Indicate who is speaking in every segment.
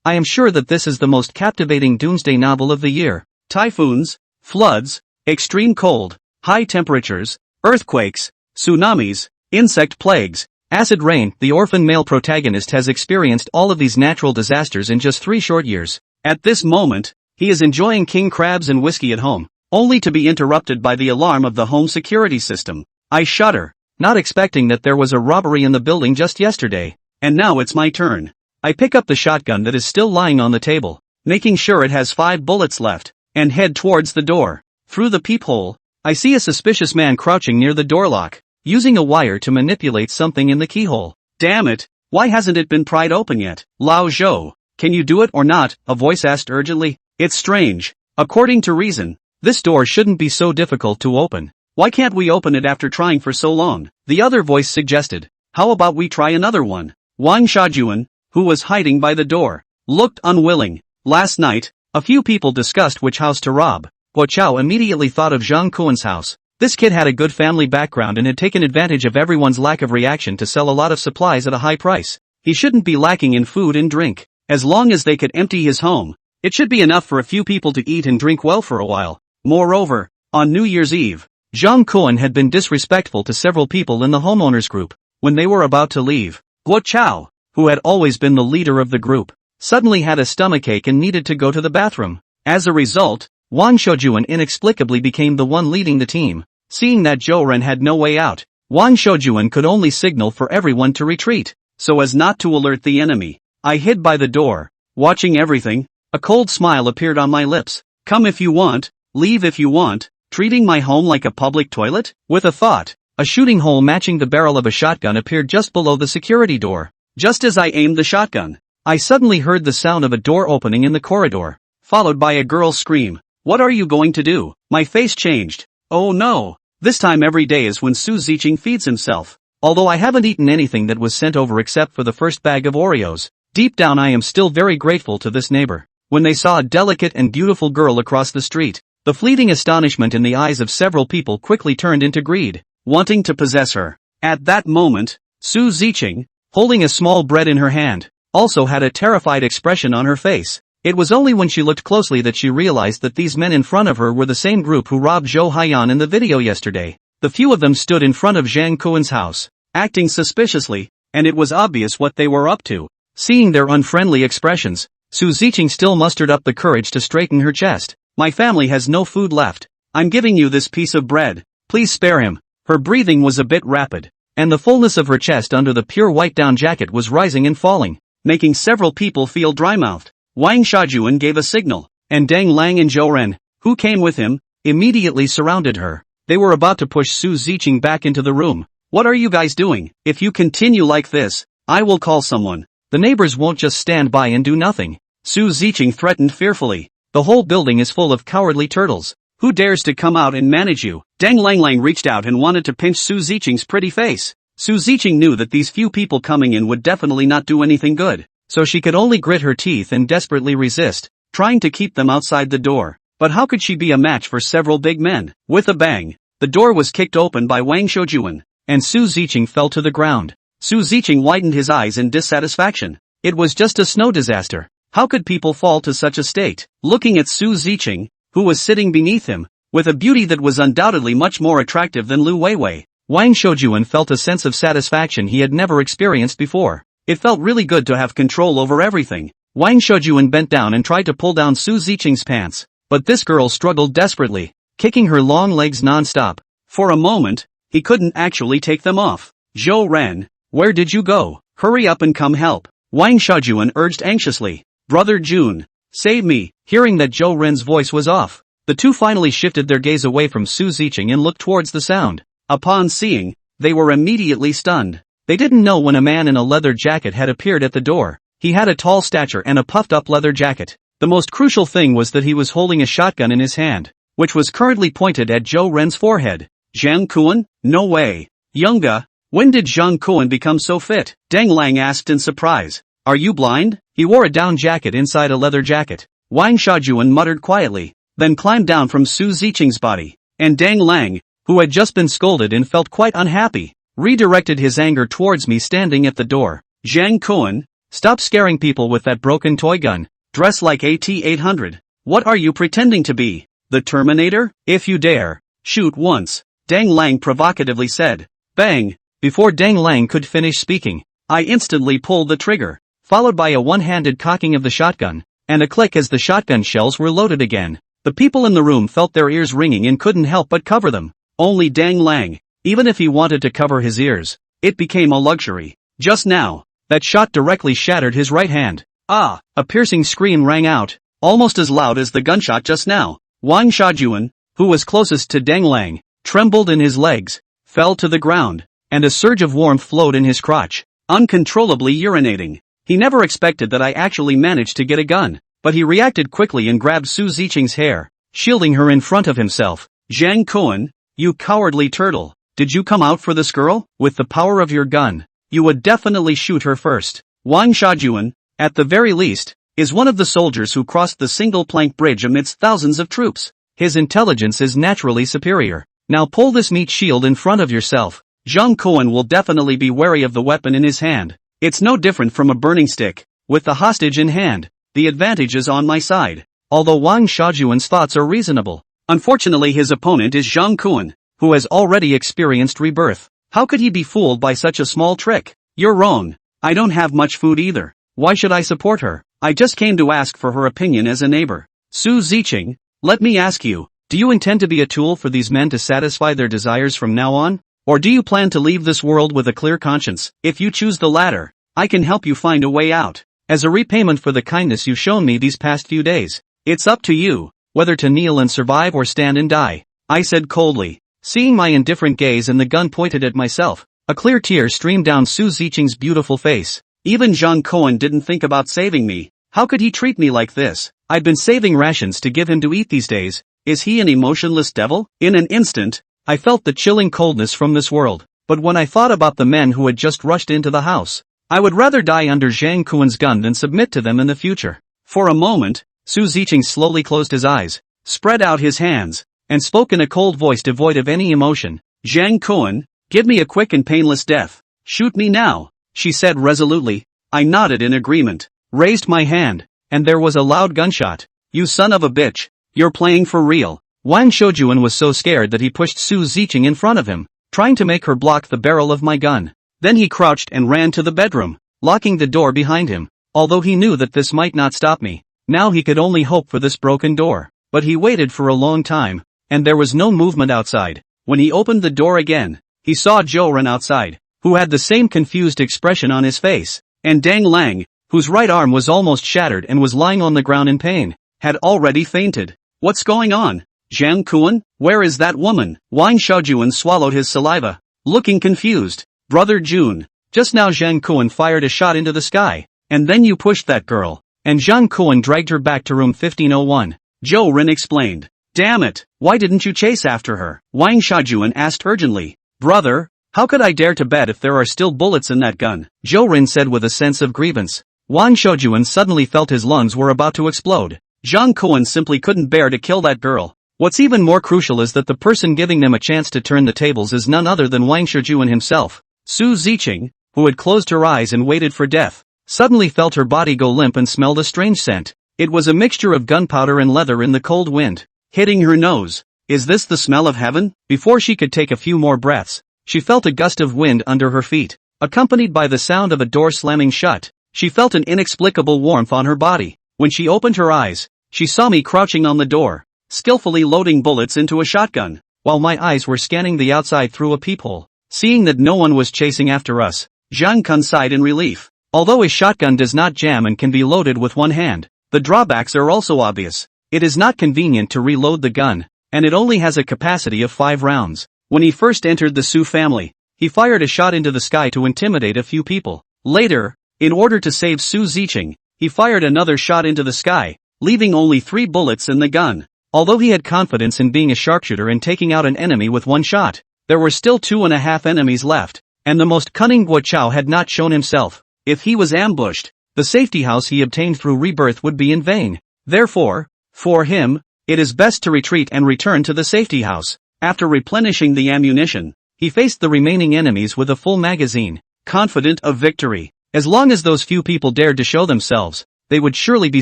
Speaker 1: I am sure that this is the most captivating doomsday novel of the year. Typhoons, floods, extreme cold, high temperatures, earthquakes, tsunamis, insect plagues, acid rain. The orphan male protagonist has experienced all of these natural disasters in just 3 short years. At this moment, he is enjoying king crabs and whiskey at home, only to be interrupted by the alarm of the home security system. I shudder, not expecting that there was a robbery in the building just yesterday. And now it's my turn. I pick up the shotgun that is still lying on the table, making sure it has 5 bullets left, and head towards the door. Through the peephole, I see a suspicious man crouching near the door lock, using a wire to manipulate something in the keyhole. Damn it, why hasn't it been pried open yet? Lao Zhou, can you do it or not? A voice asked urgently. It's strange. According to reason, this door shouldn't be so difficult to open. Why can't we open it after trying for so long? The other voice suggested. How about we try another one? Wang Shajuan, who was hiding by the door, looked unwilling. Last night, a few people discussed which house to rob. Guo Chao immediately thought of Zhang Kuan's house. This kid had a good family background and had taken advantage of everyone's lack of reaction to sell a lot of supplies at a high price. He shouldn't be lacking in food and drink. As long as they could empty his home, it should be enough for a few people to eat and drink well for a while. Moreover, on New Year's Eve, Zhang Kuan had been disrespectful to several people in the homeowners group. When they were about to leave, Guo Chao, who had always been the leader of the group, suddenly had a stomachache and needed to go to the bathroom. As a result, Wang Shoujuan inexplicably became the one leading the team. Seeing that Zhou Ren had no way out, Wang Shoujuan could only signal for everyone to retreat, so as not to alert the enemy. I hid by the door, watching everything. A cold smile appeared on my lips. Come if you want, leave if you want, treating my home like a public toilet? With a thought, a shooting hole matching the barrel of a shotgun appeared just below the security door. Just as I aimed the shotgun, I suddenly heard the sound of a door opening in the corridor, followed by a girl's scream. What are you going to do? My face changed. Oh no, this time every day is when Su Ziqing feeds himself. Although I haven't eaten anything that was sent over except for the first bag of Oreos, deep down I am still very grateful to this neighbor. When they saw a delicate and beautiful girl across the street, the fleeting astonishment in the eyes of several people quickly turned into greed, wanting to possess her. At that moment, Su Ziqing, holding a small bread in her hand, also had a terrified expression on her face. It was only when she looked closely that she realized that these men in front of her were the same group who robbed Zhou Haiyan in the video yesterday. The few of them stood in front of Zhang Kuan's house, acting suspiciously, and it was obvious what they were up to. Seeing their unfriendly expressions, Su Ziqing still mustered up the courage to straighten her chest. My family has no food left. I'm giving you this piece of bread. Please spare him. Her breathing was a bit rapid, and the fullness of her chest under the pure white down jacket was rising and falling, making several people feel dry-mouthed. Wang Shajuan gave a signal, and Deng Lang and Zhou Ren, who came with him, immediately surrounded her. They were about to push Su Ziqing back into the room. What are you guys doing? If you continue like this, I will call someone. The neighbors won't just stand by and do nothing. Su Ziqing threatened fearfully. The whole building is full of cowardly turtles. Who dares to come out and manage you? Deng Langlang reached out and wanted to pinch Su Ziqing's pretty face. Su Ziqing knew that these few people coming in would definitely not do anything good, so she could only grit her teeth and desperately resist, trying to keep them outside the door. But how could she be a match for several big men? With a bang, the door was kicked open by Wang Shoujuan, and Su Ziqing fell to the ground. Su Ziqing widened his eyes in dissatisfaction. It was just a snow disaster. How could people fall to such a state? Looking at Su Ziqing, who was sitting beneath him, with a beauty that was undoubtedly much more attractive than Lu Weiwei, Wang Shoujuan felt a sense of satisfaction he had never experienced before. It felt really good to have control over everything. Wang Shoujuan bent down and tried to pull down Su Ziqing's pants, but this girl struggled desperately, kicking her long legs non-stop. For a moment, he couldn't actually take them off. Zhou Ren, where did you go? Hurry up and come help. Wang Shoujuan urged anxiously. Brother Jun, save me. Hearing that Zhou Ren's voice was off, the two finally shifted their gaze away from Su Ziqing and looked towards the sound. Upon seeing, they were immediately stunned. They didn't know when a man in a leather jacket had appeared at the door. He had a tall stature and a puffed-up leather jacket. The most crucial thing was that he was holding a shotgun in his hand, which was currently pointed at Zhou Ren's forehead. Zhang Kuan? No way. Younga, when did Zhang Kuan become so fit? Deng Lang asked in surprise. Are you blind? He wore a down jacket inside a leather jacket. Wang Shajuan muttered quietly, then climbed down from Su Ziqing's body, and Deng Lang, who had just been scolded and felt quite unhappy, redirected his anger towards me standing at the door. Zhang Kuan, Stop scaring people with that broken toy gun. Dress like AT-800. What are you pretending to be? The Terminator? If you dare, shoot once, Dang Lang provocatively said. Bang! Before Dang Lang could finish speaking, I instantly pulled the trigger, followed by a one-handed cocking of the shotgun, and a click as the shotgun shells were loaded again. The people in the room felt their ears ringing and couldn't help but cover them. Only Dang Lang, even if he wanted to cover his ears, it became a luxury. Just now, that shot directly shattered his right hand. Ah! A piercing scream rang out, almost as loud as the gunshot just now. Wang Shajuan, who was closest to Dang Lang, trembled in his legs, fell to the ground, and a surge of warmth flowed in his crotch, uncontrollably urinating. He never expected that I actually managed to get a gun, but he reacted quickly and grabbed Su Ziqing's hair, shielding her in front of himself. Zhang Kuan, you cowardly turtle, did you come out for this girl? With the power of your gun, you would definitely shoot her first. Wang Shajuan, at the very least, is one of the soldiers who crossed the single-plank bridge amidst thousands of troops. His intelligence is naturally superior. Now pull this meat shield in front of yourself. Zhang Kuan will definitely be wary of the weapon in his hand. It's no different from a burning stick. With the hostage in hand, the advantage is on my side. Although Wang Shajuan's thoughts are reasonable, unfortunately his opponent is Zhang Kuan, who has already experienced rebirth. How could he be fooled by such a small trick? You're wrong. I don't have much food either. Why should I support her? I just came to ask for her opinion as a neighbor. Su Ziqing, let me ask you, do you intend to be a tool for these men to satisfy their desires from now on? Or do you plan to leave this world with a clear conscience? If you choose the latter, I can help you find a way out. As a repayment for the kindness you've shown me these past few days, it's up to you, whether to kneel and survive or stand and die. I said coldly, seeing my indifferent gaze and the gun pointed at myself. A clear tear streamed down Su Ziqing's beautiful face. Even Zhang Kuan didn't think about saving me. How could he treat me like this? I'd been saving rations to give him to eat these days. Is he an emotionless devil? In an instant, I felt the chilling coldness from this world. But when I thought about the men who had just rushed into the house, I would rather die under Zhang Kuan's gun than submit to them in the future. For a moment, Su Ziqing slowly closed his eyes, spread out his hands, and spoke in a cold voice devoid of any emotion. Zhang Kuan, give me a quick and painless death. Shoot me now, she said resolutely. I nodded in agreement, raised my hand, and there was a loud gunshot. You son of a bitch, you're playing for real. Wang Shajuan was so scared that he pushed Su Ziqing in front of him, trying to make her block the barrel of my gun. Then he crouched and ran to the bedroom, locking the door behind him. Although he knew that this might not stop me, now he could only hope for this broken door. But he waited for a long time, and there was no movement outside. When he opened the door again, he saw Zhou run outside, who had the same confused expression on his face, and Dang Lang, whose right arm was almost shattered and was lying on the ground in pain, had already fainted. What's going on? Zhang Kuan, where is that woman? Wang Shajuan swallowed his saliva, looking confused. Brother Jun, just now Zhang Kuan fired a shot into the sky, and then you pushed that girl, and Zhang Kuan dragged her back to room 1501. Zhou Ren explained. Damn it, why didn't you chase after her? Wang Shajuan asked urgently. Brother, how could I dare to bet if there are still bullets in that gun? Zhou Ren said with a sense of grievance. Wang Shajuan suddenly felt his lungs were about to explode. Zhang Kuan simply couldn't bear to kill that girl. What's even more crucial is that the person giving them a chance to turn the tables is none other than Wang Shajuan himself. Su Ziqing, who had closed her eyes and waited for death, suddenly felt her body go limp and smelled a strange scent. It was a mixture of gunpowder and leather in the cold wind, hitting her nose. Is this the smell of heaven? Before she could take a few more breaths, she felt a gust of wind under her feet, accompanied by the sound of a door slamming shut. She felt an inexplicable warmth on her body. When she opened her eyes, she saw me crouching on the door, skillfully loading bullets into a shotgun, while my eyes were scanning the outside through a peephole. Seeing that no one was chasing after us, Zhang Kun sighed in relief. Although a shotgun does not jam and can be loaded with one hand, the drawbacks are also obvious. It is not convenient to reload the gun, and it only has a capacity of 5 rounds. When he first entered the Su family, he fired a shot into the sky to intimidate a few people. Later, in order to save Su Ziqing, he fired another shot into the sky, leaving only 3 bullets in the gun. Although he had confidence in being a sharpshooter and taking out an enemy with one shot, there were still 2.5 enemies left, and the most cunning Guo Chao had not shown himself. If he was ambushed, the safety house he obtained through rebirth would be in vain. Therefore, for him, it is best to retreat and return to the safety house. After replenishing the ammunition, he faced the remaining enemies with a full magazine, confident of victory. As long as those few people dared to show themselves, they would surely be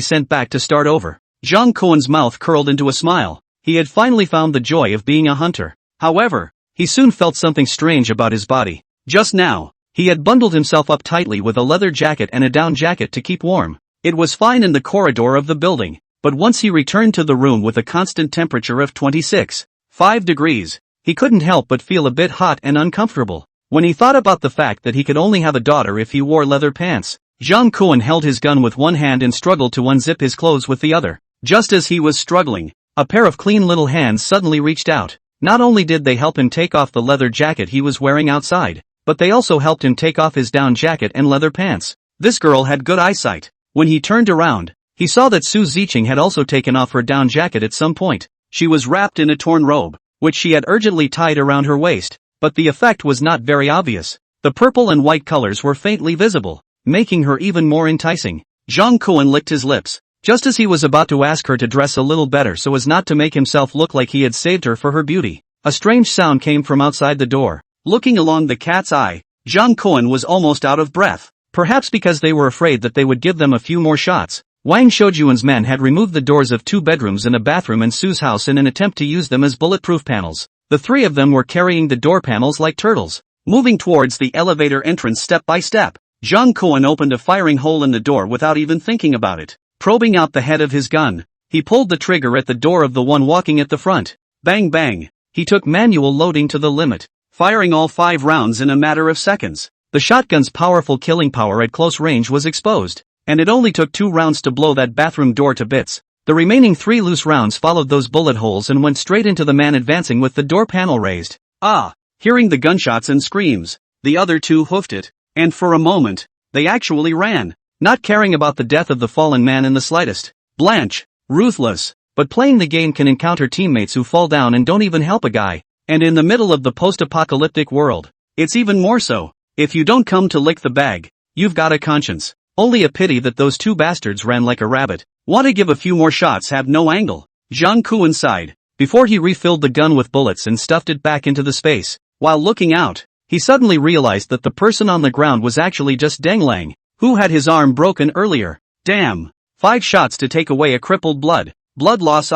Speaker 1: sent back to start over. Jang Koen's mouth curled into a smile. He had finally found the joy of being a hunter. However, he soon felt something strange about his body. Just now, he had bundled himself up tightly with a leather jacket and a down jacket to keep warm. It was fine in the corridor of the building, but once he returned to the room with a constant temperature of 26.5 degrees, he couldn't help but feel a bit hot and uncomfortable. When he thought about the fact that he could only have a daughter if he wore leather pants, Jang Koen held his gun with one hand and struggled to unzip his clothes with the other. Just as he was struggling, a pair of clean little hands suddenly reached out. Not only did they help him take off the leather jacket he was wearing outside, but they also helped him take off his down jacket and leather pants. This girl had good eyesight. When he turned around, he saw that Su Ziqing had also taken off her down jacket at some point. She was wrapped in a torn robe, which she had urgently tied around her waist, but the effect was not very obvious. The purple and white colors were faintly visible, making her even more enticing. Jang Koen licked his lips. Just as he was about to ask her to dress a little better so as not to make himself look like he had saved her for her beauty, a strange sound came from outside the door. Looking along the cat's eye, Jang Koen was almost out of breath. Perhaps because they were afraid that they would give them a few more shots, Wang Shoujuan's men had removed the doors of 2 bedrooms and a bathroom in Su's house in an attempt to use them as bulletproof panels. The 3 of them were carrying the door panels like turtles. Moving towards the elevator entrance step by step, Jang Koen opened a firing hole in the door without even thinking about it. Probing out the head of his gun, he pulled the trigger at the door of the one walking at the front. Bang bang! He took manual loading to the limit, firing all 5 rounds in a matter of seconds. The shotgun's powerful killing power at close range was exposed, and it only took 2 rounds to blow that bathroom door to bits. The remaining 3 loose rounds followed those bullet holes and went straight into the man advancing with the door panel raised. Ah! Hearing the gunshots and screams, the other 2 hoofed it, and for a moment, they actually ran, not caring about the death of the fallen man in the slightest. Blanche, ruthless, but playing the game can encounter teammates who fall down and don't even help a guy, and in the middle of the post-apocalyptic world, it's even more so. If you don't come to lick the bag, you've got a conscience. Only a pity that those 2 bastards ran like a rabbit. Want to give a few more shots, have no angle. Jang Koen sighed, before he refilled the gun with bullets and stuffed it back into the space. While looking out, he suddenly realized that the person on the ground was actually just Deng Lang, who had his arm broken earlier. Damn. 5 shots to take away a crippled blood loss.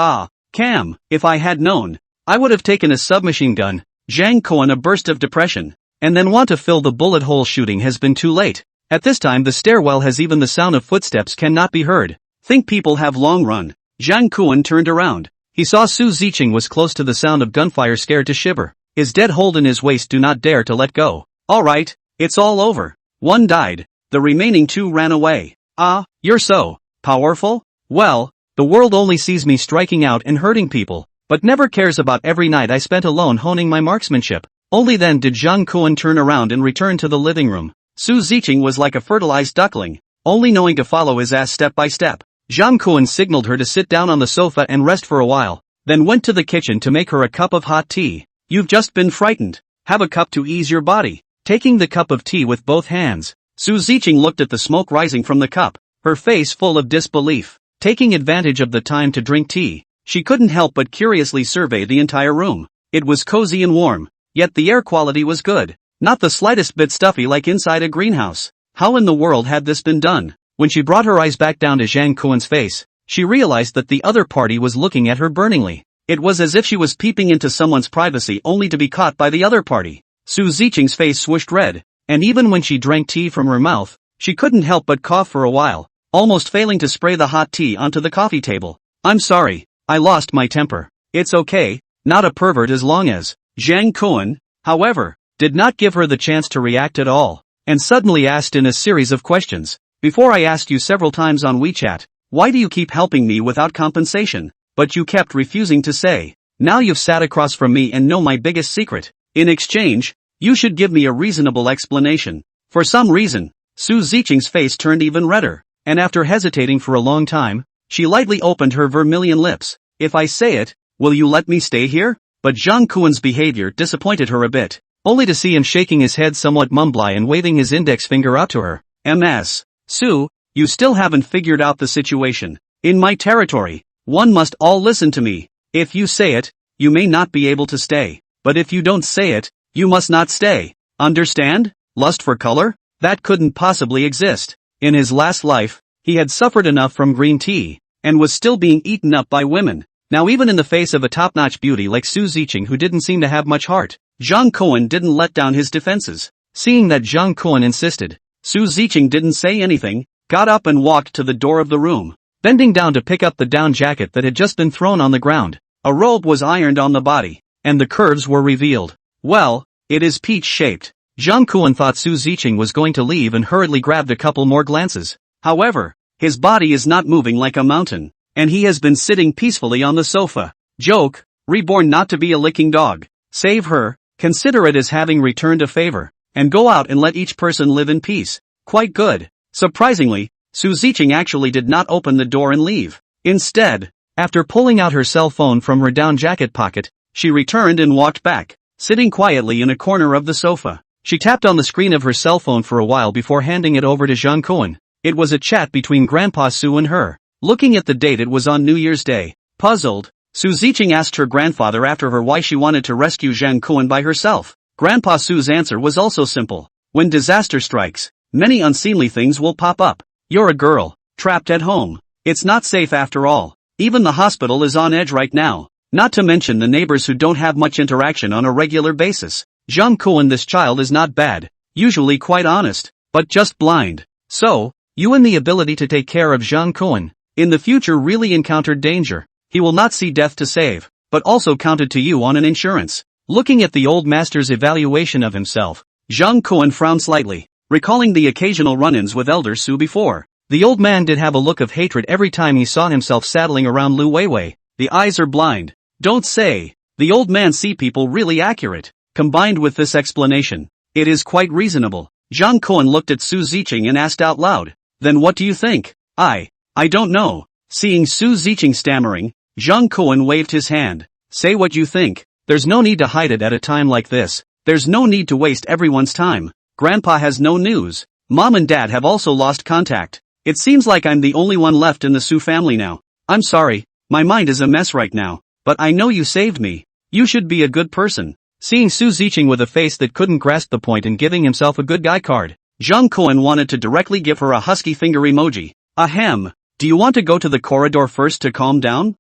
Speaker 1: If I had known, I would have taken a submachine gun. Jang Koen, a burst of depression, and then want to fill the bullet hole. Shooting has been too late. At this time the stairwell has even the sound of footsteps cannot be heard. Think people have long run. Jang Koen turned around. He saw Su Ziqing was close to the sound of gunfire, scared to shiver. His dead hold in his waist do not dare to let go. Alright, it's all over. 1 died. The remaining 2 ran away. Ah, you're so powerful? Well, the world only sees me striking out and hurting people, but never cares about every night I spent alone honing my marksmanship. Only then did Jang Koen turn around and return to the living room. Su Ziqing was like a fertilized duckling, only knowing to follow his ass step by step. Jang Koen signaled her to sit down on the sofa and rest for a while, then went to the kitchen to make her a cup of hot tea. You've just been frightened. Have a cup to ease your body. Taking the cup of tea with both hands, Su Ziqing looked at the smoke rising from the cup, her face full of disbelief. Taking advantage of the time to drink tea, she couldn't help but curiously survey the entire room. It was cozy and warm, yet the air quality was good, not the slightest bit stuffy like inside a greenhouse. How in the world had this been done? When she brought her eyes back down to Jang Koen's face, she realized that the other party was looking at her burningly. It was as if she was peeping into someone's privacy only to be caught by the other party. Su Ziqing's face swooshed red, and even when she drank tea from her mouth, she couldn't help but cough for a while, almost failing to spray the hot tea onto the coffee table. I'm sorry, I lost my temper. It's okay, not a pervert as long as. Jang Koen, however, did not give her the chance to react at all, and suddenly asked in a series of questions. Before I asked you several times on WeChat, why do you keep helping me without compensation? But you kept refusing to say. Now you've sat across from me and know my biggest secret. In exchange, you should give me a reasonable explanation. For some reason, Su Ziqing's face turned even redder, and after hesitating for a long time, she lightly opened her vermilion lips. If I say it, will you let me stay here? But Jang Koen's behavior disappointed her a bit, only to see him shaking his head somewhat mumbly and waving his index finger out to her. Ms. Su, you still haven't figured out the situation. In my territory, one must all listen to me. If you say it, you may not be able to stay. But if you don't say it, you must not stay. Understand? Lust for color? That couldn't possibly exist. In his last life, he had suffered enough from green tea, and was still being eaten up by women. Now even in the face of a top-notch beauty like Su Ziqing who didn't seem to have much heart, Zhang Kuan didn't let down his defenses. Seeing that Zhang Kuan insisted, Su Ziqing didn't say anything, got up and walked to the door of the room. Bending down to pick up the down jacket that had just been thrown on the ground, a robe was ironed on the body, and the curves were revealed. Well, it is peach-shaped. Zhang Kuan thought Su Ziqing was going to leave and hurriedly grabbed a couple more glances. However, his body is not moving like a mountain, and he has been sitting peacefully on the sofa. Joke, reborn not to be a licking dog. Save her, consider it as having returned a favor, and go out and let each person live in peace. Quite good. Surprisingly, Su Ziqing actually did not open the door and leave. Instead, after pulling out her cell phone from her down jacket pocket, she returned and walked back, sitting quietly in a corner of the sofa. She tapped on the screen of her cell phone for a while before handing it over to Zhang Kuan. It was a chat between Grandpa Su and her. Looking at the date, it was on New Year's Day. Puzzled, Su Ziqing asked her grandfather after her why she wanted to rescue Zhang Kuan by herself. Grandpa Su's answer was also simple. When disaster strikes, many unseemly things will pop up. You're a girl, trapped at home. It's not safe after all. Even the hospital is on edge right now. Not to mention the neighbors who don't have much interaction on a regular basis. Zhang Kuan, this child is not bad, usually quite honest, but just blind. So, you and the ability to take care of Zhang Kuan, in the future really encountered danger. He will not see death to save, but also counted to you on an insurance. Looking at the old master's evaluation of himself, Zhang Kuan frowned slightly, recalling the occasional run-ins with Elder Su before. The old man did have a look of hatred every time he saw himself saddling around Lu Weiwei. The eyes are blind. Don't say. The old man see people really accurate. Combined with this explanation, it is quite reasonable. Zhang Kuan looked at Su Ziqing and asked out loud, then what do you think? I don't know. Seeing Su Ziqing stammering, Zhang Kuan waved his hand. Say what you think. There's no need to hide it at a time like this. There's no need to waste everyone's time. Grandpa has no news. Mom and Dad have also lost contact. It seems like I'm the only one left in the Su family now. I'm sorry, my mind is a mess right now, but I know you saved me. You should be a good person. Seeing Su Ziqing with a face that couldn't grasp the point and giving himself a good guy card, Zhang Kuan wanted to directly give her a husky finger emoji. Ahem. Do you want to go to the corridor first to calm down?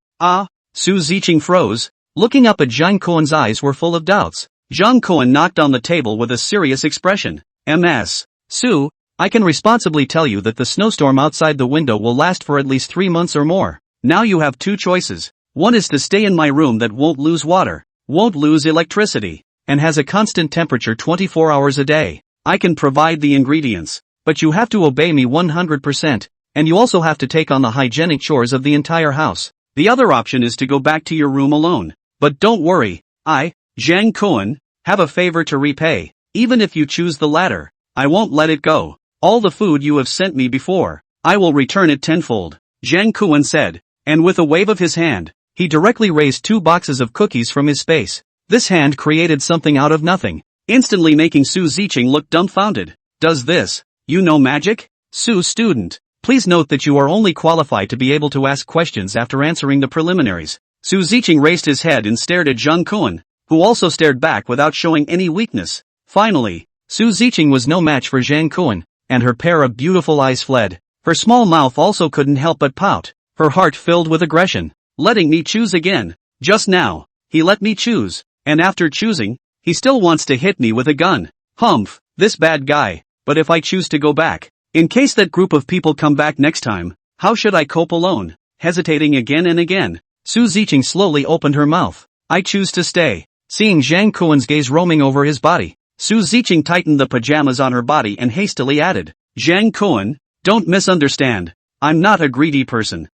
Speaker 1: Su Ziqing froze. Looking up at Zhang Kuan's eyes were full of doubts. Zhang Kuan knocked on the table with a serious expression. Ms. Su, I can responsibly tell you that the snowstorm outside the window will last for at least 3 months or more. Now you have two choices. One is to stay in my room that won't lose water, won't lose electricity, and has a constant temperature 24 hours a day. I can provide the ingredients, but you have to obey me 100%, and you also have to take on the hygienic chores of the entire house. The other option is to go back to your room alone. But don't worry, Zhang Kuan, have a favor to repay. Even if you choose the latter, I won't let it go. All the food you have sent me before, I will return it tenfold. Zhang Kuan said, and with a wave of his hand, he directly raised 2 boxes of cookies from his space. This hand created something out of nothing, instantly making Su Ziqing look dumbfounded. Does this, you know magic? Su student, please note that you are only qualified to be able to ask questions after answering the preliminaries. Su Ziqing raised his head and stared at Zhang Kuan, who also stared back without showing any weakness. Finally, Su Ziqing was no match for Zhang Kuan, and her pair of beautiful eyes fled. Her small mouth also couldn't help but pout, her heart filled with aggression. Letting me choose again. Just now, he let me choose, and after choosing, he still wants to hit me with a gun. Humph, this bad guy. But if I choose to go back, in case that group of people come back next time, how should I cope alone? Hesitating again and again, Su Ziqing slowly opened her mouth. I choose to stay. Seeing Zhang Kuan's gaze roaming over his body, Su Ziqing tightened the pajamas on her body and hastily added, Zhang Kuan, don't misunderstand. I'm not a greedy person.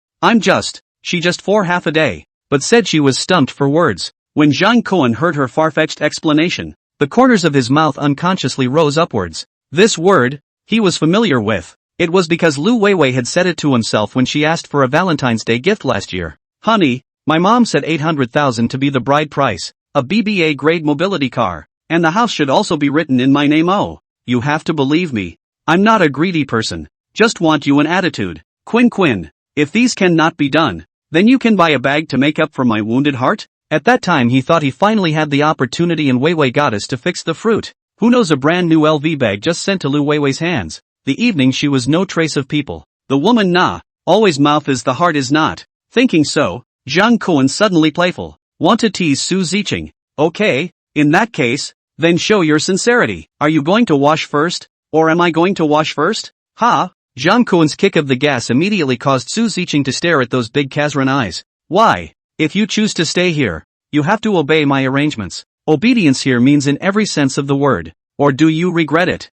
Speaker 1: She just for half a day, but said she was stumped for words. When Zhang Kuan heard her far-fetched explanation, the corners of his mouth unconsciously rose upwards. This word, he was familiar with. It was because Lu Weiwei had said it to himself when she asked for a Valentine's Day gift last year. Honey, my mom said 800,000 to be the bride price, a BBA grade mobility car, and the house should also be written in my name. Oh, you have to believe me. I'm not a greedy person, just want you an attitude. Quinn, if these cannot be done, then you can buy a bag to make up for my wounded heart? At that time he thought he finally had the opportunity in Weiwei Goddess to fix the fruit. Who knows, a brand new LV bag just sent to Lu Weiwei's hands. The evening she was no trace of people. The woman always mouth is the heart is not. Thinking so, Zhang Kuan suddenly playful. Want to tease Su Ziqing? Okay, in that case, then show your sincerity. Are you going to wash first? Or am I going to wash first? Ha! Zhang Kuan's kick of the gas immediately caused Su Ziqing to stare at those big Kazran eyes. Why? If you choose to stay here, you have to obey my arrangements. Obedience here means in every sense of the word. Or do you regret it?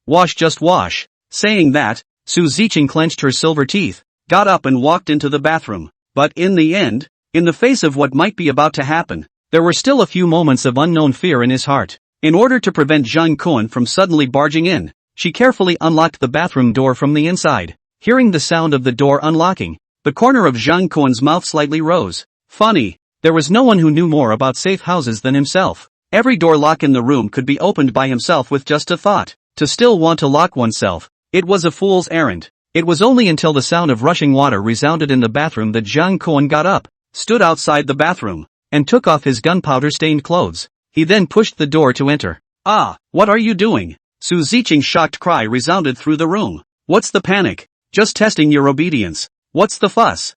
Speaker 1: Wash, just wash. Saying that, Su Ziqing clenched her silver teeth, got up and walked into the bathroom. But in the end, in the face of what might be about to happen, there were still a few moments of unknown fear in his heart. In order to prevent Zhang Kuan from suddenly barging in, she carefully unlocked the bathroom door from the inside. Hearing the sound of the door unlocking, the corner of Zhang Kuan's mouth slightly rose. Funny, there was no one who knew more about safe houses than himself. Every door lock in the room could be opened by himself with just a thought. To still want to lock oneself, it was a fool's errand. It was only until the sound of rushing water resounded in the bathroom that Zhang Kuan got up, stood outside the bathroom, and took off his gunpowder-stained clothes. He then pushed the door to enter. What are you doing? Su Ziqing's shocked cry resounded through the room. What's the panic? Just testing your obedience. What's the fuss?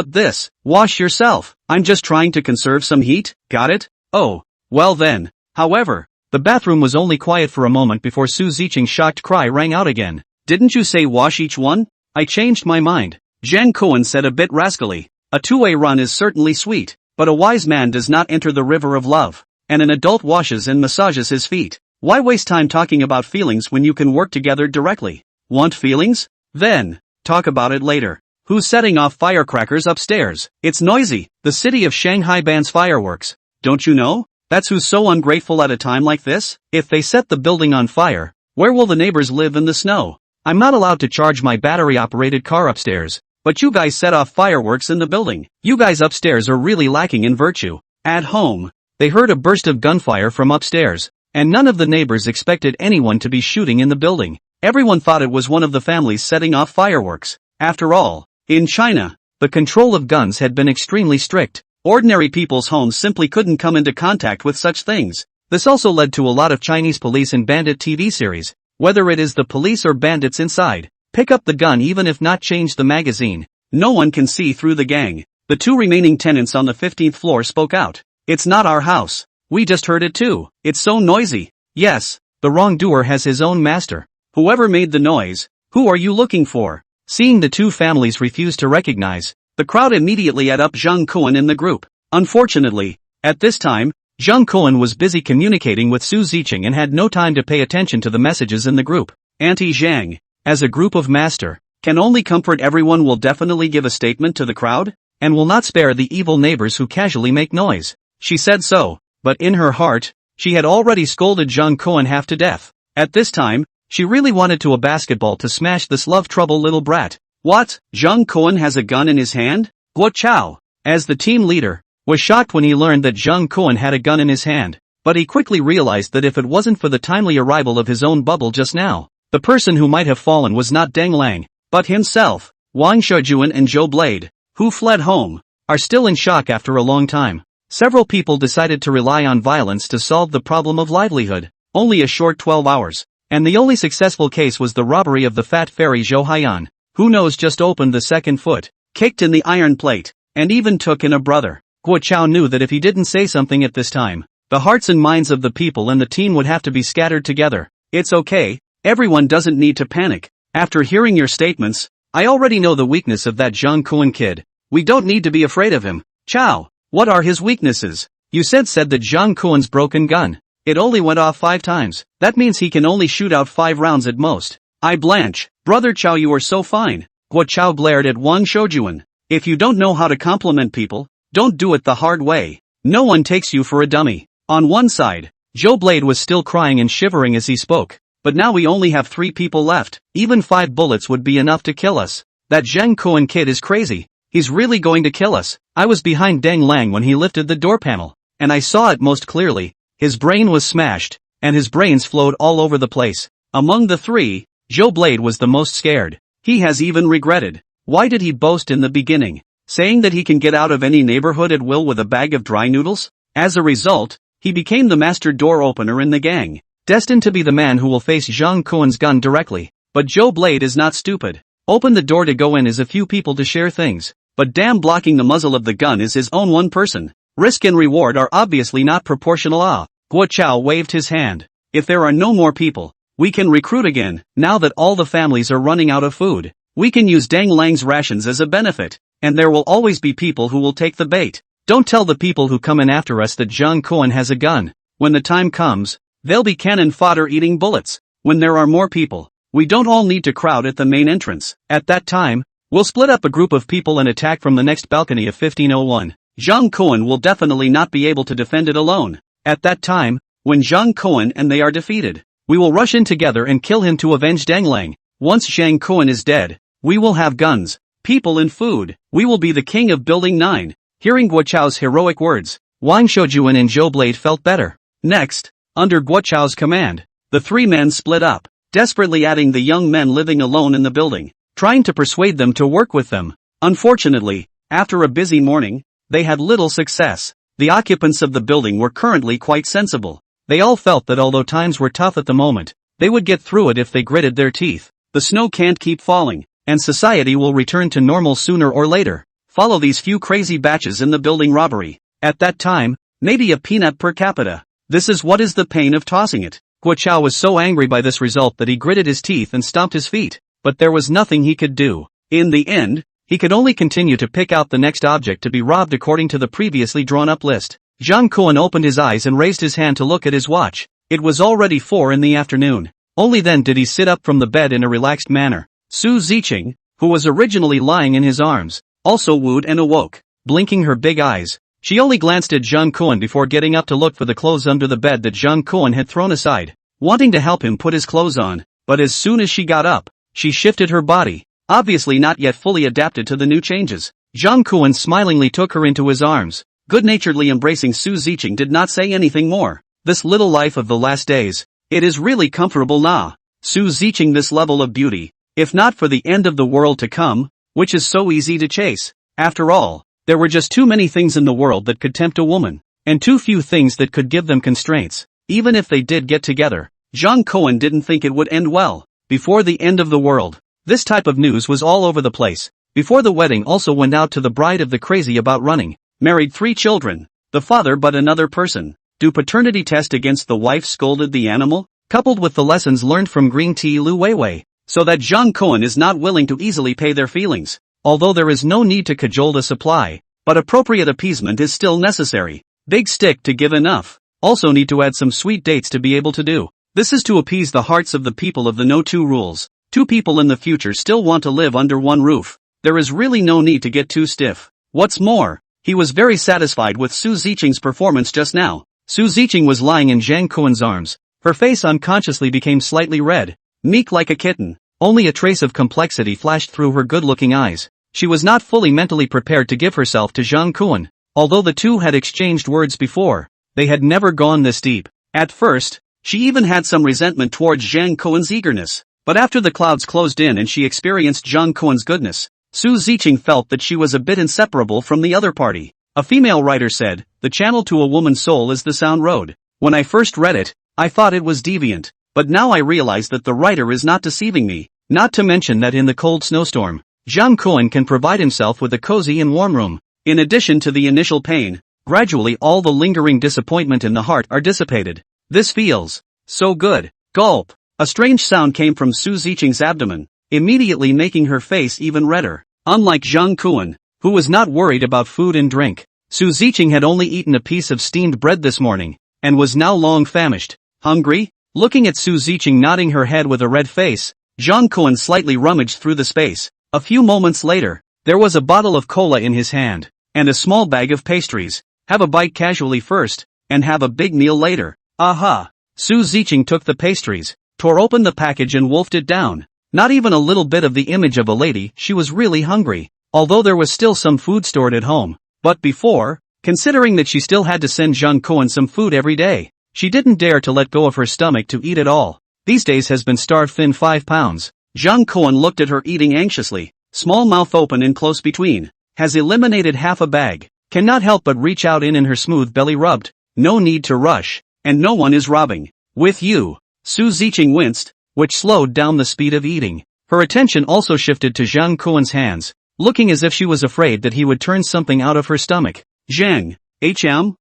Speaker 1: This. Wash yourself. I'm just trying to conserve some heat, got it? Oh, well then. However, the bathroom was only quiet for a moment before Su Ziqing's shocked cry rang out again. Didn't you say wash each one? I changed my mind. Zhang Kuan said a bit rascally. A two-way run is certainly sweet, but a wise man does not enter the river of love, and an adult washes and massages his feet. Why waste time talking about feelings when you can work together directly? Want feelings? Then, talk about it later. Who's setting off firecrackers upstairs? It's noisy. The city of Shanghai bans fireworks. Don't you know? That's who's so ungrateful at a time like this. If they set the building on fire, where will the neighbors live in the snow? I'm not allowed to charge my battery-operated car upstairs, but you guys set off fireworks in the building. You guys upstairs are really lacking in virtue. At home, they heard a burst of gunfire from upstairs, and none of the neighbors expected anyone to be shooting in the building. Everyone thought it was one of the families setting off fireworks. After all, in China, the control of guns had been extremely strict. Ordinary people's homes simply couldn't come into contact with such things. This also led to a lot of Chinese police and bandit TV series. Whether it is the police or bandits inside, pick up the gun even if not change the magazine. No one can see through the gang. The two remaining tenants on the 15th floor spoke out. It's not our house. We just heard it too. It's so noisy. Yes, the wrongdoer has his own master. Whoever made the noise, who are you looking for? Seeing the two families refuse to recognize, the crowd immediately ate up Zhang Kuan in the group. Unfortunately, at this time, Zhang Kuan was busy communicating with Su Ziqing and had no time to pay attention to the messages in the group. Auntie Zhang, as a group of master, can only comfort everyone, will definitely give a statement to the crowd, and will not spare the evil neighbors who casually make noise. She said so, but in her heart, she had already scolded Zhang Kuan half to death. At this time, she really wanted to a basketball to smash this love trouble little brat. What? Zhang Kuan has a gun in his hand? Guo Chao, as the team leader, was shocked when he learned that Zhang Kuan had a gun in his hand, but he quickly realized that if it wasn't for the timely arrival of his own bubble just now, the person who might have fallen was not Deng Lang, but himself. Wang Shaojuan and Zhou Blade, who fled home, are still in shock after a long time. Several people decided to rely on violence to solve the problem of livelihood. Only a short 12 hours, and the only successful case was the robbery of the fat fairy Zhou Haiyan. Who knows just opened the second foot, kicked in the iron plate, and even took in a brother. Guo Chao knew that if he didn't say something at this time, the hearts and minds of the people and the team would have to be scattered together. It's okay, everyone doesn't need to panic. After hearing your statements, I already know the weakness of that Zhang Kuan kid. We don't need to be afraid of him. Chao, what are his weaknesses? You said that Zhang Kuan's broken gun. It only went off 5 times. That means he can only shoot out 5 rounds at most. I blanch. Brother Chao, you are so fine. Guo Chao glared at Wang Shaojuan. If you don't know how to compliment people, don't do it the hard way. No one takes you for a dummy. On one side, Zhou Blade was still crying and shivering as he spoke. But now we only have 3 people left. Even 5 bullets would be enough to kill us. That Zhang Kuan kid is crazy. He's really going to kill us. I was behind Deng Lang when he lifted the door panel, and I saw it most clearly. His brain was smashed, and his brains flowed all over the place. Among the 3, Zhou Blade was the most scared. He has even regretted. Why did he boast in the beginning, saying that he can get out of any neighborhood at will with a bag of dry noodles? As a result, He became the master door opener in the gang, destined to be the man who will face Jang Koen's gun directly. But Joe Blade is not stupid. Open the door to go in is a few people to share things, but damn, blocking the muzzle of the gun is his own one person. Risk and reward are obviously not proportional. Guo Chao waved his hand. If there are no more people, we can recruit again. Now that all the families are running out of food, we can use Dang Lang's rations as a benefit, and there will always be people who will take the bait. Don't tell the people who come in after us that Jang Koen has a gun. When the time comes, they'll be cannon fodder eating bullets. When there are more people, we don't all need to crowd at the main entrance. At that time, we'll split up a group of people and attack from the next balcony of 1501. Jang Koen will definitely not be able to defend it alone. At that time, when Jang Koen and they are defeated, we will rush in together and kill him to avenge Dang Lang. Once Jang Koen is dead, we will have guns, people and food. We will be the king of Building 9. Hearing Guo Chao's heroic words, Wang Shoujuan and Zhou Blade felt better. Next, under Guo Chao's command, the three men split up, desperately adding the young men living alone in the building, trying to persuade them to work with them. Unfortunately, after a busy morning, they had little success. The occupants of the building were currently quite sensible. They all felt that although times were tough at the moment, they would get through it if they gritted their teeth. The snow can't keep falling, and society will return to normal sooner or later. Follow these few crazy batches in the building robbery. At that time, maybe a peanut per capita. This is what is the pain of tossing it. Guo Chao was so angry by this result that he gritted his teeth and stomped his feet, but there was nothing he could do. In the end, he could only continue to pick out the next object to be robbed according to the previously drawn-up list. Jang Koen opened his eyes and raised his hand to look at his watch. It was already 4 in the afternoon. Only then did he sit up from the bed in a relaxed manner. Su Ziqing, who was originally lying in his arms, also wooed and awoke. Blinking her big eyes, she only glanced at Jang Koen before getting up to look for the clothes under the bed that Jang Koen had thrown aside, wanting to help him put his clothes on. But as soon as she got up, she shifted her body, obviously not yet fully adapted to the new changes. Jang Koen smilingly took her into his arms. Good-naturedly embracing Su Ziqing did not say anything more. This little life of the last days, it is really comfortable now. Su Ziqing, this level of beauty, if not for the end of the world to come, which is so easy to chase. After all, there were just too many things in the world that could tempt a woman, and too few things that could give them constraints. Even if they did get together, Jang Koen didn't think it would end well. Before the end of the world, this type of news was all over the place. Before the wedding also went out to the bride of the crazy about running. Married 3 children, the father but another person. Do paternity test against the wife, scolded the animal, coupled with the lessons learned from Green Tea Lu Weiwei, so that Jang Koen is not willing to easily pay their feelings. Although there is no need to cajole the supply, but appropriate appeasement is still necessary. Big stick to give enough. Also need to add some sweet dates to be able to do. This is to appease the hearts of the people of the no two rules. 2 people in the future still want to live under one roof. There is really no need to get too stiff. What's more, he was very satisfied with Su Ziqing's performance just now. Su Ziqing was lying in Jang Koen's arms. Her face unconsciously became slightly red, meek like a kitten. Only a trace of complexity flashed through her good-looking eyes. She was not fully mentally prepared to give herself to Jang Koen. Although the two had exchanged words before, they had never gone this deep. At first, she even had some resentment towards Jang Koen's eagerness. But after the clouds closed in and she experienced Jang Koen's goodness, Su Ziqing felt that she was a bit inseparable from the other party. A female writer said, "The channel to a woman's soul is the sound road." When I first read it, I thought it was deviant, but now I realize that the writer is not deceiving me. Not to mention that in the cold snowstorm, Jang Koen can provide himself with a cozy and warm room. In addition to the initial pain, gradually all the lingering disappointment in the heart are dissipated. This feels so good. Gulp. A strange sound came from Su Ziqing's abdomen, immediately making her face even redder. Unlike Jang Koen, who was not worried about food and drink, Su Ziqing had only eaten a piece of steamed bread this morning, and was now long famished. Hungry? Looking at Su Ziqing nodding her head with a red face, Jang Koen slightly rummaged through the space. A few moments later, there was a bottle of cola in his hand, and a small bag of pastries. Have a bite casually first, and have a big meal later. Aha! Su Ziqing took the pastries, tore open the package and wolfed it down. Not even a little bit of the image of a lady. She was really hungry, although there was still some food stored at home. But before, considering that she still had to send Jang Koen some food every day, she didn't dare to let go of her stomach to eat it all. These days has been starved thin 5 pounds. Jang Koen looked at her eating anxiously, small mouth open and close between. Has eliminated half a bag. Cannot help but reach out in and her smooth belly rubbed. no need to rush, and no one is robbing. With you. Su Ziqing winced, which slowed down the speed of eating. Her attention also shifted to Zhang Kuan's hands, looking as if she was afraid that he would turn something out of her stomach. Zhang,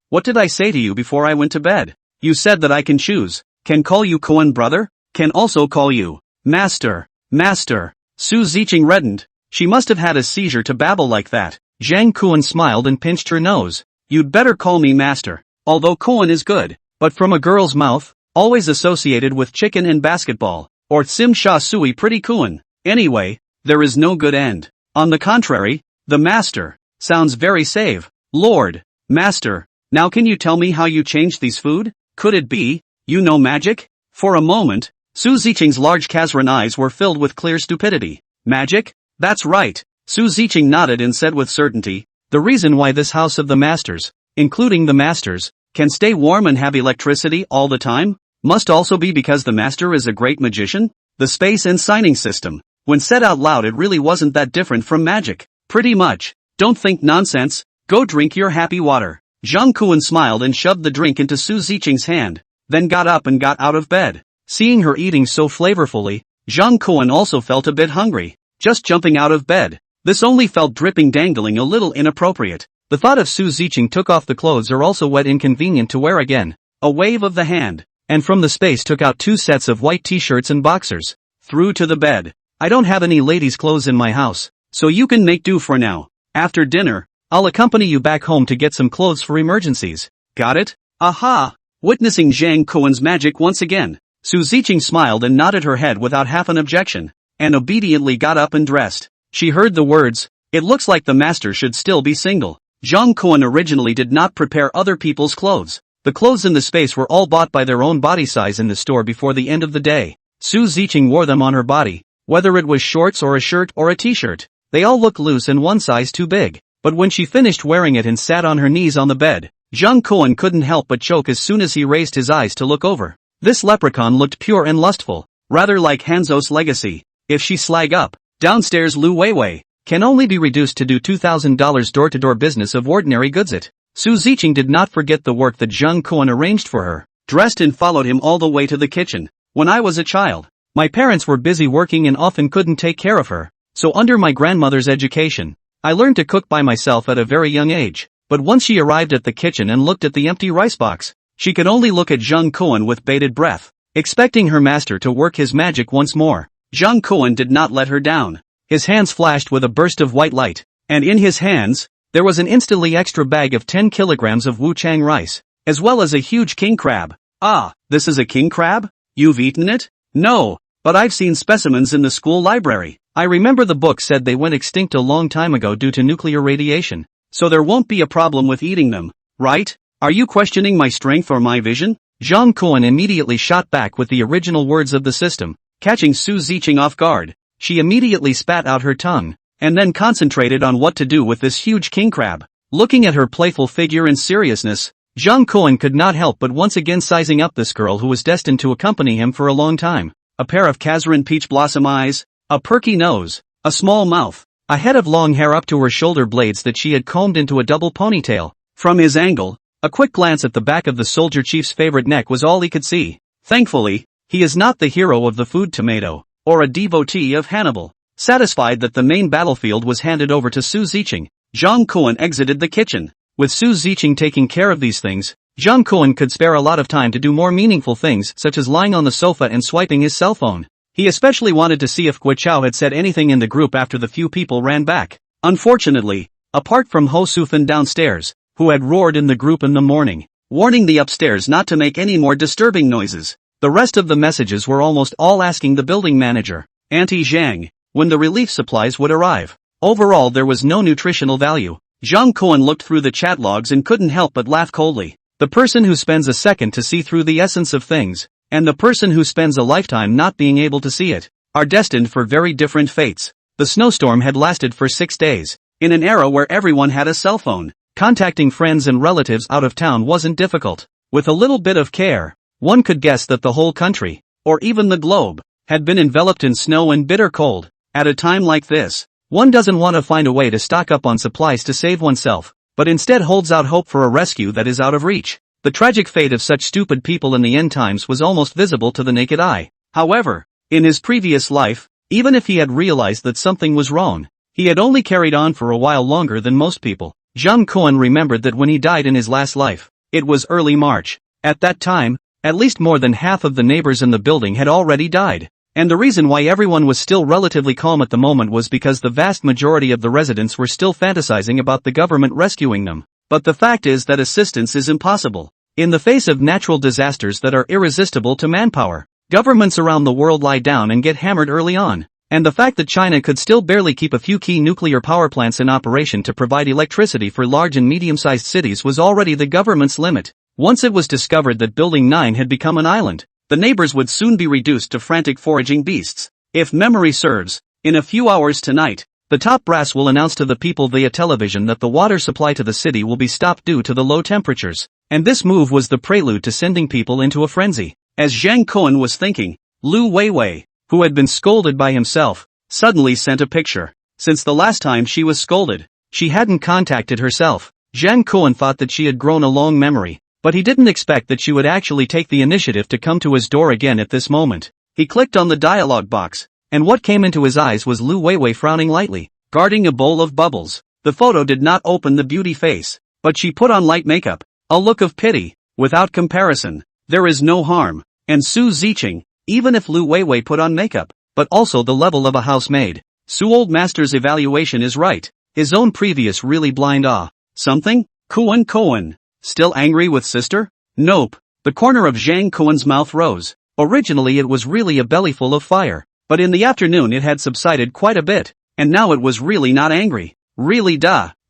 Speaker 1: what did I say to you before I went to bed? You said that I can choose, can call you Kuan brother, can also call you master. Su Ziqing reddened. She must have had a seizure to babble like that. Zhang Kuan smiled and pinched her nose. You'd better call me master. Although Kuan is good, but from a girl's mouth, always associated with chicken and basketball, or Sim Sha Sui pretty Kuan. Anyway, there is no good end. On the contrary, the master sounds very safe. Lord, master, now can you tell me how you changed these food? Could it be, you know magic? For a moment, Su Ziqing's large Kazran eyes were filled with clear stupidity. Magic? That's right. Su Ziqing nodded and said with certainty, the reason why this house of the masters, including the masters, can stay warm and have electricity all the time, must also be because the master is a great magician? The space and signing system. When said out loud it really wasn't that different from magic. Pretty much. Don't think nonsense, go drink your happy water. Zhang Kuan smiled and shoved the drink into Su Ziqing's hand, then got up and got out of bed. Seeing her eating so flavorfully, Zhang Kuan also felt a bit hungry. Just jumping out of bed. This only felt dripping dangling a little inappropriate. The thought of Su Ziqing took off the clothes are also wet inconvenient to wear again. A wave of the hand, and from the space took out 2 sets of white t-shirts and boxers. Threw to the bed. I don't have any ladies' clothes in my house, so you can make do for now. After dinner, I'll accompany you back home to get some clothes for emergencies. Got it? Aha! Witnessing Zhang Kuan's magic once again, Su Ziqing smiled and nodded her head without half an objection, and obediently got up and dressed. She heard the words, it looks like the master should still be single. Zhang Kuan originally did not prepare other people's clothes. The clothes in the space were all bought by their own body size in the store before the end of the day. Su Ziqing wore them on her body, whether it was shorts or a shirt or a t-shirt. They all looked loose and one size too big. But when she finished wearing it and sat on her knees on the bed, Zhang Kuan couldn't help but choke as soon as he raised his eyes to look over. This leprechaun looked pure and lustful, rather like Hanzo's legacy. If she slag up, downstairs Lu Weiwei can only be reduced to do $2,000 door-to-door business of ordinary goods. Su Ziqing did not forget the work that Zhang Kuan arranged for her, dressed and followed him all the way to the kitchen. When I was a child, my parents were busy working and often couldn't take care of her, so under my grandmother's education, I learned to cook by myself at a very young age. But once she arrived at the kitchen and looked at the empty rice box, she could only look at Zhang Kuan with bated breath, expecting her master to work his magic once more. Zhang Kuan did not let her down. His hands flashed with a burst of white light, and in his hands, there was an instantly extra bag of 10 kilograms of wuchang rice, as well as a huge king crab. Ah, this is a king crab? You've eaten it? No, but I've seen specimens in the school library. I remember the book said they went extinct a long time ago due to nuclear radiation, so there won't be a problem with eating them, right? Are you questioning my strength or my vision? Zhang Kuan immediately shot back with the original words of the system, catching Su Ziqing off guard. She immediately spat out her tongue, and then concentrated on what to do with this huge king crab. Looking at her playful figure and seriousness, Zhang Kuan could not help but once again sizing up this girl who was destined to accompany him for a long time. A pair of Kazran peach blossom eyes, a perky nose, a small mouth, a head of long hair up to her shoulder blades that she had combed into a double ponytail. From his angle, a quick glance at the back of the soldier chief's favorite neck was all he could see. Thankfully, he is not the hero of the food tomato, or a devotee of Hannibal. Satisfied that the main battlefield was handed over to Su Ziqing, Zhang Kuan exited the kitchen. With Su Ziqing taking care of these things, Zhang Kuan could spare a lot of time to do more meaningful things such as lying on the sofa and swiping his cell phone. He especially wanted to see if Gui Chao had said anything in the group after the few people ran back. Unfortunately, apart from Ho Sufan downstairs, who had roared in the group in the morning, warning the upstairs not to make any more disturbing noises, the rest of the messages were almost all asking the building manager, Auntie Zhang, when the relief supplies would arrive. Overall there was no nutritional value. Zhang Kuan looked through the chat logs and couldn't help but laugh coldly. The person who spends a second to see through the essence of things, and the person who spends a lifetime not being able to see it, are destined for very different fates. The snowstorm had lasted for 6 days. In an era where everyone had a cell phone, contacting friends and relatives out of town wasn't difficult. With a little bit of care, one could guess that the whole country, or even the globe, had been enveloped in snow and bitter cold. At a time like this, one doesn't want to find a way to stock up on supplies to save oneself, but instead holds out hope for a rescue that is out of reach. The tragic fate of such stupid people in the end times was almost visible to the naked eye. However, in his previous life, even if he had realized that something was wrong, he had only carried on for a while longer than most people. Jung Koen remembered that when he died in his last life, it was early March. At that time, at least more than half of the neighbors in the building had already died. And the reason why everyone was still relatively calm at the moment was because the vast majority of the residents were still fantasizing about the government rescuing them. But the fact is that assistance is impossible. In the face of natural disasters that are irresistible to manpower, governments around the world lie down and get hammered early on. And the fact that China could still barely keep a few key nuclear power plants in operation to provide electricity for large and medium-sized cities was already the government's limit. Once it was discovered that Building 9 had become an island, the neighbors would soon be reduced to frantic foraging beasts. If memory serves, in a few hours tonight, the top brass will announce to the people via television that the water supply to the city will be stopped due to the low temperatures. And this move was the prelude to sending people into a frenzy. As Zhang Koen was thinking, Lu Weiwei, who had been scolded by himself, suddenly sent a picture. Since the last time she was scolded, she hadn't contacted herself. Zhang Koen thought that she had grown a long memory, but he didn't expect that she would actually take the initiative to come to his door again at this moment. He clicked on the dialog box, and what came into his eyes was Lu Weiwei frowning lightly, guarding a bowl of bubbles. The photo did not open the beauty face, but she put on light makeup, a look of pity. Without comparison, there is no harm. And Su Ziqing, even if Lu Weiwei put on makeup, but also the level of a housemaid. Su Old Master's evaluation is right. His own previous really blind something? Koen. Still angry with sister? Nope. The corner of Zhang Koen's mouth rose. Originally it was really a bellyful of fire, but in the afternoon it had subsided quite a bit, and now it was really not angry. Really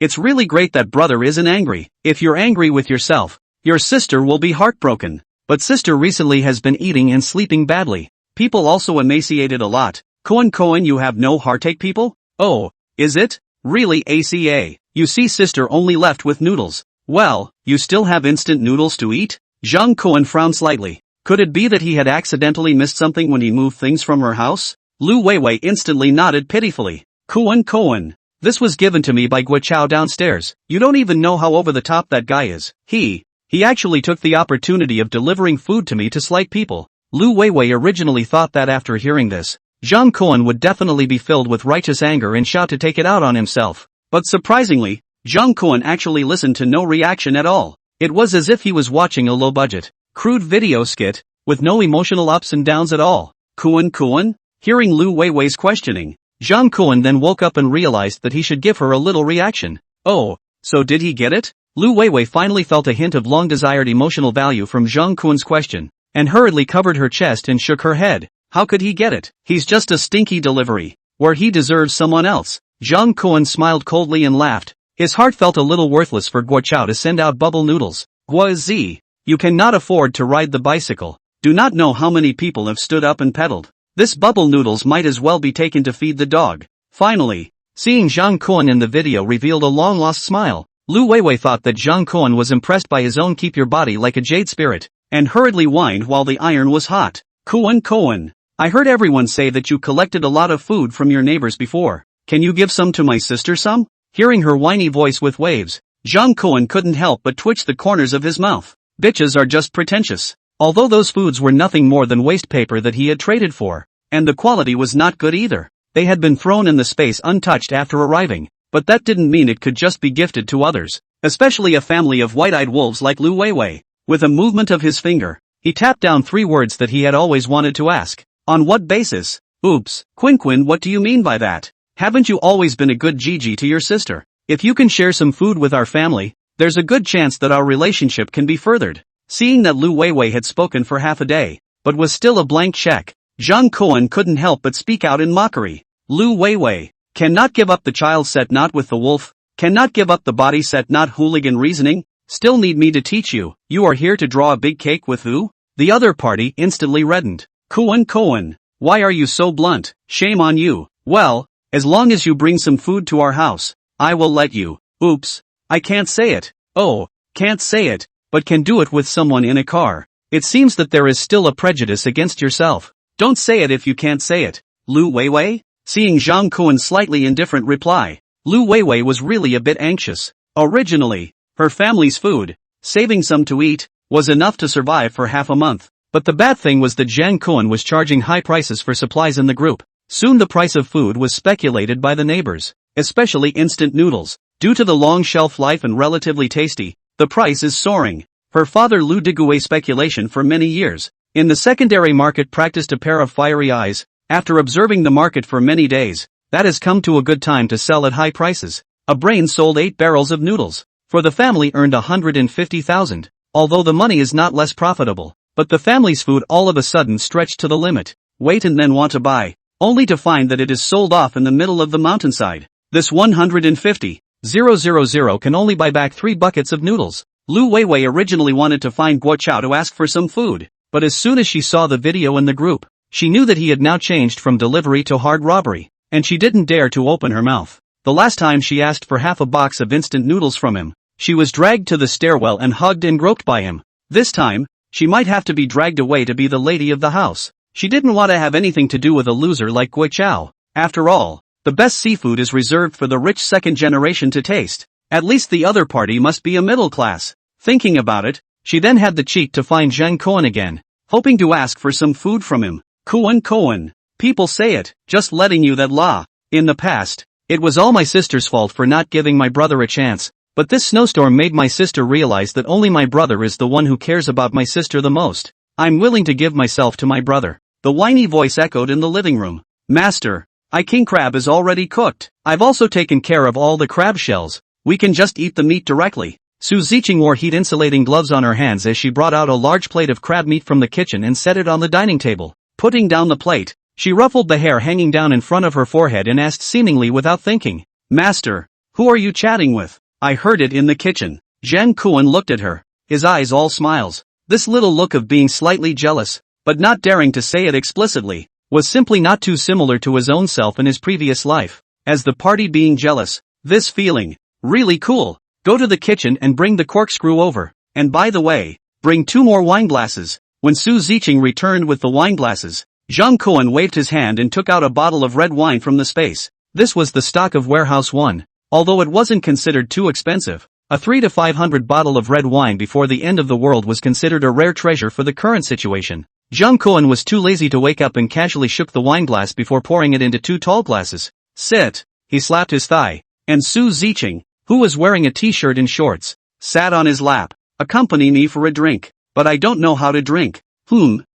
Speaker 1: it's really great that brother isn't angry. If you're angry with yourself, your sister will be heartbroken. But sister recently has been eating and sleeping badly. People also emaciated a lot. Koen, you have no heartache people? Oh, is it? Really ACA. You see sister only left with noodles. Well, you still have instant noodles to eat? Zhang Koen frowned slightly. Could it be that he had accidentally missed something when he moved things from her house? Lu Weiwei instantly nodded pitifully. Koen. This was given to me by Guo downstairs. You don't even know how over the top that guy is. He actually took the opportunity of delivering food to me to slight people. Lu Weiwei originally thought that after hearing this, Zhang Koen would definitely be filled with righteous anger and shout to take it out on himself. But surprisingly, Zhang Koen actually listened to no reaction at all. It was as if he was watching a low-budget, crude video skit, with no emotional ups and downs at all. Koen? Hearing Lu Weiwei's questioning, Zhang Koen then woke up and realized that he should give her a little reaction. Oh, so did he get it? Lu Weiwei finally felt a hint of long-desired emotional value from Zhang Koen's question, and hurriedly covered her chest and shook her head. How could he get it? He's just a stinky delivery, where he deserves someone else. Zhang Koen smiled coldly and laughed. His heart felt a little worthless for Guo Chao to send out bubble noodles. Guo, you cannot afford to ride the bicycle. Do not know how many people have stood up and pedaled. This bubble noodles might as well be taken to feed the dog. Finally, seeing Zhang Koen in the video revealed a long-lost smile. Lu Weiwei thought that Zhang Koen was impressed by his own keep your body like a jade spirit, and hurriedly whined while the iron was hot. Koen, I heard everyone say that you collected a lot of food from your neighbors before. Can you give some to my sister some? Hearing her whiny voice with waves, Zhang Koen couldn't help but twitch the corners of his mouth. Bitches are just pretentious. Although those foods were nothing more than waste paper that he had traded for, and the quality was not good either. They had been thrown in the space untouched after arriving, but that didn't mean it could just be gifted to others, especially a family of white-eyed wolves like Lu Weiwei. With a movement of his finger, he tapped down 3 words that he had always wanted to ask. On what basis? Oops, Quin, what do you mean by that? Haven't you always been a good Gigi to your sister? If you can share some food with our family, there's a good chance that our relationship can be furthered. Seeing that Lu Weiwei had spoken for half a day, but was still a blank check, Zhang Koen couldn't help but speak out in mockery. Lu Weiwei, cannot give up the child set not with the wolf, cannot give up the body set not hooligan reasoning, still need me to teach you, you are here to draw a big cake with who? The other party instantly reddened. Koen, why are you so blunt? Shame on you. Well, as long as you bring some food to our house, I will let you. Oops, I can't say it. Oh, can't say it, but can do it with someone in a car. It seems that there is still a prejudice against yourself. Don't say it if you can't say it. Lu Weiwei? Seeing Zhang Koen's slightly indifferent reply, Lu Weiwei was really a bit anxious. Originally, her family's food, saving some to eat, was enough to survive for half a month. But the bad thing was that Zhang Kuan was charging high prices for supplies in the group. Soon the price of food was speculated by the neighbors, especially instant noodles. Due to the long shelf life and relatively tasty, the price is soaring. Her father Lu Digui's speculation for many years in the secondary market practiced a pair of fiery eyes. After observing the market for many days, that has come to a good time to sell at high prices. A brain sold 8 barrels of noodles. For the family earned 150,000. Although the money is not less profitable, but the family's food all of a sudden stretched to the limit. Wait and then want to buy, only to find that it is sold off in the middle of the mountainside. This 150,000 can only buy back 3 buckets of noodles. Lu Weiwei originally wanted to find Guo Chao to ask for some food, but as soon as she saw the video in the group, she knew that he had now changed from delivery to hard robbery, and she didn't dare to open her mouth. The last time she asked for half a box of instant noodles from him, she was dragged to the stairwell and hugged and groped by him. This time, she might have to be dragged away to be the lady of the house. She didn't want to have anything to do with a loser like Guo Chao. After all, the best seafood is reserved for the rich second generation to taste. At least the other party must be a middle class. Thinking about it, she then had the cheek to find Zhang Kuan again, hoping to ask for some food from him. Kuan. People say it, just letting you that la. In the past, it was all my sister's fault for not giving my brother a chance. But this snowstorm made my sister realize that only my brother is the one who cares about my sister the most. I'm willing to give myself to my brother. The whiny voice echoed in the living room. Master, king crab is already cooked. I've also taken care of all the crab shells. We can just eat the meat directly. Su Ziqing wore heat-insulating gloves on her hands as she brought out a large plate of crab meat from the kitchen and set it on the dining table. Putting down the plate, she ruffled the hair hanging down in front of her forehead and asked seemingly without thinking, Master, who are you chatting with? I heard it in the kitchen. Zhang Kuan looked at her, his eyes all smiles. This little look of being slightly jealous, but not daring to say it explicitly, was simply not too similar to his own self in his previous life. As the party being jealous, this feeling, really cool. Go to the kitchen and bring the corkscrew over. And by the way, bring 2 more wine glasses. When Su Ziqing returned with the wine glasses, Zhang Kuan waved his hand and took out a bottle of red wine from the space. This was the stock of Warehouse 1. Although it wasn't considered too expensive, a 300 to 500 bottle of red wine before the end of the world was considered a rare treasure for the current situation. Zhang Kuan was too lazy to wake up and casually shook the wine glass before pouring it into 2 tall glasses. Sit. He slapped his thigh, and Su Ziqing, who was wearing a t-shirt and shorts, sat on his lap. Accompany me for a drink. But I don't know how to drink.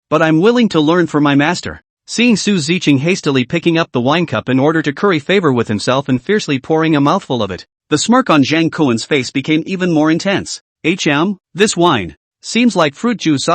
Speaker 1: But I'm willing to learn for my master. Seeing Su Ziqing hastily picking up the wine cup in order to curry favor with himself and fiercely pouring a mouthful of it, the smirk on Zhang Kuan's face became even more intense. This wine seems like fruit juice.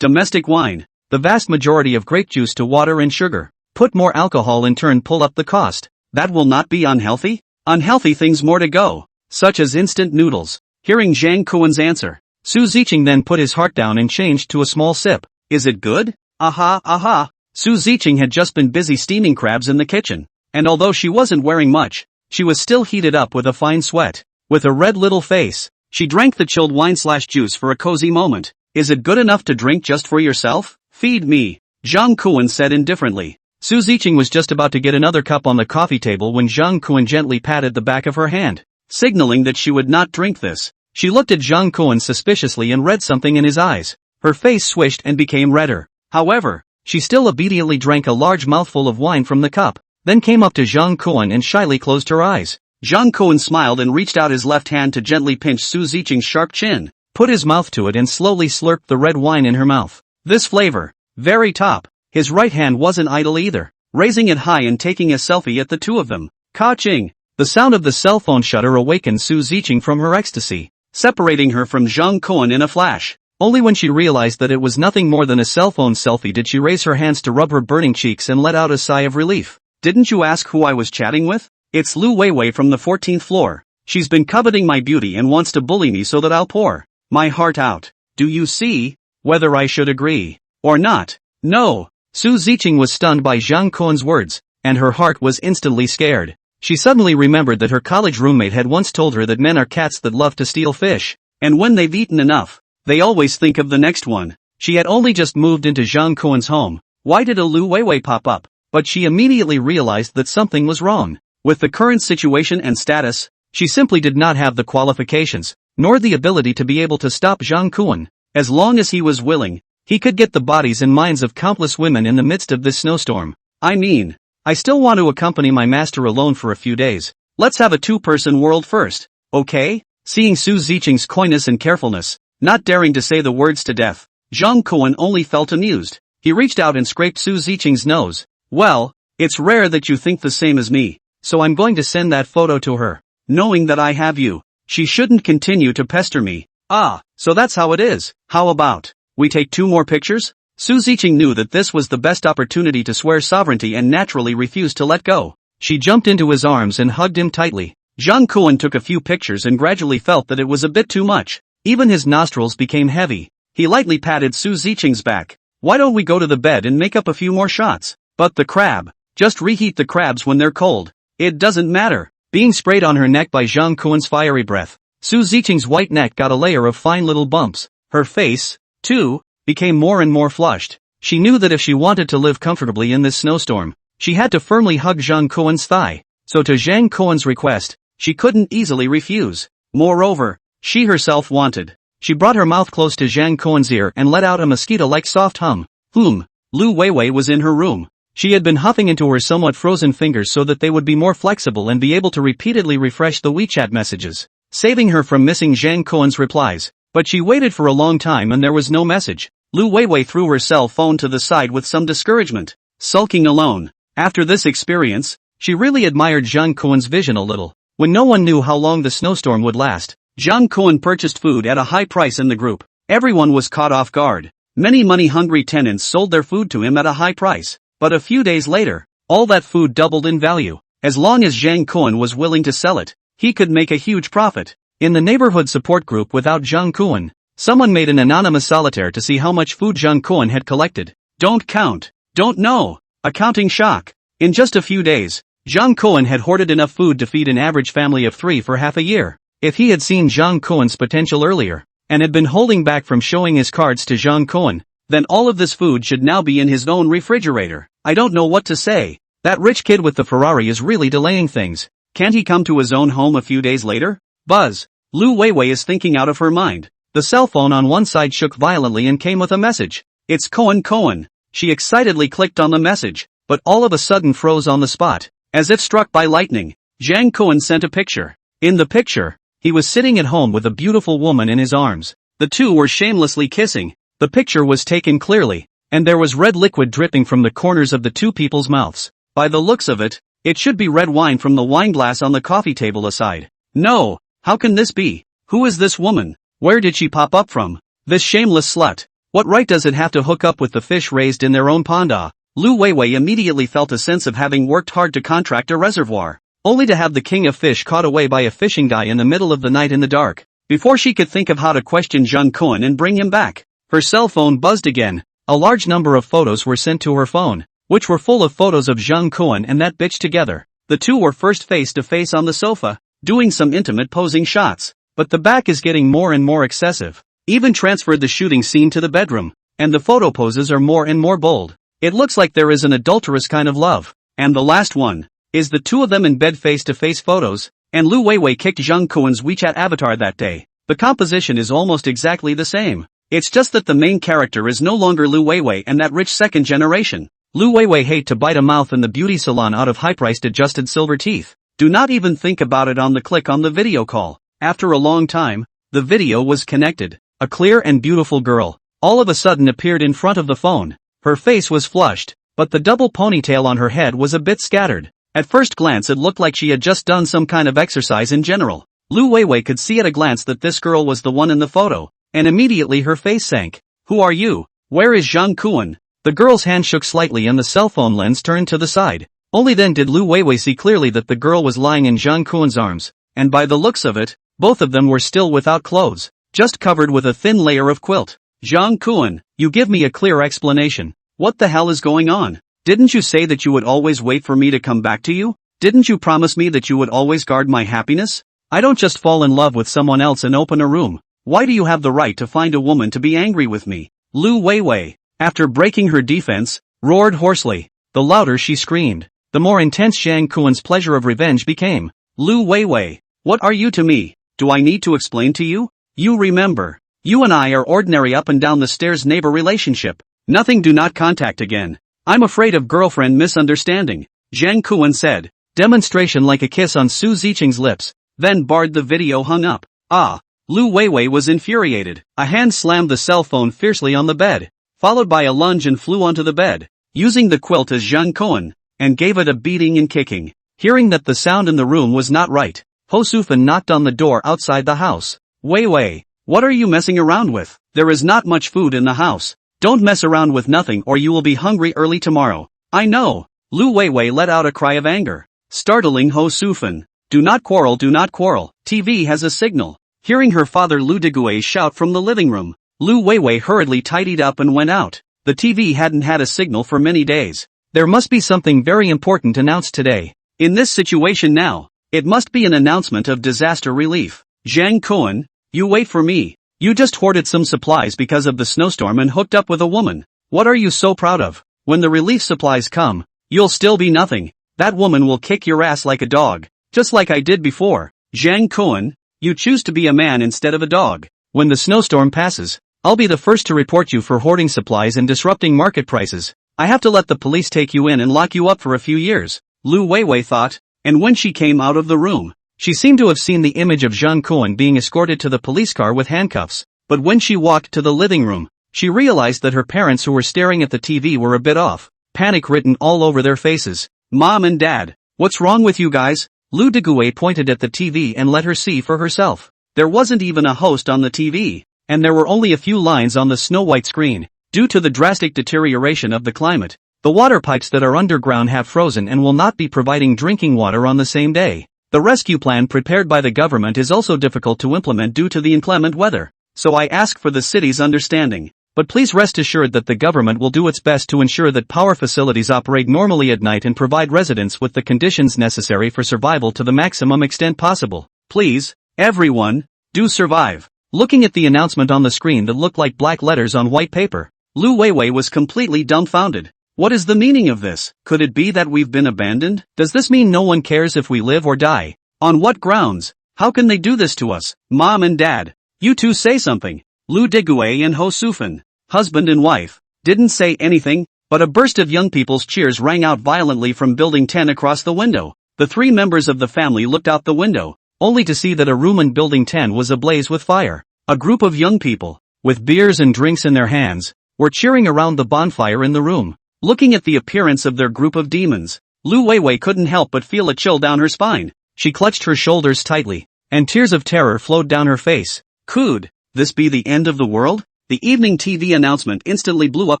Speaker 1: Domestic wine. The vast majority of grape juice to water and sugar. Put more alcohol in turn pull up the cost. That will not be unhealthy? Unhealthy things more to go, such as instant noodles. Hearing Zhang Kuan's answer, Su Ziqing then put his heart down and changed to a small sip. Is it good? Aha. Su Ziqing had just been busy steaming crabs in the kitchen, and although she wasn't wearing much, she was still heated up with a fine sweat. With a red little face, she drank the chilled wine/juice for a cozy moment. Is it good enough to drink just for yourself? Feed me, Zhang Kuan said indifferently. Su Ziqing was just about to get another cup on the coffee table when Zhang Kuan gently patted the back of her hand, signaling that she would not drink this. She looked at Zhang Kuan suspiciously and read something in his eyes. Her face swished and became redder. However, she still obediently drank a large mouthful of wine from the cup, then came up to Zhang Kuan and shyly closed her eyes. Zhang Kuan smiled and reached out his left hand to gently pinch Su Ziqing's sharp chin, put his mouth to it and slowly slurped the red wine in her mouth. This flavor, very top. His right hand wasn't idle either, raising it high and taking a selfie at the two of them. Ka-ching! The sound of the cell phone shutter awakened Su Ziqing from her ecstasy, separating her from Zhang Kuan in a flash. Only when she realized that it was nothing more than a cell phone selfie did she raise her hands to rub her burning cheeks and let out a sigh of relief. Didn't you ask who I was chatting with? It's Lu Weiwei from the 14th floor. She's been coveting my beauty and wants to bully me so that I'll pour my heart out. Do you see? Whether I should agree or not. No. Su Ziqing was stunned by Zhang Kuan's words, and her heart was instantly scared. She suddenly remembered that her college roommate had once told her that men are cats that love to steal fish, and when they've eaten enough, they always think of the next one. She had only just moved into Zhang Kuan's home. Why did a Lu Weiwei pop up? But she immediately realized that something was wrong. With the current situation and status, she simply did not have the qualifications, nor the ability to be able to stop Zhang Kuan. As long as he was willing, he could get the bodies and minds of countless women in the midst of this snowstorm. I mean, I still want to accompany my master alone for a few days. Let's have a two-person world first, okay? Seeing Su Ziqing's coyness and carefulness, not daring to say the words to death, Zhang Kuan only felt amused. He reached out and scraped Su Ziqing's nose. Well, it's rare that you think the same as me, so I'm going to send that photo to her. Knowing that I have you, she shouldn't continue to pester me. Ah, so that's how it is. How about we take 2 more pictures? Su Ziqing knew that this was the best opportunity to swear sovereignty and naturally refused to let go. She jumped into his arms and hugged him tightly. Zhang Kuan took a few pictures and gradually felt that it was a bit too much. Even his nostrils became heavy. He lightly patted Su Ziqing's back. Why don't we go to the bed and make up a few more shots? But the crab. Just reheat the crabs when they're cold. It doesn't matter. Being sprayed on her neck by Zhang Kuan's fiery breath, Su Ziqing's white neck got a layer of fine little bumps. Her face, too, became more and more flushed. She knew that if she wanted to live comfortably in this snowstorm, she had to firmly hug Zhang Kuan's thigh. So to Zhang Kuan's request, she couldn't easily refuse. Moreover, she herself wanted. She brought her mouth close to Zhang Kuan's ear and let out a mosquito-like soft hum. Lu Weiwei was in her room. She had been huffing into her somewhat frozen fingers so that they would be more flexible and be able to repeatedly refresh the WeChat messages, saving her from missing Zhang Kuan's replies. But she waited for a long time and there was no message. Lu Weiwei threw her cell phone to the side with some discouragement. Sulking alone. After this experience, she really admired Zhang Kuan's vision a little. When no one knew how long the snowstorm would last, Zhang Kuan purchased food at a high price in the group. Everyone was caught off guard. Many money-hungry tenants sold their food to him at a high price. But a few days later, all that food doubled in value. As long as Zhang Kuan was willing to sell it, he could make a huge profit. In the neighborhood support group without Zhang Kuan, someone made an anonymous solitaire to see how much food Zhang Kuan had collected. Don't count. Don't know. Accounting shock. In just a few days, Zhang Kuan had hoarded enough food to feed an average family of 3 for half a year. If he had seen Zhang Kuan's potential earlier, and had been holding back from showing his cards to Zhang Kuan, then all of this food should now be in his own refrigerator. I don't know what to say. That rich kid with the Ferrari is really delaying things. Can't he come to his own home a few days later? Buzz. Lu Weiwei is thinking out of her mind. The cell phone on one side shook violently and came with a message. It's Kuan. She excitedly clicked on the message, but all of a sudden froze on the spot. As if struck by lightning, Zhang Kuan sent a picture. In the picture, he was sitting at home with a beautiful woman in his arms. The two were shamelessly kissing. The picture was taken clearly, and there was red liquid dripping from the corners of the two people's mouths. By the looks of it, it should be red wine from the wine glass on the coffee table aside. No, how can this be? Who is this woman? Where did she pop up from? This shameless slut. What right does it have to hook up with the fish raised in their own pond? Lu Weiwei immediately felt a sense of having worked hard to contract a reservoir, only to have the king of fish caught away by a fishing guy in the middle of the night in the dark. Before she could think of how to question Zhang Kuan and bring him back, her cell phone buzzed again. A large number of photos were sent to her phone, which were full of photos of Zhang Kuan and that bitch together. The two were first face to face on the sofa, doing some intimate posing shots, but the back is getting more and more excessive. Even transferred the shooting scene to the bedroom, and the photo poses are more and more bold. It looks like there is an adulterous kind of love. And the last one is the two of them in bed face-to-face photos, and Lu Weiwei kicked Zhang Kuan's WeChat avatar that day. The composition is almost exactly the same. It's just that the main character is no longer Lu Weiwei and that rich second generation. Lu Weiwei hate to bite a mouth in the beauty salon out of high-priced adjusted silver teeth. Do not even think about it on the click on the video call. After a long time, the video was connected. A clear and beautiful girl all of a sudden appeared in front of the phone. Her face was flushed, but the double ponytail on her head was a bit scattered. At first glance it looked like she had just done some kind of exercise in general. Lu Weiwei could see at a glance that this girl was the one in the photo, and immediately her face sank. Who are you? Where is Zhang Kuan? The girl's hand shook slightly and the cell phone lens turned to the side. Only then did Lu Weiwei see clearly that the girl was lying in Zhang Kuan's arms, and by the looks of it, both of them were still without clothes, just covered with a thin layer of quilt. Zhang Kuan, you give me a clear explanation. What the hell is going on? Didn't you say that you would always wait for me to come back to you? Didn't you promise me that you would always guard my happiness? I don't just fall in love with someone else and open a room. Why do you have the right to find a woman to be angry with me? Lu Weiwei, after breaking her defense, roared hoarsely. The louder she screamed, the more intense Zhang Kuan's pleasure of revenge became. Lu Weiwei, what are you to me? Do I need to explain to you? You remember You and I are ordinary up and down the stairs neighbor relationship. Nothing, do not contact again. I'm afraid of girlfriend misunderstanding, Zhang Kuan said. Demonstration like a kiss on Su Ziqing's lips, then barred the video hung up. Ah. Lu Weiwei was infuriated. A hand slammed the cell phone fiercely on the bed, followed by a lunge and flew onto the bed, using the quilt as Zhang Kuan, and gave it a beating and kicking. Hearing that the sound in the room was not right, Ho Sufan knocked on the door outside the house. Weiwei, what are you messing around with? There is not much food in the house. Don't mess around with nothing or you will be hungry early tomorrow. I know. Lu Weiwei let out a cry of anger, startling Ho Sufan. Do not quarrel, do not quarrel. TV has a signal. Hearing her father Lu Degui shout from the living room, Lu Weiwei hurriedly tidied up and went out. The TV hadn't had a signal for many days. There must be something very important announced today. In this situation now, it must be an announcement of disaster relief. Zhang Kuan, you wait for me. You just hoarded some supplies because of the snowstorm and hooked up with a woman. What are you so proud of? When the relief supplies come, you'll still be nothing. That woman will kick your ass like a dog, just like I did before. Zhang Kuan, you choose to be a man instead of a dog. When the snowstorm passes, I'll be the first to report you for hoarding supplies and disrupting market prices. I have to let the police take you in and lock you up for a few years, Lu Weiwei thought, and when she came out of the room, she seemed to have seen the image of Zhang Kuan being escorted to the police car with handcuffs, but when she walked to the living room, she realized that her parents who were staring at the TV were a bit off, panic written all over their faces. Mom and Dad, what's wrong with you guys? Lu Degui pointed at the TV and let her see for herself. There wasn't even a host on the TV, and there were only a few lines on the snow-white screen. Due to the drastic deterioration of the climate, the water pipes that are underground have frozen and will not be providing drinking water on the same day. The rescue plan prepared by the government is also difficult to implement due to the inclement weather, so I ask for the city's understanding. But please rest assured that the government will do its best to ensure that power facilities operate normally at night and provide residents with the conditions necessary for survival to the maximum extent possible. Please, everyone, do survive. Looking at the announcement on the screen that looked like black letters on white paper, Lu Weiwei was completely dumbfounded. What is the meaning of this? Could it be that we've been abandoned? Does this mean no one cares if we live or die? On what grounds? How can they do this to us? Mom and Dad, you two say something. Lu Degui and Ho Sufan, husband and wife, didn't say anything, but a burst of young people's cheers rang out violently from Building 10 across the window. The three members of the family looked out the window, only to see that a room in Building 10 was ablaze with fire. A group of young people, with beers and drinks in their hands, were cheering around the bonfire in the room. Looking at the appearance of their group of demons, Lu Weiwei couldn't help but feel a chill down her spine. She clutched her shoulders tightly, and tears of terror flowed down her face. Could this be the end of the world? The evening TV announcement instantly blew up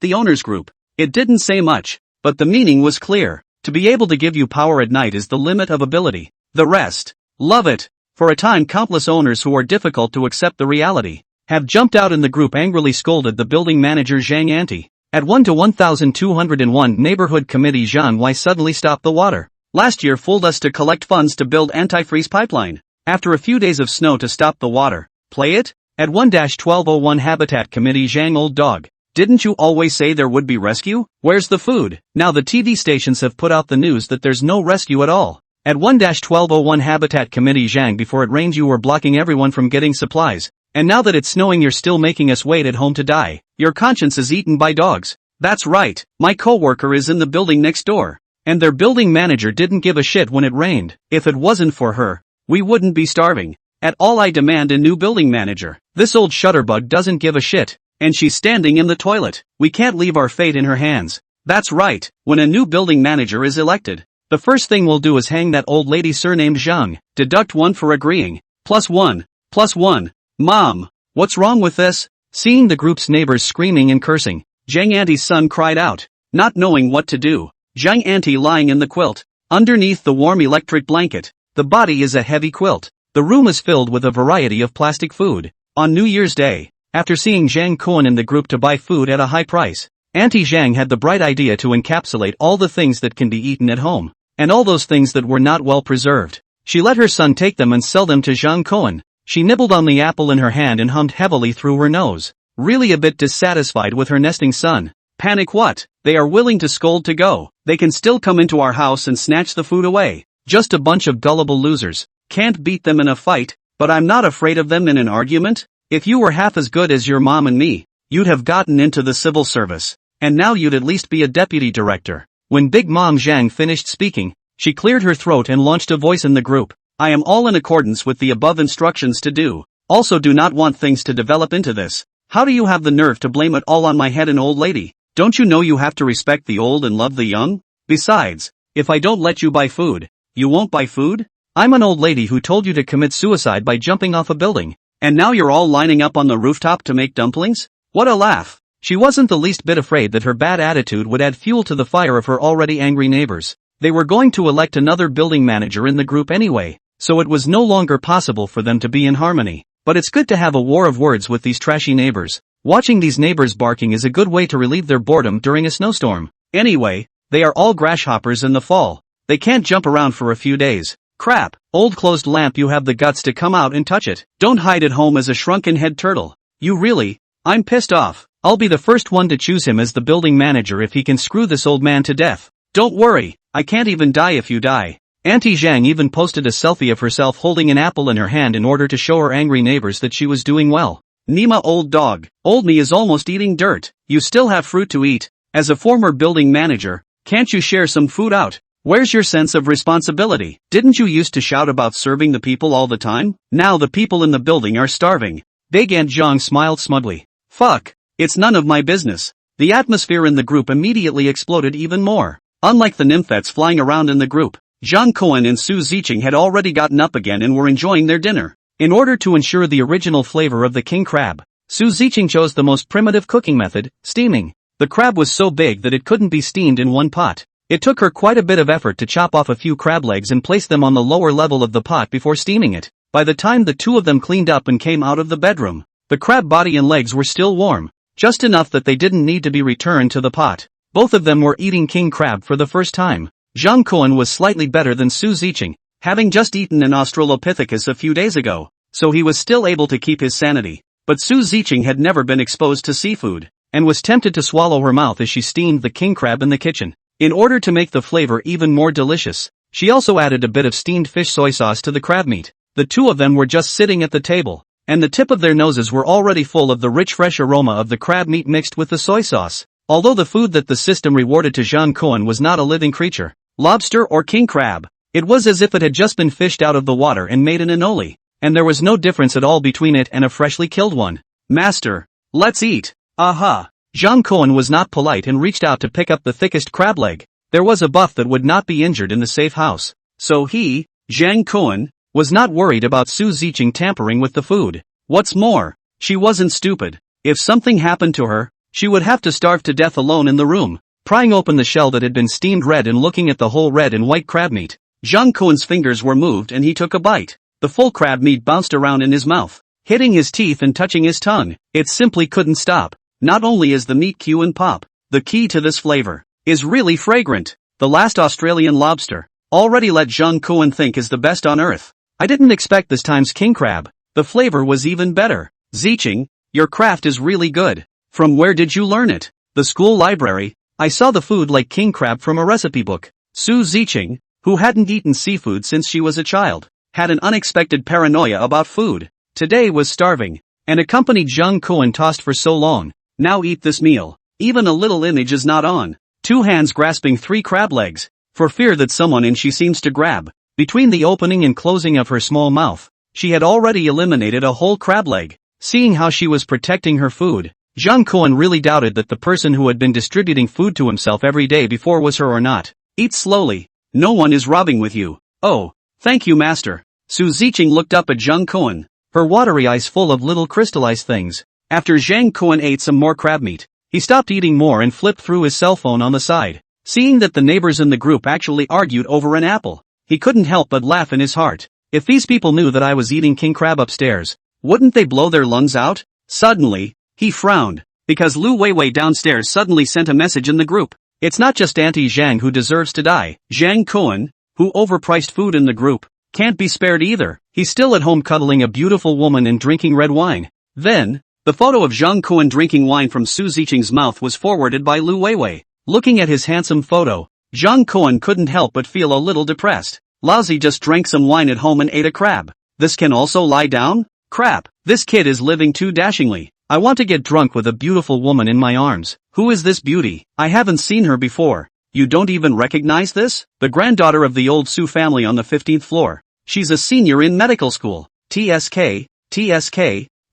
Speaker 1: the owners group. It didn't say much, but the meaning was clear. To be able to give you power at night is the limit of ability. The rest, love it. For a time countless owners who are difficult to accept the reality have jumped out and the group angrily scolded the building manager Zhang Anti. At 1 to 1201 neighborhood committee Zhang Wei suddenly stopped the water. Last year fooled us to collect funds to build antifreeze pipeline. After a few days of snow to stop the water. Play it? At 1-1201 Habitat Committee Zhang Old Dog, didn't you always say there would be rescue? Where's the food? Now the TV stations have put out the news that there's no rescue at all. At 1-1201 Habitat Committee Zhang, before it rained you were blocking everyone from getting supplies, and now that it's snowing you're still making us wait at home to die. Your conscience is eaten by dogs. That's right, my co-worker is in the building next door, and their building manager didn't give a shit when it rained. If it wasn't for her, we wouldn't be starving. At all I demand a new building manager. This old shutterbug doesn't give a shit, and she's standing in the toilet. We can't leave our fate in her hands. That's right, when a new building manager is elected, the first thing we'll do is hang that old lady surnamed Zhang. Deduct 1 for agreeing. +1. +1. Mom, what's wrong with this? Seeing the group's neighbors screaming and cursing, Zhang Anti's son cried out, not knowing what to do. Zhang Anti lying in the quilt, underneath the warm electric blanket. The body is a heavy quilt. The room is filled with a variety of plastic food. On New Year's Day, after seeing Zhang Kuan in the group to buy food at a high price, Auntie Zhang had the bright idea to encapsulate all the things that can be eaten at home, and all those things that were not well preserved. She let her son take them and sell them to Zhang Kuan. She nibbled on the apple in her hand and hummed heavily through her nose, really a bit dissatisfied with her nesting son. Panic what? They are willing to scold to go. They can still come into our house and snatch the food away. Just a bunch of gullible losers. Can't beat them in a fight, but I'm not afraid of them in an argument. If you were half as good as your mom and me, you'd have gotten into the civil service. And now you'd at least be a deputy director. When Big Mom Zhang finished speaking, she cleared her throat and launched a voice in the group. I am all in accordance with the above instructions to do. Also do not want things to develop into this. How do you have the nerve to blame it all on my head and old lady? Don't you know you have to respect the old and love the young? Besides, if I don't let you buy food, you won't buy food? I'm an old lady who told you to commit suicide by jumping off a building. And now you're all lining up on the rooftop to make dumplings? What a laugh. She wasn't the least bit afraid that her bad attitude would add fuel to the fire of her already angry neighbors. They were going to elect another building manager in the group anyway, so it was no longer possible for them to be in harmony. But it's good to have a war of words with these trashy neighbors. Watching these neighbors barking is a good way to relieve their boredom during a snowstorm. Anyway, they are all grasshoppers in the fall. They can't jump around for a few days. Crap, old closed lamp, you have the guts to come out and touch it. Don't hide at home as a shrunken head turtle. You really? I'm pissed off. I'll be the first one to choose him as the building manager if he can screw this old man to death. Don't worry, I can't even die if you die. Auntie Zhang even posted a selfie of herself holding an apple in her hand in order to show her angry neighbors that she was doing well. Nima, old dog, old me is almost eating dirt. You still have fruit to eat. As a former building manager, can't you share some food out? Where's your sense of responsibility? Didn't you used to shout about serving the people all the time? Now the people in the building are starving. Big Aunt Zhang smiled smugly. Fuck, it's none of my business. The atmosphere in the group immediately exploded even more. Unlike the nymphets flying around in the group, Zhang Cohen and Su Ziqing had already gotten up again and were enjoying their dinner. In order to ensure the original flavor of the king crab, Su Ziqing chose the most primitive cooking method, steaming. The crab was so big that it couldn't be steamed in one pot. It took her quite a bit of effort to chop off a few crab legs and place them on the lower level of the pot before steaming it. By the time the two of them cleaned up and came out of the bedroom, the crab body and legs were still warm, just enough that they didn't need to be returned to the pot. Both of them were eating king crab for the first time. Zhang Cohen was slightly better than Su Ziqing, having just eaten an Australopithecus a few days ago, so he was still able to keep his sanity. But Su Ziqing had never been exposed to seafood, and was tempted to swallow her mouth as she steamed the king crab in the kitchen. In order to make the flavor even more delicious, she also added a bit of steamed fish soy sauce to the crab meat. The two of them were just sitting at the table, and the tip of their noses were already full of the rich fresh aroma of the crab meat mixed with the soy sauce. Although the food that the system rewarded to Zhang Cohen was not a living creature, lobster or king crab, it was as if it had just been fished out of the water and made in anoli, and there was no difference at all between it and a freshly killed one. Master, let's eat. Aha. Zhang Cohen was not polite and reached out to pick up the thickest crab leg. There was a buff that would not be injured in the safe house. So he, Zhang Cohen, was not worried about Su Ziqing tampering with the food. What's more, she wasn't stupid. If something happened to her, she would have to starve to death alone in the room. Prying open the shell that had been steamed red and looking at the whole red and white crab meat, Zhang Cohen's fingers were moved and he took a bite. The full crab meat bounced around in his mouth, hitting his teeth and touching his tongue. It simply couldn't stop. Not only is the meat Q and pop, the key to this flavor is really fragrant. The last Australian lobster already let Zhang Cohen think is the best on earth. I didn't expect this time's king crab. The flavor was even better. Ziqing, your craft is really good. From where did you learn it? The school library. I saw the food like king crab from a recipe book. Su Ziqing, who hadn't eaten seafood since she was a child, had an unexpected paranoia about food. Today was starving, and accompanied Zhang Cohen tossed for so long. Now eat this meal. Even a little image is not on. Two hands grasping 3 crab legs, for fear that someone in she seems to grab. Between the opening and closing of her small mouth, she had already eliminated a whole crab leg. Seeing how she was protecting her food, Zhang Cohen really doubted that the person who had been distributing food to himself every day before was her or not. Eat slowly. No one is robbing with you. Oh, thank you, master. Su Ziqing looked up at Zhang Cohen, her watery eyes full of little crystallized things. After Zhang Cohen ate some more crab meat, he stopped eating more and flipped through his cell phone on the side. Seeing that the neighbors in the group actually argued over an apple, he couldn't help but laugh in his heart. If these people knew that I was eating king crab upstairs, wouldn't they blow their lungs out? Suddenly, he frowned, because Lu Weiwei downstairs suddenly sent a message in the group. It's not just Auntie Zhang who deserves to die. Zhang Cohen, who overpriced food in the group, can't be spared either. He's still at home cuddling a beautiful woman and drinking red wine. Then, the photo of Zhang Cohen drinking wine from Su Ziqing's mouth was forwarded by Lu Weiwei. Looking at his handsome photo, Zhang Cohen couldn't help but feel a little depressed. Lousy just drank some wine at home and ate a crab. This can also lie down? Crap, this kid is living too dashingly. I want to get drunk with a beautiful woman in my arms. Who is this beauty? I haven't seen her before. You don't even recognize this? The granddaughter of the old Su family on the 15th floor. She's a senior in medical school. TSK, TSK.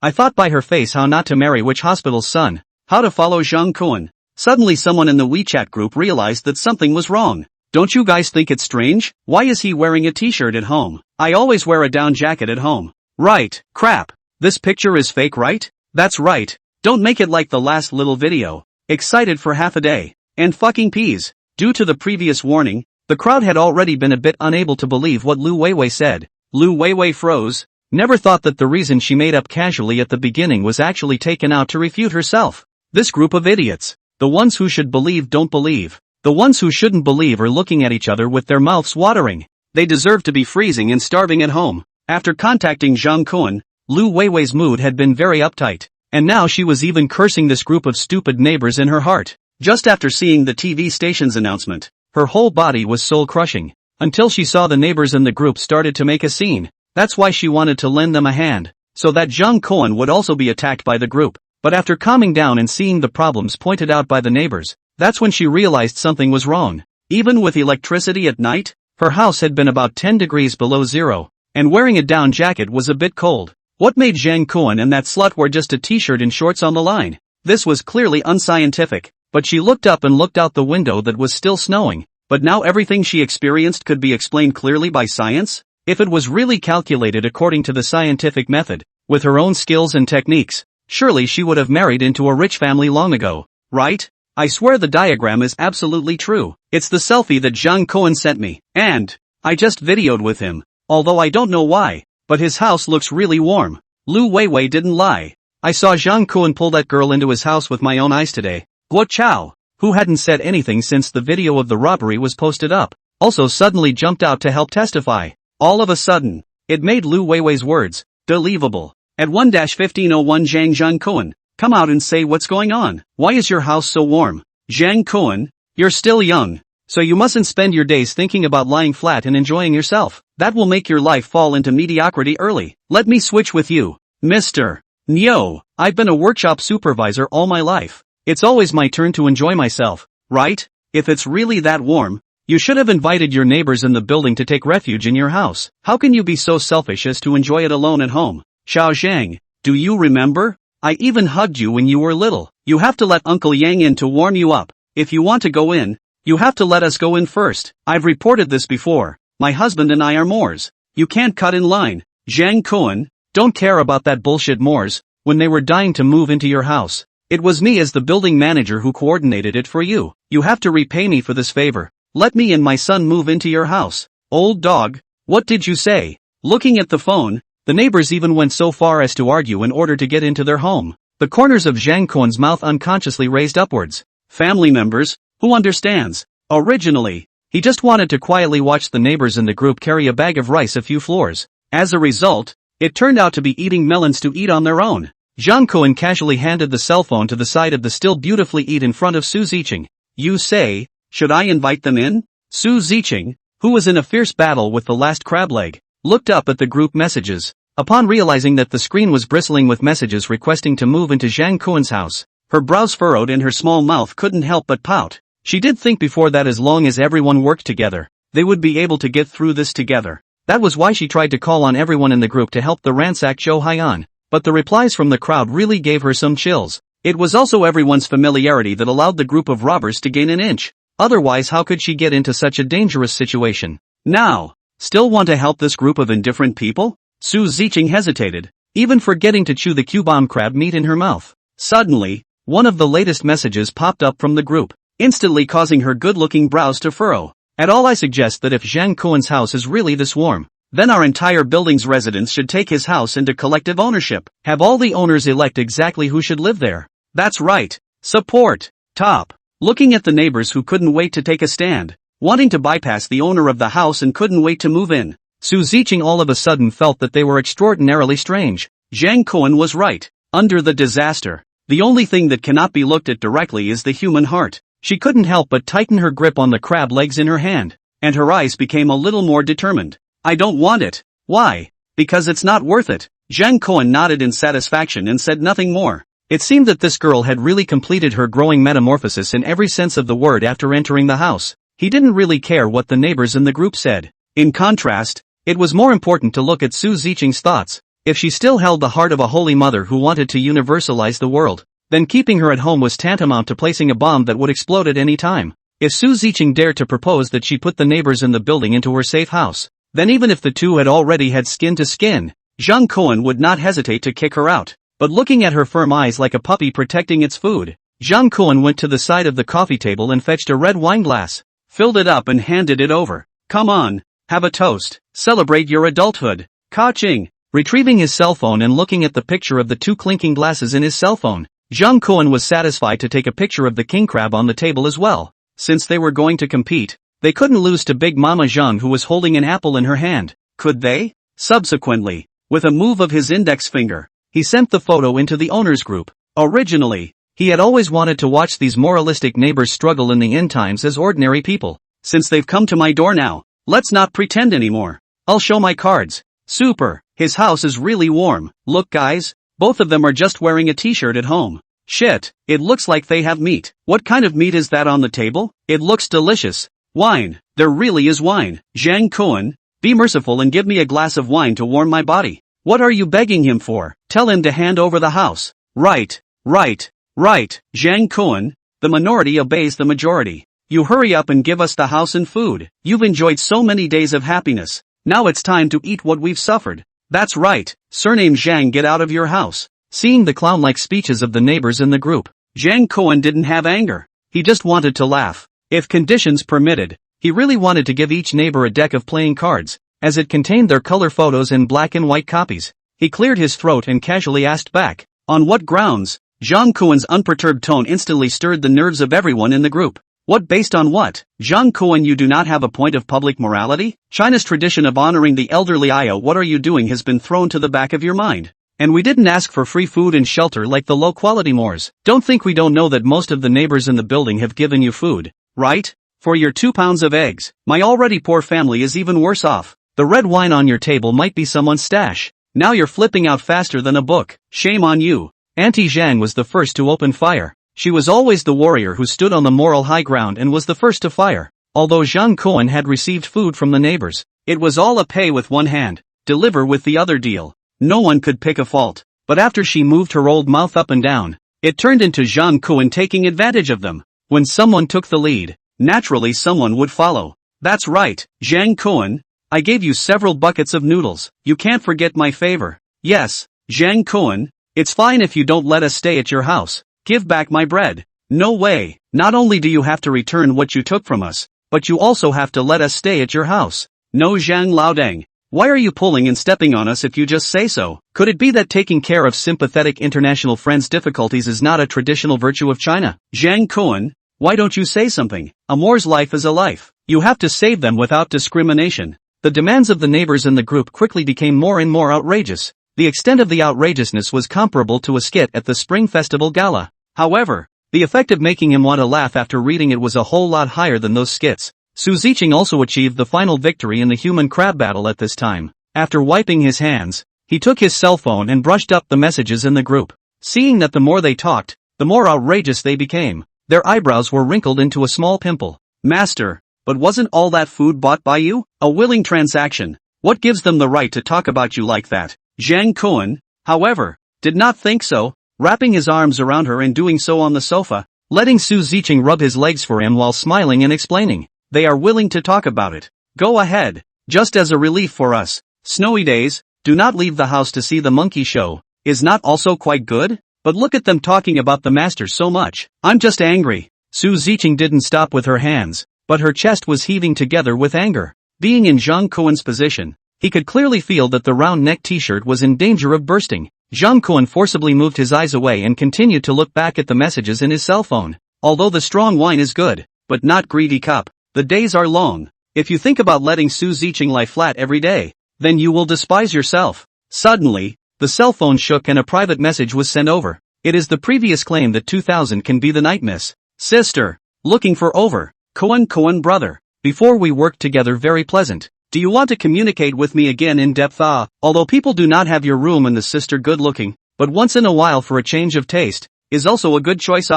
Speaker 1: I thought by her face how not to marry which hospital's son. How to follow Zhang Kun. Suddenly someone in the WeChat group realized that something was wrong. Don't you guys think it's strange? Why is he wearing a t-shirt at home? I always wear a down jacket at home. Right, crap. This picture is fake, right? That's right. Don't make it like the last little video. Excited for half a day. And fucking peas. Due to the previous warning, the crowd had already been a bit unable to believe what Lu Weiwei said. Lu Weiwei froze. Never thought that the reason she made up casually at the beginning was actually taken out to refute herself. This group of idiots. The ones who should believe don't believe. The ones who shouldn't believe are looking at each other with their mouths watering. They deserve to be freezing and starving at home. After contacting Zhang Kun, Lu Weiwei's mood had been very uptight, and now she was even cursing this group of stupid neighbors in her heart. Just after seeing the TV station's announcement, her whole body was soul-crushing, until she saw the neighbors in the group started to make a scene. That's why she wanted to lend them a hand, so that Zhang Kun would also be attacked by the group. But after calming down and seeing the problems pointed out by the neighbors, that's when she realized something was wrong. Even with electricity at night, her house had been about 10 degrees below zero, and wearing a down jacket was a bit cold. What made Zhang Kun and that slut wear just a t-shirt and shorts on the line? This was clearly unscientific, but she looked up and looked out the window that was still snowing. But now everything she experienced could be explained clearly by science? If it was really calculated according to the scientific method, with her own skills and techniques, surely she would have married into a rich family long ago, right? I swear the diagram is absolutely true. It's the selfie that Zhang Kun sent me, and I just videoed with him. Although I don't know why, but his house looks really warm. Lu Weiwei didn't lie. I saw Zhang Kun pull that girl into his house with my own eyes today. Guo Chao, who hadn't said anything since the video of the robbery was posted up, also suddenly jumped out to help testify. All of a sudden, it made Lu Weiwei's words believable. At 1-1501 Zhang Kun, come out and say what's going on. Why is your house so warm? Zhang Kun, you're still young, so you mustn't spend your days thinking about lying flat and enjoying yourself. That will make your life fall into mediocrity early. Let me switch with you, Mr. Nyo. I've been a workshop supervisor all my life. It's always my turn to enjoy myself, right? If it's really that warm, you should have invited your neighbors in the building to take refuge in your house. How can you be so selfish as to enjoy it alone at home? Xiao Zhang, do you remember? I even hugged you when you were little. You have to let Uncle Yang in to warm you up. If you want to go in, you have to let us go in first. I've reported this before. My husband and I are Moors. You can't cut in line. Zhang Kun, don't care about that bullshit Moors. When they were dying to move into your house, it was me as the building manager who coordinated it for you. You have to repay me for this favor. Let me and my son move into your house. Old dog, what did you say? Looking at the phone, the neighbors even went so far as to argue in order to get into their home. The corners of Zhang Kun's mouth unconsciously raised upwards. Family members, who understands? Originally, he just wanted to quietly watch the neighbors in the group carry a bag of rice a few floors. As a result, it turned out to be eating melons to eat on their own. Zhang Kun casually handed the cell phone to the side of the still beautifully eat in front of Su Ziqing. You say, should I invite them in? Su Ziqing, who was in a fierce battle with the last crab leg, looked up at the group messages. Upon realizing that the screen was bristling with messages requesting to move into Zhang Kun's house, her brows furrowed and her small mouth couldn't help but pout. She did think before that as long as everyone worked together, they would be able to get through this together. That was why she tried to call on everyone in the group to help the ransacked Zhou Haiyan. But the replies from the crowd really gave her some chills. It was also everyone's familiarity that allowed the group of robbers to gain an inch. Otherwise, how could she get into such a dangerous situation? Now, still want to help this group of indifferent people? Su Ziqing hesitated, even forgetting to chew the Q-bomb crab meat in her mouth. Suddenly, one of the latest messages popped up from the group, instantly causing her good-looking brows to furrow. At all, I suggest that if Zhang Kun's house is really this warm, then our entire building's residents should take his house into collective ownership. Have all the owners elect exactly who should live there. That's right. Support. Top. Looking at the neighbors who couldn't wait to take a stand, wanting to bypass the owner of the house and couldn't wait to move in, Su Ziqing all of a sudden felt that they were extraordinarily strange. Zhang Kun was right. Under the disaster, the only thing that cannot be looked at directly is the human heart. She couldn't help but tighten her grip on the crab legs in her hand, and her eyes became a little more determined. I don't want it. Why? Because it's not worth it. Zhang Kuan nodded in satisfaction and said nothing more. It seemed that this girl had really completed her growing metamorphosis in every sense of the word after entering the house. He didn't really care what the neighbors in the group said. In contrast, it was more important to look at Su Ziqing's thoughts. If she still held the heart of a holy mother who wanted to universalize the world, then keeping her at home was tantamount to placing a bomb that would explode at any time. If Su Ziqing dared to propose that she put the neighbors in the building into her safe house, then even if the two had already had skin to skin, Zhang Kuan would not hesitate to kick her out. But looking at her firm eyes like a puppy protecting its food, Zhang Kuan went to the side of the coffee table and fetched a red wine glass, filled it up and handed it over. Come on, have a toast, celebrate your adulthood. Ka-ching. Retrieving his cell phone and looking at the picture of the two clinking glasses in his cell phone, Zhang Kuan was satisfied to take a picture of the king crab on the table as well. Since they were going to compete, they couldn't lose to Big Mama Zhang, who was holding an apple in her hand. Could they? Subsequently, with a move of his index finger, he sent the photo into the owners group. Originally, he had always wanted to watch these moralistic neighbors struggle in the end times as ordinary people. Since they've come to my door now, let's not pretend anymore. I'll show my cards. Super, his house is really warm. Look guys, both of them are just wearing a t-shirt at home. Shit, it looks like they have meat. What kind of meat is that on the table? It looks delicious. Wine, there really is wine. Zhang Kuan, be merciful and give me a glass of wine to warm my body. What are you begging him for? Tell him to hand over the house. Right. Zhang Kuan, the minority obeys the majority. You hurry up and give us the house and food. You've enjoyed so many days of happiness. Now it's time to eat what we've suffered. That's right, surname Zhang, get out of your house. Seeing the clown-like speeches of the neighbors in the group, Zhang Kuan didn't have anger. He just wanted to laugh. If conditions permitted, he really wanted to give each neighbor a deck of playing cards, as it contained their color photos in black and white copies. He cleared his throat and casually asked back, on what grounds? Zhang Kuan's unperturbed tone instantly stirred the nerves of everyone in the group. What based on what? Zhang Kuan, you do not have a point of public morality? China's tradition of honoring the elderly what are you doing has been thrown to the back of your mind. And we didn't ask for free food and shelter like the low-quality Moors. Don't think we don't know that most of the neighbors in the building have given you food, right? For your 2 pounds of eggs, my already poor family is even worse off. The red wine on your table might be someone's stash. Now you're flipping out faster than a book. Shame on you. Auntie Zhang was the first to open fire. She was always the warrior who stood on the moral high ground and was the first to fire. Although Zhang Kuan had received food from the neighbors, it was all a pay with one hand, deliver with the other deal. No one could pick a fault. But after she moved her old mouth up and down, it turned into Zhang Kuan taking advantage of them. When someone took the lead, naturally someone would follow. That's right, Zhang Kuan. I gave you several buckets of noodles. You can't forget my favor. Yes, Zhang Kuan, it's fine if you don't let us stay at your house. Give back my bread. No way. Not only do you have to return what you took from us, but you also have to let us stay at your house. No, Zhang Laodang. Why are you pulling and stepping on us if you just say so? Could it be that taking care of sympathetic international friends' difficulties is not a traditional virtue of China? Zhang Kuan, why don't you say something? A Moor's life is a life. You have to save them without discrimination. The demands of the neighbors in the group quickly became more and more outrageous. The extent of the outrageousness was comparable to a skit at the Spring Festival Gala. However, the effect of making him want to laugh after reading it was a whole lot higher than those skits. Su Ziqing also achieved the final victory in the human crab battle at this time. After wiping his hands, he took his cell phone and brushed up the messages in the group. Seeing that the more they talked, the more outrageous they became, their eyebrows were wrinkled into a small pimple. Master, but wasn't all that food bought by you? A willing transaction. What gives them the right to talk about you like that? Zhang Kuan, however, did not think so. Wrapping his arms around her and doing so on the sofa, letting Su Ziqing rub his legs for him while smiling and explaining, they are willing to talk about it. Go ahead, just as a relief for us. Snowy days, do not leave the house to see the monkey show, is not also quite good? But look at them talking about the master so much. I'm just angry. Su Ziqing didn't stop with her hands, but her chest was heaving together with anger. Being in Zhang Kuan's position, he could clearly feel that the round-neck t-shirt was in danger of bursting. Zhang Kuan forcibly moved his eyes away and continued to look back at the messages in his cell phone. Although the strong wine is good, but not greedy cup, the days are long. If you think about letting Su Ziqing lie flat every day, then you will despise yourself. Suddenly, the cell phone shook and a private message was sent over. It is the previous claim that 2000 can be the night miss. Sister, looking for over. Kuan brother. Before we worked together very pleasant. Do you want to communicate with me again in depth? Although people do not have your room and the sister good looking, but once in a while for a change of taste, is also a good choice.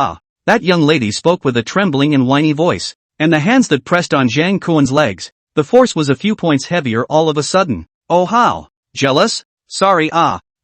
Speaker 1: That young lady spoke with a trembling and whiny voice, and the hands that pressed on Zhang Kuan's legs, the force was a few points heavier all of a sudden. Oh how? Jealous? Sorry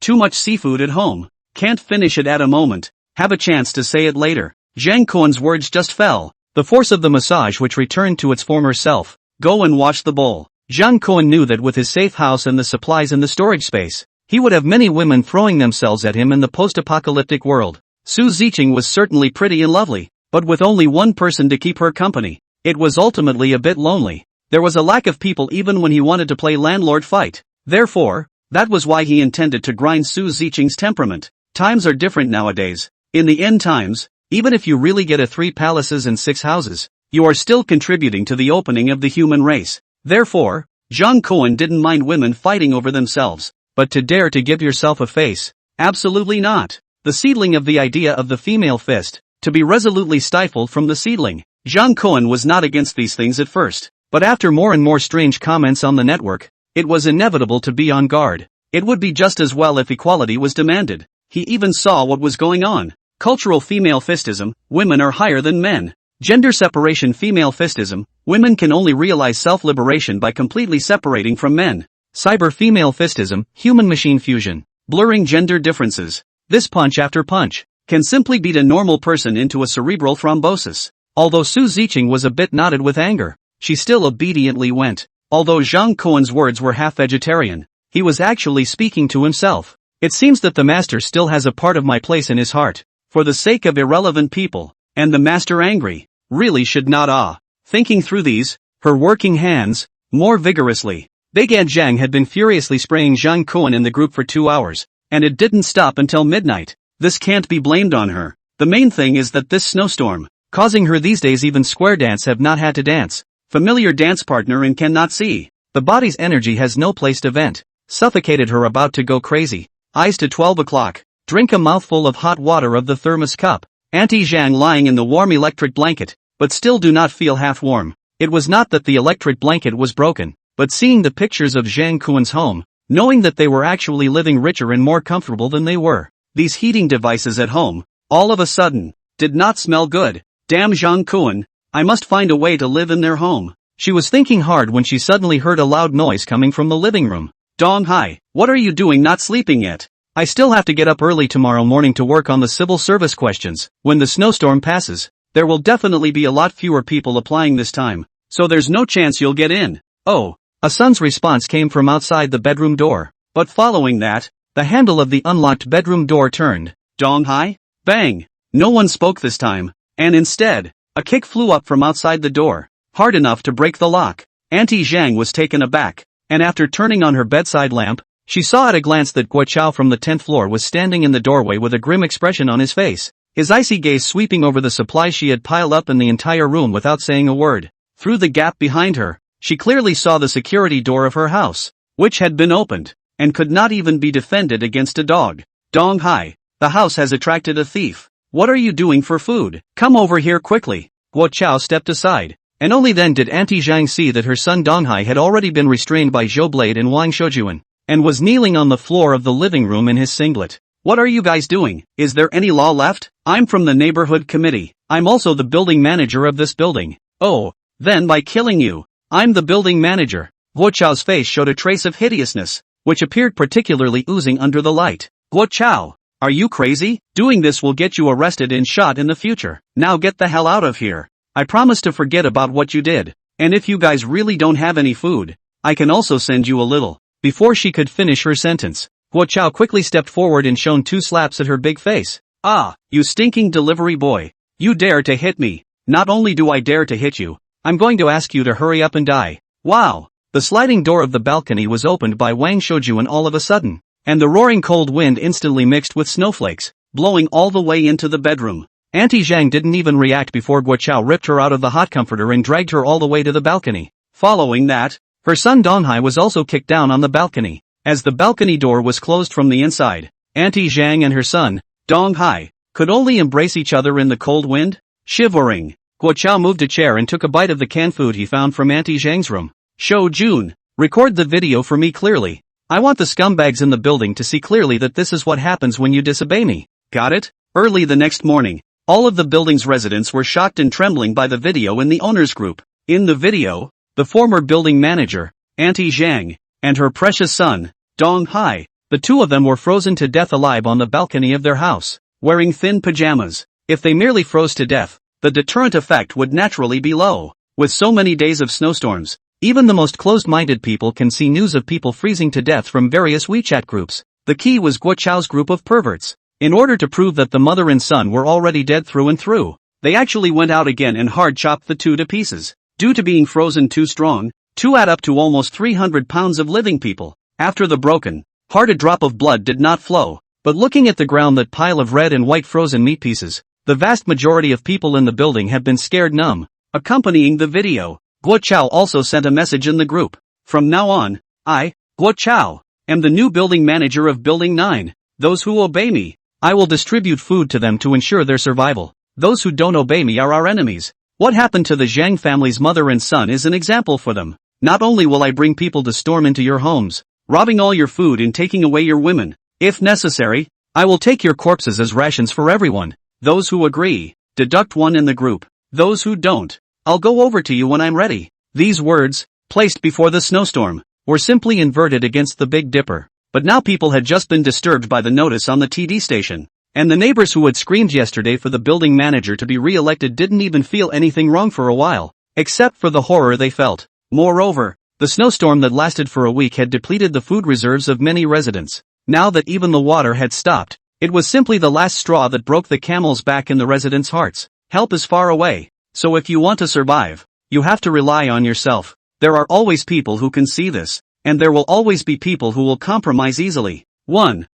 Speaker 1: too much seafood at home. Can't finish it at a moment. Have a chance to say it later. Zhang Kuan's words just fell. The force of the massage which returned to its former self. Go and wash the bowl. Zhang Kuan knew that with his safe house and the supplies in the storage space, he would have many women throwing themselves at him in the post-apocalyptic world. Su Ziqing was certainly pretty and lovely, but with only one person to keep her company, it was ultimately a bit lonely. There was a lack of people even when he wanted to play landlord fight. Therefore, that was why he intended to grind Su Ziqing's temperament. Times are different nowadays. In the end times, even if you really get a 3 palaces and 6 houses, you are still contributing to the opening of the human race. Therefore, Zhang Kuan didn't mind women fighting over themselves, but to dare to give yourself a face? Absolutely not. The seedling of the idea of the female fist, to be resolutely stifled from the seedling. Zhang Kuan was not against these things at first, but after more and more strange comments on the network, it was inevitable to be on guard. It would be just as well if equality was demanded. He even saw what was going on. Cultural female fistism, women are higher than men. Gender separation female fistism, women can only realize self-liberation by completely separating from men. Cyber female fistism, human-machine fusion, blurring gender differences. This punch after punch can simply beat a normal person into a cerebral thrombosis. Although Su Ziqing was a bit knotted with anger, she still obediently went. Although Zhang Kuan's words were half-vegetarian, he was actually speaking to himself. It seems that the master still has a part of my place in his heart. For the sake of irrelevant people, and the master angry, really should not Thinking through these, her working hands, more vigorously. Began Zhang had been furiously spraying Zhang Kuan in the group for 2 hours, and it didn't stop until midnight. This can't be blamed on her. The main thing is that this snowstorm, causing her these days even square dance have not had to dance. Familiar dance partner and cannot see. The body's energy has no place to vent. Suffocated her about to go crazy. Eyes to 12 o'clock. Drink a mouthful of hot water of the thermos cup. Auntie Zhang lying in the warm electric blanket, but still do not feel half warm. It was not that the electric blanket was broken, but seeing the pictures of Zhang Kuan's home, knowing that they were actually living richer and more comfortable than they were. These heating devices at home, all of a sudden, did not smell good. Damn Zhang Kuan, I must find a way to live in their home. She was thinking hard when she suddenly heard a loud noise coming from the living room. Dong Hai, what are you doing not sleeping yet? I still have to get up early tomorrow morning to work on the civil service questions. When the snowstorm passes, there will definitely be a lot fewer people applying this time, so there's no chance you'll get in. Oh, a son's response came from outside the bedroom door, but following that, the handle of the unlocked bedroom door turned. Dong Hai? Bang! No one spoke this time, and instead, a kick flew up from outside the door, hard enough to break the lock. Auntie Zhang was taken aback, and after turning on her bedside lamp, she saw at a glance that Guo Chao from the 10th floor was standing in the doorway with a grim expression on his face, his icy gaze sweeping over the supplies she had piled up in the entire room without saying a word. Through the gap behind her, she clearly saw the security door of her house, which had been opened, and could not even be defended against a dog. Dong Hai, the house has attracted a thief. What are you doing for food? Come over here quickly. Guo Chao stepped aside, and only then did Auntie Zhang see that her son Dong Hai had already been restrained by Zhou Blade and Wang Shoujuan, and was kneeling on the floor of the living room in his singlet. What are you guys doing? Is there any law left? I'm from the neighborhood committee. I'm also the building manager of this building. Oh, then by killing you, I'm the building manager. Guo Chao's face showed a trace of hideousness, which appeared particularly oozing under the light. Guo Chao, are you crazy? Doing this will get you arrested and shot in the future. Now get the hell out of here. I promise to forget about what you did. And if you guys really don't have any food, I can also send you a little. Before she could finish her sentence, Guo Chao quickly stepped forward and shone 2 slaps at her big face. Ah, you stinking delivery boy. You dare to hit me. Not only do I dare to hit you, I'm going to ask you to hurry up and die. Wow. The sliding door of the balcony was opened by Wang Shoujuan all of a sudden, and the roaring cold wind instantly mixed with snowflakes, blowing all the way into the bedroom. Auntie Zhang didn't even react before Guo Chao ripped her out of the hot comforter and dragged her all the way to the balcony. Following that, her son Dong Hai was also kicked down on the balcony. As the balcony door was closed from the inside, Auntie Zhang and her son, Dong Hai, could only embrace each other in the cold wind. Shivering, Guo Chao moved a chair and took a bite of the canned food he found from Auntie Zhang's room. Shou Jun, Record the video for me clearly. I want the scumbags in the building to see clearly that this is what happens when you disobey me. Got it? Early the next morning, all of the building's residents were shocked and trembling by the video in the owners group. In the video, the former building manager, Auntie Zhang, and her precious son, Dong Hai, the two of them were frozen to death alive on the balcony of their house, wearing thin pajamas. If they merely froze to death, the deterrent effect would naturally be low. With so many days of snowstorms, even the most closed-minded people can see news of people freezing to death from various WeChat groups. The key was Guo Chao's group of perverts. In order to prove that the mother and son were already dead through and through, they actually went out again and hard-chopped the two to pieces. Due to being frozen too strong, two add up to almost 300 pounds of living people. After the broken heart, a drop of blood did not flow, but looking at the ground, that pile of red and white frozen meat pieces, the vast majority of people in the building had been scared numb. Accompanying the video, Guo Chao also sent a message in the group. From now on, I, Guo Chao, am the new building manager of Building 9. Those who obey me, I will distribute food to them to ensure their survival. Those who don't obey me are our enemies. What happened to the Zhang family's mother and son is an example for them. Not only will I bring people to storm into your homes, robbing all your food and taking away your women, if necessary, I will take your corpses as rations for everyone. Those who agree, deduct one in the group. Those who don't, I'll go over to you when I'm ready. These words, placed before the snowstorm, were simply inverted against the Big Dipper. But now people had just been disturbed by the notice on the TD station. And the neighbors who had screamed yesterday for the building manager to be re-elected didn't even feel anything wrong for a while, except for the horror they felt. Moreover, the snowstorm that lasted for a week had depleted the food reserves of many residents. Now that even the water had stopped, it was simply the last straw that broke the camel's back in the residents' hearts. Help is far away, so if you want to survive, you have to rely on yourself. There are always people who can see this, and there will always be people who will compromise easily. 1.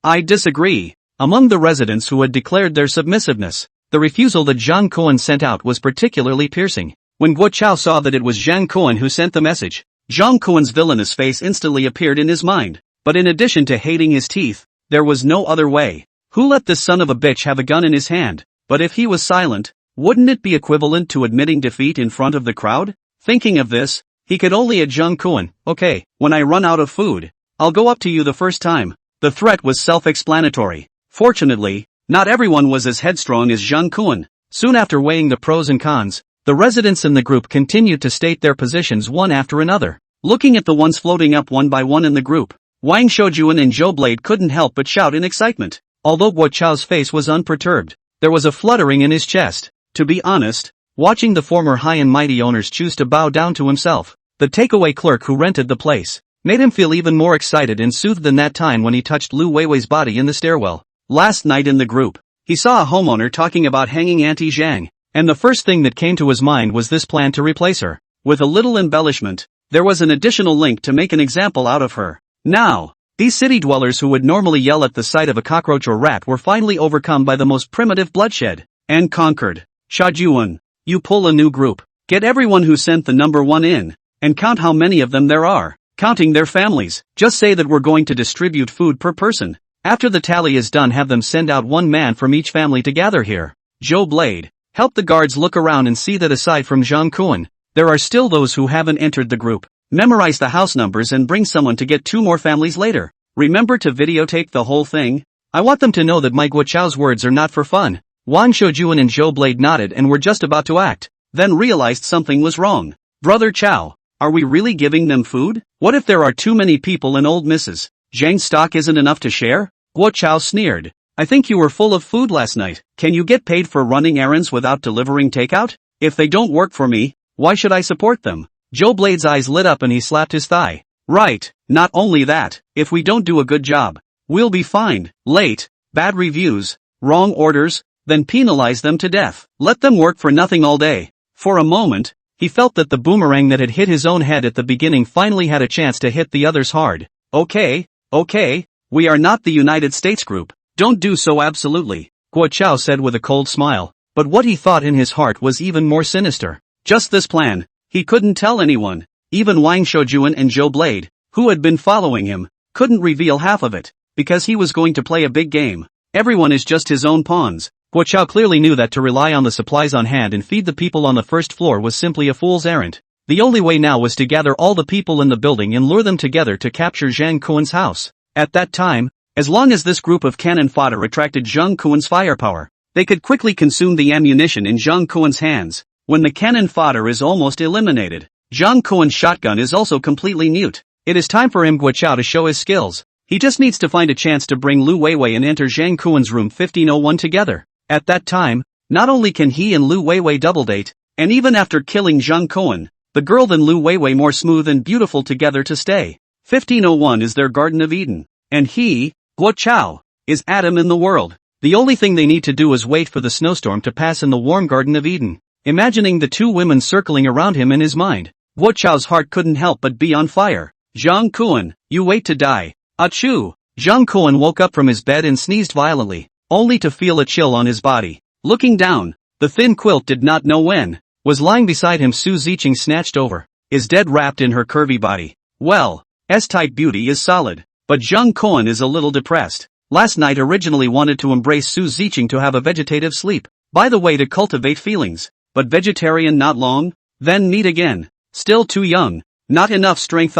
Speaker 1: I disagree. Among the residents who had declared their submissiveness, the refusal that Zhang Cohen sent out was particularly piercing. When Guo Chao saw that it was Zhang Cohen who sent the message, Zhang Cohen's villainous face instantly appeared in his mind. But in addition to hating his teeth, there was no other way. Who let this son of a bitch have a gun in his hand? But if he was silent, wouldn't it be equivalent to admitting defeat in front of the crowd? Thinking of this, he could only add Zhang Cohen. Okay, when I run out of food, I'll go up to you the first time. The threat was self-explanatory. Fortunately, not everyone was as headstrong as Zhang Cohen. Soon after weighing the pros and cons, the residents in the group continued to state their positions one after another. Looking at the ones floating up one by one in the group, Wang Shoujuan and Zhou Blade couldn't help but shout in excitement. Although Guo Chao's face was unperturbed, there was a fluttering in his chest. To be honest, watching the former high and mighty owners choose to bow down to himself, the takeaway clerk who rented the place, made him feel even more excited and soothed than that time when he touched Lu Weiwei's body in the stairwell. Last night in the group, he saw a homeowner talking about hanging Auntie Zhang, and the first thing that came to his mind was this plan to replace her. With a little embellishment, there was an additional link to make an example out of her. Now, these city dwellers who would normally yell at the sight of a cockroach or rat were finally overcome by the most primitive bloodshed, and conquered. Shajuan, you pull a new group. Get everyone who sent the number 1 in, and count how many of them there are, counting their families. Just say that we're going to distribute food per person. After the tally is done, have them send out 1 man from each family to gather here. Zhou Blade, help the guards look around and see that aside from Zhang Kuan, there are still those who haven't entered the group. Memorize the house numbers and bring someone to get 2 more families later. Remember to videotape the whole thing. I want them to know that my Guo Chao's words are not for fun. Wang Shoujuan and Zhou Blade nodded and were just about to act, then realized something was wrong. Brother Chao, are we really giving them food? What if there are too many people and old Mrs. Zhang's stock isn't enough to share? Guo Chao sneered. I think you were full of food last night. Can you get paid for running errands without delivering takeout? If they don't work for me, why should I support them? Zhou Blade's eyes lit up and he slapped his thigh. Right, not only that, if we don't do a good job, we'll be fined. Late, bad reviews, wrong orders, then penalize them to death. Let them work for nothing all day. For a moment, he felt that the boomerang that had hit his own head at the beginning finally had a chance to hit the others hard. Okay, we are not the United States group. Don't do so absolutely, Guo Chao said with a cold smile. But what he thought in his heart was even more sinister. Just this plan, he couldn't tell anyone. Even Wang Shoujuan and Zhou Blade, who had been following him, couldn't reveal half of it, because he was going to play a big game. Everyone is just his own pawns. Guo Chao clearly knew that to rely on the supplies on hand and feed the people on the first floor was simply a fool's errand. The only way now was to gather all the people in the building and lure them together to capture Zhang Kuan's house. At that time, as long as this group of cannon fodder attracted Zhang Kuan's firepower, they could quickly consume the ammunition in Zhang Kuan's hands. When the cannon fodder is almost eliminated, Zhang Kuan's shotgun is also completely mute. It is time for him Guo Chao to show his skills. He just needs to find a chance to bring Lu Weiwei and enter Zhang Kuan's room 1501 together. At that time, not only can he and Lu Weiwei double date, and even after killing Zhang Kuan, the girl and Lu Weiwei more smooth and beautiful together to stay. 1501 is their Garden of Eden, and he, Guo Chao, is Adam in the world. The only thing they need to do is wait for the snowstorm to pass in the warm Garden of Eden. Imagining the two women circling around him in his mind, Guo Chao's heart couldn't help but be on fire. Zhang Kuan, you wait to die. Achoo! Zhang Kuan woke up from his bed and sneezed violently, only to feel a chill on his body. Looking down, the thin quilt did not know when, was lying beside him. Su Ziqing snatched over, is dead wrapped in her curvy body. Well, S-type beauty is solid, but Zhang Kuan is a little depressed. Last night originally wanted to embrace Su Ziqing to have a vegetative sleep, by the way to cultivate feelings. But vegetarian not long, then meet again. Still too young, not enough strength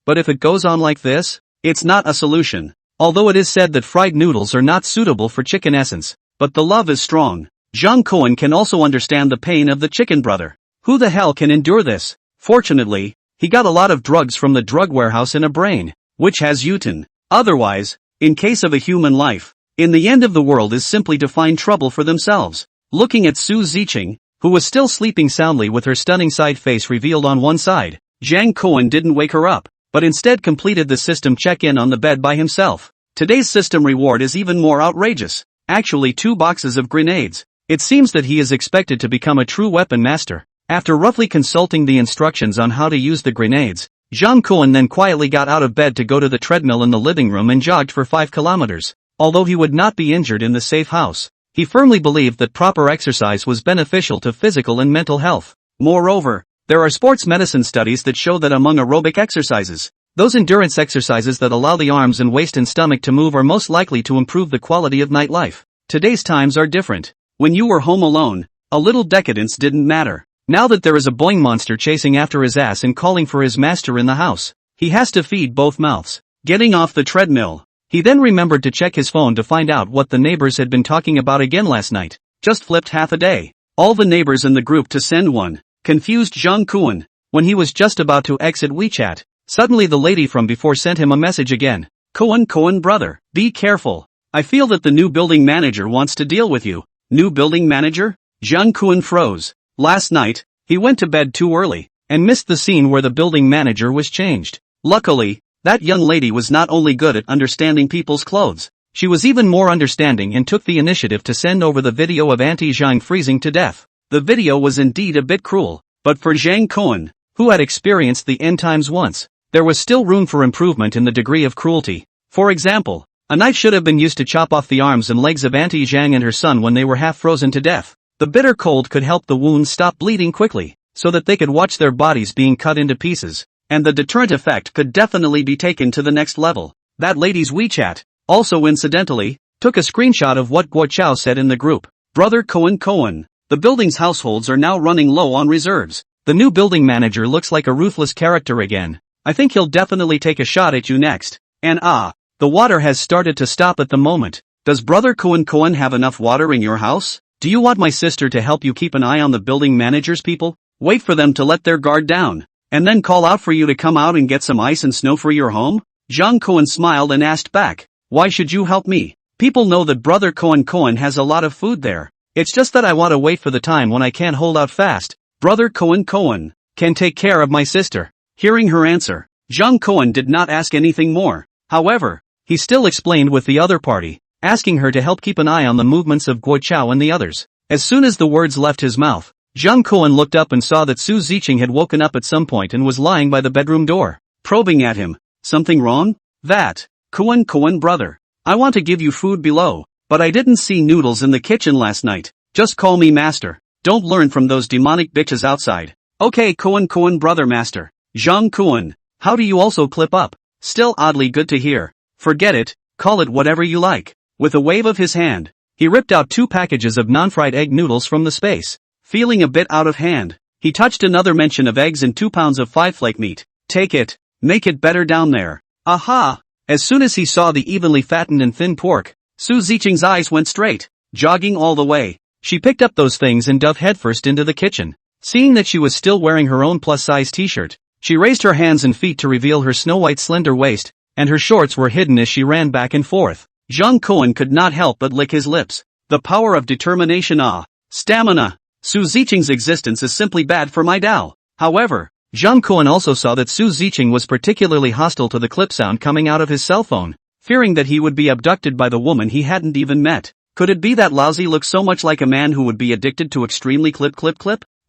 Speaker 1: but if it goes on like this, it's not a solution. Although it is said that fried noodles are not suitable for chicken essence, but the love is strong. Zhang Kuan can also understand the pain of the chicken brother. Who the hell can endure this? Fortunately, he got a lot of drugs from the drug warehouse in a brain, which has Yutin. Otherwise, in case of a human life, in the end of the world is simply to find trouble for themselves. Looking at Su Ziqing, who was still sleeping soundly with her stunning side face revealed on one side, Zhang Kuan didn't wake her up, but instead completed the system check-in on the bed by himself. Today's system reward is even more outrageous. Actually 2 boxes of grenades. It seems that he is expected to become a true weapon master. After roughly consulting the instructions on how to use the grenades, Zhang Kuan then quietly got out of bed to go to the treadmill in the living room and jogged for 5 kilometers. Although he would not be injured in the safe house, he firmly believed that proper exercise was beneficial to physical and mental health. Moreover, there are sports medicine studies that show that among aerobic exercises, those endurance exercises that allow the arms and waist and stomach to move are most likely to improve the quality of nightlife. Today's times are different. When you were home alone, a little decadence didn't matter. Now that there is a boing monster chasing after his ass and calling for his master in the house, he has to feed both mouths. Getting off the treadmill, he then remembered to check his phone to find out what the neighbors had been talking about again last night. Just flipped half a day. All the neighbors in the group to send one. Confused Zhang Kuan. When he was just about to exit WeChat, suddenly the lady from before sent him a message again. Kuan brother, be careful. I feel that the new building manager wants to deal with you. New building manager? Zhang Kuan froze. Last night, he went to bed too early, and missed the scene where the building manager was changed. Luckily, that young lady was not only good at understanding people's clothes, she was even more understanding and took the initiative to send over the video of Auntie Zhang freezing to death. The video was indeed a bit cruel, but for Zhang Kuan, who had experienced the end times once, there was still room for improvement in the degree of cruelty. For example, a knife should have been used to chop off the arms and legs of Auntie Zhang and her son when they were half frozen to death. The bitter cold could help the wounds stop bleeding quickly, so that they could watch their bodies being cut into pieces. And the deterrent effect could definitely be taken to the next level. That lady's WeChat, also incidentally, took a screenshot of what Guo Chao said in the group. Brother Kuan, the building's households are now running low on reserves. The new building manager looks like a ruthless character again. I think he'll definitely take a shot at you next. And the water has started to stop at the moment. Does Brother Kuan have enough water in your house? Do you want my sister to help you keep an eye on the building manager's people? Wait for them to let their guard down, and then call out for you to come out and get some ice and snow for your home? Zhang Kuan smiled and asked back, why should you help me? People know that Brother Kuan has a lot of food there. It's just that I want to wait for the time when I can't hold out fast. Brother Kuan can take care of my sister. Hearing her answer, Zhang Kuan did not ask anything more. However, he still explained with the other party, asking her to help keep an eye on the movements of Guo Chao and the others. As soon as the words left his mouth, Zhang Kuan looked up and saw that Su Ziqing had woken up at some point and was lying by the bedroom door, probing at him. Something wrong? That, Kuan brother. I want to give you food below, but I didn't see noodles in the kitchen last night. Just call me master. Don't learn from those demonic bitches outside. Okay Kuan brother master. Zhang Kuan, how do you also clip up? Still oddly good to hear. Forget it, call it whatever you like. With a wave of his hand, he ripped out 2 packages of non-fried egg noodles from the space. Feeling a bit out of hand, He touched another mention of eggs and 2 pounds of 5-flake meat. Take it. Make it better down there. Aha! As soon as he saw the evenly fattened and thin pork, Su Ziqing's eyes went straight, jogging all the way. She picked up those things and dove headfirst into the kitchen. Seeing that she was still wearing her own plus-size t-shirt, she raised her hands and feet to reveal her snow-white slender waist, and her shorts were hidden as she ran back and forth. Zhang Kuan could not help but lick his lips. The power of determination. Stamina. Su Ziqing's existence is simply bad for my Dao. However, Zhang Kuan also saw that Su Ziqing was particularly hostile to the clip sound coming out of his cell phone, fearing that he would be abducted by the woman he hadn't even met. Could it be that Laozi looked so much like a man who would be addicted to extremely clip?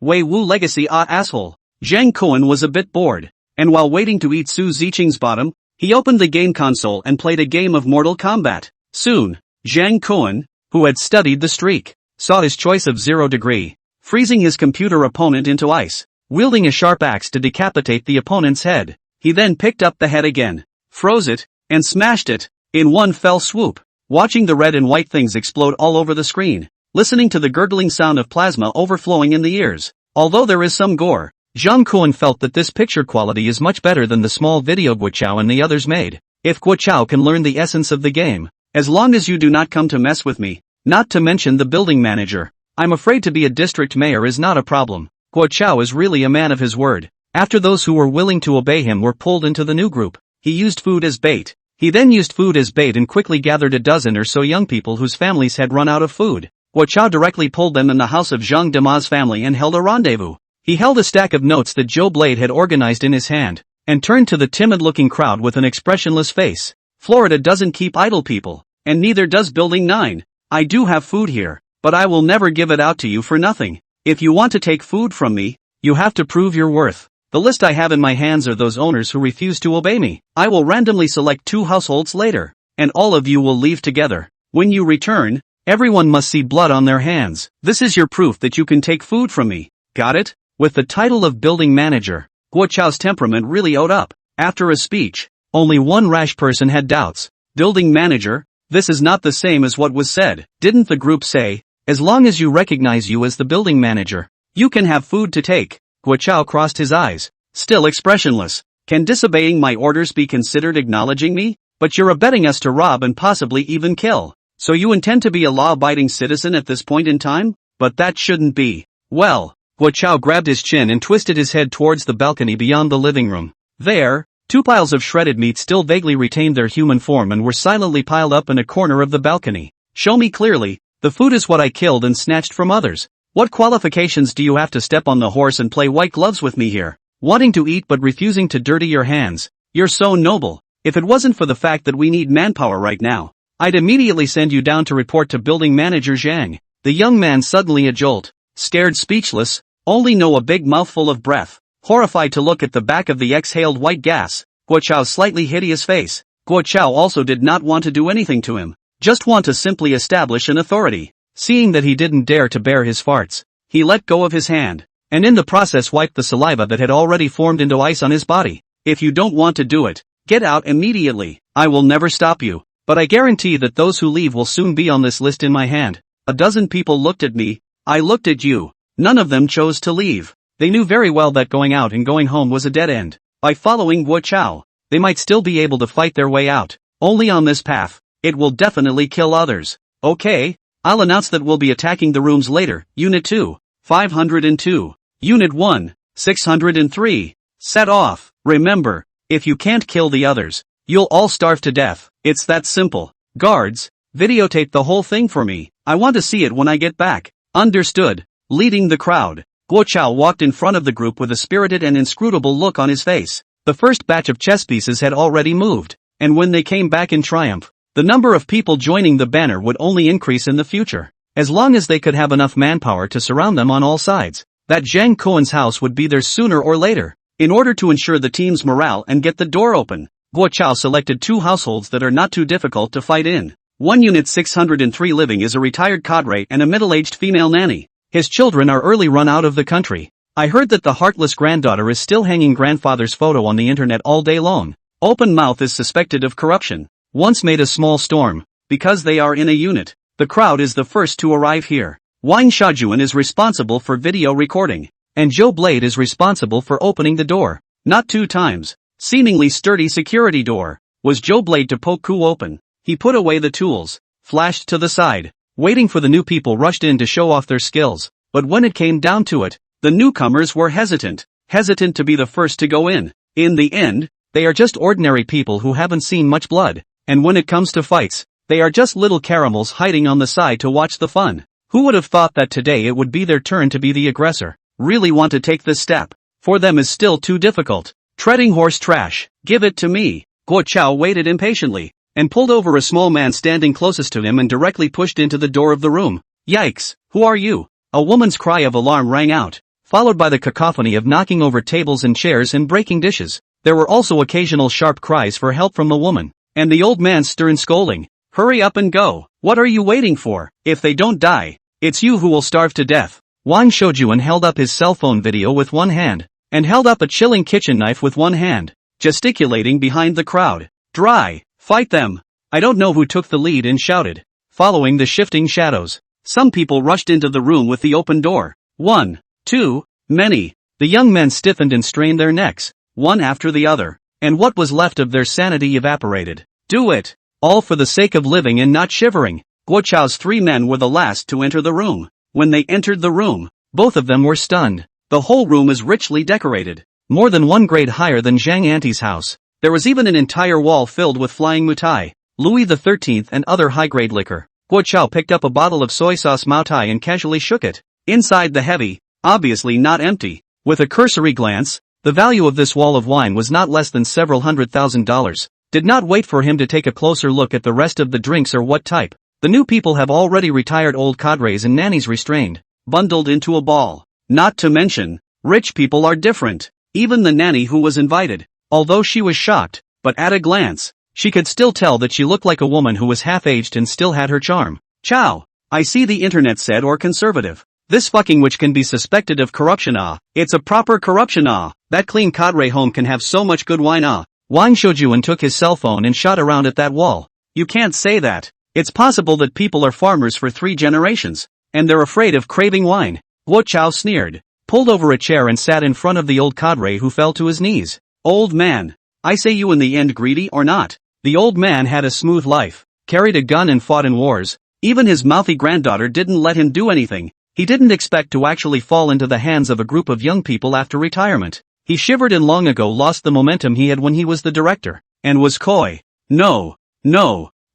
Speaker 1: Wei Wu legacy. Asshole. Zhang Kuan was a bit bored, and while waiting to eat Su Ziqing's bottom, he opened the game console and played a game of Mortal Kombat. Soon, Zhang Kuan, who had studied the streak, saw his choice of 0 degree, freezing his computer opponent into ice. Wielding a sharp axe to decapitate the opponent's head, he then picked up the head again, froze it, and smashed it, in one fell swoop, watching the red and white things explode all over the screen, listening to the gurgling sound of plasma overflowing in the ears. Although there is some gore, Zhang Kuan felt that this picture quality is much better than the small video Guo Chao and the others made. If Guo Chao can learn the essence of the game, as long as you do not come to mess with me, not to mention the building manager, I'm afraid to be a district mayor is not a problem. Guo Chao is really a man of his word. After those who were willing to obey him were pulled into the new group, he used food as bait. He then used food as bait and quickly gathered a dozen or so young people whose families had run out of food. Guo Chao directly pulled them in the house of Zhang Dema's family and held a rendezvous. He held a stack of notes that Zhou Blade had organized in his hand, and turned to the timid-looking crowd with an expressionless face. Florida doesn't keep idle people, and neither does Building 9. I do have food here, but I will never give it out to you for nothing. If you want to take food from me, you have to prove your worth. The list I have in my hands are those owners who refuse to obey me. I will randomly select 2 households later, and all of you will leave together. When you return, everyone must see blood on their hands. This is your proof that you can take food from me. Got it? With the title of building manager, Guo Chao's temperament really owed up. After a speech, only one rash person had doubts. Building manager? This is not the same as what was said. Didn't the group say, as long as you recognize you as the building manager, you can have food to take? Guo Chao crossed his eyes, still expressionless. Can disobeying my orders be considered acknowledging me? But you're abetting us to rob and possibly even kill. So you intend to be a law-abiding citizen at this point in time? But that shouldn't be. Well, Guo Chao grabbed his chin and twisted his head towards the balcony beyond the living room. There, 2 piles of shredded meat still vaguely retained their human form and were silently piled up in a corner of the balcony. Show me clearly, the food is what I killed and snatched from others. What qualifications do you have to step on the horse and play white gloves with me here? Wanting to eat but refusing to dirty your hands. You're so noble. If it wasn't for the fact that we need manpower right now, I'd immediately send you down to report to building manager Zhang. The young man suddenly a jolt, scared speechless, only know a big mouthful of breath, horrified to look at the back of the exhaled white gas. Guo Chao's slightly hideous face. Guo Chao also did not want to do anything to him, just want to simply establish an authority. Seeing that he didn't dare to bear his farts, he let go of his hand, and in the process wiped the saliva that had already formed into ice on his body. If you don't want to do it, get out immediately. I will never stop you, but I guarantee that those who leave will soon be on this list in my hand. A dozen people looked at me, I looked at you. None of them chose to leave. They knew very well that going out and going home was a dead end. By following Guo Chao, they might still be able to fight their way out. Only on this path, it will definitely kill others. Okay, I'll announce that we'll be attacking the rooms later. Unit 2, 502. Unit 1, 603. Set off. Remember, if you can't kill the others, you'll all starve to death. It's that simple. Guards, videotape the whole thing for me. I want to see it when I get back. Understood. Leading the crowd, Guo Chao walked in front of the group with a spirited and inscrutable look on his face. The first batch of chess pieces had already moved, and when they came back in triumph, the number of people joining the banner would only increase in the future, as long as they could have enough manpower to surround them on all sides. That Zhang Kuan's house would be there sooner or later. In order to ensure the team's morale and get the door open, Guo Chao selected 2 households that are not too difficult to fight in. 1 Unit 603 living is a retired cadre and a middle-aged female nanny. His children are early run out of the country. I heard that the heartless granddaughter is still hanging grandfather's photo on the internet all day long. Open mouth is suspected of corruption. Once made a small storm, because they are in a unit. The crowd is the first to arrive here. Wang Shajuan is responsible for video recording. and Joe Blade is responsible for opening the door. Not 2 times. Seemingly sturdy security door. Was Joe Blade to poke Ku open. He put away the tools, flashed to the side, waiting for the new people rushed in to show off their skills, but when it came down to it, the newcomers were hesitant to be the first to go in. In the end, they are just ordinary people who haven't seen much blood, and when it comes to fights, they are just little caramels hiding on the side to watch the fun. Who would have thought that today it would be their turn to be the aggressor? Really want to take this step? For them is still too difficult. Treading horse trash. Give it to me. Guo Chao waited impatiently, and pulled over a small man standing closest to him and directly pushed into the door of the room. Yikes, who are you? A woman's cry of alarm rang out, followed by the cacophony of knocking over tables and chairs and breaking dishes. There were also occasional sharp cries for help from the woman, and the old man's stern scolding. Hurry up and go. What are you waiting for? If they don't die, it's you who will starve to death. Wang Shoujuan held up his cell phone video with one hand, and held up a chilling kitchen knife with one hand, gesticulating behind the crowd. Dry. Fight them. I don't know who took the lead and shouted, following the shifting shadows. Some people rushed into the room with the open door. 1, 2, many. The young men stiffened and strained their necks, one after the other, and what was left of their sanity evaporated. Do it. All for the sake of living and not shivering. Guo Chao's 3 men were the last to enter the room. When they entered the room, both of them were stunned. The whole room is richly decorated, more than 1 grade higher than Zhang Auntie's house. There was even an entire wall filled with flying mutai, Louis XIII and other high-grade liquor. Guo Chao picked up a bottle of soy sauce moutai and casually shook it. Inside the heavy, obviously not empty, with a cursory glance, the value of this wall of wine was not less than several $100,000. Did not wait for him to take a closer look at the rest of the drinks or what type. The new people have already retired old cadres and nannies restrained, bundled into a ball. Not to mention, rich people are different. Even the nanny who was invited, although she was shocked, but at a glance, she could still tell that she looked like a woman who was half-aged and still had her charm. Chow, I see the internet said or conservative. This fucking witch can be suspected of corruption It's a proper corruption That clean cadre home can have so much good wine Wang Shoujuan took his cell phone and shot around at that wall. You can't say that. It's possible that people are farmers for 3 generations, and they're afraid of craving wine. Guo Chao sneered, pulled over a chair and sat in front of the old cadre who fell to his knees. Old man, I say you in the end greedy or not? The old man had a smooth life, carried a gun and fought in wars. Even his mouthy granddaughter didn't let him do anything. He didn't expect to actually fall into the hands of a group of young people after retirement. He shivered and long ago lost the momentum he had when he was the director, and was coy. No.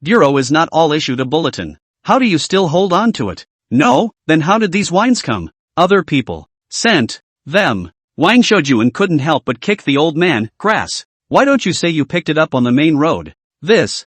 Speaker 1: Bureau is not all issued a bulletin. How do you still hold on to it? No, then how did these wines come? Other people sent them. Wang Shoujuan couldn't help but kick the old man. Grass. Why don't you say you picked it up on the main road? This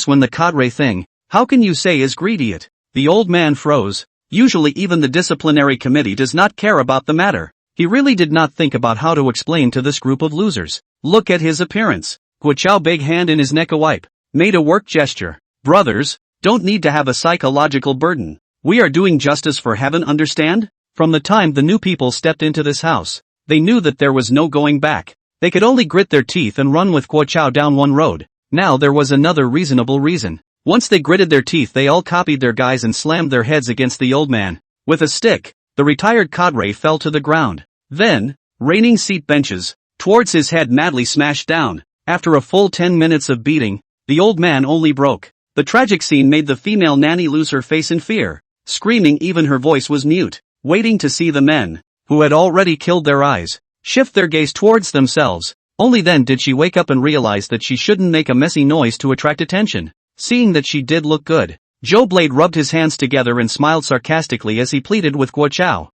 Speaker 1: when the cadre thing, how can you say is greedy it? The old man froze. Usually even the disciplinary committee does not care about the matter. He really did not think about how to explain to this group of losers. Look at his appearance. Guo Chao, big hand in his neck a wipe, made a work gesture. Brothers, don't need to have a psychological burden. We are doing justice for heaven, understand? From the time the new people stepped into this house, they knew that there was no going back. They could only grit their teeth and run with Guo Chao down one road. Now there was another reasonable reason. Once they gritted their teeth, they all copied their guys and slammed their heads against the old man. With a stick, the retired cadre fell to the ground. Then, raining seat benches, towards his head madly smashed down. After a full 10 minutes of beating, the old man only broke. The tragic scene made the female nanny lose her face in fear. Screaming, even her voice was mute, waiting to see the men, who had already killed their eyes, shift their gaze towards themselves. Only then did she wake up and realize that she shouldn't make a messy noise to attract attention. Seeing that she did look good, Joe Blade rubbed his hands together and smiled sarcastically as he pleaded with Guo Chao.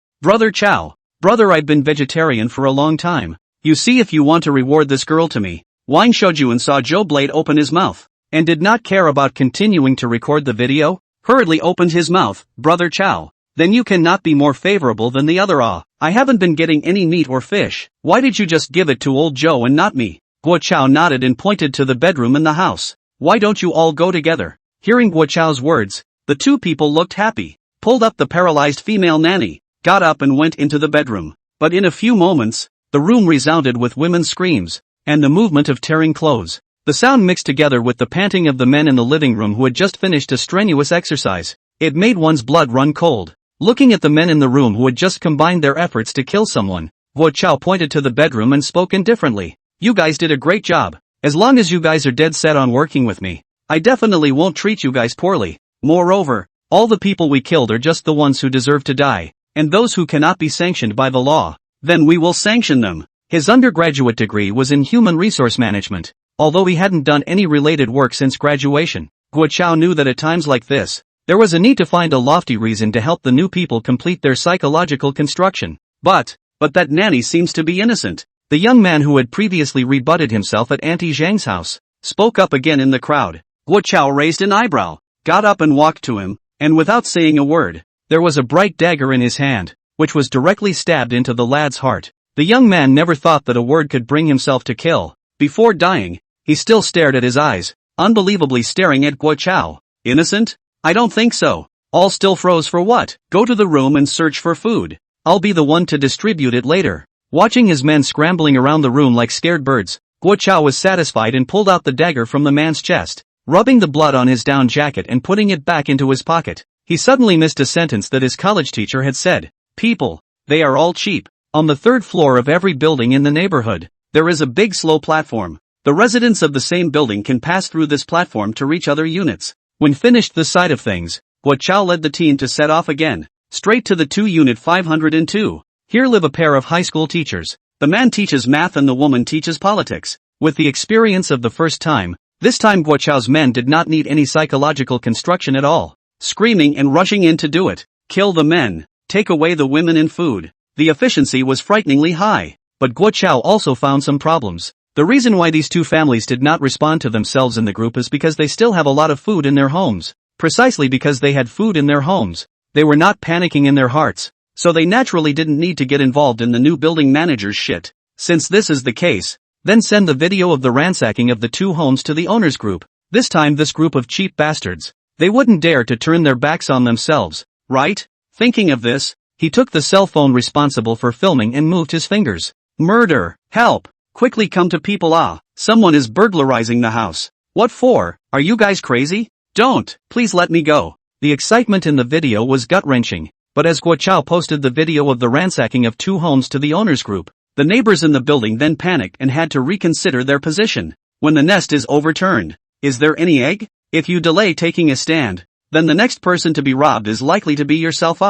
Speaker 1: Brother, I've been vegetarian for a long time. You see, if you want to reward this girl to me. Wang Shoujuan saw Joe Blade open his mouth, and did not care about continuing to record the video, hurriedly opened his mouth. Brother Chao, then you cannot be more favorable than the other I haven't been getting any meat or fish. Why did you just give it to old Joe and not me? Guo Chao nodded and pointed to the bedroom in the house. Why don't you all go together? Hearing Guo Chao's words, the 2 people looked happy, pulled up the paralyzed female nanny, got up and went into the bedroom. But in a few moments, the room resounded with women's screams, and the movement of tearing clothes. The sound mixed together with the panting of the men in the living room who had just finished a strenuous exercise. It made one's blood run cold. Looking at the men in the room who had just combined their efforts to kill someone, Guo Chao pointed to the bedroom and spoke indifferently. You guys did a great job. As long as you guys are dead set on working with me, I definitely won't treat you guys poorly. Moreover, all the people we killed are just the ones who deserve to die, and those who cannot be sanctioned by the law. Then we will sanction them. His undergraduate degree was in human resource management. Although he hadn't done any related work since graduation, Guo Chao knew that at times like this, there was a need to find a lofty reason to help the new people complete their psychological construction. But that nanny seems to be innocent. The young man who had previously rebutted himself at Auntie Zhang's house, spoke up again in the crowd. Guo Chao raised an eyebrow, got up and walked to him, and without saying a word, there was a bright dagger in his hand, which was directly stabbed into the lad's heart. The young man never thought that a word could bring himself to kill. Before dying, he still stared at his eyes, unbelievably staring at Guo Chao. Innocent? I don't think so. All still froze for what? Go to the room and search for food. I'll be the one to distribute it later. Watching his men scrambling around the room like scared birds, Guo Chao was satisfied and pulled out the dagger from the man's chest, rubbing the blood on his down jacket and putting it back into his pocket. He suddenly missed a sentence that his college teacher had said. People, they are all cheap. On the third floor of every building in the neighborhood, there is a big slow platform. The residents of the same building can pass through this platform to reach other units. When finished this side of things, Guo Chao led the team to set off again, straight to the 2 Unit 502. Here live a pair of high school teachers. The man teaches math and the woman teaches politics. With the experience of the first time, this time Guo Chao's men did not need any psychological construction at all. Screaming and rushing in to do it. Kill the men. Take away the women and food. The efficiency was frighteningly high. But Guo Chao also found some problems. The reason why these two families did not respond to themselves in the group is because they still have a lot of food in their homes. Precisely because they had food in their homes, they were not panicking in their hearts. So they naturally didn't need to get involved in the new building manager's shit. Since this is the case, then send the video of the ransacking of the two homes to the owners group. This time this group of cheap bastards, they wouldn't dare to turn their backs on themselves, right? Thinking of this, he took the cell phone responsible for filming and moved his fingers. Murder! Help! Quickly come to people. Someone is burglarizing the house. What for? Are you guys crazy? Don't! Please let me go. The excitement in the video was gut-wrenching. But as Guo Chao posted the video of the ransacking of two homes to the owners group, the neighbors in the building then panicked and had to reconsider their position. When the nest is overturned, is there any egg? If you delay taking a stand, then the next person to be robbed is likely to be yourself.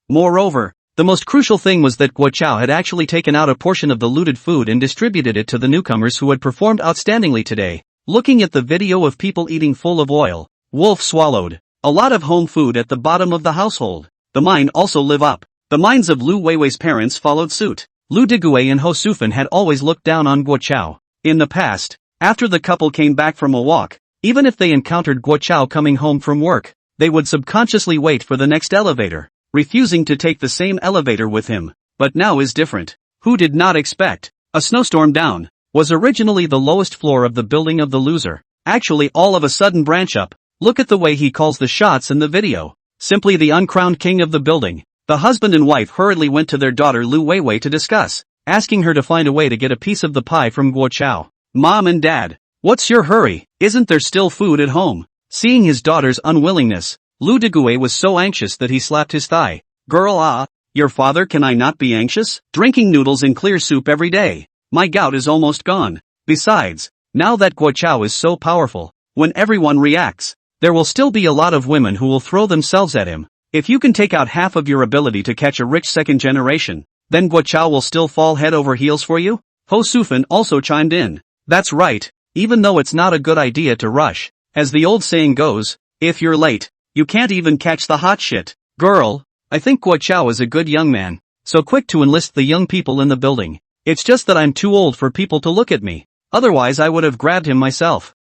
Speaker 1: Moreover, the most crucial thing was that Guo Chao had actually taken out a portion of the looted food and distributed it to the newcomers who had performed outstandingly today. Looking at the video of people eating full of oil, Wolf swallowed a lot of home food at the bottom of the household. The mind also live up. The minds of Lu Weiwei's parents followed suit. Lu Digui and Ho Sufan had always looked down on Guo Chao. In the past, after the couple came back from a walk, even if they encountered Guo Chao coming home from work, they would subconsciously wait for the next elevator, refusing to take the same elevator with him. But now is different. Who did not expect a snowstorm down? Was originally the lowest floor of the building of the loser. Actually all of a sudden branch up. Look at the way he calls the shots in the video. Simply the uncrowned king of the building. The husband and wife hurriedly went to their daughter Lu Weiwei to discuss, asking her to find a way to get a piece of the pie from Guo Chao. Mom and Dad, what's your hurry? Isn't there still food at home? Seeing his daughter's unwillingness, Lu Digui was so anxious that he slapped his thigh. Girl, your father, can I not be anxious? Drinking noodles and clear soup every day. My gout is almost gone. Besides, now that Guo Chao is so powerful, when everyone reacts, there will still be a lot of women who will throw themselves at him. If you can take out half of your ability to catch a rich second generation, then Guo Chao will still fall head over heels for you? Ho Sufan also chimed in. That's right, even though it's not a good idea to rush. As the old saying goes, if you're late, you can't even catch the hot shit. Girl, I think Guo Chao is a good young man, so quick to enlist the young people in the building. It's just that I'm too old for people to look at me. Otherwise I would have grabbed him myself.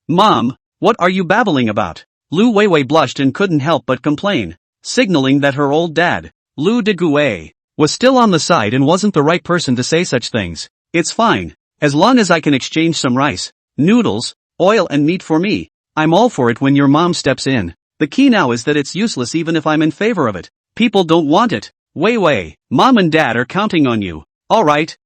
Speaker 1: Mom, what are you babbling about? Lu Weiwei blushed and couldn't help but complain, signaling that her old dad, Lu Digui, was still on the side and wasn't the right person to say such things. It's fine, as long as I can exchange some rice, noodles, oil and meat for me. I'm all for it when your mom steps in. The key now is that it's useless even if I'm in favor of it. People don't want it. Weiwei, Mom and Dad are counting on you. Alright,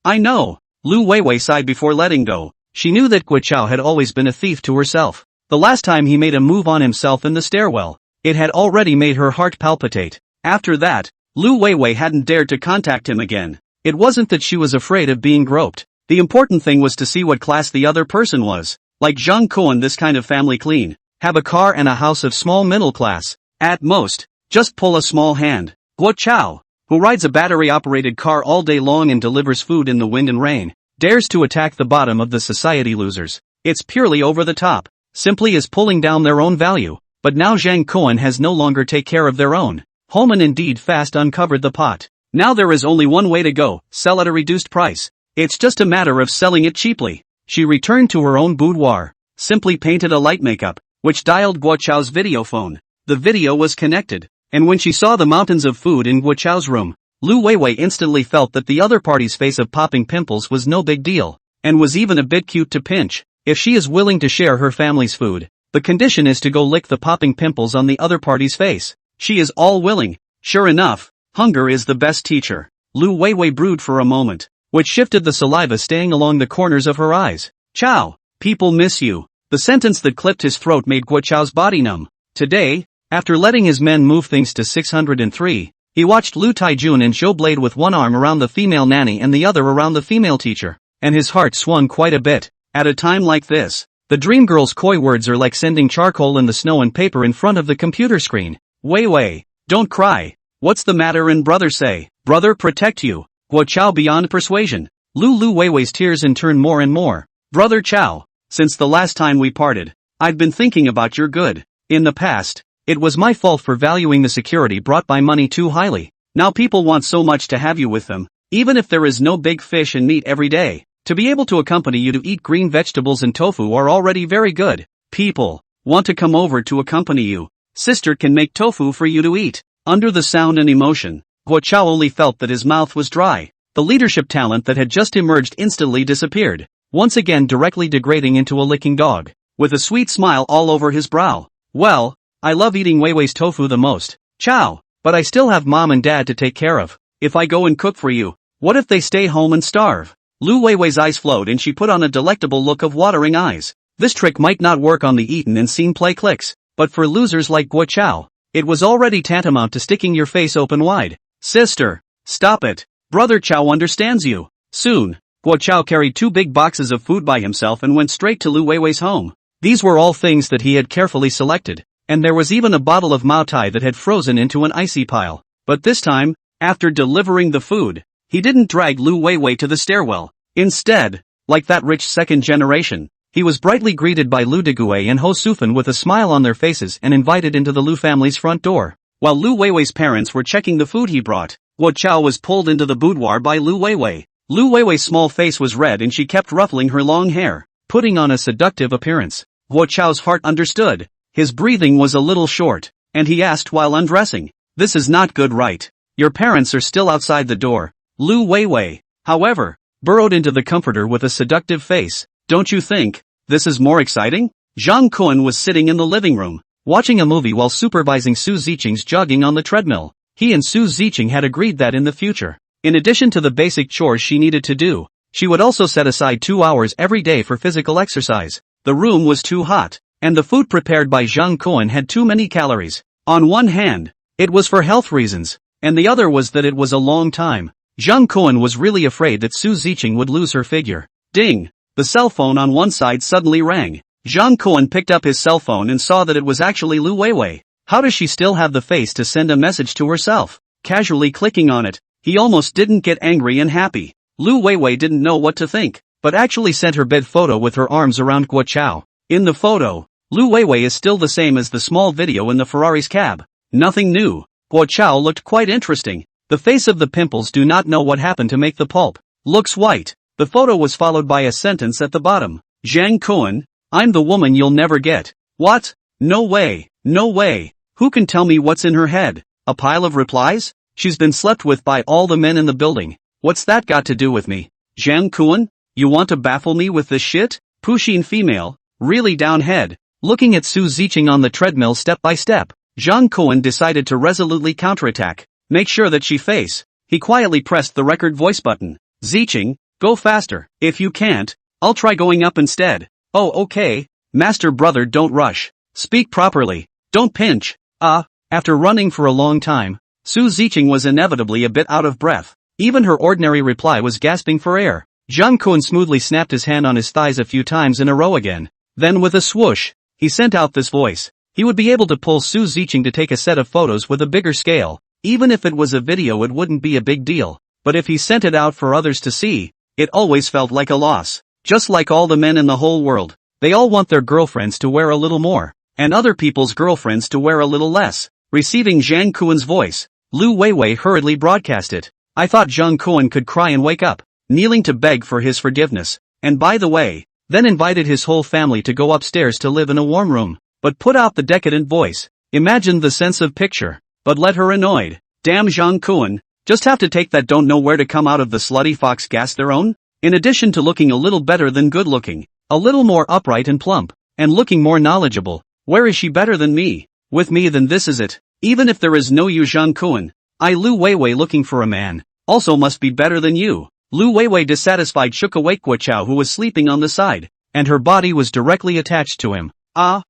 Speaker 1: I know. Lu Weiwei sighed before letting go. She knew that Guo Chao had always been a thief to herself. The last time he made a move on himself in the stairwell, It had already made her heart palpitate. After that, Lu Weiwei hadn't dared to contact him again. It wasn't that she was afraid of being groped. The important thing was to see what class the other person was. Like Zhang Kuan, this kind of family clean. Have a car and a house of small middle class. At most, just pull a small hand. Guo Chao, who rides a battery-operated car all day long and delivers food in the wind and rain, dares to attack the bottom of the society losers. It's purely over the top. Simply is pulling down their own value. But now Zhang Kuan has no longer take care of their own. Holman indeed fast uncovered the pot. Now there is only one way to go, sell at a reduced price. It's just a matter of selling it cheaply. She returned to her own boudoir, simply painted a light makeup, which dialed Guo Chao's video phone. The video was connected, and when she saw the mountains of food in Guo Chao's room, Lu Weiwei instantly felt that the other party's face of popping pimples was no big deal, and was even a bit cute to pinch. If she is willing to share her family's food, the condition is to go lick the popping pimples on the other party's face. She is all willing. Sure enough, hunger is the best teacher. Lu Weiwei brewed for a moment, which shifted the saliva staying along the corners of her eyes. Chao, people miss you. The sentence that clipped his throat made Guo Chao's body numb. Today, after letting his men move things to 603, he watched Lu Taijun and Zhou Blade with one arm around the female nanny and the other around the female teacher, and his heart swung quite a bit. At a time like this, the dream girl's coy words are like sending charcoal in the snow and paper in front of the computer screen. Weiwei, don't cry. What's the matter? And brother say, brother protect you. Guo Chao beyond persuasion. Lu Weiwei's tears in turn more and more. Brother Chao, since the last time we parted, I've been thinking about your good. In the past, it was my fault for valuing the security brought by money too highly. Now people want so much to have you with them, even if there is no big fish and meat every day. To be able to accompany you to eat green vegetables and tofu are already very good. People want to come over to accompany you. Sister can make tofu for you to eat. Under the sound and emotion, Guo Chao only felt that his mouth was dry. The leadership talent that had just emerged instantly disappeared, once again directly degrading into a licking dog, with a sweet smile all over his brow. Well, I love eating Weiwei's tofu the most, Chao, but I still have mom and dad to take care of. If I go and cook for you, what if they stay home and starve? Lu Weiwei's eyes flowed and she put on a delectable look of watering eyes. This trick might not work on the eaten and seen play clicks, but for losers like Guo Chao, it was already tantamount to sticking your face open wide. Sister, stop it. Brother Chao understands you. Soon, Guo Chao carried 2 big boxes of food by himself and went straight to Lu Weiwei's home. These were all things that he had carefully selected, and there was even a bottle of Mao Tai that had frozen into an icy pile. But this time, after delivering the food, he didn't drag Lu Weiwei to the stairwell. Instead, like that rich second generation, he was brightly greeted by Lu Deguei and Ho Sufan with a smile on their faces and invited into the Lu family's front door. While Lu Weiwei's parents were checking the food he brought, Guo Chao was pulled into the boudoir by Lu Weiwei. Lu Weiwei's small face was red and she kept ruffling her long hair, putting on a seductive appearance. Guo Chao's heart understood. His breathing was a little short, and he asked while undressing, "This is not good, right? Your parents are still outside the door." Lu Weiwei, however, burrowed into the comforter with a seductive face. "Don't you think this is more exciting?" Zhang Kuan was sitting in the living room, watching a movie while supervising Su Ziqing's jogging on the treadmill. He and Su Ziqing had agreed that in the future, in addition to the basic chores she needed to do, she would also set aside 2 hours every day for physical exercise. The room was too hot, and the food prepared by Zhang Kuan had too many calories. On one hand, it was for health reasons, and the other was that it was a long time. Zhang Kuan was really afraid that Su Ziqing would lose her figure. Ding! The cell phone on one side suddenly rang. Zhang Kuan picked up his cell phone and saw that it was actually Lu Weiwei. How does she still have the face to send a message to herself? Casually clicking on it, he almost didn't get angry and happy. Lu Weiwei didn't know what to think, but actually sent her bed photo with her arms around Guo Chao. In the photo, Lu Weiwei is still the same as the small video in the Ferrari's cab. Nothing new. Guo Chao looked quite interesting. The face of the pimples do not know what happened to make the pulp. Looks white. The photo was followed by a sentence at the bottom. Zhang Kuan, I'm the woman you'll never get. What? No way. No way. Who can tell me what's in her head? A pile of replies? She's been slept with by all the men in the building. What's that got to do with me? Zhang Kuan, you want to baffle me with this shit? Pushing female, really downhead. Looking at Su Ziqing on the treadmill step by step, Zhang Kuan decided to resolutely counterattack. Make sure that she face. He quietly pressed the record voice button. Ziqing, go faster. If you can't, I'll try going up instead. Oh okay, master brother, don't rush. Speak properly. Don't pinch. After running for a long time, Su Ziqing was inevitably a bit out of breath. Even her ordinary reply was gasping for air. Zhang Kun smoothly snapped his hand on his thighs a few times in a row again. Then with a swoosh, he sent out this voice. He would be able to pull Su Ziqing to take a set of photos with a bigger scale. Even if it was a video, it wouldn't be a big deal. But if he sent it out for others to see, it always felt like a loss. Just like all the men in the whole world, they all want their girlfriends to wear a little more, and other people's girlfriends to wear a little less. Receiving Zhang Kuan's voice, Lu Weiwei hurriedly broadcast it. I thought Zhang Kuan could cry and wake up, kneeling to beg for his forgiveness, and by the way, then invited his whole family to go upstairs to live in a warm room, but put out the decadent voice. Imagined the sense of picture, but let her annoyed. Damn Zhang Kuan, just have to take that don't know where to come out of the slutty fox gas their own? In addition to looking a little better than good looking, a little more upright and plump, and looking more knowledgeable, where is she better than me? With me then this is it. Even if there is no you Zhang Kuan, I Lu Weiwei looking for a man, also must be better than you. Lu Weiwei dissatisfied shook awake Guo Chao who was sleeping on the side, and her body was directly attached to him.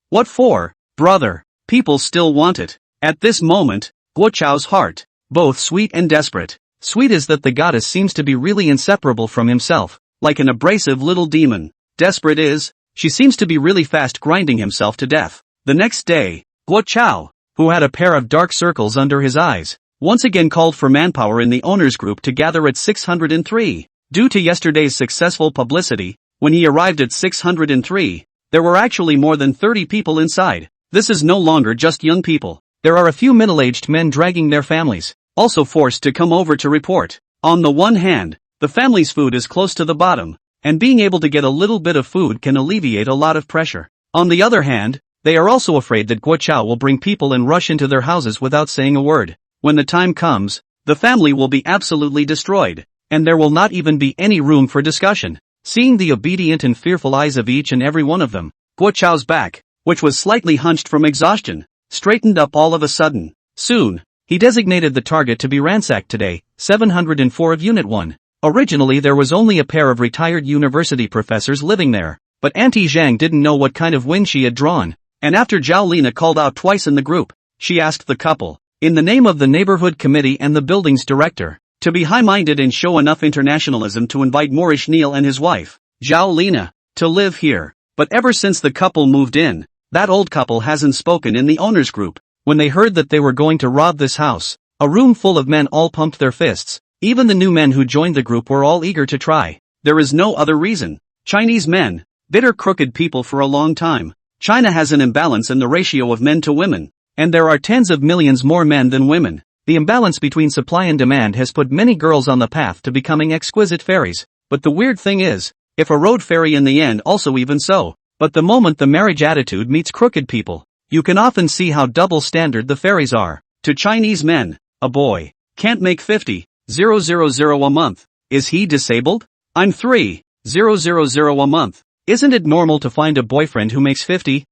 Speaker 1: What for, brother? People still want it. At this moment, Guo Chao's heart, both sweet and desperate. Sweet is that the goddess seems to be really inseparable from himself, like an abrasive little demon. Desperate is, she seems to be really fast grinding himself to death. The next day, Guo Chao, who had a pair of dark circles under his eyes, once again called for manpower in the owners group to gather at 603. Due to yesterday's successful publicity, when he arrived at 603, there were actually more than 30 people inside. This is no longer just young people. There are a few middle-aged men dragging their families, also forced to come over to report. On the one hand, the family's food is close to the bottom, and being able to get a little bit of food can alleviate a lot of pressure. On the other hand, they are also afraid that Guo Chao will bring people and rush into their houses without saying a word. When the time comes, the family will be absolutely destroyed, and there will not even be any room for discussion. Seeing the obedient and fearful eyes of each and every one of them, Guo Chao's back, which was slightly hunched from exhaustion, straightened up all of a sudden. Soon, he designated the target to be ransacked today, 704 of Unit 1. Originally there was only a pair of retired university professors living there, but Auntie Zhang didn't know what kind of wing she had drawn, and after Zhao Lina called out twice in the group, she asked the couple, in the name of the neighborhood committee and the building's director, to be high-minded and show enough internationalism to invite Moorish Neil and his wife, Zhao Lina, to live here. But ever since the couple moved in, that old couple hasn't spoken in the owners group. When they heard that they were going to rob this house, a room full of men all pumped their fists. Even the new men who joined the group were all eager to try. There is no other reason. Chinese men, bitter crooked people for a long time. China has an imbalance in the ratio of men to women, and there are tens of millions more men than women. The imbalance between supply and demand has put many girls on the path to becoming exquisite fairies. But the weird thing is, if a road fairy in the end also even so. But the moment the marriage attitude meets crooked people, you can often see how double standard the fairies are. To Chinese men, a boy can't make 50,000 a month. Is he disabled? I'm 3,000 a month. Isn't it normal to find a boyfriend who makes 50,000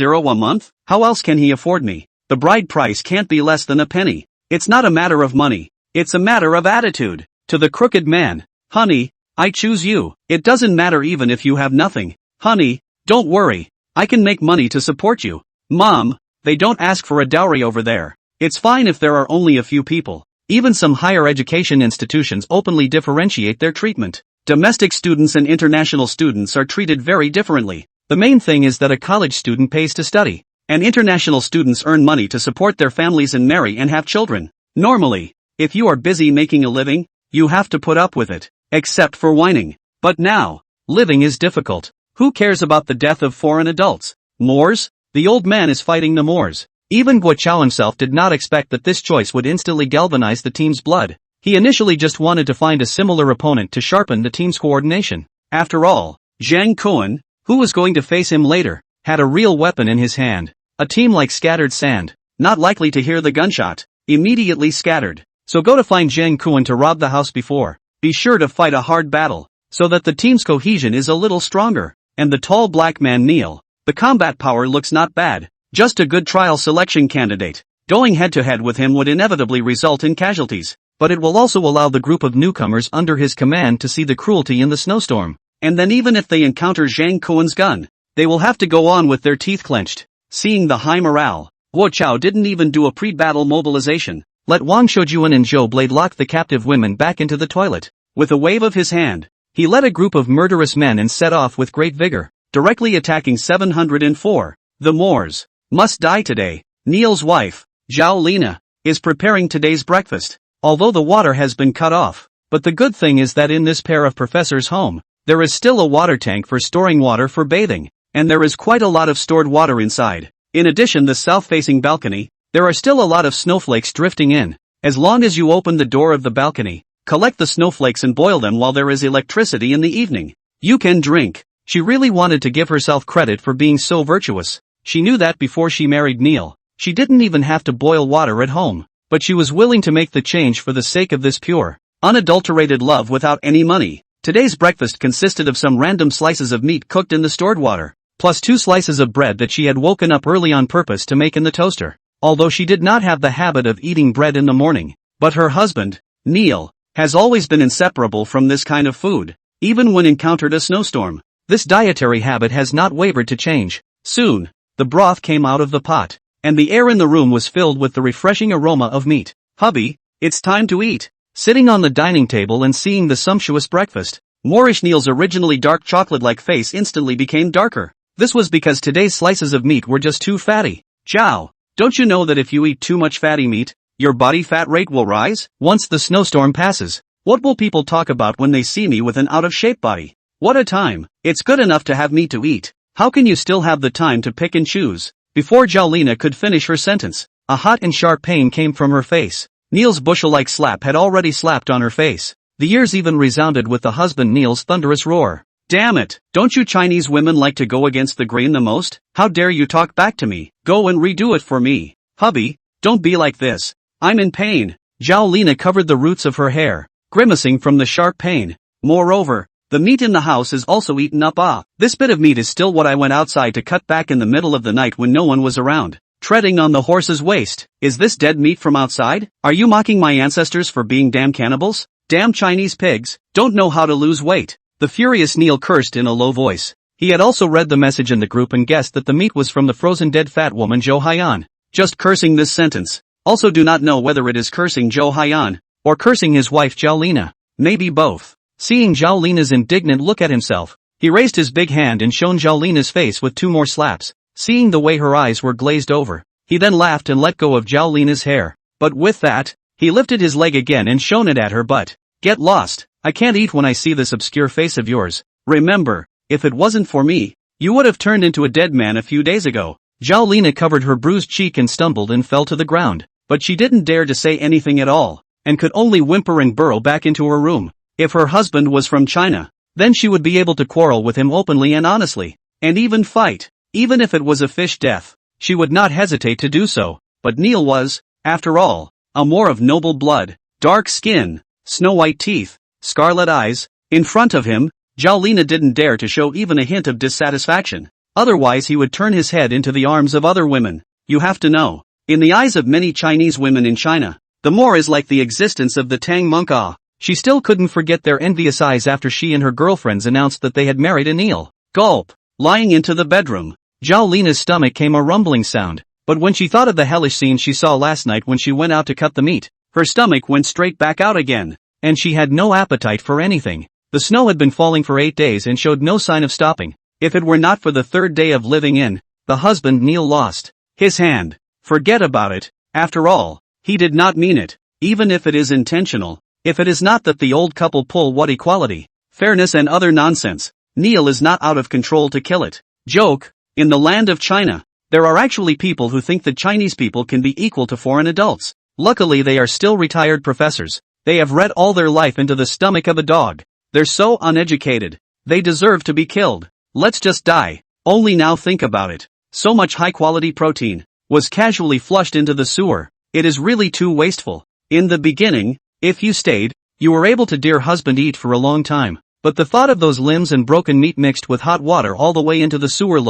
Speaker 1: a month? How else can he afford me? The bride price can't be less than a penny. It's not a matter of money. It's a matter of attitude. To the crooked man, honey, I choose you. It doesn't matter even if you have nothing. Honey, don't worry. I can make money to support you. Mom, they don't ask for a dowry over there. It's fine if there are only a few people. Even some higher education institutions openly differentiate their treatment. Domestic students and international students are treated very differently. The main thing is that a college student pays to study, and international students earn money to support their families and marry and have children. Normally, if you are busy making a living, you have to put up with it, except for whining. But now, living is difficult. Who cares about the death of foreign adults? Moors? The old man is fighting the Moors. Even Guo Chao himself did not expect that this choice would instantly galvanize the team's blood. He initially just wanted to find a similar opponent to sharpen the team's coordination. After all, Zhang Kuan, who was going to face him later, had a real weapon in his hand. A team like scattered sand, not likely to hear the gunshot, immediately scattered. So go to find Zhang Kuan to rob the house before. Be sure to fight a hard battle, so that the team's cohesion is a little stronger. And the tall black man Neil, the combat power looks not bad, just a good trial selection candidate. Going head-to-head with him would inevitably result in casualties, but it will also allow the group of newcomers under his command to see the cruelty in the snowstorm. And then even if they encounter Zhang Kuan's gun, they will have to go on with their teeth clenched. Seeing the high morale, Guo Chao didn't even do a pre-battle mobilization. Let Wang Shoujuan and Zhou Blade lock the captive women back into the toilet. With a wave of his hand, he led a group of murderous men and set off with great vigor, directly attacking 704. The Moors must die today. Neil's wife, Zhao Lina, is preparing today's breakfast, although the water has been cut off. But the good thing is that in this pair of professors' home, there is still a water tank for storing water for bathing, and there is quite a lot of stored water inside. In addition, the south-facing balcony, there are still a lot of snowflakes drifting in. As long as you open the door of the balcony, collect the snowflakes and boil them while there is electricity in the evening, you can drink. She really wanted to give herself credit for being so virtuous. She knew that before she married Neil. She didn't even have to boil water at home, but she was willing to make the change for the sake of this pure, unadulterated love without any money. Today's breakfast consisted of some random slices of meat cooked in the stored water, plus 2 slices of bread that she had woken up early on purpose to make in the toaster. Although she did not have the habit of eating bread in the morning, but her husband, Neil, has always been inseparable from this kind of food, even when encountered a snowstorm. This dietary habit has not wavered to change. Soon, the broth came out of the pot, and the air in the room was filled with the refreshing aroma of meat. Hubby, it's time to eat. Sitting on the dining table and seeing the sumptuous breakfast, Moorish Neil's originally dark chocolate-like face instantly became darker. This was because today's slices of meat were just too fatty. Zhao, don't you know that if you eat too much fatty meat, your body fat rate will rise? Once the snowstorm passes, what will people talk about when they see me with an out-of-shape body? What a time. It's good enough to have meat to eat. How can you still have the time to pick and choose? Before Zhaolina could finish her sentence, a hot and sharp pain came from her face. Neil's bushel-like slap had already slapped on her face. The ears even resounded with the husband Neil's thunderous roar. Damn it, don't you Chinese women like to go against the grain the most? How dare you talk back to me? Go and redo it for me. Hubby, don't be like this. I'm in pain. Zhaolina covered the roots of her hair, grimacing from the sharp pain. Moreover, the meat in the house is also eaten up. This bit of meat is still what I went outside to cut back in the middle of the night when no one was around, treading on the horse's waist. Is this dead meat from outside? Are you mocking my ancestors for being damn cannibals? Damn Chinese pigs, don't know how to lose weight. The furious Neil cursed in a low voice. He had also read the message in the group and guessed that the meat was from the frozen dead fat woman Zhou Haiyan. Just cursing this sentence. Also do not know whether it is cursing Zhou Haiyan, or cursing his wife Zhaolina. Maybe both. Seeing Zhaolina's indignant look at himself, he raised his big hand and shone Zhaolina's face with 2 more slaps. Seeing the way her eyes were glazed over, he then laughed and let go of Zhaolina's hair. But with that, he lifted his leg again and shone it at her butt. Get lost, I can't eat when I see this obscure face of yours. Remember, if it wasn't for me, you would have turned into a dead man a few days ago. Zhaolina covered her bruised cheek and stumbled and fell to the ground, but she didn't dare to say anything at all, and could only whimper and burrow back into her room. If her husband was from China, then she would be able to quarrel with him openly and honestly, and even fight. Even if it was a fish death, she would not hesitate to do so. But Neil was, after all, a Moor of noble blood, dark skin, snow-white teeth, scarlet eyes. In front of him, Zhaolina didn't dare to show even a hint of dissatisfaction. Otherwise he would turn his head into the arms of other women. You have to know, in the eyes of many Chinese women in China, the Moor is like the existence of the Tang monk. She still couldn't forget their envious eyes after she and her girlfriends announced that they had married a Neil. Gulp. Lying into the bedroom, Zhaolina's stomach came a rumbling sound, but when she thought of the hellish scene she saw last night when she went out to cut the meat, her stomach went straight back out again, and she had no appetite for anything. The snow had been falling for 8 days and showed no sign of stopping. If it were not for the 3rd day of living in, the husband Neil lost his hand. Forget about it. After all, he did not mean it, even if it is intentional. If it is not that the old couple pull what equality, fairness and other nonsense, Neil is not out of control to kill it. Joke. In the land of China, there are actually people who think that Chinese people can be equal to foreign adults. Luckily they are still retired professors. They have read all their life into the stomach of a dog. They're so uneducated. They deserve to be killed. Let's just die. Only now think about it. So much high-quality protein was casually flushed into the sewer. It is really too wasteful. In the beginning, if you stayed, you were able to dear husband eat for a long time. But the thought of those limbs and broken meat mixed with hot water all the way into the sewer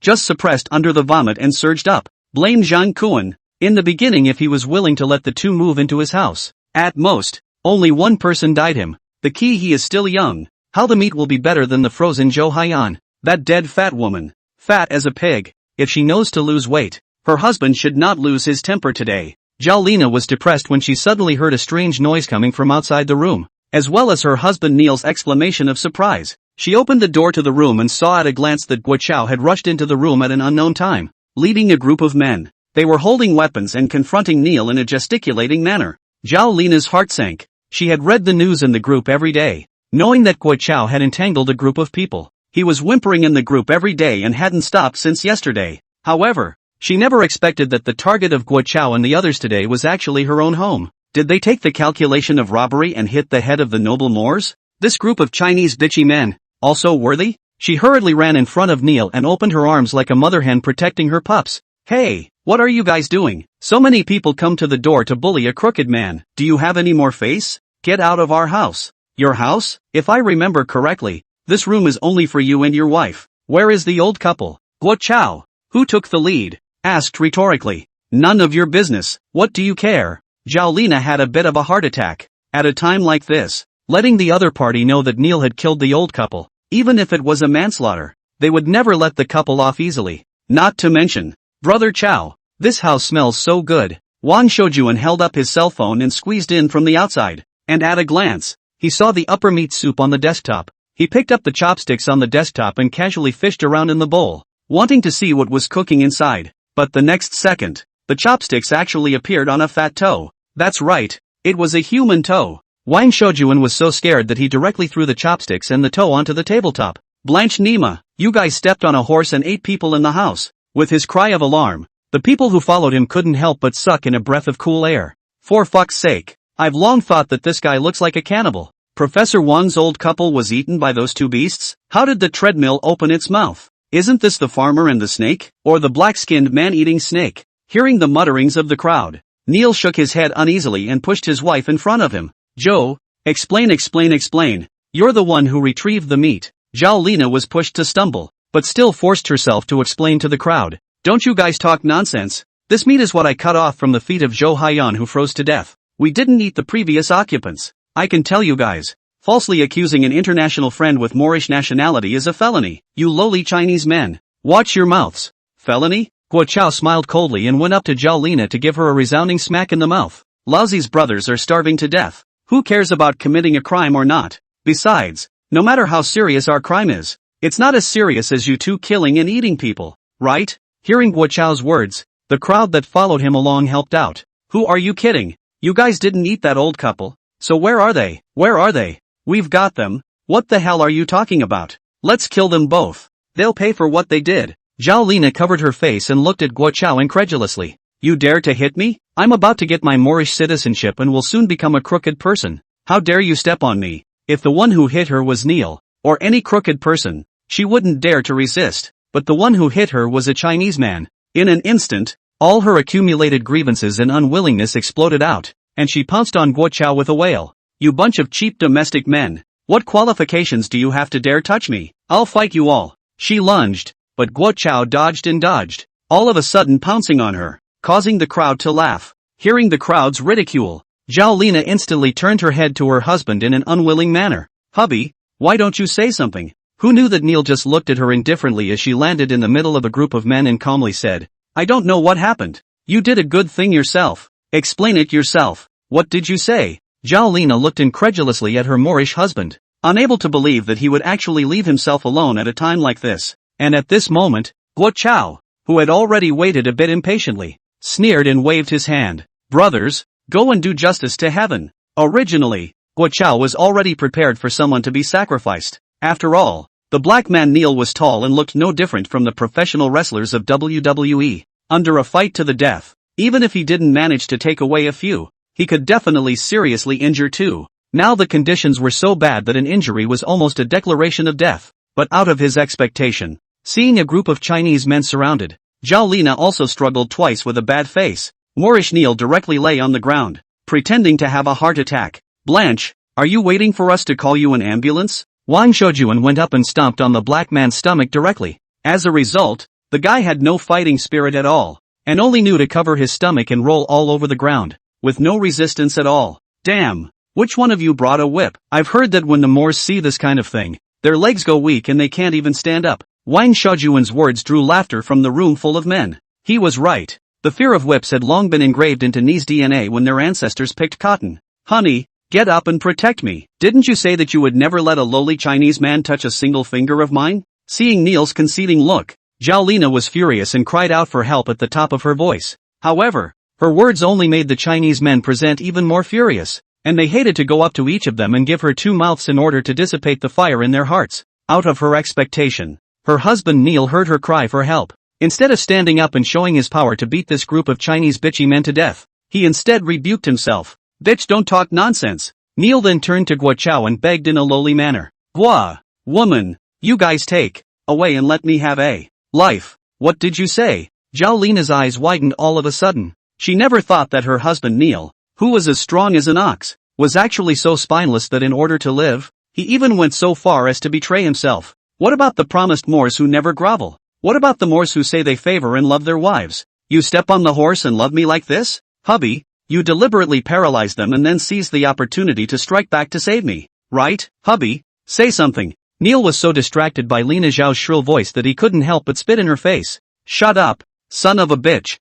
Speaker 1: just suppressed under the vomit and surged up. Blame Zhang Kuan. In the beginning if he was willing to let the two move into his house, at most, only one person died him. The key he is still young. How the meat will be better than the frozen Zhou Haiyan. That dead fat woman. Fat as a pig. If she knows to lose weight, Her husband should not lose his temper today. Zhao Lina was depressed when she suddenly heard a strange noise coming from outside the room, as well as her husband Neil's exclamation of surprise. She opened the door to the room and saw at a glance that Guo Chao had rushed into the room at an unknown time, leading a group of men. They were holding weapons and confronting Neil in a gesticulating manner. Zhao Lina's heart sank. She had read the news in the group every day, knowing that Guo Chao had entangled a group of people. He was whimpering in the group every day and hadn't stopped since yesterday. However, she never expected that the target of Guo Chao and the others today was actually her own home. Did they take the calculation of robbery and hit the head of the noble Moors? This group of Chinese bitchy men, also worthy? She hurriedly ran in front of Neil and opened her arms like a mother hen protecting her pups. Hey, what are you guys doing? So many people come to the door to bully a crooked man. Do you have any more face? Get out of our house. Your house? If I remember correctly, this room is only for you and your wife. Where is the old couple? Guo Chao, who took the lead, asked rhetorically. None of your business. What do you care? Zhao Lina had a bit of a heart attack. At a time like this, letting the other party know that Neil had killed the old couple, even if it was a manslaughter, they would never let the couple off easily. Not to mention, Brother Chao, this house smells so good. Wang Shoujuan held up his cell phone and squeezed in from the outside, and at a glance, he saw the upper meat soup on the desktop. He picked up the chopsticks on the desktop and casually fished around in the bowl, wanting to see what was cooking inside. But the next second, the chopsticks actually appeared on a fat toe. That's right, it was a human toe. Wang Shoujuan was so scared that he directly threw the chopsticks and the toe onto the tabletop. Blanche Nima, you guys stepped on a horse and 8 people in the house. With his cry of alarm, the people who followed him couldn't help but suck in a breath of cool air. For fuck's sake, I've long thought that this guy looks like a cannibal. Professor Wang's old couple was eaten by those 2 beasts? How did the treadmill open its mouth? Isn't this the farmer and the snake? Or the black-skinned man-eating snake? Hearing the mutterings of the crowd, Neil shook his head uneasily and pushed his wife in front of him. Joe, explain. You're the one who retrieved the meat. Zhao Lina was pushed to stumble, but still forced herself to explain to the crowd. Don't you guys talk nonsense. This meat is what I cut off from the feet of Zhou Haiyan who froze to death. We didn't eat the previous occupants. I can tell you guys, falsely accusing an international friend with Moorish nationality is a felony. You lowly Chinese men, watch your mouths. Felony? Guo Chao smiled coldly and went up to Zhao Lina to give her a resounding smack in the mouth. Lousy's brothers are starving to death. Who cares about committing a crime or not? Besides, no matter how serious our crime is, it's not as serious as you 2 killing and eating people, right? Hearing Guo Chao's words, the crowd that followed him along helped out. Who are you kidding? You guys didn't eat that old couple. So where are they? Where are they? We've got them. What the hell are you talking about? Let's kill them both. They'll pay for what they did. Zhao Lina covered her face and looked at Guo Chao incredulously. You dare to hit me? I'm about to get my Moorish citizenship and will soon become a crooked person. How dare you step on me? If the one who hit her was Neil, or any crooked person, she wouldn't dare to resist. But the one who hit her was a Chinese man. In an instant, all her accumulated grievances and unwillingness exploded out, and she pounced on Guo Chao with a wail. You bunch of cheap domestic men. What qualifications do you have to dare touch me? I'll fight you all. She lunged, but Guo Chao dodged and dodged, all of a sudden pouncing on her, causing the crowd to laugh. Hearing the crowd's ridicule, Zhao Lina instantly turned her head to her husband in an unwilling manner. Hubby, why don't you say something? Who knew that Neil just looked at her indifferently as she landed in the middle of a group of men and calmly said, I don't know what happened. You did a good thing yourself. Explain it yourself. What did you say? Zhao Lina looked incredulously at her Moorish husband, unable to believe that he would actually leave himself alone at a time like this. And at this moment, Guo Chao, who had already waited a bit impatiently, sneered and waved his hand. Brothers, go and do justice to heaven. Originally, Guo Chao was already prepared for someone to be sacrificed. After all, the black man Neil was tall and looked no different from the professional wrestlers of WWE. Under a fight to the death, even if he didn't manage to take away a few, he could definitely seriously injure 2. Now the conditions were so bad that an injury was almost a declaration of death. But out of his expectation, seeing a group of Chinese men surrounded, Zhao Lina also struggled twice with a bad face. Moorish Neil directly lay on the ground, pretending to have a heart attack. Blanche, are you waiting for us to call you an ambulance? Wang Shoujuan went up and stomped on the black man's stomach directly. As a result, the guy had no fighting spirit at all, and only knew to cover his stomach and roll all over the ground, with no resistance at all. Damn, which one of you brought a whip? I've heard that when the Moors see this kind of thing, their legs go weak and they can't even stand up. Wang Shoujuan's words drew laughter from the room full of men. He was right. The fear of whips had long been engraved into Neil's DNA when their ancestors picked cotton. Honey, get up and protect me. Didn't you say that you would never let a lowly Chinese man touch a single finger of mine? Seeing Neil's conceding look, Zhao was furious and cried out for help at the top of her voice. However, her words only made the Chinese men present even more furious, and they hated to go up to each of them and give her 2 mouths in order to dissipate the fire in their hearts. Out of her expectation, her husband Neil heard her cry for help. Instead of standing up and showing his power to beat this group of Chinese bitchy men to death, he instead rebuked himself. Bitch, don't talk nonsense. Neil then turned to Guo Chao and begged in a lowly manner. Guo, woman, you guys take away and let me have a life. What did you say? Zhao Lina's eyes widened all of a sudden. She never thought that her husband Neil, who was as strong as an ox, was actually so spineless that in order to live, he even went so far as to betray himself. What about the promised Moors who never grovel? What about the Moors who say they favor and love their wives? You step on the horse and love me like this? Hubby, you deliberately paralyze them and then seize the opportunity to strike back to save me, right? Hubby, say something. Neil was so distracted by Lina Zhao's shrill voice that he couldn't help but spit in her face. Shut up, son of a bitch.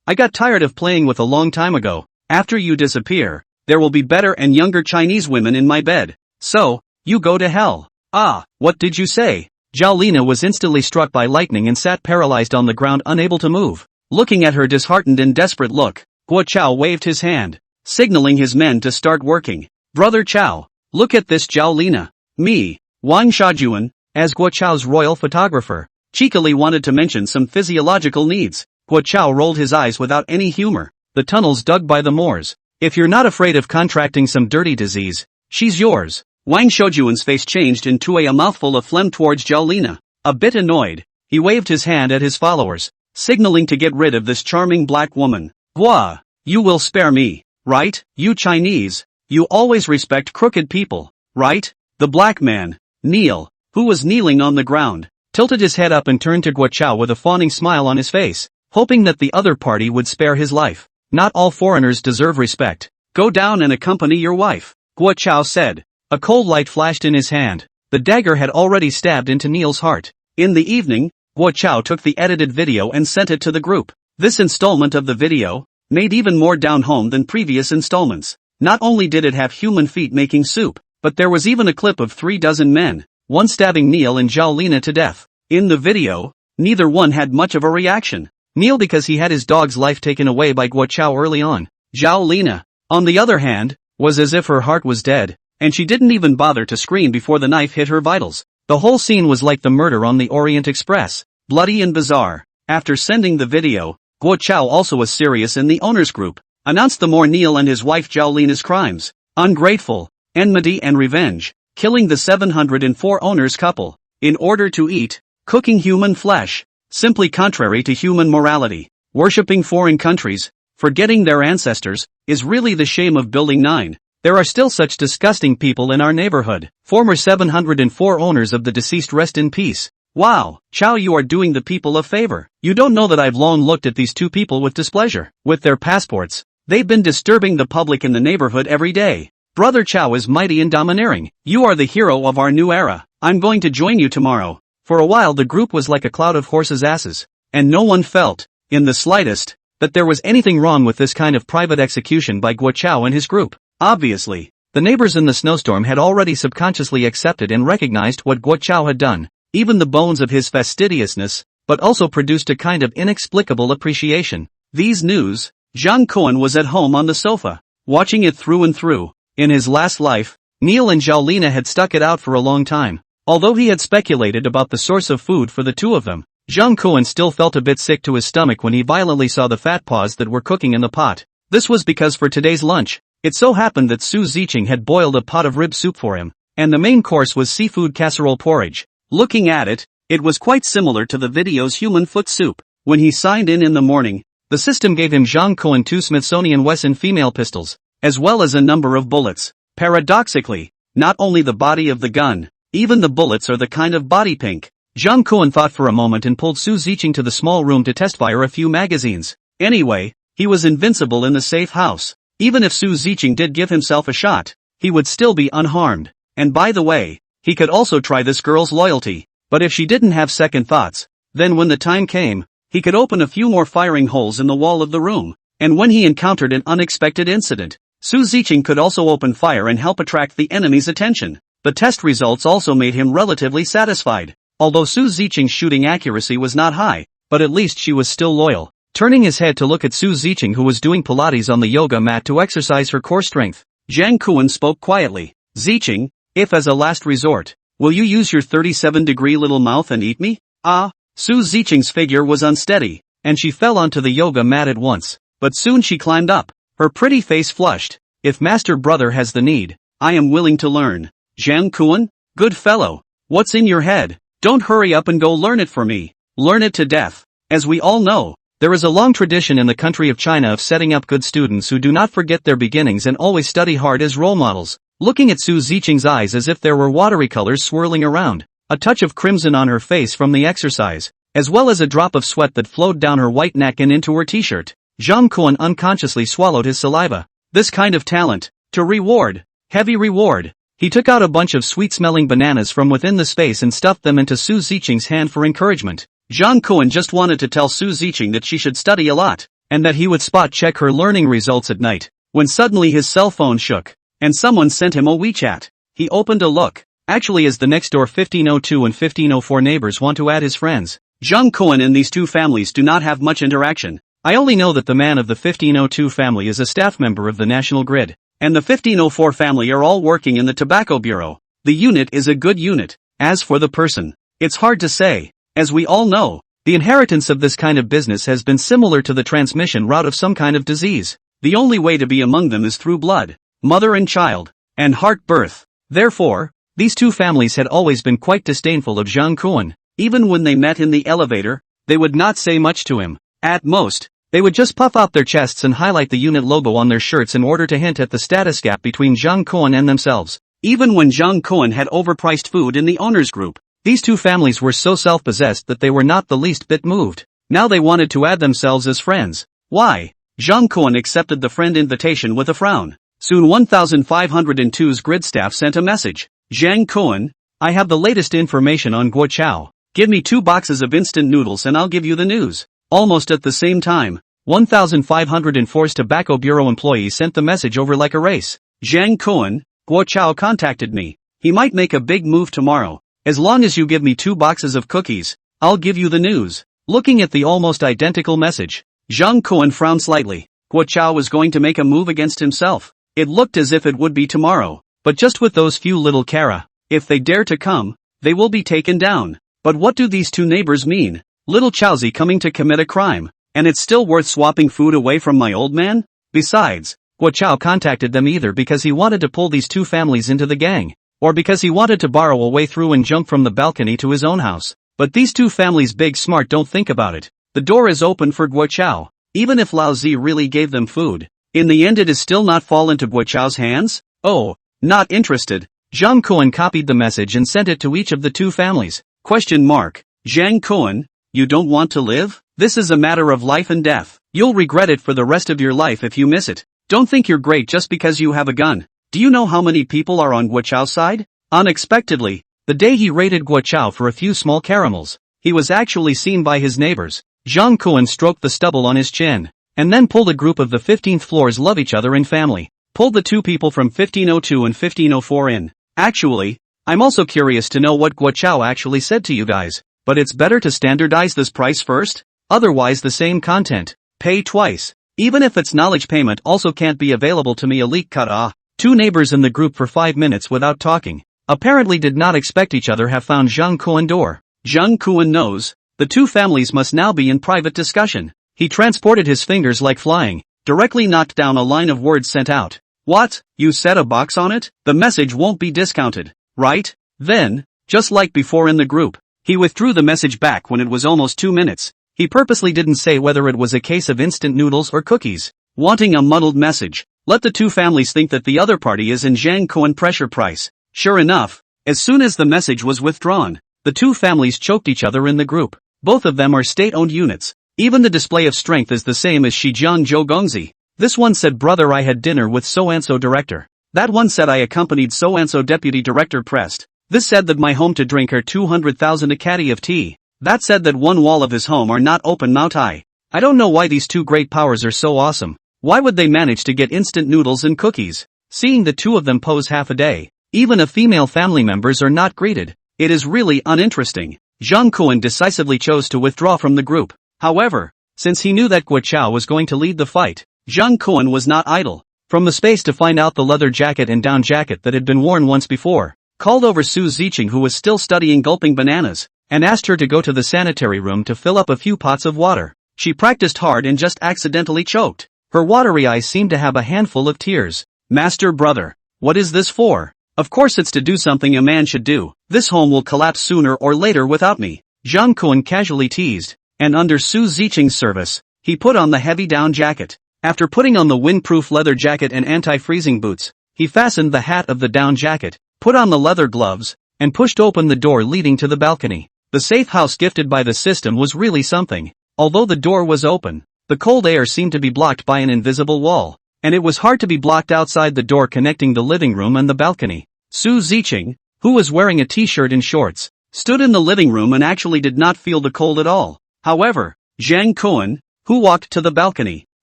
Speaker 1: I got tired of playing with a long time ago. After you disappear, there will be better and younger Chinese women in my bed. So, you go to hell. Ah, what did you say? Zhao Lina was instantly struck by lightning and sat paralyzed on the ground, unable to move. Looking at her disheartened and desperate look, Guo Chao waved his hand, signaling his men to start working. Brother Chao, look at this. Zhao Lina, me, Wang Shajuan, as Guo Chao's royal photographer, cheekily wanted to mention some physiological needs. Guo Chao rolled his eyes without any humor. The tunnels dug by the Moors. If you're not afraid of contracting some dirty disease, she's yours. Wang Shoujuan's face changed into a mouthful of phlegm towards Zhao Lina. A bit annoyed, he waved his hand at his followers, signaling to get rid of this charming black woman. Guo, you will spare me, right? You Chinese, you always respect crooked people, right? The black man, Neil, who was kneeling on the ground, tilted his head up and turned to Guo Chao with a fawning smile on his face, hoping that the other party would spare his life. Not all foreigners deserve respect. Go down and accompany your wife, Guo Chao said. A cold light flashed in his hand. The dagger had already stabbed into Neil's heart. In the evening, Guo Chao took the edited video and sent it to the group. This installment of the video made even more down home than previous installments. Not only did it have human feet making soup, but there was even a clip of 36 men, one stabbing Neil and Zhao Lina to death. In the video, neither one had much of a reaction. Neil because he had his dog's life taken away by Guo Chao early on. Zhao Lina, on the other hand, was as if her heart was dead, and she didn't even bother to scream before the knife hit her vitals. The whole scene was like the murder on the Orient Express, bloody and bizarre. After sending the video, Guo Chao also was serious in the owners group, announced the more Neil and his wife Zhao Lina's crimes, ungrateful, enmity and revenge, killing the 704 owners couple, in order to eat, cooking human flesh, simply contrary to human morality, worshipping foreign countries, forgetting their ancestors, is really the shame of Building 9. There are still such disgusting people in our neighborhood. Former 704 owners of the deceased rest in peace. Wow, Chao, you are doing the people a favor. You don't know that I've long looked at these two people with displeasure. With their passports, they've been disturbing the public in the neighborhood every day. Brother Chao is mighty and domineering. You are the hero of our new era. I'm going to join you tomorrow. For a while the group was like a cloud of horses' asses, and no one felt, in the slightest, that there was anything wrong with this kind of private execution by Guo Chao and his group. Obviously, the neighbors in the snowstorm had already subconsciously accepted and recognized what Guo Chao had done, even the bones of his fastidiousness, but also produced a kind of inexplicable appreciation. These news, Zhang Kuan was at home on the sofa, watching it through and through. In his last life, Neil and Zhao Lina had stuck it out for a long time. Although he had speculated about the source of food for the two of them, Zhang Kuan still felt a bit sick to his stomach when he violently saw the fat paws that were cooking in the pot. This was because for today's lunch, it so happened that Su Ziqing had boiled a pot of rib soup for him, and the main course was seafood casserole porridge. Looking at it, it was quite similar to the video's human foot soup. When he signed in the morning, the system gave him Zhang Kuan 2 Smithsonian Wesson female pistols, as well as a number of bullets. Paradoxically, not only the body of the gun, even the bullets are the kind of body pink. Zhang Kuan thought for a moment and pulled Su Ziqing to the small room to test-fire a few magazines. Anyway, he was invincible in the safe house. Even if Su Ziqing did give himself a shot, he would still be unharmed. And by the way, he could also try this girl's loyalty. But if she didn't have second thoughts, then when the time came, he could open a few more firing holes in the wall of the room. And when he encountered an unexpected incident, Su Ziqing could also open fire and help attract the enemy's attention. The test results also made him relatively satisfied. Although Su Ziqing's shooting accuracy was not high, but at least she was still loyal. Turning his head to look at Su Ziqing, who was doing Pilates on the yoga mat to exercise her core strength, Zhang Kuan spoke quietly. Ziqing, if as a last resort, will you use your 37-degree little mouth and eat me? Ah! Su Ziqing's figure was unsteady, and she fell onto the yoga mat at once. But soon she climbed up. Her pretty face flushed. If Master Brother has the need, I am willing to learn. Zhang Kuan? Good fellow. What's in your head? Don't hurry up and go learn it for me. Learn it to death. As we all know, there is a long tradition in the country of China of setting up good students who do not forget their beginnings and always study hard as role models. Looking at Su Ziqing's eyes as if there were watery colors swirling around, a touch of crimson on her face from the exercise, as well as a drop of sweat that flowed down her white neck and into her t-shirt, Zhang Kuan unconsciously swallowed his saliva. This kind of talent, to reward, heavy reward. He took out a bunch of sweet-smelling bananas from within the space and stuffed them into Su Ziqing's hand for encouragement. Zhang Kuan just wanted to tell Su Ziqing that she should study a lot, and that he would spot-check her learning results at night, when suddenly his cell phone shook, and someone sent him a WeChat. He opened a look. Actually, as the next-door 1502 and 1504 neighbors want to add his friends. Zhang Kuan and these two families do not have much interaction. I only know that the man of the 1502 family is a staff member of the National Grid, and the 1504 family are all working in the Tobacco Bureau. The unit is a good unit. As for the person, it's hard to say. As we all know, the inheritance of this kind of business has been similar to the transmission route of some kind of disease. The only way to be among them is through blood, mother and child, and heart birth. Therefore, these two families had always been quite disdainful of Zhang Kuan. Even when they met in the elevator, they would not say much to him. At most, they would just puff out their chests and highlight the unit logo on their shirts in order to hint at the status gap between Zhang Kuan and themselves. Even when Zhang Kuan had overpriced food in the owners group, these two families were so self-possessed that they were not the least bit moved. Now they wanted to add themselves as friends. Why? Zhang Kuan accepted the friend invitation with a frown. Soon 1502's grid staff sent a message. Zhang Kuan, I have the latest information on Guo Chao. Give me 2 boxes of instant noodles and I'll give you the news. Almost at the same time, 1504's Tobacco Bureau employee sent the message over like a race. Zhang Kuan, Guo Chao contacted me. He might make a big move tomorrow. As long as you give me 2 boxes of cookies, I'll give you the news. Looking at the almost identical message, Zhang Kuan frowned slightly. Guo Chao was going to make a move against himself. It looked as if it would be tomorrow, but just with those few little Kara. If they dare to come, they will be taken down. But what do these two neighbors mean? Little Chaozi coming to commit a crime, and it's still worth swapping food away from my old man? Besides, Guo Chao contacted them either because he wanted to pull these two families into the gang, or because he wanted to borrow a way through and jump from the balcony to his own house. But these two families big smart don't think about it. The door is open for Guo Chao. Even if Lao Zi really gave them food, in the end it is still not fall into Guo Chao's hands? Oh, not interested. Zhang Kuan copied the message and sent it to each of the two families. Zhang Kuan, you don't want to live? This is a matter of life and death. You'll regret it for the rest of your life if you miss it. Don't think you're great just because you have a gun. Do you know how many people are on Guo Chao's side? Unexpectedly, the day he raided Guo Chao for a few small caramels, he was actually seen by his neighbors. Zhang Kuan stroked the stubble on his chin, and then pulled a group of the 15th floors love each other in family. Pulled the two people from 1502 and 1504 in. Actually, I'm also curious to know what Guo Chao actually said to you guys, but it's better to standardize this price first, otherwise the same content, pay twice. Even if its knowledge payment also can't be available to me. A leak cut. Two neighbors in the group for 5 minutes without talking, apparently did not expect each other have found Zhang Kuan door. Zhang Kuan knows, the two families must now be in private discussion. He transported his fingers like flying, directly knocked down a line of words sent out. What? You set a box on it? The message won't be discounted, right? Then, just like before in the group, he withdrew the message back when it was almost 2 minutes. He purposely didn't say whether it was a case of instant noodles or cookies. Wanting a muddled message, let the two families think that the other party is in Zhang Kuan pressure price. Sure enough, as soon as the message was withdrawn, the two families choked each other in the group. Both of them are state-owned units. Even the display of strength is the same as Shijiang Zhou Gongzi. This one said, brother, I had dinner with so-and-so director. That one said, I accompanied so-and-so deputy director pressed. This said that my home to drink are 200,000 a caddy of tea. That said, that one wall of his home are not open mouth. I don't know why these two great powers are so awesome. Why would they manage to get instant noodles and cookies? Seeing the two of them pose half a day, even if female family members are not greeted, it is really uninteresting. Zhang Kuan decisively chose to withdraw from the group. However, since he knew that Guo Chao was going to lead the fight, Zhang Kuan was not idle. From the space to find out the leather jacket and down jacket that had been worn once before, called over Su Ziqing, who was still studying gulping bananas, and asked her to go to the sanitary room to fill up a few pots of water. She practiced hard and just accidentally choked. Her watery eyes seemed to have a handful of tears. Master brother, what is this for? Of course it's to do something a man should do. This home will collapse sooner or later without me, Zhang Kuan casually teased, and under Su Ziqing's service, he put on the heavy down jacket. After putting on the windproof leather jacket and anti-freezing boots, he fastened the hat of the down jacket, put on the leather gloves, and pushed open the door leading to the balcony. The safe house gifted by the system was really something. Although the door was open, the cold air seemed to be blocked by an invisible wall, and it was hard to be blocked outside the door connecting the living room and the balcony. Su Ziqing, who was wearing a t-shirt and shorts, stood in the living room and actually did not feel the cold at all. However, Zhang Kuan, who walked to the balcony,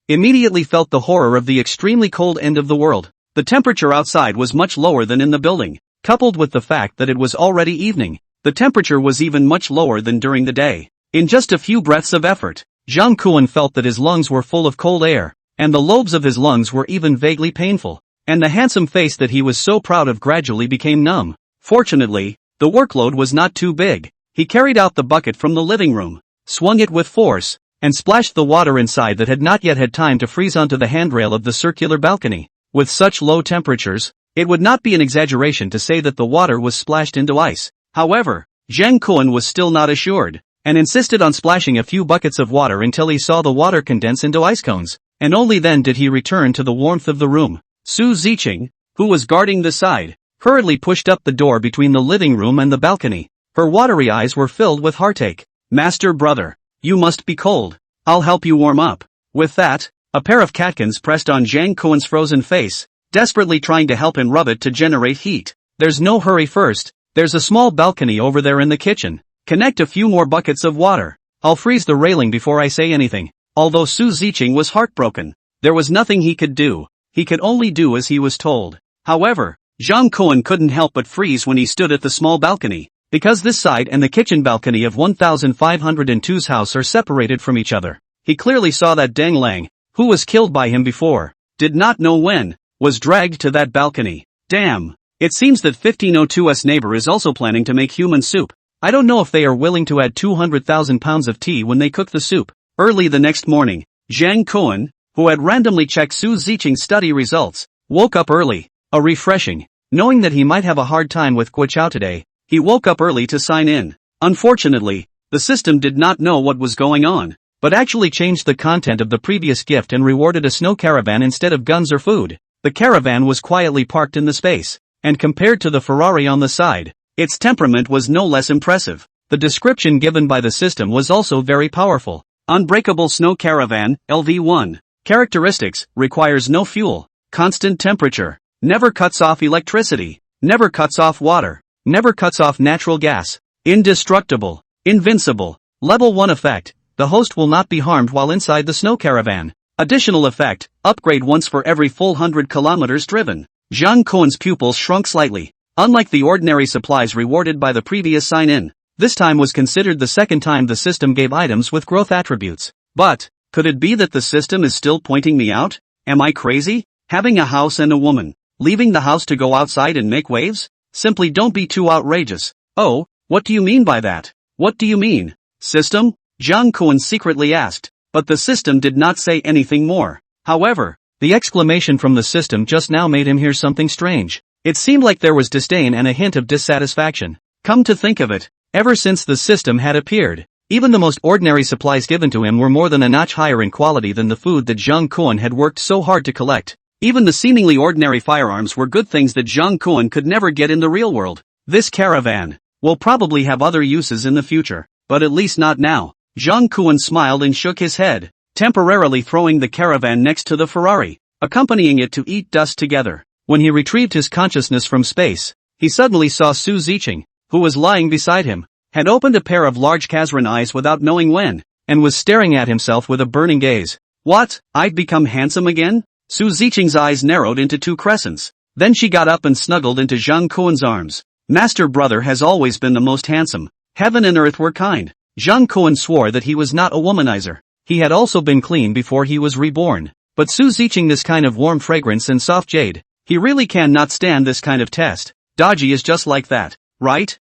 Speaker 1: immediately felt the horror of the extremely cold end of the world. The temperature outside was much lower than in the building, coupled with the fact that it was already evening. The temperature was even much lower than during the day. In just a few breaths of effort, Zhang Kuan felt that his lungs were full of cold air, and the lobes of his lungs were even vaguely painful, and the handsome face that he was so proud of gradually became numb. Fortunately, the workload was not too big. He carried out the bucket from the living room, swung it with force, and splashed the water inside that had not yet had time to freeze onto the handrail of the circular balcony. With such low temperatures, it would not be an exaggeration to say that the water was splashed into ice. However, Zhang Kuan was still not assured, and insisted on splashing a few buckets of water until he saw the water condense into ice cones, and only then did he return to the warmth of the room. Su Ziqing, who was guarding the side, hurriedly pushed up the door between the living room and the balcony. Her watery eyes were filled with heartache. Master brother, you must be cold. I'll help you warm up. With that, a pair of catkins pressed on Zhang Kuan's frozen face, desperately trying to help him rub it to generate heat. There's no hurry first. There's a small balcony over there in the kitchen. Connect a few more buckets of water. I'll freeze the railing before I say anything. Although Su Ziqing was heartbroken, there was nothing he could do. He could only do as he was told. However, Zhang Kuan couldn't help but freeze when he stood at the small balcony, because this side and the kitchen balcony of 1502's house are separated from each other. He clearly saw that Deng Lang, who was killed by him before, did not know when, was dragged to that balcony. Damn. It seems that 1502's neighbor is also planning to make human soup. I don't know if they are willing to add 200,000 pounds of tea when they cook the soup. Early the next morning, Zhang Kuan, who had randomly checked Su Ziqing's study results, woke up early. Refreshing. Knowing that he might have a hard time with Guo Chao today, he woke up early to sign in. Unfortunately, the system did not know what was going on, but actually changed the content of the previous gift and rewarded a snow caravan instead of guns or food. The caravan was quietly parked in the space, and compared to the Ferrari on the side, its temperament was no less impressive. The description given by the system was also very powerful. Unbreakable snow caravan, LV1. Characteristics: requires no fuel, constant temperature, never cuts off electricity, never cuts off water, never cuts off natural gas, indestructible, invincible. Level 1 effect: the host will not be harmed while inside the snow caravan. Additional effect: upgrade once for every full 100 kilometers driven. Zhang Kuan's pupils shrunk slightly. Unlike the ordinary supplies rewarded by the previous sign-in, this time was considered the second time the system gave items with growth attributes. But, could it be that the system is still pointing me out? Am I crazy? Having a house and a woman, leaving the house to go outside and make waves? Simply don't be too outrageous. Oh, what do you mean by that? What do you mean? System? Zhang Kuan secretly asked, but the system did not say anything more. However, the exclamation from the system just now made him hear something strange. It seemed like there was disdain and a hint of dissatisfaction. Come to think of it, ever since the system had appeared, even the most ordinary supplies given to him were more than a notch higher in quality than the food that Zhang Kuan had worked so hard to collect. Even the seemingly ordinary firearms were good things that Zhang Kuan could never get in the real world. This caravan will probably have other uses in the future, but at least not now. Zhang Kuan smiled and shook his head, temporarily throwing the caravan next to the Ferrari, accompanying it to eat dust together. When he retrieved his consciousness from space, he suddenly saw Su Ziqing, who was lying beside him. had opened a pair of large Kazran eyes without knowing when, and was staring at himself with a burning gaze. What? I've become handsome again? Su Ziqing's eyes narrowed into two crescents. Then she got up and snuggled into Zhang Kuan's arms. Master brother has always been the most handsome. Heaven and earth were kind. Zhang Kuan swore that he was not a womanizer. He had also been clean before he was reborn. But Su Ziqing, this kind of warm fragrance and soft jade. He really cannot stand this kind of test. Dodgy is just like that, right?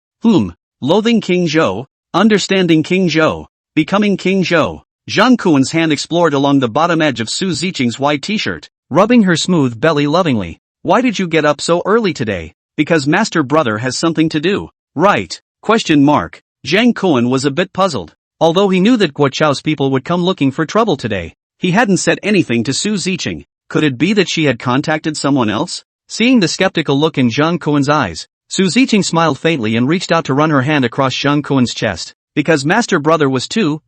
Speaker 1: Loathing King Zhou, understanding King Zhou, becoming King Zhou. Zhang Kuan's hand explored along the bottom edge of Su Ziqing's white t-shirt, rubbing her smooth belly lovingly. Why did you get up so early today? Because master brother has something to do. Right? Zhang Kuan was a bit puzzled. Although he knew that Guo Chao's people would come looking for trouble today, he hadn't said anything to Su Ziqing. Could it be that she had contacted someone else? Seeing the skeptical look in Zhang Kuan's eyes, Su Ziqing smiled faintly and reached out to run her hand across Zhang Kuan's chest. Because master brother was too,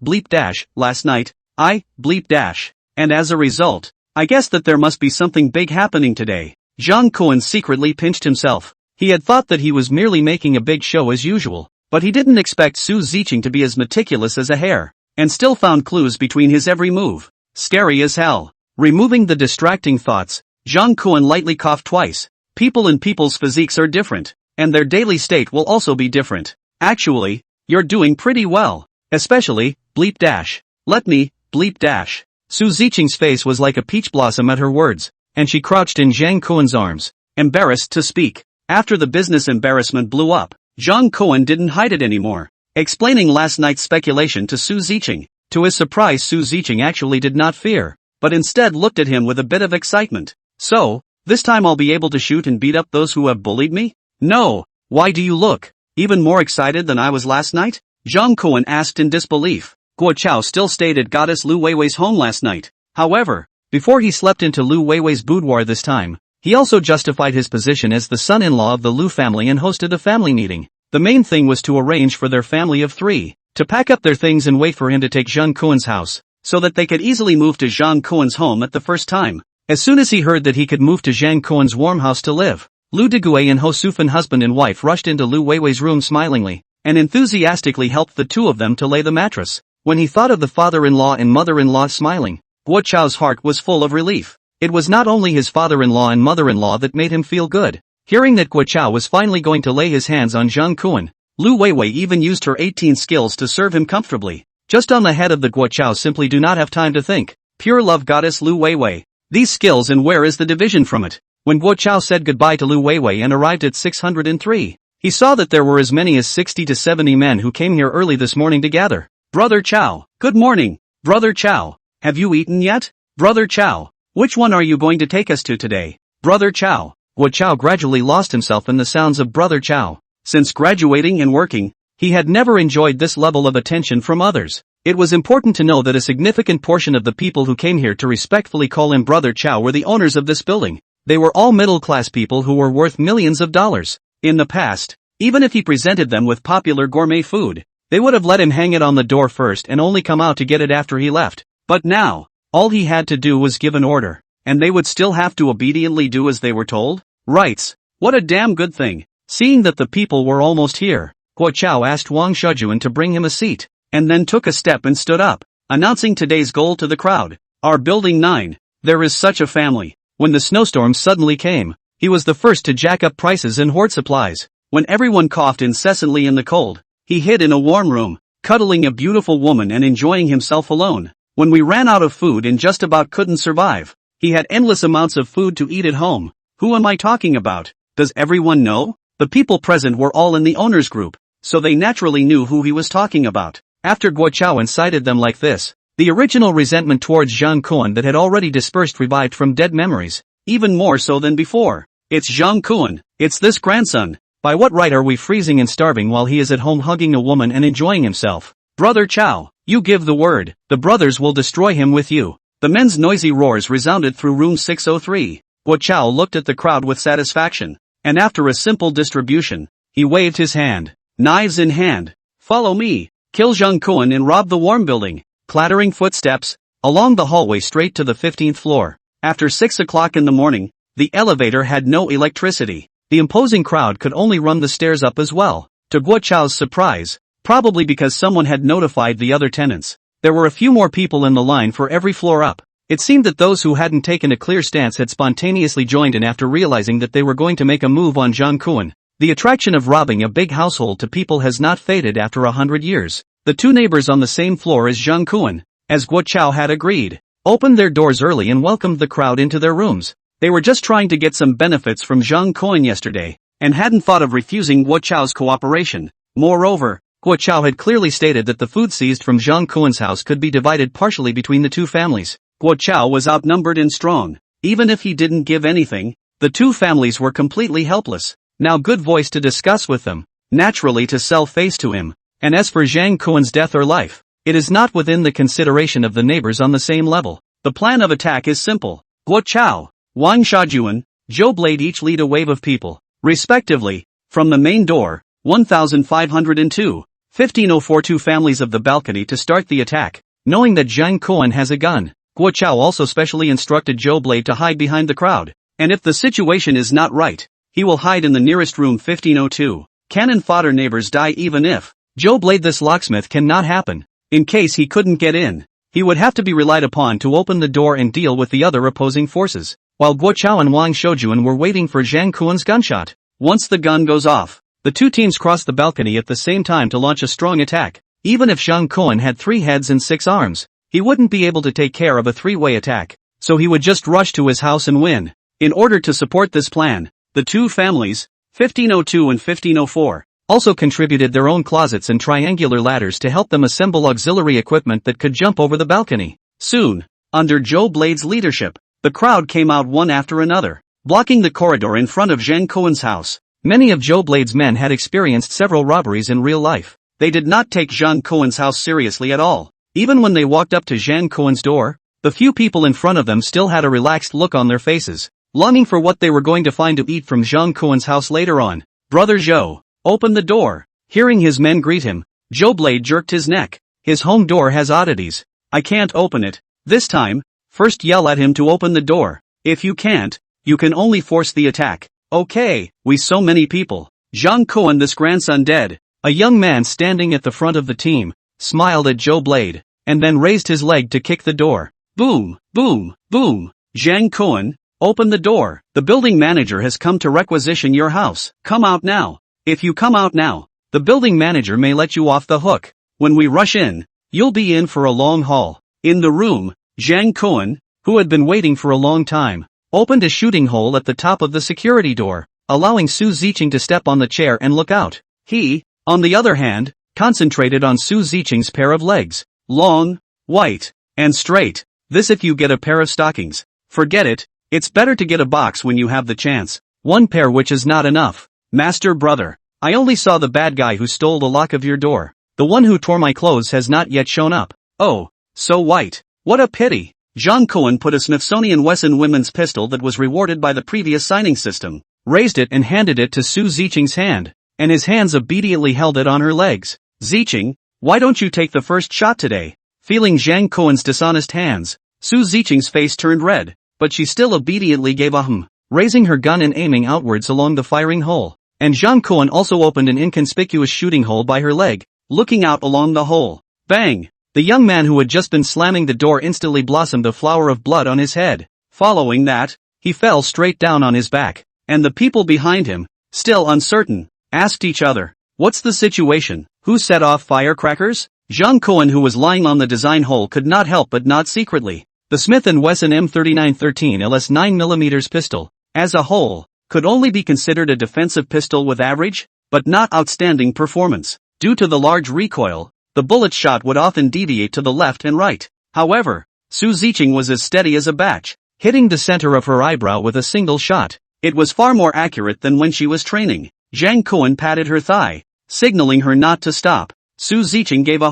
Speaker 1: last night, and as a result, I guess that there must be something big happening today. Zhang Kuan secretly pinched himself. He had thought that he was merely making a big show as usual, but he didn't expect Su Ziqing to be as meticulous as a hare, and still found clues between his every move. Scary as hell. Removing the distracting thoughts, Zhang Kuan lightly coughed twice. People and people's physiques are different, and their daily state will also be different. Actually, you're doing pretty well. Especially, let me, Su Ziqing's face was like a peach blossom at her words, and she crouched in Zhang Kuan's arms, embarrassed to speak. After the business embarrassment blew up, Zhang Kuan didn't hide it anymore, explaining last night's speculation to Su Ziqing. To his surprise, Su Ziqing actually did not fear, but instead looked at him with a bit of excitement. So, this time I'll be able to shoot and beat up those who have bullied me? No. Why do you look even more excited than I was last night? Zhang Kuan asked in disbelief. Guo Chao still stayed at Goddess Lu Weiwei's home last night. However, before he slept into Lu Weiwei's boudoir this time, he also justified his position as the son-in-law of the Lu family and hosted a family meeting. The main thing was to arrange for their family of three to pack up their things and wait for him to take Zhang Kuan's house, so that they could easily move to Zhang Kuan's home at the first time. As soon as he heard that he could move to Zhang Kuan's warm house to live, Lu Deguai and Ho Sufan, husband and wife, rushed into Lu Weiwei's room smilingly, and enthusiastically helped the two of them to lay the mattress. When he thought of the father-in-law and mother-in-law smiling, Guo Chao's heart was full of relief. It was not only his father-in-law and mother-in-law that made him feel good. Hearing that Guo Chao was finally going to lay his hands on Zhang Kuan, Lu Weiwei even used her 18 skills to serve him comfortably. Just on the head of the Guo Chao simply do not have time to think. Pure love goddess Lu Weiwei. These skills, and where is the division from it? When Guo Chao said goodbye to Lu Weiwei and arrived at 603, he saw that there were as many as 60 to 70 men who came here early this morning to gather. Brother Chao, good morning. Brother Chao, have you eaten yet? Brother Chao, which one are you going to take us to today? Brother Chao. Guo Chao gradually lost himself in the sounds of Brother Chao. Since graduating and working, he had never enjoyed this level of attention from others. It was important to know that a significant portion of the people who came here to respectfully call him Brother Chao were the owners of this building. They were all middle-class people who were worth millions of dollars. In the past, even if he presented them with popular gourmet food, they would have let him hang it on the door first and only come out to get it after he left. But now, all he had to do was give an order, and they would still have to obediently do as they were told? Rights. What a damn good thing. Seeing that the people were almost here, Guo Chao asked Wang Shujuan to bring him a seat, and then took a step and stood up, announcing today's goal to the crowd. Our building 9. There is such a family. When the snowstorm suddenly came, he was the first to jack up prices and hoard supplies. When everyone coughed incessantly in the cold, he hid in a warm room, cuddling a beautiful woman and enjoying himself alone. When we ran out of food and just about couldn't survive, he had endless amounts of food to eat at home. Who am I talking about? Does everyone know? The people present were all in the owner's group, so they naturally knew who he was talking about. After Guo Chao incited them like this, the original resentment towards Zhang Kuan that had already dispersed revived from dead memories, even more so than before. It's Zhang Kuan. It's this grandson. By what right are we freezing and starving while he is at home hugging a woman and enjoying himself? Brother Chao, you give the word. The brothers will destroy him with you. The men's noisy roars resounded through room 603. Guo Chao looked at the crowd with satisfaction, and after a simple distribution, he waved his hand. Knives in hand. Follow me. Kill Zhang Kuan and rob the warm building. Clattering footsteps, along the hallway straight to the 15th floor. After 6 o'clock in the morning, the elevator had no electricity. The imposing crowd could only run the stairs up as well. To Guo Chao's surprise, probably because someone had notified the other tenants. There were a few more people in the line for every floor up. It seemed that those who hadn't taken a clear stance had spontaneously joined in after realizing that they were going to make a move on Jang Kuan. The attraction of robbing a big household to people has not faded after 100 years. The two neighbors on the same floor as Jang Kuan, as Guo Chao had agreed, opened their doors early and welcomed the crowd into their rooms. They were just trying to get some benefits from Jang Kuan yesterday, and hadn't thought of refusing Guo Chao's cooperation. Moreover, Guo Chao had clearly stated that the food seized from Jang Kuan's house could be divided partially between the two families. Guo Chao was outnumbered and strong. Even if he didn't give anything, the two families were completely helpless. Now good voice to discuss with them, naturally to sell face to him. And as for Jang Kuan's death or life, it is not within the consideration of the neighbors on the same level. The plan of attack is simple. Guo Chao, Wang Shajuan, Zhou Blade each lead a wave of people, respectively, from the main door, 1502, 1504 two families of the balcony to start the attack. Knowing that Jang Kuan has a gun, Guo Chao also specially instructed Zhou Blade to hide behind the crowd, and if the situation is not right, he will hide in the nearest room 1502. Cannon fodder neighbors die even if Zhou Blade this locksmith cannot happen. In case he couldn't get in, he would have to be relied upon to open the door and deal with the other opposing forces, while Guo Chao and Wang Shoujuan were waiting for Jang Kuan's gunshot. Once the gun goes off, the two teams cross the balcony at the same time to launch a strong attack. Even if Jang Kuan had 3 heads and 6 arms, he wouldn't be able to take care of a 3-way attack, so he would just rush to his house and win. In order to support this plan, the two families, 1502 and 1504, also contributed their own closets and triangular ladders to help them assemble auxiliary equipment that could jump over the balcony. Soon, under Zhou Blade's leadership, the crowd came out one after another, blocking the corridor in front of Jang Kuan's house. Many of Zhou Blade's men had experienced several robberies in real life. They did not take Jang Kuan's house seriously at all. Even when they walked up to Jang Kuan's door, the few people in front of them still had a relaxed look on their faces, longing for what they were going to find to eat from Jang Kuan's house later on. Brother Zhou, open the door. Hearing his men greet him, Zhou Blade jerked his neck. His home door has oddities. I can't open it. This time, first yell at him to open the door. If you can't, you can only force the attack. Okay, we so many people. Jang Kuan this grandson dead. A young man standing at the front of the team, smiled at Zhou Blade, and then raised his leg to kick the door. Boom, boom, boom. Jang Kuan, open the door. The building manager has come to requisition your house. Come out now. If you come out now, the building manager may let you off the hook. When we rush in, you'll be in for a long haul. In the room, Jang Kuan, who had been waiting for a long time, opened a shooting hole at the top of the security door, allowing Su Ziqing to step on the chair and look out. He, on the other hand, concentrated on Su Ziqing's pair of legs. Long, white, and straight. This if you get a pair of stockings. Forget it, it's better to get a box when you have the chance. One pair which is not enough. Master brother, I only saw the bad guy who stole the lock of your door. The one who tore my clothes has not yet shown up. Oh, so white. What a pity. Jang Kuan put a Smithsonian Wesson women's pistol that was rewarded by the previous signing system, raised it and handed it to Su Ziqing's hand, and his hands obediently held it on her legs. Ziqing, why don't you take the first shot today? Feeling Jang Kuan's dishonest hands, Su Ziqing's face turned red, but she still obediently gave a raising her gun and aiming outwards along the firing hole. And Jang Kuan also opened an inconspicuous shooting hole by her leg, looking out along the hole. Bang! The young man who had just been slamming the door instantly blossomed a flower of blood on his head. Following that, he fell straight down on his back, and the people behind him, still uncertain, asked each other, what's the situation? Who set off firecrackers? Jang Kuan, who was lying on the design hole, could not help but nod secretly. The Smith & Wesson M3913 LS 9mm pistol, as a whole, could only be considered a defensive pistol with average, but not outstanding performance. Due to the large recoil, the bullet shot would often deviate to the left and right. However, Su Ziqing was as steady as a batch, hitting the center of her eyebrow with a single shot. It was far more accurate than when she was training. Jang Kuan patted her thigh, signaling her not to stop. Su Ziqing gave a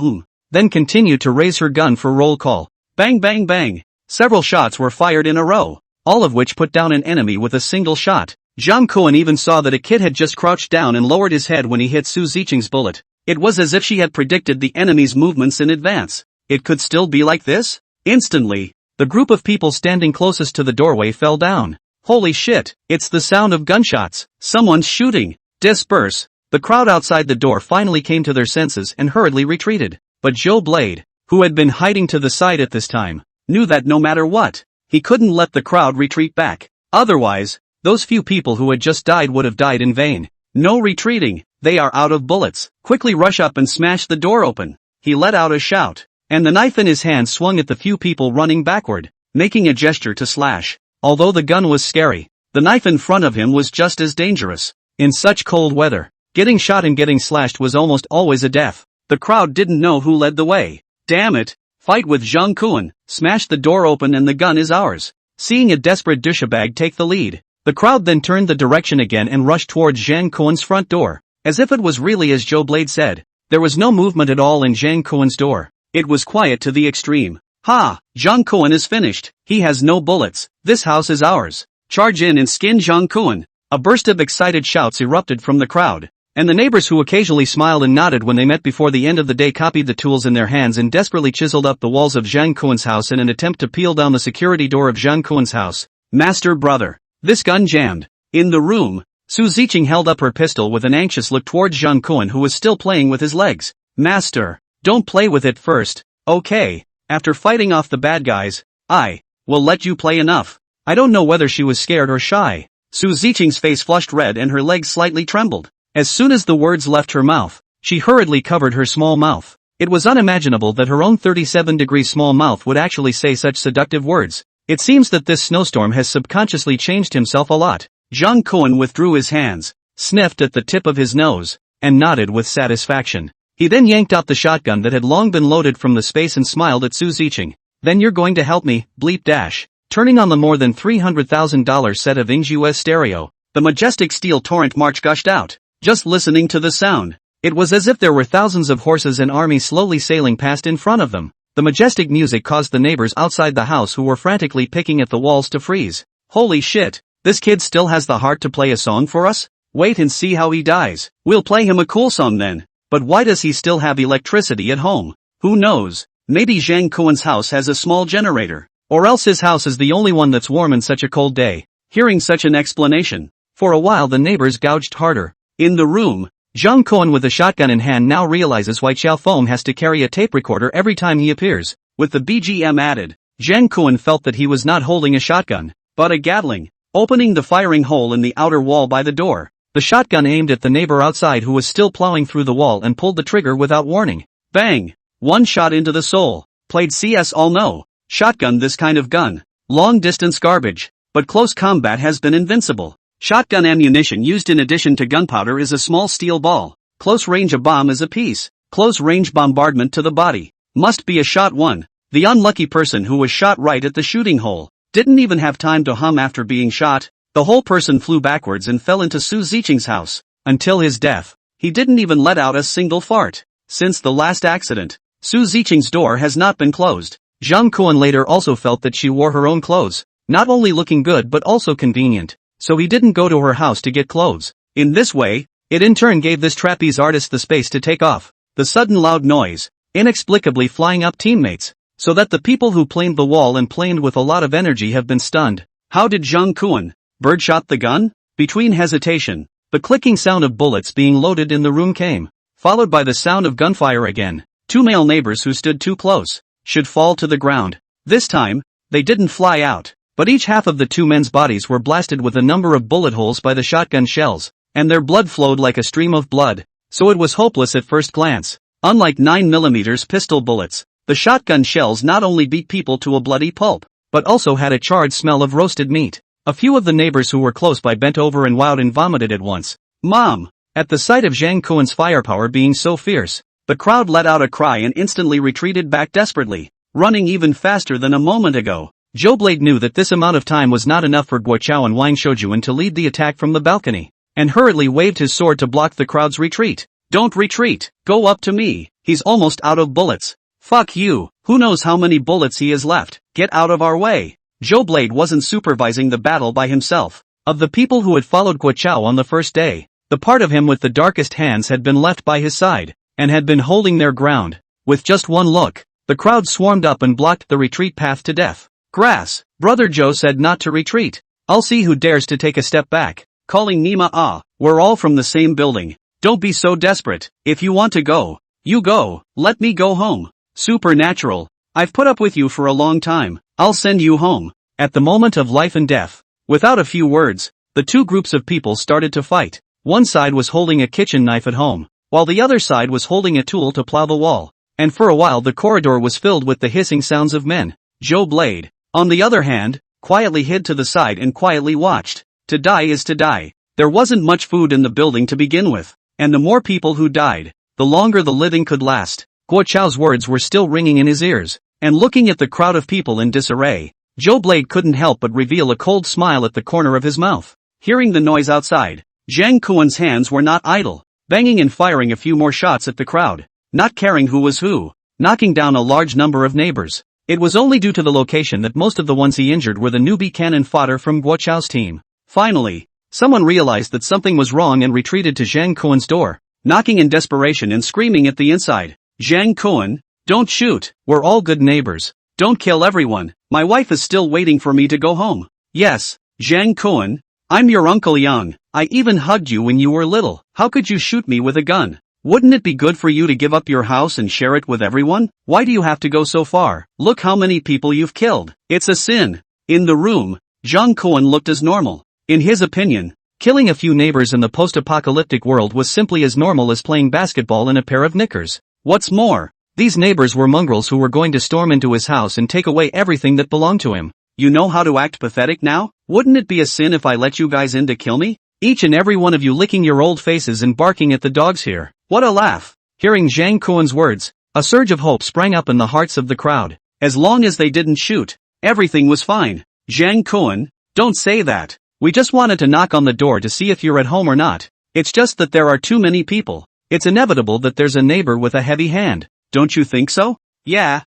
Speaker 1: then continued to raise her gun for roll call. Bang bang bang. Several shots were fired in a row, all of which put down an enemy with a single shot. Jang Kuan even saw that a kid had just crouched down and lowered his head when he hit Su Ziqing's bullet. It was as if she had predicted the enemy's movements in advance. It could still be like this? Instantly, the group of people standing closest to the doorway fell down. Holy shit, it's the sound of gunshots. Someone's shooting. Disperse. The crowd outside the door finally came to their senses and hurriedly retreated. But Joe Blade, who had been hiding to the side at this time, knew that no matter what, he couldn't let the crowd retreat back. Otherwise, those few people who had just died would have died in vain. No retreating, they are out of bullets. Quickly rush up and smash the door open. He let out a shout, and the knife in his hand swung at the few people running backward, making a gesture to slash. Although the gun was scary, the knife in front of him was just as dangerous. In such cold weather, getting shot and getting slashed was almost always a death. The crowd didn't know who led the way. Damn it! Fight with Zhang Kuan, smash the door open and the gun is ours. Seeing a desperate douchebag take the lead, the crowd then turned the direction again and rushed towards Zhang Kuan's front door. As if it was really as Joe Blade said, there was no movement at all in Zhang Kuan's door. It was quiet to the extreme. Ha! Zhang Kuan is finished. He has no bullets. This house is ours. Charge in and skin Zhang Kuan. A burst of excited shouts erupted from the crowd, and the neighbors who occasionally smiled and nodded when they met before the end of the day copied the tools in their hands and desperately chiseled up the walls of Zhang Kuan's house in an attempt to peel down the security door of Zhang Kuan's house. Master brother. This gun jammed. In the room, Su Ziqing held up her pistol with an anxious look towards Zhang Kuan who was still playing with his legs. Master, don't play with it first, okay? After fighting off the bad guys, I will let you play enough. I don't know whether she was scared or shy. Su Ziqing's face flushed red and her legs slightly trembled. As soon as the words left her mouth, she hurriedly covered her small mouth. It was unimaginable that her own 37-degree small mouth would actually say such seductive words. It seems that this snowstorm has subconsciously changed himself a lot. Zhang Kuan withdrew his hands, sniffed at the tip of his nose, and nodded with satisfaction. He then yanked out the shotgun that had long been loaded from the space and smiled at Su Ziqing. Then you're going to help me, bleep dash. Turning on the more than $300,000 set of Ing's US stereo, the majestic steel torrent march gushed out. Just listening to the sound, it was as if there were thousands of horses and armies slowly sailing past in front of them. The majestic music caused the neighbors outside the house who were frantically picking at the walls to freeze. Holy shit, this kid still has the heart to play a song for us? Wait and see how he dies. We'll play him a cool song then. But why does he still have electricity at home? Who knows? Maybe Zhang Kuan's house has a small generator. Or else his house is the only one that's warm in such a cold day. Hearing such an explanation, for a while the neighbors gouged harder. In the room, Zhang Kuan with a shotgun in hand now realizes why Xiao Feng has to carry a tape recorder every time he appears. With the BGM added, Zhang Kuan felt that he was not holding a shotgun, but a Gatling. Opening the firing hole in the outer wall by the door, the shotgun aimed at the neighbor outside who was still plowing through the wall and pulled the trigger without warning. Bang! One shot into the soul. Played CS all know. Shotgun this kind of gun. Long distance garbage. But close combat has been invincible. Shotgun ammunition used in addition to gunpowder is a small steel ball. Close range a bomb is a piece. Close range bombardment to the body. Must be a shot one. The unlucky person who was shot right at the shooting hole didn't even have time to hum after being shot. The whole person flew backwards and fell into Su Ziqing's house. Until his death, he didn't even let out a single fart. Since the last accident, Su Ziqing's door has not been closed. Zhang Kuan later also felt that she wore her own clothes, not only looking good but also convenient, so he didn't go to her house to get clothes. In this way, it in turn gave this trapeze artist the space to take off. The sudden loud noise, inexplicably flying up teammates, so that the people who planed the wall and planed with a lot of energy have been stunned. How did Zhang Kuan birdshot the gun? Between hesitation, the clicking sound of bullets being loaded in the room came, followed by the sound of gunfire again. Two male neighbors who stood too close should fall to the ground. This time, they didn't fly out, but each half of the two men's bodies were blasted with a number of bullet holes by the shotgun shells, and their blood flowed like a stream of blood, so it was hopeless at first glance. Unlike 9mm pistol bullets, the shotgun shells not only beat people to a bloody pulp, but also had a charred smell of roasted meat. A few of the neighbors who were close by bent over and wowed and vomited at once. Mom! At the sight of Zhang Kuan's firepower being so fierce, the crowd let out a cry and instantly retreated back desperately, running even faster than a moment ago. Joe Blade knew that this amount of time was not enough for Guoqiao and Wang Shoujuan to lead the attack from the balcony, and hurriedly waved his sword to block the crowd's retreat. Don't retreat, go up to me, he's almost out of bullets. Fuck you, who knows how many bullets he has left, get out of our way. Joe Blade wasn't supervising the battle by himself. Of the people who had followed Guoqiao on the first day, the part of him with the darkest hands had been left by his side, and had been holding their ground. With just one look, the crowd swarmed up and blocked the retreat path to death. Grass, Brother Joe said not to retreat. I'll see who dares to take a step back. Calling Nima we're all from the same building. Don't be so desperate. If you want to go, you go. Let me go home. Supernatural. I've put up with you for a long time. I'll send you home. At the moment of life and death. Without a few words, the two groups of people started to fight. One side was holding a kitchen knife at home, while the other side was holding a tool to plow the wall. And for a while the corridor was filled with the hissing sounds of men. Joe Blade, on the other hand, quietly hid to the side and quietly watched. To die is to die. There wasn't much food in the building to begin with, and the more people who died, the longer the living could last. Guo Chao's words were still ringing in his ears, and looking at the crowd of people in disarray, Joe Blade couldn't help but reveal a cold smile at the corner of his mouth. Hearing the noise outside, Zhang Kuan's hands were not idle, banging and firing a few more shots at the crowd, not caring who was who, knocking down a large number of neighbors. It was only due to the location that most of the ones he injured were the newbie cannon fodder from Guo Chao's team. Finally, someone realized that something was wrong and retreated to Zhang Kuan's door, knocking in desperation and screaming at the inside. Zhang Kuan, don't shoot, we're all good neighbors. Don't kill everyone, my wife is still waiting for me to go home. Yes, Zhang Kuan, I'm your Uncle Yang, I even hugged you when you were little. How could you shoot me with a gun? Wouldn't it be good for you to give up your house and share it with everyone? Why do you have to go so far? Look how many people you've killed. It's a sin. In the room, Zhang Kuan looked as normal. In his opinion, killing a few neighbors in the post-apocalyptic world was simply as normal as playing basketball in a pair of knickers. What's more, these neighbors were mongrels who were going to storm into his house and take away everything that belonged to him. You know how to act pathetic now? Wouldn't it be a sin if I let you guys in to kill me? Each and every one of you licking your old faces and barking at the dogs here. What a laugh. Hearing Zhang Kuan's words, a surge of hope sprang up in the hearts of the crowd. As long as they didn't shoot, everything was fine. Zhang Kuan, don't say that. We just wanted to knock on the door to see if you're at home or not. It's just that there are too many people. It's inevitable that there's a neighbor with a heavy hand. Don't you think so? Yeah.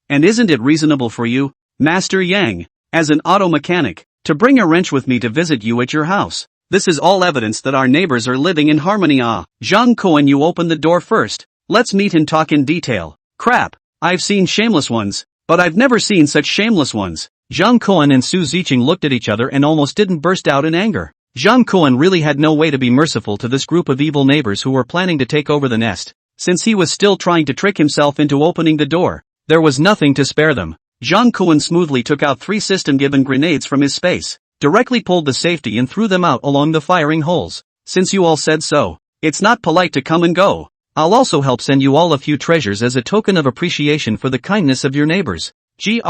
Speaker 1: And isn't it reasonable for you, Master Yang, as an auto mechanic, to bring a wrench with me to visit you at your house? This is all evidence that our neighbors are living in harmony. Zhang Kuan, you open the door first. Let's meet and talk in detail. Crap, I've seen shameless ones, but I've never seen such shameless ones. Zhang Kuan and Su Ziqing looked at each other and almost didn't burst out in anger. Zhang Kuan really had no way to be merciful to this group of evil neighbors who were planning to take over the nest. Since he was still trying to trick himself into opening the door, there was nothing to spare them. Zhang Kuan smoothly took out 3 system-given grenades from his space, directly pulled the safety and threw them out along the firing holes. Since you all said so, it's not polite to come and go. I'll also help send you all a few treasures as a token of appreciation for the kindness of your neighbors. 3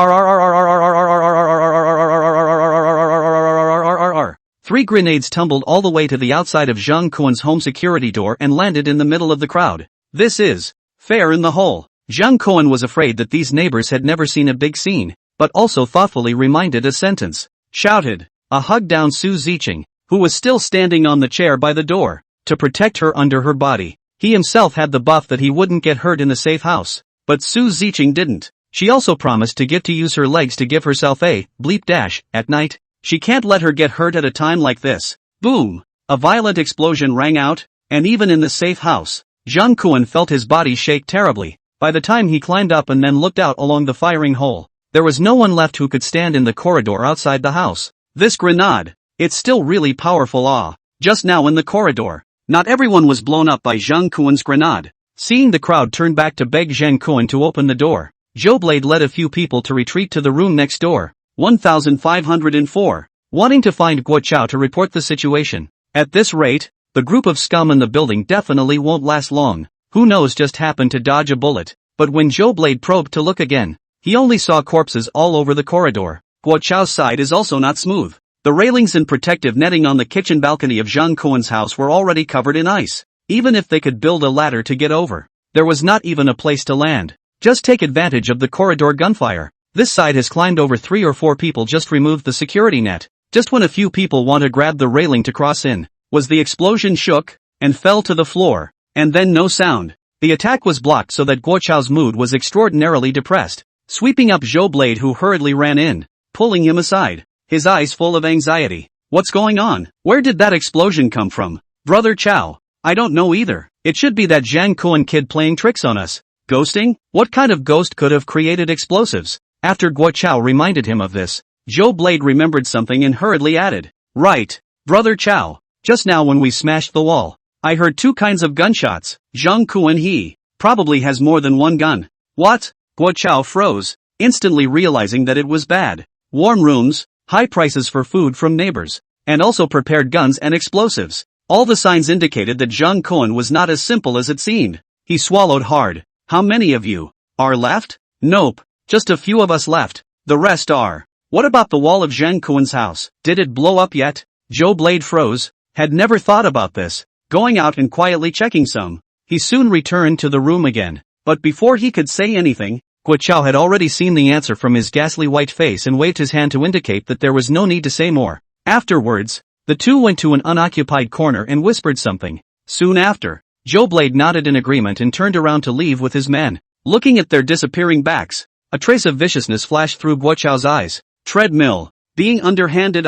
Speaker 1: grenades tumbled all the way to the outside of Zhang Kuan's home security door and landed in the middle of the crowd. This is fair in the hole. Zhang Kuan was afraid that these neighbors had never seen a big scene, but also thoughtfully reminded a sentence. Shouted. A hug down Su Ziqing, who was still standing on the chair by the door, to protect her under her body. He himself had the buff that he wouldn't get hurt in a safe house, but Su Ziqing didn't. She also promised to use her legs to give herself a bleep dash at night. She can't let her get hurt at a time like this. Boom! A violent explosion rang out, and even in the safe house, Zhang Kuan felt his body shake terribly. By the time he climbed up and then looked out along the firing hole, there was no one left who could stand in the corridor outside the house. This grenade, it's still really powerful. Just now in the corridor, not everyone was blown up by Zhang Kuan's grenade. Seeing the crowd turn back to beg Zhang Kuan to open the door, Joe Blade led a few people to retreat to the room next door. 1504. Wanting to find Guo Chao to report the situation. At this rate, the group of scum in the building definitely won't last long. Who knows just happened to dodge a bullet. But when Joe Blade probed to look again, he only saw corpses all over the corridor. Guo Chao's side is also not smooth. The railings and protective netting on the kitchen balcony of Zhang Kuan's house were already covered in ice. Even if they could build a ladder to get over, there was not even a place to land. Just take advantage of the corridor gunfire. This side has climbed over 3 or 4 people just removed the security net. Just when a few people want to grab the railing to cross in, was the explosion shook, and fell to the floor, and then no sound. The attack was blocked so that Guo Chao's mood was extraordinarily depressed. Sweeping up Joe Blade, who hurriedly ran in, pulling him aside, his eyes full of anxiety. What's going on? Where did that explosion come from? Brother Chao, I don't know either. It should be that Zhang Kuan kid playing tricks on us. Ghosting? What kind of ghost could have created explosives? After Guo Chao reminded him of this, Joe Blade remembered something and hurriedly added, right, Brother Chao, just now when we smashed the wall, I heard two kinds of gunshots. Zhang Kuan he probably has more than one gun. What? Guo Chao froze, instantly realizing that it was bad. Warm rooms, high prices for food from neighbors, and also prepared guns and explosives. All the signs indicated that Zhang Kuan was not as simple as it seemed. He swallowed hard. How many of you are left? Nope, just a few of us left. The rest are. What about the wall of Zhang Kuan's house? Did it blow up yet? Joe Blade froze, had never thought about this, going out and quietly checking some. He soon returned to the room again, but before he could say anything, Guo Chao had already seen the answer from his ghastly white face and waved his hand to indicate that there was no need to say more. Afterwards, the two went to an unoccupied corner and whispered something. Soon after, Joe Blade nodded in agreement and turned around to leave with his men. Looking at their disappearing backs, a trace of viciousness flashed through Guo Chao's eyes. Treadmill. Being underhanded.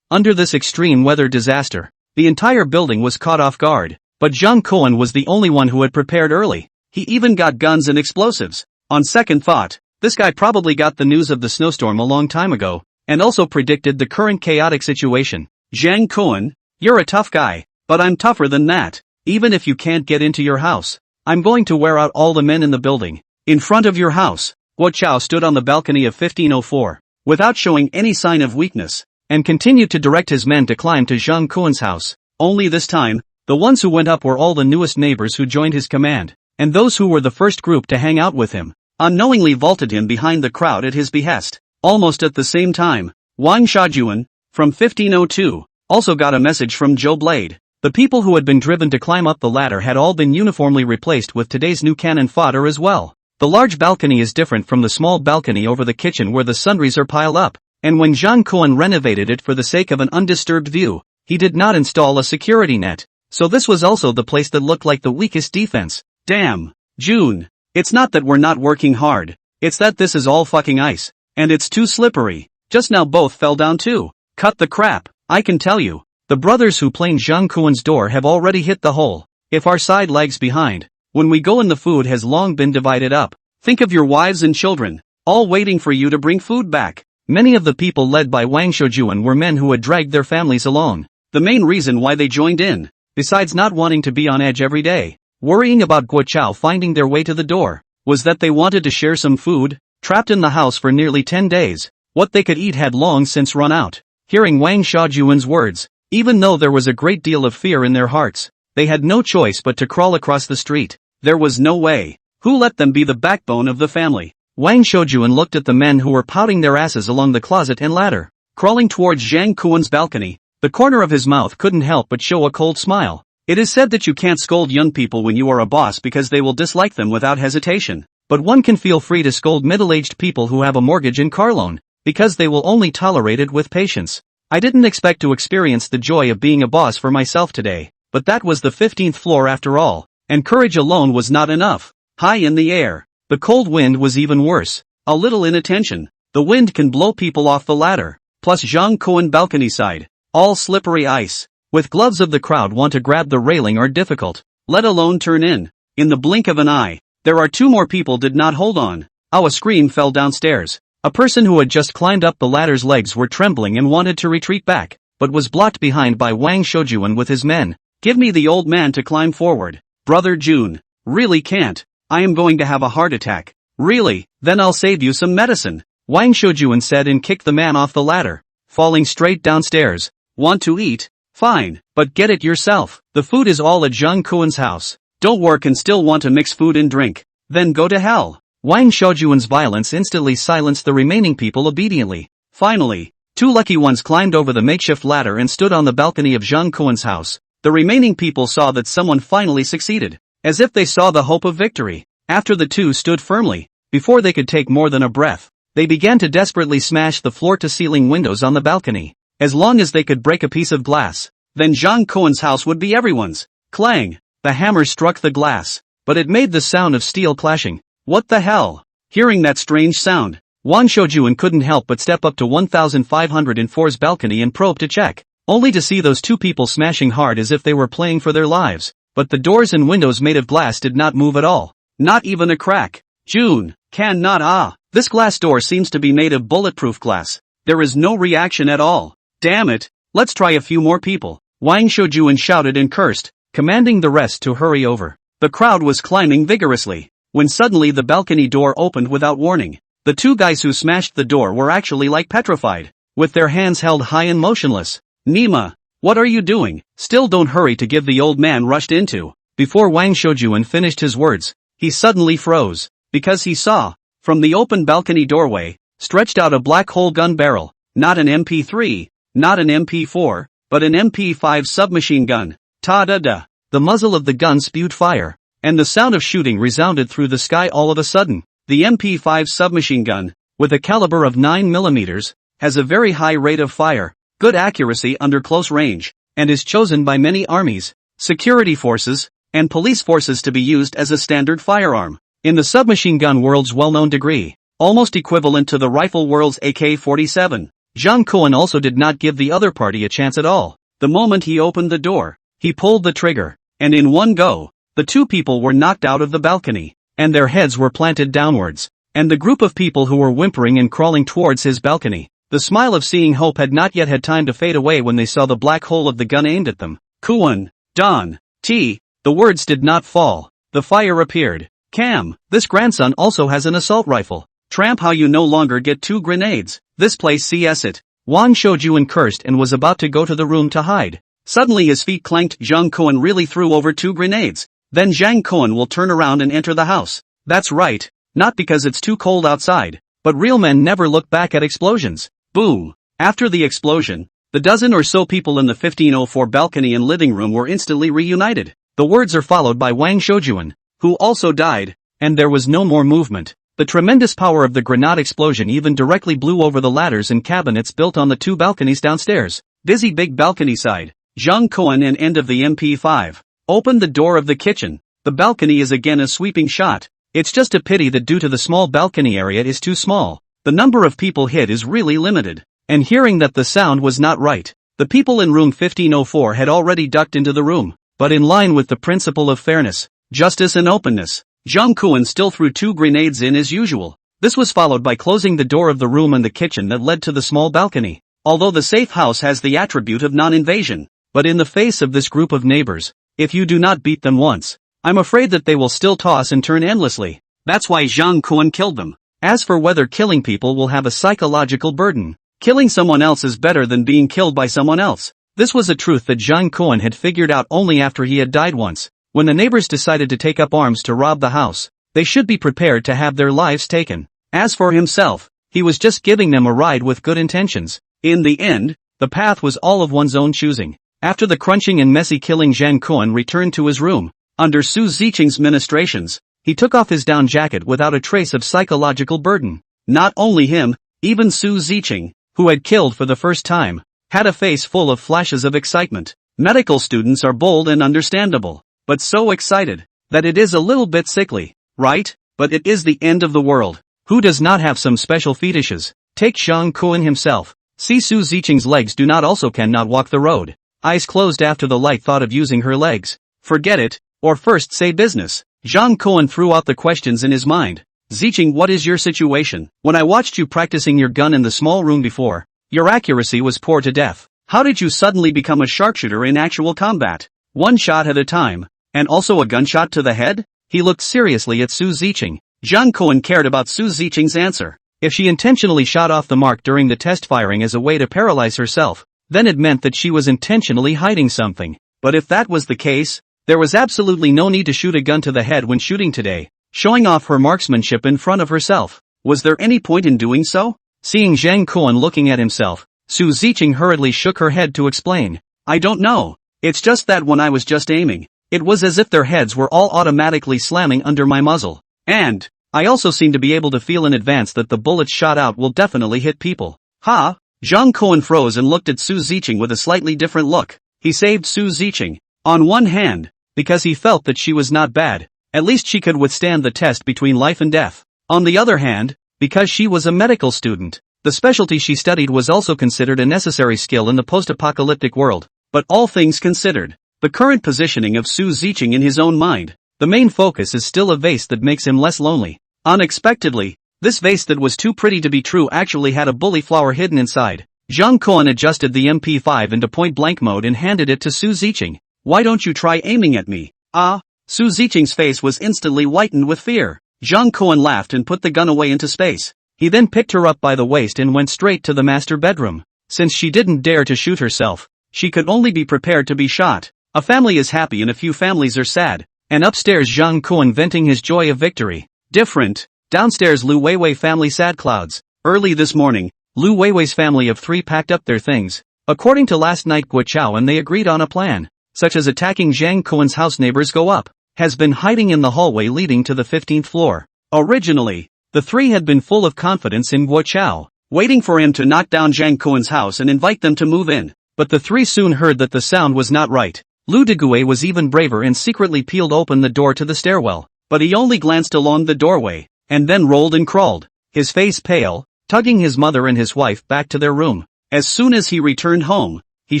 Speaker 1: Under this extreme weather disaster, the entire building was caught off guard, but Zhang Kuan was the only one who had prepared early. He even got guns and explosives. On second thought, this guy probably got the news of the snowstorm a long time ago, and also predicted the current chaotic situation. Zhang Kuan, you're a tough guy, but I'm tougher than that. Even if you can't get into your house, I'm going to wear out all the men in the building. In front of your house, Guo Chao stood on the balcony of 1504, without showing any sign of weakness, and continued to direct his men to climb to Zhang Kuan's house. Only this time, the ones who went up were all the newest neighbors who joined his command, and those who were the first group to hang out with him, unknowingly vaulted him behind the crowd at his behest. Almost at the same time, Wang Shajuan, from 1502, also got a message from Joe Blade. The people who had been driven to climb up the ladder had all been uniformly replaced with today's new cannon fodder as well. The large balcony is different from the small balcony over the kitchen where the sundries are piled up, and when Zhang Kuan renovated it for the sake of an undisturbed view, he did not install a security net, so this was also the place that looked like the weakest defense. Damn, June. It's not that we're not working hard, it's that this is all fucking ice, and it's too slippery. Just now both fell down too. Cut the crap, I can tell you. The brothers who planed Zhang Kuan's door have already hit the hole. If our side lags behind, when we go in the food has long been divided up. Think of your wives and children, all waiting for you to bring food back. Many of the people led by Wang Shoujuan were men who had dragged their families along. The main reason why they joined in, besides not wanting to be on edge every day, worrying about Guo Chao finding their way to the door, was that they wanted to share some food. Trapped in the house for nearly 10 days, what they could eat had long since run out. Hearing Wang Shajuan's words, even though there was a great deal of fear in their hearts, they had no choice but to crawl across the street. There was no way. Who let them be the backbone of the family? Wang Shoujuan looked at the men who were pouting their asses along the closet and ladder. Crawling towards Zhang Kuan's balcony, the corner of his mouth couldn't help but show a cold smile. It is said that you can't scold young people when you are a boss because they will dislike them without hesitation. But one can feel free to scold middle-aged people who have a mortgage and car loan, because they will only tolerate it with patience. I didn't expect to experience the joy of being a boss for myself today, but that was the 15th floor after all, and courage alone was not enough. High in the air, the cold wind was even worse. A little inattention, the wind can blow people off the ladder, plus Zhang Kuan balcony side, all slippery ice. With gloves of the crowd want to grab the railing are difficult, let alone turn in. In the blink of an eye, there are two more people did not hold on. A scream fell downstairs. A person who had just climbed up the ladder's legs were trembling and wanted to retreat back, but was blocked behind by Wang Shoujuan with his men. Give me the old man to climb forward. Brother June. Really can't. I am going to have a heart attack. Really? Then I'll save you some medicine. Wang Shoujuan said and kicked the man off the ladder, falling straight downstairs. Want to eat? Fine, but get it yourself. The food is all at Zhang Kuan's house. Don't work and still want to mix food and drink. Then go to hell. Wang Shoujuan's violence instantly silenced the remaining people obediently. Finally, two lucky ones climbed over the makeshift ladder and stood on the balcony of Zhang Kuan's house. The remaining people saw that someone finally succeeded, as if they saw the hope of victory. After the two stood firmly, before they could take more than a breath, they began to desperately smash the floor-to-ceiling windows on the balcony. As long as they could break a piece of glass, then Zhang Kuan's house would be everyone's. Clang! The hammer struck the glass, but it made the sound of steel clashing. What the hell? Hearing that strange sound, Wang Shoujuan couldn't help but step up to 1504's balcony and probe to check, only to see those two people smashing hard as if they were playing for their lives. But the doors and windows made of glass did not move at all. Not even a crack. June, cannot. This glass door seems to be made of bulletproof glass. There is no reaction at all. Damn it. Let's try a few more people. Wang Shoujuan shouted and cursed. commanding the rest to hurry over. The crowd was climbing vigorously, when suddenly the balcony door opened without warning. The two guys who smashed the door were actually like petrified, with their hands held high and motionless. Nima, what are you doing? Still don't hurry, to give the old man rushed into. Before Wang Shoujuan finished his words, he suddenly froze, because he saw, from the open balcony doorway, stretched out a black hole gun barrel, not an MP3, not an MP4, but an MP5 submachine gun. Ta-da-da! The muzzle of the gun spewed fire, and the sound of shooting resounded through the sky all of a sudden. The MP5 submachine gun, with a caliber of 9mm, has a very high rate of fire, good accuracy under close range, and is chosen by many armies, security forces, and police forces to be used as a standard firearm. In the submachine gun world's well-known degree, almost equivalent to the rifle world's AK-47. Zhang Kuan also did not give the other party a chance at all. The moment he opened the door, he pulled the trigger, and in one go, the two people were knocked out of the balcony, and their heads were planted downwards, and the group of people who were whimpering and crawling towards his balcony, the smile of seeing hope had not yet had time to fade away when they saw the black hole of the gun aimed at them. Kuan, Don, T. The words did not fall. The fire appeared. Cam, this grandson also has an assault rifle. Tramp, how you no longer get 2 grenades. This place CS it. Wang Shoujuan cursed and was about to go to the room to hide. Suddenly his feet clanked. Zhang Kuan really threw over 2 grenades. Then Zhang Kuan will turn around and enter the house. That's right. Not because it's too cold outside, but real men never look back at explosions. Boom. After the explosion, the dozen or so people in the 1504 balcony and living room were instantly reunited. The words are followed by Wang Shoujuan, who also died, and there was no more movement. The tremendous power of the grenade explosion even directly blew over the ladders and cabinets built on the 2 balconies downstairs. Busy big balcony side. Zhang Kuan and end of the MP5. Opened the door of the kitchen. The balcony is again a sweeping shot. It's just a pity that due to the small balcony area is too small, the number of people hit is really limited. And hearing that the sound was not right, the people in room 1504 had already ducked into the room. But in line with the principle of fairness, justice and openness, Zhang Kuan still threw 2 grenades in as usual. This was followed by closing the door of the room and the kitchen that led to the small balcony. Although the safe house has the attribute of non-invasion, but in the face of this group of neighbors, if you do not beat them once, I'm afraid that they will still toss and turn endlessly. That's why Zhang Kuan killed them. As for whether killing people will have a psychological burden, killing someone else is better than being killed by someone else. This was a truth that Zhang Kuan had figured out only after he had died once. When the neighbors decided to take up arms to rob the house, they should be prepared to have their lives taken. As for himself, he was just giving them a ride with good intentions. In the end, the path was all of one's own choosing. After the crunching and messy killing, Zhang Kuan returned to his room. Under Su Ziqing's ministrations, he took off his down jacket without a trace of psychological burden. Not only him, even Su Ziqing, who had killed for the first time, had a face full of flashes of excitement. Medical students are bold and understandable, but so excited that it is a little bit sickly, right? But it is the end of the world. Who does not have some special fetishes? Take Zhang Kuan himself. See, Su Ziqing's legs do not also cannot walk the road. Eyes closed after the light thought of using her legs. Forget it, or first say business. Zhang Kuan threw out the questions in his mind. Ziqing, what is your situation? When I watched you practicing your gun in the small room before, your accuracy was poor to death. How did you suddenly become a sharpshooter in actual combat? 1 shot at a time, and also a gunshot to the head? He looked seriously at Su Ziqing. Zhang Kuan cared about Su Ziqing's answer. If she intentionally shot off the mark during the test firing as a way to paralyze herself, then it meant that she was intentionally hiding something. But if that was the case, there was absolutely no need to shoot a gun to the head when shooting today, showing off her marksmanship in front of herself. Was there any point in doing so? Seeing Zhang Kuan looking at himself, Su Ziqing hurriedly shook her head to explain. I don't know. It's just that when I was just aiming, it was as if their heads were all automatically slamming under my muzzle. And I also seem to be able to feel in advance that the bullets shot out will definitely hit people. Ha! Zhang Kuan froze and looked at Su Ziqing with a slightly different look. He saved Su Ziqing. On one hand, because he felt that she was not bad, at least she could withstand the test between life and death. On the other hand, because she was a medical student, the specialty she studied was also considered a necessary skill in the post-apocalyptic world. But all things considered, the current positioning of Su Ziqing in his own mind, the main focus is still a vase that makes him less lonely. Unexpectedly, this vase that was too pretty to be true actually had a bully flower hidden inside. Zhang Kuan adjusted the MP5 into point-blank mode and handed it to Su Ziqing. Why don't you try aiming at me? Ah? Su Ziqing's face was instantly whitened with fear. Zhang Kuan laughed and put the gun away into space. He then picked her up by the waist and went straight to the master bedroom. Since she didn't dare to shoot herself, she could only be prepared to be shot. A family is happy and a few families are sad. And upstairs Zhang Kuan venting his joy of victory. Different. Downstairs Lu Weiwei family sad clouds. Early this morning, Lu Weiwei's family of 3 packed up their things. According to last night Guo Chao and they agreed on a plan, such as attacking Zhang Kuan's house. Neighbors go up, has been hiding in the hallway leading to the 15th floor. Originally, the 3 had been full of confidence in Guo Chao, waiting for him to knock down Zhang Kuan's house and invite them to move in. But the 3 soon heard that the sound was not right. Lu Degue was even braver and secretly peeled open the door to the stairwell, but he only glanced along the doorway, and then rolled and crawled, his face pale, tugging his mother and his wife back to their room. As soon as he returned home, he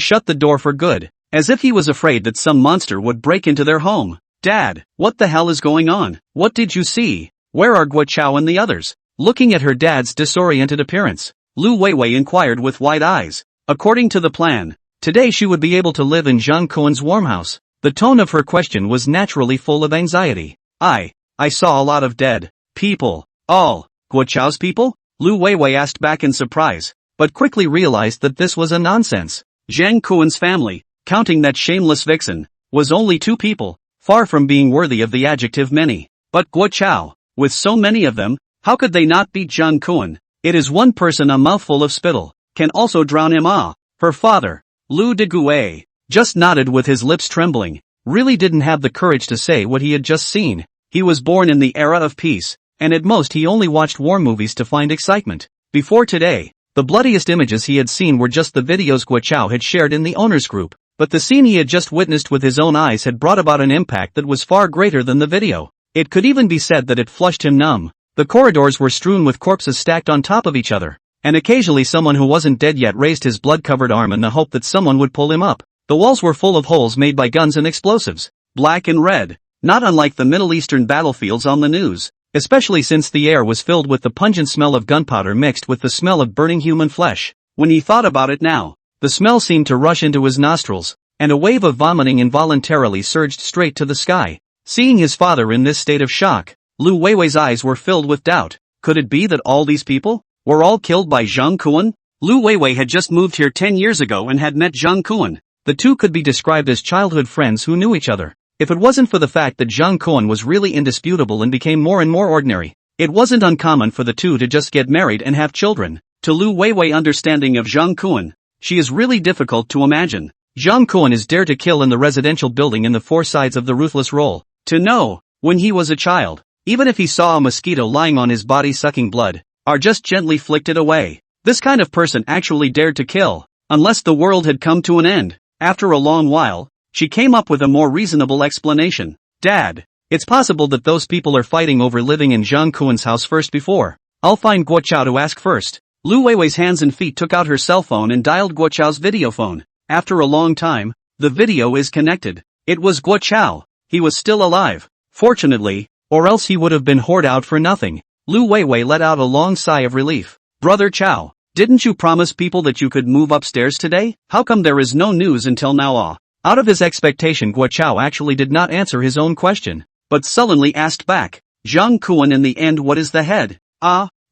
Speaker 1: shut the door for good, as if he was afraid that some monster would break into their home. Dad, what the hell is going on? What did you see? Where are Guo Chao and the others? Looking at her dad's disoriented appearance, Lu Weiwei inquired with wide eyes. According to the plan, today she would be able to live in Zhang Kuan's warm house. The tone of her question was naturally full of anxiety. I saw a lot of dead people. All Guo Chao's people? Lu Weiwei asked back in surprise, but quickly realized that this was a nonsense. Zhang Kuan's family, counting that shameless vixen, was only 2 people, far from being worthy of the adjective many. But Guo Chao, with so many of them, how could they not beat Zhang Kuan? It is one person a mouthful of spittle can also drown him. Her father, Lu Degue, just nodded with his lips trembling, really didn't have the courage to say what he had just seen. He was born in the era of peace, and at most he only watched war movies to find excitement. Before today, the bloodiest images he had seen were just the videos Guo Chao had shared in the owners group, but the scene he had just witnessed with his own eyes had brought about an impact that was far greater than the video. It could even be said that it flushed him numb. The corridors were strewn with corpses stacked on top of each other, and occasionally someone who wasn't dead yet raised his blood-covered arm in the hope that someone would pull him up. The walls were full of holes made by guns and explosives, black and red, not unlike the Middle Eastern battlefields on the news, especially since the air was filled with the pungent smell of gunpowder mixed with the smell of burning human flesh. When he thought about it now, the smell seemed to rush into his nostrils, and a wave of vomiting involuntarily surged straight to the sky. Seeing his father in this state of shock, Lu Weiwei's eyes were filled with doubt. Could it be that all these people were all killed by Zhang Kuan? Lu Weiwei had just moved here 10 years ago and had met Zhang Kuan. The 2 could be described as childhood friends who knew each other. If it wasn't for the fact that Zhang Kuan was really indisputable and became more and more ordinary, it wasn't uncommon for the 2 to just get married and have children. To Lu Weiwei's understanding of Zhang Kuan, she is really difficult to imagine. Zhang Kuan is dare to kill in the residential building in the 4 sides of the ruthless role. To know, when he was a child, even if he saw a mosquito lying on his body sucking blood, or just gently flicked it away, this kind of person actually dared to kill, unless the world had come to an end. After a long while, she came up with a more reasonable explanation. Dad, it's possible that those people are fighting over living in Zhang Kuan's house first before. I'll find Guo Chao to ask first. Lu Weiwei's hands and feet took out her cell phone and dialed Guo Chao's video phone. After a long time, the video is connected. It was Guo Chao. He was still alive. Fortunately, or else he would have been hoarded out for nothing. Lu Weiwei let out a long sigh of relief. Brother Chao, didn't you promise people that you could move upstairs today? How come there is no news until now? Out of his expectation, Guo Chao actually did not answer his own question, but sullenly asked back, Zhang Kuan in the end, what is the head?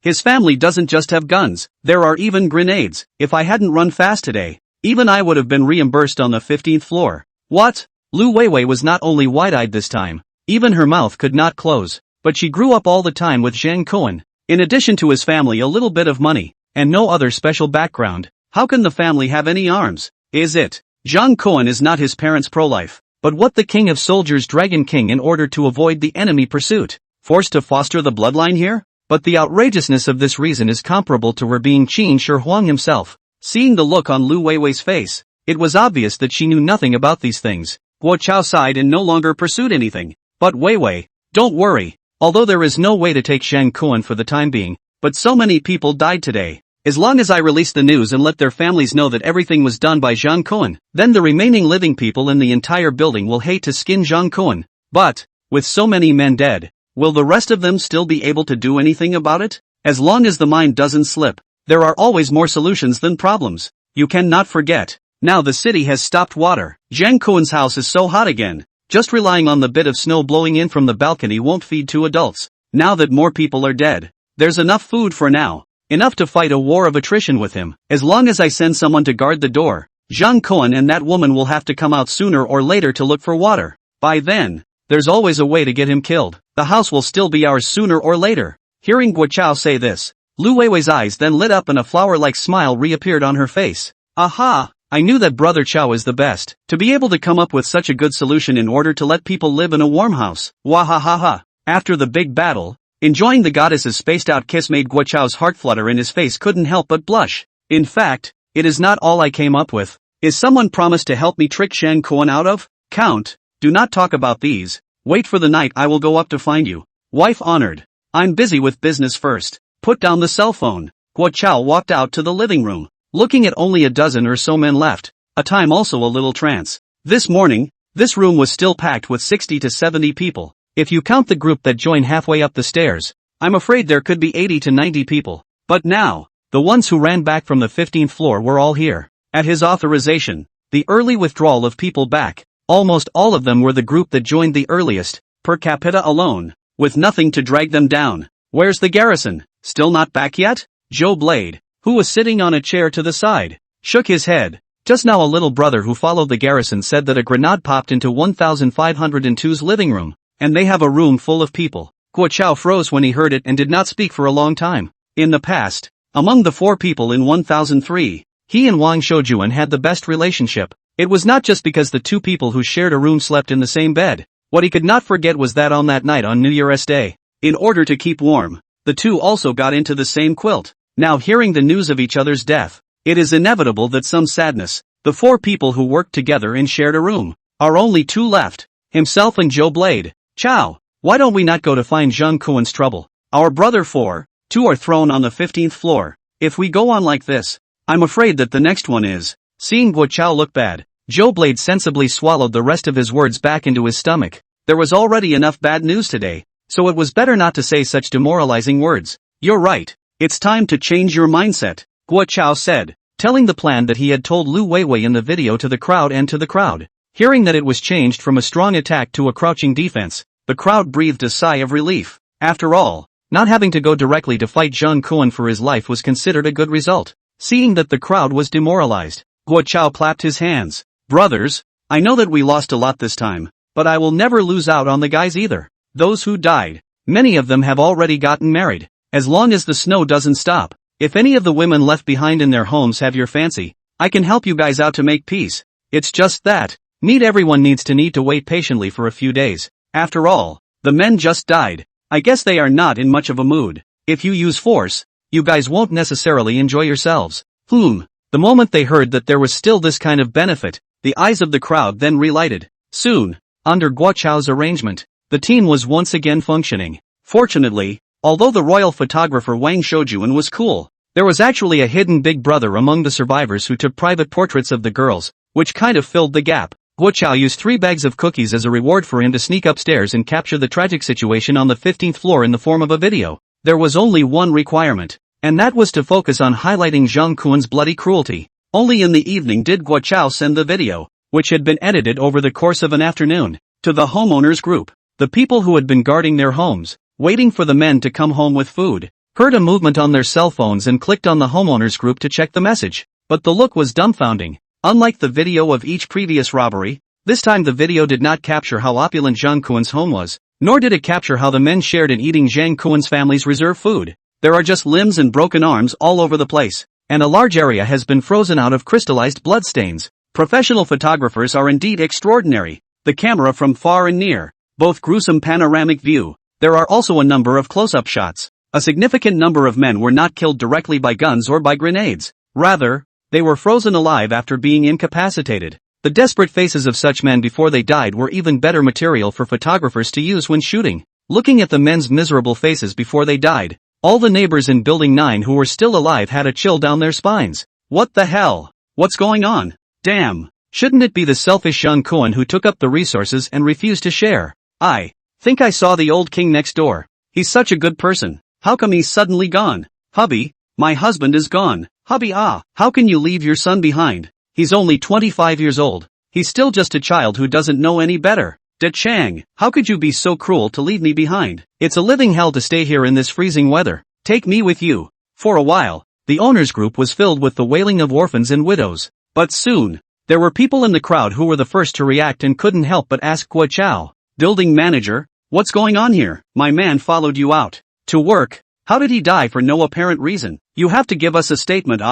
Speaker 1: His family doesn't just have guns, there are even grenades. If I hadn't run fast today, even I would have been reimbursed on the 15th floor. What? Lu Weiwei was not only wide-eyed this time, even her mouth could not close, but she grew up all the time with Zhang Kuan. In addition to his family, a little bit of money, and no other special background. How can the family have any arms? Is it? Zhang Kuan is not his parents' pro-life, but what the king of soldiers, Dragon King, in order to avoid the enemy pursuit, forced to foster the bloodline here? But the outrageousness of this reason is comparable to her being Qin Shi Huang himself. Seeing the look on Lu Weiwei's face, it was obvious that she knew nothing about these things. Guo Chao sighed and no longer pursued anything. But Weiwei, don't worry. Although there is no way to take Zhang Kuan for the time being, but so many people died today. As long as I release the news and let their families know that everything was done by Zhang Kuan, then the remaining living people in the entire building will hate to skin Zhang Kuan. But, with so many men dead, will the rest of them still be able to do anything about it? As long as the mind doesn't slip, there are always more solutions than problems. You cannot forget, Now the city has stopped water. Zhang Kuan's house is so hot again. Just relying on the bit of snow blowing in from the balcony won't feed two adults. Now that more people are dead, there's enough food for now. Enough to fight a war of attrition with him. As long as I send someone to guard the door, Zhang Kuan and that woman will have to come out sooner or later to look for water. By then, there's always a way to get him killed. The house will still be ours sooner or later. Hearing Guo Chao say this, Lu Weiwei's eyes then lit up and a flower-like smile reappeared on her face. Aha! I knew that Brother Chao is the best. To be able to come up with such a good solution in order to let people live in a warm house. Wahahaha. After the big battle, enjoying the goddess's spaced-out kiss made Guo Chao's heart flutter and his face couldn't help but blush. In fact, it is not all I came up with. Is someone promised to help me trick Zhang Kuan out of? Count, do not talk about these. Wait for the night I will go up to find you. Wife honored. I'm busy with business first. Put down the cell phone. Guo Chao walked out to the living room, looking at only a dozen or so men left, a time also a little trance. This morning, this room was still packed with 60 to 70 people. If you count the group that joined halfway up the stairs, I'm afraid there could be 80 to 90 people. But now, the ones who ran back from the 15th floor were all here. At his authorization, the early withdrawal of people back, almost all of them were the group that joined the earliest, per capita alone, with nothing to drag them down. Where's the garrison? Still not back yet? Joe Blade, who was sitting on a chair to the side, shook his head. Just now a little brother who followed the garrison said that a grenade popped into 1502's living room, and they have a room full of people. Guo Chao froze when he heard it and did not speak for a long time. In the past, among the 4 people in 1003, he and Wang Shoujuan had the best relationship. It was not just because the 2 people who shared a room slept in the same bed. What he could not forget was that on that night on New Year's Day, in order to keep warm, the 2 also got into the same quilt. Now hearing the news of each other's death, it is inevitable that some sadness. The 4 people who worked together and shared a room are only 2 left, himself and Joe Blade. Chao, why don't we not go to find Zhang Kuan's trouble? Our brother 2 are thrown on the 15th floor. If we go on like this, I'm afraid that the next one is. Seeing Guo Chao look bad, Joe Blade sensibly swallowed the rest of his words back into his stomach. There was already enough bad news today, so it was better not to say such demoralizing words. You're right. It's time to change your mindset, Guo Chao said, telling the plan that he had told Lu Weiwei in the video to the crowd and to the crowd. Hearing that it was changed from a strong attack to a crouching defense, the crowd breathed a sigh of relief. After all, not having to go directly to fight Zhang Kuan for his life was considered a good result. Seeing that the crowd was demoralized, Guo Chao clapped his hands. Brothers, I know that we lost a lot this time, but I will never lose out on the guys either. Those who died, many of them have already gotten married. As long as the snow doesn't stop, if any of the women left behind in their homes have your fancy, I can help you guys out to make peace. It's just that, everyone needs to wait patiently for a few days. After all, the men just died. I guess they are not in much of a mood. If you use force, you guys won't necessarily enjoy yourselves. The moment they heard that there was still this kind of benefit, the eyes of the crowd then relighted. Soon, under Guo Chao's arrangement, the team was once again functioning. Fortunately, although the royal photographer Wang Shoujuan was cool, there was actually a hidden big brother among the survivors who took private portraits of the girls, which kind of filled the gap. Guo Chao used 3 bags of cookies as a reward for him to sneak upstairs and capture the tragic situation on the 15th floor in the form of a video. There was only one requirement, and that was to focus on highlighting Zhang Kuan's bloody cruelty. Only in the evening did Guo Chao send the video, which had been edited over the course of an afternoon, to the homeowners group. The people who had been guarding their homes, waiting for the men to come home with food, heard a movement on their cell phones and clicked on the homeowners group to check the message. But the look was dumbfounding. Unlike the video of each previous robbery, this time the video did not capture how opulent Zhang Kuan's home was, nor did it capture how the men shared in eating Zhang Kuan's family's reserve food. There are just limbs and broken arms all over the place, and a large area has been frozen out of crystallized bloodstains. Professional photographers are indeed extraordinary. The camera from far and near, both gruesome panoramic view. There are also a number of close-up shots. A significant number of men were not killed directly by guns or by grenades. Rather, they were frozen alive after being incapacitated. The desperate faces of such men before they died were even better material for photographers to use when shooting. Looking at the men's miserable faces before they died, all the neighbors in Building 9 who were still alive had a chill down their spines. What the hell? What's going on? Damn! Shouldn't it be the selfish Zhang Kuan who took up the resources and refused to share? I think I saw the old king next door. He's such a good person. How come he's suddenly gone? Hubby, my husband is gone. Hubby, how can you leave your son behind? He's only 25 years old. He's still just a child who doesn't know any better. De Chang, how could you be so cruel to leave me behind? It's a living hell to stay here in this freezing weather. Take me with you. For a while, the owners' group was filled with the wailing of orphans and widows. But soon, there were people in the crowd who were the first to react and couldn't help but ask Guo Chao, building manager, what's going on here? My man followed you out to work. How did he die for no apparent reason? You have to give us a statement.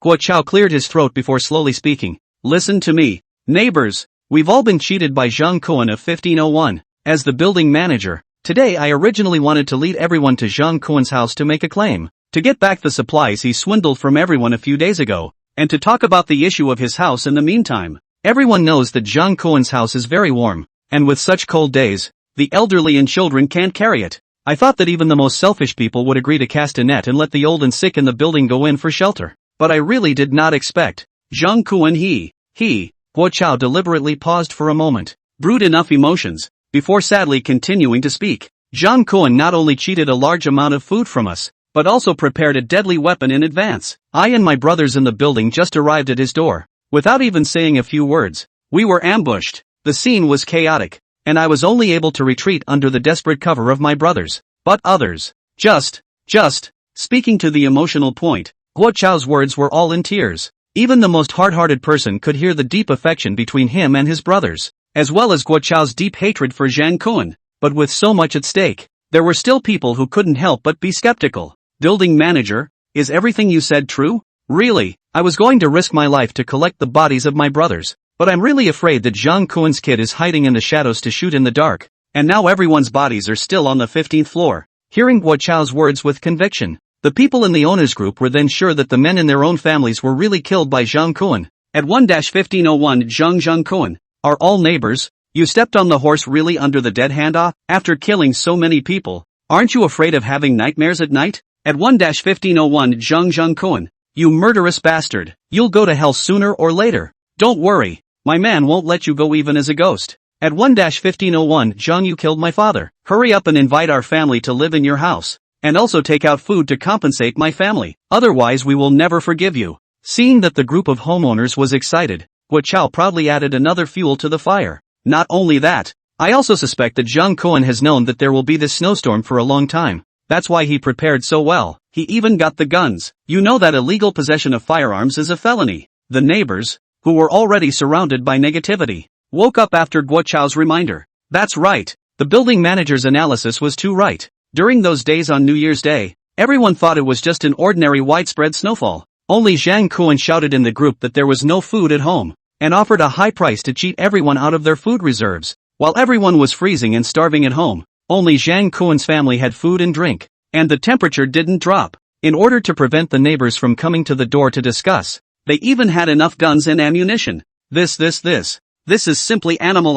Speaker 1: Guo Chao cleared his throat before slowly speaking. Listen to me. Neighbors, we've all been cheated by Zhang Kuan of 1501. As the building manager, today I originally wanted to lead everyone to Zhang Kuan's house to make a claim, to get back the supplies he swindled from everyone a few days ago, and to talk about the issue of his house in the meantime. Everyone knows that Zhang Kuan's house is very warm, and with such cold days, the elderly and children can't carry it. I thought that even the most selfish people would agree to cast a net and let the old and sick in the building go in for shelter. But I really did not expect. Zhang Kuan Guo Chao deliberately paused for a moment, brewed enough emotions, before sadly continuing to speak. Zhang Kuan not only cheated a large amount of food from us, but also prepared a deadly weapon in advance. I and my brothers in the building just arrived at his door. Without even saying a few words, we were ambushed. The scene was chaotic, and I was only able to retreat under the desperate cover of my brothers. But others, just, speaking to the emotional point, Guo Chao's words were all in tears. Even the most hard-hearted person could hear the deep affection between him and his brothers, as well as Guo Chao's deep hatred for Zhang Kuan. But with so much at stake, there were still people who couldn't help but be skeptical. Building manager, is everything you said true? Really, I was going to risk my life to collect the bodies of my brothers, but I'm really afraid that Zhang Kuan's kid is hiding in the shadows to shoot in the dark, and now everyone's bodies are still on the 15th floor. Hearing Guo Chao's words with conviction, the people in the owners group were then sure that the men in their own families were really killed by Zhang Kuan. At 1-1501 Zhang Kuan, are all neighbors? You stepped on the horse really under the dead hand? After killing so many people, aren't you afraid of having nightmares at night? At 1-1501 Zhang Kuan, you murderous bastard, you'll go to hell sooner or later. Don't worry, my man won't let you go even as a ghost. At 1-1501 Zhang, you killed my father. Hurry up and invite our family to live in your house, and also take out food to compensate my family, otherwise we will never forgive you. Seeing that the group of homeowners was excited, Guo Chao proudly added another fuel to the fire. Not only that, I also suspect that Zhang Kuan has known that there will be this snowstorm for a long time. That's why he prepared so well. He even got the guns. You know that illegal possession of firearms is a felony. The neighbors, who were already surrounded by negativity, woke up after Guo Chao's reminder. That's right, the building manager's analysis was too right. During those days on New Year's Day, everyone thought it was just an ordinary widespread snowfall. Only Zhang Kuan shouted in the group that there was no food at home, and offered a high price to cheat everyone out of their food reserves. While everyone was freezing and starving at home, only Zhang Kuan's family had food and drink, and the temperature didn't drop. In order to prevent the neighbors from coming to the door to discuss, they even had enough guns and ammunition. This is simply animal.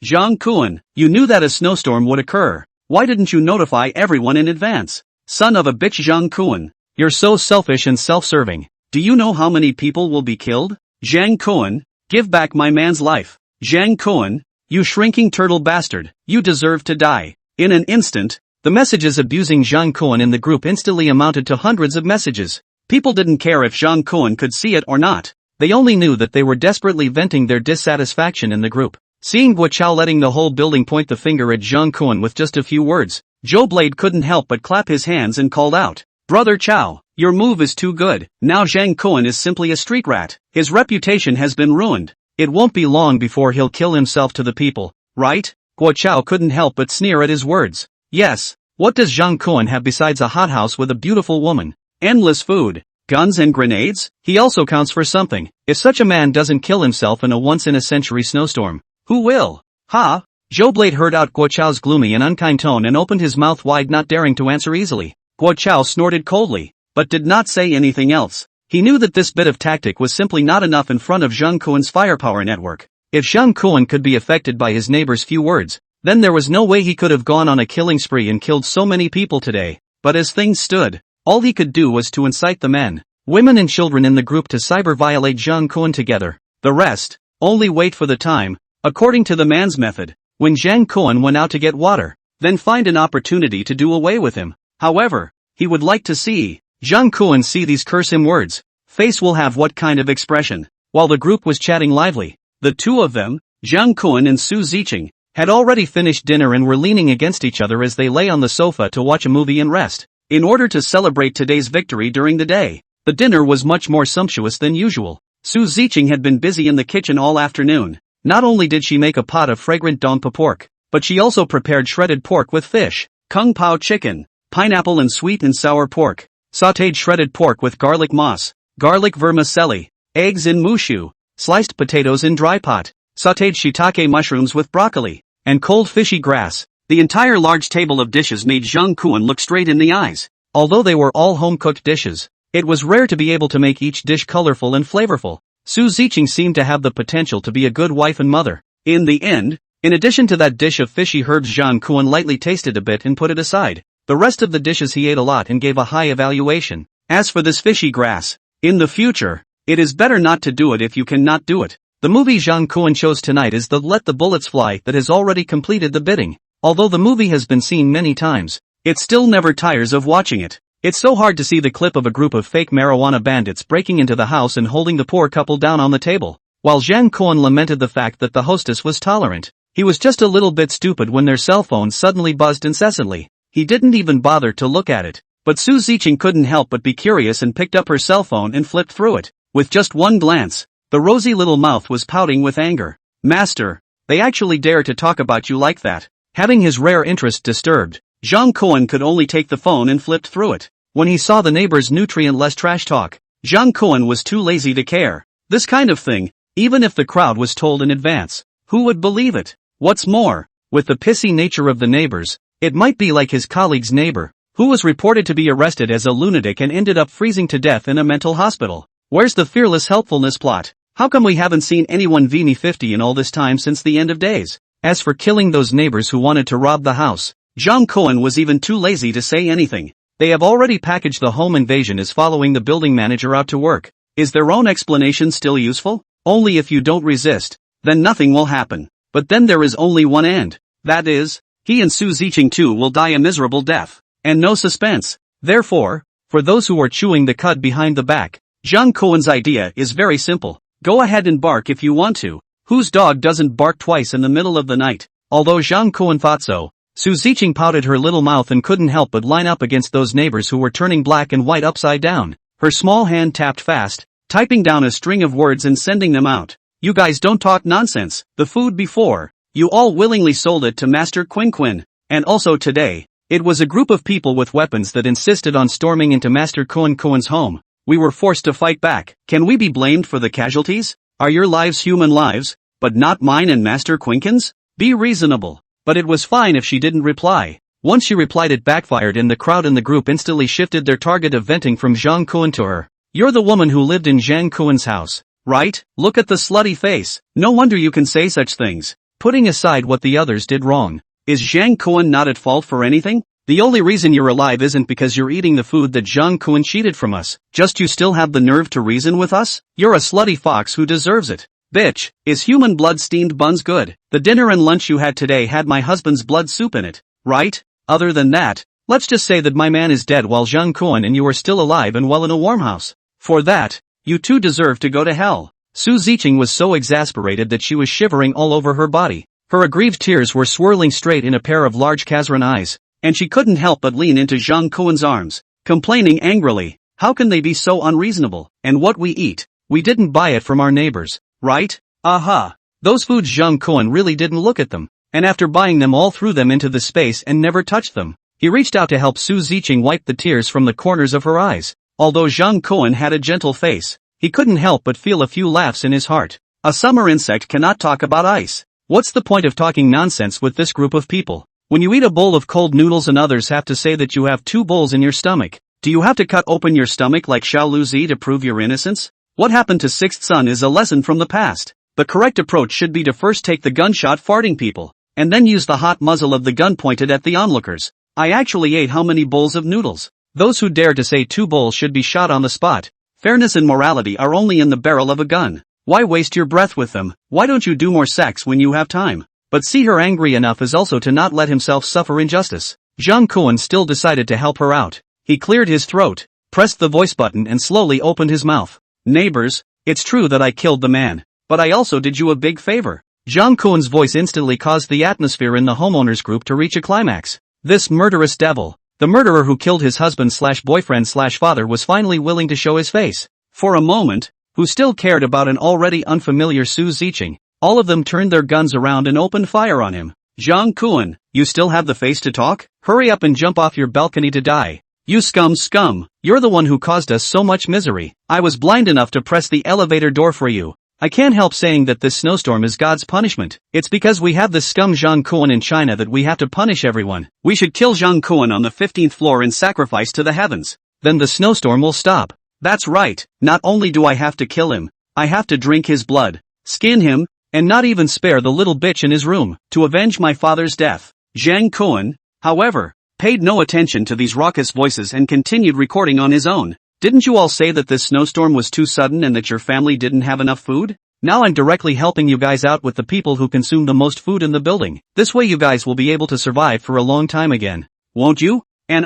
Speaker 1: Zhang Kuan, you knew that a snowstorm would occur. Why didn't you notify everyone in advance? Son of a bitch Zhang Kuan, you're so selfish and self-serving. Do you know how many people will be killed? Zhang Kuan, give back my man's life. Zhang Kuan, you shrinking turtle bastard, you deserve to die. In an instant, the messages abusing Zhang Kuan in the group instantly amounted to hundreds of messages. People didn't care if Zhang Kuan could see it or not. They only knew that they were desperately venting their dissatisfaction in the group. Seeing Guo Chao letting the whole building point the finger at Zhang Kuan with just a few words, Zhou Blade couldn't help but clap his hands and called out, Brother Chao, your move is too good. Now Zhang Kuan is simply a street rat. His reputation has been ruined. It won't be long before he'll kill himself to the people, right? Guo Chao couldn't help but sneer at his words. Yes, what does Zhang Kuan have besides a hothouse with a beautiful woman? Endless food, guns and grenades? He also counts for something. If such a man doesn't kill himself in a once-in-a-century snowstorm, who will? Zhou Blade heard out Guo Chao's gloomy and unkind tone and opened his mouth wide, not daring to answer easily. Guo Chao snorted coldly, but did not say anything else. He knew that this bit of tactic was simply not enough in front of Zhang Kuan's firepower network. If Zhang Kuan could be affected by his neighbor's few words, then there was no way he could have gone on a killing spree and killed so many people today. But as things stood, all he could do was to incite the men, women and children in the group to cyber-violate Zhang Kuan together. The rest, only wait for the time, according to the man's method, when Zhang Kuan went out to get water, then find an opportunity to do away with him. However, he would like to see Zhang Kuan see these curse him words. Face will have what kind of expression? While the group was chatting lively, the two of them, Zhang Kun and Su Ziqing, had already finished dinner and were leaning against each other as they lay on the sofa to watch a movie and rest. In order to celebrate today's victory during the day, the dinner was much more sumptuous than usual. Su Ziqing had been busy in the kitchen all afternoon. Not only did she make a pot of fragrant dongpa pork, but she also prepared shredded pork with fish, kung pao chicken, pineapple and sweet and sour pork, sautéed shredded pork with garlic moss, garlic vermicelli, eggs in mushu, sliced potatoes in dry pot, sautéed shiitake mushrooms with broccoli, and cold fishy grass. The entire large table of dishes made Zhang Kun look straight in the eyes. Although they were all home-cooked dishes, it was rare to be able to make each dish colorful and flavorful. Su Ziqing seemed to have the potential to be a good wife and mother. In the end, in addition to that dish of fishy herbs, Zhang Kun lightly tasted a bit and put it aside. The rest of the dishes he ate a lot and gave a high evaluation. As for this fishy grass, in the future, it is better not to do it if you cannot do it. The movie Zhang Kun chose tonight is the Let the Bullets Fly that has already completed the bidding. Although the movie has been seen many times, it still never tires of watching it. It's so hard to see the clip of a group of fake marijuana bandits breaking into the house and holding the poor couple down on the table. While Zhang Kun lamented the fact that the hostess was tolerant, he was just a little bit stupid when their cell phones suddenly buzzed incessantly. He didn't even bother to look at it. But Su Ziqing couldn't help but be curious and picked up her cell phone and flipped through it. With just one glance, the rosy little mouth was pouting with anger. Master, they actually dare to talk about you like that. Having his rare interest disturbed, Zhang Kun could only take the phone and flipped through it. When he saw the neighbor's nutrient-less trash talk, Zhang Kun was too lazy to care. This kind of thing, even if the crowd was told in advance, who would believe it? What's more, with the pissy nature of the neighbors, it might be like his colleague's neighbor, who was reported to be arrested as a lunatic and ended up freezing to death in a mental hospital. Where's the fearless helpfulness plot? How come we haven't seen anyone v me 50 in all this time since the end of days? As for killing those neighbors who wanted to rob the house, Zhang Kun was even too lazy to say anything. They have already packaged the home invasion as following the building manager out to work. Is their own explanation still useful? Only if you don't resist, then nothing will happen. But then there is only one end. That is, he and Su Ziqing too will die a miserable death. And no suspense. Therefore, for those who are chewing the cud behind the back, Zhang Kun's idea is very simple. Go ahead and bark if you want to. Whose dog doesn't bark twice in the middle of the night? Although Zhang Kun thought so, Su Ziqing pouted her little mouth and couldn't help but line up against those neighbors who were turning black and white upside down. Her small hand tapped fast, typing down a string of words and sending them out. You guys don't talk nonsense. The food before, you all willingly sold it to Master Quin. And also today, it was a group of people with weapons that insisted on storming into Master Quin's home. We were forced to fight back. Can we be blamed for the casualties? Are your lives human lives, but not mine and Master Quin's? Be reasonable. But it was fine if she didn't reply. Once she replied, it backfired and the crowd and the group instantly shifted their target of venting from Zhang Kun to her. You're the woman who lived in Zhang Kun's house, right? Look at the slutty face. No wonder you can say such things. Putting aside what the others did wrong, is Zhang Kun not at fault for anything? The only reason you're alive isn't because you're eating the food that Zhang Kun cheated from us. Just you still have the nerve to reason with us? You're a slutty fox who deserves it. Bitch, is human blood steamed buns good? The dinner and lunch you had today had my husband's blood soup in it, right? Other than that, let's just say that my man is dead while Zhang Kun and you are still alive and well in a warm house. For that, you two deserve to go to hell. Su Ziqing was so exasperated that she was shivering all over her body. Her aggrieved tears were swirling straight in a pair of large Kazran eyes, and she couldn't help but lean into Zhang Kun's arms, complaining angrily. How can they be so unreasonable? And what we eat, we didn't buy it from our neighbors, right? Aha. Those foods, Zhang Kun really didn't look at them, and after buying them all threw them into the space and never touched them. He reached out to help Su Ziqing wipe the tears from the corners of her eyes. Although Zhang Kun had a gentle face, he couldn't help but feel a few laughs in his heart. A summer insect cannot talk about ice. What's the point of talking nonsense with this group of people? When you eat a bowl of cold noodles and others have to say that you have 2 bowls in your stomach, do you have to cut open your stomach like Xiao Luzi to prove your innocence? What happened to Sixth Son is a lesson from the past. The correct approach should be to first take the gunshot farting people, and then use the hot muzzle of the gun pointed at the onlookers. I actually ate how many bowls of noodles? Those who dare to say 2 bowls should be shot on the spot. Fairness and morality are only in the barrel of a gun. Why waste your breath with them? Why don't you do more sex when you have time? But see her angry enough as also to not let himself suffer injustice. Zhang Kun still decided to help her out. He cleared his throat, pressed the voice button and slowly opened his mouth. Neighbors, It's true that I killed the man, but I also did you a big favor. Jang Kuen's voice instantly caused the atmosphere in the homeowners group to reach a climax. This murderous devil, the murderer who killed his husband/boyfriend/father, was finally willing to show his face. For a moment, who still cared about an already unfamiliar Su Ziqing, all of them turned their guns around and opened fire on him. Jang Kuen, you still have the face to talk? Hurry up and jump off your balcony to die. You scum. You're the one who caused us so much misery. I was blind enough to press the elevator door for you. I can't help saying that this snowstorm is God's punishment. It's because we have this scum Zhang Kuan in China that we have to punish everyone. We should kill Zhang Kuan on the 15th floor in sacrifice to the heavens. Then the snowstorm will stop. That's right, not only do I have to kill him, I have to drink his blood, skin him, and not even spare the little bitch in his room, to avenge my father's death. Zhang Kuan, however, paid no attention to these raucous voices and continued recording on his own. Didn't you all say that this snowstorm was too sudden and that your family didn't have enough food? Now I'm directly helping you guys out with the people who consume the most food in the building. This way you guys will be able to survive for a long time again. Won't you? And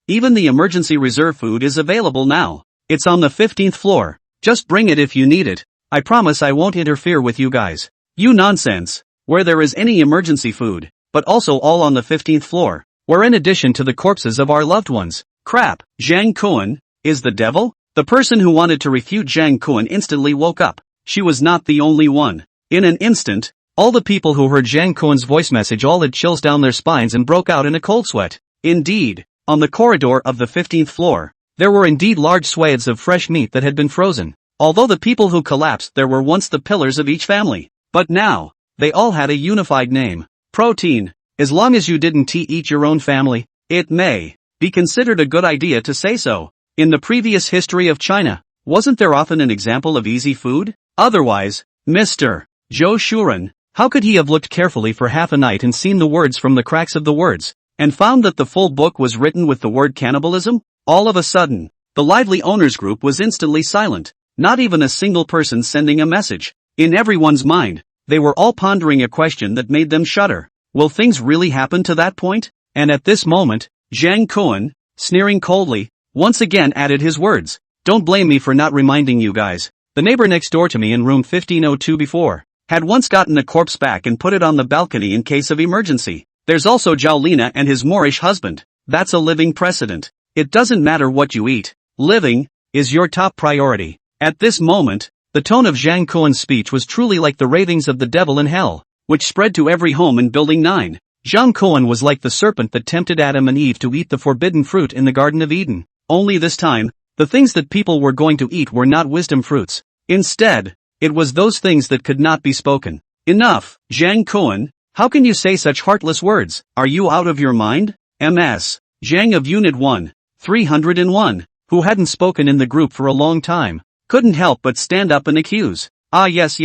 Speaker 1: even the emergency reserve food is available now. It's on the 15th floor. Just bring it if you need it. I promise I won't interfere with you guys. You nonsense. Where there is any emergency food, but also all on the 15th floor, where in addition to the corpses of our loved ones. Crap. Zhang Kuan is the devil? The person who wanted to refute Zhang Kuan instantly woke up. She was not the only one. In an instant, all the people who heard Zhang Kuan's voice message all had chills down their spines and broke out in a cold sweat. Indeed, on the corridor of the 15th floor, there were indeed large swathes of fresh meat that had been frozen. Although the people who collapsed there were once the pillars of each family. But now, they all had a unified name. Protein. As long as you didn't eat your own family, it may be considered a good idea to say so. In the previous history of China, wasn't there often an example of easy food? Otherwise, Mr. Zhou Shuren, how could he have looked carefully for half a night and seen the words from the cracks of the words, and found that the full book was written with the word cannibalism? All of a sudden, the lively owners group was instantly silent, not even a single person sending a message. In everyone's mind, they were all pondering a question that made them shudder. Will things really happen to that point? And at this moment, Zhang Kuan, sneering coldly, once again added his words. Don't blame me for not reminding you guys. The neighbor next door to me in room 1502 before had once gotten a corpse back and put it on the balcony in case of emergency. There's also Zhao Lina and his Moorish husband. That's a living precedent. It doesn't matter what you eat. Living is your top priority. At this moment, the tone of Zhang Kuan's speech was truly like the ravings of the devil in hell, which spread to every home in Building 9. Zhang Kuan was like the serpent that tempted Adam and Eve to eat the forbidden fruit in the Garden of Eden. Only this time, the things that people were going to eat were not wisdom fruits. Instead, it was those things that could not be spoken. Enough, Zhang Kuan, how can you say such heartless words? Are you out of your mind? Ms. Zhang of Unit 1, 301, who hadn't spoken in the group for a long time, couldn't help but stand up and accuse. Yes.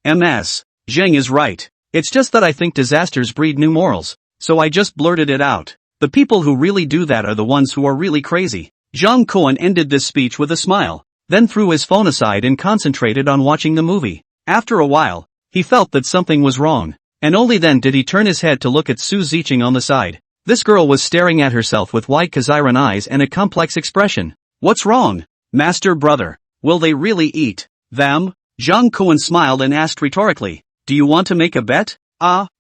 Speaker 1: Ms. Zhang is right. It's just that I think disasters breed new morals, so I just blurted it out. The people who really do that are the ones who are really crazy. Zhang Kuan ended this speech with a smile, then threw his phone aside and concentrated on watching the movie. After a while, he felt that something was wrong, and only then did he turn his head to look at Su Ziqing on the side. This girl was staring at herself with wide Kazairan eyes and a complex expression. What's wrong, master brother? Will they really eat them? Zhang Kuan smiled and asked rhetorically. Do you want to make a bet?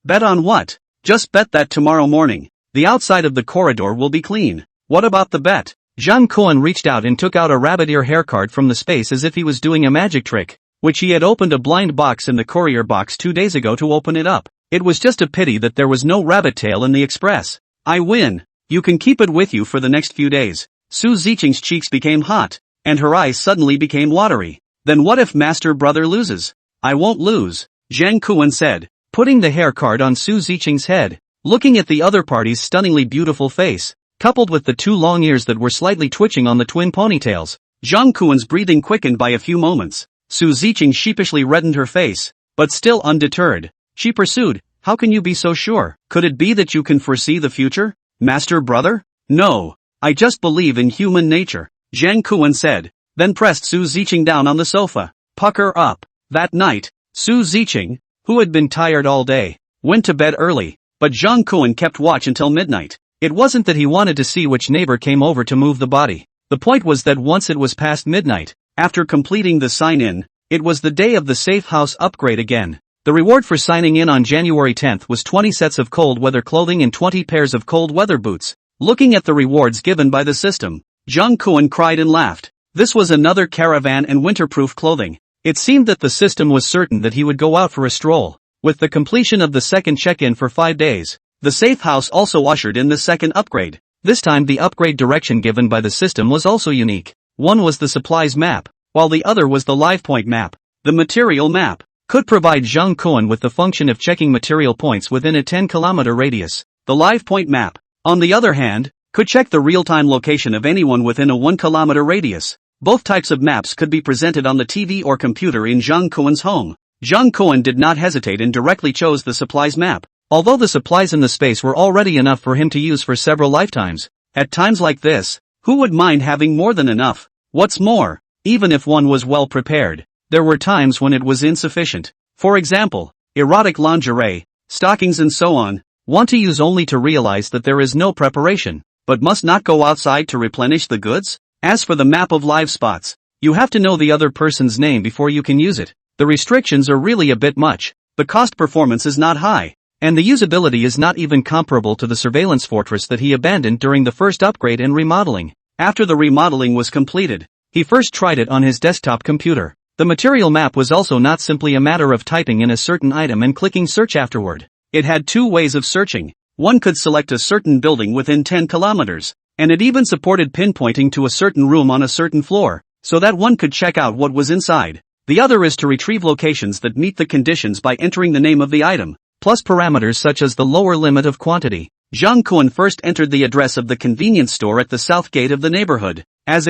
Speaker 1: Bet on what? Just bet that tomorrow morning, the outside of the corridor will be clean. What about the bet? Zhang Kuan reached out and took out a rabbit ear hair card from the space as if he was doing a magic trick, which he had opened a blind box in the courier box 2 days ago to open it up. It was just a pity that there was no rabbit tail in the express. I win. You can keep it with you for the next few days. Su Ziqing's cheeks became hot, and her eyes suddenly became watery. Then what if master brother loses? I won't lose, Zhang Kuan said, putting the hair card on Su Ziqing's head. Looking at the other party's stunningly beautiful face, coupled with the 2 long ears that were slightly twitching on the twin ponytails, Zhang Kuan's breathing quickened by a few moments. Su Ziqing sheepishly reddened her face, but still undeterred, she pursued, how can you be so sure? Could it be that you can foresee the future, master brother? No, I just believe in human nature, Zhang Kuan said, then pressed Su Ziqing down on the sofa. Pucker up. That night, Su Ziqing, who had been tired all day, went to bed early, but Zhang Kuan kept watch until midnight. It wasn't that he wanted to see which neighbor came over to move the body. The point was that once it was past midnight, After completing the sign-in, it was the day of the safe house upgrade again. The reward for signing in on January 10th was 20 sets of cold weather clothing and 20 pairs of cold weather boots. Looking at the rewards given by the system, Jung Kwon cried and laughed. This was another caravan and winterproof clothing. It seemed that the system was certain that he would go out for a stroll. With the completion of the second check-in for 5 days, the safe house also ushered in the second upgrade. This time the upgrade direction given by the system was also unique. One was the supplies map, while the other was the live point map. The material map could provide Jung Kwon with the function of checking material points within a 10-kilometer radius. The live point map, on the other hand, could check the real-time location of anyone within a 1-kilometer radius. Both types of maps could be presented on the TV or computer in Jung Kwon's home. Jung Kwon did not hesitate and directly chose the supplies map. Although the supplies in the space were already enough for him to use for several lifetimes, at times like this, who would mind having more than enough? What's more, even if one was well prepared, there were times when it was insufficient. For example, erotic lingerie, stockings and so on, want to use only to realize that there is no preparation, but must not go outside to replenish the goods? As for the map of live spots, you have to know the other person's name before you can use it. The restrictions are really a bit much, the cost performance is not high, and the usability is not even comparable to the surveillance fortress that he abandoned during the first upgrade and remodeling. After the remodeling was completed, he first tried it on his desktop computer. The material map was also not simply a matter of typing in a certain item and clicking search afterward. It had 2 ways of searching. One could select a certain building within 10 kilometers, and it even supported pinpointing to a certain room on a certain floor, so that one could check out what was inside. The other is to retrieve locations that meet the conditions by entering the name of the item, plus parameters such as the lower limit of quantity. Jung Kwon first entered the address of the convenience store at the south gate of the neighborhood. As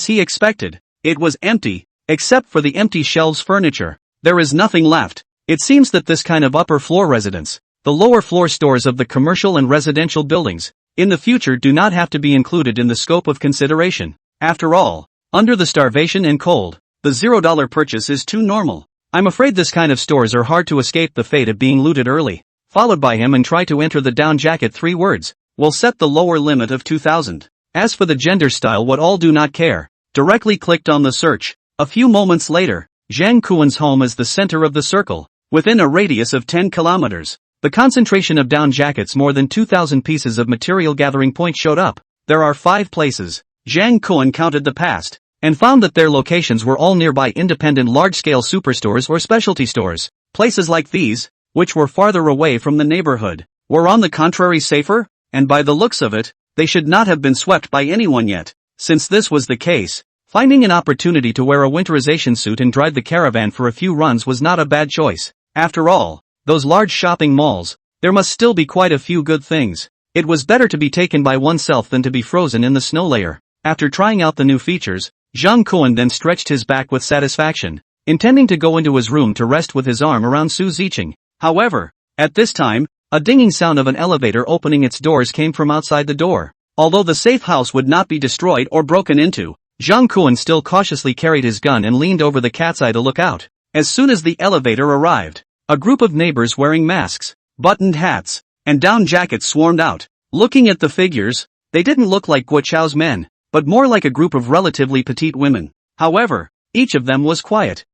Speaker 1: he expected, it was empty, except for the empty shelves furniture. There is nothing left. It seems that this kind of upper floor residence, the lower floor stores of the commercial and residential buildings, in the future do not have to be included in the scope of consideration. After all, under the starvation and cold, the $0 purchase is too normal. I'm afraid this kind of stores are hard to escape the fate of being looted early. Followed by him and try to enter the down jacket 3 words, will set the lower limit of 2000. As for the gender style, what all do not care. Directly clicked on the search. A few moments later, Jung Kwon's home is the center of the circle, within a radius of 10 kilometers. The concentration of down jackets, more than 2,000 pieces of material gathering point showed up. There are 5 places. Jung Kwon counted the past, and found that their locations were all nearby independent large-scale superstores or specialty stores. Places like these, which were farther away from the neighborhood, were on the contrary safer, and by the looks of it, they should not have been swept by anyone yet. Since this was the case, finding an opportunity to wear a winterization suit and drive the caravan for a few runs was not a bad choice. After all, those large shopping malls, there must still be quite a few good things. It was better to be taken by oneself than to be frozen in the snow layer. After trying out the new features, Jung Kwon then stretched his back with satisfaction, intending to go into his room to rest with his arm around Su Zicheng. However, at this time, a dinging sound of an elevator opening its doors came from outside the door. Although the safe house would not be destroyed or broken into, Jung Kwon still cautiously carried his gun and leaned over the cat's eye to look out. As soon as the elevator arrived, a group of neighbors wearing masks, buttoned hats, and down jackets swarmed out. Looking at the figures, they didn't look like Guo Chao's men, but more like a group of relatively petite women. However, each of them was quiet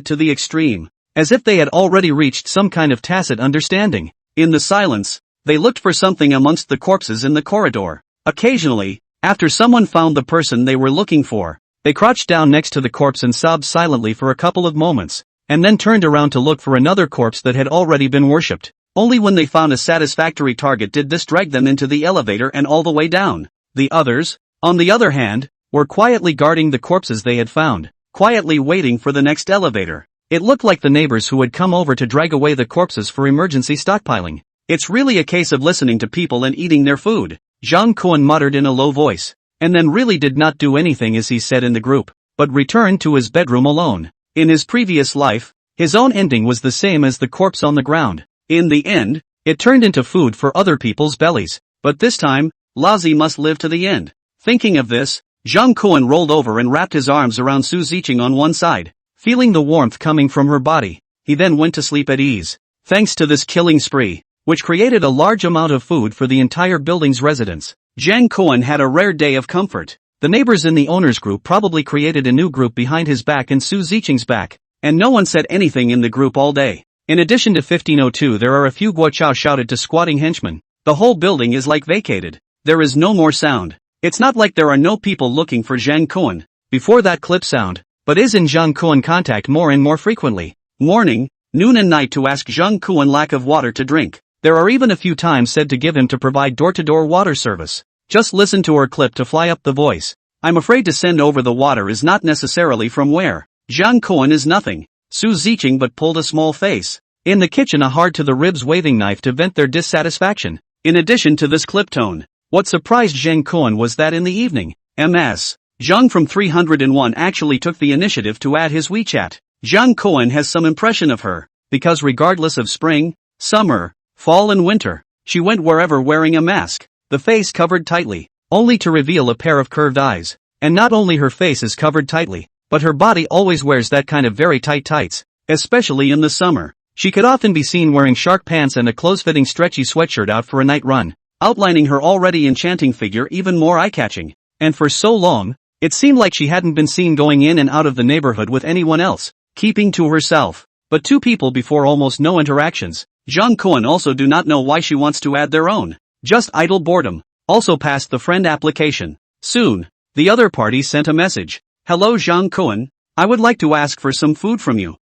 Speaker 1: to the extreme, as if they had already reached some kind of tacit understanding. In the silence, they looked for something amongst the corpses in the corridor. Occasionally, after someone found the person they were looking for, they crouched down next to the corpse and sobbed silently for a couple of moments, and then turned around to look for another corpse that had already been worshipped. Only when they found a satisfactory target did this drag them into the elevator and all the way down. The others, on the other hand, were quietly guarding the corpses they had found, quietly waiting for the next elevator. It looked like the neighbors who had come over to drag away the corpses for emergency stockpiling. It's really a case of listening to people and eating their food, Jung Kwon muttered in a low voice, and then really did not do anything as he said in the group, but returned to his bedroom alone. In his previous life, his own ending was the same as the corpse on the ground. In the end, it turned into food for other people's bellies, but this time, Lazi must live to the end. Thinking of this, Jung Kwon rolled over and wrapped his arms around Su Zicheng on one side. Feeling the warmth coming from her body, he then went to sleep at ease. Thanks to this killing spree, which created a large amount of food for the entire building's residents, Jung Kwon had a rare day of comfort. The neighbors in the owner's group probably created a new group behind his back and Su Ziqing's back, and no one said anything in the group all day. In addition to 1502, there are a few Guo Chao shouted to squatting henchmen. The whole building is like vacated. There is no more sound. It's not like there are no people looking for Zhang Kuan before that clip sound, but is in Zhang Kuan contact more and more frequently. Morning, noon and night to ask Zhang Kuan lack of water to drink. There are even a few times said to give him to provide door-to-door water service. Just listen to her clip to fly up the voice. I'm afraid to send over the water is not necessarily from where. Zhang Kuan is nothing. Su Ziqing but pulled a small face. In the kitchen, a hard-to-the-ribs waving knife to vent their dissatisfaction. In addition to this clip tone, what surprised Zhang Kuan was that in the evening, Ms. Zhang from 301 actually took the initiative to add his WeChat. Zhang Kuan has some impression of her, because regardless of spring, summer, fall and winter, she went wherever wearing a mask, the face covered tightly, only to reveal a pair of curved eyes. And not only her face is covered tightly, but her body always wears that kind of very tight tights, especially in the summer. She could often be seen wearing shark pants and a close-fitting stretchy sweatshirt out for a night run, outlining her already enchanting figure even more eye-catching. And for so long, it seemed like she hadn't been seen going in and out of the neighborhood with anyone else, keeping to herself. But two people before almost no interactions. Zhang Kuan also do not know why she wants to add their own. Just idle boredom. Also passed the friend application. Soon, the other party sent a message. Hello Zhang Kuan, I would like to ask for some food from you. ?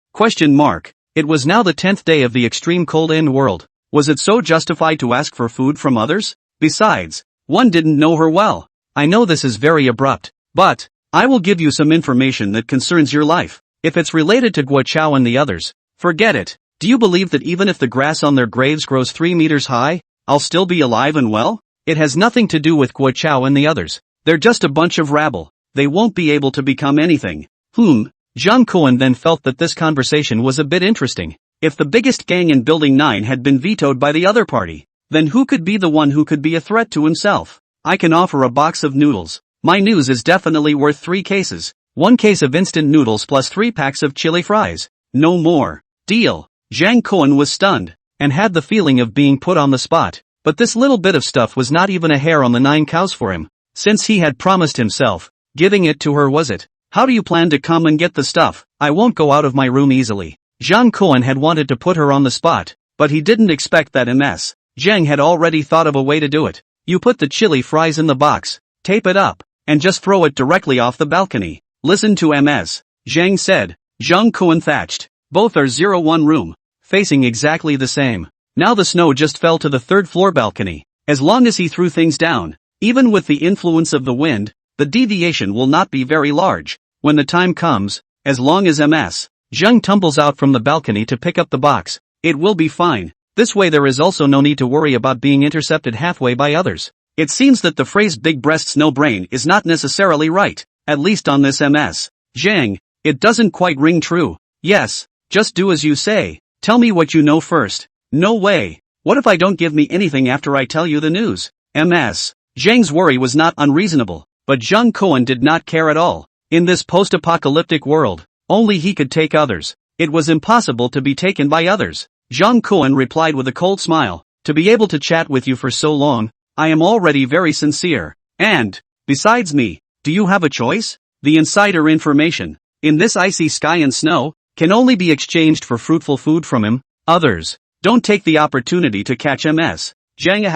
Speaker 1: It was now the 10th day of the extreme cold end world. Was it so justified to ask for food from others? Besides, one didn't know her well. I know this is very abrupt, but I will give you some information that concerns your life. If it's related to Guo Chao and the others, forget it. Do you believe that even if the grass on their graves grows 3 meters high, I'll still be alive and well? It has nothing to do with Guo Chao and the others. They're just a bunch of rabble. They won't be able to become anything. Zhang Kuan then felt that this conversation was a bit interesting. If the biggest gang in Building 9 had been vetoed by the other party, then who could be the one who could be a threat to himself? I can offer a box of noodles. My news is definitely worth 3 cases. 1 case of instant noodles plus 3 packs of chili fries. No more. Deal. Zhang Kuan was stunned, and had the feeling of being put on the spot. But this little bit of stuff was not even a hair on the 9 cows for him, since he had promised himself. Giving it to her was it? How do you plan to come and get the stuff? I won't go out of my room easily. Zhang Kuan had wanted to put her on the spot, but he didn't expect that Ms. Zhang had already thought of a way to do it. You put the chili fries in the box, tape it up, and just throw it directly off the balcony. Listen to Ms. Zhang said. Zhang Kuan thatched. Both are 01 room, facing exactly the same. Now the snow just fell to the 3rd floor balcony. As long as he threw things down, even with the influence of the wind, the deviation will not be very large. When the time comes, as long as Ms. Zhang tumbles out from the balcony to pick up the box, it will be fine. This way there is also no need to worry about being intercepted halfway by others. It seems that the phrase big breasts no brain is not necessarily right, at least on this Ms. Zhang, it doesn't quite ring true. Yes, just do as you say. Tell me what you know first. No way. What if I don't give me anything after I tell you the news? Ms. Zhang's worry was not unreasonable. But Zhang Kuan did not care at all. In this post-apocalyptic world, only he could take others. It was impossible to be taken by others. Zhang Kuan replied with a cold smile. To be able to chat with you for so long, I am already very sincere. And, besides me, do you have a choice? The insider information, in this icy sky and snow, can only be exchanged for fruitful food from him. Others, don't take the opportunity to catch Ms. Zhang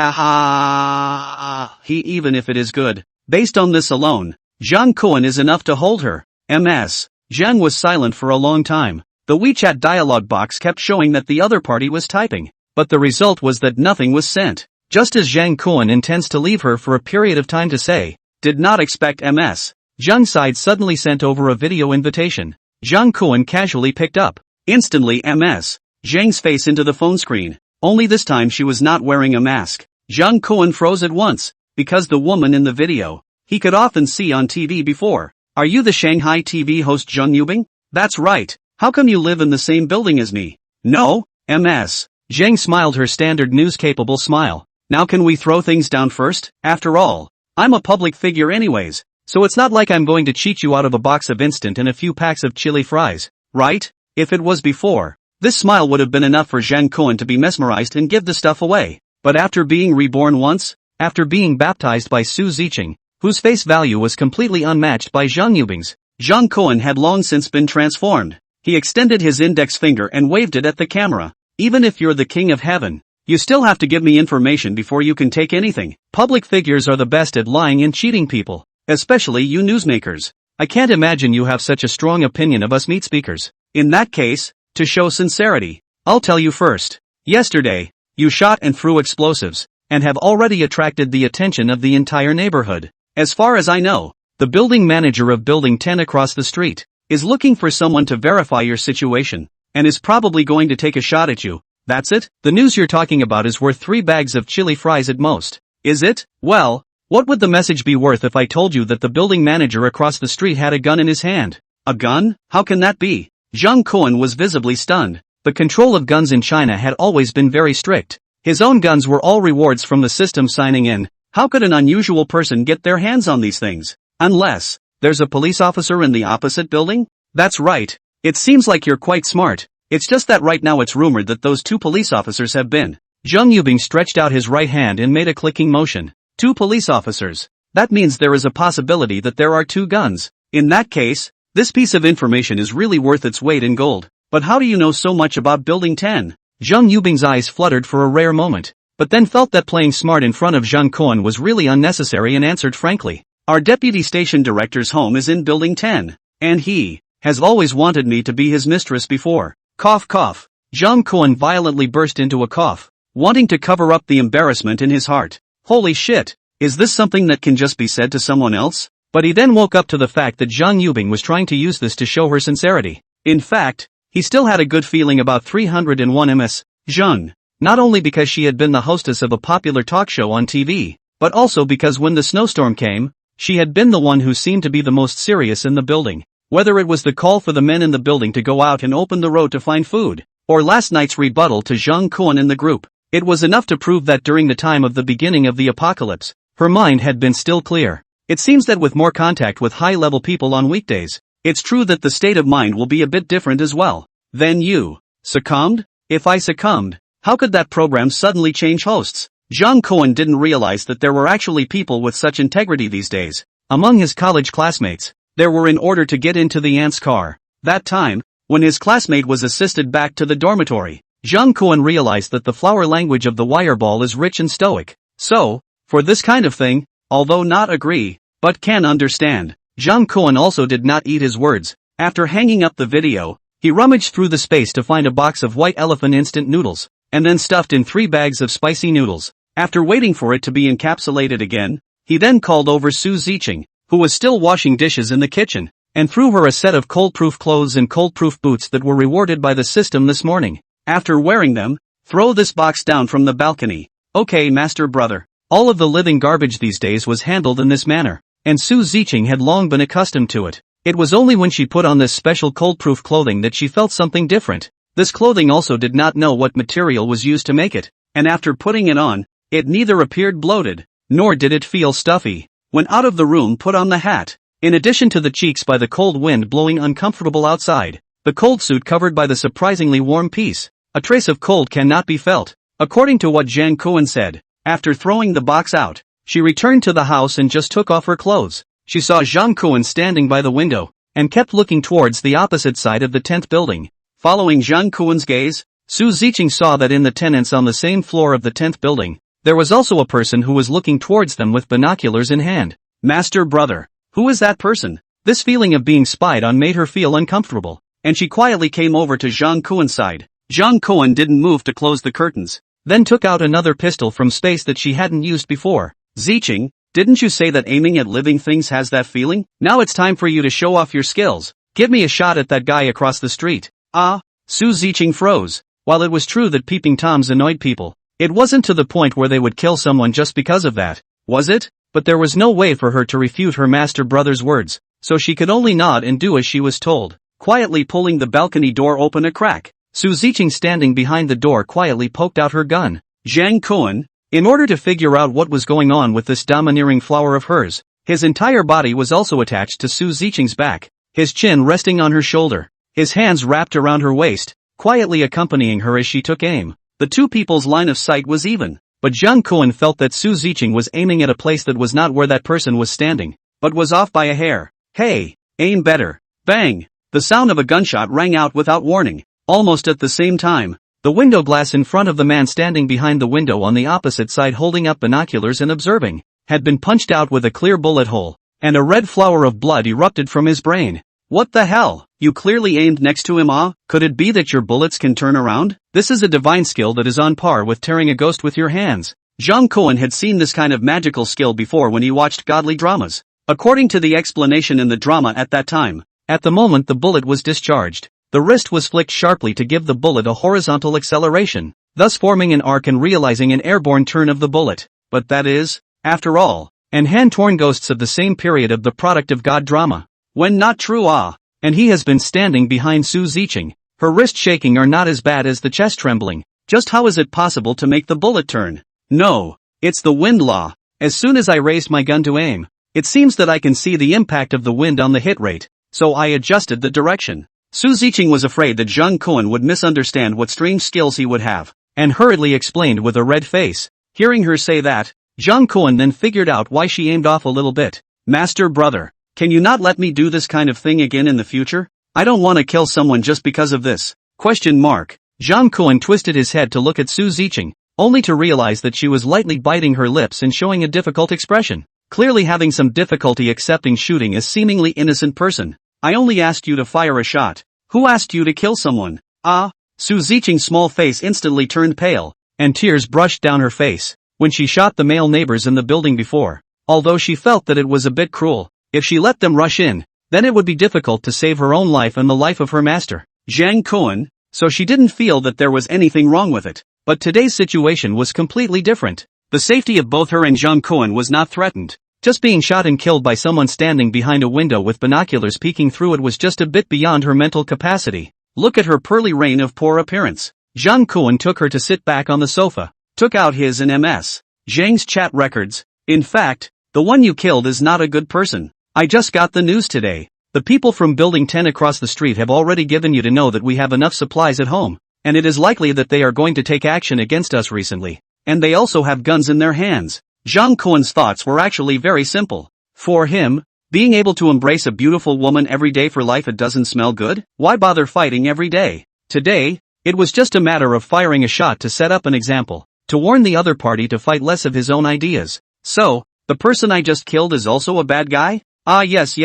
Speaker 1: he even if it is good. Based on this alone, Zhang Kuan is enough to hold her. Ms. Zhang was silent for a long time. The WeChat dialog box kept showing that the other party was typing, but the result was that nothing was sent. Just as Zhang Kuan intends to leave her for a period of time to say, did not expect Ms. Zhang's side suddenly sent over a video invitation. Zhang Kuan casually picked up. Instantly Ms. Zhang's face into the phone screen. Only this time she was not wearing a mask. Zhang Kuan froze at once. Because the woman in the video, he could often see on TV before. Are you the Shanghai TV host Zheng Yubing? That's right. How come you live in the same building as me? No, Ms. Zhang smiled her standard news-capable smile. Now can we throw things down first? After all, I'm a public figure anyways, so it's not like I'm going to cheat you out of a box of instant and a few packs of chili fries, right? If it was before, this smile would have been enough for Zhang Kuan to be mesmerized and give the stuff away. But after being reborn once, after being baptized by Su Ziqing, whose face value was completely unmatched by Zhang Yubing's. Zhang Kuan had long since been transformed. He extended his index finger and waved it at the camera. Even if you're the king of heaven, you still have to give me information before you can take anything. Public figures are the best at lying and cheating people, especially you newsmakers. I can't imagine you have such a strong opinion of us meat speakers. In that case, to show sincerity, I'll tell you first. Yesterday, you shot and threw explosives, and have already attracted the attention of the entire neighborhood. As far as I know, the building manager of Building 10 across the street is looking for someone to verify your situation, and is probably going to take a shot at you. That's it? The news you're talking about is worth 3 bags of chili fries at most. Is it? Well, what would the message be worth if I told you that the building manager across the street had a gun in his hand? A gun? How can that be? Zhang Kuan was visibly stunned. The control of guns in China had always been very strict. His own guns were all rewards from the system signing in. How could an unusual person get their hands on these things? Unless there's a police officer in the opposite building? That's right. It seems like you're quite smart. It's just that right now it's rumored that those 2 police officers have been. Zhang Yubing stretched out his right hand and made a clicking motion. 2 police officers. That means there is a possibility that there are 2 guns. In that case, this piece of information is really worth its weight in gold. But how do you know so much about Building 10? Zhang Yubing's eyes fluttered for a rare moment, but then felt that playing smart in front of Zhang Kuan was really unnecessary and answered frankly. Our deputy station director's home is in Building 10, and he has always wanted me to be his mistress before. Cough cough. Zhang Kuan violently burst into a cough, wanting to cover up the embarrassment in his heart. Holy shit, is this something that can just be said to someone else? But he then woke up to the fact that Zhang Yubing was trying to use this to show her sincerity. In fact, he still had a good feeling about 301 Ms. Zhang, not only because she had been the hostess of a popular talk show on TV, but also because when the snowstorm came, she had been the one who seemed to be the most serious in the building. Whether it was the call for the men in the building to go out and open the road to find food, or last night's rebuttal to Zhang Kuan in the group, it was enough to prove that during the time of the beginning of the apocalypse, her mind had been still clear. It seems that with more contact with high-level people on weekdays, it's true that the state of mind will be a bit different as well. Then you succumbed? If I succumbed, how could that program suddenly change hosts? Zhang Kuan didn't realize that there were actually people with such integrity these days. Among his college classmates, there were in order to get into the aunt's car. That time, when his classmate was assisted back to the dormitory, Zhang Kuan realized that the flower language of the wireball is rich and stoic. So, for this kind of thing, although not agree, but can understand, Zhang Kuan also did not eat his words. After hanging up the video, he rummaged through the space to find a box of white elephant instant noodles, and then stuffed in 3 bags of spicy noodles. After waiting for it to be encapsulated again, he then called over Su Ziqing, who was still washing dishes in the kitchen, and threw her a set of cold-proof clothes and cold-proof boots that were rewarded by the system this morning. After wearing them, throw this box down from the balcony. Okay, master brother. All of the living garbage these days was handled in this manner, and Su Ziqing had long been accustomed to it. It was only when she put on this special cold-proof clothing that she felt something different. This clothing also did not know what material was used to make it, and after putting it on, it neither appeared bloated, nor did it feel stuffy. When out of the room, put on the hat. In addition to the cheeks by the cold wind blowing uncomfortable outside, the cold suit covered by the surprisingly warm piece. A trace of cold cannot be felt. According to what Zhang Kuan said, after throwing the box out, she returned to the house and just took off her clothes. She saw Zhang Kuan standing by the window, and kept looking towards the opposite side of the 10th building. Following Zhang Kuan's gaze, Su Ziqing saw that in the tenants on the same floor of the 10th building, there was also a person who was looking towards them with binoculars in hand. Master brother, who is that person? This feeling of being spied on made her feel uncomfortable, and she quietly came over to Zhang Kuan's side. Zhang Kuan didn't move to close the curtains, then took out another pistol from space that she hadn't used before. Ziqing, didn't you say that aiming at living things has that feeling? Now it's time for you to show off your skills. Give me a shot at that guy across the street. Ah, Su Ziqing froze. While it was true that peeping toms annoyed people, it wasn't to the point where they would kill someone just because of that, was it? But there was no way for her to refute her master brother's words, so she could only nod and do as she was told. Quietly pulling the balcony door open a crack, Su Ziqing standing behind the door quietly poked out her gun. Zhang Kuan, in order to figure out what was going on with this domineering flower of hers, his entire body was also attached to Su Ziqing's back, his chin resting on her shoulder, his hands wrapped around her waist, quietly accompanying her as she took aim. The two people's line of sight was even. but Jiang Kuan felt that Su Ziqing was aiming at a place that was not where that person was standing, but was off by a hair. Hey, aim better. Bang! The sound of a gunshot rang out without warning. Almost at the same time, the window glass in front of the man standing behind the window on the opposite side holding up binoculars and observing, had been punched out with a clear bullet hole, and a red flower of blood erupted from his brain. What the hell? You clearly aimed next to him, ah? Could it be that your bullets can turn around? This is a divine skill that is on par with tearing a ghost with your hands. Jiang Kuan had seen this kind of magical skill before when he watched godly dramas. According to the explanation in the drama at that time, at the moment the bullet was discharged, the wrist was flicked sharply to give the bullet a horizontal acceleration, thus forming an arc and realizing an airborne turn of the bullet. But that is, after all, and hand-torn ghosts of the same period of the product of God drama. When not true, ah. And he has been standing behind Su Ziqing. Her wrist shaking are not as bad as the chest trembling. Just how is it possible to make the bullet turn? No. It's the wind law. As soon as I raised my gun to aim, it seems that I can see the impact of the wind on the hit rate, so I adjusted the direction. Su Ziqing was afraid that Jiang Kuan would misunderstand what strange skills he would have, and hurriedly explained with a red face. Hearing her say that, Jiang Kuan then figured out why she aimed off a little bit. Master brother, can you not let me do this kind of thing again in the future? I don't want to kill someone just because of this. Jiang Kuan twisted his head to look at Su Ziqing, only to realize that she was lightly biting her lips and showing a difficult expression, clearly having some difficulty accepting shooting a seemingly innocent person. I only asked you to fire a shot. Who asked you to kill someone? Ah? Su Ziqing's small face instantly turned pale, and tears brushed down her face, when she shot the male neighbors in the building before. Although she felt that it was a bit cruel, if she let them rush in, then it would be difficult to save her own life and the life of her master, Jiang Kuan, so she didn't feel that there was anything wrong with it. But today's situation was completely different. The safety of both her and Jiang Kuan was not threatened. Just being shot and killed by someone standing behind a window with binoculars peeking through it was just a bit beyond her mental capacity. Look at her pearly reign of poor appearance. Jiang Kuan took her to sit back on the sofa, took out his and Ms. Zhang's chat records. In fact, the one you killed is not a good person. I just got the news today. The people from Building 10 across the street have already given you to know that we have enough supplies at home, and it is likely that they are going to take action against us recently. And they also have guns in their hands. Jiang Kuan's thoughts were actually very simple. For him, being able to embrace a beautiful woman every day for life, it doesn't smell good? Why bother fighting every day? Today, it was just a matter of firing a shot to set up an example, to warn the other party to fight less of his own ideas. So, the person I just killed is also a bad guy? Ah yes.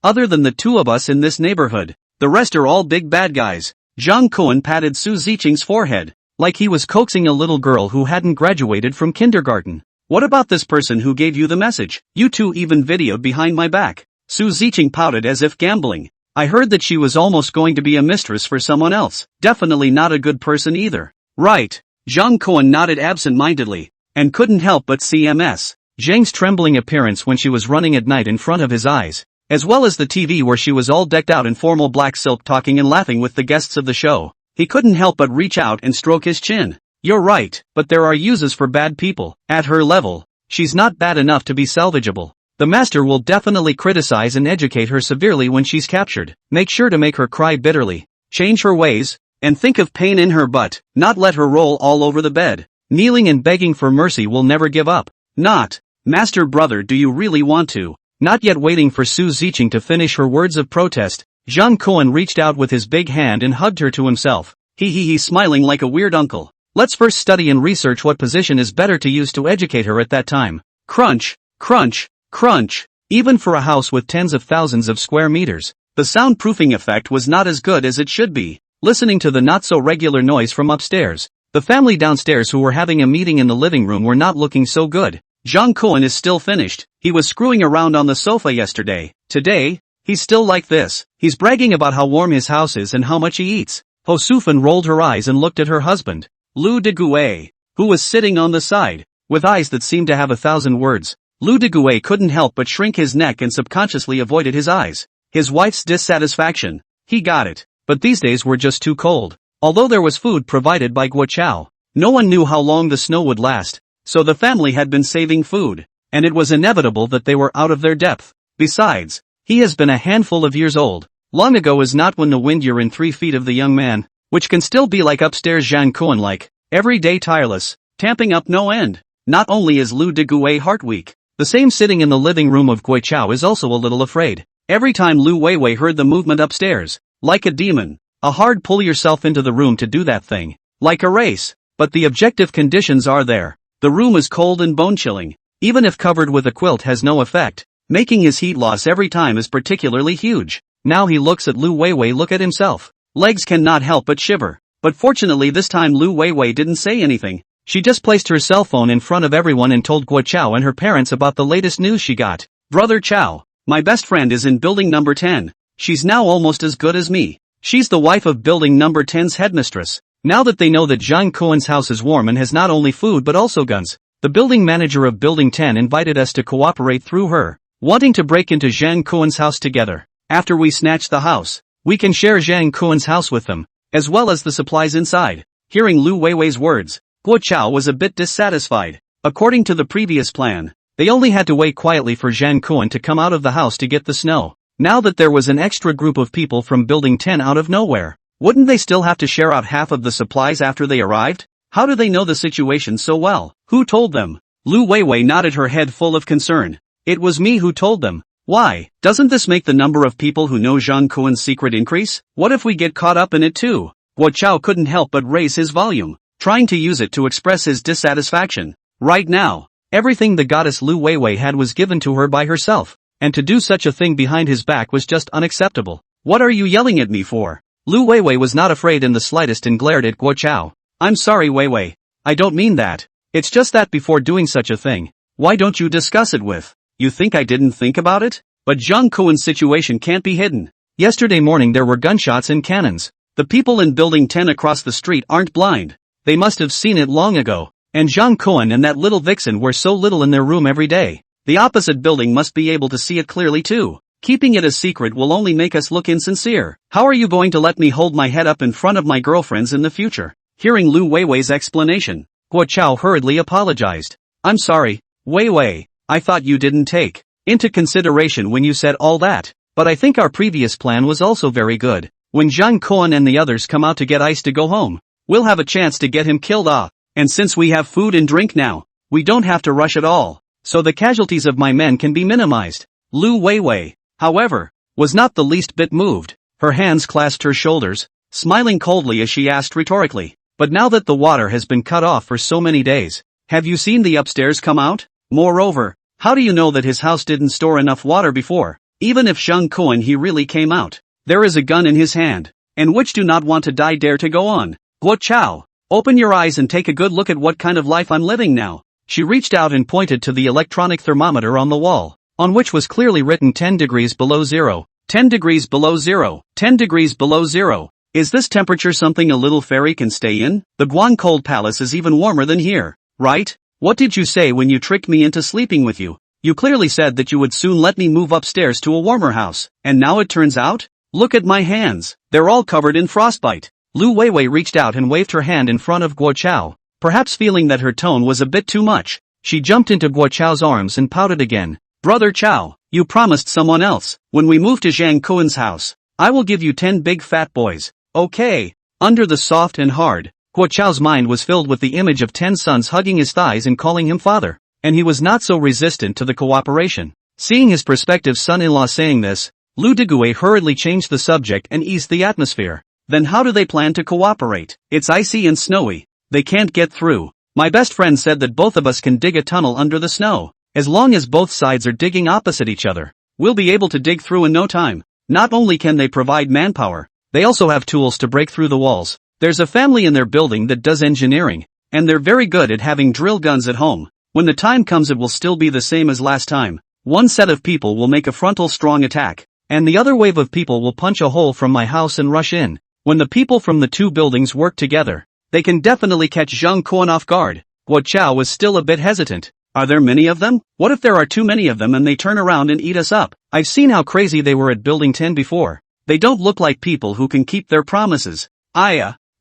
Speaker 1: Other than the two of us in this neighborhood, the rest are all big bad guys. Jiang Kuan patted Su Ziqing's forehead, like he was coaxing a little girl who hadn't graduated from kindergarten. What about this person who gave you the message? You two even videoed behind my back. Su Ziqing pouted as if gambling. I heard that she was almost going to be a mistress for someone else. Definitely not a good person either. Right. Jiang Kuan nodded absent-mindedly, and couldn't help but see Ms. Zhang's trembling appearance when she was running at night in front of his eyes, as well as the TV where she was all decked out in formal black silk talking and laughing with the guests of the show. He couldn't help but reach out and stroke his chin. You're right, but there are uses for bad people. At her level, she's not bad enough to be salvageable. The master will definitely criticize and educate her severely when she's captured. Make sure to make her cry bitterly, change her ways, and think of pain in her butt, not let her roll all over the bed. Kneeling and begging for mercy will never give up. Not. Master brother, do you really want to? Not yet waiting for Su Ziqing to finish her words of protest, Jiang Kuan reached out with his big hand and hugged her to himself. He smiling like a weird uncle. Let's first study and research what position is better to use to educate her at that time. Crunch, crunch, crunch. Even for a house with tens of thousands of square meters, the soundproofing effect was not as good as it should be. Listening to the not-so-regular noise from upstairs, the family downstairs who were having a meeting in the living room were not looking so good. Jiang Kuan is still finished. He was screwing around on the sofa yesterday. Today, he's still like this. He's bragging about how warm his house is and how much he eats. Ho Sufan rolled her eyes and looked at her husband, Lu Degue, who was sitting on the side, with eyes that seemed to have 1,000 words. Lu Degue couldn't help but shrink his neck and subconsciously avoided his eyes. His wife's dissatisfaction. He got it. But these days were just too cold. Although there was food provided by Guo Chao, no one knew how long the snow would last. So the family had been saving food, and it was inevitable that they were out of their depth. Besides, he has been a handful of years old. Long ago is not when the wind you're in 3 feet of the young man, which can still be like upstairs Jiang Kuan like, every day tireless, tamping up no end. Not only is Lu Digui heart weak, the same sitting in the living room of Gui Chao is also a little afraid. Every time Lu Weiwei heard the movement upstairs, like a demon, a hard pull yourself into the room to do that thing, like a race. But the objective conditions are there. The room is cold and bone-chilling, even if covered with a quilt has no effect, making his heat loss every time is particularly huge. Now he looks at Lu Weiwei look at himself. Legs cannot help but shiver. But fortunately this time Lu Weiwei didn't say anything. She just placed her cell phone in front of everyone and told Guo Chao and her parents about the latest news she got. Brother Chao, my best friend is in building number 10. She's now almost as good as me. She's the wife of building number 10's headmistress. Now that they know that Zhang Kuan's house is warm and has not only food but also guns, the building manager of building 10 invited us to cooperate through her, wanting to break into Zhang Kuan's house together. After we snatch the house, we can share Zhang Kuan's house with them, as well as the supplies inside. Hearing Lu Weiwei's words, Guo Chao was a bit dissatisfied. According to the previous plan, they only had to wait quietly for Zhang Kuan to come out of the house to get the snow. Now that there was an extra group of people from building 10 out of nowhere, wouldn't they still have to share out half of the supplies after they arrived? How do they know the situation so well? Who told them? Lu Weiwei nodded her head full of concern. It was me who told them. Why? Doesn't this make the number of people who know Zhang Kuan's secret increase? What if we get caught up in it too? Guo Chao couldn't help but raise his volume, trying to use it to express his dissatisfaction. Right now, everything the goddess Lu Weiwei had was given to her by herself, and to do such a thing behind his back was just unacceptable. What are you yelling at me for? Lu Weiwei was not afraid in the slightest and glared at Guo Chao. I'm sorry Weiwei. I don't mean that. It's just that before doing such a thing, why don't you discuss it with? You think I didn't think about it? But Zhang Kuan's situation can't be hidden. Yesterday morning there were gunshots and cannons. The people in building 10 across the street aren't blind. They must have seen it long ago. And Zhang Kuan and that little vixen were so little in their room every day. The opposite building must be able to see it clearly too. Keeping it a secret will only make us look insincere. How are you going to let me hold my head up in front of my girlfriends in the future? Hearing Lu Weiwei's explanation, Guo Chao hurriedly apologized. I'm sorry, Weiwei. I thought you didn't take into consideration when you said all that. But I think our previous plan was also very good. When Zhang Kuan and the others come out to get ice to go home, we'll have a chance to get him killed off. And since we have food and drink now, we don't have to rush at all. So the casualties of my men can be minimized. Lu Weiwei, however, was not the least bit moved. Her hands clasped her shoulders, smiling coldly as she asked rhetorically, but now that the water has been cut off for so many days, have you seen the upstairs come out? Moreover, how do you know that his house didn't store enough water before? Even if Zhang Kuan he really came out, there is a gun in his hand, and which do not want to die dare to go on. Guo Chao, open your eyes and take a good look at what kind of life I'm living now. She reached out and pointed to the electronic thermometer on the wall, on which was clearly written 10 degrees below zero, 10 degrees below zero, 10 degrees below zero. Is this temperature something a little fairy can stay in? The Guan Cold Palace is even warmer than here, right? What did you say when you tricked me into sleeping with you? You clearly said that you would soon let me move upstairs to a warmer house, and now it turns out? Look at my hands, they're all covered in frostbite. Lu Weiwei reached out and waved her hand in front of Guo Chao, perhaps feeling that her tone was a bit too much. She jumped into Guo Chao's arms and pouted again. Brother Chao, you promised someone else. When we move to Zhang Kuan's house, I will give you 10 big fat boys. Okay. Under the soft and hard, Guo Chao's mind was filled with the image of 10 sons hugging his thighs and calling him father, and he was not so resistant to the cooperation. Seeing his prospective son-in-law saying this, Lu Digui hurriedly changed the subject and eased the atmosphere. Then how do they plan to cooperate? It's icy and snowy. They can't get through. My best friend said that both of us can dig a tunnel under the snow. As long as both sides are digging opposite each other, we'll be able to dig through in no time. Not only can they provide manpower, they also have tools to break through the walls. There's a family in their building that does engineering, and they're very good at having drill guns at home. When the time comes it will still be the same as last time. One set of people will make a frontal strong attack, and the other wave of people will punch a hole from my house and rush in. When the people from the two buildings work together, they can definitely catch Zhang Kuan off guard. Guo Chao was still a bit hesitant. Are there many of them? What if there are too many of them and they turn around and eat us up? I've seen how crazy they were at building 10 before. They don't look like people who can keep their promises.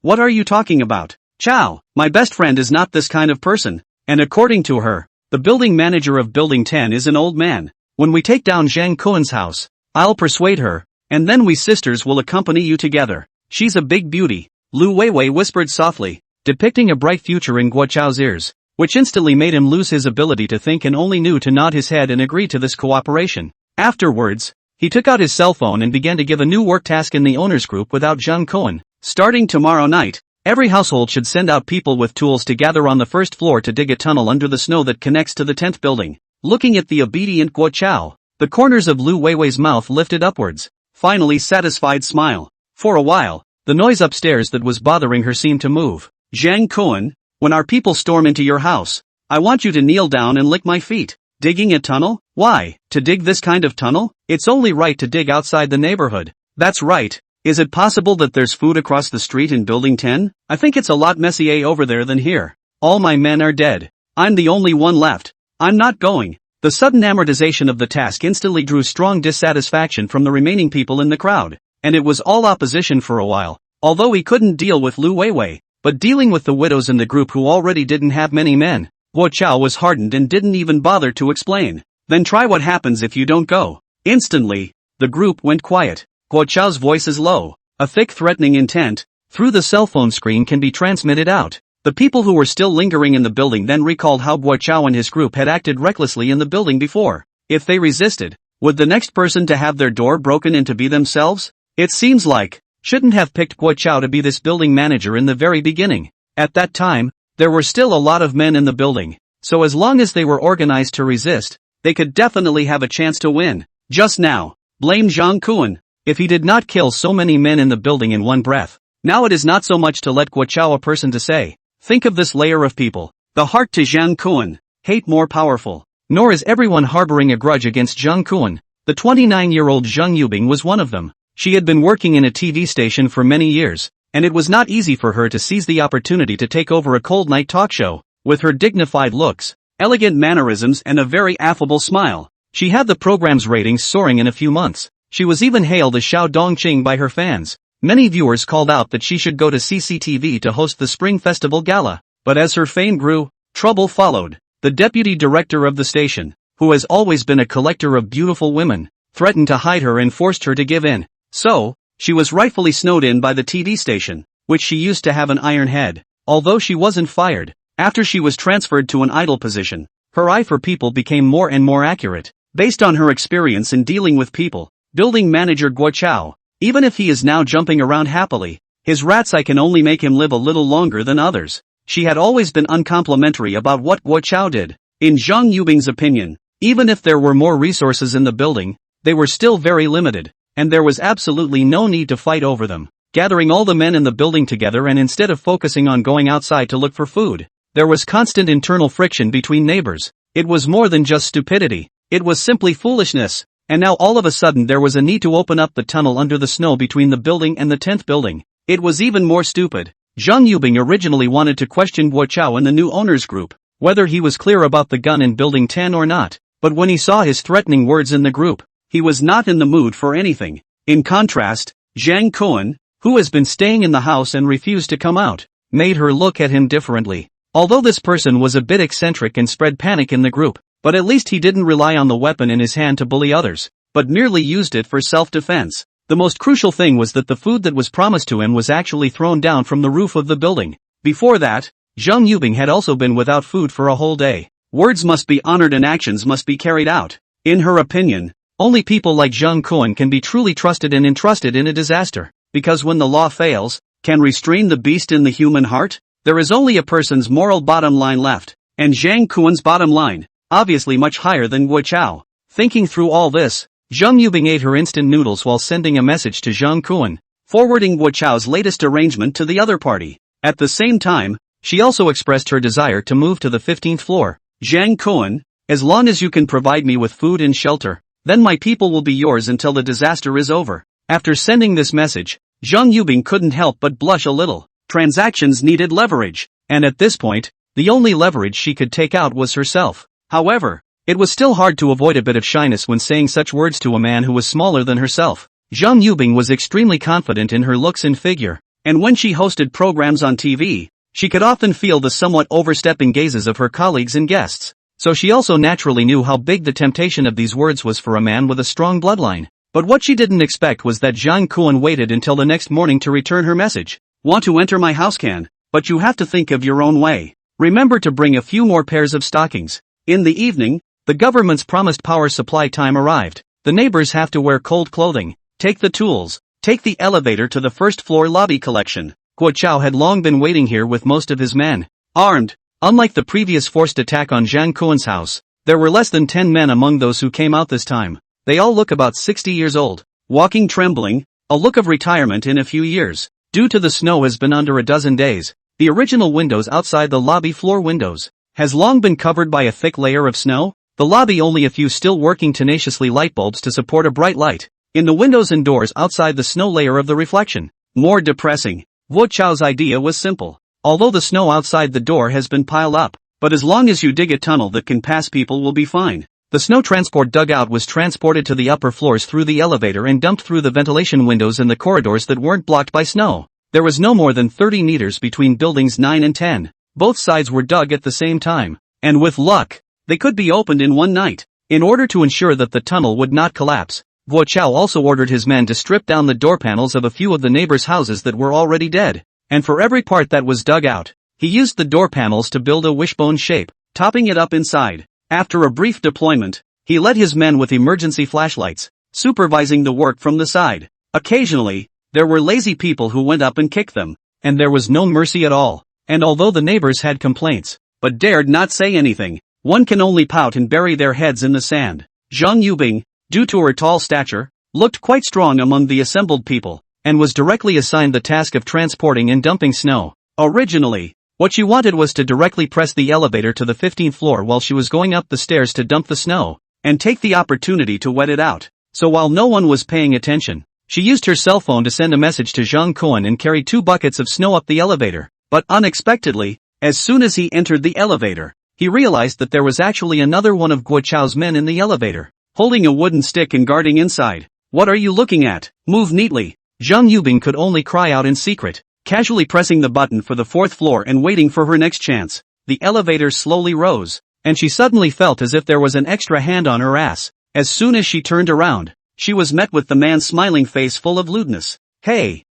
Speaker 1: What are you talking about? Chao, my best friend is not this kind of person. And according to her, the building manager of building 10 is an old man. When we take down Zhang Kuan's house, I'll persuade her, and then we sisters will accompany you together. She's a big beauty. Lu Weiwei whispered softly. depicting a bright future in Guo Chao's ears, which instantly made him lose his ability to think and only knew to nod his head and agree to this cooperation. Afterwards, he took out his cell phone and began to give a new work task in the owners group without Zhang Cohen. Starting tomorrow night, every household should send out people with tools to gather on the first floor to dig a tunnel under the snow that connects to the 10th building. Looking at the obedient Guo Chao, the corners of Lu Weiwei's mouth lifted upwards. Finally satisfied smile. For a while, the noise upstairs that was bothering her seemed to move. Zhang Cohen, when our people storm into your house, I want you to kneel down and lick my feet. Digging a tunnel? Why, to dig this kind of tunnel? It's only right to dig outside the neighborhood. That's right. Is it possible that there's food across the street in building 10? I think it's a lot messier over there than here. All my men are dead. I'm the only one left. I'm not going. The sudden amortization of the task instantly drew strong dissatisfaction from the remaining people in the crowd, and it was all opposition for a while. Although he couldn't deal with Lu Weiwei, but dealing with the widows in the group who already didn't have many men, Guo Chao was hardened and didn't even bother to explain. Then try what happens if you don't go. Instantly, the group went quiet. Guo Chao's voice is low. A thick threatening intent, through the cell phone screen can be transmitted out. The people who were still lingering in the building then recalled how Guo Chao and his group had acted recklessly in the building before. If they resisted, would the next person to have their door broken into be themselves? It seems like, shouldn't have picked Guo Chao to be this building manager in the very beginning. At that time, there were still a lot of men in the building, so as long as they were organized to resist, they could definitely have a chance to win. Just now, blame Zhang Kuan, if he did not kill so many men in the building in one breath. Now it is not so much to let Guo Chao a person to say. Think of this layer of people. The heart to Zhang Kuan, hate more powerful. Nor is everyone harboring a grudge against Zhang Kuan. The 29-year-old Zheng Yubing was one of them. She had been working in a TV station for many years, and it was not easy for her to seize the opportunity to take over a cold night talk show. With her dignified looks, elegant mannerisms and a very affable smile, she had the program's ratings soaring in a few months. She was even hailed as Xiao Dongqing by her fans. Many viewers called out that she should go to CCTV to host the Spring Festival Gala, but as her fame grew, trouble followed. The deputy director of the station, who has always been a collector of beautiful women, threatened to hide her and forced her to give in. So, she was rightfully snowed in by the TV station, which she used to have an iron head. Although she wasn't fired, after she was transferred to an idle position, her eye for people became more and more accurate. Based on her experience in dealing with people, building manager Guo Chao, even if he is now jumping around happily, his rat's eye can only make him live a little longer than others. She had always been uncomplimentary about what Guo Chao did. In Zhang Yubing's opinion, even if there were more resources in the building, they were still very limited, and there was absolutely no need to fight over them. Gathering all the men in the building together and instead of focusing on going outside to look for food, there was constant internal friction between neighbors. It was more than just stupidity, it was simply foolishness. And now all of a sudden there was a need to open up the tunnel under the snow between the building and the 10th building. It was even more stupid. Zheng Yubing originally wanted to question Guo Chao and the new owners group, whether he was clear about the gun in building 10 or not. But when he saw his threatening words in the group, he was not in the mood for anything. In contrast, Zhang Cohen, who has been staying in the house and refused to come out, made her look at him differently. Although this person was a bit eccentric and spread panic in the group, but at least he didn't rely on the weapon in his hand to bully others, but merely used it for self-defense. The most crucial thing was that the food that was promised to him was actually thrown down from the roof of the building. Before that, Zheng Yubing had also been without food for a whole day. Words must be honored and actions must be carried out. In her opinion, only people like Zheng Cohen can be truly trusted and entrusted in a disaster, because when the law fails, can restrain the beast in the human heart? There is only a person's moral bottom line left, and Zhang Cohen's bottom line, obviously much higher than Guo Chao. Thinking through all this, Zheng Yubing ate her instant noodles while sending a message to Zhang Kuan, forwarding Guo Chao's latest arrangement to the other party. At the same time, she also expressed her desire to move to the 15th floor. Zhang Kuan, as long as you can provide me with food and shelter, then my people will be yours until the disaster is over. After sending this message, Zheng Yubing couldn't help but blush a little. Transactions needed leverage, and at this point, the only leverage she could take out was herself. However, it was still hard to avoid a bit of shyness when saying such words to a man who was smaller than herself. Zheng Yubing was extremely confident in her looks and figure, and when she hosted programs on TV, she could often feel the somewhat overstepping gazes of her colleagues and guests. So she also naturally knew how big the temptation of these words was for a man with a strong bloodline. But what she didn't expect was that Zhang Kuan waited until the next morning to return her message. Want to enter my house? Can, but you have to think of your own way. Remember to bring a few more pairs of stockings. In the evening, the government's promised power supply time arrived. The neighbors have to wear cold clothing. Take the tools. Take the elevator to the first floor lobby collection. Guo Chao had long been waiting here with most of his men armed. Unlike the previous forced attack on Zhang Kuan's house, there were less than 10 men among those who came out this time. They all look about 60 years old, walking trembling, a look of retirement in a few years. Due to the snow has been under a dozen days, the original windows outside the lobby floor windows has long been covered by a thick layer of snow. The lobby only a few still working tenaciously light bulbs to support a bright light. In the windows and doors outside the snow layer of the reflection. More depressing. Guo Chao's idea was simple. Although the snow outside the door has been piled up, but as long as you dig a tunnel that can pass people will be fine. The snow transport dugout was transported to the upper floors through the elevator and dumped through the ventilation windows in the corridors that weren't blocked by snow. There was no more than 30 meters between buildings 9 and 10. Both sides were dug at the same time. And with luck, they could be opened in one night. In order to ensure that the tunnel would not collapse, Guo Chao also ordered his men to strip down the door panels of a few of the neighbors' houses that were already dead. And for every part that was dug out, he used the door panels to build a wishbone shape, topping it up inside. After a brief deployment, he led his men with emergency flashlights, supervising the work from the side. Occasionally, there were lazy people who went up and kicked them, and there was no mercy at all. And although the neighbors had complaints, but dared not say anything, one can only pout and bury their heads in the sand. Zhang Yubing, due to her tall stature, looked quite strong among the assembled people, and was directly assigned the task of transporting and dumping snow. Originally, what she wanted was to directly press the elevator to the 15th floor while she was going up the stairs to dump the snow, and take the opportunity to wet it out. So while no one was paying attention, she used her cell phone to send a message to Zhang Kuan and carry 2 buckets of snow up the elevator. But unexpectedly, as soon as he entered the elevator, he realized that there was actually another one of Guo Chao's men in the elevator, holding a wooden stick and guarding inside. What are you looking at? Move neatly. Zhang Yubing could only cry out in secret, casually pressing the button for the 4th floor and waiting for her next chance. The elevator slowly rose, and she suddenly felt as if there was an extra hand on her ass. As soon as she turned around, she was met with the man's smiling face full of lewdness. Hey,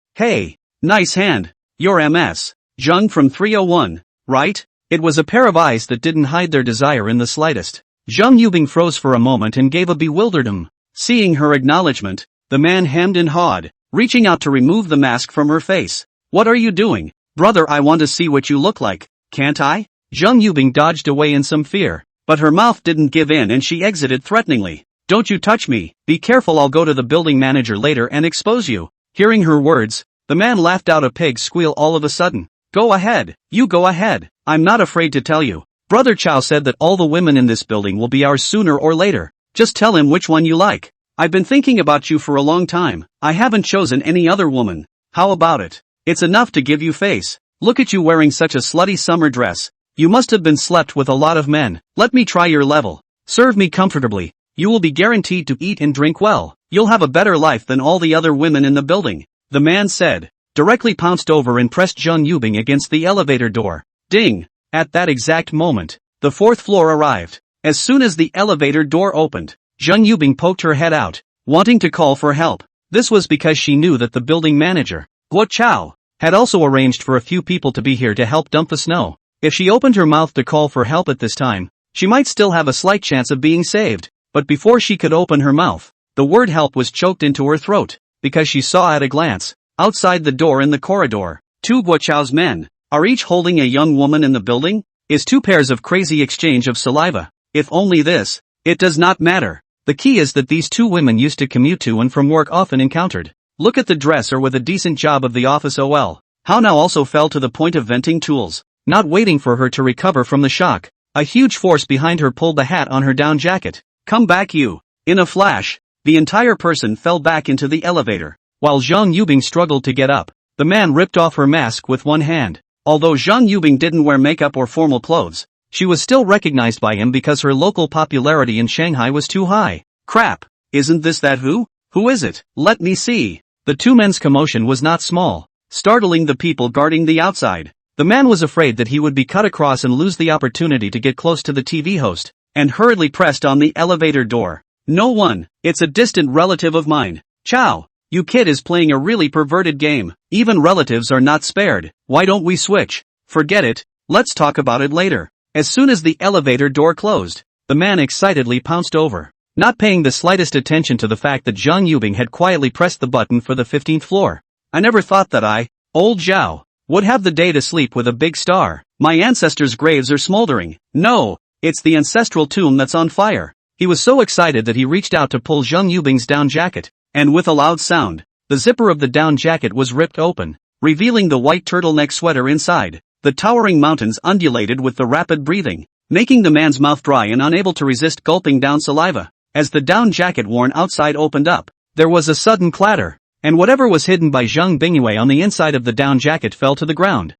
Speaker 1: nice hand. You're MS. Zhang from 301, right? It was a pair of eyes that didn't hide their desire in the slightest. Zhang Yubing froze for a moment and gave a bewildered Seeing her acknowledgement, the man hemmed and hawed, reaching out to remove the mask from her face. What are you doing? Brother, I want to see what you look like, can't I? Zhang Yubing dodged away in some fear, but her mouth didn't give in and she exited threateningly. Don't you touch me, be careful, I'll go to the building manager later and expose you. Hearing her words, the man laughed out a pig squeal all of a sudden. Go ahead, you go ahead, I'm not afraid to tell you. Brother Chao said that all the women in this building will be ours sooner or later. Just tell him which one you like. I've been thinking about you for a long time. I haven't chosen any other woman. How about it? It's enough to give you face. Look at you wearing such a slutty summer dress. You must have been slept with a lot of men. Let me try your level. Serve me comfortably. You will be guaranteed to eat and drink well. You'll have a better life than all the other women in the building. The man said, directly pounced over and pressed Zhang Yubing against the elevator door. Ding! At that exact moment, the 4th floor arrived. As soon as the elevator door opened, Zhang Yubing poked her head out, wanting to call for help. This was because she knew that the building manager, Guo Chao, had also arranged for a few people to be here to help dump the snow. If she opened her mouth to call for help at this time, she might still have a slight chance of being saved. But before she could open her mouth, the word help was choked into her throat, because she saw at a glance, outside the door in the corridor, 2 Guo Chao's men are each holding a young woman in the building. Is 2 pairs of crazy exchange of saliva. If only this, it does not matter. The key is that these 2 women used to commute to and from work often encountered. Look at the dress or with a decent job of the office How now also fell to the point of venting tools. Not waiting for her to recover from the shock, a huge force behind her pulled the hat on her down jacket. Come back you. In a flash, the entire person fell back into the elevator. While Zhang Yubing struggled to get up, the man ripped off her mask with one hand. Although Zhang Yubing didn't wear makeup or formal clothes, she was still recognized by him because her local popularity in Shanghai was too high. Crap, isn't this that who? Who is it? Let me see. The 2 men's commotion was not small, startling the people guarding the outside. The man was afraid that he would be cut across and lose the opportunity to get close to the TV host, and hurriedly pressed on the elevator door. No one, it's a distant relative of mine. Chow, you kid is playing a really perverted game. Even relatives are not spared. Why don't we switch? Forget it, let's talk about it later. As soon as the elevator door closed, the man excitedly pounced over, not paying the slightest attention to the fact that Zhang Yubing had quietly pressed the button for the 15th floor. I never thought that I, old Zhao, would have the day to sleep with a big star. My ancestors' graves are smoldering. No, it's the ancestral tomb that's on fire. He was so excited that he reached out to pull Zhang Yubing's down jacket, and with a loud sound, the zipper of the down jacket was ripped open, revealing the white turtleneck sweater inside. The towering mountains undulated with the rapid breathing, making the man's mouth dry and unable to resist gulping down saliva. As the down jacket worn outside opened up, there was a sudden clatter, and whatever was hidden by Zhang Bingyue on the inside of the down jacket fell to the ground.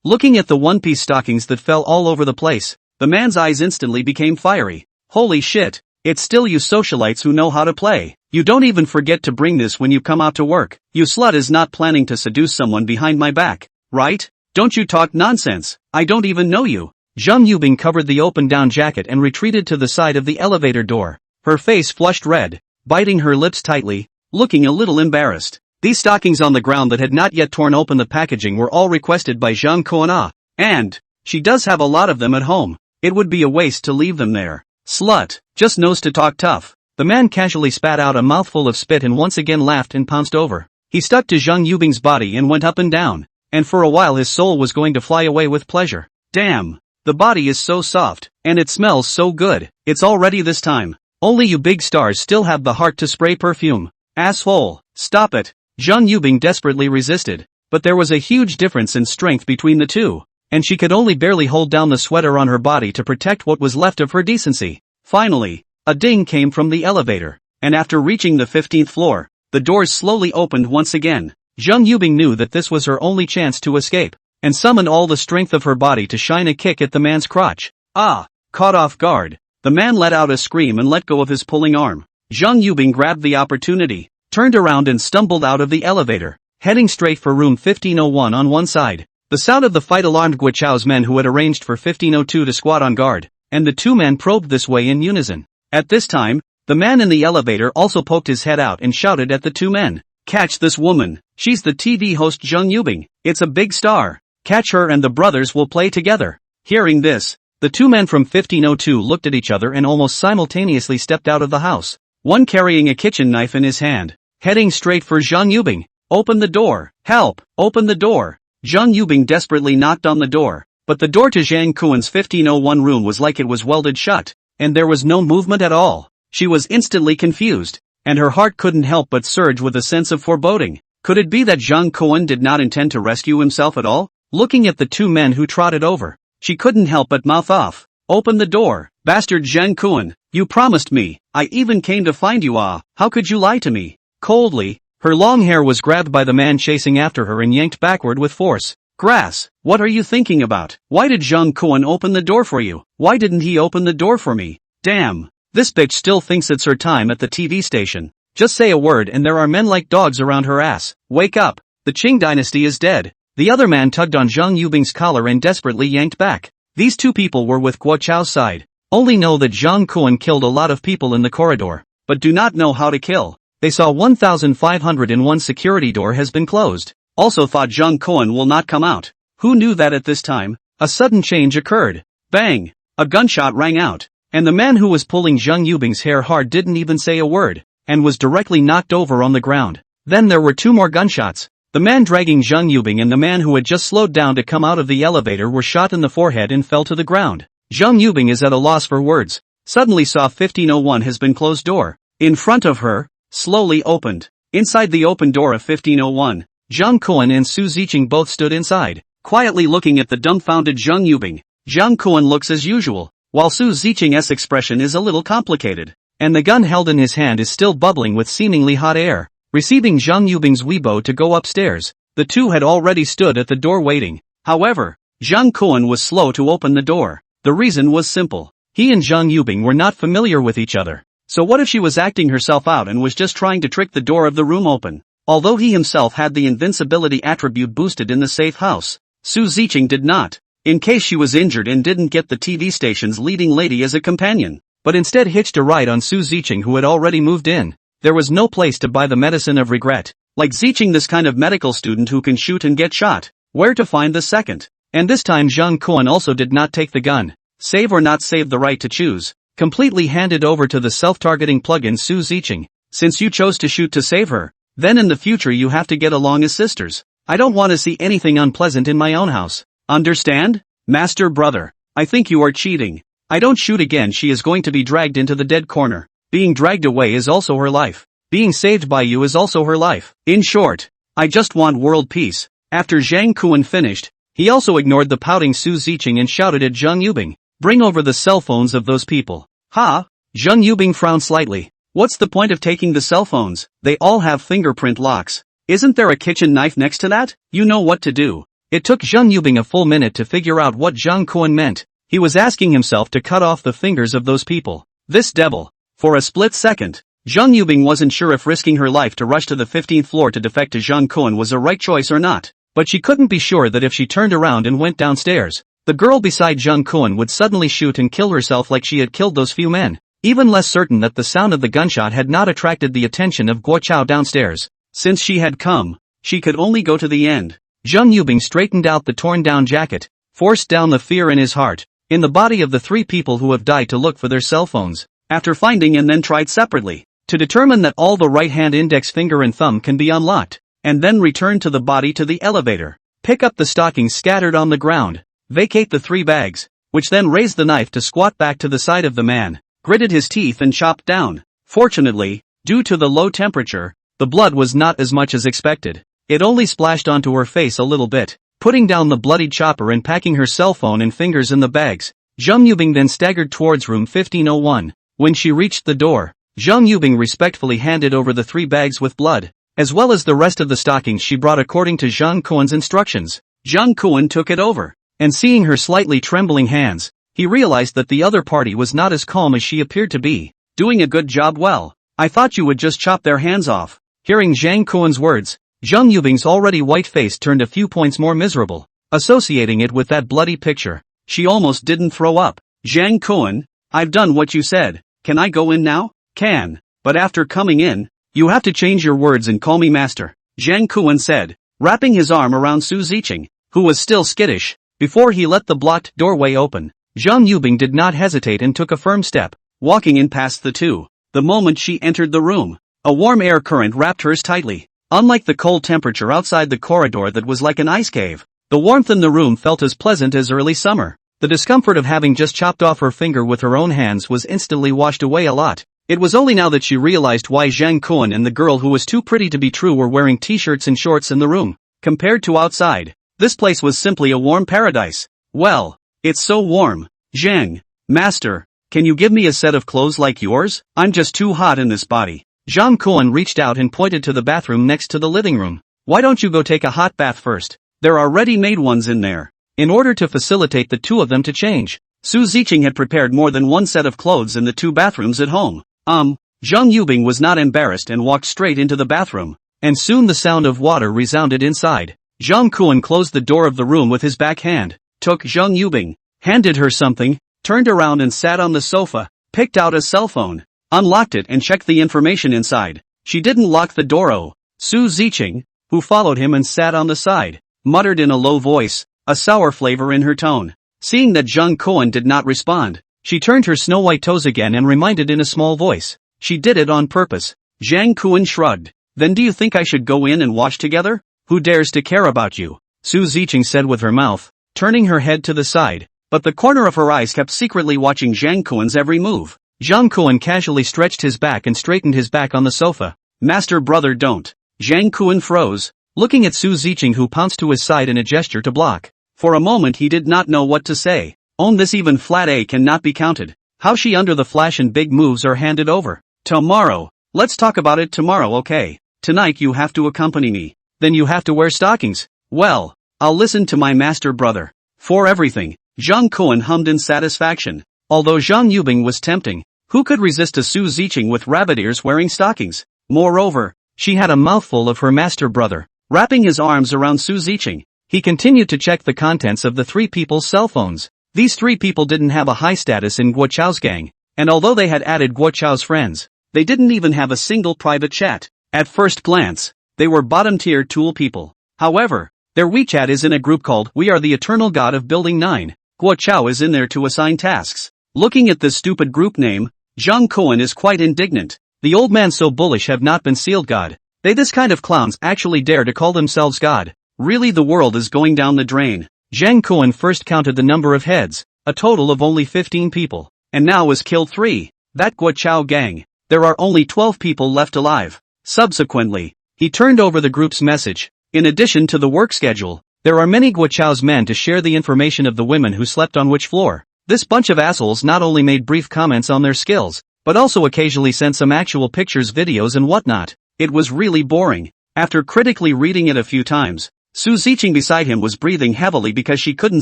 Speaker 1: Looking at the one-piece stockings that fell all over the place, the man's eyes instantly became fiery. Holy shit, it's still you socialites who know how to play. You don't even forget to bring this when you come out to work. You slut is not planning to seduce someone behind my back, right? Don't you talk nonsense, I don't even know you. Zhang Yubing covered the open down jacket and retreated to the side of the elevator door, her face flushed red, biting her lips tightly, looking a little embarrassed. These stockings on the ground that had not yet torn open the packaging were all requested by Zhang Kuan-ah, and she does have a lot of them at home. It would be a waste to leave them there. Slut, just knows to talk tough. The man casually spat out a mouthful of spit and once again laughed and pounced over. He stuck to Zhang Yubing's body and went up and down, and for a while his soul was going to fly away with pleasure. Damn, the body is so soft, and it smells so good. It's all ready this time. Only you big stars still have the heart to spray perfume. Asshole, stop it. Zhang Yubing desperately resisted, but there was a huge difference in strength between the two, and she could only barely hold down the sweater on her body to protect what was left of her decency. Finally, a ding came from the elevator, and after reaching the 15th floor, the doors slowly opened once again. Zhang Yubing knew that this was her only chance to escape, and summoned all the strength of her body to shine a kick at the man's crotch. Ah! Caught off guard, the man let out a scream and let go of his pulling arm. Zhang Yubing grabbed the opportunity, turned around and stumbled out of the elevator, heading straight for room 1501 on one side. The sound of the fight alarmed Gui Chao's men who had arranged for 1502 to squat on guard, and the two men probed this way in unison. At this time, the man in the elevator also poked his head out and shouted at the two men. Catch this woman, she's the TV host Zhang Yubing, it's a big star. Catch her and the brothers will play together. Hearing this, the two men from 1502 looked at each other and almost simultaneously stepped out of the house, one carrying a kitchen knife in his hand, heading straight for Zhang Yubing. Open the door, help, open the door. Zhang Yubing desperately knocked on the door, but the door to Zhang Kuan's 1501 room was like it was welded shut, and there was no movement at all. She was instantly confused, and her heart couldn't help but surge with a sense of foreboding. Could it be that Zhang Kuan did not intend to rescue himself at all? Looking at the two men who trotted over, she couldn't help but mouth off. Open the door, bastard Zhang Kuan, you promised me, I even came to find you. How could you lie to me? Coldly, her long hair was grabbed by the man chasing after her and yanked backward with force. Grass, what are you thinking about? Why did Zhang Kuan open the door for you? Why didn't he open the door for me? Damn, this bitch still thinks it's her time at the TV station. Just say a word and there are men like dogs around her ass. Wake up, the Qing dynasty is dead. The other man tugged on Zhang Yubing's collar and desperately yanked back. These two people were with Guo Chao's side. Only know that Zhang Kuan killed a lot of people in the corridor, but do not know how to kill. They saw 1501 security door has been closed. Also thought Zhang Kuan will not come out. Who knew that at this time? A sudden change occurred. Bang! A gunshot rang out, and the man who was pulling Zhang Yubing's hair hard didn't even say a word, and was directly knocked over on the ground. Then there were two more gunshots. The man dragging Zhang Yubing and the man who had just slowed down to come out of the elevator were shot in the forehead and fell to the ground. Zhang Yubing is at a loss for words. Suddenly saw 1501 has been closed door. In front of her, slowly opened. Inside the open door of 1501, Zhang Kuan and Su Ziqing both stood inside, quietly looking at the dumbfounded Zhang Yubing. Zhang Kuan looks as usual, while Su Ziqing's expression is a little complicated, and the gun held in his hand is still bubbling with seemingly hot air. Receiving Zhang Yubing's Weibo to go upstairs, the two had already stood at the door waiting. However, Zhang Kuan was slow to open the door. The reason was simple. He and Zhang Yubing were not familiar with each other. So what if she was acting herself out and was just trying to trick the door of the room open? Although he himself had the invincibility attribute boosted in the safe house, Su Ziqing did not, in case she was injured and didn't get the TV station's leading lady as a companion, but instead hitched a ride on Su Ziqing who had already moved in. There was no place to buy the medicine of regret. Like Ziqing, this kind of medical student who can shoot and get shot. Where to find the second? And this time Zhang Kuan also did not take the gun. Save or not save the right to choose. Completely handed over to the self-targeting plugin Su Ziqing. Since you chose to shoot to save her, then in the future you have to get along as sisters. I don't want to see anything unpleasant in my own house. Understand? Master brother, I think you are cheating. I don't shoot again. She is going to be dragged into the dead corner. Being dragged away is also her life. Being saved by you is also her life. In short, I just want world peace. After Zhang Kuan finished, he also ignored the pouting Su Ziqing and shouted at Zhang Yubing, "Bring over the cell phones of those people." Ha! Zhang Yubing frowned slightly. What's the point of taking the cell phones? They all have fingerprint locks. Isn't there a kitchen knife next to that? You know what to do. It took Zhang Yubing a full minute to figure out what Zhang Kuan meant. He was asking himself to cut off the fingers of those people. This devil. For a split second, Zhang Yubing wasn't sure if risking her life to rush to the 15th floor to defect to Zhang Kuan was a right choice or not. But she couldn't be sure that if she turned around and went downstairs, the girl beside Zhang Kuan would suddenly shoot and kill herself like she had killed those few men. Even less certain that the sound of the gunshot had not attracted the attention of Guo Chao downstairs. Since she had come, she could only go to the end. Zhang Yubing straightened out the torn-down jacket, forced down the fear in his heart, in the body of the three people who have died to look for their cell phones, after finding and then tried separately, to determine that all the right-hand index finger and thumb can be unlocked, and then return to the body to the elevator, pick up the stockings scattered on the ground, vacate the 3 bags, which then raised the knife to squat back to the side of the man, gritted his teeth and chopped down. Fortunately, due to the low temperature, the blood was not as much as expected. It only splashed onto her face a little bit. Putting down the bloodied chopper and packing her cell phone and fingers in the bags, Zhang Yubing then staggered towards room 1501. When she reached the door, Zhang Yubing respectfully handed over the 3 bags with blood, as well as the rest of the stockings she brought according to Zhang Kuan's instructions. Zhang Kuan took it over, and seeing her slightly trembling hands, he realized that the other party was not as calm as she appeared to be. Doing a good job. Well, I thought you would just chop their hands off. Hearing Zhang Kuan's words, Zhang Yubing's already white face turned a few points more miserable. Associating it with that bloody picture, she almost didn't throw up. Zhang Kuan, I've done what you said. Can I go in now? Can. But after coming in, you have to change your words and call me master, Zhang Kuan said, wrapping his arm around Su Ziqing, who was still skittish, before he let the blocked doorway open. Zhang Yubing did not hesitate and took a firm step, walking in past the two. The moment she entered the room, a warm air current wrapped hers tightly. Unlike the cold temperature outside the corridor that was like an ice cave, the warmth in the room felt as pleasant as early summer. The discomfort of having just chopped off her finger with her own hands was instantly washed away a lot. It was only now that she realized why Zhang Kuan and the girl who was too pretty to be true were wearing t-shirts and shorts in the room. Compared to outside, this place was simply a warm paradise. Well, it's so warm. Zhang, master, can you give me a set of clothes like yours? I'm just too hot in this body. Zhang Kuan reached out and pointed to the bathroom next to the living room. Why don't you go take a hot bath first? There are ready-made ones in there. In order to facilitate the two of them to change, Su Ziqing had prepared more than one set of clothes in the 2 bathrooms at home. Zhang Yubing was not embarrassed and walked straight into the bathroom, and soon the sound of water resounded inside. Zhang Kuan closed the door of the room with his back hand, took Zhang Yubing, handed her something, turned around and sat on the sofa, picked out a cell phone, unlocked it and checked the information inside. She didn't lock the door. Su Ziqing, who followed him and sat on the side, muttered in a low voice, a sour flavor in her tone. Seeing that Zhang Kuan did not respond, she turned her snow-white toes again and reminded in a small voice. She did it on purpose. Zhang Kuan shrugged. Then do you think I should go in and wash together? Who dares to care about you? Su Ziqing said with her mouth, turning her head to the side, but the corner of her eyes kept secretly watching Zhang Kuan's every move. Zhang Kuan casually stretched his back and straightened his back on the sofa. Master brother, don't. Zhang Kuan froze, looking at Su Ziqing, who pounced to his side in a gesture to block. For a moment he did not know what to say. On this even flat A cannot be counted. How she under the flash and big moves are handed over. Tomorrow. Let's talk about it tomorrow, okay? Tonight you have to accompany me. Then you have to wear stockings. Well, I'll listen to my master brother. For everything. Zhang Kuan hummed in satisfaction. Although Zhang Yubing was tempting, who could resist a Su Ziqing with rabbit ears wearing stockings? Moreover, she had a mouthful of her master brother. Wrapping his arms around Su Ziqing, he continued to check the contents of the 3 people's cell phones. These 3 people didn't have a high status in Guo Chao's gang, and although they had added Guo Chao's friends, they didn't even have a single private chat. At first glance, they were bottom-tier tool people. However, Their WeChat is in a group called We Are the Eternal God of Building 9. Guo Chao is in there to assign tasks. Looking at this stupid group name, Zhang Kuan is quite indignant. The old man so bullish have not been sealed God. They this kind of clowns actually dare to call themselves God. Really the world is going down the drain. Zhang Kuan first counted the number of heads, a total of only 15 people, and now has killed 3. That Guo Chao gang. There are only 12 people left alive. Subsequently, he turned over the group's message. In addition to the work schedule, there are many Guo Chao's men to share the information of the women who slept on which floor. This bunch of assholes not only made brief comments on their skills, but also occasionally sent some actual pictures, videos and whatnot. It was really boring. After critically reading it a few times, Su Ziqing beside him was breathing heavily because she couldn't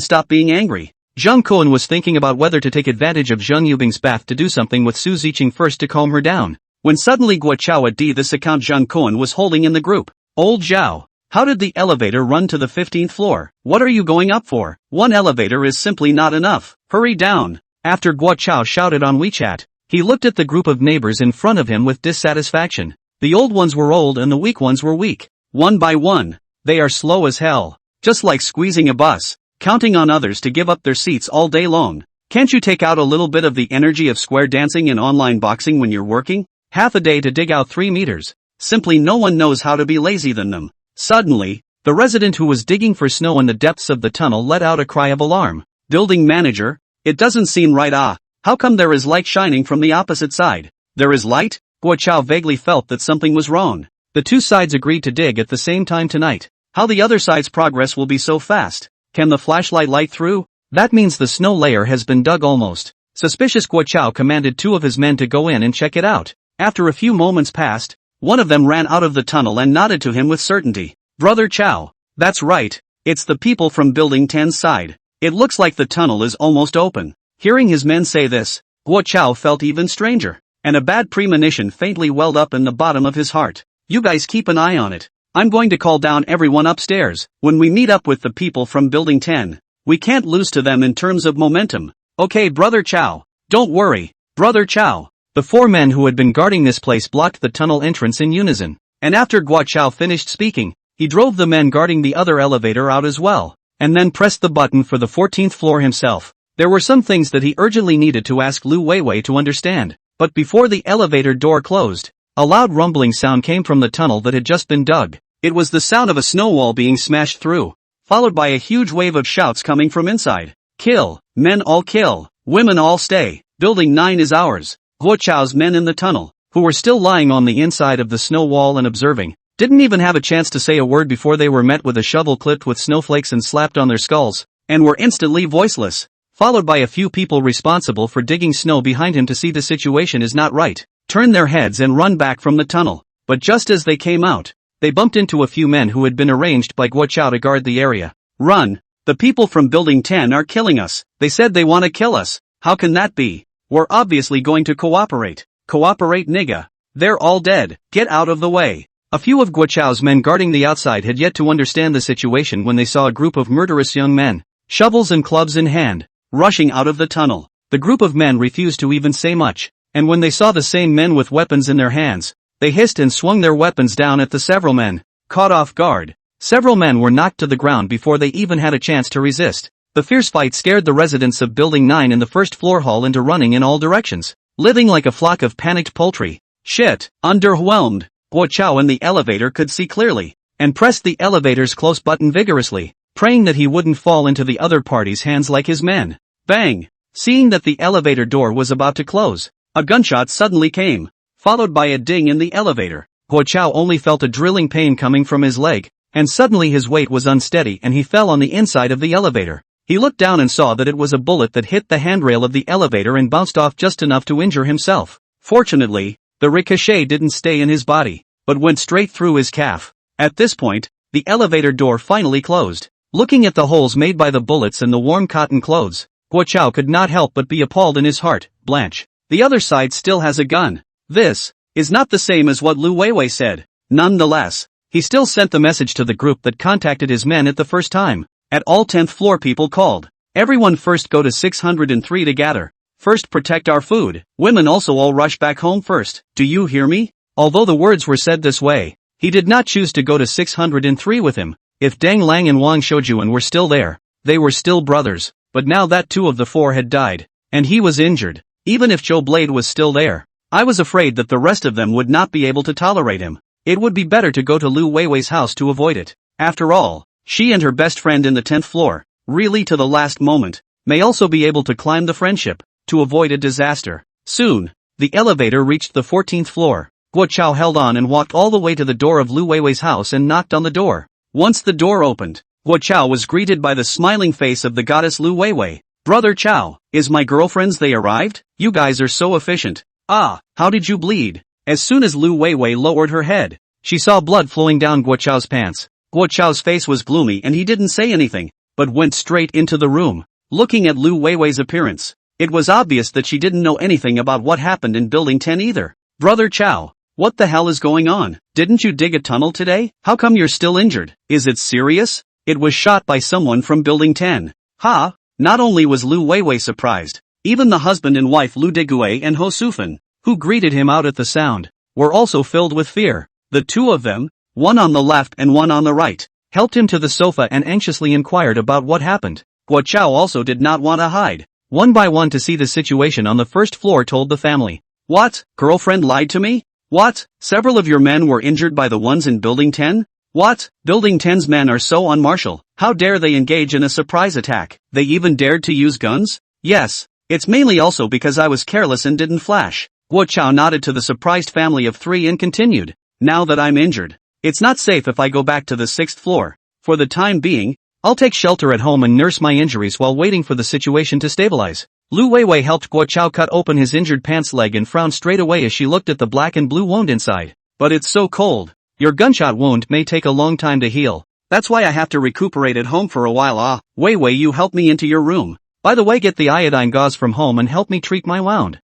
Speaker 1: stop being angry. Zhang Kuan was thinking about whether to take advantage of Zheng Yubing's bath to do something with Su Ziqing first to calm her down. When suddenly Guo Chao this account Zhang Kuan was holding in the group. Old Zhao. How did the elevator run to the 15th floor? What are you going up for? One elevator is simply not enough. Hurry down. After Guo Chao shouted on WeChat, he looked at the group of neighbors in front of him with dissatisfaction. The old ones were old and the weak ones were weak. One by one, they are slow as hell. Just like squeezing a bus, counting on others to give up their seats all day long. Can't you take out a little bit of the energy of square dancing and online boxing when you're working? Half a day to dig out 3 meters. Simply no one knows how to be lazy than them. Suddenly, the resident who was digging for snow in the depths of the tunnel let out a cry of alarm. Building manager, it doesn't seem right. How come there is light shining from the opposite side? There is light? Guo Chao vaguely felt that something was wrong. The two sides agreed to dig at the same time tonight. How the other side's progress will be so fast? Can the flashlight light through? That means the snow layer has been dug almost. Suspicious, Guo Chao commanded 2 of his men to go in and check it out. After a few moments passed, one of them ran out of the tunnel and nodded to him with certainty. Brother Chao. That's right. It's the people from Building 10's side. It looks like the tunnel is almost open. Hearing his men say this, Guo Chao felt even stranger, and a bad premonition faintly welled up in the bottom of his heart. You guys keep an eye on it. I'm going to call down everyone upstairs. When we meet up with the people from Building 10, we can't lose to them in terms of momentum. Okay, Brother Chao. Don't worry, Brother Chao. The 4 men who had been guarding this place blocked the tunnel entrance in unison, and after Guo Chao finished speaking, he drove the men guarding the other elevator out as well, and then pressed the button for the 14th floor himself. There were some things that he urgently needed to ask Lu Weiwei to understand, but before the elevator door closed, a loud rumbling sound came from the tunnel that had just been dug. It was the sound of a snow wall being smashed through, followed by a huge wave of shouts coming from inside. Kill! Men all kill! Women all stay! Building 9 is ours! Guo Chao's men in the tunnel, who were still lying on the inside of the snow wall and observing, didn't even have a chance to say a word before they were met with a shovel clipped with snowflakes and slapped on their skulls, and were instantly voiceless, followed by a few people responsible for digging snow behind him to see the situation is not right, turn their heads and run back from the tunnel. But just as they came out, they bumped into a few men who had been arranged by Guo Chao to guard the area. Run! The people from Building 10 are killing us. They said they want to kill us. How can that be? We're obviously going to cooperate. Cooperate, nigga. They're all dead. Get out of the way. A few of Guo Chao's men guarding the outside had yet to understand the situation when they saw a group of murderous young men, shovels and clubs in hand, rushing out of the tunnel. The group of men refused to even say much, and when they saw the same men with weapons in their hands, they hissed and swung their weapons down at the several men. Caught off guard, several men were knocked to the ground before they even had a chance to resist. The fierce fight scared the residents of Building 9 in the first floor hall into running in all directions, living like a flock of panicked poultry. Shit! Underwhelmed, Guo Chao in the elevator could see clearly, and pressed the elevator's close button vigorously, praying that he wouldn't fall into the other party's hands like his men. Bang! Seeing that the elevator door was about to close, a gunshot suddenly came, followed by a ding in the elevator. Guo Chao only felt a drilling pain coming from his leg, and suddenly his weight was unsteady and he fell on the inside of the elevator. He looked down and saw that it was a bullet that hit the handrail of the elevator and bounced off just enough to injure himself. Fortunately, the ricochet didn't stay in his body, but went straight through his calf. At this point, the elevator door finally closed. Looking at the holes made by the bullets and the warm cotton clothes, Guo Chao could not help but be appalled in his heart. Blanche. The other side still has a gun. This is not the same as what Lu Weiwei said. Nonetheless, he still sent the message to the group that contacted his men at the first time. At all 10th floor people called. Everyone first go to 603 to gather. First protect our food. Women also all rush back home first. Do you hear me? Although the words were said this way, he did not choose to go to 603 with him. If Dang Lang and Wang Shoujuan were still there, they were still brothers, but now that 2 of the 4 had died, and he was injured. Even if Joe Blade was still there, I was afraid that the rest of them would not be able to tolerate him. It would be better to go to Lu Weiwei's house to avoid it. After all, she and her best friend in the 10th floor, really to the last moment, may also be able to climb the friendship, to avoid a disaster. Soon, the elevator reached the 14th floor. Guo Chao held on and walked all the way to the door of Lu Weiwei's house and knocked on the door. Once the door opened, Guo Chao was greeted by the smiling face of the goddess Lu Weiwei. "Brother Chao, is my girlfriends they arrived? You guys are so efficient. Ah, how did you bleed?" As soon as Lu Weiwei lowered her head, she saw blood flowing down Guo Chao's pants. Guo Chao's face was gloomy and he didn't say anything, but went straight into the room. Looking at Lu Weiwei's appearance, it was obvious that she didn't know anything about what happened in Building 10 either. "Brother Chao, what the hell is going on? Didn't you dig a tunnel today? How come you're still injured? Is it serious?" It was shot by someone from Building 10. Ha! Not only was Lu Weiwei surprised, even the husband and wife Lu Digui and Ho Sufan, who greeted him out at the sound, were also filled with fear. The 2 of them, one on the left and one on the right, helped him to the sofa and anxiously inquired about what happened. Guo Chao also did not want to hide. One by one to see the situation on the 1st floor told the family. "What? Girlfriend lied to me? What? Several of your men were injured by the ones in Building 10? What? Building 10's men are so unmartial. How dare they engage in a surprise attack? They even dared to use guns? Yes. It's mainly also because I was careless and didn't flash." Guo Chao nodded to the surprised family of 3 and continued. "Now that I'm injured, it's not safe if I go back to the 6th floor. For the time being, I'll take shelter at home and nurse my injuries while waiting for the situation to stabilize." Lu Weiwei helped Guo Chao cut open his injured pants leg and frowned straight away as she looked at the black and blue wound inside. "But it's so cold. Your gunshot wound may take a long time to heal. That's why I have to recuperate at home for a while. Ah, Weiwei, you help me into your room. By the way, get the iodine gauze from home and help me treat my wound."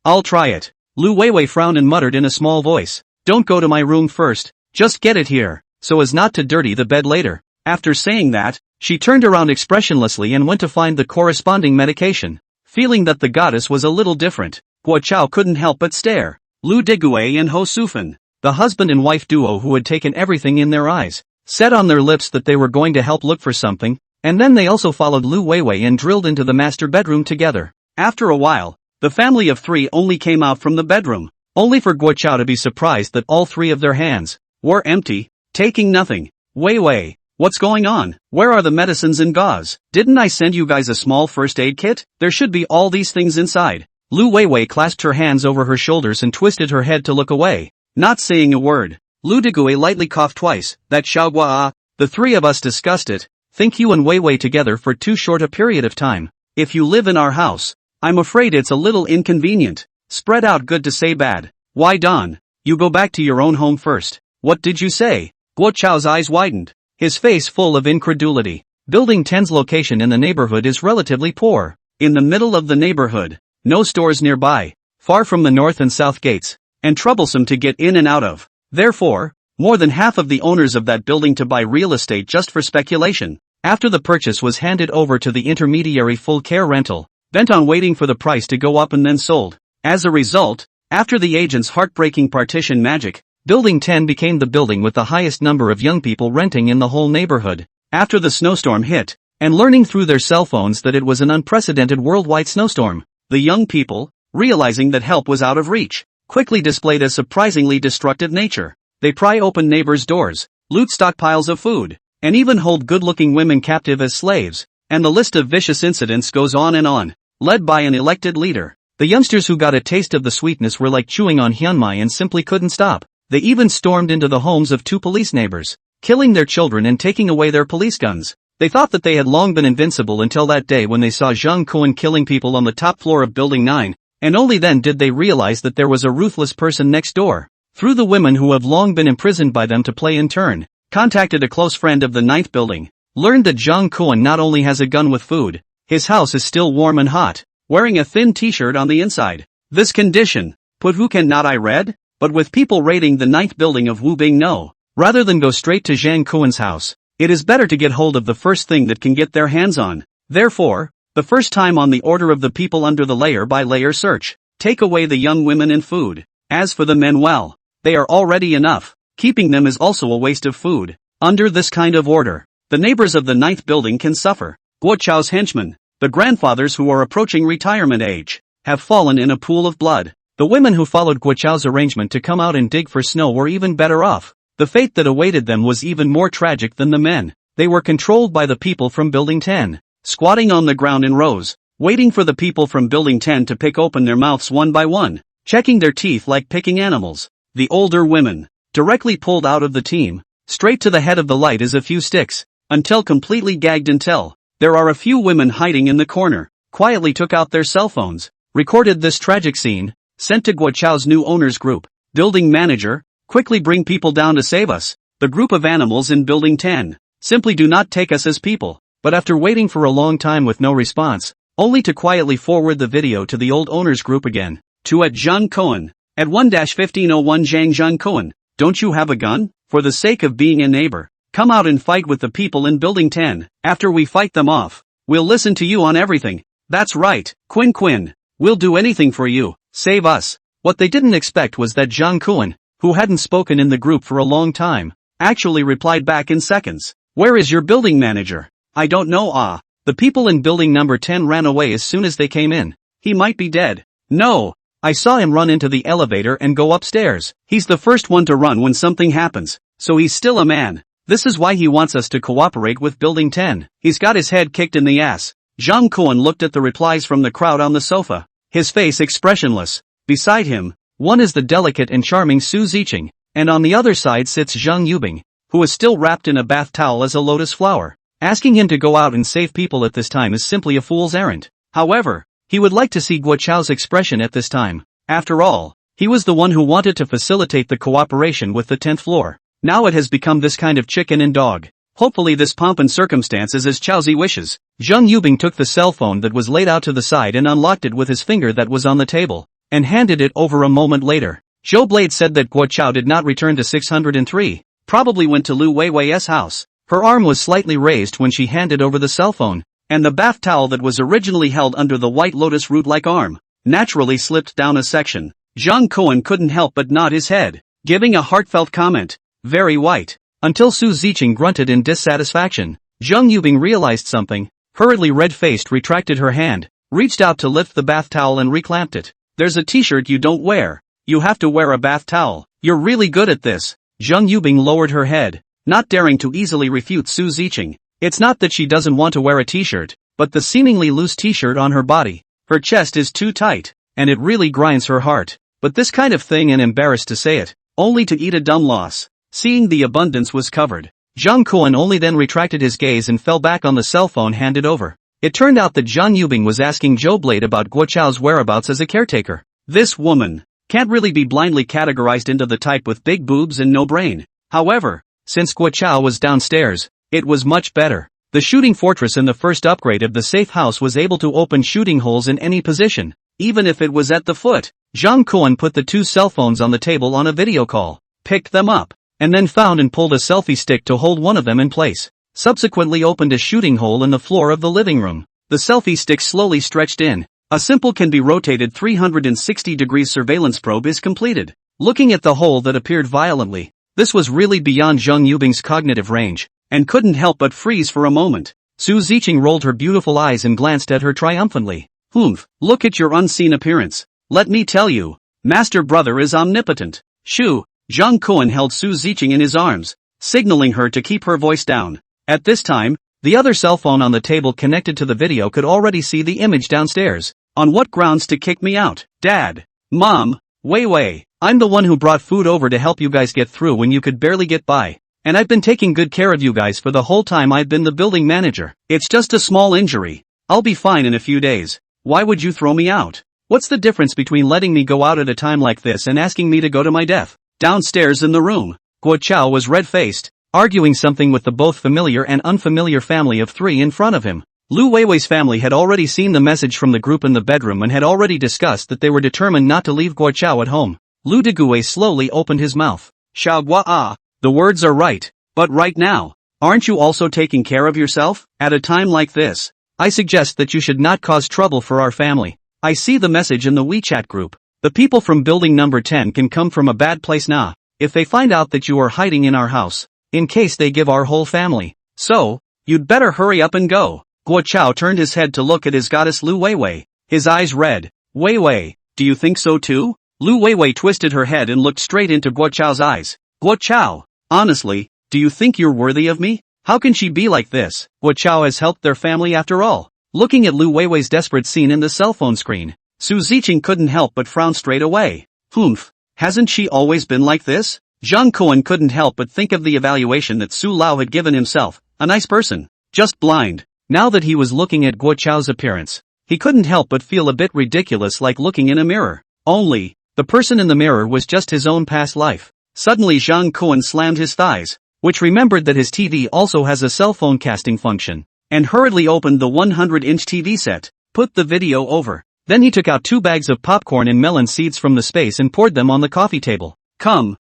Speaker 1: I'll try it." Lu Weiwei frowned and muttered in a small voice. "Don't go to my room first. Just get it here, so as not to dirty the bed later." After saying that, she turned around expressionlessly and went to find the corresponding medication. Feeling that the goddess was a little different, Guo Chao couldn't help but stare. Lu Digui and Ho Sufan, the husband and wife duo who had taken everything in their eyes, said on their lips that they were going to help look for something, and then they also followed Lu Weiwei and drilled into the master bedroom together. After a while, the family of 3 only came out from the bedroom, only for Guo Chao to be surprised that all 3 of their hands were empty, taking nothing. "Weiwei, what's going on? Where are the medicines and gauze? Didn't I send you guys a small first aid kit? There should be all these things inside." Lu Weiwei clasped her hands over her shoulders and twisted her head to look away, not saying a word. Lu Digui lightly coughed twice. "That Xiaogua, the 3 of us discussed it. Think you and Weiwei together for too short a period of time. If you live in our house, I'm afraid it's a little inconvenient. Spread out good to say bad. Why Don? You go back to your own home first." "What did you say?" Guo Chao's eyes widened, his face full of incredulity. Building 10's location in the neighborhood is relatively poor. In the middle of the neighborhood, no stores nearby, far from the north and south gates, and troublesome to get in and out of. Therefore, more than half of the owners of that building to buy real estate just for speculation. After the purchase was handed over to the intermediary Full Care Rental, bent on waiting for the price to go up and then sold. As a result, after the agent's heartbreaking partition magic, Building 10 became the building with the highest number of young people renting in the whole neighborhood. After the snowstorm hit, and learning through their cell phones that it was an unprecedented worldwide snowstorm, the young people, realizing that help was out of reach, quickly displayed a surprisingly destructive nature. They pry open neighbors' doors, loot stockpiles of food, and even hold good-looking women captive as slaves, and the list of vicious incidents goes on and on. Led by an elected leader, the youngsters who got a taste of the sweetness were like chewing on hyunmai and simply couldn't stop. They even stormed into the homes of 2 police neighbors, killing their children and taking away their police guns. They thought that they had long been invincible until that day when they saw Zhang Kuan killing people on the top floor of Building 9, and only then did they realize that there was a ruthless person next door. Through the women who have long been imprisoned by them to play in turn, contacted a close friend of the 9th building, learned that Zhang Kuan not only has a gun with food, his house is still warm and hot, wearing a thin t-shirt on the inside. This condition, put who can not I read? But with people raiding the 9th building of Wu Bing no, rather than go straight to Zhang Kuan's house, it is better to get hold of the first thing that can get their hands on. Therefore, the first time on the order of the people under the layer by layer search, take away the young women and food. As for the men, well, they are already enough. Keeping them is also a waste of food. Under this kind of order, the neighbors of the 9th building can suffer. Guo Chao's henchmen, the grandfathers who are approaching retirement age, have fallen in a pool of blood. The women who followed Guo Chao's arrangement to come out and dig for snow were even better off. The fate that awaited them was even more tragic than the men. They were controlled by the people from Building 10, squatting on the ground in rows, waiting for the people from Building 10 to pick open their mouths one by one, checking their teeth like picking animals. The older women, directly pulled out of the team, straight to the head of the light as a few sticks, until completely gagged until there are a few women hiding in the corner, quietly took out their cell phones, recorded this tragic scene, sent to Guo Chao's new owners group. Building manager, quickly bring people down to save us. The group of animals in Building 10 simply do not take us as people. But after waiting for a long time with no response, only to quietly forward the video to the old owners group again, to @Zhang Cohen, at 1-1501 Zhang Zhang Cohen, don't you have a gun? For the sake of being a neighbor, come out and fight with the people in Building 10. After we fight them off, we'll listen to you on everything. That's right, Quinn. We'll do anything for you. Save us. What they didn't expect was that Zhang Cohen, who hadn't spoken in the group for a long time, actually replied back in seconds. Where is your building manager? I don't know. The people in building number 10 ran away as soon as they came in. He might be dead. No. I saw him run into the elevator and go upstairs. He's the first one to run when something happens, so he's still a man. This is why he wants us to cooperate with building 10. He's got his head kicked in the ass. Zhang Cohen looked at the replies from the crowd on the sofa, his face expressionless. Beside him, one is the delicate and charming Su Ziqing, and on the other side sits Zhang Yubing, who is still wrapped in a bath towel as a lotus flower. Asking him to go out and save people at this time is simply a fool's errand. However, he would like to see Guo Chao's expression at this time. After all, he was the one who wanted to facilitate the cooperation with the 10th floor. Now it has become this kind of chicken and dog. Hopefully this pomp and circumstance is as Chaozi wishes. Zhang Yubing took the cell phone that was laid out to the side and unlocked it with his finger that was on the table, and handed it over a moment later. Zhou Blade said that Guo Chao did not return to 603, probably went to Lu Weiwei's house. Her arm was slightly raised when she handed over the cell phone, and the bath towel that was originally held under the white lotus root-like arm naturally slipped down a section. Zhang Cohen couldn't help but nod his head, giving a heartfelt comment. Very white. Until Su Ziqing grunted in dissatisfaction. Zhang Yubing realized something, hurriedly red-faced retracted her hand, reached out to lift the bath towel and reclamped it. There's a t-shirt you don't wear. You have to wear a bath towel. You're really good at this. Zhang Yubing lowered her head, not daring to easily refute Su Ziqing. It's not that she doesn't want to wear a t-shirt, but the seemingly loose t-shirt on her body. Her chest is too tight, and it really grinds her heart. But this kind of thing, and embarrassed to say it, only to eat a dumb loss. Seeing the abundance was covered, Zhang Cohen only then retracted his gaze and fell back on the cell phone handed over. It turned out that Zhang Yubing was asking Zhou Blade about Guo Chao's whereabouts as a caretaker. This woman can't really be blindly categorized into the type with big boobs and no brain. However, since Guo Chao was downstairs, it was much better. The shooting fortress in the first upgrade of the safe house was able to open shooting holes in any position, even if it was at the foot. Zhang Cohen put the two cell phones on the table on a video call, picked them up, and then found and pulled a selfie stick to hold one of them in place. Subsequently opened a shooting hole in the floor of the living room. The selfie stick slowly stretched in. A simple can be rotated 360 degrees surveillance probe is completed. Looking at the hole that appeared violently, this was really beyond Zhang Yubing's cognitive range, and couldn't help but freeze for a moment. Su Ziqing rolled her beautiful eyes and glanced at her triumphantly. Humph, look at your unseen appearance. Let me tell you, Master Brother is omnipotent. Shoo. Zhang Cohen held Su Ziqing in his arms, signaling her to keep her voice down. At this time, the other cell phone on the table connected to the video could already see the image downstairs. On what grounds to kick me out? Dad. Mom. Wei. I'm the one who brought food over to help you guys get through when you could barely get by. And I've been taking good care of you guys for the whole time I've been the building manager. It's just a small injury. I'll be fine in a few days. Why would you throw me out? What's the difference between letting me go out at a time like this and asking me to go to my death? Downstairs in the room, Guo Chao was red-faced, arguing something with the both familiar and unfamiliar family of three in front of him. Lu Weiwei's family had already seen the message from the group in the bedroom and had already discussed that they were determined not to leave Guo Chao at home. Lu Deguai slowly opened his mouth. Xiao Gua, the words are right, but right now, aren't you also taking care of yourself? At a time like this, I suggest that you should not cause trouble for our family. I see the message in the WeChat group. The people from building number 10 can come from a bad place now. If they find out that you are hiding in our house, in case they give our whole family. So, you'd better hurry up and go. Guo Chao turned his head to look at his goddess Lu Weiwei. His eyes read, Weiwei, do you think so too? Lu Weiwei twisted her head and looked straight into Guo Chao's eyes. Guo Chao, honestly, do you think you're worthy of me? How can she be like this? Guo Chao has helped their family after all. Looking at Lu Weiwei's desperate scene in the cell phone screen, Su Ziqing couldn't help but frown straight away. Humph, hasn't she always been like this? Zhang Kuan couldn't help but think of the evaluation that Su Lao had given himself, a nice person, just blind. Now that he was looking at Guo Chao's appearance, he couldn't help but feel a bit ridiculous, like looking in a mirror. Only, the person in the mirror was just his own past life. Suddenly Zhang Kuan slammed his thighs, which remembered that his TV also has a cell phone casting function, and hurriedly opened the 100-inch TV set, put the video over. Then he took out 2 bags of popcorn and melon seeds from the space and poured them on the coffee table. Come,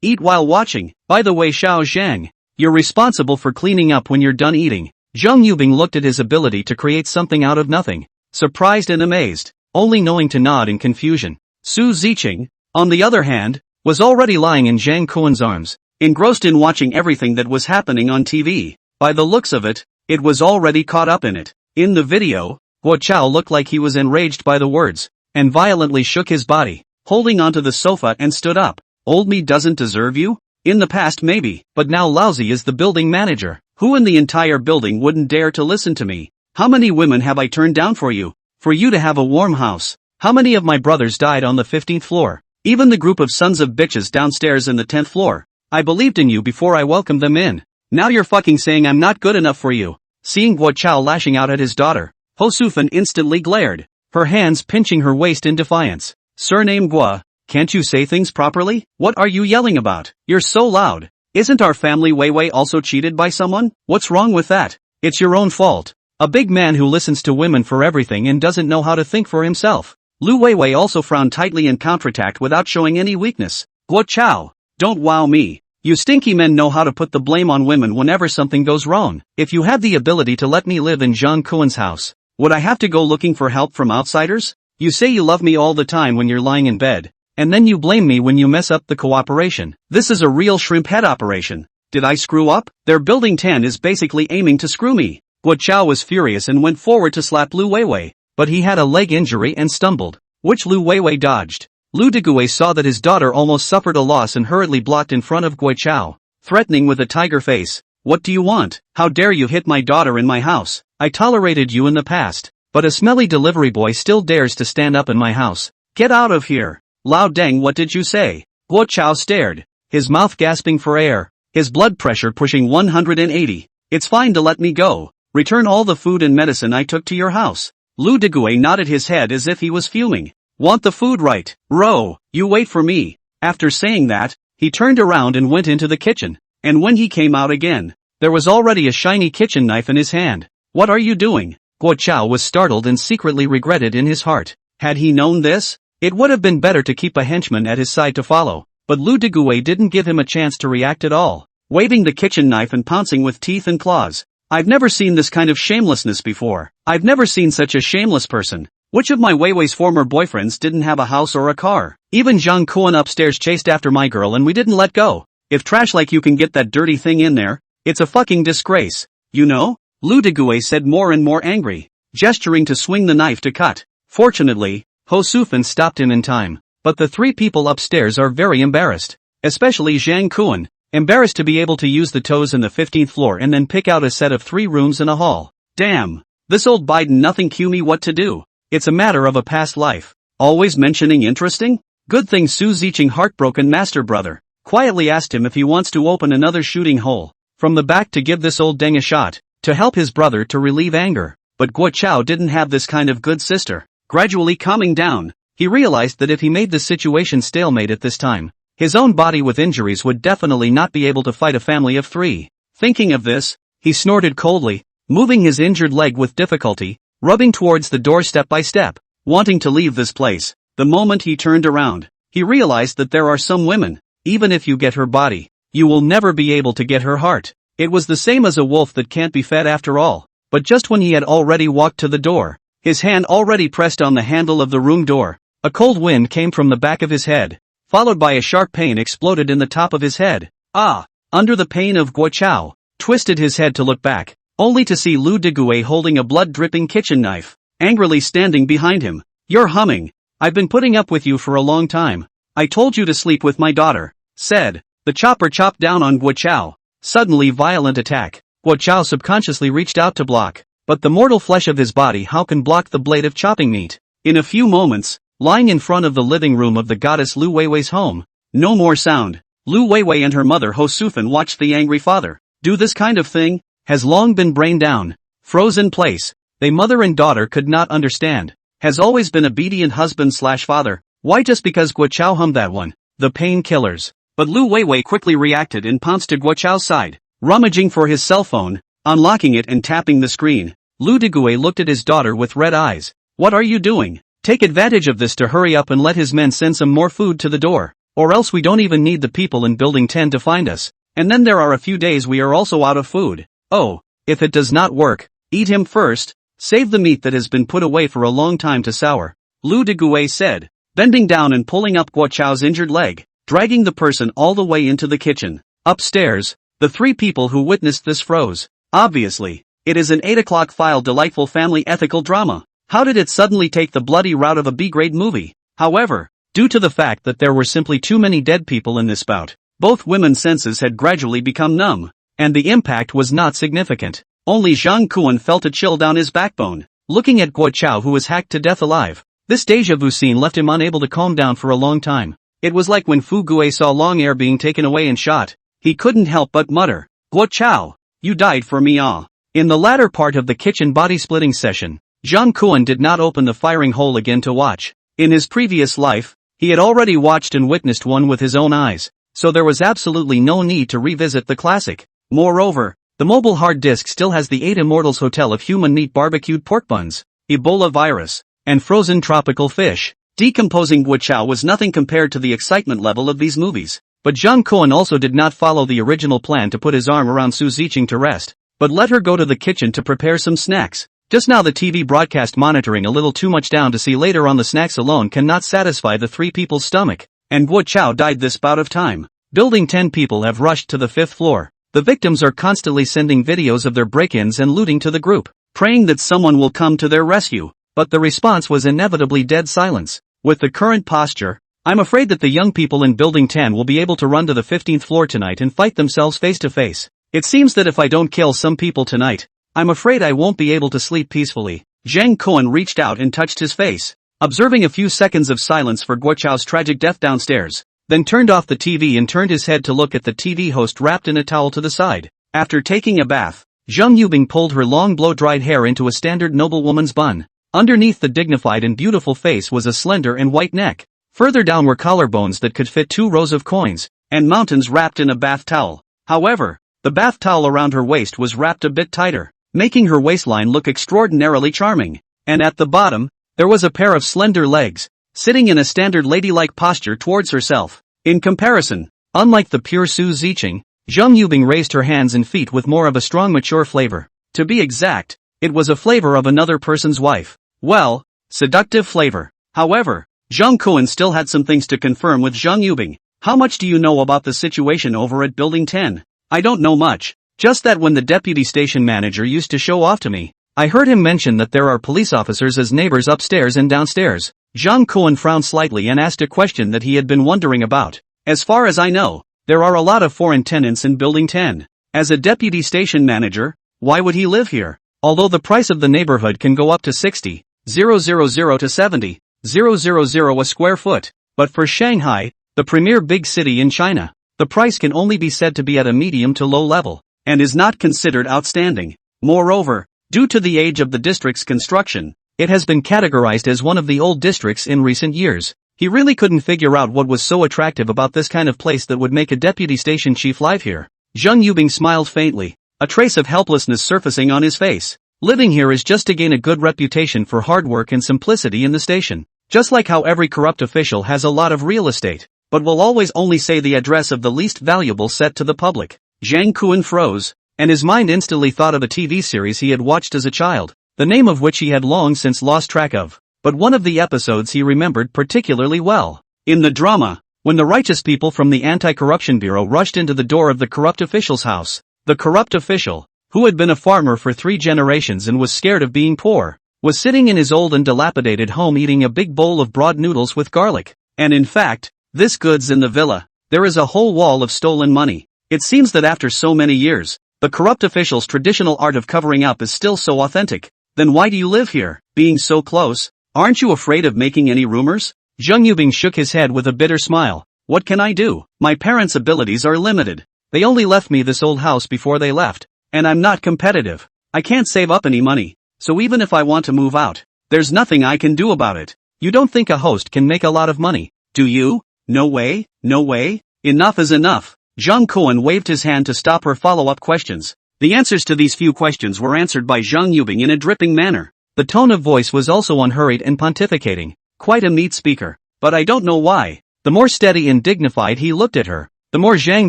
Speaker 1: eat while watching. By the way, Xiao Zhang, you're responsible for cleaning up when you're done eating. Zheng Yubing looked at his ability to create something out of nothing, surprised and amazed, only knowing to nod in confusion. Su Ziqing, on the other hand, was already lying in Zhang Kuan's arms, engrossed in watching everything that was happening on TV. By the looks of it, it was already caught up in it. In the video, Guo Chao looked like he was enraged by the words, and violently shook his body, holding onto the sofa and stood up. Old me doesn't deserve you? In the past maybe, but now Lousy is the building manager. Who in the entire building wouldn't dare to listen to me? How many women have I turned down for you to have a warm house? How many of my brothers died on the 15th floor? Even the group of sons of bitches downstairs in the 10th floor. I believed in you before I welcomed them in. Now you're fucking saying I'm not good enough for you. Seeing Guo Chao lashing out at his daughter, Ho Sufan instantly glared, her hands pinching her waist in defiance. Surname Guo, can't you say things properly? What are you yelling about? You're so loud. Isn't our family Weiwei also cheated by someone? What's wrong with that? It's your own fault. A big man who listens to women for everything and doesn't know how to think for himself. Lu Weiwei also frowned tightly and counterattacked without showing any weakness. Guo Chao, don't wow me. You stinky men know how to put the blame on women whenever something goes wrong. If you had the ability to let me live in Zhang Kuan's house, would I have to go looking for help from outsiders? You say you love me all the time when you're lying in bed, and then you blame me when you mess up the cooperation. This is a real shrimp head operation. Did I screw up? Their building 10 is basically aiming to screw me. Guo Chao was furious and went forward to slap Lu Weiwei, but he had a leg injury and stumbled, which Lu Weiwei dodged. Lu Degui saw that his daughter almost suffered a loss and hurriedly blocked in front of Guo Chao, threatening with a tiger face. What do you want? How dare you hit my daughter in my house? I tolerated you in the past, but a smelly delivery boy still dares to stand up in my house. Get out of here. Lao Deng, what did you say? Guo Chao stared, his mouth gasping for air, his blood pressure pushing 180. It's fine to let me go. Return all the food and medicine I took to your house. Lu Degui nodded his head as if he was fuming. Want the food, right? Ro, you wait for me. After saying that, he turned around and went into the kitchen, and when he came out again, there was already a shiny kitchen knife in his hand. What are you doing? Guo Chao was startled and secretly regretted in his heart. Had he known this, it would have been better to keep a henchman at his side to follow, but Lu Degui didn't give him a chance to react at all, waving the kitchen knife and pouncing with teeth and claws. I've never seen this kind of shamelessness before. I've never seen such a shameless person. Which of my Weiwei's former boyfriends didn't have a house or a car? Even Zhang Kuan upstairs chased after my girl and we didn't let go. If trash like you can get that dirty thing in there, it's a fucking disgrace. You know? Lu Degui said, more and more angry, gesturing to swing the knife to cut. Fortunately, Ho Sufan stopped him in time, but the 3 people upstairs are very embarrassed, especially Zhang Kuan, embarrassed to be able to use the toes in the 15th floor and then pick out a set of 3 rooms in a hall. Damn, this old Biden nothing cue me what to do. It's a matter of a past life. Always mentioning interesting? Good thing Su Ziqing, heartbroken master brother, quietly asked him if he wants to open another shooting hole from the back to give this old deng a shot, to help his brother to relieve anger. But Guo Chao didn't have this kind of good sister. Gradually calming down, he realized that if he made the situation stalemate at this time, his own body with injuries would definitely not be able to fight a family of 3. Thinking of this, he snorted coldly, moving his injured leg with difficulty, rubbing towards the door step by step, wanting to leave this place. The moment he turned around, he realized that there are some women, even if you get her body, you will never be able to get her heart. It was the same as a wolf that can't be fed after all. But just when he had already walked to the door, his hand already pressed on the handle of the room door, a cold wind came from the back of his head, followed by a sharp pain exploded in the top of his head. Ah! under the pain of Guo Chao, twisted his head to look back, only to see Lu Deguay holding a blood-dripping kitchen knife, angrily standing behind him. "You're humming. I've been putting up with you for a long time. I told you to sleep with my daughter," said. The chopper chopped down on Guo Chao. Suddenly violent attack. Guo Chao subconsciously reached out to block, but the mortal flesh of his body how can block the blade of chopping meat? In a few moments, lying in front of the living room of the goddess Lu Weiwei's home, no more sound. Lu Weiwei and her mother Ho Sufan watched the angry father do this kind of thing, has long been brain down, frozen in place. They mother and daughter could not understand. Has always been obedient husband/father. Why just because Guo Chao hummed that one? The painkillers. But Lu Weiwei quickly reacted and pounced to Guo Chao's side, rummaging for his cell phone, unlocking it and tapping the screen. Lu Deguay looked at his daughter with red eyes. "What are you doing? Take advantage of this to hurry up and let his men send some more food to the door, or else we don't even need the people in Building 10 to find us, and then there are a few days we are also out of food. Oh, if it does not work, eat him first, save the meat that has been put away for a long time to sour," Lu Deguay said, bending down and pulling up Guo Chao's injured leg, dragging the person all the way into the kitchen. Upstairs, the three people who witnessed this froze. Obviously, it is an 8 o'clock file delightful family ethical drama. How did it suddenly take the bloody route of a B-grade movie? However, due to the fact that there were simply too many dead people in this bout, both women's senses had gradually become numb, and the impact was not significant. Only Zhang Kuan felt a chill down his backbone, looking at Guo Chao who was hacked to death alive. This deja vu scene left him unable to calm down for a long time. It was like when Fu Guo saw Long Air being taken away and shot. He couldn't help but mutter, "Guo Chao, you died for me ah." In the latter part of the kitchen body-splitting session, Zhang Kuan did not open the firing hole again to watch. In his previous life, he had already watched and witnessed one with his own eyes, so there was absolutely no need to revisit the classic. Moreover, the mobile hard disk still has the 8 Immortals Hotel of human meat barbecued pork buns, Ebola virus, and frozen tropical fish. Decomposing Guo Chao was nothing compared to the excitement level of these movies. But Zhang Kuan also did not follow the original plan to put his arm around Su Ziqing to rest, but let her go to the kitchen to prepare some snacks. Just now the TV broadcast monitoring a little too much down to see later on the snacks alone cannot satisfy the three people's stomach, and Guo Chao died this bout of time. Building 10 people have rushed to the 5th floor. The victims are constantly sending videos of their break-ins and looting to the group, praying that someone will come to their rescue, but the response was inevitably dead silence. With the current posture, I'm afraid that the young people in Building 10 will be able to run to the 15th floor tonight and fight themselves face to face. It seems that if I don't kill some people tonight, I'm afraid I won't be able to sleep peacefully. Zhang Kuan reached out and touched his face, observing a few seconds of silence for Guo Chao's tragic death downstairs, then turned off the TV and turned his head to look at the TV host wrapped in a towel to the side. After taking a bath, Zhang Yubing pulled her long blow-dried hair into a standard noblewoman's bun. Underneath the dignified and beautiful face was a slender and white neck. Further down were collarbones that could fit 2 rows of coins, and mountains wrapped in a bath towel. However, the bath towel around her waist was wrapped a bit tighter, making her waistline look extraordinarily charming. And at the bottom, there was a pair of slender legs, sitting in a standard ladylike posture towards herself. In comparison, unlike the pure Su Ziqing, Zhang Yubing raised her hands and feet with more of a strong mature flavor. To be exact, it was a flavor of another person's wife. Well, seductive flavor. However, Zhang Kuan still had some things to confirm with Zhang Yubing. "How much do you know about the situation over at Building 10? "I don't know much. Just that when the deputy station manager used to show off to me, I heard him mention that there are police officers as neighbors upstairs and downstairs." Zhang Kuan frowned slightly and asked a question that he had been wondering about. "As far as I know, there are a lot of foreign tenants in Building 10. As a deputy station manager, why would he live here? Although the price of the neighborhood can go up to 60,000 to 70,000 a square foot, but for Shanghai, the premier big city in China, the price can only be said to be at a medium to low level, and is not considered outstanding. Moreover, due to the age of the district's construction, it has been categorized as one of the old districts in recent years. He really couldn't figure out what was so attractive about this kind of place that would make a deputy station chief live here." Zhang Yubing smiled faintly, a trace of helplessness surfacing on his face. "Living here is just to gain a good reputation for hard work and simplicity in the station. Just like how every corrupt official has a lot of real estate, but will always only say the address of the least valuable set to the public." Zhang Kuan froze, and his mind instantly thought of a TV series he had watched as a child, the name of which he had long since lost track of. But one of the episodes he remembered particularly well. In the drama, when the righteous people from the Anti-Corruption Bureau rushed into the door of the corrupt official's house. The corrupt official, who had been a farmer for 3 generations and was scared of being poor, was sitting in his old and dilapidated home eating a big bowl of broad noodles with garlic. And in fact, this goods in the villa, there is a whole wall of stolen money. It seems that after so many years, the corrupt official's traditional art of covering up is still so authentic. Then why do you live here, being so close? Aren't you afraid of making any rumors? Zhang Yubing shook his head with a bitter smile. What can I do? My parents' abilities are limited. They only left me this old house before they left, and I'm not competitive. I can't save up any money, so even if I want to move out, there's nothing I can do about it. You don't think a host can make a lot of money, do you? No way, no way. Enough is enough. Zhang Kuan waved his hand to stop her follow-up questions. The answers to these few questions were answered by Zhang Yubing in a dripping manner. The tone of voice was also unhurried and pontificating. Quite a neat speaker. But I don't know why. The more steady and dignified he looked at her, the more Zhang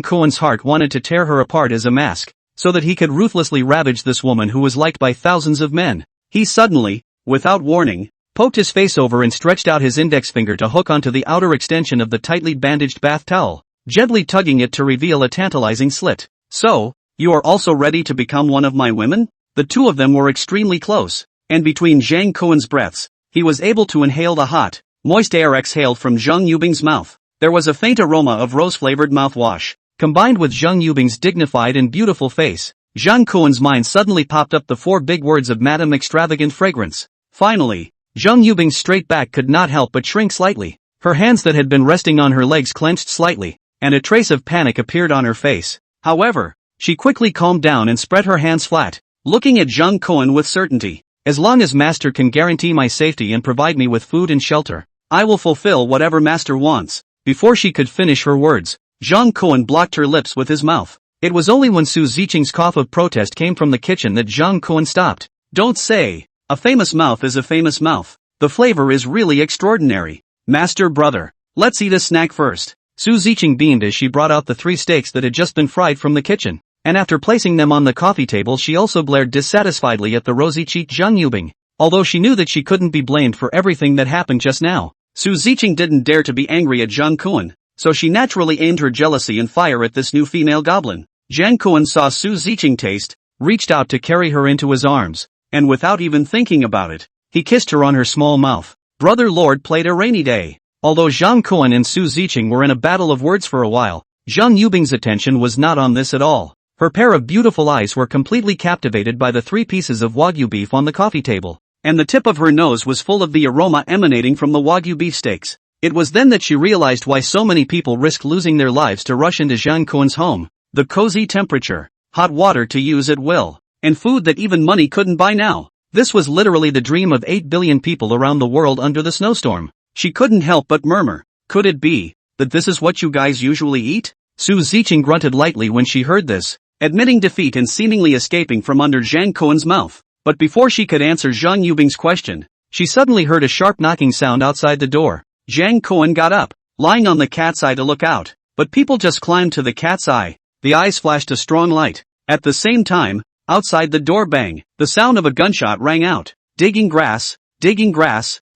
Speaker 1: Kuan's heart wanted to tear her apart as a mask, so that he could ruthlessly ravage this woman who was liked by thousands of men. He suddenly, without warning, poked his face over and stretched out his index finger to hook onto the outer extension of the tightly bandaged bath towel, gently tugging it to reveal a tantalizing slit. So, you are also ready to become one of my women? The two of them were extremely close, and between Zhang Kuan's breaths, he was able to inhale the hot, moist air exhaled from Zhang Yubing's mouth. There was a faint aroma of rose-flavored mouthwash, combined with Zhang Yubing's dignified and beautiful face. Zhang Kuan's mind suddenly popped up the 4 big words of Madame Extravagant Fragrance. Finally, Zhang Yubing's straight back could not help but shrink slightly. Her hands that had been resting on her legs clenched slightly, and a trace of panic appeared on her face. However, she quickly calmed down and spread her hands flat, looking at Zhang Kuan with certainty. As long as Master can guarantee my safety and provide me with food and shelter, I will fulfill whatever Master wants. Before she could finish her words, Zhang Kuan blocked her lips with his mouth. It was only when Su Ziqing's cough of protest came from the kitchen that Zhang Kuan stopped. Don't say. A famous mouth is a famous mouth. The flavor is really extraordinary. Master brother, let's eat a snack first. Su Ziqing beamed as she brought out the 3 steaks that had just been fried from the kitchen, and after placing them on the coffee table she also glared dissatisfiedly at the rosy-cheeked Zhang Yubing. Although she knew that she couldn't be blamed for everything that happened just now, Su Ziqing didn't dare to be angry at Zhang Kuan, so she naturally aimed her jealousy and fire at this new female goblin. Zhang Kuan saw Su Ziqing taste, reached out to carry her into his arms, and without even thinking about it, he kissed her on her small mouth. Brother Lord played a rainy day. Although Zhang Kuan and Su Ziqing were in a battle of words for a while, Zhang Yubing's attention was not on this at all. Her pair of beautiful eyes were completely captivated by the 3 pieces of Wagyu beef on the coffee table, and the tip of her nose was full of the aroma emanating from the Wagyu beefsteaks. It was then that she realized why so many people risked losing their lives to rush into Zhang Kuan's home. The cozy temperature, hot water to use at will, and food that even money couldn't buy now. This was literally the dream of 8 billion people around the world under the snowstorm. She couldn't help but murmur, could it be that this is what you guys usually eat? Su Ziqing grunted lightly when she heard this, admitting defeat and seemingly escaping from under Zhang Kuan's mouth. But before she could answer Zhang Yubing's question, she suddenly heard a sharp knocking sound outside the door. Zhang Kuan got up, lying on the cat's eye to look out, but people just climbed to the cat's eye. The eyes flashed a strong light. At the same time, outside the door bang, the sound of a gunshot rang out. Digging grass,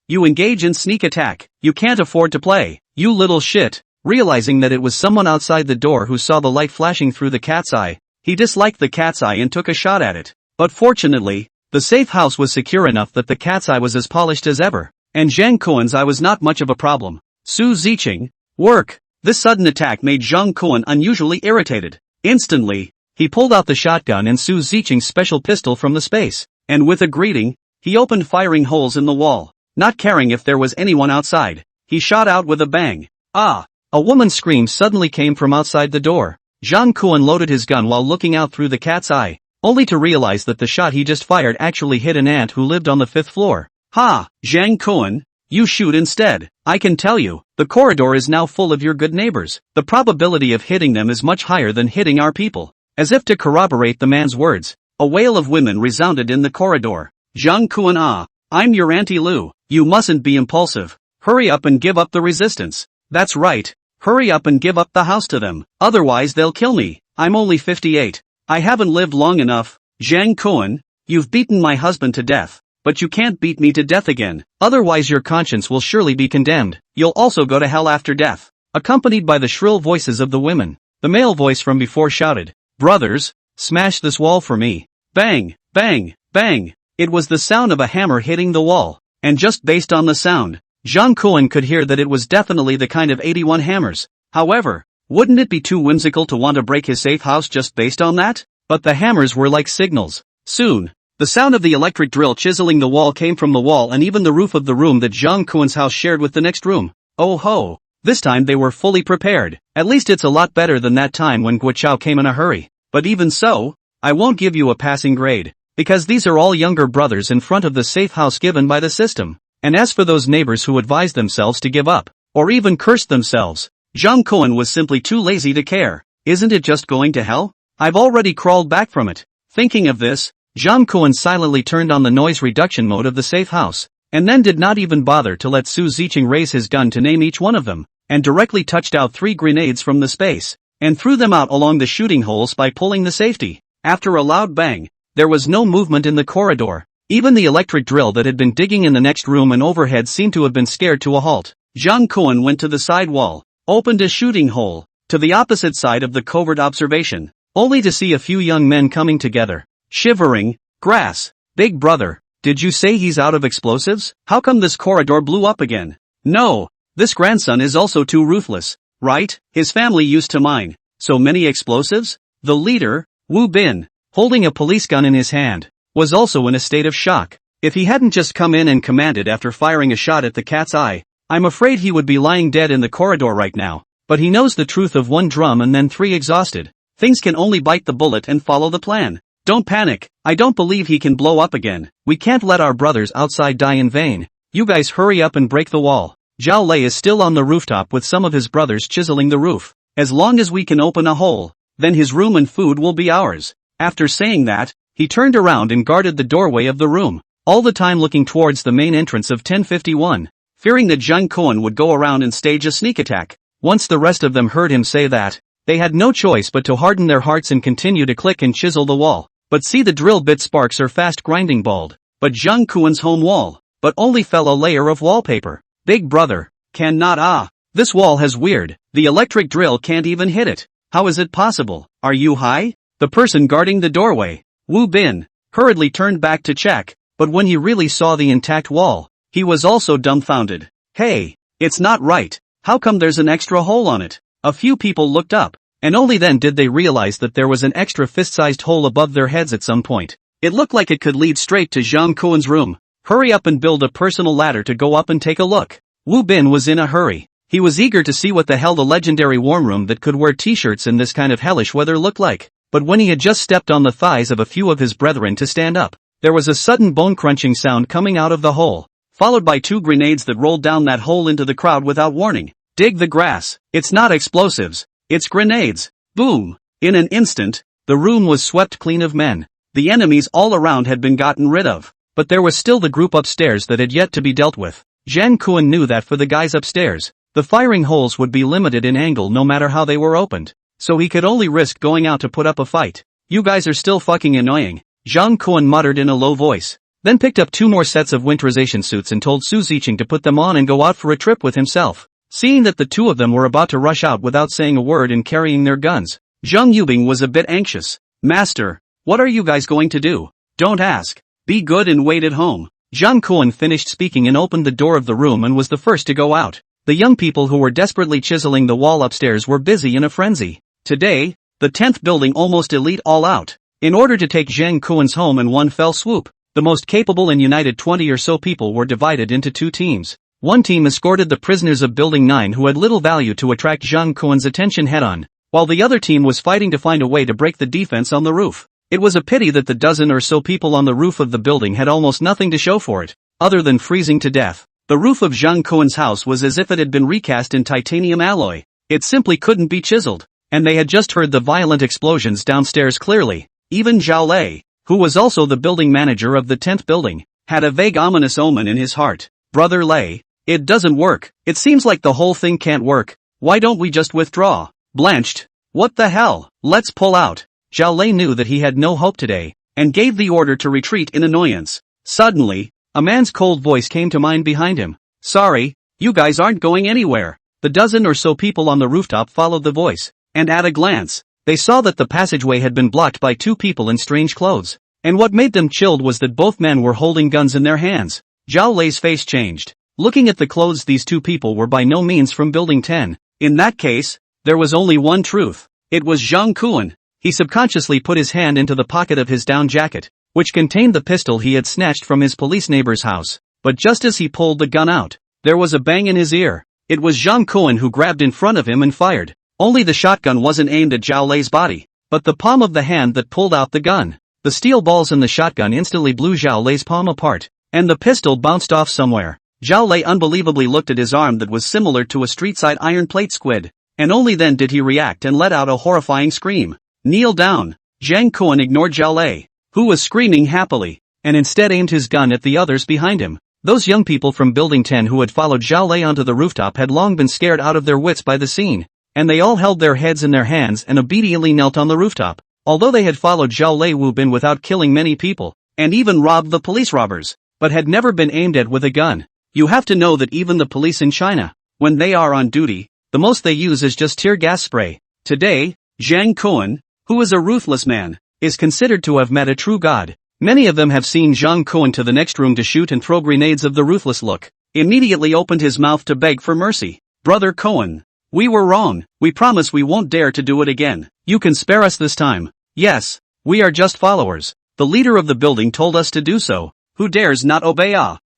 Speaker 1: you engage in sneak attack, you can't afford to play, you little shit. Realizing that it was someone outside the door who saw the light flashing through the cat's eye, he disliked the cat's eye and took a shot at it. But fortunately, the safe house was secure enough that the cat's eye was as polished as ever, and Zhang Kuan's eye was not much of a problem. Su Ziqing, work! This sudden attack made Zhang Kuan unusually irritated. Instantly, he pulled out the shotgun and Su Ziqing's special pistol from the space, and with a greeting, he opened firing holes in the wall. Not caring if there was anyone outside, he shot out with a bang. Ah! A woman's scream suddenly came from outside the door. Zhang Kuan loaded his gun while looking out through the cat's eye, only to realize that the shot he just fired actually hit an ant who lived on the 5th floor. Ha! Zhang Kuan, you shoot instead. I can tell you, the corridor is now full of your good neighbors. The probability of hitting them is much higher than hitting our people. As if to corroborate the man's words, a wail of women resounded in the corridor. Zhang Kuan, I'm your Auntie Lu. You mustn't be impulsive. Hurry up and give up the resistance. That's right. Hurry up and give up the house to them. Otherwise they'll kill me. I'm only 58. I haven't lived long enough. Zhang Kuan, you've beaten my husband to death, but you can't beat me to death again. Otherwise your conscience will surely be condemned. You'll also go to hell after death. accompanied by the shrill voices of the women. The male voice from before shouted, "Brothers, smash this wall for me." Bang, bang, bang. It was the sound of a hammer hitting the wall, and just based on the sound, Jang Koen could hear that it was definitely the kind of 81 hammers. However, wouldn't it be too whimsical to want to break his safe house just based on that? But the hammers were like signals. Soon, the sound of the electric drill chiseling the wall came from the wall and even the roof of the room that Jang Koen's house shared with the next room. Oh ho! This time they were fully prepared. At least it's a lot better than that time when Guo came in a hurry. But even so, I won't give you a passing grade, because these are all younger brothers in front of the safe house given by the system. And as for those neighbors who advised themselves to give up, or even cursed themselves, Jang Koen was simply too lazy to care. Isn't it just going to hell? I've already crawled back from it. Thinking of this, Jang Koen silently turned on the noise reduction mode of the safe house, and then did not even bother to let Su Ziqing raise his gun to name each one of them, and directly touched out 3 grenades from the space, and threw them out along the shooting holes by pulling the safety. After a loud bang, there was no movement in the corridor. Even the electric drill that had been digging in the next room and overhead seemed to have been scared to a halt. Jang Koen went to the side wall, opened a shooting hole, to the opposite side of the covert observation, only to see a few young men coming together, shivering. Grass. Big brother, did you say he's out of explosives? How come this corridor blew up again? No, this grandson is also too ruthless, right? His family used to mine so many explosives? The leader, Wu Bin, holding a police gun in his hand, was also in a state of shock. If he hadn't just come in and commanded after firing a shot at the cat's eye, I'm afraid he would be lying dead in the corridor right now. But he knows the truth of 1 drum and then 3 exhausted. Things can only bite the bullet and follow the plan. Don't panic, I don't believe he can blow up again. We can't let our brothers outside die in vain. You guys hurry up and break the wall. Zhao Lei is still on the rooftop with some of his brothers chiseling the roof. As long as we can open a hole, then his room and food will be ours. After saying that, he turned around and guarded the doorway of the room, all the time looking towards the main entrance of 1051, fearing that Jang Koen would go around and stage a sneak attack. Once the rest of them heard him say that, they had no choice but to harden their hearts and continue to click and chisel the wall. But see, the drill bit sparks are fast grinding bald. But Jang Koen's home wall, but only fell a layer of wallpaper. Big brother, cannot this wall has weird, the electric drill can't even hit it. How is it possible? Are you high? The person guarding the doorway, Wu Bin, hurriedly turned back to check, but when he really saw the intact wall, he was also dumbfounded. Hey, it's not right. How come there's an extra hole on it? A few people looked up, and only then did they realize that there was an extra fist-sized hole above their heads at some point. It looked like it could lead straight to Jang Koen's room. Hurry up and build a personal ladder to go up and take a look. Wu Bin was in a hurry. He was eager to see what the hell the legendary warm room that could wear t-shirts in this kind of hellish weather looked like. But when he had just stepped on the thighs of a few of his brethren to stand up, there was a sudden bone-crunching sound coming out of the hole, followed by 2 grenades that rolled down that hole into the crowd without warning. Dig the grass. It's not explosives. It's grenades. Boom! In an instant, the room was swept clean of men. The enemies all around had been gotten rid of, but there was still the group upstairs that had yet to be dealt with. Jang Koen knew that for the guys upstairs, the firing holes would be limited in angle no matter how they were opened, so he could only risk going out to put up a fight. You guys are still fucking annoying, Jang Koen muttered in a low voice, then picked up 2 more sets of winterization suits and told Su Ziqing to put them on and go out for a trip with himself. Seeing that the 2 of them were about to rush out without saying a word and carrying their guns, Zhang Yubing was a bit anxious. Master, what are you guys going to do? Don't ask. Be good and wait at home. Jang Koen finished speaking and opened the door of the room and was the first to go out. The young people who were desperately chiseling the wall upstairs were busy in a frenzy. Today, the 10th building almost elite all out, in order to take Jang Koen's home in one fell swoop. The most capable and united 20 or so people were divided into 2 teams. One team escorted the prisoners of Building 9 who had little value to attract Jang Koen's attention head-on, while the other team was fighting to find a way to break the defense on the roof. It was a pity that the dozen or so people on the roof of the building had almost nothing to show for it, other than freezing to death. The roof of Jang Koen's house was as if it had been recast in titanium alloy. It simply couldn't be chiseled, and they had just heard the violent explosions downstairs clearly. Even Zhao Lei, who was also the building manager of the 10th building, had a vague ominous omen in his heart. Brother Lei, it doesn't work. It seems like the whole thing can't work. Why don't we just withdraw? Blanched. What the hell? Let's pull out. Zhao Lei knew that he had no hope today, and gave the order to retreat in annoyance. Suddenly, a man's cold voice came to mind behind him. Sorry, you guys aren't going anywhere. The dozen or so people on the rooftop followed the voice, and at a glance, they saw that the passageway had been blocked by two people in strange clothes. And what made them chilled was that both men were holding guns in their hands. Zhao Lei's face changed. Looking at the clothes, these two people were by no means from Building 10. In that case, there was only one truth. It was Zhang Kuan. He subconsciously put his hand into the pocket of his down jacket, which contained the pistol he had snatched from his police neighbor's house. But just as he pulled the gun out, there was a bang in his ear. It was Zhang Kuan who grabbed in front of him and fired. Only the shotgun wasn't aimed at Zhao Lei's body, but the palm of the hand that pulled out the gun. The steel balls in the shotgun instantly blew Zhao Lei's palm apart, and the pistol bounced off somewhere. Zhao Lei unbelievably looked at his arm that was similar to a street-side iron plate squid, and only then did he react and let out a horrifying scream. Kneel down. Zhang Kuan ignored Zhao Lei, who was screaming happily, and instead aimed his gun at the others behind him. Those young people from Building 10 who had followed Zhao Lei onto the rooftop had long been scared out of their wits by the scene, and they all held their heads in their hands and obediently knelt on the rooftop. Although they had followed Zhao Lei Wu Bin without killing many people, and even robbed the police robbers, but had never been aimed at with a gun. You have to know that even the police in China, when they are on duty, the most they use is just tear gas spray. Today, Zhang Kuan, who is a ruthless man, is considered to have met a true god. Many of them have seen Zhang Kuan to the next room to shoot and throw grenades of the ruthless look. Immediately opened his mouth to beg for mercy. Brother Kuan, we were wrong. We promise we won't dare to do it again. You can spare us this time. Yes, we are just followers. The leader of the building told us to do so. Who dares not obey?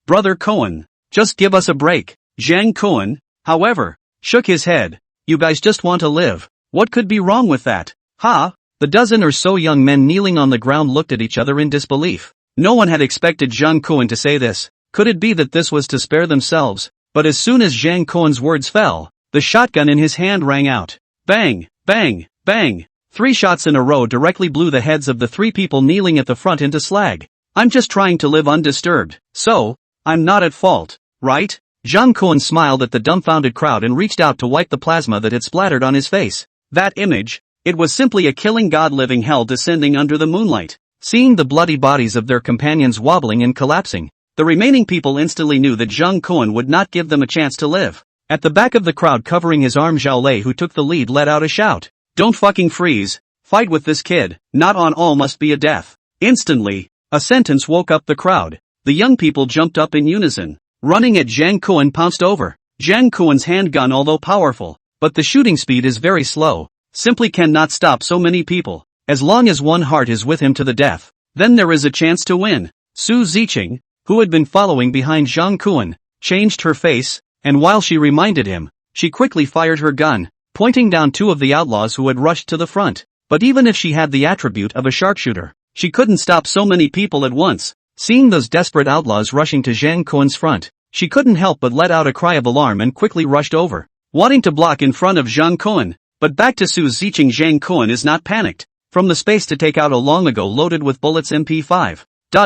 Speaker 1: Brother Kuan, just give us a break. Zhang Kuan, however, shook his head. You guys just want to live. What could be wrong with that? Ha! The dozen or so young men kneeling on the ground looked at each other in disbelief. No one had expected Zhang Kuan to say this. Could it be that this was to spare themselves? But as soon as Zhang Kuan's words fell, the shotgun in his hand rang out. Bang! Bang! Bang! 3 shots in a row directly blew the heads of the 3 people kneeling at the front into slag. I'm just trying to live undisturbed, so, I'm not at fault, right? Zhang Kuan smiled at the dumbfounded crowd and reached out to wipe the plasma that had splattered on his face. That image, it was simply a killing god living hell descending under the moonlight. Seeing the bloody bodies of their companions wobbling and collapsing, the remaining people instantly knew that Zhang Kuan would not give them a chance to live. At the back of the crowd covering his arm, Zhao Lei, who took the lead, let out a shout. Don't fucking freeze. Fight with this kid. Not on all must be a death. Instantly, a sentence woke up the crowd. The young people jumped up in unison. Running at Zhang Kuan pounced over. Zhang Kuan's handgun, although powerful, but the shooting speed is very slow, simply cannot stop so many people. As long as one heart is with him to the death, then there is a chance to win. Su Ziqing, who had been following behind Zhang Kuan, changed her face, and while she reminded him, she quickly fired her gun, pointing down 2 of the outlaws who had rushed to the front. But even if she had the attribute of a sharpshooter, she couldn't stop so many people at once. Seeing those desperate outlaws rushing to Zhang Kuan's front, she couldn't help but let out a cry of alarm and quickly rushed over, wanting to block in front of Zhang Kuan. But back to Su Ziqing, Zhang Kuan is not panicked. From the space to take out a long ago loaded with bullets MP5.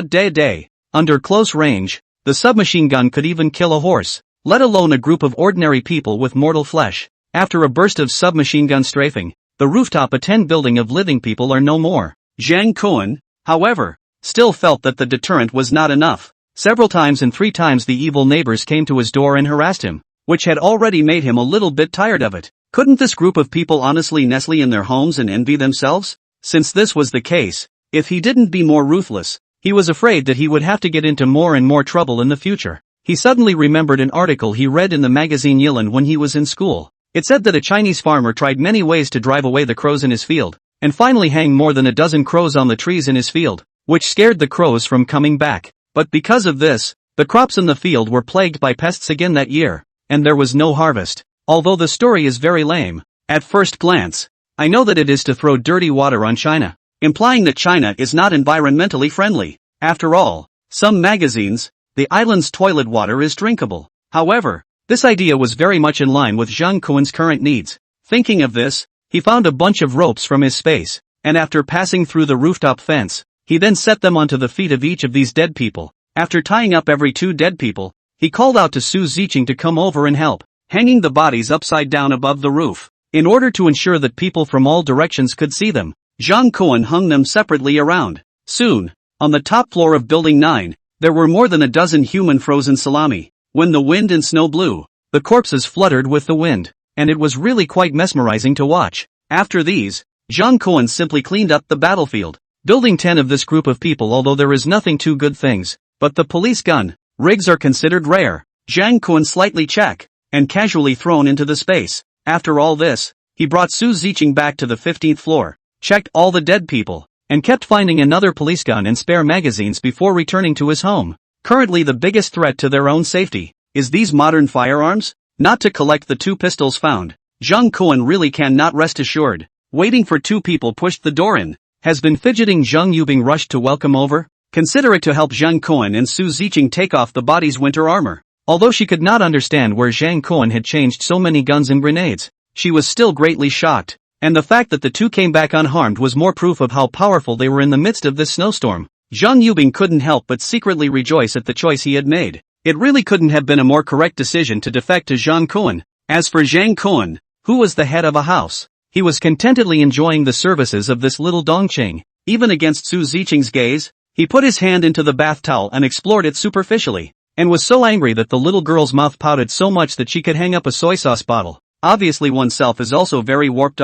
Speaker 1: Day. Under close range, the submachine gun could even kill a horse, let alone a group of ordinary people with mortal flesh. After a burst of submachine gun strafing, the rooftop of 10 building of living people are no more. Zhang Kuan, however, still felt that the deterrent was not enough. Several times and 3 times the evil neighbors came to his door and harassed him, which had already made him a little bit tired of it. Couldn't this group of people honestly nestle in their homes and envy themselves? Since this was the case, if he didn't be more ruthless, he was afraid that he would have to get into more and more trouble in the future. He suddenly remembered an article he read in the magazine Yilan when he was in school. It said that a Chinese farmer tried many ways to drive away the crows in his field, and finally hanged more than a dozen crows on the trees in his field, which scared the crows from coming back. But because of this, the crops in the field were plagued by pests again that year, and there was no harvest. Although the story is very lame, at first glance, I know that it is to throw dirty water on China, implying that China is not environmentally friendly. After all, some magazines, the island's toilet water is drinkable. However, this idea was very much in line with Zhang Kuan's current needs. Thinking of this, he found a bunch of ropes from his space, and after passing through the rooftop fence, he then set them onto the feet of each of these dead people. After tying up every 2 dead people, he called out to Su Ziqing to come over and help, hanging the bodies upside down above the roof. In order to ensure that people from all directions could see them, Zhang Kuan hung them separately around. Soon, on the top floor of Building 9, there were more than a dozen human frozen salami. When the wind and snow blew, The corpses fluttered with the wind, and it was really quite mesmerizing to watch. After these, Jang Koen simply cleaned up the battlefield, building 10 of this group of people, although there is nothing too good things, but the police gun rigs are considered rare. Jang Koen slightly check, and casually thrown into the space. After all this, he brought Su Ziqing back to the 15th floor, checked all the dead people, and kept finding another police gun and spare magazines before returning to his home. Currently the biggest threat to their own safety is these modern firearms, not to collect the 2 pistols found. Jang Koen really cannot rest assured. Waiting for 2 people pushed the door in. Has been fidgeting. Zhang Yubing rushed to welcome over, considerate to help Jang Koen and Su Ziqing take off the body's winter armor. Although she could not understand where Jang Koen had changed so many guns and grenades, she was still greatly shocked, and the fact that the 2 came back unharmed was more proof of how powerful they were in the midst of this snowstorm. Zhang Yubing couldn't help but secretly rejoice at the choice he had made. It really couldn't have been a more correct decision to defect to Jang Koen. As for Jang Koen, who was the head of a house, he was contentedly enjoying the services of this little Dongqing. Even against Su Ziqing's gaze, he put his hand into the bath towel and explored it superficially, and was so angry that the little girl's mouth pouted so much that she could hang up a soy sauce bottle. Obviously oneself is also very warped.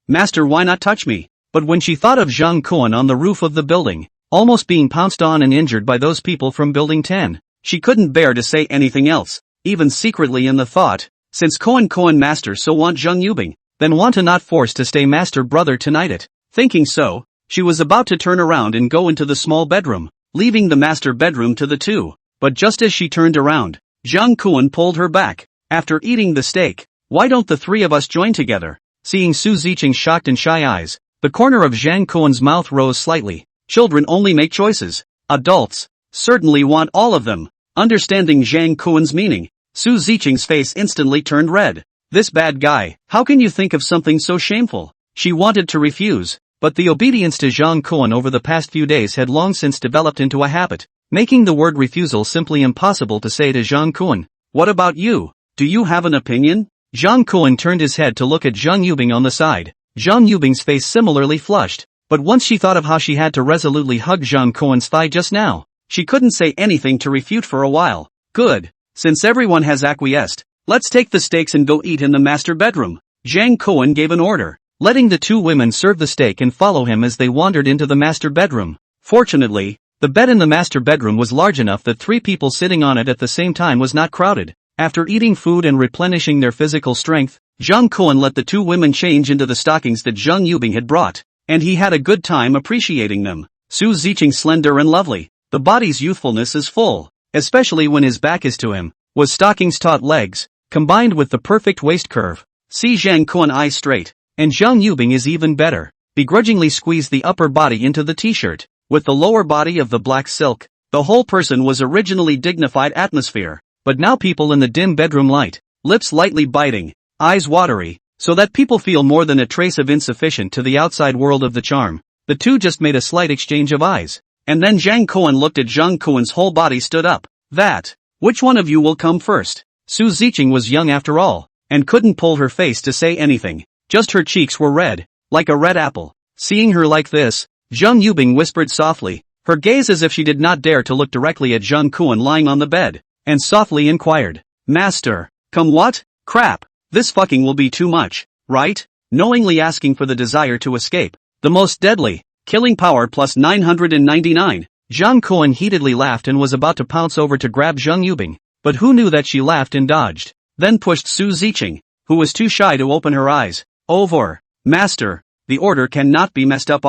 Speaker 1: Master, why not touch me? But when she thought of Jang Koen on the roof of the building, almost being pounced on and injured by those people from building 10, she couldn't bear to say anything else, even secretly in the thought, since Koen master so want Zhang Yubing, then want to not force to stay master brother tonight it. Thinking so, she was about to turn around and go into the small bedroom, leaving the master bedroom to the 2. But just as she turned around, Jang Koen pulled her back. After eating the steak, why don't the 3 of us join together? Seeing Su Ziqing's shocked and shy eyes, the corner of Jang Koen's mouth rose slightly. Children only make choices. Adults certainly want all of them. Understanding Jang Koen's meaning, Su Ziqing's face instantly turned red. This bad guy, how can you think of something so shameful? She wanted to refuse, but the obedience to Jang Koen over the past few days had long since developed into a habit, making the word refusal simply impossible to say to Jang Koen. What about you? Do you have an opinion? Jang Koen turned his head to look at Zhang Yubing on the side. Zhang Yubing's face similarly flushed, but once she thought of how she had to resolutely hug Jang Koen's thigh just now, she couldn't say anything to refute for a while. Good. Since everyone has acquiesced, let's take the steaks and go eat in the master bedroom. Jang Koen gave an order, letting the 2 women serve the steak and follow him as they wandered into the master bedroom. Fortunately, the bed in the master bedroom was large enough that 3 people sitting on it at the same time was not crowded. After eating food and replenishing their physical strength, Jang Koen let the 2 women change into the stockings that Zhang Yubing had brought, and he had a good time appreciating them. Su Ziqing, slender and lovely, the body's youthfulness is full, especially when his back is to him, was stockings taut legs, combined with the perfect waist curve. See Jang Koen eyes straight, and Zhang Yubing is even better, begrudgingly squeezed the upper body into the t-shirt, with the lower body of the black silk. The whole person was originally dignified atmosphere, but now people in the dim bedroom light, lips lightly biting, eyes watery, so that people feel more than a trace of insufficient to the outside world of the charm. The 2 just made a slight exchange of eyes, and then Jang Koen looked at Jang Koen's whole body stood up. That, which one of you will come first? Su Ziqing was young after all, and couldn't pull her face to say anything, just her cheeks were red, like a red apple. Seeing her like this, Zhang Yubing whispered softly, her gaze as if she did not dare to look directly at Jang Koen lying on the bed, and softly inquired, Master, come what? Crap, this fucking will be too much, right? Knowingly asking for the desire to escape, the most deadly, killing power plus 999. Jang Koen heatedly laughed and was about to pounce over to grab Zhang Yubing, but who knew that she laughed and dodged, then pushed Su Ziqing, who was too shy to open her eyes. Over. Master, the order cannot be messed up.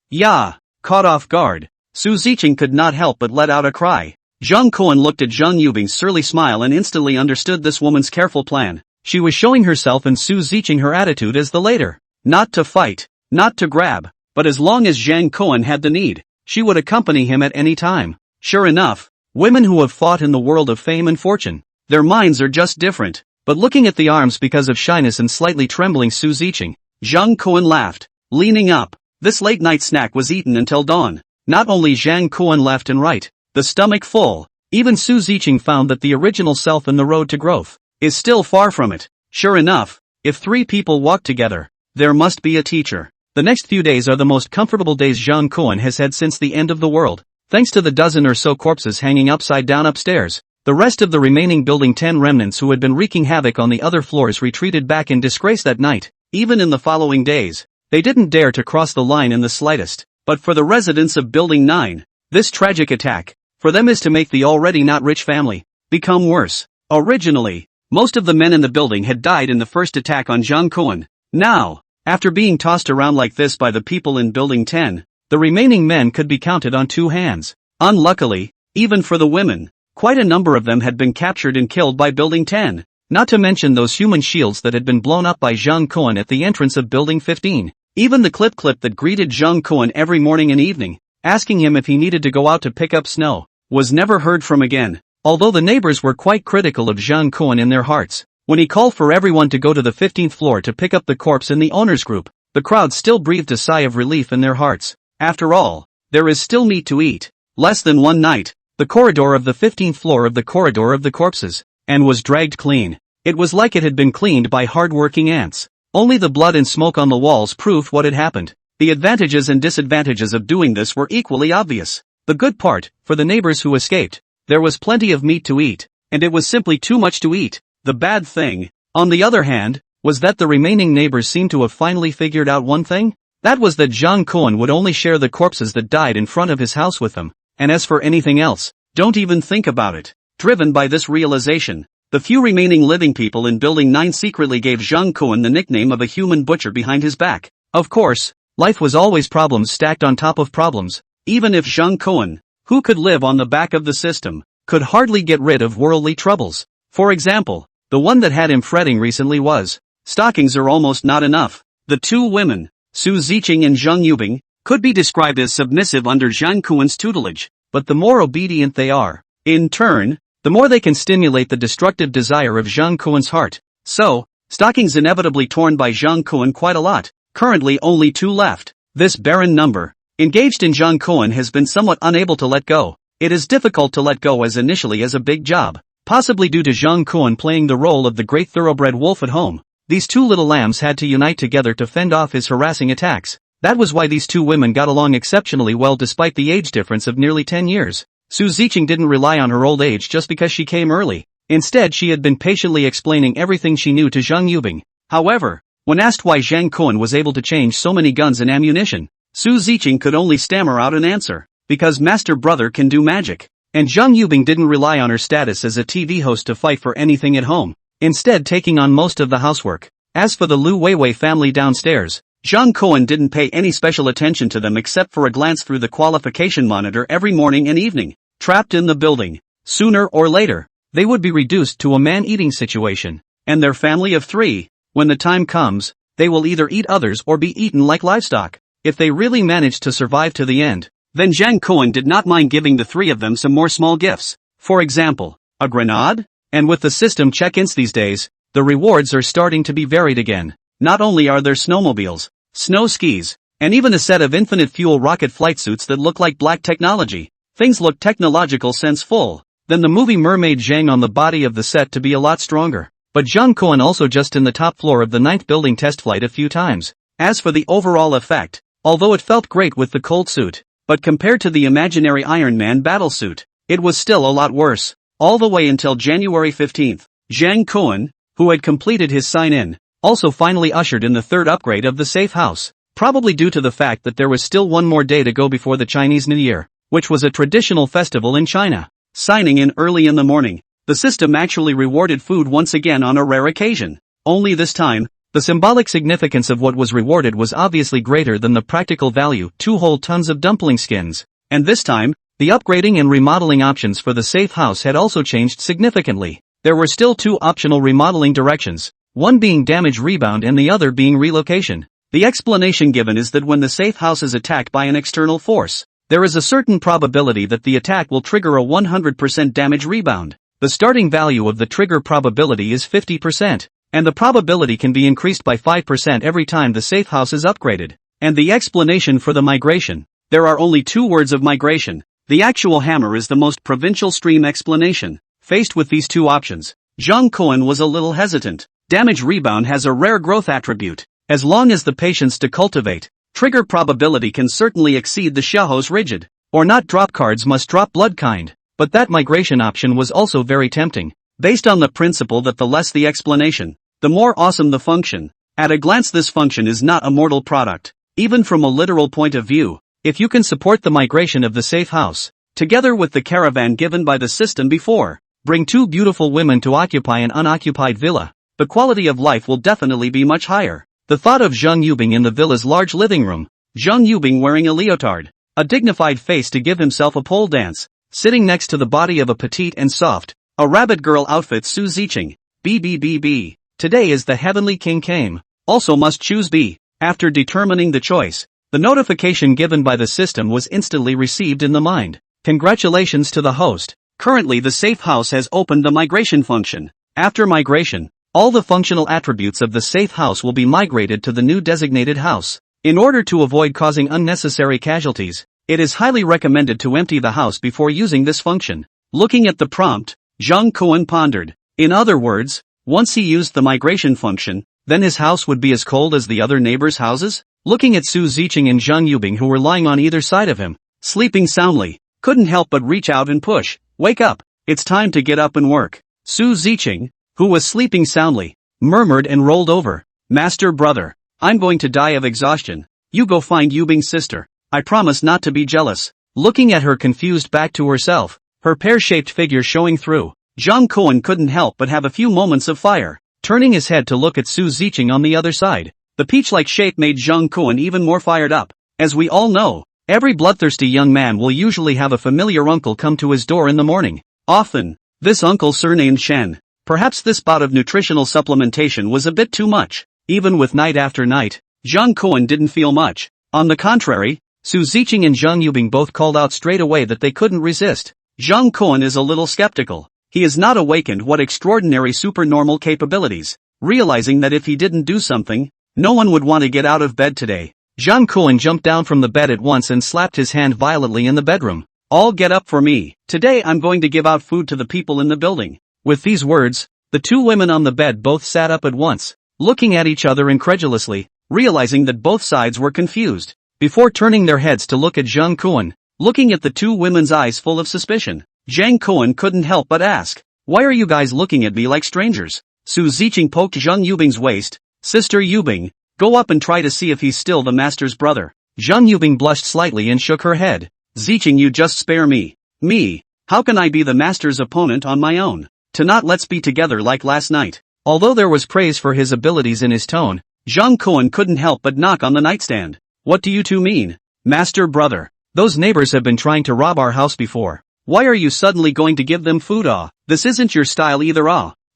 Speaker 1: Yeah. Caught off guard, Su Ziqing could not help but let out a cry. Jang Koen looked at Zhang Yubing's surly smile and instantly understood this woman's careful plan. She was showing herself and Su Ziqing her attitude as the later. Not to fight, not to grab, but as long as Jang Koen had the need, she would accompany him at any time. Sure enough, women who have fought in the world of fame and fortune, their minds are just different. But looking at the arms because of shyness and slightly trembling Su Ziqing, Jang Koen laughed, leaning up. This late night snack was eaten until dawn. Not only Jang Koen left and right, the stomach full, even Su Ziqing found that the original self in the road to growth is still far from it. Sure enough, if 3 people walk together, there must be a teacher. The next few days are the most comfortable days Jang Koen has had since the end of the world, thanks to the dozen or so corpses hanging upside down upstairs. The rest of the remaining Building 10 remnants who had been wreaking havoc on the other floors retreated back in disgrace that night. Even in the following days, they didn't dare to cross the line in the slightest. But for the residents of Building 9, this tragic attack, for them is to make the already not rich family become worse. Originally, most of the men in the building had died in the first attack on Zhang Kuan. Now, after being tossed around like this by the people in Building 10, the remaining men could be counted on 2 hands. Unluckily, even for the women, quite a number of them had been captured and killed by Building 10, not to mention those human shields that had been blown up by Zhang Kuan at the entrance of Building 15. Even the clip that greeted Zhang Kuan every morning and evening, asking him if he needed to go out to pick up snow, was never heard from again. Although the neighbors were quite critical of Zhang Kuan in their hearts, when he called for everyone to go to the 15th floor to pick up the corpse in the owner's group, the crowd still breathed a sigh of relief in their hearts. After all, there is still meat to eat. Less than one night, the corridor of the 15th floor of the corridor of the corpses, and was dragged clean. It was like it had been cleaned by hard-working ants. Only the blood and smoke on the walls proved what had happened. The advantages and disadvantages of doing this were equally obvious. The good part, for the neighbors who escaped, there was plenty of meat to eat, and it was simply too much to eat. The bad thing, on the other hand, was that the remaining neighbors seemed to have finally figured out one thing. That was that Zhang Kuan would only share the corpses that died in front of his house with them, and as for anything else, don't even think about it. Driven by this realization, the few remaining living people in Building 9 secretly gave Zhang Kuan the nickname of a human butcher behind his back. Of course, life was always problems stacked on top of problems. Even if Zhang Kuan, who could live on the back of the system, could hardly get rid of worldly troubles. For example, the one that had him fretting recently was, stockings are almost not enough. The 2 women, Su Ziqing and Zheng Yubing, could be described as submissive under Zhang Kuan's tutelage, but the more obedient they are, in turn, the more they can stimulate the destructive desire of Zhang Kuan's heart. So, stockings inevitably torn by Zhang Kuan quite a lot. Currently only 2 left. This barren number, engaged in Zhang Kuan, has been somewhat unable to let go. It is difficult to let go as initially as a big job, possibly due to Zhang Kuan playing the role of the great thoroughbred wolf at home. These 2 little lambs had to unite together to fend off his harassing attacks. That was why these 2 women got along exceptionally well despite the age difference of nearly 10 years. Su Ziqing didn't rely on her old age just because she came early. Instead, she had been patiently explaining everything she knew to Zheng Yubing. However, when asked why Zhang Kuan was able to change so many guns and ammunition, Su Ziqing could only stammer out an answer. Because Master Brother can do magic. And Zheng Yubing didn't rely on her status as a TV host to fight for anything at home, instead taking on most of the housework. As for the Lu Weiwei family downstairs, Zhang Kuan didn't pay any special attention to them except for a glance through the qualification monitor every morning and evening. Trapped in the building, sooner or later, they would be reduced to a man-eating situation. And their family of 3, when the time comes, they will either eat others or be eaten like livestock. If they really manage to survive to the end, then Zhang Kuan did not mind giving the 3 of them some more small gifts. For example, a grenade? And with the system check-ins these days, the rewards are starting to be varied again. Not only are there snowmobiles, snow skis, and even a set of infinite fuel rocket flight suits that look like black technology. Things look technological sense full. Then the movie Mermaid Zhang on the body of the set to be a lot stronger. But Zhang Kuan also just in the top floor of the 9th building test flight a few times. As for the overall effect, although it felt great with the cold suit, but compared to the imaginary Iron Man battle suit, it was still a lot worse. All the way until January 15th, Zhang Kuan, who had completed his sign-in, also finally ushered in the 3rd upgrade of the safe house. Probably due to the fact that there was still one more day to go before the Chinese New Year, which was a traditional festival in China. Signing in early in the morning, the system actually rewarded food once again on a rare occasion. Only this time, the symbolic significance of what was rewarded was obviously greater than the practical value, 2 whole tons of dumpling skins. And this time, the upgrading and remodeling options for the safe house had also changed significantly. There were still 2 optional remodeling directions, one being damage rebound and the other being relocation. The explanation given is that when the safe house is attacked by an external force, there is a certain probability that the attack will trigger a 100% damage rebound. The starting value of the trigger probability is 50%, and the probability can be increased by 5% every time the safe house is upgraded. And the explanation for the migration. There are only 2 words of migration. The actual hammer is the most provincial stream explanation. Faced with these 2 options, Zhang Kuan was a little hesitant. Damage rebound has a rare growth attribute. As long as the patience to cultivate, trigger probability can certainly exceed the Xiaoho's rigid, or not drop cards must drop blood kind. but that migration option was also very tempting, based on the principle that the less the explanation, the more awesome the function. At a glance, this function is not a mortal product, even from a literal point of view. If you can support the migration of the safe house, together with the caravan given by the system before, bring two beautiful women to occupy an unoccupied villa, the quality of life will definitely be much higher. The thought of Zhang Yubing in the villa's large living room, Zhang Yubing wearing a leotard, a dignified face to give himself a pole dance, sitting next to the body of a petite and soft, a rabbit girl outfit Su Ziqing. BBBB. Today is the heavenly king came. Also must choose B. After determining the choice, the notification given by the system was instantly received in the mind. Congratulations to the host. Currently the safe house has opened the migration function. After migration, all the functional attributes of the safe house will be migrated to the new designated house. In order to avoid causing unnecessary casualties, it is highly recommended to empty the house before using this function. Looking at the prompt, Zhang Kuan pondered. In other words, once he used the migration function, then his house would be as cold as the other neighbors' houses? Looking at Su Ziqing and Zhang Yubing, who were lying on either side of him, sleeping soundly, couldn't help but reach out and push. Wake up, it's time to get up and work. Su Ziqing, who was sleeping soundly, murmured and rolled over. Master brother, I'm going to die of exhaustion. You go find Yubing's sister. I promise not to be jealous. Looking at her confused back to herself, her pear-shaped figure showing through, Zhang Kuan couldn't help but have a few moments of fire. Turning his head to look at Su Ziqing on the other side, the peach-like shape made Zhang Kuan even more fired up. As we all know, every bloodthirsty young man will usually have a familiar uncle come to his door in the morning. Often, this uncle surnamed Shen. Perhaps this bout of nutritional supplementation was a bit too much. Even with night after night, Zhang Kuan didn't feel much. On the contrary, Su Ziqing and Zhang Yubing both called out straight away that they couldn't resist. Zhang Kuan is a little skeptical. He has not awakened what extraordinary supernormal capabilities, realizing that if he didn't do something, no one would want to get out of bed today. Zhang Kuan jumped down from the bed at once and slapped his hand violently in the bedroom. All get up for me. Today I'm going to give out food to the people in the building. With these words, the two women on the bed both sat up at once, looking at each other incredulously, realizing that both sides were confused. Before turning their heads to look at Zhang Kuan, looking at the two women's eyes full of suspicion, Zhang Kuan couldn't help but ask, "Why are you guys looking at me like strangers?" Su Ziqing poked Zhang Yubing's waist. "Sister Yubing, go up and try to see if he's still the master's brother." Zhang Yubing blushed slightly and shook her head. "Ziqing, you just spare me. Me? How can I be the master's opponent on my own? Tonight let's be together like last night." Although there was praise for his abilities in his tone, Zhang Kuan couldn't help but knock on the nightstand. "What do you two mean? Master brother, those neighbors have been trying to rob our house before. Why are you suddenly going to give them food? This isn't your style either.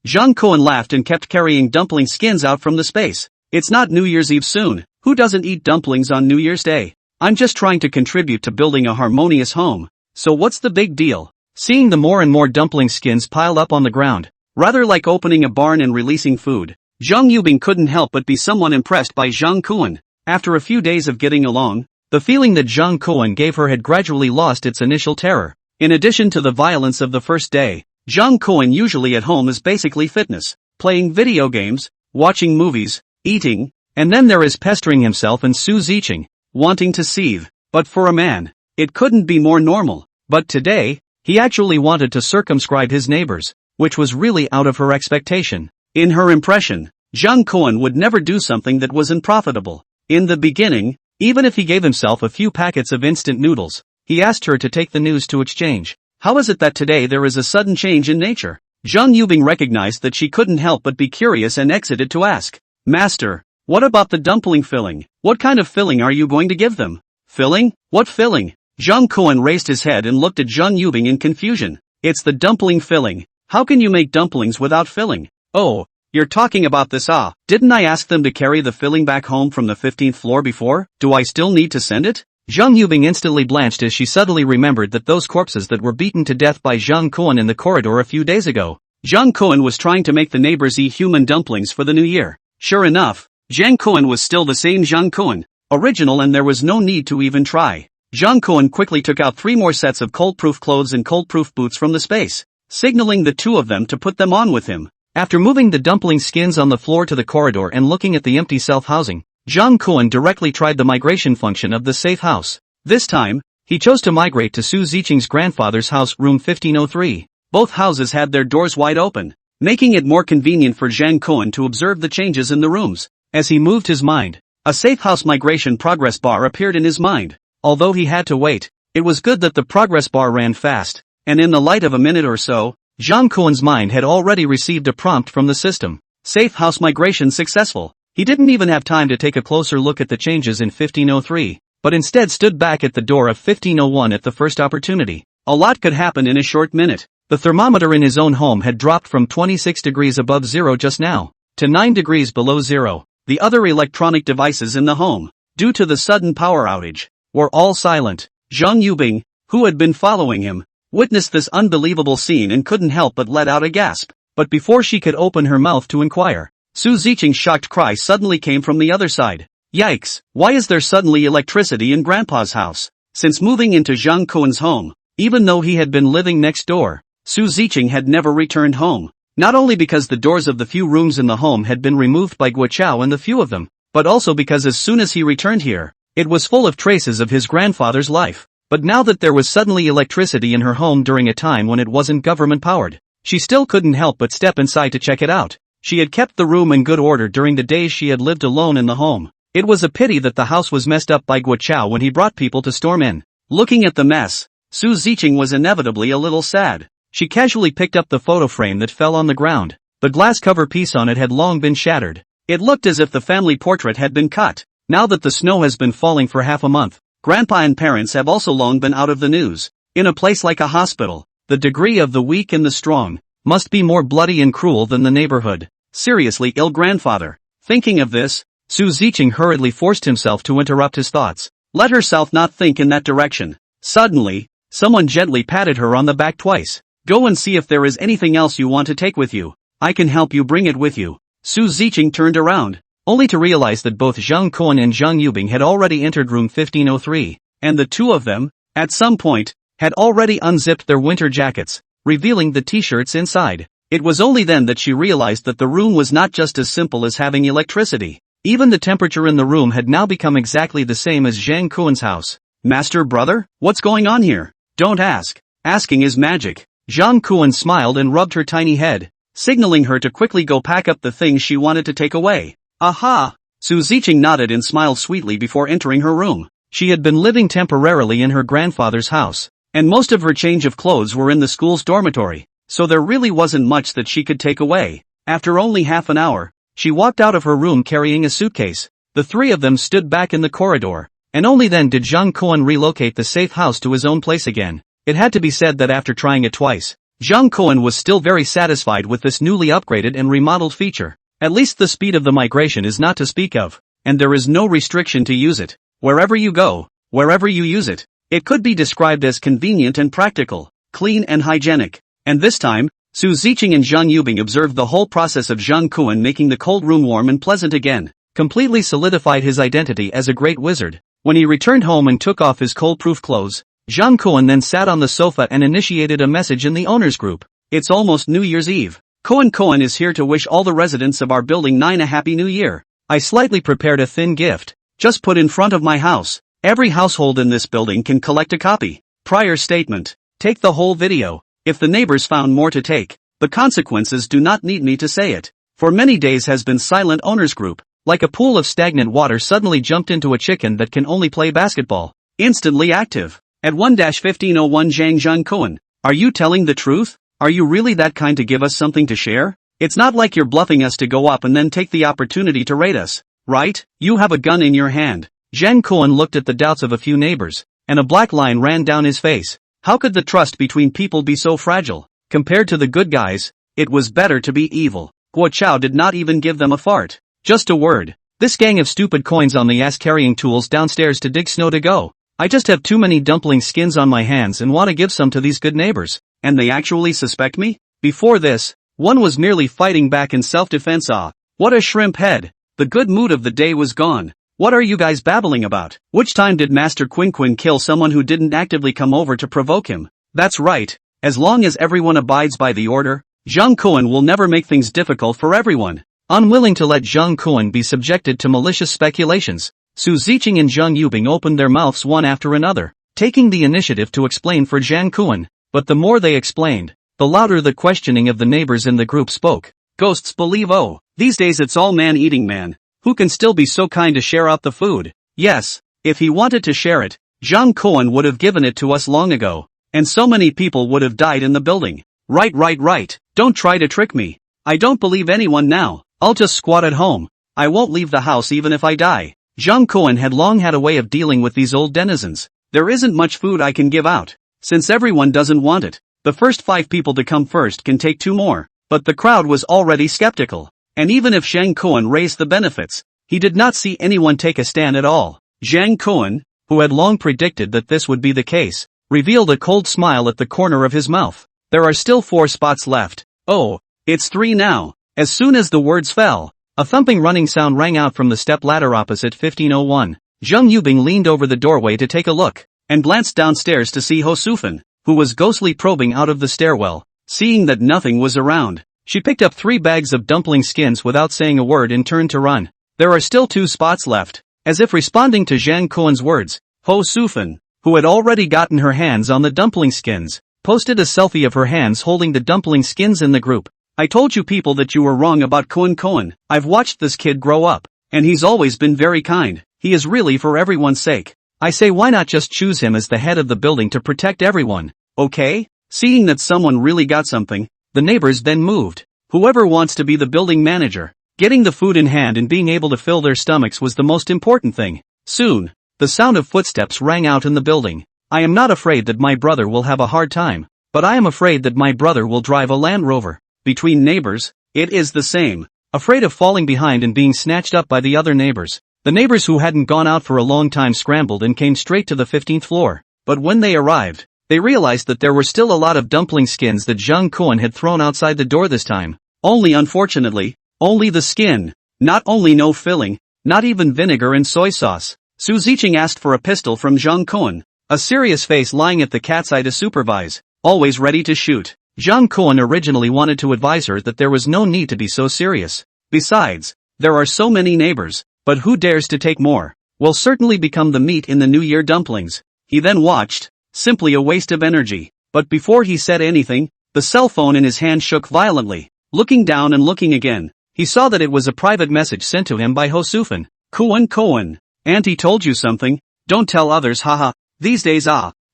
Speaker 1: Zhang Kuan laughed and kept carrying dumpling skins out from the space. "It's not New Year's Eve soon. Who doesn't eat dumplings on New Year's Day? I'm just trying to contribute to building a harmonious home. So what's the big deal?" Seeing the more and more dumpling skins piled up on the ground, rather like opening a barn and releasing food, Zhang Yubing couldn't help but be somewhat impressed by Zhang Kuan. After a few days of getting along, the feeling that Zhang Kuan gave her had gradually lost its initial terror. In addition to the violence of the first day, Zhang Kuan usually at home is basically fitness, playing video games, watching movies, eating, and then there is pestering himself and Su Ziqing, wanting to seethe. But for a man, it couldn't be more normal. But today, he actually wanted to circumscribe his neighbors, which was really out of her expectation. In her impression, Zhang Kuan would never do something that wasn't profitable. In the beginning, even if he gave himself a few packets of instant noodles, he asked her to take the news to exchange. How is it that today there is a sudden change in nature? Zhang Yubing recognized that she couldn't help but be curious and exited to ask, "Master, what about the dumpling filling? What kind of filling are you going to give them?" "Filling? What filling?" Zhang Kuan raised his head and looked at Zhang Yubing in confusion. "It's the dumpling filling. How can you make dumplings without filling?" "Oh, you're talking about this. Didn't I ask them to carry the filling back home from the 15th floor before? Do I still need to send it?" Zhang Yubing instantly blanched as she suddenly remembered that those corpses that were beaten to death by Zhang Kuan in the corridor a few days ago. Zhang Kuan was trying to make the neighbors eat human dumplings for the new year. Sure enough, Zhang Kuan was still the same Zhang Kuan, original, and there was no need to even try. Zhang Kuan quickly took out 3 more sets of cold-proof clothes and cold-proof boots from the space, signaling the two of them to put them on with him. After moving the dumpling skins on the floor to the corridor and looking at the empty self-housing, Zhang Kuan directly tried the migration function of the safe house. This time, he chose to migrate to Su Ziqing's grandfather's house, room 1503. Both houses had their doors wide open, making it more convenient for Zhang Kuan to observe the changes in the rooms. As he moved his mind, a safe house migration progress bar appeared in his mind. Although he had to wait, it was good that the progress bar ran fast, and in the light of a minute or so, Zhang Kuan's mind had already received a prompt from the system. Safe house migration successful. He didn't even have time to take a closer look at the changes in 1503, but instead stood back at the door of 1501 at the first opportunity. A lot could happen in a short minute. The thermometer in his own home had dropped from 26 degrees above zero just now to 9 degrees below zero. The other electronic devices in the home, due to the sudden power outage, were all silent. Zhang Yubing, who had been following him, witnessed this unbelievable scene and couldn't help but let out a gasp. But before she could open her mouth to inquire, Su Ziqing's shocked cry suddenly came from the other side. Yikes, why is there suddenly electricity in Grandpa's house? Since moving into Zhang Kuan's home, even though he had been living next door, Su Ziqing had never returned home. Not only because the doors of the few rooms in the home had been removed by Guo Chao and the few of them, but also because as soon as he returned here, it was full of traces of his grandfather's life. But now that there was suddenly electricity in her home during a time when it wasn't government-powered, she still couldn't help but step inside to check it out. She had kept the room in good order during the days she had lived alone in the home. It was a pity that the house was messed up by Guo Chao when he brought people to storm in. Looking at the mess, Su Ziqing was inevitably a little sad. She casually picked up the photo frame that fell on the ground. The glass cover piece on it had long been shattered. It looked as if the family portrait had been cut. Now that the snow has been falling for half a month, Grandpa and parents have also long been out of the news. In a place like a hospital, the degree of the weak and the strong must be more bloody and cruel than the neighborhood. Seriously ill grandfather. Thinking of this, Su Ziqing hurriedly forced himself to interrupt his thoughts. Let herself not think in that direction. Suddenly, someone gently patted her on the back twice. Go and see if there is anything else you want to take with you. I can help you bring it with you. Su Ziqing turned around, only to realize that both Zhang Kuan and Zhang Yubing had already entered room 1503, and the two of them, at some point, had already unzipped their winter jackets, revealing the t-shirts inside. It was only then that she realized that the room was not just as simple as having electricity. Even the temperature in the room had now become exactly the same as Zhang Kuan's house. Master brother, what's going on here? Don't ask. Asking is magic. Zhang Kuan smiled and rubbed her tiny head, signaling her to quickly go pack up the things she wanted to take away. Aha! Su Ziqing nodded and smiled sweetly before entering her room. She had been living temporarily in her grandfather's house, and most of her change of clothes were in the school's dormitory, so there really wasn't much that she could take away. After only half an hour, she walked out of her room carrying a suitcase. The three of them stood back in the corridor, and only then did Zhang Kuan relocate the safe house to his own place again. It had to be said that after trying it twice, Zhang Kuan was still very satisfied with this newly upgraded and remodeled feature. At least the speed of the migration is not to speak of, and there is no restriction to use it. Wherever you go, wherever you use it, it could be described as convenient and practical, clean and hygienic. And this time, Su Ziqing and Zhang Yubing observed the whole process of Zhang Kuan making the cold room warm and pleasant again, completely solidified his identity as a great wizard. When he returned home and took off his cold-proof clothes, Zhang Kuan then sat on the sofa and initiated a message in the owners group. It's almost New Year's Eve. Kuan is here to wish all the residents of our building 9 a happy new year. I slightly prepared a thin gift, just put in front of my house. Every household in this building can collect a copy. Prior statement. Take the whole video. If the neighbors found more to take, the consequences do not need me to say it. For many days has been silent owners group, like a pool of stagnant water suddenly jumped into a chicken that can only play basketball. Instantly active. At 1-1501 Zhang Kuan. Are you telling the truth? Are you really that kind to give us something to share? It's not like you're bluffing us to go up and then take the opportunity to raid us, right? You have a gun in your hand. Zhang Kuan looked at the doubts of a few neighbors, and a black line ran down his face. How could the trust between people be so fragile? Compared to the good guys, it was better to be evil. Guo Chao did not even give them a fart. Just a word. This gang of stupid coins on the ass carrying tools downstairs to dig snow to go. I just have too many dumpling skins on my hands and want to give some to these good neighbors. And they actually suspect me? Before this, one was merely fighting back in self-defense. Ah, what a shrimp head. The good mood of the day was gone. What are you guys babbling about? Which time did Master Quin kill someone who didn't actively come over to provoke him? That's right. As long as everyone abides by the order, Zhang Kuan will never make things difficult for everyone. Unwilling to let Zhang Kuan be subjected to malicious speculations, Su Ziqing and Zhang Yubing opened their mouths one after another. taking the initiative to explain for Zhang Kuan. But the more they explained, the louder the questioning of the neighbors in the group spoke. Ghosts believe these days it's all man-eating man. Who can still be so kind to share out the food? Yes, if he wanted to share it, Zhang Kuan would have given it to us long ago. And so many people would have died in the building. Right. Don't try to trick me. I don't believe anyone now. I'll just squat at home. I won't leave the house even if I die. Zhang Kuan had long had a way of dealing with these old denizens. There isn't much food I can give out. Since everyone doesn't want it, the first 5 people to come first can take 2 more. But the crowd was already skeptical. And even if Zhang Kuan raised the benefits, he did not see anyone take a stand at all. Zhang Kuan, who had long predicted that this would be the case, revealed a cold smile at the corner of his mouth. There are still 4 spots left. Oh, it's 3 now. As soon as the words fell, a thumping running sound rang out from the step ladder opposite 1501. Zheng Yubing leaned over the doorway to take a look, and glanced downstairs to see Ho Sufan, who was ghostly probing out of the stairwell. Seeing that nothing was around, she picked up 3 bags of dumpling skins without saying a word and turned to run. There are still 2 spots left. As if responding to Zhang Kuan's words, Ho Sufan, who had already gotten her hands on the dumpling skins, posted a selfie of her hands holding the dumpling skins in the group. I told you people that you were wrong about Kuan. I've watched this kid grow up, and he's always been very kind. He is really for everyone's sake. I say why not just choose him as the head of the building to protect everyone, okay? Seeing that someone really got something, the neighbors then moved. Whoever wants to be the building manager, getting the food in hand and being able to fill their stomachs was the most important thing. Soon, the sound of footsteps rang out in the building. I am not afraid that my brother will have a hard time, but I am afraid that my brother will drive a Land Rover. Between neighbors, it is the same. Afraid of falling behind and being snatched up by the other neighbors. The neighbors who hadn't gone out for a long time scrambled and came straight to the 15th floor. But when they arrived, they realized that there were still a lot of dumpling skins that Zhang Kuan had thrown outside the door this time. Only unfortunately, only the skin. Not only no filling, not even vinegar and soy sauce. Su Ziqing asked for a pistol from Zhang Kuan, a serious face lying at the cat's eye to supervise, always ready to shoot. Zhang Kuan originally wanted to advise her that there was no need to be so serious. Besides, there are so many neighbors, but who dares to take more? Will certainly become the meat in the New Year dumplings. He then watched, simply a waste of energy. But before he said anything, the cell phone in his hand shook violently. Looking down and looking again, he saw that it was a private message sent to him by Ho Sufan. Kuan. Auntie told you something, don't tell others haha. These days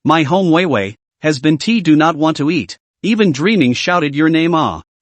Speaker 1: my home Weiwei, has been tea do not want to eat. Even dreaming shouted your name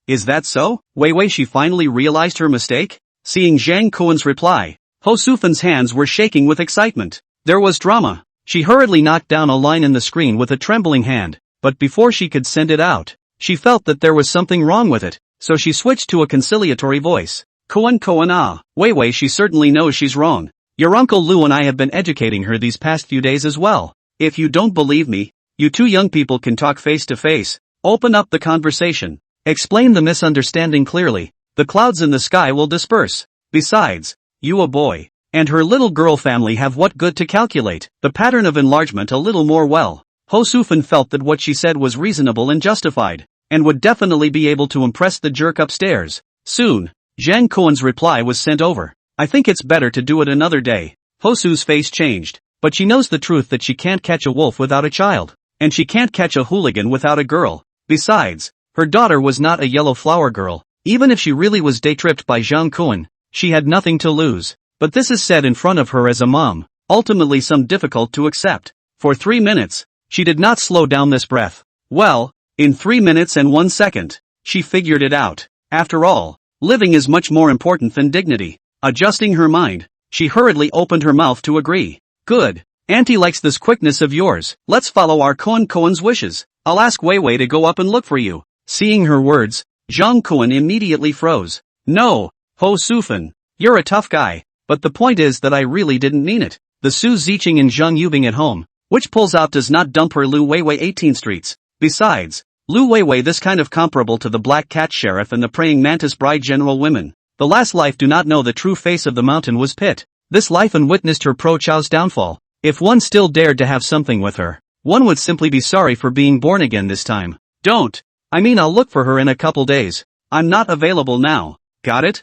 Speaker 1: Is that so? Weiwei she finally realized her mistake? Seeing Zhang Kuan's reply, Ho Sufan's hands were shaking with excitement. There was drama. She hurriedly knocked down a line in the screen with a trembling hand, but before she could send it out, she felt that there was something wrong with it, so she switched to a conciliatory voice. Kuan Weiwei she certainly knows she's wrong. Your Uncle Lu and I have been educating her these past few days as well. If you don't believe me, you 2 young people can talk face to face. Open up the conversation. Explain the misunderstanding clearly. The clouds in the sky will disperse. Besides, you a boy, and her little girl family have what good to calculate the pattern of enlargement a little more well. Ho Sufan felt that what she said was reasonable and justified, and would definitely be able to impress the jerk upstairs. Soon, Zhang Kuan's reply was sent over. I think it's better to do it another day. Ho Su's face changed, but she knows the truth that she can't catch a wolf without a child, and she can't catch a hooligan without a girl. Besides, her daughter was not a yellow flower girl. Even if she really was day-tripped by Zhang Kuan, she had nothing to lose. But this is said in front of her as a mom, ultimately some difficult to accept. For 3 minutes, she did not slow down this breath. Well, in 3 minutes and 1 second, she figured it out. After all, living is much more important than dignity. Adjusting her mind, she hurriedly opened her mouth to agree. Good. Auntie likes this quickness of yours. Let's follow our Kuan's wishes. I'll ask Weiwei to go up and look for you. Seeing her words, Zhang Kuan immediately froze. No, Ho Sufan, you're a tough guy, but the point is that I really didn't mean it. The Su Ziqing and Zheng Yubing at home, which pulls out does not dump her Lu Weiwei 18 streets. Besides, Lu Weiwei this kind of comparable to the Black Cat Sheriff and the Praying Mantis Bride General Women. The last life do not know the true face of the mountain was Pit. This life and witnessed her Pro Chow's downfall. If one still dared to have something with her, one would simply be sorry for being born again this time. Don't. I mean I'll look for her in a couple days. I'm not available now. Got it?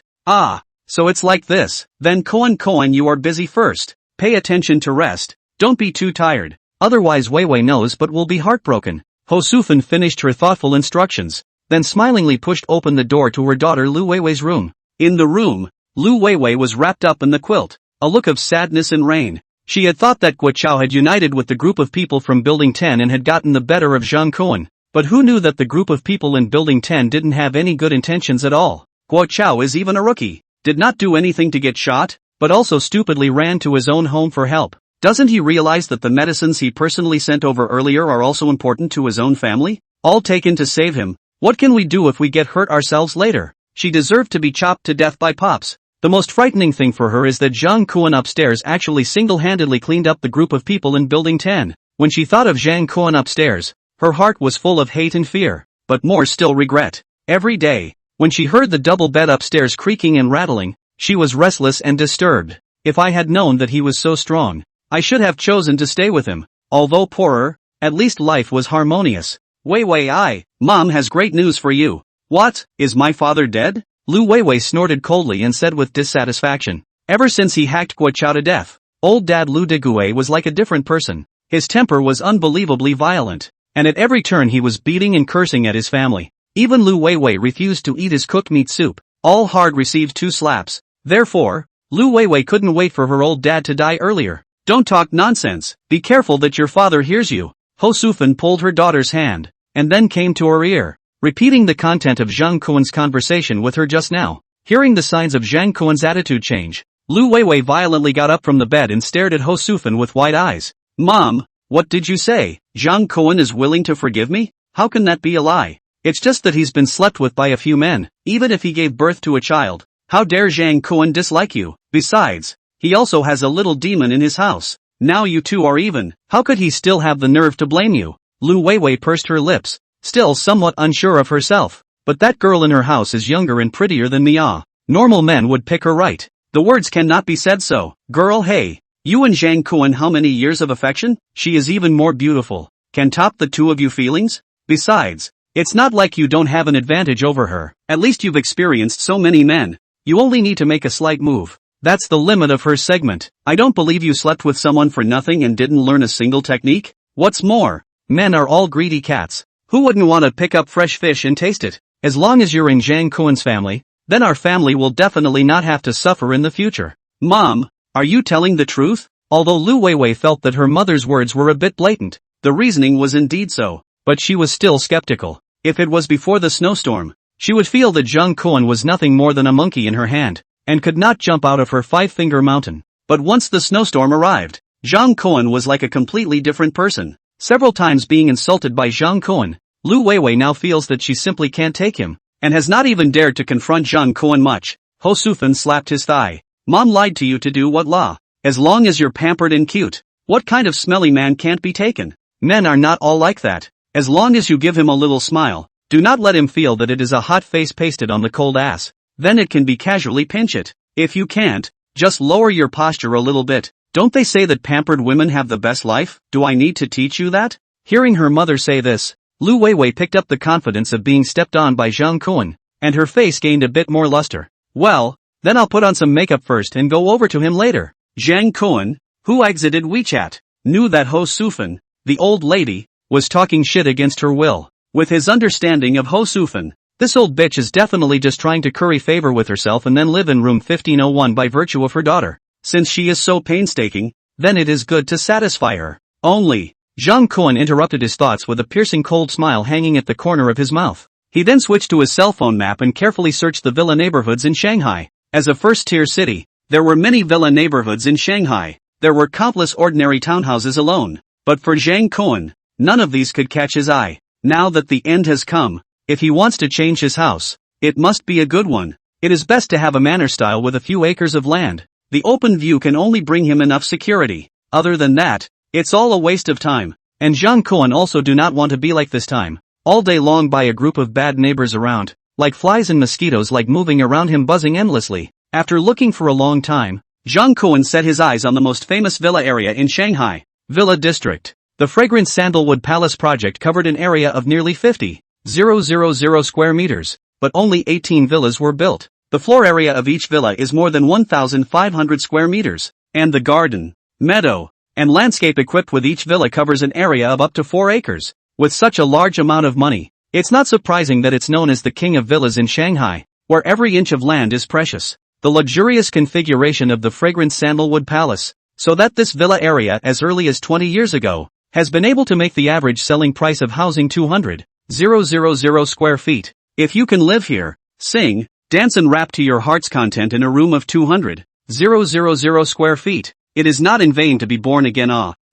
Speaker 1: So it's like this. Then Kuan you are busy first. Pay attention to rest. Don't be too tired. Otherwise Wei Wei knows but will be heartbroken. Ho Sufan finished her thoughtful instructions, then smilingly pushed open the door to her daughter Lu Weiwei's room. In the room, Lu Weiwei was wrapped up in the quilt, a look of sadness and rain. She had thought that Guo Chao had united with the group of people from Building 10 and had gotten the better of Zhang Kuan. But who knew that the group of people in Building 10 didn't have any good intentions at all? Guo Chao is even a rookie, did not do anything to get shot, but also stupidly ran to his own home for help. Doesn't he realize that the medicines he personally sent over earlier are also important to his own family? All taken to save him. What can we do if we get hurt ourselves later? She deserved to be chopped to death by Pops. The most frightening thing for her is that Zhang Kuan upstairs actually single-handedly cleaned up the group of people in Building 10. When she thought of Zhang Kuan upstairs, her heart was full of hate and fear, but more still regret. Every day, when she heard the double bed upstairs creaking and rattling, she was restless and disturbed. If I had known that he was so strong, I should have chosen to stay with him. Although poorer, at least life was harmonious. Wei Wei, Mom has great news for you. What, is my father dead? Lu Weiwei snorted coldly and said with dissatisfaction. Ever since he hacked Guo Chao to death, old dad Lu Deguei was like a different person. His temper was unbelievably violent, and at every turn he was beating and cursing at his family. Even Lu Weiwei refused to eat his cooked meat soup. All hard received 2 slaps. Therefore, Lu Weiwei couldn't wait for her old dad to die earlier. Don't talk nonsense. Be careful that your father hears you. Ho Sufan pulled her daughter's hand, and then came to her ear, repeating the content of Zhang Kuan's conversation with her just now. Hearing the signs of Zhang Kuan's attitude change, Lu Weiwei violently got up from the bed and stared at Ho Sufan with wide eyes. Mom, what did you say? Zhang Kuan is willing to forgive me? How can that be a lie? It's just that he's been slept with by a few men. Even if he gave birth to a child, how dare Zhang Kuan dislike you? Besides, he also has a little demon in his house. Now you two are even. How could he still have the nerve to blame you? Lu Weiwei pursed her lips, still somewhat unsure of herself. But that girl in her house is younger and prettier than Mia. Normal men would pick her right. The words cannot be said so. Girl, hey, you and Zhang Kuan, how many years of affection? She is even more beautiful. Can top the two of you feelings? Besides, it's not like you don't have an advantage over her. At least you've experienced so many men. You only need to make a slight move. That's the limit of her segment. I don't believe you slept with someone for nothing and didn't learn a single technique. What's more, men are all greedy cats. Who wouldn't want to pick up fresh fish and taste it? As long as you're in Zhang Kuan's family, then our family will definitely not have to suffer in the future. Mom, are you telling the truth? Although Lu Weiwei felt that her mother's words were a bit blatant, the reasoning was indeed so, but she was still skeptical. If it was before the snowstorm, she would feel that Zhang Kuan was nothing more than a monkey in her hand, and could not jump out of her 5-finger mountain. But once the snowstorm arrived, Zhang Kuan was like a completely different person. Several times being insulted by Zhang Kuan, Lu Weiwei now feels that she simply can't take him, and has not even dared to confront Zhang Kuan much. Ho Sufan slapped his thigh. Mom lied to you to do what law? As long as you're pampered and cute, what kind of smelly man can't be taken? Men are not all like that. As long as you give him a little smile, do not let him feel that it is a hot face pasted on the cold ass. Then it can be casually pinch it. If you can't, just lower your posture a little bit. Don't they say that pampered women have the best life? Do I need to teach you that? Hearing her mother say this, Lu Weiwei picked up the confidence of being stepped on by Zhang Kuan, and her face gained a bit more luster. Well, then I'll put on some makeup first and go over to him later. Zhang Kuan, who exited WeChat, knew that Ho Sufan, the old lady, was talking shit against her will. With his understanding of Ho Sufan, this old bitch is definitely just trying to curry favor with herself and then live in room 1501 by virtue of her daughter. Since she is so painstaking, then it is good to satisfy her. Only, Zhang Kuan interrupted his thoughts with a piercing cold smile hanging at the corner of his mouth. He then switched to his cell phone map and carefully searched the villa neighborhoods in Shanghai. As a first-tier city, there were many villa neighborhoods in Shanghai. There were countless ordinary townhouses alone. But for Zhang Kuan, none of these could catch his eye. Now that the end has come, if he wants to change his house, it must be a good one. It is best to have a manor style with a few acres of land. The open view can only bring him enough security. Other than that, it's all a waste of time. And Zhang Kuan also do not want to be like this time, all day long by a group of bad neighbors around, like flies and mosquitoes like moving around him buzzing endlessly. After looking for a long time, Zhang Kuan set his eyes on the most famous villa area in Shanghai, Villa District. The fragrant Sandalwood Palace project covered an area of nearly 50,000 square meters, but only 18 villas were built. The floor area of each villa is more than 1,500 square meters, and the garden, meadow, and landscape equipped with each villa covers an area of up to 4 acres. With such a large amount of money, it's not surprising that it's known as the king of villas in Shanghai, where every inch of land is precious. The luxurious configuration of the fragrant sandalwood palace, so that this villa area as early as 20 years ago, has been able to make the average selling price of housing 200,000 square feet. If you can live here, sing, dance and rap to your heart's content in a room of 200,000 square feet, it is not in vain to be born again.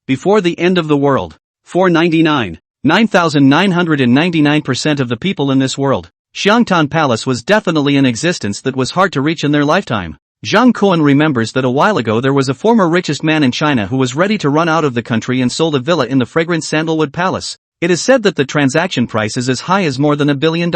Speaker 1: Before the end of the world. 499. 9,999% of the people in this world. Xiangtan Palace was definitely an existence that was hard to reach in their lifetime. Zhang Kuan remembers that a while ago there was a former richest man in China who was ready to run out of the country and sold a villa in the fragrant sandalwood palace. It is said that the transaction price is as high as more than $1 billion.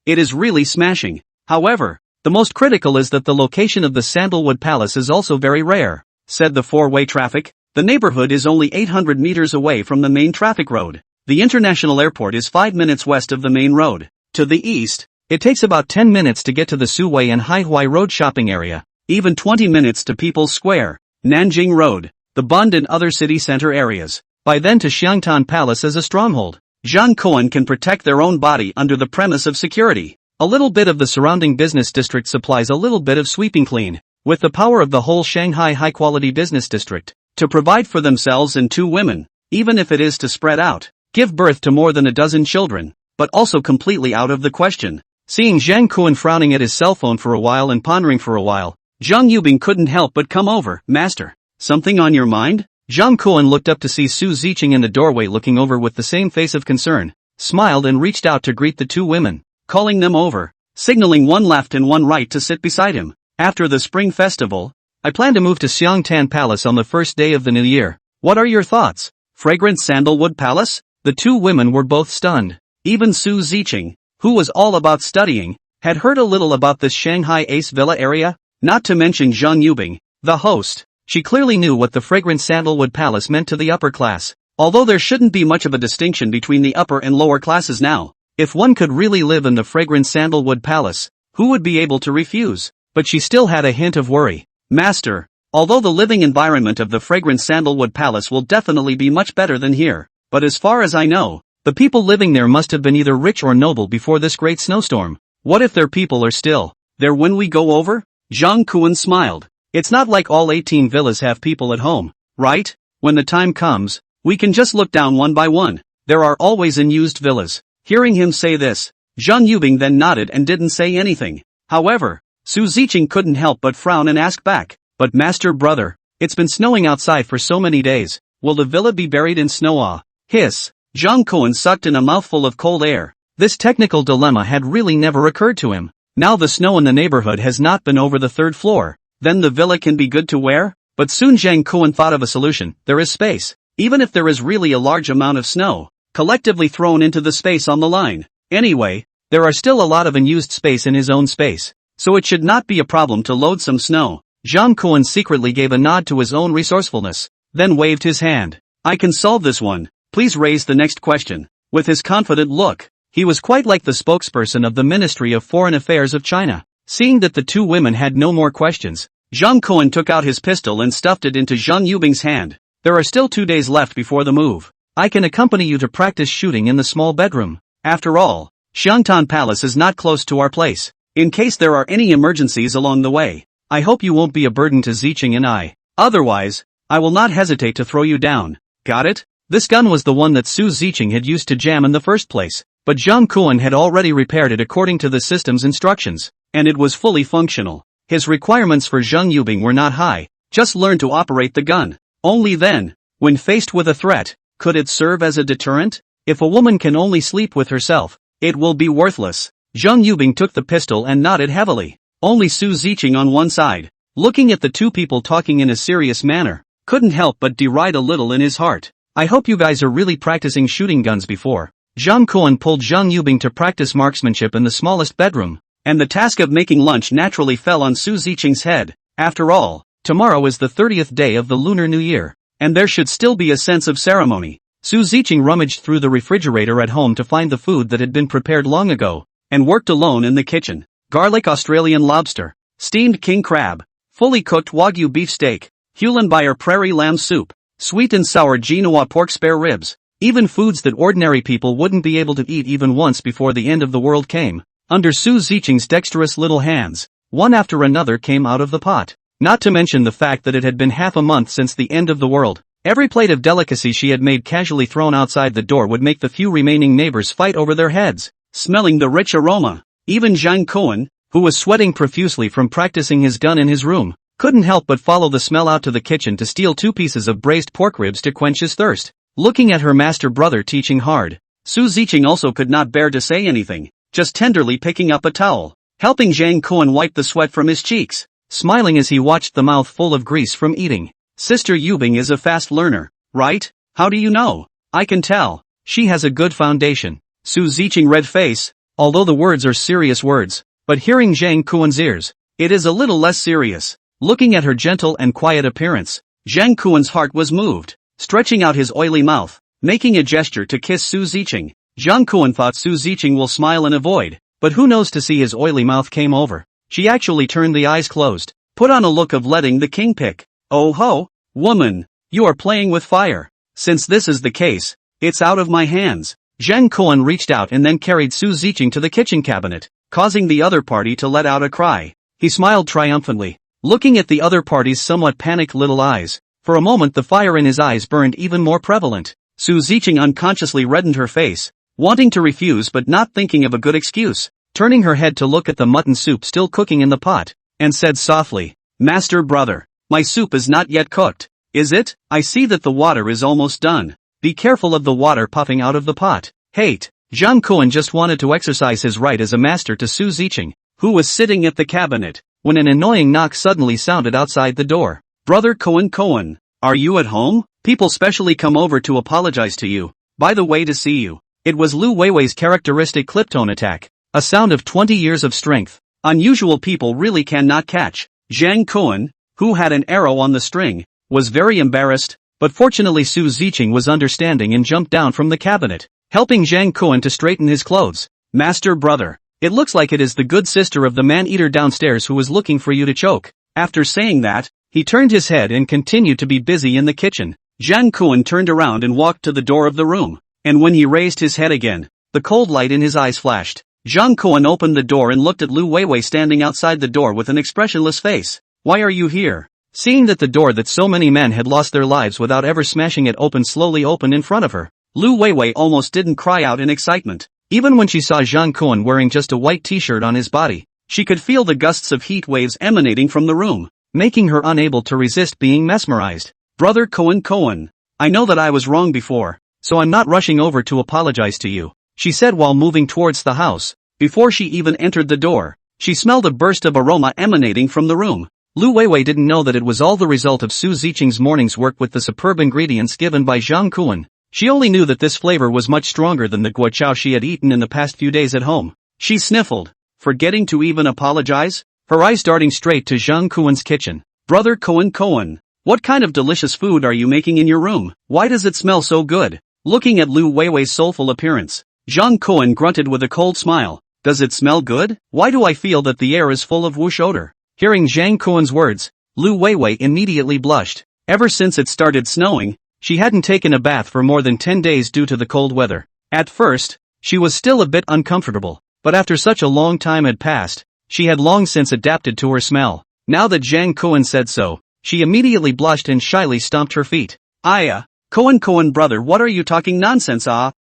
Speaker 1: It is really smashing. However, the most critical is that the location of the sandalwood palace is also very rare. Said the four-way traffic, the neighborhood is only 800 meters away from the main traffic road. The international airport is 5 minutes west of the main road. To the east, it takes about 10 minutes to get to the Suwei and Haihuai Road shopping area, even 20 minutes to People's Square, Nanjing Road, the Bund and other city center areas. By then to Xiangtan Palace as a stronghold. Zhang Kuan can protect their own body under the premise of security. A little bit of the surrounding business district supplies a little bit of sweeping clean, with the power of the whole Shanghai high-quality business district, to provide for themselves and 2 women, even if it is to spread out, give birth to more than a dozen children, but also completely out of the question. Seeing Zhang Kuan frowning at his cell phone for a while and pondering for a while, Zhang Yubing couldn't help but come over. Master, something on your mind? Zhang Kuan looked up to see Su Ziqing in the doorway looking over with the same face of concern, smiled and reached out to greet the 2 women, calling them over, signaling one left and one right to sit beside him. After the Spring Festival, I plan to move to Xiangtan Palace on the first day of the new year. What are your thoughts? Fragrant sandalwood palace? The 2 women were both stunned. Even Su Ziqing, who was all about studying, had heard a little about this Shanghai Ace Villa area, not to mention Zhang Yubing, the host. She clearly knew what the fragrant sandalwood palace meant to the upper class. Although there shouldn't be much of a distinction between the upper and lower classes now, if one could really live in the fragrant sandalwood palace, who would be able to refuse? But she still had a hint of worry. Master, although the living environment of the fragrant sandalwood palace will definitely be much better than here, but as far as I know, the people living there must have been either rich or noble before this great snowstorm. What if their people are still there when we go over? Zhang Kuan smiled. It's not like all 18 villas have people at home, right? When the time comes, we can just look down one by one. There are always unused villas. Hearing him say this, Zhang Yubing then nodded and didn't say anything. However, Su Ziqing couldn't help but frown and ask back, but master brother, it's been snowing outside for so many days, will the villa be buried in snow? Hiss. Zhang Kuan sucked in a mouthful of cold air. This technical dilemma had really never occurred to him. Now the snow in the neighborhood has not been over the 3rd floor, then the villa can be good to wear? But soon Zhang Kuan thought of a solution. There is space, even if there is really a large amount of snow, collectively thrown into the space on the line. Anyway, there are still a lot of unused space in his own space, so it should not be a problem to load some snow. Zhang Kuan secretly gave a nod to his own resourcefulness, then waved his hand. I can solve this one, please raise the next question. With his confident look, he was quite like the spokesperson of the Ministry of Foreign Affairs of China. Seeing that the 2 women had no more questions, Zhang Kuan took out his pistol and stuffed it into Zhang Yubing's hand. There are still 2 days left before the move. I can accompany you to practice shooting in the small bedroom. After all, Xiangtan Palace is not close to our place. In case there are any emergencies along the way, I hope you won't be a burden to Ziqing and I. Otherwise, I will not hesitate to throw you down. Got it? This gun was the one that Su Ziqing had used to jam in the first place, but Zhang Kuan had already repaired it according to the system's instructions, and it was fully functional. His requirements for Zhang Yubing were not high, just learn to operate the gun. Only then, when faced with a threat, could it serve as a deterrent? If a woman can only sleep with herself, it will be worthless. Zhang Yubing took the pistol and nodded heavily. Only Su Ziqing on one side, looking at the 2 people talking in a serious manner, couldn't help but deride a little in his heart. I hope you guys are really practicing shooting guns before. Zhang Kuan pulled Zhang Yubing to practice marksmanship in the smallest bedroom, and the task of making lunch naturally fell on Su Ziqing's head. After all, tomorrow is the 30th day of the Lunar New Year, and there should still be a sense of ceremony. Su Ziqing rummaged through the refrigerator at home to find the food that had been prepared long ago, and worked alone in the kitchen. Garlic Australian lobster, steamed king crab, fully cooked Wagyu beef steak, Hulen Bayer prairie lamb soup, sweet and sour quinoa pork spare ribs. Even foods that ordinary people wouldn't be able to eat even once before the end of the world came. Under Su Ziqing's dexterous little hands, one after another came out of the pot. Not to mention the fact that it had been half a month since the end of the world. Every plate of delicacy she had made casually thrown outside the door would make the few remaining neighbors fight over their heads. Smelling the rich aroma, even Zhang Kuan, who was sweating profusely from practicing his gun in his room, couldn't help but follow the smell out to the kitchen to steal 2 pieces of braised pork ribs to quench his thirst. Looking at her master brother teaching hard, Su Ziqing also could not bear to say anything, just tenderly picking up a towel, helping Zhang Kuan wipe the sweat from his cheeks, smiling as he watched the mouth full of grease from eating. Sister Yubing is a fast learner, right? How do you know? I can tell. She has a good foundation. Su Ziqing red face, although the words are serious words, but hearing Zhang Kuan's ears, it is a little less serious. Looking at her gentle and quiet appearance, Zhang Kuan's heart was moved, stretching out his oily mouth, making a gesture to kiss Su Ziqing. Zhang Kuan thought Su Ziqing will smile and avoid, but who knows, to see his oily mouth came over. She actually turned the eyes closed, put on a look of letting the king pick. Oh ho, woman, you are playing with fire. Since this is the case, it's out of my hands. Zhang Kuan reached out and then carried Su Ziqing to the kitchen cabinet, causing the other party to let out a cry. He smiled triumphantly, looking at the other party's somewhat panicked little eyes. For a moment the fire in his eyes burned even more prevalent. Su Ziqing unconsciously reddened her face, wanting to refuse but not thinking of a good excuse, turning her head to look at the mutton soup still cooking in the pot, and said softly, "Master brother, my soup is not yet cooked, is it? I see that the water is almost done. Be careful of the water puffing out of the pot." Hate. Zhang Kuan just wanted to exercise his right as a master to Su Ziqing, who was sitting at the cabinet, when an annoying knock suddenly sounded outside the door. "Brother Kuan, are you at home? People specially come over to apologize to you, by the way, to see you." It was Lu Weiwei's characteristic clip-tone attack, a sound of 20 years of strength. Unusual people really cannot catch. Zhang Kuan, who had an arrow on the string, was very embarrassed, but fortunately Su Ziqing was understanding and jumped down from the cabinet, helping Zhang Kuan to straighten his clothes. "Master brother, it looks like it is the good sister of the man-eater downstairs who is looking for you to choke." After saying that, he turned his head and continued to be busy in the kitchen. Zhang Kuan turned around and walked to the door of the room, and when he raised his head again, the cold light in his eyes flashed. Zhang Kuan opened the door and looked at Lu Weiwei standing outside the door with an expressionless face. "Why are you here?" Seeing that the door that so many men had lost their lives without ever smashing it open slowly opened in front of her, Lu Weiwei almost didn't cry out in excitement. Even when she saw Zhang Kuan wearing just a white t-shirt on his body, she could feel the gusts of heat waves emanating from the room, making her unable to resist being mesmerized. "Brother Kuan, I know that I was wrong before, so I'm not rushing over to apologize to you," she said while moving towards the house. Before she even entered the door, she smelled a burst of aroma emanating from the room. Lu Weiwei didn't know that it was all the result of Su Ziqing's morning's work with the superb ingredients given by Zhang Kuan. She only knew that this flavor was much stronger than the guoqiao she had eaten in the past few days at home. She sniffled, forgetting to even apologize, her eyes darting straight to Zhang Kuan's kitchen. "Brother Kuan, what kind of delicious food are you making in your room? Why does it smell so good?" Looking at Lu Weiwei's soulful appearance, Zhang Kuan grunted with a cold smile. "Does it smell good? Why do I feel that the air is full of whoosh odor?" Hearing Zhang Kuan's words, Lu Weiwei immediately blushed. Ever since it started snowing, she hadn't taken a bath for more than 10 days due to the cold weather. At first, she was still a bit uncomfortable, but after such a long time had passed, she had long since adapted to her smell. Now that Zhang Kuan said so, she immediately blushed and shyly stomped her feet. Kuan brother, what are you talking nonsense?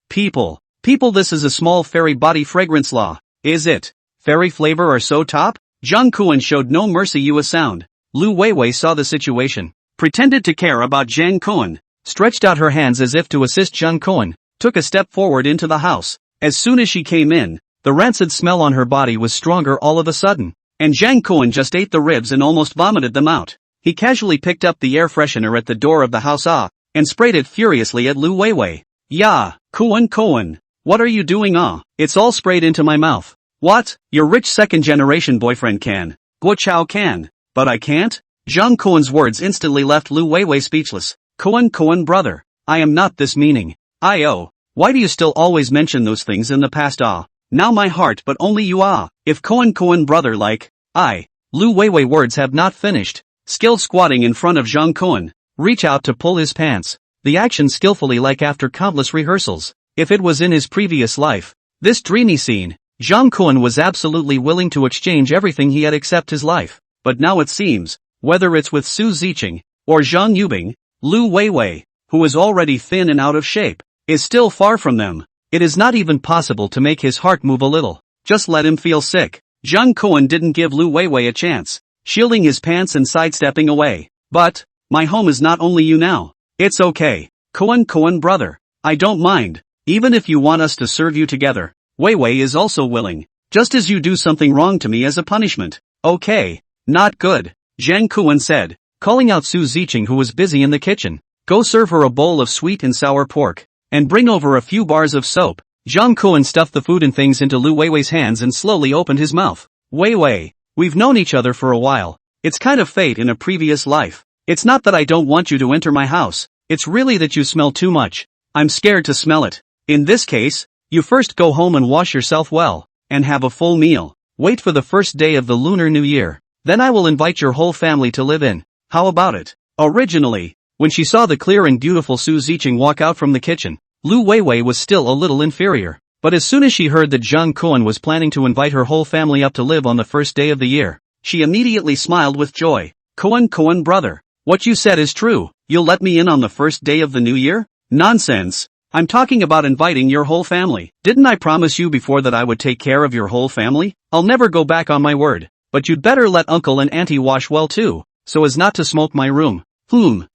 Speaker 1: People, this is a small fairy body fragrance law, is it? Fairy flavor are so top?" Zhang Kuan showed no mercy you a sound. Lu Weiwei saw the situation, pretended to care about Zhang Kuan, stretched out her hands as if to assist Zhang Kuan, took a step forward into the house. As soon as she came in, the rancid smell on her body was stronger all of a sudden, and Zhang Kuan just ate the ribs and almost vomited them out. He casually picked up the air freshener at the door of the house and sprayed it furiously at Lu Weiwei. "Yeah, Kuan, what are you doing? It's all sprayed into my mouth." "What? Your rich second-generation boyfriend can. Guoqiao can. But I can't?" Zhang Kuan's words instantly left Lu Weiwei speechless. Kuan brother, I am not this meaning. Why do you still always mention those things in the past? Now my heart, but only you. If Kuan brother like, Lu Weiwei words have not finished, skilled squatting in front of Zhang Kuan, reach out to pull his pants. The action skillfully like after countless rehearsals. If it was in his previous life, this dreamy scene, Zhang Kun was absolutely willing to exchange everything he had except his life. But now it seems, whether it's with Su Ziqing, or Zhang Yubing, Lu Weiwei, who is already thin and out of shape, is still far from them. It is not even possible to make his heart move a little. Just let him feel sick. Zhang Kun didn't give Lu Weiwei a chance, shielding his pants and sidestepping away. But, my home is not only you now. It's okay. Kun brother. I don't mind. Even if you want us to serve you together. Weiwei is also willing. Just as you do something wrong to me as a punishment. Okay. Not good. Zhang Kun said, calling out Su Ziqing who was busy in the kitchen. Go serve her a bowl of sweet and sour pork. And bring over a few bars of soap. Zhang Kun stuffed the food and things into Lu Weiwei's hands and slowly opened his mouth. Weiwei, we've known each other for a while. It's kind of fate in a previous life. It's not that I don't want you to enter my house. It's really that you smell too much. I'm scared to smell it. In this case, you first go home and wash yourself well, and have a full meal. Wait for the first day of the Lunar New Year. Then I will invite your whole family to live in. How about it? Originally, when she saw the clear and beautiful Su Ziqing walk out from the kitchen, Lu Weiwei was still a little inferior. But as soon as she heard that Zhang Kun was planning to invite her whole family up to live on the first day of the year, she immediately smiled with joy. Kun brother, what you said is true. You'll let me in on the first day of the new year? Nonsense. I'm talking about inviting your whole family. Didn't I promise you before that I would take care of your whole family? I'll never go back on my word. But you'd better let uncle and auntie wash well too, so as not to smoke my room.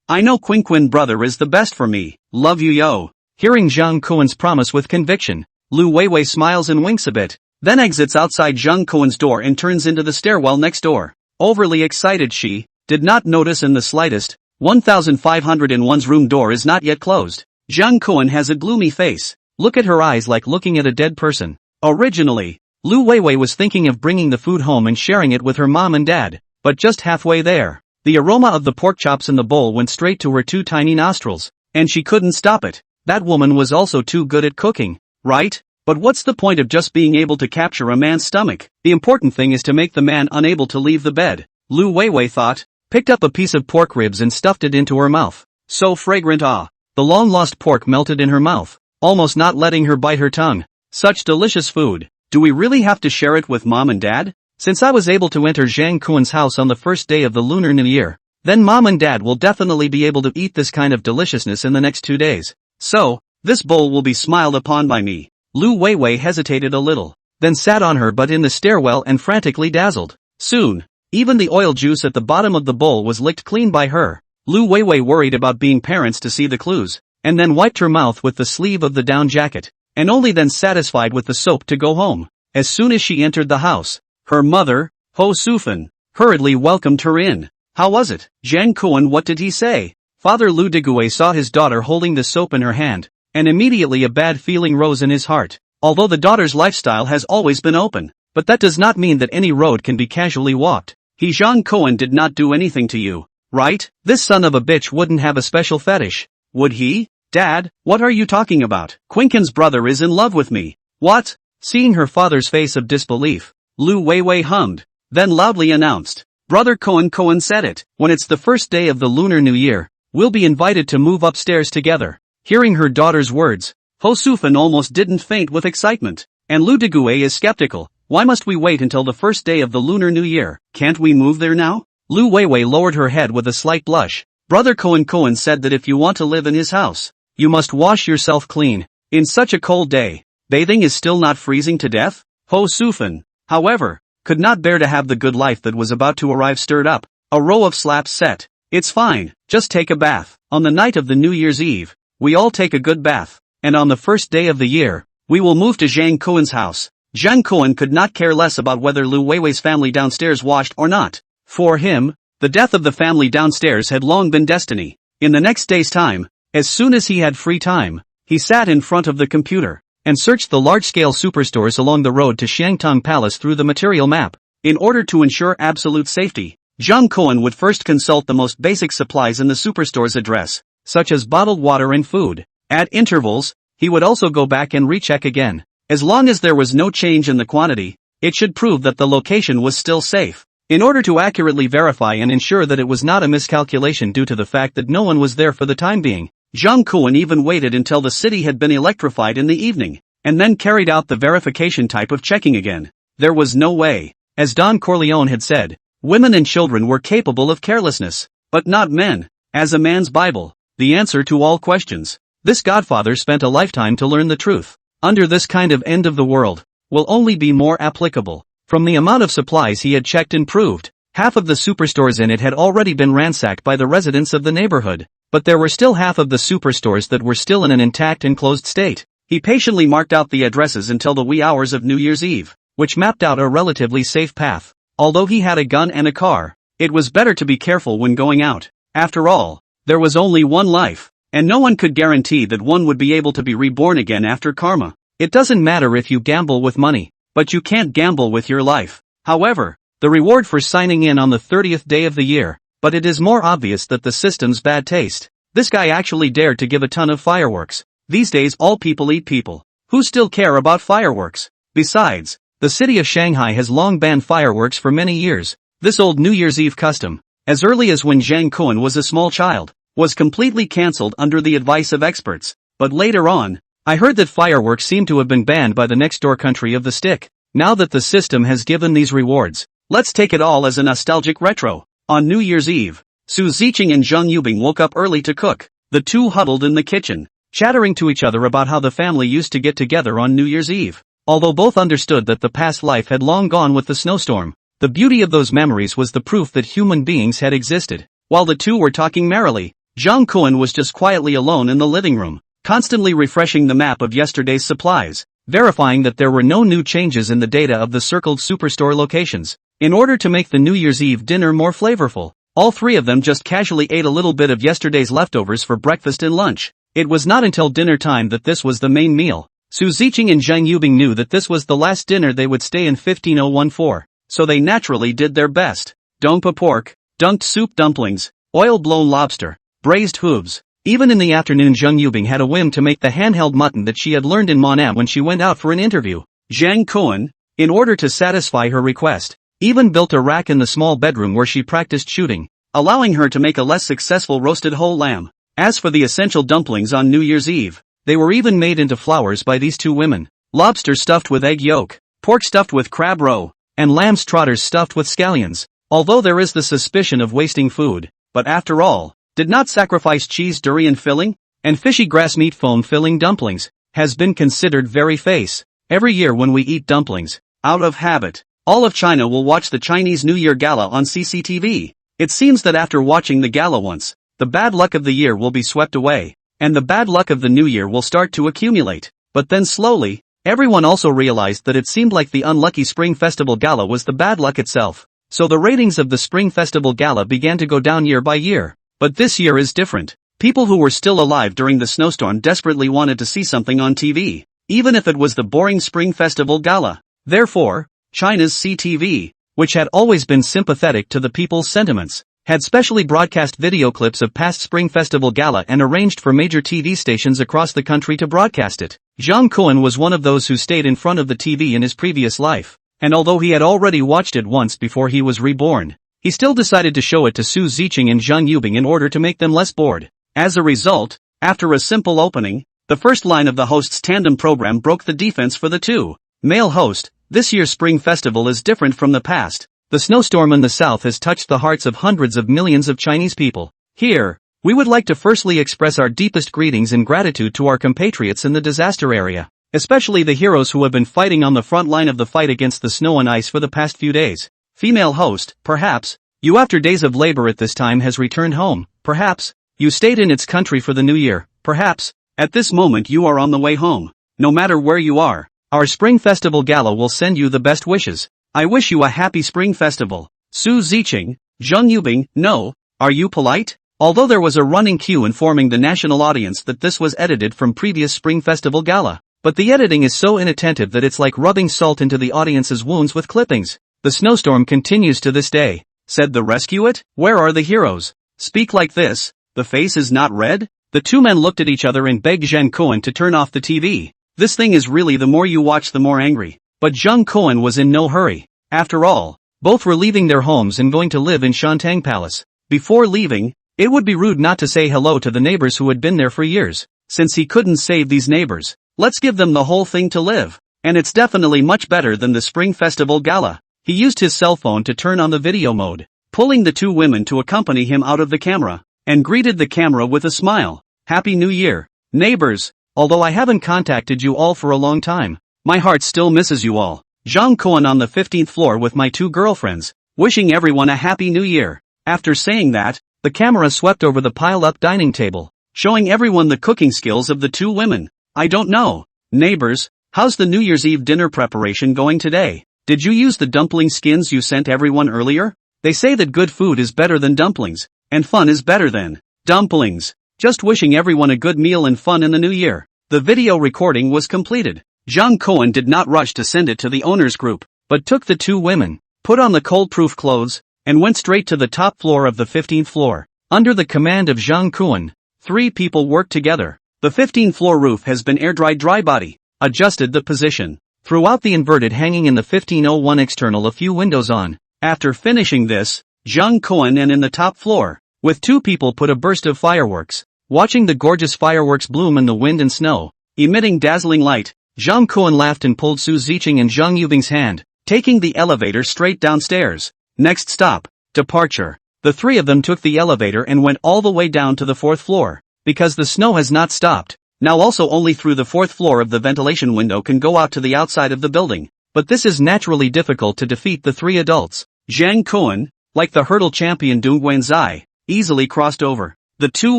Speaker 1: I know Quin brother is the best for me. Love you yo. Hearing Zhang Kun's promise with conviction, Lu Weiwei smiles and winks a bit, then exits outside Zhang Kun's door and turns into the stairwell next door. Overly excited she did not notice in the slightest. 1501's room door is not yet closed. Zhang Kun has a gloomy face. Look at her eyes like looking at a dead person. Originally, Lu Weiwei was thinking of bringing the food home and sharing it with her mom and dad, but just halfway there, the aroma of the pork chops in the bowl went straight to her two tiny nostrils, and she couldn't stop it. That woman was also too good at cooking, right? But what's the point of just being able to capture a man's stomach? The important thing is to make the man unable to leave the bed. Lu Weiwei thought, picked up a piece of pork ribs and stuffed it into her mouth. So fragrant the long-lost pork melted in her mouth, almost not letting her bite her tongue. Such delicious food. Do we really have to share it with mom and dad? Since I was able to enter Zhang Kun's house on the first day of the Lunar New Year, then mom and dad will definitely be able to eat this kind of deliciousness in the next 2 days. So, this bowl will be smiled upon by me. Lu Weiwei hesitated a little, then sat on her butt in the stairwell and frantically dazzled. Soon, even the oil juice at the bottom of the bowl was licked clean by her. Lu Weiwei worried about being parents to see the clues, and then wiped her mouth with the sleeve of the down jacket, and only then satisfied with the soap to go home. As soon as she entered the house, her mother, Ho Sufan, hurriedly welcomed her in. How was it, Zhang Kun? What did he say? Father Lu Digui saw his daughter holding the soap in her hand, and immediately a bad feeling rose in his heart. Although the daughter's lifestyle has always been open, but that does not mean that any road can be casually walked. Zhang Kun did not do anything to you, right? This son of a bitch wouldn't have a special fetish, would he? Dad, what are you talking about? Quinkin's brother is in love with me. What? Seeing her father's face of disbelief, Lu Weiwei hummed, then loudly announced, Brother Cohen said it. When it's the first day of the Lunar New Year, we'll be invited to move upstairs together. Hearing her daughter's words, Ho Sufan almost didn't faint with excitement, and Lu Digui is skeptical. Why must we wait until the first day of the Lunar New Year? Can't we move there now? Lu Weiwei lowered her head with a slight blush. Brother Cohen said that if you want to live in his house, you must wash yourself clean. In such a cold day, bathing is still not freezing to death? Ho Sufan, however, could not bear to have the good life that was about to arrive stirred up. A row of slaps set. It's fine, just take a bath. On the night of the New Year's Eve, we all take a good bath. And on the first day of the year, we will move to Zhang Kun's house. Zhang Kun could not care less about whether Lu Weiwei's family downstairs washed or not. For him, the death of the family downstairs had long been destiny. In the next day's time, as soon as he had free time, he sat in front of the computer and searched the large-scale superstores along the road to Shangtong Palace through the material map. In order to ensure absolute safety, Zhang Kun would first consult the most basic supplies in the superstore's address, such as bottled water and food. At intervals, he would also go back and recheck again. As long as there was no change in the quantity, it should prove that the location was still safe. In order to accurately verify and ensure that it was not a miscalculation due to the fact that no one was there for the time being, Zhang Kuan even waited until the city had been electrified in the evening, and then carried out the verification type of checking again. There was no way. As Don Corleone had said, women and children were capable of carelessness, but not men. As a man's Bible, the answer to all questions. This godfather spent a lifetime to learn the truth. Under this kind of end of the world, will only be more applicable. From the amount of supplies he had checked and proved, half of the superstores in it had already been ransacked by the residents of the neighborhood, but there were still half of the superstores that were still in an intact and closed state. He patiently marked out the addresses until the wee hours of New Year's Eve, which mapped out a relatively safe path. Although he had a gun and a car, it was better to be careful when going out. After all, there was only one life, and no one could guarantee that one would be able to be reborn again after karma. It doesn't matter if you gamble with money, but you can't gamble with your life. However, the reward for signing in on the 30th day of the year, but it is more obvious that the system's bad taste. This guy actually dared to give a ton of fireworks. These days all people eat people. Who still care about fireworks? Besides, the city of Shanghai has long banned fireworks for many years. This old New Year's Eve custom, as early as when Zhang Kuan was a small child, was completely cancelled under the advice of experts. But later on, I heard that fireworks seem to have been banned by the next door country of the stick. Now that the system has given these rewards, let's take it all as a nostalgic retro. On New Year's Eve, Su Ziqing and Zheng Yubing woke up early to cook. The two huddled in the kitchen, chattering to each other about how the family used to get together on New Year's Eve. Although both understood that the past life had long gone with the snowstorm, the beauty of those memories was the proof that human beings had existed. While the two were talking merrily, Zhang Kuan was just quietly alone in the living room, constantly refreshing the map of yesterday's supplies, verifying that there were no new changes in the data of the circled superstore locations. In order to make the New Year's Eve dinner more flavorful, all three of them just casually ate a little bit of yesterday's leftovers for breakfast and lunch. It was not until dinner time that this was the main meal. Su Ziqing and Zheng Yubing knew that this was the last dinner they would stay in 15014, so they naturally did their best. Dongpa pork, dunked soup dumplings, oil-blown lobster, braised hooves. Even in the afternoon Zheng Yubing had a whim to make the handheld mutton that she had learned in manhwa when she went out for an interview. Zhang Kuan, in order to satisfy her request, even built a rack in the small bedroom where she practiced shooting, allowing her to make a less successful roasted whole lamb. As for the essential dumplings on New Year's Eve, they were even made into flowers by these two women. Lobster stuffed with egg yolk, pork stuffed with crab roe, and lamb's trotters stuffed with scallions. Although there is the suspicion of wasting food, but after all, did not sacrifice cheese durian filling, and fishy grass meat foam filling dumplings, has been considered very face. Every year when we eat dumplings, out of habit, all of China will watch the Chinese New Year Gala on CCTV. It seems that after watching the gala once, the bad luck of the year will be swept away, and the bad luck of the new year will start to accumulate. But then slowly, everyone also realized that it seemed like the unlucky Spring Festival Gala was the bad luck itself. So the ratings of the Spring Festival Gala began to go down year by year. But this year is different. People who were still alive during the snowstorm desperately wanted to see something on TV, even if it was the boring Spring Festival Gala. Therefore, China's CTV, which had always been sympathetic to the people's sentiments, had specially broadcast video clips of past Spring Festival Gala and arranged for major TV stations across the country to broadcast it. Zhang Kuan was one of those who stayed in front of the TV in his previous life, and although he had already watched it once before he was reborn, he still decided to show it to Su Ziqing and Zheng Yubing in order to make them less bored. As a result, after a simple opening, the first line of the host's tandem program broke the defense for the two. Male host, this year's Spring Festival is different from the past. The snowstorm in the south has touched the hearts of hundreds of millions of Chinese people. Here, we would like to firstly express our deepest greetings and gratitude to our compatriots in the disaster area, especially the heroes who have been fighting on the front line of the fight against the snow and ice for the past few days. Female host, perhaps, you after days of labor at this time has returned home. Perhaps, you stayed in its country for the new year. Perhaps, at this moment you are on the way home. No matter where you are, our Spring Festival Gala will send you the best wishes. I wish you a happy Spring Festival. Su Ziqing, Zheng Yubing, no, are you polite? Although there was a running queue informing the national audience that this was edited from previous Spring Festival Gala, but the editing is so inattentive that it's like rubbing salt into the audience's wounds with clippings. The snowstorm continues to this day, said the rescue it? Where are the heroes? Speak like this, the face is not red? The two men looked at each other and begged Zheng Kuan to turn off the TV. This thing is really the more you watch the more angry. But Zheng Kuan was in no hurry. After all, Both were leaving their homes and going to live in Shantang Palace. Before leaving, it would be rude not to say hello to the neighbors who had been there for years. Since he couldn't save these neighbors, let's give them the whole thing to live. And it's definitely much better than the Spring Festival Gala. He used his cell phone to turn on the video mode, pulling the two women to accompany him out of the camera, and greeted the camera with a smile. Happy New Year, neighbors. Although I haven't contacted you all for a long time, my heart still misses you all. Jang Koan on the 15th floor with my two girlfriends, wishing everyone a Happy New Year. After saying that, the camera swept over the piled-up dining table, showing everyone the cooking skills of the two women. I don't know. Neighbors, how's the New Year's Eve dinner preparation going today? Did you use the dumpling skins you sent everyone earlier? They say that good food is better than dumplings, and fun is better than dumplings. Just wishing everyone a good meal and fun in the new year. The video recording was completed. Jang Koan did not rush to send it to the owners group, but took the two women, put on the cold-proof clothes, and went straight to the top floor of the 15th floor. Under the command of Jang Koan, 3 people worked together. The 15th floor roof has been air-dried dry body, adjusted the position. Throughout the inverted hanging in the 1501 external a few windows on. After finishing this, Jang Koan and in the top floor, with 2 people put a burst of fireworks. Watching the gorgeous fireworks bloom in the wind and snow, emitting dazzling light, Jang Koan laughed and pulled Su Ziqing and Zhang Yubing's hand, taking the elevator straight downstairs. Next stop, departure. The 3 of them took the elevator and went all the way down to the 4th floor. Because the snow has not stopped, now also only through the 4th floor of the ventilation window can go out to the outside of the building. But this is naturally difficult to defeat the 3 adults. Jang Koan, like the hurdle champion Dong Guanzai, easily crossed over. The 2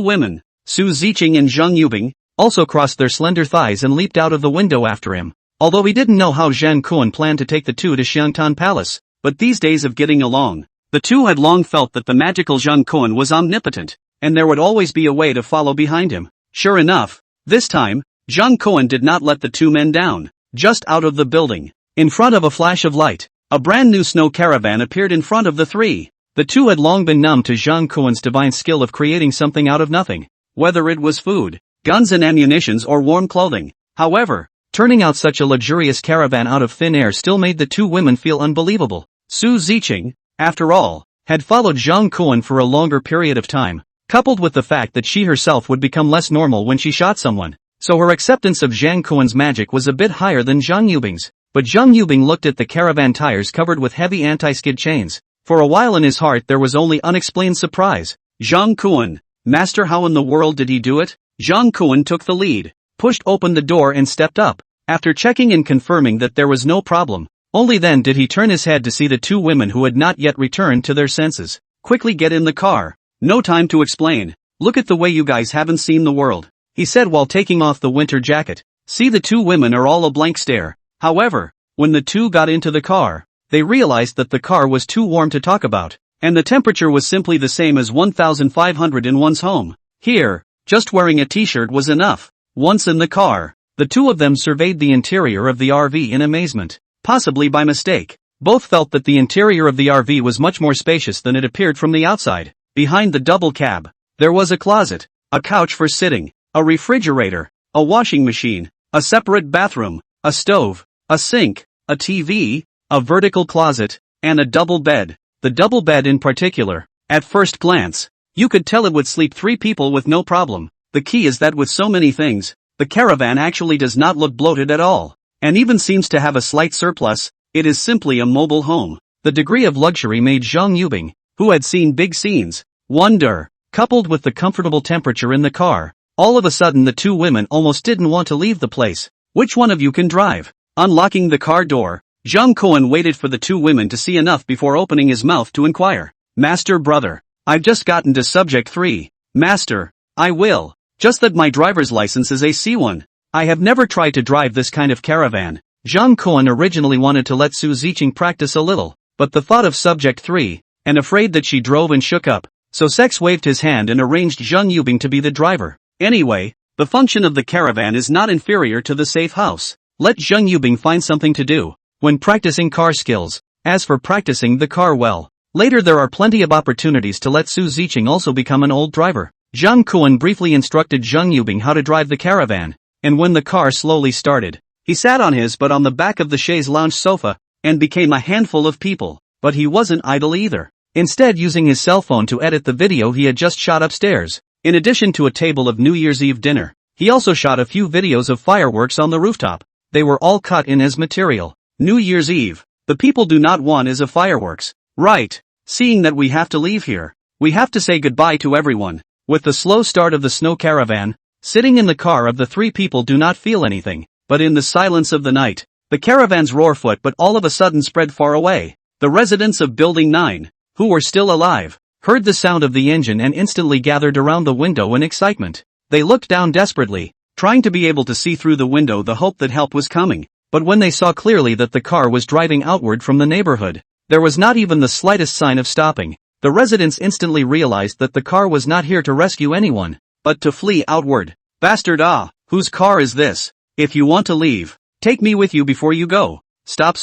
Speaker 1: women, Su Ziqing and Zhang Yubing, also crossed their slender thighs and leaped out of the window after him. Although he didn't know how Jang Koan planned to take the 2 to Xiangtan Palace, but these days of getting along, the 2 had long felt that the magical Jang Koan was omnipotent, and there would always be a way to follow behind him. Sure enough, this time, Jang Koan did not let the 2 men down. Just out of the building, in front of a flash of light, a brand new snow caravan appeared in front of the 3. The 2 had long been numb to Jang Koan's divine skill of creating something out of nothing, whether it was food, guns and ammunitions or warm clothing. However, turning out such a luxurious caravan out of thin air still made the 2 women feel unbelievable. Su Ziqing, after all, had followed Jang Koan for a longer period of time, coupled with the fact that she herself would become less normal when she shot someone, so her acceptance of Jang Koan's magic was a bit higher than Zhang Yubing's. But Zhang Yubing looked at the caravan tires covered with heavy anti-skid chains. For a while in his heart there was only unexplained surprise. Jang Koan, master, how in the world did he do it? Jang Koan took the lead, pushed open the door and stepped up. After checking and confirming that there was no problem, only then did he turn his head to see the 2 women who had not yet returned to their senses. Quickly get in the car. No time to explain. Look at the way you guys haven't seen the world, he said while taking off the winter jacket. See, the 2 women are all a blank stare. However, when the 2 got into the car, they realized that the car was too warm to talk about, and the temperature was simply the same as 1500 in one's home. Here, just wearing a t-shirt was enough. Once in the car, the 2 of them surveyed the interior of the RV in amazement. Possibly by mistake, both felt that the interior of the RV was much more spacious than it appeared from the outside. Behind the double cab, there was a closet, a couch for sitting, a refrigerator, a washing machine, a separate bathroom, a stove, a sink, a TV, a vertical closet, and a double bed. The double bed in particular, at first glance, you could tell it would sleep 3 people with no problem. The key is that with so many things, the caravan actually does not look bloated at all, and even seems to have a slight surplus. It is simply a mobile home. The degree of luxury made Zhang Yubing, who had seen big scenes, wonder, coupled with the comfortable temperature in the car. All of a sudden the 2 women almost didn't want to leave the place. Which one of you can drive? Unlocking the car door, Jang Koan waited for the 2 women to see enough before opening his mouth to inquire. Master, brother, I've just gotten to subject 3. Master, I will. Just that my driver's license is a C1. I have never tried to drive this kind of caravan. Jang Koan originally wanted to let Su Ziqing practice a little, but the thought of subject 3, and afraid that she drove and shook up, so Sex waved his hand and arranged Zhang Yubing to be the driver. Anyway, the function of the caravan is not inferior to the safe house. Let Zhang Yubing find something to do when practicing car skills. As for practicing the car well, later there are plenty of opportunities to let Su Ziqing also become an old driver. Jang Koan briefly instructed Zhang Yubing how to drive the caravan, and when the car slowly started, he sat on his butt on the back of the chaise lounge sofa, and became a handful of people. But he wasn't idle either. Instead, using his cell phone to edit the video he had just shot upstairs. In addition to a table of New Year's Eve dinner, he also shot a few videos of fireworks on the rooftop. They were all cut in as material. New Year's Eve. The people do not want is a fireworks. Right. Seeing that we have to leave here. We have to say goodbye to everyone. With the slow start of the snow caravan, sitting in the car of the three people do not feel anything, but in the silence of the night, the caravans roar foot but all of a sudden spread far away. The residents of Building 9, who were still alive, heard the sound of the engine and instantly gathered around the window in excitement. They looked down desperately, trying to be able to see through the window the hope that help was coming, but when they saw clearly that the car was driving outward from the neighborhood, there was not even the slightest sign of stopping. The residents instantly realized that the car was not here to rescue anyone, but to flee outward. Bastard, whose car is this? If you want to leave, take me with you before you go. Stop.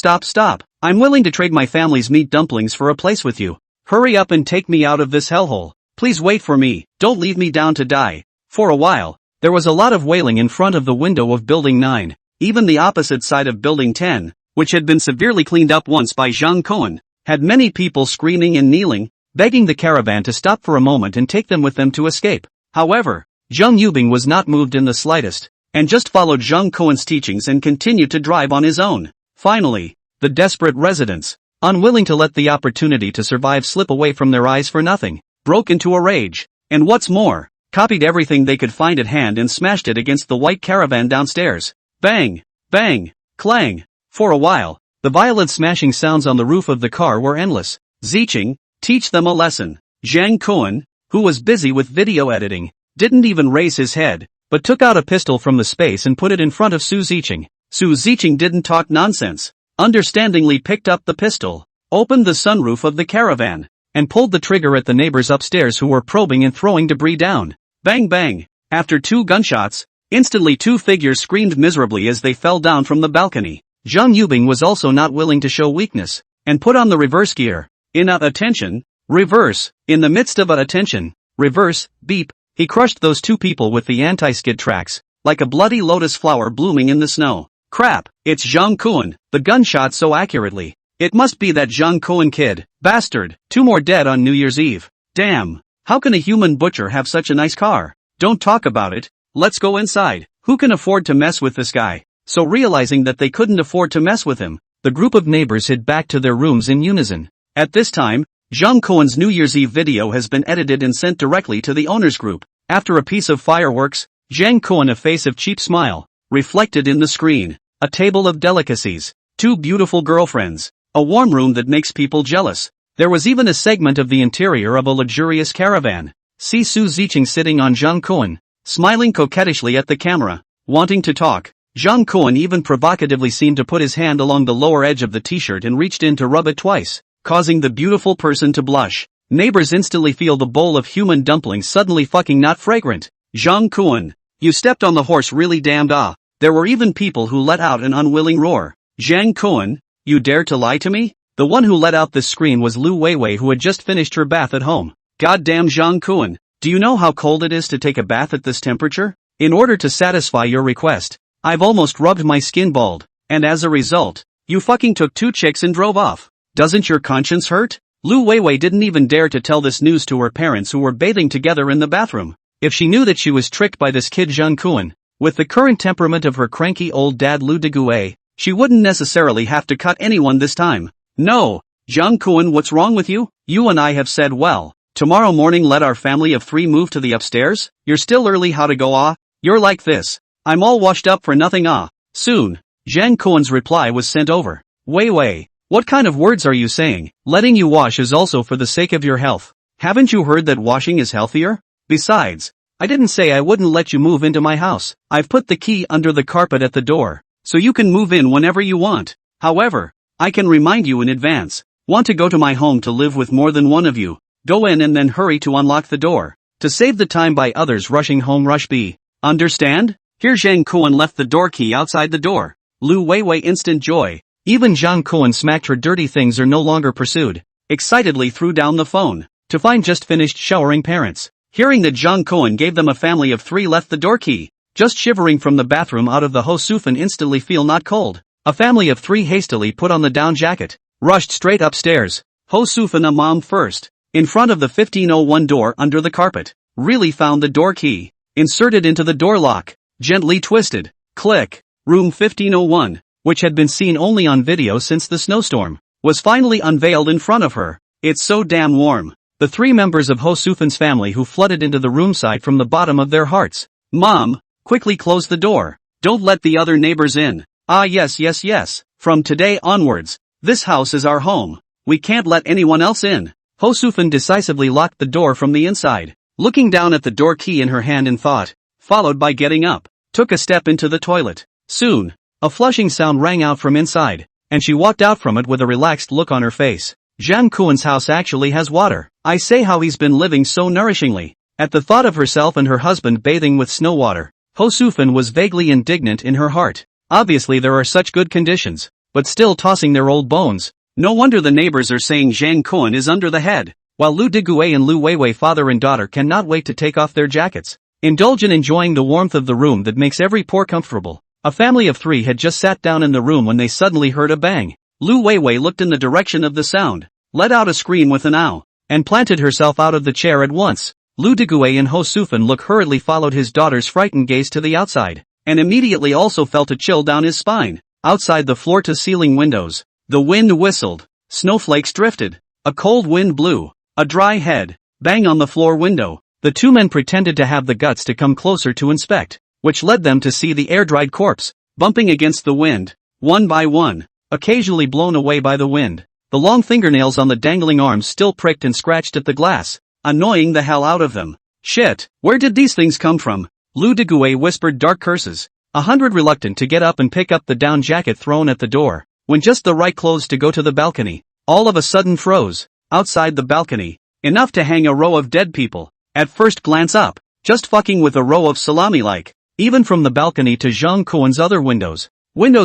Speaker 1: I'm willing to trade my family's meat dumplings for a place with you. Hurry up and take me out of this hellhole. Please wait for me, don't leave me down to die. For a while, there was a lot of wailing in front of the window of Building 9, even the opposite side of Building 10, which had been severely cleaned up once by Zhang Cohen, had many people screaming and kneeling, begging the caravan to stop for a moment and take them with them to escape. However, Zhang Yubing was not moved in the slightest, and just followed Zhang Cohen's teachings and continued to drive on his own. Finally, the desperate residents, unwilling to let the opportunity to survive slip away from their eyes for nothing, broke into a rage, and what's more, copied everything they could find at hand and smashed it against the white caravan downstairs. Bang! Bang! Clang! For a while, the violent smashing sounds on the roof of the car were endless. Zicheng, teach them a lesson. Zhang Cohen, who was busy with video editing, didn't even raise his head, but took out a pistol from the space and put it in front of Su Zicheng. Su Zicheng didn't talk nonsense, understandingly picked up the pistol, opened the sunroof of the caravan, and pulled the trigger at the neighbors upstairs who were probing and throwing debris down. Bang bang! After 2 gunshots, instantly 2 figures screamed miserably as they fell down from the balcony. Zhang Yubing was also not willing to show weakness, and put on the reverse gear. In a attention, reverse, in the midst of a attention, reverse, beep, he crushed those 2 people with the anti-skid tracks, like a bloody lotus flower blooming in the snow. Crap, it's Zhang Cohen, the gun shot so accurately. It must be that Zhang Cohen kid, bastard. 2 more dead on New Year's Eve. Damn, how can a human butcher have such a nice car? Don't talk about it, let's go inside. Who can afford to mess with this guy? So realizing that they couldn't afford to mess with him, the group of neighbors hid back to their rooms in unison. At this time, Zhang Cohen's New Year's Eve video has been edited and sent directly to the owners group. After a piece of fireworks, Zhang Cohen, a face of cheap smile, reflected in the screen, a table of delicacies, 2 beautiful girlfriends, a warm room that makes people jealous. There was even a segment of the interior of a luxurious caravan. See Su Zicheng sitting on Zhang Cohen, smiling coquettishly at the camera, wanting to talk. Zhang Cohen even provocatively seemed to put his hand along the lower edge of the t-shirt and reached in to rub it twice, causing the beautiful person to blush. Neighbors instantly feel the bowl of human dumplings suddenly fucking not fragrant. Zhang Cohen, you stepped on the horse really damned. There were even people who let out an unwilling roar. Zhang Cohen, you dare to lie to me? The one who let out this scream was Lu Weiwei, who had just finished her bath at home. Goddamn Zhang Cohen, do you know how cold it is to take a bath at this temperature? In order to satisfy your request, I've almost rubbed my skin bald, and as a result, you fucking took 2 chicks and drove off. Doesn't your conscience hurt? Lu Weiwei didn't even dare to tell this news to her parents, who were bathing together in the bathroom. If she knew that she was tricked by this kid Zhang Cohen, with the current temperament of her cranky old dad Lu Deguay, she wouldn't necessarily have to cut anyone this time. No, Zhang Cohen, what's wrong with you? You and I have said, well, tomorrow morning let our family of 3 move to the upstairs? You're still early, how to go? You're like this. I'm all washed up for nothing. Soon. Zhang Cohen's reply was sent over. Weiwei, what kind of words are you saying? Letting you wash is also for the sake of your health. Haven't you heard that washing is healthier? Besides, I didn't say I wouldn't let you move into my house. I've put the key under the carpet at the door, so you can move in whenever you want. However, I can remind you in advance. Want to go to my home to live with more than one of you? Go in and then hurry to unlock the door, to save the time by others rushing home. Rush B. Understand? Here Zhang Cohen left the door key outside the door. Lu Weiwei instant joy. Even Zhang Cohen smacked her dirty things are no longer pursued. Excitedly threw down the phone, to find just finished showering parents. Hearing that Zhang Cohen gave them a family of 3 left the door key. Just shivering from the bathroom out of the Ho Sufan instantly feel not cold. A family of 3 hastily put on the down jacket. rushed straight upstairs. Ho Sufan, a mom first. In front of the 1501 door under the carpet. Really found the door key. Inserted into the door lock. Gently twisted. Click. Room 1501, which had been seen only on video since the snowstorm, was finally unveiled in front of her. It's so damn warm. The three members of Ho Sufan's family who flooded into the room sighed from the bottom of their hearts. Mom, quickly close the door. Don't let the other neighbors in. Ah yes. From today onwards, this house is our home. We can't let anyone else in. Ho Sufan decisively locked the door from the inside, looking down at the door key in her hand in thought, followed by getting up, took a step into the toilet. Soon, a flushing sound rang out from inside, and she walked out from it with a relaxed look on her face. Zhang Kuan's house actually has water. I say, how he's been living so nourishingly. At the thought of herself and her husband bathing with snow water, Ho Sufan was vaguely indignant in her heart. Obviously there are such good conditions, but still tossing their old bones. No wonder the neighbors are saying Zhang Kuan is under the head, while Lu Deguai and Lu Weiwei, father and daughter, cannot wait to take off their jackets, indulge in enjoying the warmth of the room that makes every pore comfortable. A family of three had just sat down in the room when they suddenly heard a bang. Lu Weiwei looked in the direction of the sound, let out a scream with an ow, and planted herself out of the chair at once. Lu Deguai and Ho Sufan hurriedly followed his daughter's frightened gaze to the outside, and immediately also felt a chill down his spine. Outside the floor-to-ceiling windows, the wind whistled, snowflakes drifted, a cold wind blew, a dry head, bang on the floor window. The two men pretended to have the guts to come closer to inspect, which led them to see the air-dried corpse, bumping against the wind, one by one, occasionally blown away by the wind. The long fingernails on the dangling arms still pricked and scratched at the glass, annoying the hell out of them. Shit, where did these things come from? Lu Deguai whispered dark curses, 100 reluctant to get up and pick up the down jacket thrown at the door, when just the right clothes to go to the balcony, all of a sudden froze. Outside the balcony, enough to hang a row of dead people. At first glance up, just fucking with a row of salami-like. Even from the balcony to Zhang Kuan's other windows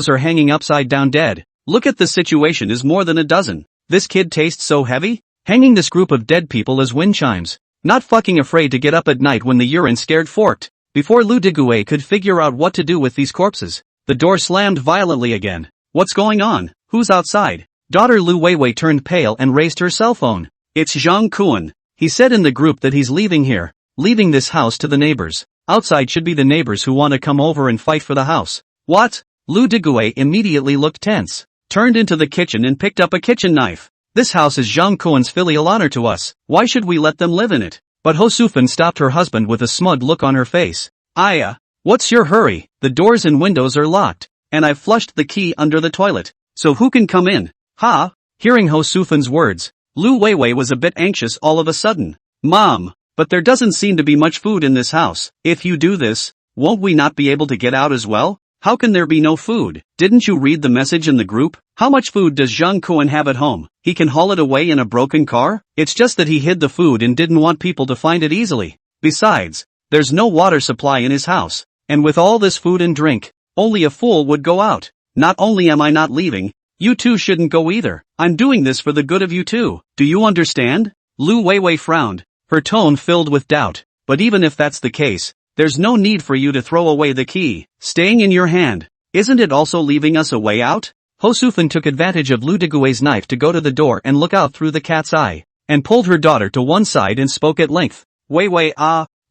Speaker 1: are hanging upside down dead. Look at the situation is more than a dozen. This kid tastes so heavy? Hanging this group of dead people as wind chimes. Not fucking afraid to get up at night when the urine scared forked. Before Lu Deguai could figure out what to do with these corpses, the door slammed violently again. What's going on? Who's outside? Daughter Lu Weiwei turned pale and raised her cell phone. It's Zhang Kuan. He said in the group that he's leaving here, leaving this house to the neighbors. Outside should be the neighbors who want to come over and fight for the house. What? Lu Deguai immediately looked tense, turned into the kitchen and picked up a kitchen knife. This house is Zhang Kuan's filial honor to us. Why should we let them live in it? But Ho Sufan stopped her husband with a smug look on her face. Aya, what's your hurry? The doors and windows are locked, and I've flushed the key under the toilet, so who can come in? Ha? Hearing Ho Sufan's words, Lu Weiwei was a bit anxious all of a sudden. Mom, but there doesn't seem to be much food in this house. If you do this, won't we not be able to get out as well? How can there be no food? Didn't you read the message in the group? How much food does Zhang Kuan have at home? He can haul it away in a broken car? It's just that he hid the food and didn't want people to find it easily. Besides, there's no water supply in his house, and with all this food and drink, only a fool would go out. Not only am I not leaving, you two shouldn't go either. I'm doing this for the good of you too. Do you understand? Lu Weiwei frowned, her tone filled with doubt. But even if that's the case, there's no need for you to throw away the key. Staying in your hand, isn't it also leaving us a way out? Ho Sufan took advantage of Lu Deguai's knife to go to the door and look out through the cat's eye, and pulled her daughter to one side and spoke at length. Weiwei,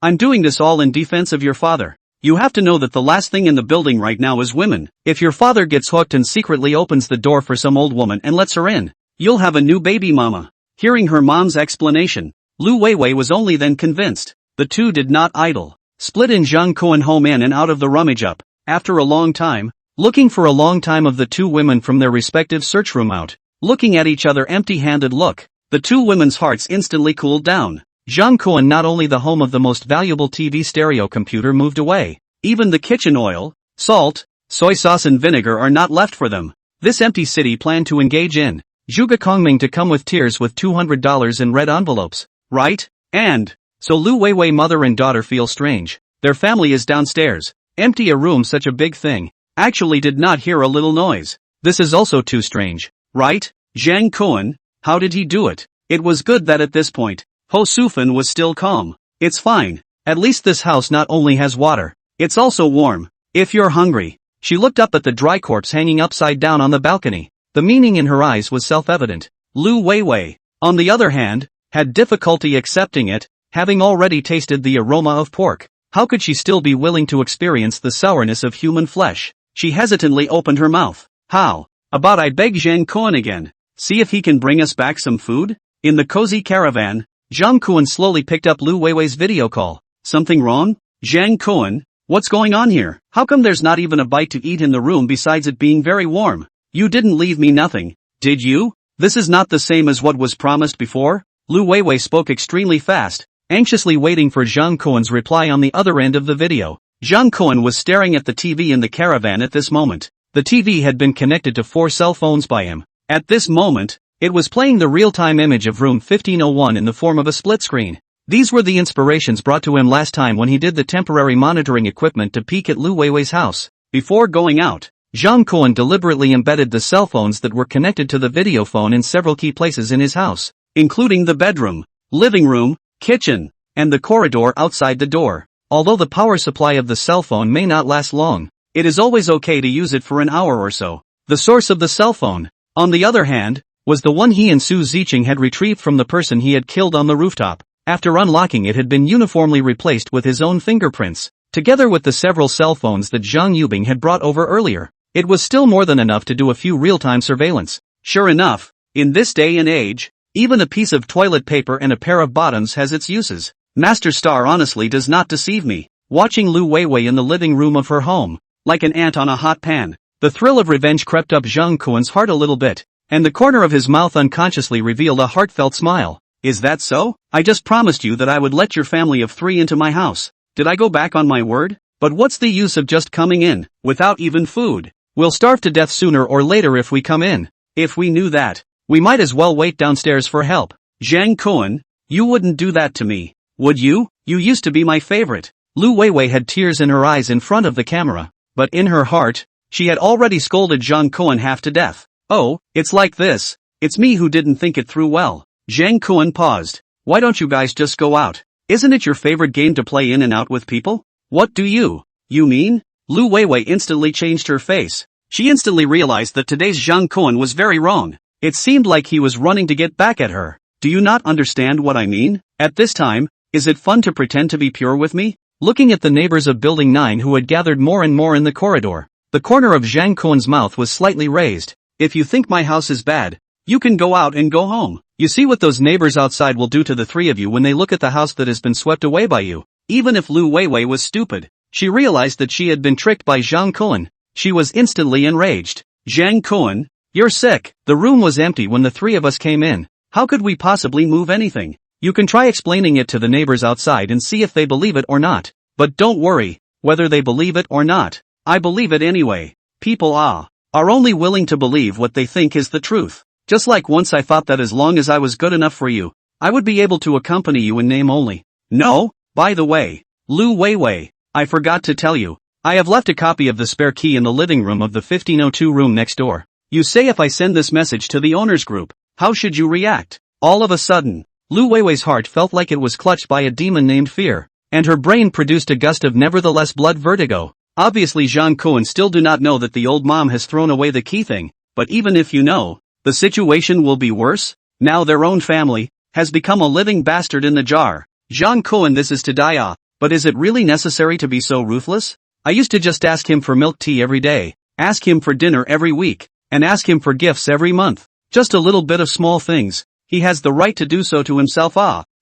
Speaker 1: I'm doing this all in defense of your father. You have to know that the last thing in the building right now is women. If your father gets hooked and secretly opens the door for some old woman and lets her in, you'll have a new baby mama. Hearing her mom's explanation, Lu Weiwei was only then convinced. The two did not idle. Split in Zhang Kuan home in and out of the rummage up. After a long time, looking for a long time of the two women from their respective search room out, looking at each other empty-handed look, the two women's hearts instantly cooled down. Zhang Kuan, not only the home of the most valuable TV stereo computer, moved away. Even the kitchen oil, salt, soy sauce and vinegar are not left for them. This empty city planned to engage in Zhuge Kongming to come with tears with $200 in red envelopes, right? And so Lu Weiwei mother and daughter feel strange. Their family is downstairs. Empty a room such a big thing. Actually did not hear a little noise. This is also too strange, right? Zhang Kuan, how did he do it? It was good that at this point, Ho Sufan was still calm. It's fine. At least this house not only has water, it's also warm. If you're hungry. She looked up at the dry corpse hanging upside down on the balcony. The meaning in her eyes was self-evident. Lu Weiwei, on the other hand, had difficulty accepting it, having already tasted the aroma of pork. How could she still be willing to experience the sourness of human flesh? She hesitantly opened her mouth. How about I beg Zhang Kuan again? See if he can bring us back some food? In the cozy caravan, Zhang Kuan slowly picked up Lu Weiwei's video call. Something wrong? Zhang Kuan, what's going on here? How come there's not even a bite to eat in the room besides it being very warm? You didn't leave me nothing, did you? This is not the same as what was promised before? Lu Weiwei spoke extremely fast, anxiously waiting for Zhang Kuan's reply on the other end of the video. Zhang Kuan was staring at the TV in the caravan at this moment. The TV had been connected to 4 cell phones by him. At this moment, it was playing the real-time image of room 1501 in the form of a split screen. These were the inspirations brought to him last time when he did the temporary monitoring equipment to peek at Lu Weiwei's house. Before going out, Zhang Kuan deliberately embedded the cell phones that were connected to the video phone in several key places in his house, including the bedroom, living room, kitchen, and the corridor outside the door. Although the power supply of the cell phone may not last long, it is always okay to use it for an hour or so. The source of the cell phone, on the other hand, was the one he and Su Ziqing had retrieved from the person he had killed on the rooftop. After unlocking it had been uniformly replaced with his own fingerprints, together with the several cell phones that Zhang Yubing had brought over earlier. It was still more than enough to do a few real-time surveillance. Sure enough, in this day and age, even a piece of toilet paper and a pair of bottoms has its uses. Master Star honestly does not deceive me. Watching Lu Weiwei in the living room of her home, like an ant on a hot pan, the thrill of revenge crept up Zhang Kuan's heart a little bit, and the corner of his mouth unconsciously revealed a heartfelt smile. Is that so? I just promised you that I would let your family of 3 into my house. Did I go back on my word? But what's the use of just coming in, without even food? We'll starve to death sooner or later if we come in. If we knew that, we might as well wait downstairs for help. Zhang Kuan, you wouldn't do that to me, would you? You used to be my favorite. Lu Weiwei had tears in her eyes in front of the camera, but in her heart, she had already scolded Zhang Kuan half to death. Oh, it's like this. It's me who didn't think it through well. Zhang Kuan paused. Why don't you guys just go out? Isn't it your favorite game to play in and out with people? What do you mean? Lu Weiwei instantly changed her face. She instantly realized that today's Zhang Kuan was very wrong. It seemed like he was running to get back at her. Do you not understand what I mean? At this time, is it fun to pretend to be pure with me? Looking at the neighbors of Building 9 who had gathered more and more in the corridor, the corner of Zhang Kuan's mouth was slightly raised. If you think my house is bad, you can go out and go home. You see what those neighbors outside will do to the 3 of you when they look at the house that has been swept away by you. Even if Lu Weiwei was stupid, she realized that she had been tricked by Zhang Kuan. She was instantly enraged. Zhang Kuan, you're sick. The room was empty when the 3 of us came in. How could we possibly move anything? You can try explaining it to the neighbors outside and see if they believe it or not. But don't worry, whether they believe it or not, I believe it anyway. People are only willing to believe what they think is the truth. Just like once I thought that as long as I was good enough for you, I would be able to accompany you in name only. No, by the way, Lu Weiwei, I forgot to tell you, I have left a copy of the spare key in the living room of the 1502 room next door. You say if I send this message to the owners group, how should you react? All of a sudden, Lu Weiwei's heart felt like it was clutched by a demon named fear, and her brain produced a gust of nevertheless blood vertigo. Obviously Zhang Kuan still do not know that the old mom has thrown away the key thing, but even if you know, the situation will be worse. Now their own family has become a living bastard in the jar. Zhang Kuan, this is to die off, but is it really necessary to be so ruthless? I used to just ask him for milk tea every day, ask him for dinner every week, and ask him for gifts every month. Just a little bit of small things. He has the right to do so to himself.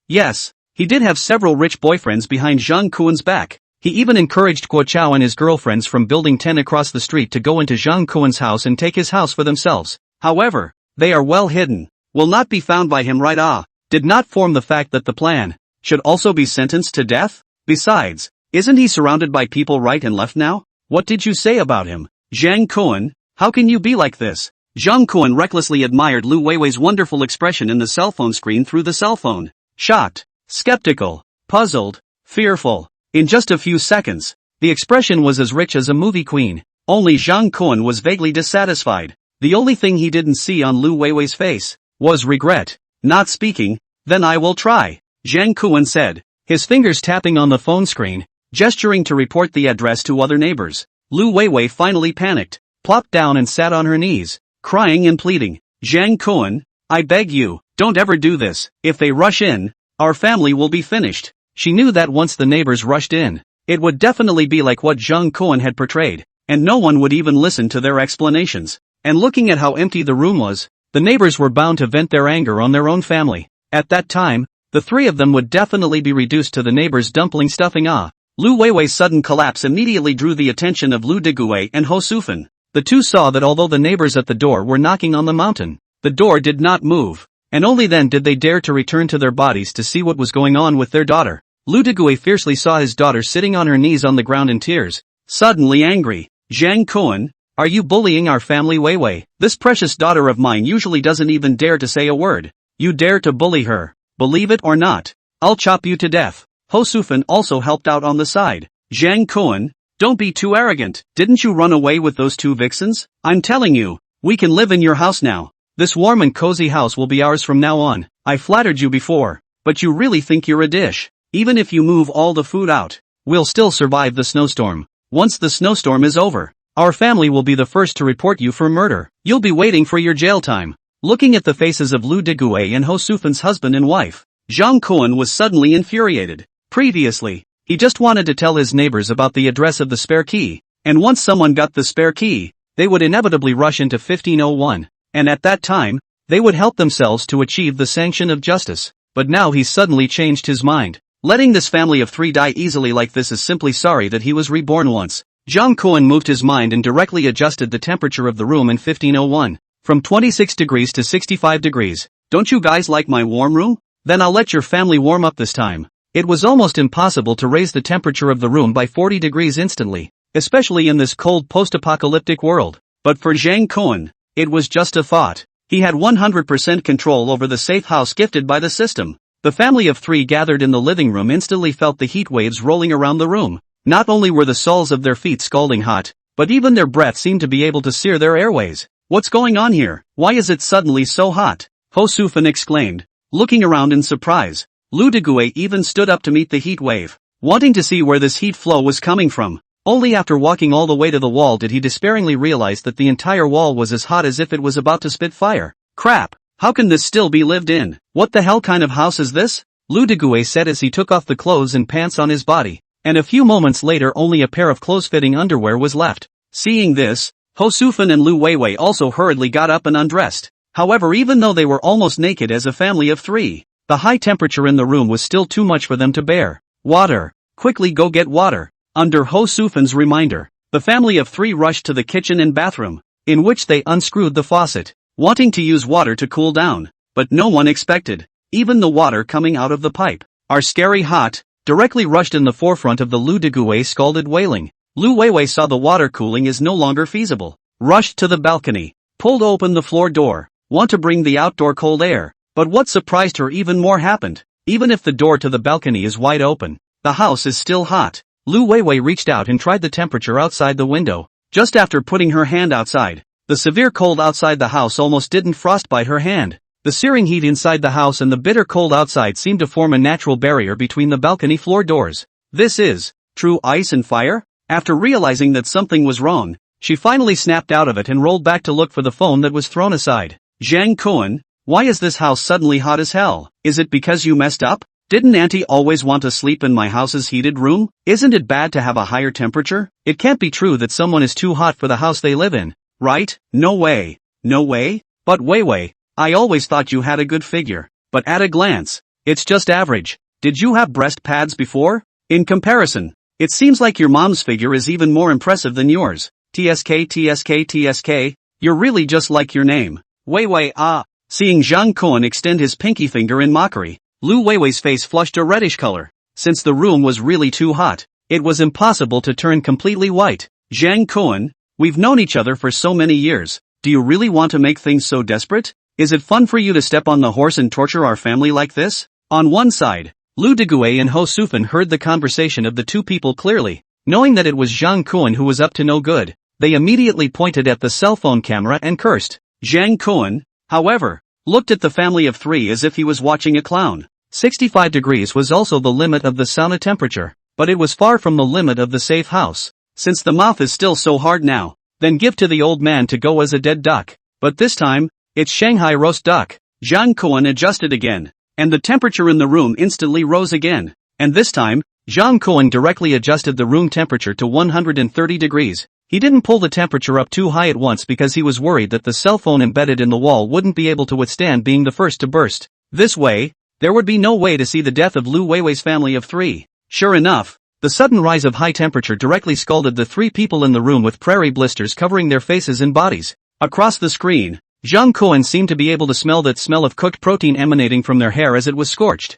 Speaker 1: Yes, he did have several rich boyfriends behind Zhang Kuan's back. He even encouraged Guo Chao and his girlfriends from Building 10 across the street to go into Zhang Kuan's house and take his house for themselves. However, they are well hidden, will not be found by him, right? Did not form the fact that the plan should also be sentenced to death? Besides, isn't he surrounded by people right and left now? What did you say about him? Zhang Kuan, how can you be like this? Zhang Kuan recklessly admired Lu Weiwei's wonderful expression in the cell phone screen through the cell phone. Shocked, skeptical, puzzled, fearful. In just a few seconds, the expression was as rich as a movie queen. Only Zhang Kuan was vaguely dissatisfied. The only thing he didn't see on Lu Weiwei's face was regret. Not speaking, then I will try, Zhang Kuan said, his fingers tapping on the phone screen, gesturing to report the address to other neighbors. Lu Weiwei finally panicked, plopped down and sat on her knees. crying and pleading. Zhang Kun, I beg you, don't ever do this. If they rush in, our family will be finished. She knew that once the neighbors rushed in, it would definitely be like what Zhang Kun had portrayed, and no one would even listen to their explanations. And looking at how empty the room was, the neighbors were bound to vent their anger on their own family. At that time, the three of them would definitely be reduced to the neighbors' dumpling stuffing. Lu Weiwei's sudden collapse immediately drew the attention of Lu Digui and Ho Sufan. The two saw that although the neighbors at the door were knocking on the mountain, the door did not move, and only then did they dare to return to their bodies to see what was going on with their daughter. Lu Digui fiercely saw his daughter sitting on her knees on the ground in tears, suddenly angry. Zhang Kun, are you bullying our family, Weiwei? This precious daughter of mine usually doesn't even dare to say a word. You dare to bully her? Believe it or not, I'll chop you to death. Ho Sufan also helped out on the side. Zhang Kun, don't be too arrogant. Didn't you run away with those two vixens? I'm telling you, we can live in your house now. This warm and cozy house will be ours from now on. I flattered you before, but you really think you're a dish. Even if you move all the food out, we'll still survive the snowstorm. Once the snowstorm is over, our family will be the first to report you for murder. You'll be waiting for your jail time. Looking at the faces of Lu Digui and Ho Sufan's husband and wife, Zhang Kun was suddenly infuriated. Previously, he just wanted to tell his neighbors about the address of the spare key, and once someone got the spare key, they would inevitably rush into 1501, and at that time, they would help themselves to achieve the sanction of justice. But now he's suddenly changed his mind. Letting this family of three die easily like this is simply sorry that he was reborn once. Zhang Kun moved his mind and directly adjusted the temperature of the room in 1501. From 26 degrees to 65 degrees. Don't you guys like my warm room? Then I'll let your family warm up this time. It was almost impossible to raise the temperature of the room by 40 degrees instantly, especially in this cold post-apocalyptic world. But for Zhang Kun, it was just a thought. He had 100% control over the safe house gifted by the system. The family of three gathered in the living room instantly felt the heat waves rolling around the room. Not only were the soles of their feet scalding hot, but even their breath seemed to be able to sear their airways. What's going on here? Why is it suddenly so hot? Ho Sufan exclaimed, looking around in surprise. Lu Digui even stood up to meet the heat wave, wanting to see where this heat flow was coming from. Only after walking all the way to the wall did he despairingly realize that the entire wall was as hot as if it was about to spit fire. Crap! How can this still be lived in? What the hell kind of house is this? Lu Digui said as he took off the clothes and pants on his body, and a few moments later only a pair of close-fitting underwear was left. Seeing this, Ho Sufan and Lu Weiwei also hurriedly got up and undressed. However, even though they were almost naked as a family of three, the high temperature in the room was still too much for them to bear. Water! Quickly go get water! Under Ho Sufan's reminder, the family of three rushed to the kitchen and bathroom, in which they unscrewed the faucet, wanting to use water to cool down, but no one expected. Even the water coming out of the pipe, are scary hot, directly rushed in the forefront of the Lu Digui scalded wailing. Lu Weiwei saw the water cooling is no longer feasible, rushed to the balcony, pulled open the floor door, want to bring the outdoor cold air. But what surprised her even more happened. Even if the door to the balcony is wide open, the house is still hot. Lu Weiwei reached out and tried the temperature outside the window. Just after putting her hand outside, the severe cold outside the house almost didn't frostbite her hand. The searing heat inside the house and the bitter cold outside seemed to form a natural barrier between the balcony floor doors. This is true ice and fire? After realizing that something was wrong, she finally snapped out of it and rolled back to look for the phone that was thrown aside. Zhang Kun, why is this house suddenly hot as hell? Is it because you messed up? Didn't Auntie always want to sleep in my house's heated room? Isn't it bad to have a higher temperature? It can't be true that someone is too hot for the house they live in, right? No way. No way? But Weiwei, I always thought you had a good figure. But at a glance, it's just average. Did you have breast pads before? In comparison, it seems like your mom's figure is even more impressive than yours. TSK, you're really just like your name. Weiwei, Seeing Zhang Kun extend his pinky finger in mockery, Lu Weiwei's face flushed a reddish color. Since the room was really too hot, it was impossible to turn completely white. Zhang Kun, we've known each other for so many years. Do you really want to make things so desperate? Is it fun for you to step on the horse and torture our family like this? On one side, Lu Digui and Ho Sufan heard the conversation of the two people clearly. Knowing that it was Zhang Kun who was up to no good, they immediately pointed at the cell phone camera and cursed. Zhang Kun, however, looked at the family of three as if he was watching a clown. 65 degrees was also the limit of the sauna temperature, but it was far from the limit of the safe house. Since the mouth is still so hard now, then give to the old man to go as a dead duck. But this time, it's Shanghai roast duck. Zhang Kuan adjusted again. And the temperature in the room instantly rose again. And this time, Zhang Kuan directly adjusted the room temperature to 130 degrees. He didn't pull the temperature up too high at once because he was worried that the cell phone embedded in the wall wouldn't be able to withstand being the first to burst. This way, there would be no way to see the death of Lu Weiwei's family of 3. Sure enough, the sudden rise of high temperature directly scalded the 3 people in the room with prairie blisters covering their faces and bodies. Across the screen, Zhang Kuan seemed to be able to smell that smell of cooked protein emanating from their hair as it was scorched.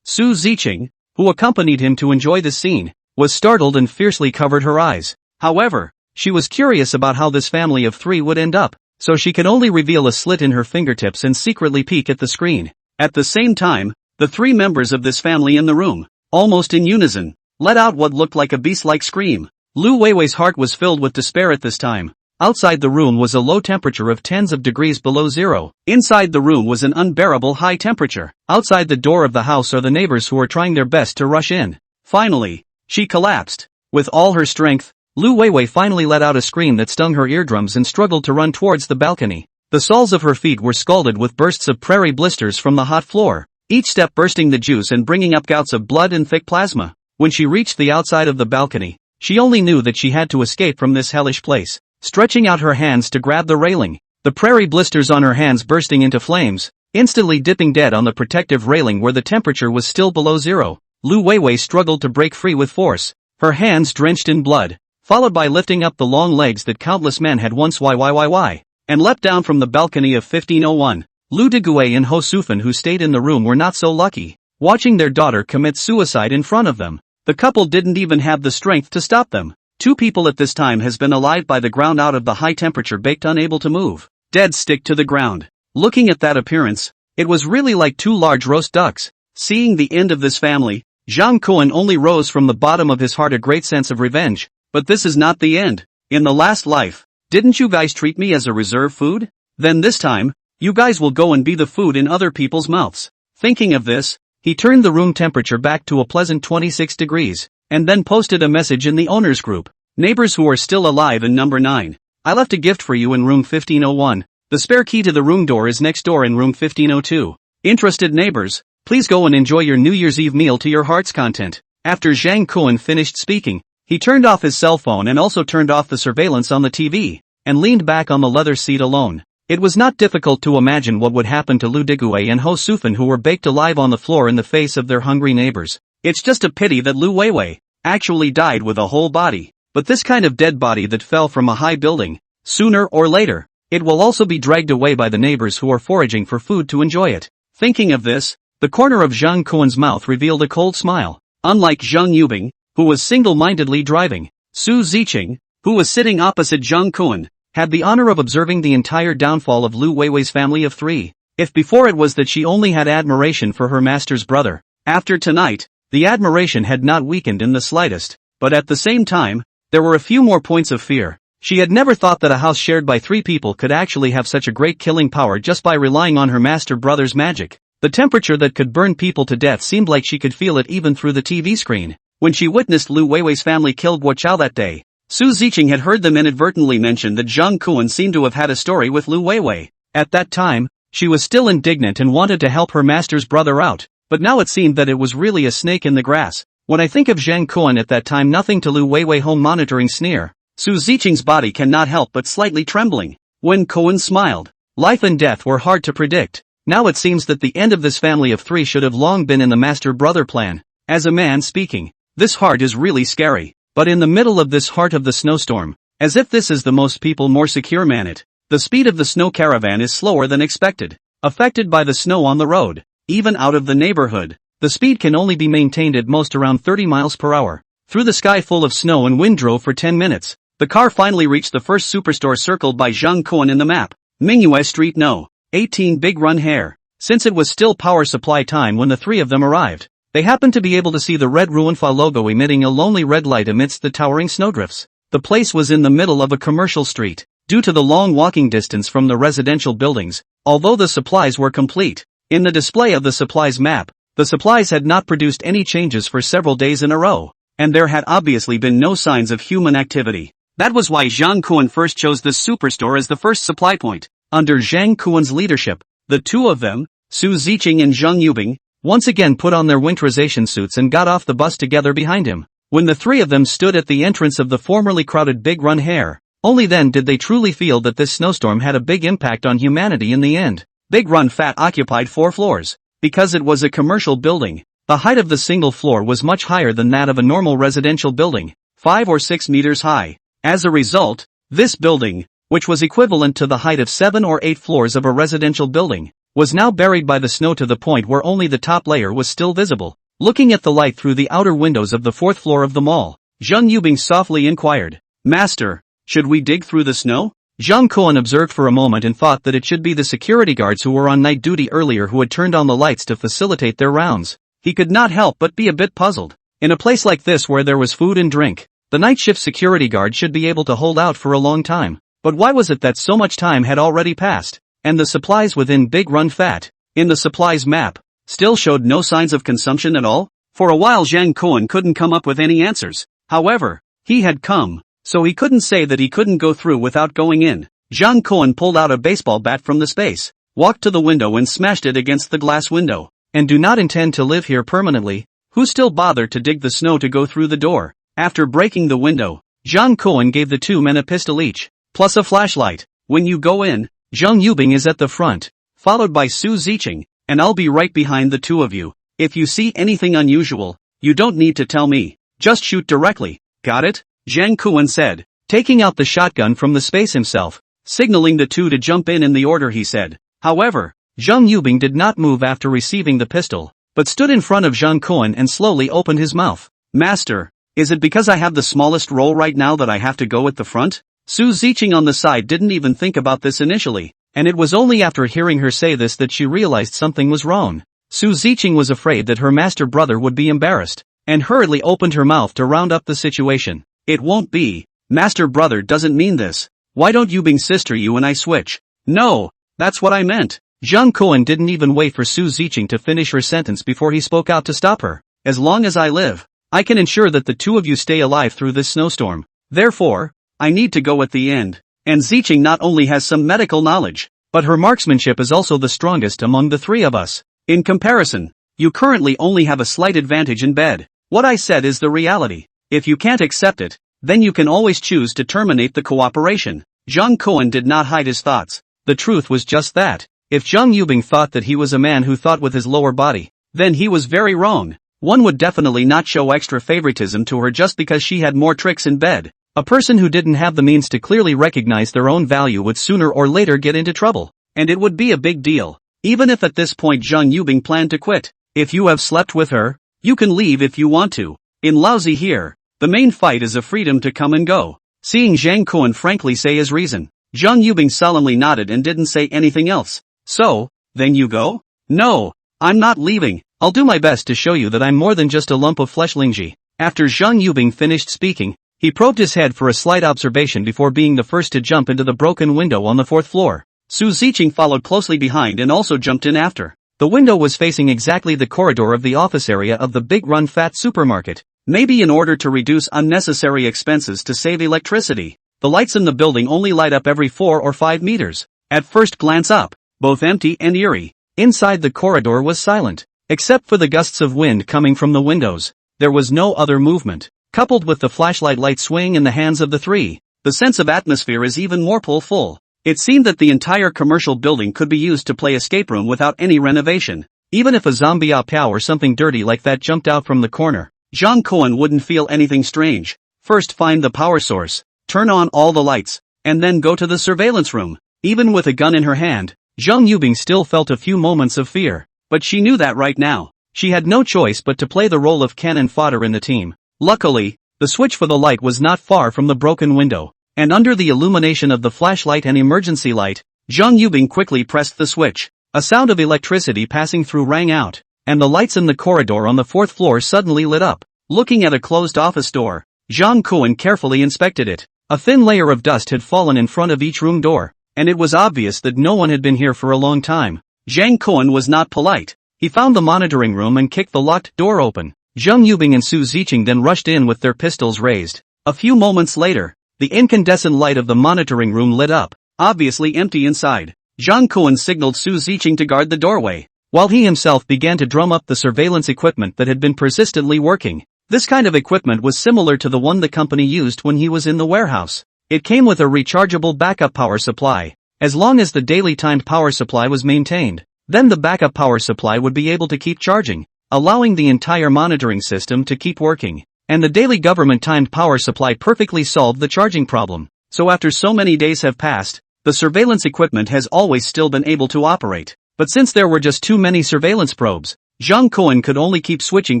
Speaker 1: Su Ziqing, who accompanied him to enjoy the scene, was startled and fiercely covered her eyes. However, she was curious about how this family of 3 would end up, so she could only reveal a slit in her fingertips and secretly peek at the screen. At the same time, the 3 members of this family in the room, almost in unison, let out what looked like a beast-like scream. Lu Weiwei's heart was filled with despair at this time. Outside the room was a low temperature of tens of degrees below zero. Inside the room was an unbearable high temperature. Outside the door of the house are the neighbors who are trying their best to rush in. Finally, she collapsed. With all her strength, Lu Weiwei finally let out a scream that stung her eardrums and struggled to run towards the balcony. The soles of her feet were scalded with bursts of prairie blisters from the hot floor, each step bursting the juice and bringing up gouts of blood and thick plasma. When she reached the outside of the balcony, she only knew that she had to escape from this hellish place. Stretching out her hands to grab the railing, the prairie blisters on her hands bursting into flames, instantly dipping dead on the protective railing where the temperature was still below zero. Lu Weiwei struggled to break free with force, her hands drenched in blood, followed by lifting up the long legs that countless men had once and leapt down from the balcony of 1501. Lu Degui and Ho Sufan, who stayed in the room, were not so lucky, watching their daughter commit suicide in front of them. The couple didn't even have the strength to stop them. 2 people at this time has been alive by the ground out of the high temperature, baked, unable to move, dead, stick to the ground. Looking at that appearance, it was really like 2 large roast ducks. Seeing the end of this family, Zhang Kuan only rose from the bottom of his heart a great sense of revenge. But this is not the end. In the last life, didn't you guys treat me as a reserve food? Then this time, you guys will go and be the food in other people's mouths. Thinking of this, he turned the room temperature back to a pleasant 26 degrees. And then posted a message in the owners group. Neighbors who are still alive in number 9. I left a gift for you in room 1501. The spare key to the room door is next door in room 1502. Interested neighbors, please go and enjoy your New Year's Eve meal to your heart's content. After Zhang Kuan finished speaking, he turned off his cell phone and also turned off the surveillance on the TV, and leaned back on the leather seat alone. It was not difficult to imagine what would happen to Lu Degui and Ho Sufan, who were baked alive on the floor in the face of their hungry neighbors. It's just a pity that Lu Weiwei actually died with a whole body. But this kind of dead body that fell from a high building, sooner or later, it will also be dragged away by the neighbors who are foraging for food to enjoy it. Thinking of this, the corner of Zhang Kuan's mouth revealed a cold smile. Unlike Zhang Yubing, who was single-mindedly driving, Su Ziqing, who was sitting opposite Zhang Kuan, had the honor of observing the entire downfall of Lu Weiwei's family of 3. If before it was that she only had admiration for her master's brother, after tonight, the admiration had not weakened in the slightest. But at the same time, there were a few more points of fear. She had never thought that a house shared by 3 people could actually have such a great killing power just by relying on her master brother's magic. The temperature that could burn people to death seemed like she could feel it even through the TV screen. When she witnessed Lu Weiwei's family killed Guo Chao that day, Su Ziqing had heard them inadvertently mention that Zhang Kuan seemed to have had a story with Lu Weiwei. At that time, she was still indignant and wanted to help her master's brother out. But now it seemed that it was really a snake in the grass. When I think of Zhang Kuan at that time, nothing to Lu Weiwei home monitoring sneer, Su Ziqing's body cannot help but slightly trembling. When Kuan smiled, life and death were hard to predict. Now it seems that the end of this family of 3 should have long been in the master-brother plan. As a man speaking, this heart is really scary. But in the middle of this heart of the snowstorm, as if this is the most people more secure man, the speed of the snow caravan is slower than expected. Affected by the snow on the road, even out of the neighborhood, the speed can only be maintained at most around 30 miles per hour. Through the sky full of snow and wind drove for 10 minutes. The car finally reached the first superstore circled by Zhang Kuan in the map. Mingyue Street No. 18 Big Run Hair. Since it was still power supply time when the 3 of them arrived, they happened to be able to see the red Ruinfa logo emitting a lonely red light amidst the towering snowdrifts. The place was in the middle of a commercial street. Due to the long walking distance from the residential buildings, although the supplies were complete, in the display of the supplies map, the supplies had not produced any changes for several days in a row, and there had obviously been no signs of human activity. That was why Zhang Kuan first chose the superstore as the first supply point. under Zhang Kuan's leadership, the two of them, Su Ziqing and Zhang Yubing, once again put on their winterization suits and got off the bus together behind him. When the three of them stood at the entrance of the formerly crowded Big Run Hare, only then did they truly feel that this snowstorm had a big impact on humanity in the end. Big Run Fat occupied 4 floors. Because it was a commercial building, the height of the single floor was much higher than that of a normal residential building, 5 or 6 meters high. As a result, this building, which was equivalent to the height of 7 or 8 floors of a residential building, was now buried by the snow to the point where only the top layer was still visible. Looking at the light through the outer windows of the 4th floor of the mall, Zhang Yubing softly inquired, "Master, should we dig through the snow?" Zhang Kuan observed for a moment and thought that it should be the security guards who were on night duty earlier who had turned on the lights to facilitate their rounds. He could not help but be a bit puzzled. In a place like this where there was food and drink, the night shift security guard should be able to hold out for a long time. But why was it that so much time had already passed, and the supplies within Big Run Fat, in the supplies map, still showed no signs of consumption at all? For a while Zhang Kuan couldn't come up with any answers. However, he had come, so he couldn't say that he couldn't go through without going in. Zhang Kuan pulled out a baseball bat from the space, walked to the window and smashed it against the glass window. "And do not intend to live here permanently? Who still bothered to dig the snow to go through the door?" After breaking the window, Zhang Kuan gave the 2 men a pistol each, plus a flashlight. "When you go in, Zhang Yubing is at the front, followed by Su Ziqing, and I'll be right behind the 2 of you. If you see anything unusual, you don't need to tell me, just shoot directly. Got it?" Zhang Kuan said, taking out the shotgun from the space himself, signaling the 2 to jump in the order he said. However, Zhang Yubing did not move after receiving the pistol, but stood in front of Zhang Kuan and slowly opened his mouth. "Master, is it because I have the smallest role right now that I have to go at the front?" Su Ziqing on the side didn't even think about this initially, and it was only after hearing her say this that she realized something was wrong. Su Ziqing was afraid that her master brother would be embarrassed, and hurriedly opened her mouth to round up the situation. "It won't be. Master brother doesn't mean this. Why don't Yubing sister you and I switch?" "No, that's what I meant." Zhang Kuan didn't even wait for Su Ziqing to finish her sentence before he spoke out to stop her. "As long as I live, I can ensure that the 2 of you stay alive through this snowstorm. Therefore, I need to go at the end." And Ziqing not only has some medical knowledge, but her marksmanship is also the strongest among the 3 of us. In comparison, you currently only have a slight advantage in bed. What I said is the reality. If you can't accept it, then you can always choose to terminate the cooperation. Zhang Kuan did not hide his thoughts. The truth was just that. If Zhang Yubing thought that he was a man who thought with his lower body, then he was very wrong. One would definitely not show extra favoritism to her just because she had more tricks in bed. A person who didn't have the means to clearly recognize their own value would sooner or later get into trouble. And it would be a big deal. Even if at this point Zhang Yubing planned to quit. If you have slept with her, you can leave if you want to. In lousy here, the main fight is a freedom to come and go. Seeing Zhang Kuan frankly say his reason, Zhang Yubing solemnly nodded and didn't say anything else. "So, then you go?" "No, I'm not leaving. I'll do my best to show you that I'm more than just a lump of flesh." Lingji. After Zhang Yubing finished speaking, he probed his head for a slight observation before being the first to jump into the broken window on the 4th floor. Su Ziqing followed closely behind and also jumped in after. The window was facing exactly the corridor of the office area of the Big Run Fat supermarket. Maybe in order to reduce unnecessary expenses to save electricity, the lights in the building only light up every 4 or 5 meters. At first glance up, both empty and eerie. Inside the corridor was silent. Except for the gusts of wind coming from the windows, there was no other movement. Coupled with the flashlight light swaying in the hands of the 3, the sense of atmosphere is even more full. It seemed that the entire commercial building could be used to play escape room without any renovation. Even if a zombie pow or something dirty like that jumped out from the corner, Zhang Kuan wouldn't feel anything strange. First find the power source, turn on all the lights, and then go to the surveillance room. Even with a gun in her hand, Zhang Yubing still felt a few moments of fear. But she knew that right now, she had no choice but to play the role of cannon fodder in the team. Luckily, the switch for the light was not far from the broken window, and under the illumination of the flashlight and emergency light, Zhang Yubing quickly pressed the switch. A sound of electricity passing through rang out, and the lights in the corridor on the 4th floor suddenly lit up. Looking at a closed office door, Zhang Kuan carefully inspected it. A thin layer of dust had fallen in front of each room door, and it was obvious that no one had been here for a long time. Zhang Kuan was not polite. He found the monitoring room and kicked the locked door open. Zhang Yubing and Su Ziqing then rushed in with their pistols raised. A few moments later, the incandescent light of the monitoring room lit up, obviously empty inside. Zhang Kuan signaled Su Ziqing to guard the doorway, while he himself began to drum up the surveillance equipment that had been persistently working. This kind of equipment was similar to the one the company used when he was in the warehouse. It came with a rechargeable backup power supply. As long as the daily timed power supply was maintained, then the backup power supply would be able to keep charging, allowing the entire monitoring system to keep working. And the daily government timed power supply perfectly solved the charging problem. So after so many days have passed, the surveillance equipment has always still been able to operate. But since there were just too many surveillance probes, Zhang Kuan could only keep switching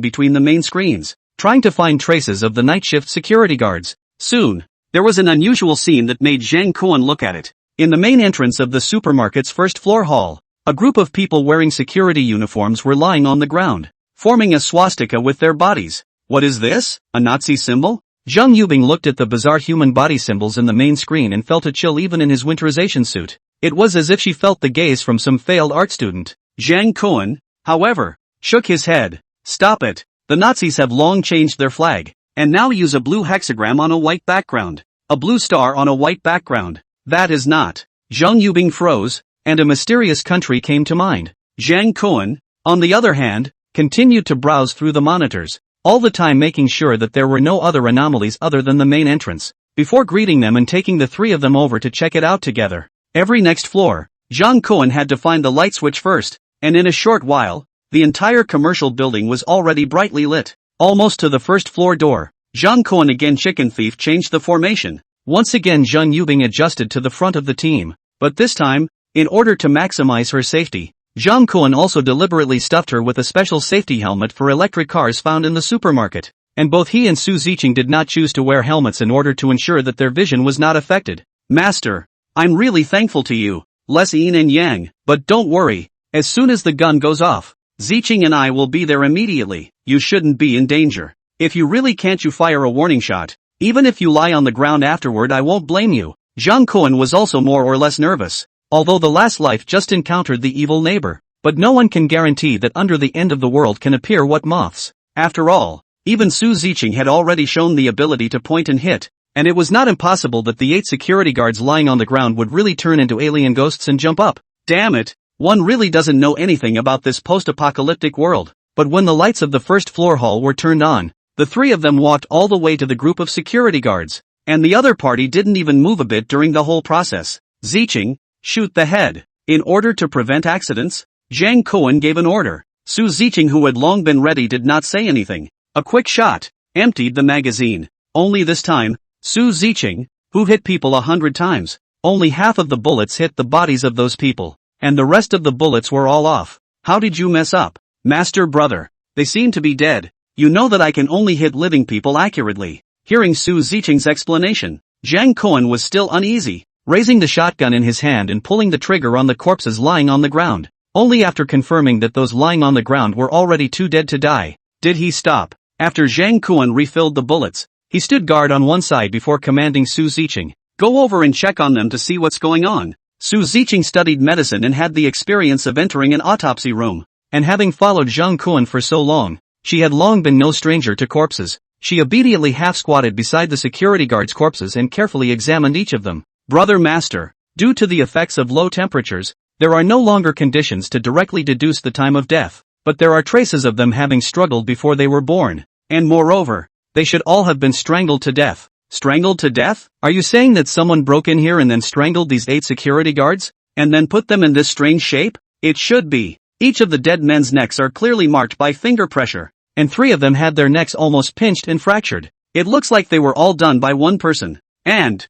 Speaker 1: between the main screens, trying to find traces of the night shift security guards. Soon, there was an unusual scene that made Zhang Kuan look at it. In the main entrance of the supermarket's first floor hall, a group of people wearing security uniforms were lying on the ground, forming a swastika with their bodies. What is this? A Nazi symbol? Zhang Yubing looked at the bizarre human body symbols in the main screen and felt a chill even in his winterization suit. It was as if she felt the gaze from some failed art student. Zhang Kuan, however, shook his head. Stop it. The Nazis have long changed their flag, and now use a blue hexagram on a white background. A blue star on a white background. That is not. Zhang Yubing froze, and a mysterious country came to mind. Zhang Kuan, on the other hand, continued to browse through the monitors, all the time making sure that there were no other anomalies other than the main entrance, before greeting them and taking the three of them over to check it out together. Every next floor, Zhang Kuan had to find the light switch first, and in a short while, the entire commercial building was already brightly lit. Almost to the first floor door, Zhang Kuan again chicken thief changed the formation. Once again Zhang Yubing adjusted to the front of the team, but this time, in order to maximize her safety, Zhang Kuan also deliberately stuffed her with a special safety helmet for electric cars found in the supermarket, and both he and Su Ziqing did not choose to wear helmets in order to ensure that their vision was not affected. Master, I'm really thankful to you, less yin and yang, but don't worry, as soon as the gun goes off, Ziqing and I will be there immediately. You shouldn't be in danger. If you really can't you fire a warning shot, even if you lie on the ground afterward I won't blame you. Zhang Kuan was also more or less nervous. Although the last life just encountered the evil neighbor, but no one can guarantee that under the end of the world can appear what moths. After all, even Su Ziqing had already shown the ability to point and hit, and it was not impossible that the 8 security guards lying on the ground would really turn into alien ghosts and jump up. Damn it, one really doesn't know anything about this post-apocalyptic world. But when the lights of the first floor hall were turned on, the three of them walked all the way to the group of security guards, and the other party didn't even move a bit during the whole process. Ziqing, shoot the head. In order to prevent accidents, Zhang Kuan gave an order. Su Ziqing, who had long been ready, did not say anything. A quick shot emptied the magazine. Only this time, Su Ziqing, who hit people 100 times, only half of the bullets hit the bodies of those people, and the rest of the bullets were all off. How did you mess up? Master brother, they seem to be dead. You know that I can only hit living people accurately. Hearing Su Ziqing's explanation, Zhang Kuan was still uneasy, raising the shotgun in his hand and pulling the trigger on the corpses lying on the ground. Only after confirming that those lying on the ground were already too dead to die, did he stop. After Zhang Kuan refilled the bullets, he stood guard on one side before commanding Su Ziqing, go over and check on them to see what's going on. Su Ziqing studied medicine and had the experience of entering an autopsy room, and having followed Zhang Kuan for so long, she had long been no stranger to corpses. She obediently half-squatted beside the security guards' corpses and carefully examined each of them. Brother Master, due to the effects of low temperatures, there are no longer conditions to directly deduce the time of death, but there are traces of them having struggled before they were born, and moreover, they should all have been strangled to death. Strangled to death? Are you saying that someone broke in here and then strangled these 8 security guards, and then put them in this strange shape? It should be. Each of the dead men's necks are clearly marked by finger pressure, and 3 of them had their necks almost pinched and fractured. It looks like they were all done by one person. And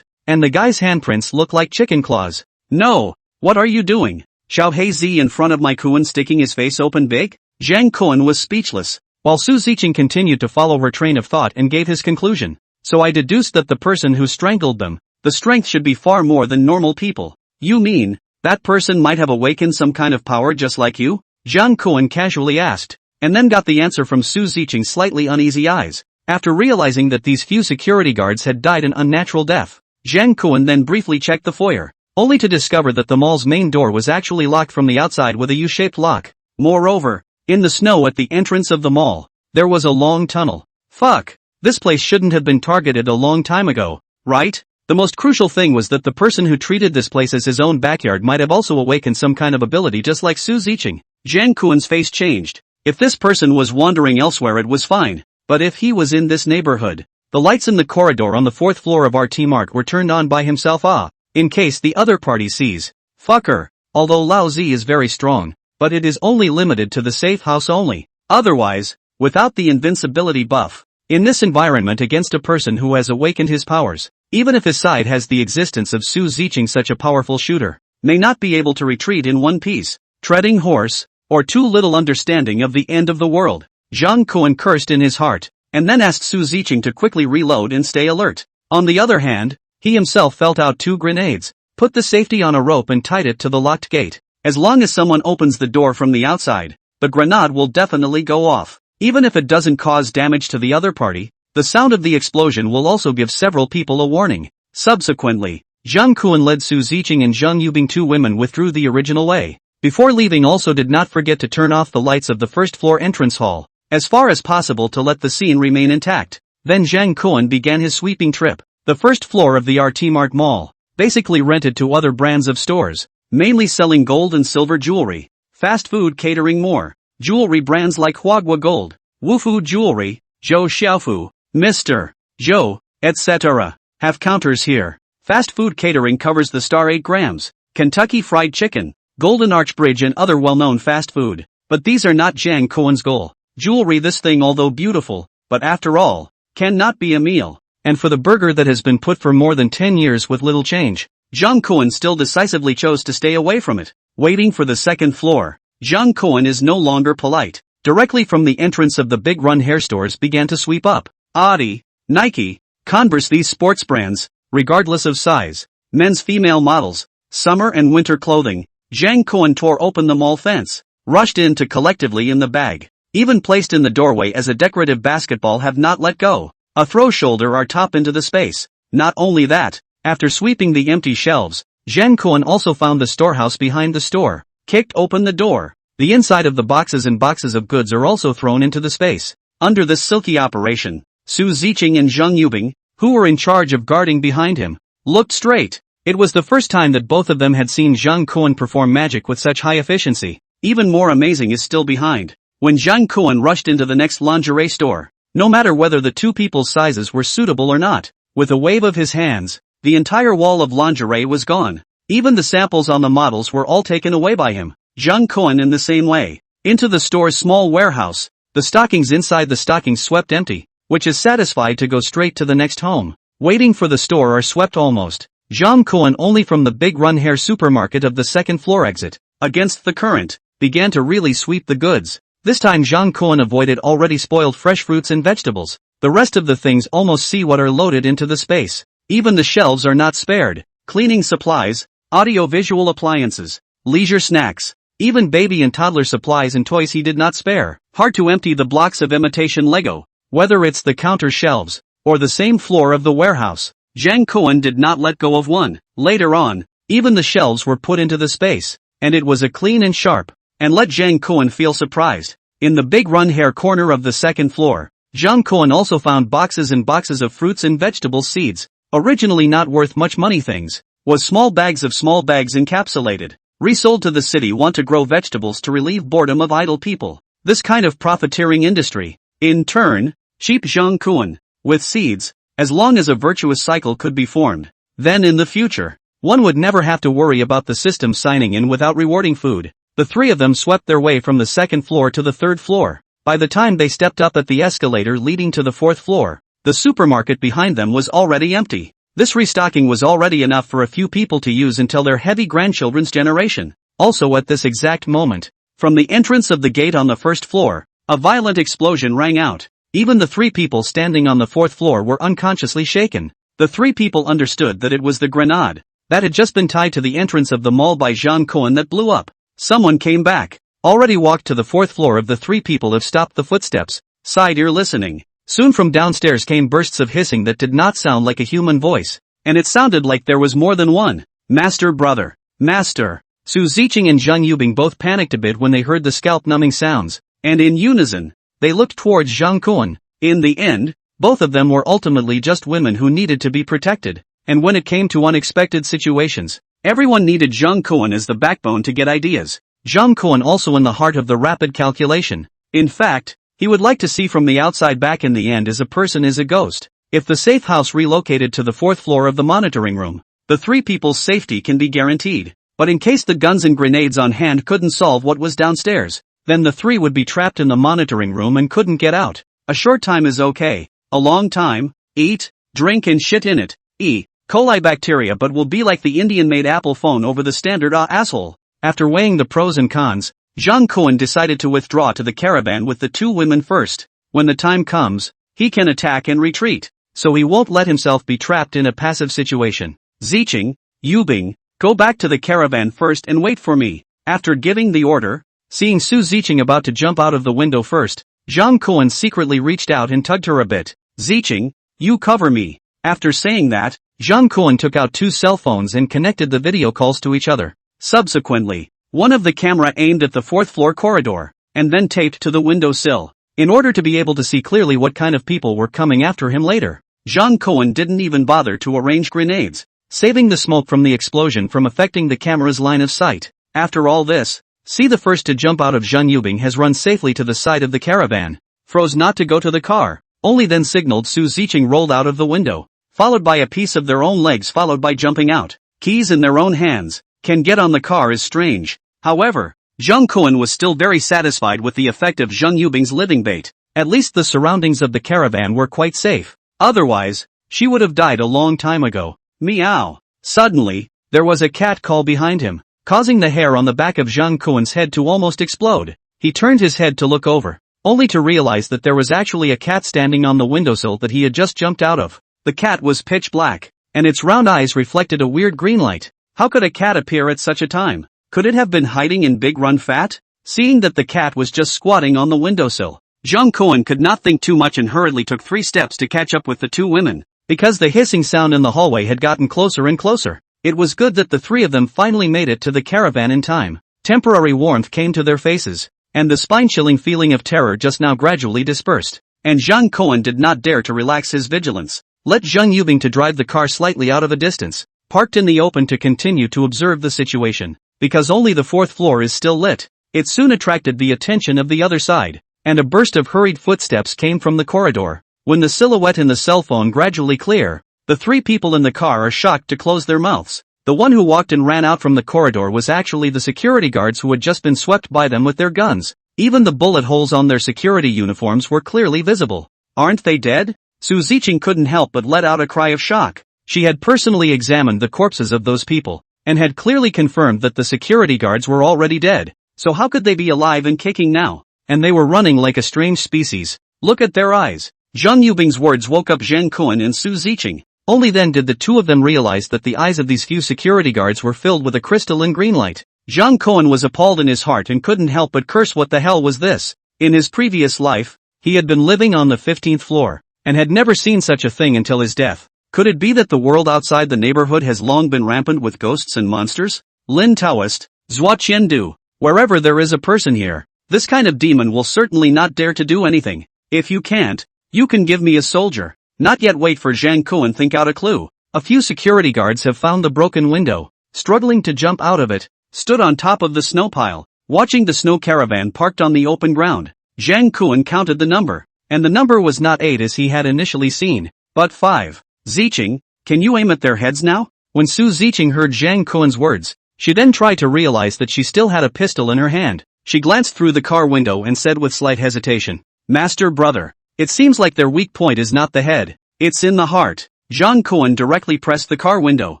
Speaker 1: the guy's handprints look like chicken claws. No, what are you doing? Xiao Heizi in front of my Kuan sticking his face open big? Zhang Kuan was speechless, while Su Ziqing continued to follow her train of thought and gave his conclusion. So I deduced that the person who strangled them, the strength should be far more than normal people. You mean, that person might have awakened some kind of power just like you? Zhang Kuan casually asked, and then got the answer from Su Ziqing's slightly uneasy eyes. After realizing that these few security guards had died an unnatural death, Zhang Kuan then briefly checked the foyer, only to discover that the mall's main door was actually locked from the outside with a U-shaped lock. Moreover, in the snow at the entrance of the mall, there was a long tunnel. Fuck, this place shouldn't have been targeted a long time ago, right? The most crucial thing was that the person who treated this place as his own backyard might have also awakened some kind of ability just like Su Ziqing. Zhang Kuan's face changed. If this person was wandering elsewhere it was fine, but if he was in this neighborhood, the lights in the corridor on the 4th floor of RT Mart were turned on by himself in case the other party sees. Fucker. Although Lao Zi is very strong, but it is only limited to the safe house only. Otherwise, without the invincibility buff, in this environment against a person who has awakened his powers, even if his side has the existence of Su Ziqing, such a powerful shooter may not be able to retreat in one piece, treading horse, or too little understanding of the end of the world. Zhang Kuan cursed in his heart, and then asked Su Ziqing to quickly reload and stay alert. On the other hand, he himself felt out 2 grenades, put the safety on a rope and tied it to the locked gate. As long as someone opens the door from the outside, the grenade will definitely go off. Even if it doesn't cause damage to the other party, the sound of the explosion will also give several people a warning. Subsequently, Zhang Kuan led Su Ziqing and Zheng Yubing, 2 women, withdrew the original way. Before leaving also did not forget to turn off the lights of the 1st floor entrance hall, as far as possible to let the scene remain intact. Then Zhang Kuan began his sweeping trip. The 1st floor of the RT Mart Mall, basically rented to other brands of stores, mainly selling gold and silver jewelry, fast food catering more, jewelry brands like Huagua Gold, Wufu Jewelry, Zhou Xiaofu, Mr. Zhou, etc. have counters here. Fast food catering covers the Star 8 grams, Kentucky Fried Chicken, Golden Arch Bridge and other well-known fast food. But these are not Zhang Kuan's goal. Jewelry, this thing although beautiful, but after all, cannot be a meal. And for the burger that has been put for more than 10 years with little change, Zhang Kuan still decisively chose to stay away from it. Waiting for the 2nd floor, Zhang Kuan is no longer polite. Directly from the entrance of the big run hair stores began to sweep up. Adi, Nike, Converse, these sports brands, regardless of size, men's, female models, summer and winter clothing. Zhang Kuan tore open the mall fence, rushed in to collectively in the bag, even placed in the doorway as a decorative basketball, have not let go. A throw shoulder or top into the space. Not only that, after sweeping the empty shelves, Zhang Kuan also found the storehouse behind the store, kicked open the door. The inside of the boxes and boxes of goods are also thrown into the space. Under this silky operation, Su Ziqing and Zheng Yubing, who were in charge of guarding behind him, looked straight. It was the first time that both of them had seen Zhang Kuan perform magic with such high efficiency. Even more amazing is still behind. When Zhang Kuan rushed into the next lingerie store, no matter whether the 2 people's sizes were suitable or not, with a wave of his hands, the entire wall of lingerie was gone. Even the samples on the models were all taken away by him. Zhang Kuan in the same way. Into the store's small warehouse, the stockings inside the stockings swept empty, which is satisfied to go straight to the next home. Waiting for the store are swept almost. Zhang Kuan only from the big run hair supermarket of the 2nd floor exit, against the current, began to really sweep the goods. This time Zhang Kuan avoided already spoiled fresh fruits and vegetables. The rest of the things almost see what are loaded into the space. Even the shelves are not spared. Cleaning supplies, audio-visual appliances, leisure snacks, even baby and toddler supplies and toys he did not spare. Hard to empty the blocks of imitation Lego, whether it's the counter shelves, or the same floor of the warehouse. Zhang Kuan did not let go of one. Later on, even the shelves were put into the space, and it was a clean and sharp, and let Zhang Kuan feel surprised. In the big run hair corner of the 2nd floor, Zhang Kuan also found boxes and boxes of fruits and vegetable seeds, originally not worth much money. Things was small bags encapsulated, resold to the city want to grow vegetables to relieve boredom of idle people. This kind of profiteering industry, in turn, cheap Zhang Kuan, with seeds, as long as a virtuous cycle could be formed. Then in the future, one would never have to worry about the system signing in without rewarding food. The 3 of them swept their way from the 2nd floor to the 3rd floor. By the time they stepped up at the escalator leading to the 4th floor, the supermarket behind them was already empty. This restocking was already enough for a few people to use until their heavy grandchildren's generation. Also at this exact moment, from the entrance of the gate on the 1st floor, a violent explosion rang out. Even the 3 people standing on the 4th floor were unconsciously shaken. The 3 people understood that it was the grenade that had just been tied to the entrance of the mall by Zhang Kuan that blew up. Someone came back. Already walked to the 4th floor. Of the 3 people have stopped the footsteps, side ear listening. Soon from downstairs came bursts of hissing that did not sound like a human voice, and it sounded like there was more than one. Master, brother, master. Su Ziqing and Zheng Yubing both panicked a bit when they heard the scalp-numbing sounds, and in unison, they looked towards Zhang Kuan. In the end, both of them were ultimately just women who needed to be protected, and when it came to unexpected situations, everyone needed Zhang Kuan as the backbone to get ideas. Zhang Kuan also in the heart of the rapid calculation. In fact, he would like to see from the outside back in the end as a person is a ghost. If the safe house relocated to the 4th floor of the monitoring room, the 3 people's safety can be guaranteed. But in case the guns and grenades on hand couldn't solve what was downstairs, then the 3 would be trapped in the monitoring room and couldn't get out. A short time is okay. A long time, eat, drink and shit in it. E. coli bacteria but will be like the Indian-made Apple phone over the standard asshole. After weighing the pros and cons, Zhang Kuan decided to withdraw to the caravan with the 2 women first. When the time comes, he can attack and retreat, so he won't let himself be trapped in a passive situation. Ziqing, Yubing, go back to the caravan first and wait for me. After giving the order, seeing Su Ziqing about to jump out of the window first, Zhang Kuan secretly reached out and tugged her a bit. Ziqing, you cover me. After saying that, Zhang Kuan took out 2 cell phones and connected the video calls to each other. Subsequently, one of the camera aimed at the 4th floor corridor, and then taped to the windowsill, in order to be able to see clearly what kind of people were coming after him later. Zhang Kuan didn't even bother to arrange grenades, saving the smoke from the explosion from affecting the camera's line of sight. After all this, see the first to jump out of Zhang Yubing has run safely to the side of the caravan, froze not to go to the car, only then signaled Su Ziqing rolled out of the window, followed by a piece of their own legs followed by jumping out, keys in their own hands, can get on the car is strange. However, Zhang Kuan was still very satisfied with the effect of Zhang Yubing's living bait. At least the surroundings of the caravan were quite safe. Otherwise, she would have died a long time ago. Meow. Suddenly, there was a cat call behind him, causing the hair on the back of Zhang Kuan's head to almost explode. He turned his head to look over, only to realize that there was actually a cat standing on the windowsill that he had just jumped out of. The cat was pitch black, and its round eyes reflected a weird green light. How could a cat appear at such a time? Could it have been hiding in Big Run Fat? Seeing that the cat was just squatting on the windowsill, Zhang Kuan could not think too much and hurriedly took 3 steps to catch up with the 2 women. Because the hissing sound in the hallway had gotten closer and closer, it was good that the 3 of them finally made it to the caravan in time. Temporary warmth came to their faces, and the spine-chilling feeling of terror just now gradually dispersed. And Zhang Kuan did not dare to relax his vigilance. Let Zhang Yubing to drive the car slightly out of a distance, parked in the open to continue to observe the situation. Because only the 4th floor is still lit, it soon attracted the attention of the other side, and a burst of hurried footsteps came from the corridor. When the silhouette in the cell phone gradually clear, the 3 people in the car are shocked to close their mouths. The one who walked and ran out from the corridor was actually the security guards who had just been swept by them with their guns. Even the bullet holes on their security uniforms were clearly visible. Aren't they dead? Su Ziqing couldn't help but let out a cry of shock. She had personally examined the corpses of those people, and had clearly confirmed that the security guards were already dead. So how could they be alive and kicking now? And they were running like a strange species. Look at their eyes. Zhang Yubing's words woke up Zhang Kuan and Su Ziqing. Only then did the 2 of them realize that the eyes of these few security guards were filled with a crystalline green light. Zhang Kuan was appalled in his heart and couldn't help but curse. What the hell was this? In his previous life, he had been living on the 15th floor, and had never seen such a thing until his death. Could it be that the world outside the neighborhood has long been rampant with ghosts and monsters? Lin Taoist, Zhua Qiandu, wherever there is a person here, this kind of demon will certainly not dare to do anything. If you can't, you can give me a soldier. Not yet. Wait for Zhang Kuan think out a clue. A few security guards have found the broken window, struggling to jump out of it, stood on top of the snow pile, watching the snow caravan parked on the open ground. Zhang Kuan counted the number, and the number was not 8 as he had initially seen, but 5. Ziqing, can you aim at their heads now? When Su Ziqing heard Zhang Kuan's words, she then tried to realize that she still had a pistol in her hand. She glanced through the car window and said with slight hesitation, Master brother, it seems like their weak point is not the head, it's in the heart. Zhang Kuan directly pressed the car window.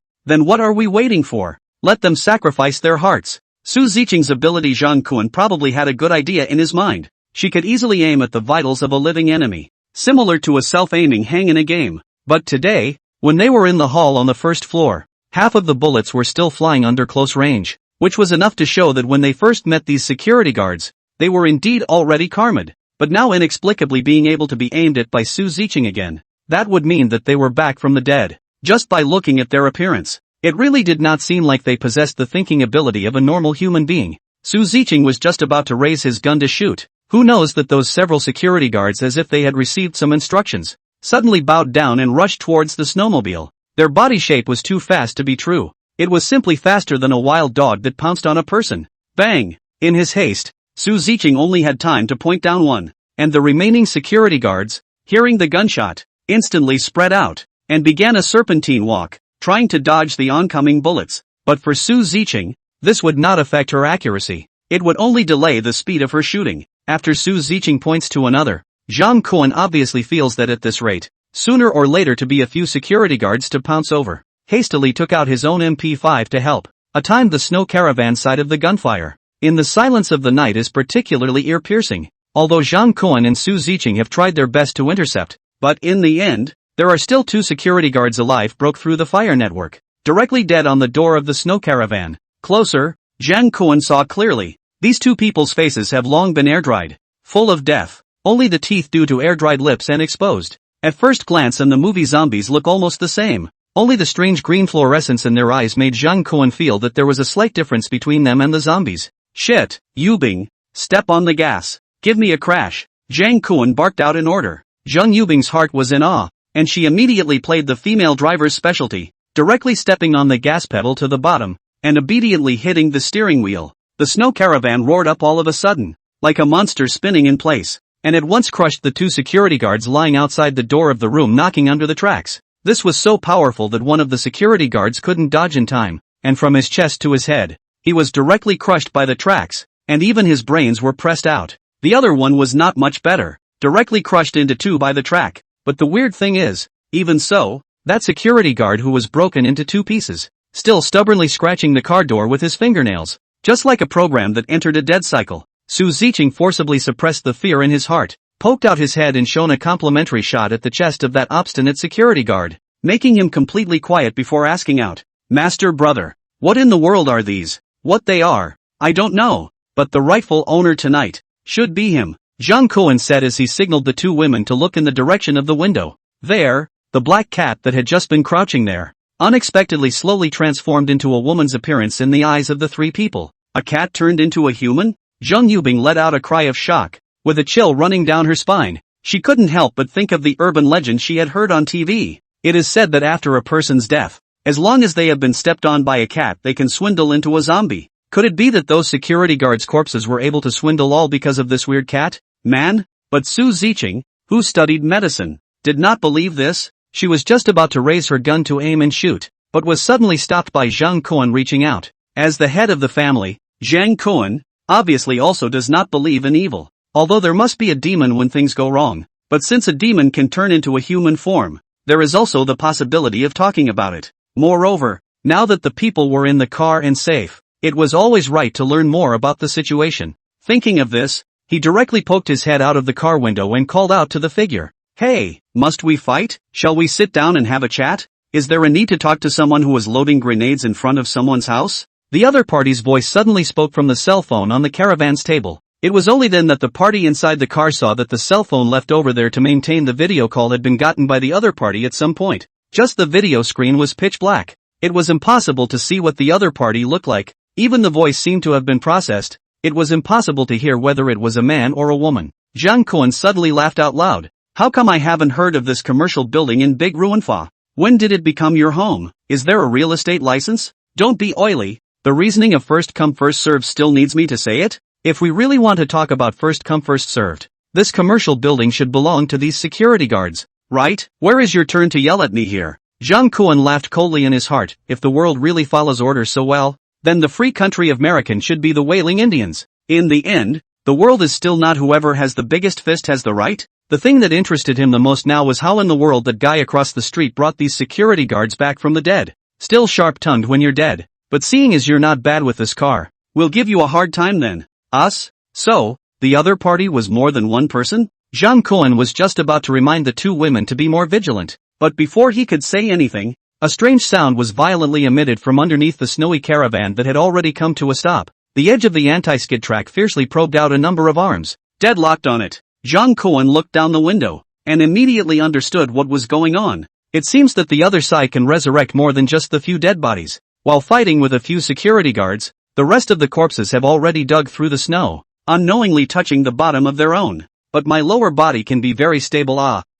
Speaker 1: Then what are we waiting for? Let them sacrifice their hearts. Su Ziqing's ability. Zhang Kuan probably had a good idea in his mind. She could easily aim at the vitals of a living enemy, similar to a self-aiming hang in a game. But today, when they were in the hall on the 1st floor, half of the bullets were still flying under close range, which was enough to show that when they first met these security guards, they were indeed already karma'd, but now inexplicably being able to be aimed at by Su Ziqing again. That would mean that they were back from the dead. Just by looking at their appearance, it really did not seem like they possessed the thinking ability of a normal human being. Su Ziqing was just about to raise his gun to shoot. Who knows that those several security guards, as if they had received some instructions, suddenly bowed down and rushed towards the snowmobile. Their body shape was too fast to be true. It was simply faster than a wild dog that pounced on a person. Bang! In his haste, Su Ziqing only had time to point down one, and the remaining security guards, hearing the gunshot, instantly spread out, and began a serpentine walk, trying to dodge the oncoming bullets. But for Su Ziqing, this would not affect her accuracy. It would only delay the speed of her shooting. After Su Ziqing points to another, Zhang Kuan obviously feels that at this rate, sooner or later to be a few security guards to pounce over, hastily took out his own MP5 to help, timed the snow caravan side of the gunfire. In the silence of the night is particularly ear-piercing, although Zhang Kuan and Su Ziqing have tried their best to intercept, but in the end, there are still 2 security guards alive broke through the fire network, directly dead on the door of the snow caravan. Closer, Zhang Kuan saw clearly. These 2 people's faces have long been air-dried, full of death, only the teeth due to air-dried lips and exposed. At first glance and the movie zombies look almost the same, only the strange green fluorescence in their eyes made Zhang Kuan feel that there was a slight difference between them and the zombies. Shit, Yubing, step on the gas, give me a crash, Zhang Kuan barked out in order. Zhang Yubing's heart was in awe, and she immediately played the female driver's specialty, directly stepping on the gas pedal to the bottom, and obediently hitting the steering wheel. The snow caravan roared up all of a sudden, like a monster spinning in place, and at once crushed the 2 security guards lying outside the door of the room, knocking under the tracks. This was so powerful that one of the security guards couldn't dodge in time, and from his chest to his head, he was directly crushed by the tracks, and even his brains were pressed out. The other one was not much better, directly crushed into 2 by the track. But the weird thing is, even so, that security guard who was broken into 2 pieces, still stubbornly scratching the car door with his fingernails. Just like a program that entered a dead cycle, Su Ziqing forcibly suppressed the fear in his heart, poked out his head and shone a complimentary shot at the chest of that obstinate security guard, making him completely quiet before asking out, "Master brother, what in the world are these?" "What they are, I don't know, but the rightful owner tonight should be him," Zhang Kuan said as he signaled the 2 women to look in the direction of the window. There, the black cat that had just been crouching there, unexpectedly slowly transformed into a woman's appearance in the eyes of the 3 people. A cat turned into a human? Zhang Yubing let out a cry of shock, with a chill running down her spine. She couldn't help but think of the urban legend she had heard on TV. It is said that after a person's death, as long as they have been stepped on by a cat, they can swindle into a zombie. Could it be that those security guards' corpses were able to swindle all because of this weird cat? Man? But Su Ziqing, who studied medicine, did not believe this. She was just about to raise her gun to aim and shoot, but was suddenly stopped by Zhang Kuan reaching out. As the head of the family, Zhang Kuan, obviously also does not believe in evil, although there must be a demon when things go wrong. But since a demon can turn into a human form, there is also the possibility of talking about it. Moreover, now that the people were in the car and safe, it was always right to learn more about the situation. Thinking of this, he directly poked his head out of the car window and called out to the figure. "Hey, must we fight? Shall we sit down and have a chat? Is there a need to talk to someone who is loading grenades in front of someone's house?" The other party's voice suddenly spoke from the cell phone on the caravan's table. It was only then that the party inside the car saw that the cell phone left over there to maintain the video call had been gotten by the other party at some point. Just the video screen was pitch black. It was impossible to see what the other party looked like. Even the voice seemed to have been processed. It was impossible to hear whether it was a man or a woman. Zhang Kuan suddenly laughed out loud. "How come I haven't heard of this commercial building in Big Ruinfa? When did it become your home? Is there a real estate license? Don't be oily. The reasoning of first come first served still needs me to say it? If we really want to talk about first come first served, this commercial building should belong to these security guards, right? Where is your turn to yell at me here?" Zhang Kuan laughed coldly in his heart. If the world really follows orders so well, then the free country of American should be the Wailing Indians. In the end, the world is still not whoever has the biggest fist has the right. The thing that interested him the most now was how in the world that guy across the street brought these security guards back from the dead. Still sharp-tongued when you're dead. But seeing as you're not bad with this car, we'll give you a hard time then. Us? So, the other party was more than one person? Zhang Kuan was just about to remind the 2 women to be more vigilant, but before he could say anything, a strange sound was violently emitted from underneath the snowy caravan that had already come to a stop. The edge of the anti-skid track fiercely probed out a number of arms, deadlocked on it. Zhang Kuan looked down the window, and immediately understood what was going on. It seems that the other side can resurrect more than just the few dead bodies. While fighting with a few security guards, the rest of the corpses have already dug through the snow, unknowingly touching the bottom of their own. But my lower body can be very stable.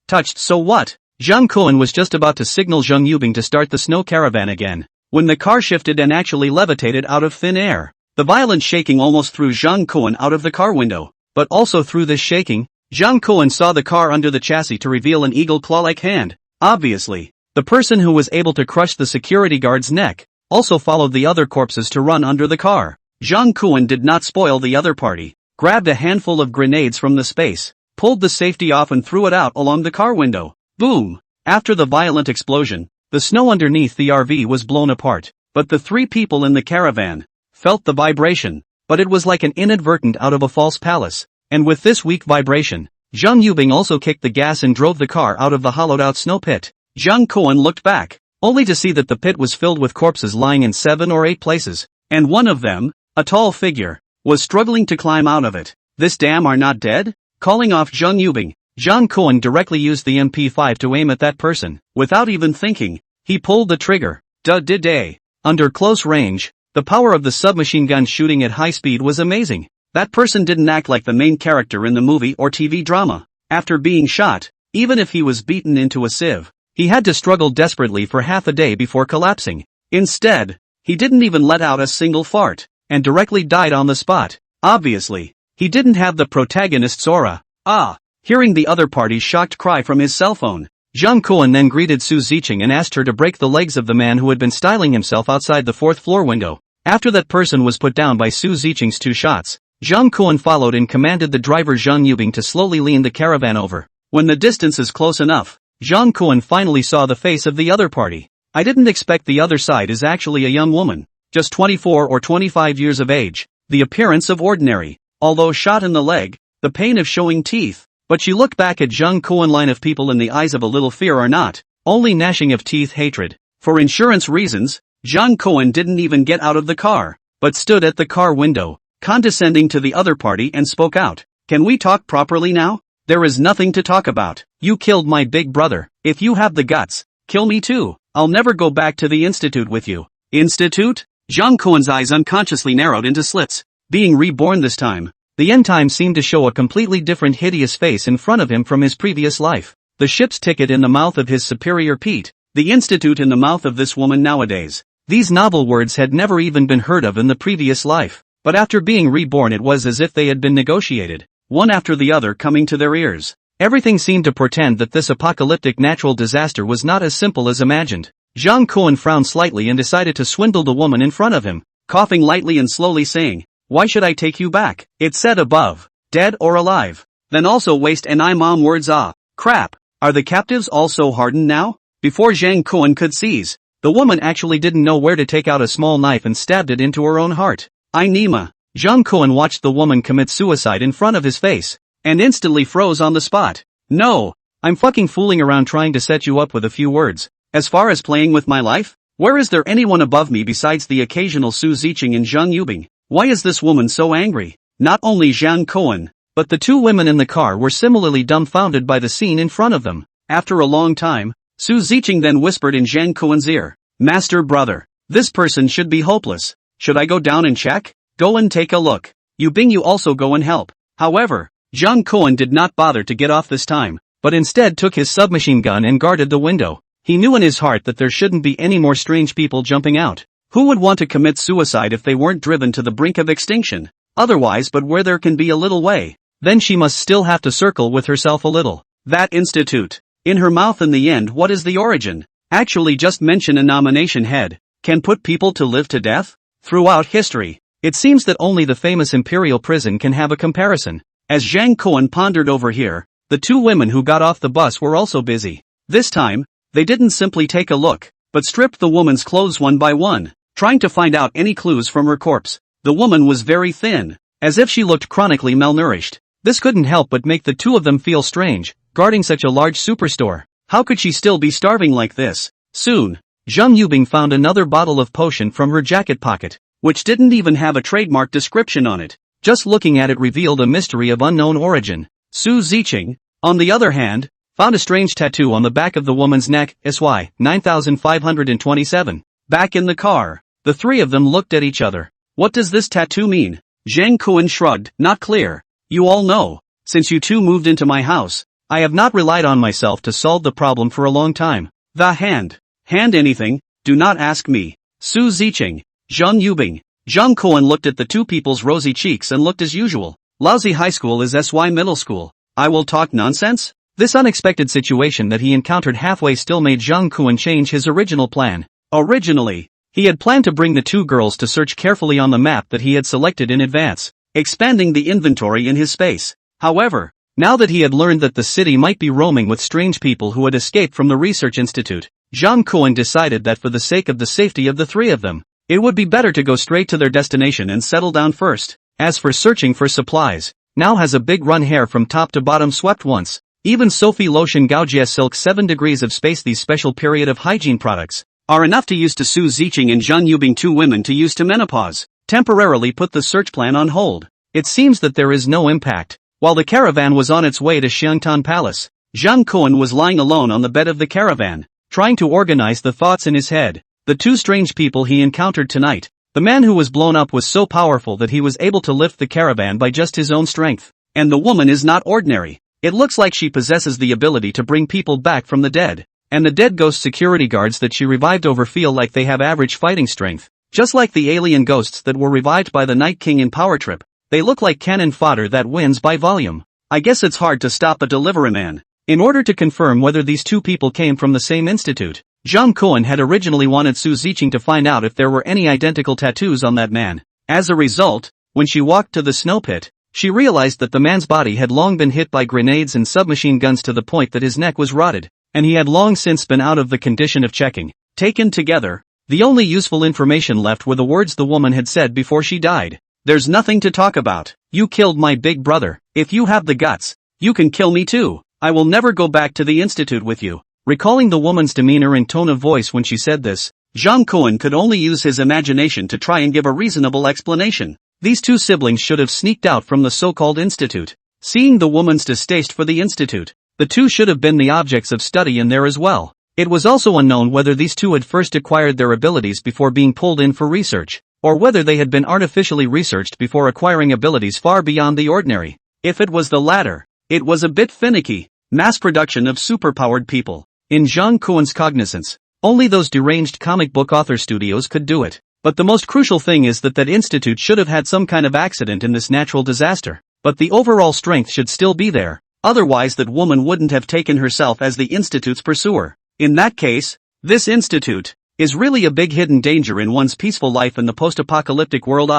Speaker 1: Touched, so what? Zhang Kuan was just about to signal Zheng Yubing to start the snow caravan again, when the car shifted and actually levitated out of thin air. The violent shaking almost threw Zhang Kuan out of the car window, but also through this shaking, Zhang Kuan saw the car under the chassis to reveal an eagle claw-like hand. Obviously, the person who was able to crush the security guard's neck also followed the other corpses to run under the car. Zhang Kuan did not spoil the other party, grabbed a handful of grenades from the space, pulled the safety off and threw it out along the car window. Boom! After the violent explosion, the snow underneath the RV was blown apart, but the three people in the caravan felt the vibration, but it was like an inadvertent out of a false palace, and with this weak vibration, Zheng Yubing also kicked the gas and drove the car out of the hollowed-out snow pit. Zhang Kuan looked back, only to see that the pit was filled with corpses lying in 7 or 8 places, and one of them, a tall figure, was struggling to climb out of it. This damn are not dead? Calling off Zheng Yubing, Zhang Kuan directly used the MP5 to aim at that person. Without even thinking, he pulled the trigger. Day. Under close range, the power of the submachine gun shooting at high speed was amazing. That person didn't act like the main character in the movie or TV drama. After being shot, even if he was beaten into a sieve, he had to struggle desperately for half a day before collapsing. Instead, he didn't even let out a single fart, and directly died on the spot. Obviously, he didn't have the protagonist's aura. Hearing the other party's shocked cry from his cell phone, Zhang Kuan then greeted Su Ziqing and asked her to break the legs of the man who had been styling himself outside the 4th floor window. After that person was put down by Su Ziqing's 2 shots, Zhang Kuan followed and commanded the driver Zheng Yubing to slowly lean the caravan over. When the distance is close enough, Zhang Kuan finally saw the face of the other party. I didn't expect the other side is actually a young woman, just 24 or 25 years of age, the appearance of ordinary, although shot in the leg, the pain of showing teeth. But she looked back at Zheng Kuan line of people in the eyes of a little fear or not, only gnashing of teeth hatred. For insurance reasons, Zheng Kuan didn't even get out of the car, but stood at the car window, condescending to the other party and spoke out. Can we talk properly now? There is nothing to talk about. You killed my big brother. If you have the guts, kill me too. I'll never go back to the institute with you. Institute? Zheng Kuan's eyes unconsciously narrowed into slits. Being reborn this time, the end time seemed to show a completely different hideous face in front of him from his previous life. The ship's ticket in the mouth of his superior Pete, the institute in the mouth of this woman nowadays. These novel words had never even been heard of in the previous life, but after being reborn it was as if they had been negotiated, one after the other coming to their ears. Everything seemed to portend that this apocalyptic natural disaster was not as simple as imagined. Zhang Kuan frowned slightly and decided to swindle the woman in front of him, coughing lightly and slowly saying, "Why should I take you back? It said above, dead or alive. Then also waste and I mom words crap. Are the captives also hardened now?" Before Zhang Kuan could seize, the woman actually didn't know where to take out a small knife and stabbed it into her own heart. Nima. Zhang Kuan watched the woman commit suicide in front of his face, and instantly froze on the spot. No, I'm fucking fooling around trying to set you up with a few words. As far as playing with my life? Where is there anyone above me besides the occasional Su Ziqing and Zheng Yubing? Why is this woman so angry? Not only Zhang Kuan, but the 2 women in the car were similarly dumbfounded by the scene in front of them. After a long time, Su Ziqing then whispered in Zhang Kuan's ear, "Master brother, this person should be hopeless. Should I go down and check? Go and take a look. Yubing, you also go and help." However, Zhang Kuan did not bother to get off this time, but instead took his submachine gun and guarded the window. He knew in his heart that there shouldn't be any more strange people jumping out. Who would want to commit suicide if they weren't driven to the brink of extinction? Otherwise, but where there can be a little way, then she must still have to circle with herself a little. That institute. In her mouth in the end, what is the origin? Actually just mention a nomination head. Can put people to live to death? Throughout history, it seems that only the famous imperial prison can have a comparison. As Zhang Kuan pondered over here, the 2 women who got off the bus were also busy. This time, they didn't simply take a look, but stripped the woman's clothes one by one, trying to find out any clues from her corpse. The woman was very thin, as if she looked chronically malnourished. This couldn't help but make the 2 of them feel strange, guarding such a large superstore. How could she still be starving like this? Soon, Zheng Yubing found another bottle of potion from her jacket pocket, which didn't even have a trademark description on it. Just looking at it revealed a mystery of unknown origin. Su Ziqing, on the other hand, found a strange tattoo on the back of the woman's neck, SY 9527. Back in the car, the 3 of them looked at each other. What does this tattoo mean? Zhang Kuan shrugged, not clear. You all know, since you 2 moved into my house, I have not relied on myself to solve the problem for a long time. The hand. Hand anything, do not ask me. Su Ziqing. Zhang Yubing. Zhang Kuan looked at the two people's rosy cheeks and looked as usual. Lousy high school is SY middle school. I will talk nonsense? This unexpected situation that he encountered halfway still made Zhang Kuan change his original plan. Originally, he had planned to bring the two girls to search carefully on the map that he had selected in advance, expanding the inventory in his space. However, now that he had learned that the city might be roaming with strange people who had escaped from the research institute, Zhang Kuan decided that for the sake of the safety of the three of them, it would be better to go straight to their destination and settle down first. As for searching for supplies, now has a big run hair from top to bottom swept once. Even Sophie Lotion Gaojia Silk 7 degrees of space. These special period of hygiene products are enough to use to Su Ziqing and Zhang Yubing, two women to use to menopause. Temporarily put the search plan on hold. It seems that there is no impact. While the caravan was on its way to Xiangtan Palace, Zhang Kuan was lying alone on the bed of the caravan, trying to organize the thoughts in his head. The two strange people he encountered tonight. The man who was blown up was so powerful that he was able to lift the caravan by just his own strength. And the woman is not ordinary. It looks like she possesses the ability to bring people back from the dead. And the dead ghost security guards that she revived over feel like they have average fighting strength. Just like the alien ghosts that were revived by the Night King in Power Trip. They look like cannon fodder that wins by volume. I guess it's hard to stop a delivery man. In order to confirm whether these two people came from the same institute, Zhang Kuan had originally wanted Su Ziqing to find out if there were any identical tattoos on that man. As a result, when she walked to the snow pit, she realized that the man's body had long been hit by grenades and submachine guns to the point that his neck was rotted, and he had long since been out of the condition of checking. Taken together, the only useful information left were the words the woman had said before she died. There's nothing to talk about. You killed my big brother. If you have the guts, you can kill me too. I will never go back to the institute with you. Recalling the woman's demeanor and tone of voice when she said this, Zhang Kuan could only use his imagination to try and give a reasonable explanation. These two siblings should have sneaked out from the so-called institute. Seeing the woman's distaste for the institute, the two should have been the objects of study in there as well. It was also unknown whether these two had first acquired their abilities before being pulled in for research, or whether they had been artificially researched before acquiring abilities far beyond the ordinary. If it was the latter, it was a bit finicky. Mass production of superpowered people. In Zhang Kuan's cognizance, only those deranged comic book author studios could do it. But the most crucial thing is that that institute should have had some kind of accident in this natural disaster. But the overall strength should still be there. Otherwise that woman wouldn't have taken herself as the institute's pursuer. In that case, this institute is really a big hidden danger in one's peaceful life in the post-apocalyptic world.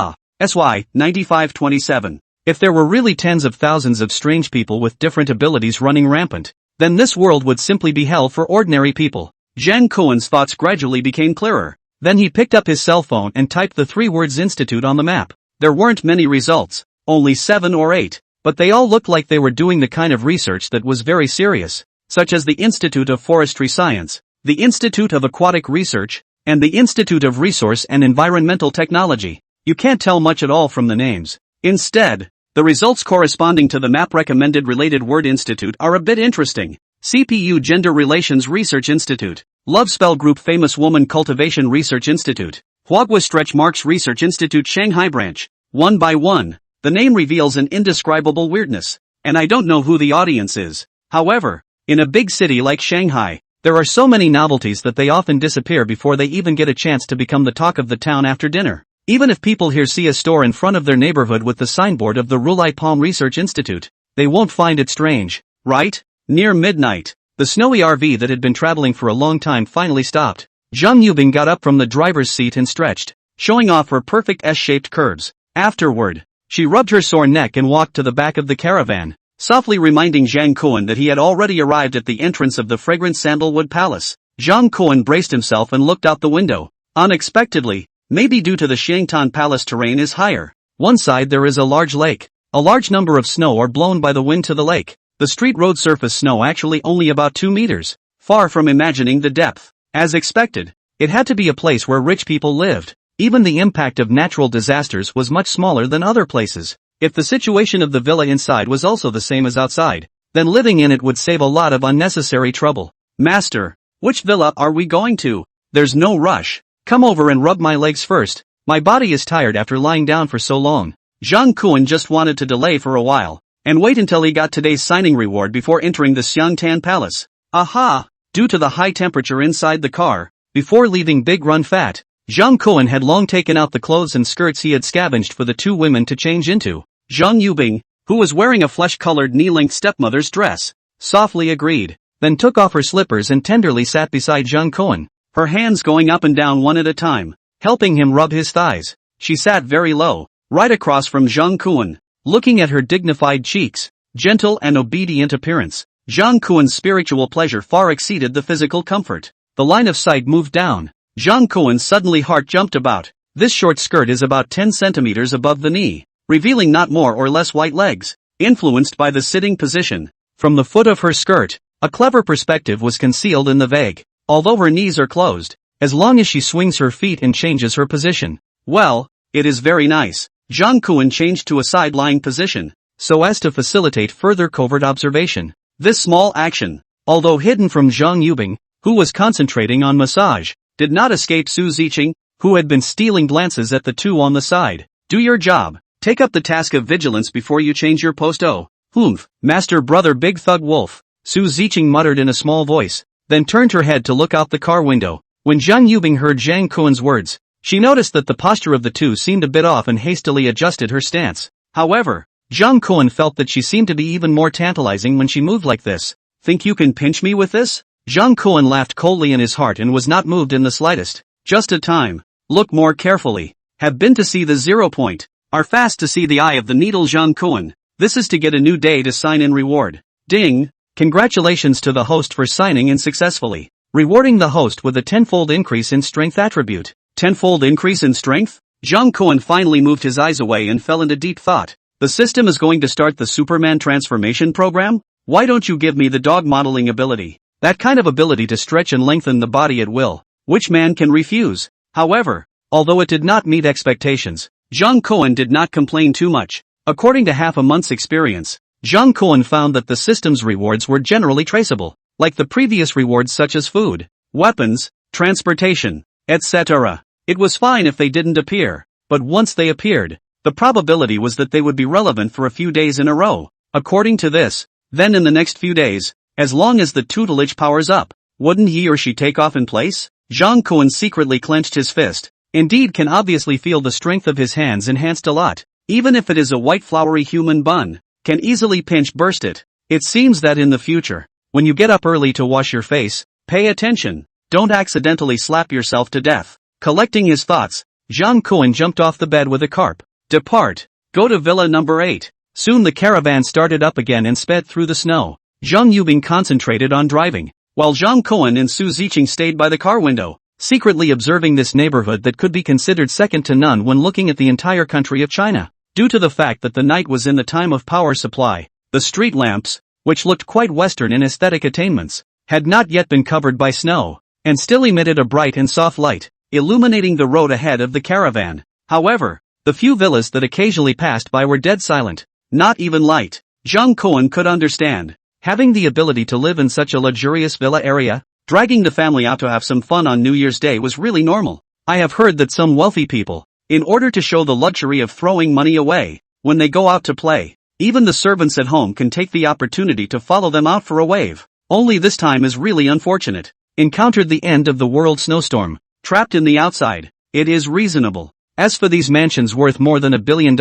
Speaker 1: SY 9527. If there were really tens of thousands of strange people with different abilities running rampant, then this world would simply be hell for ordinary people. Zhang Kuan's thoughts gradually became clearer. Then he picked up his cell phone and typed the three words institute on the map. There weren't many results, only 7 or 8, but they all looked like they were doing the kind of research that was very serious, such as the Institute of Forestry Science, the Institute of Aquatic Research, and the Institute of Resource and Environmental Technology. You can't tell much at all from the names. Instead, the results corresponding to the map recommended related word institute are a bit interesting. CPU Gender Relations Research Institute, Love Spell Group Famous Woman Cultivation Research Institute, Huagua Stretch Marks Research Institute Shanghai Branch. One by one, the name reveals an indescribable weirdness, and I don't know who the audience is. However, in a big city like Shanghai, there are so many novelties that they often disappear before they even get a chance to become the talk of the town after dinner. Even if people here see a store in front of their neighborhood with the signboard of the Rulai Palm Research Institute, they won't find it strange, right? Near midnight, the snowy RV that had been traveling for a long time finally stopped. Zhang Yubing got up from the driver's seat and stretched, showing off her perfect S-shaped curves. Afterward, she rubbed her sore neck and walked to the back of the caravan, softly reminding Zhang Kuan that he had already arrived at the entrance of the fragrant sandalwood palace. Zhang Kuan braced himself and looked out the window. Unexpectedly, maybe due to the Xiangtan Palace terrain is higher. One side there is a large lake. A large number of snow are blown by the wind to the lake. The street road surface snow actually only about 2 meters, far from imagining the depth. As expected, it had to be a place where rich people lived. Even the impact of natural disasters was much smaller than other places. If the situation of the villa inside was also the same as outside, then living in it would save a lot of unnecessary trouble. Master, which villa are we going to? There's no rush. Come over and rub my legs first. My body is tired after lying down for so long. Zhang Kuan just wanted to delay for a while, and wait until he got today's signing reward before entering the Xiangtan Palace. Aha! Due to the high temperature inside the car, before leaving Big Run Fat, Zhang Kuan had long taken out the clothes and skirts he had scavenged for the two women to change into. Zhang Yubing, who was wearing a flesh-colored knee-length stepmother's dress, softly agreed, then took off her slippers and tenderly sat beside Zhang Kuan, her hands going up and down one at a time, helping him rub his thighs. She sat very low, right across from Zhang Kuan, looking at her dignified cheeks, gentle and obedient appearance. Zhang Kuan's spiritual pleasure far exceeded the physical comfort. The line of sight moved down. Zhang Kuan's suddenly heart jumped about. This short skirt is about 10 centimeters above the knee, revealing not more or less white legs, influenced by the sitting position. From the foot of her skirt, a clever perspective was concealed in the vague, although her knees are closed, as long as she swings her feet and changes her position. Well, it is very nice. Zhang Kuan changed to a side-lying position, so as to facilitate further covert observation. This small action, although hidden from Zhang Yubing, who was concentrating on massage, did not escape Su Ziqing, who had been stealing glances at the two on the side. Do your job. Take up the task of vigilance before you change your post. Oh, humph, Master Brother Big Thug Wolf, Su Ziqing muttered in a small voice, then turned her head to look out the car window. When Zhang Yubing heard Zhang Kuan's words, she noticed that the posture of the two seemed a bit off and hastily adjusted her stance. However, Zhang Kuan felt that she seemed to be even more tantalizing when she moved like this. Think you can pinch me with this? Zhang Kuan laughed coldly in his heart and was not moved in the slightest. Just a time. Look more carefully. Have been to see the 0 point. Are fast to see the eye of the needle. Zhang Kuan. This is to get a new day to sign in reward. Ding. Congratulations to the host for signing in successfully. Rewarding the host with a tenfold increase in strength attribute. Tenfold increase in strength? Zhang Kuan finally moved his eyes away and fell into deep thought. The system is going to start the Superman transformation program? Why don't you give me the dog modeling ability? That kind of ability to stretch and lengthen the body at will. Which man can refuse? However, although it did not meet expectations, Zhang Kuan did not complain too much. According to half a month's experience, Zhang Kuan found that the system's rewards were generally traceable, like the previous rewards such as food, weapons, transportation, etc. It was fine if they didn't appear, but once they appeared, the probability was that they would be relevant for a few days in a row. According to this, then in the next few days, as long as the tutelage powers up, wouldn't he or she take off in place? Zhang Kuan secretly clenched his fist. Indeed can obviously feel the strength of his hands enhanced a lot. Even if it is a white floury human bun, can easily pinch burst it. It seems that in the future, when you get up early to wash your face, pay attention. Don't accidentally slap yourself to death. Collecting his thoughts, Zhang Kuan jumped off the bed with a carp. Depart. Go to Villa number 8. Soon the caravan started up again and sped through the snow. Zhang Yubing concentrated on driving, while Zhang Kuan and Su Ziqing stayed by the car window, secretly observing this neighborhood that could be considered second to none when looking at the entire country of China. Due to the fact that the night was in the time of power supply, the street lamps, which looked quite Western in aesthetic attainments, had not yet been covered by snow, and still emitted a bright and soft light, illuminating the road ahead of the caravan. However, the few villas that occasionally passed by were dead silent, not even light. Zhang Kuan could understand. Having the ability to live in such a luxurious villa area, dragging the family out to have some fun on New Year's Day was really normal. I have heard that some wealthy people, in order to show the luxury of throwing money away, when they go out to play, even the servants at home can take the opportunity to follow them out for a wave. Only this time is really unfortunate. Encountered the end of the world snowstorm, trapped in the outside. It is reasonable. As for these mansions worth more than $1 billion,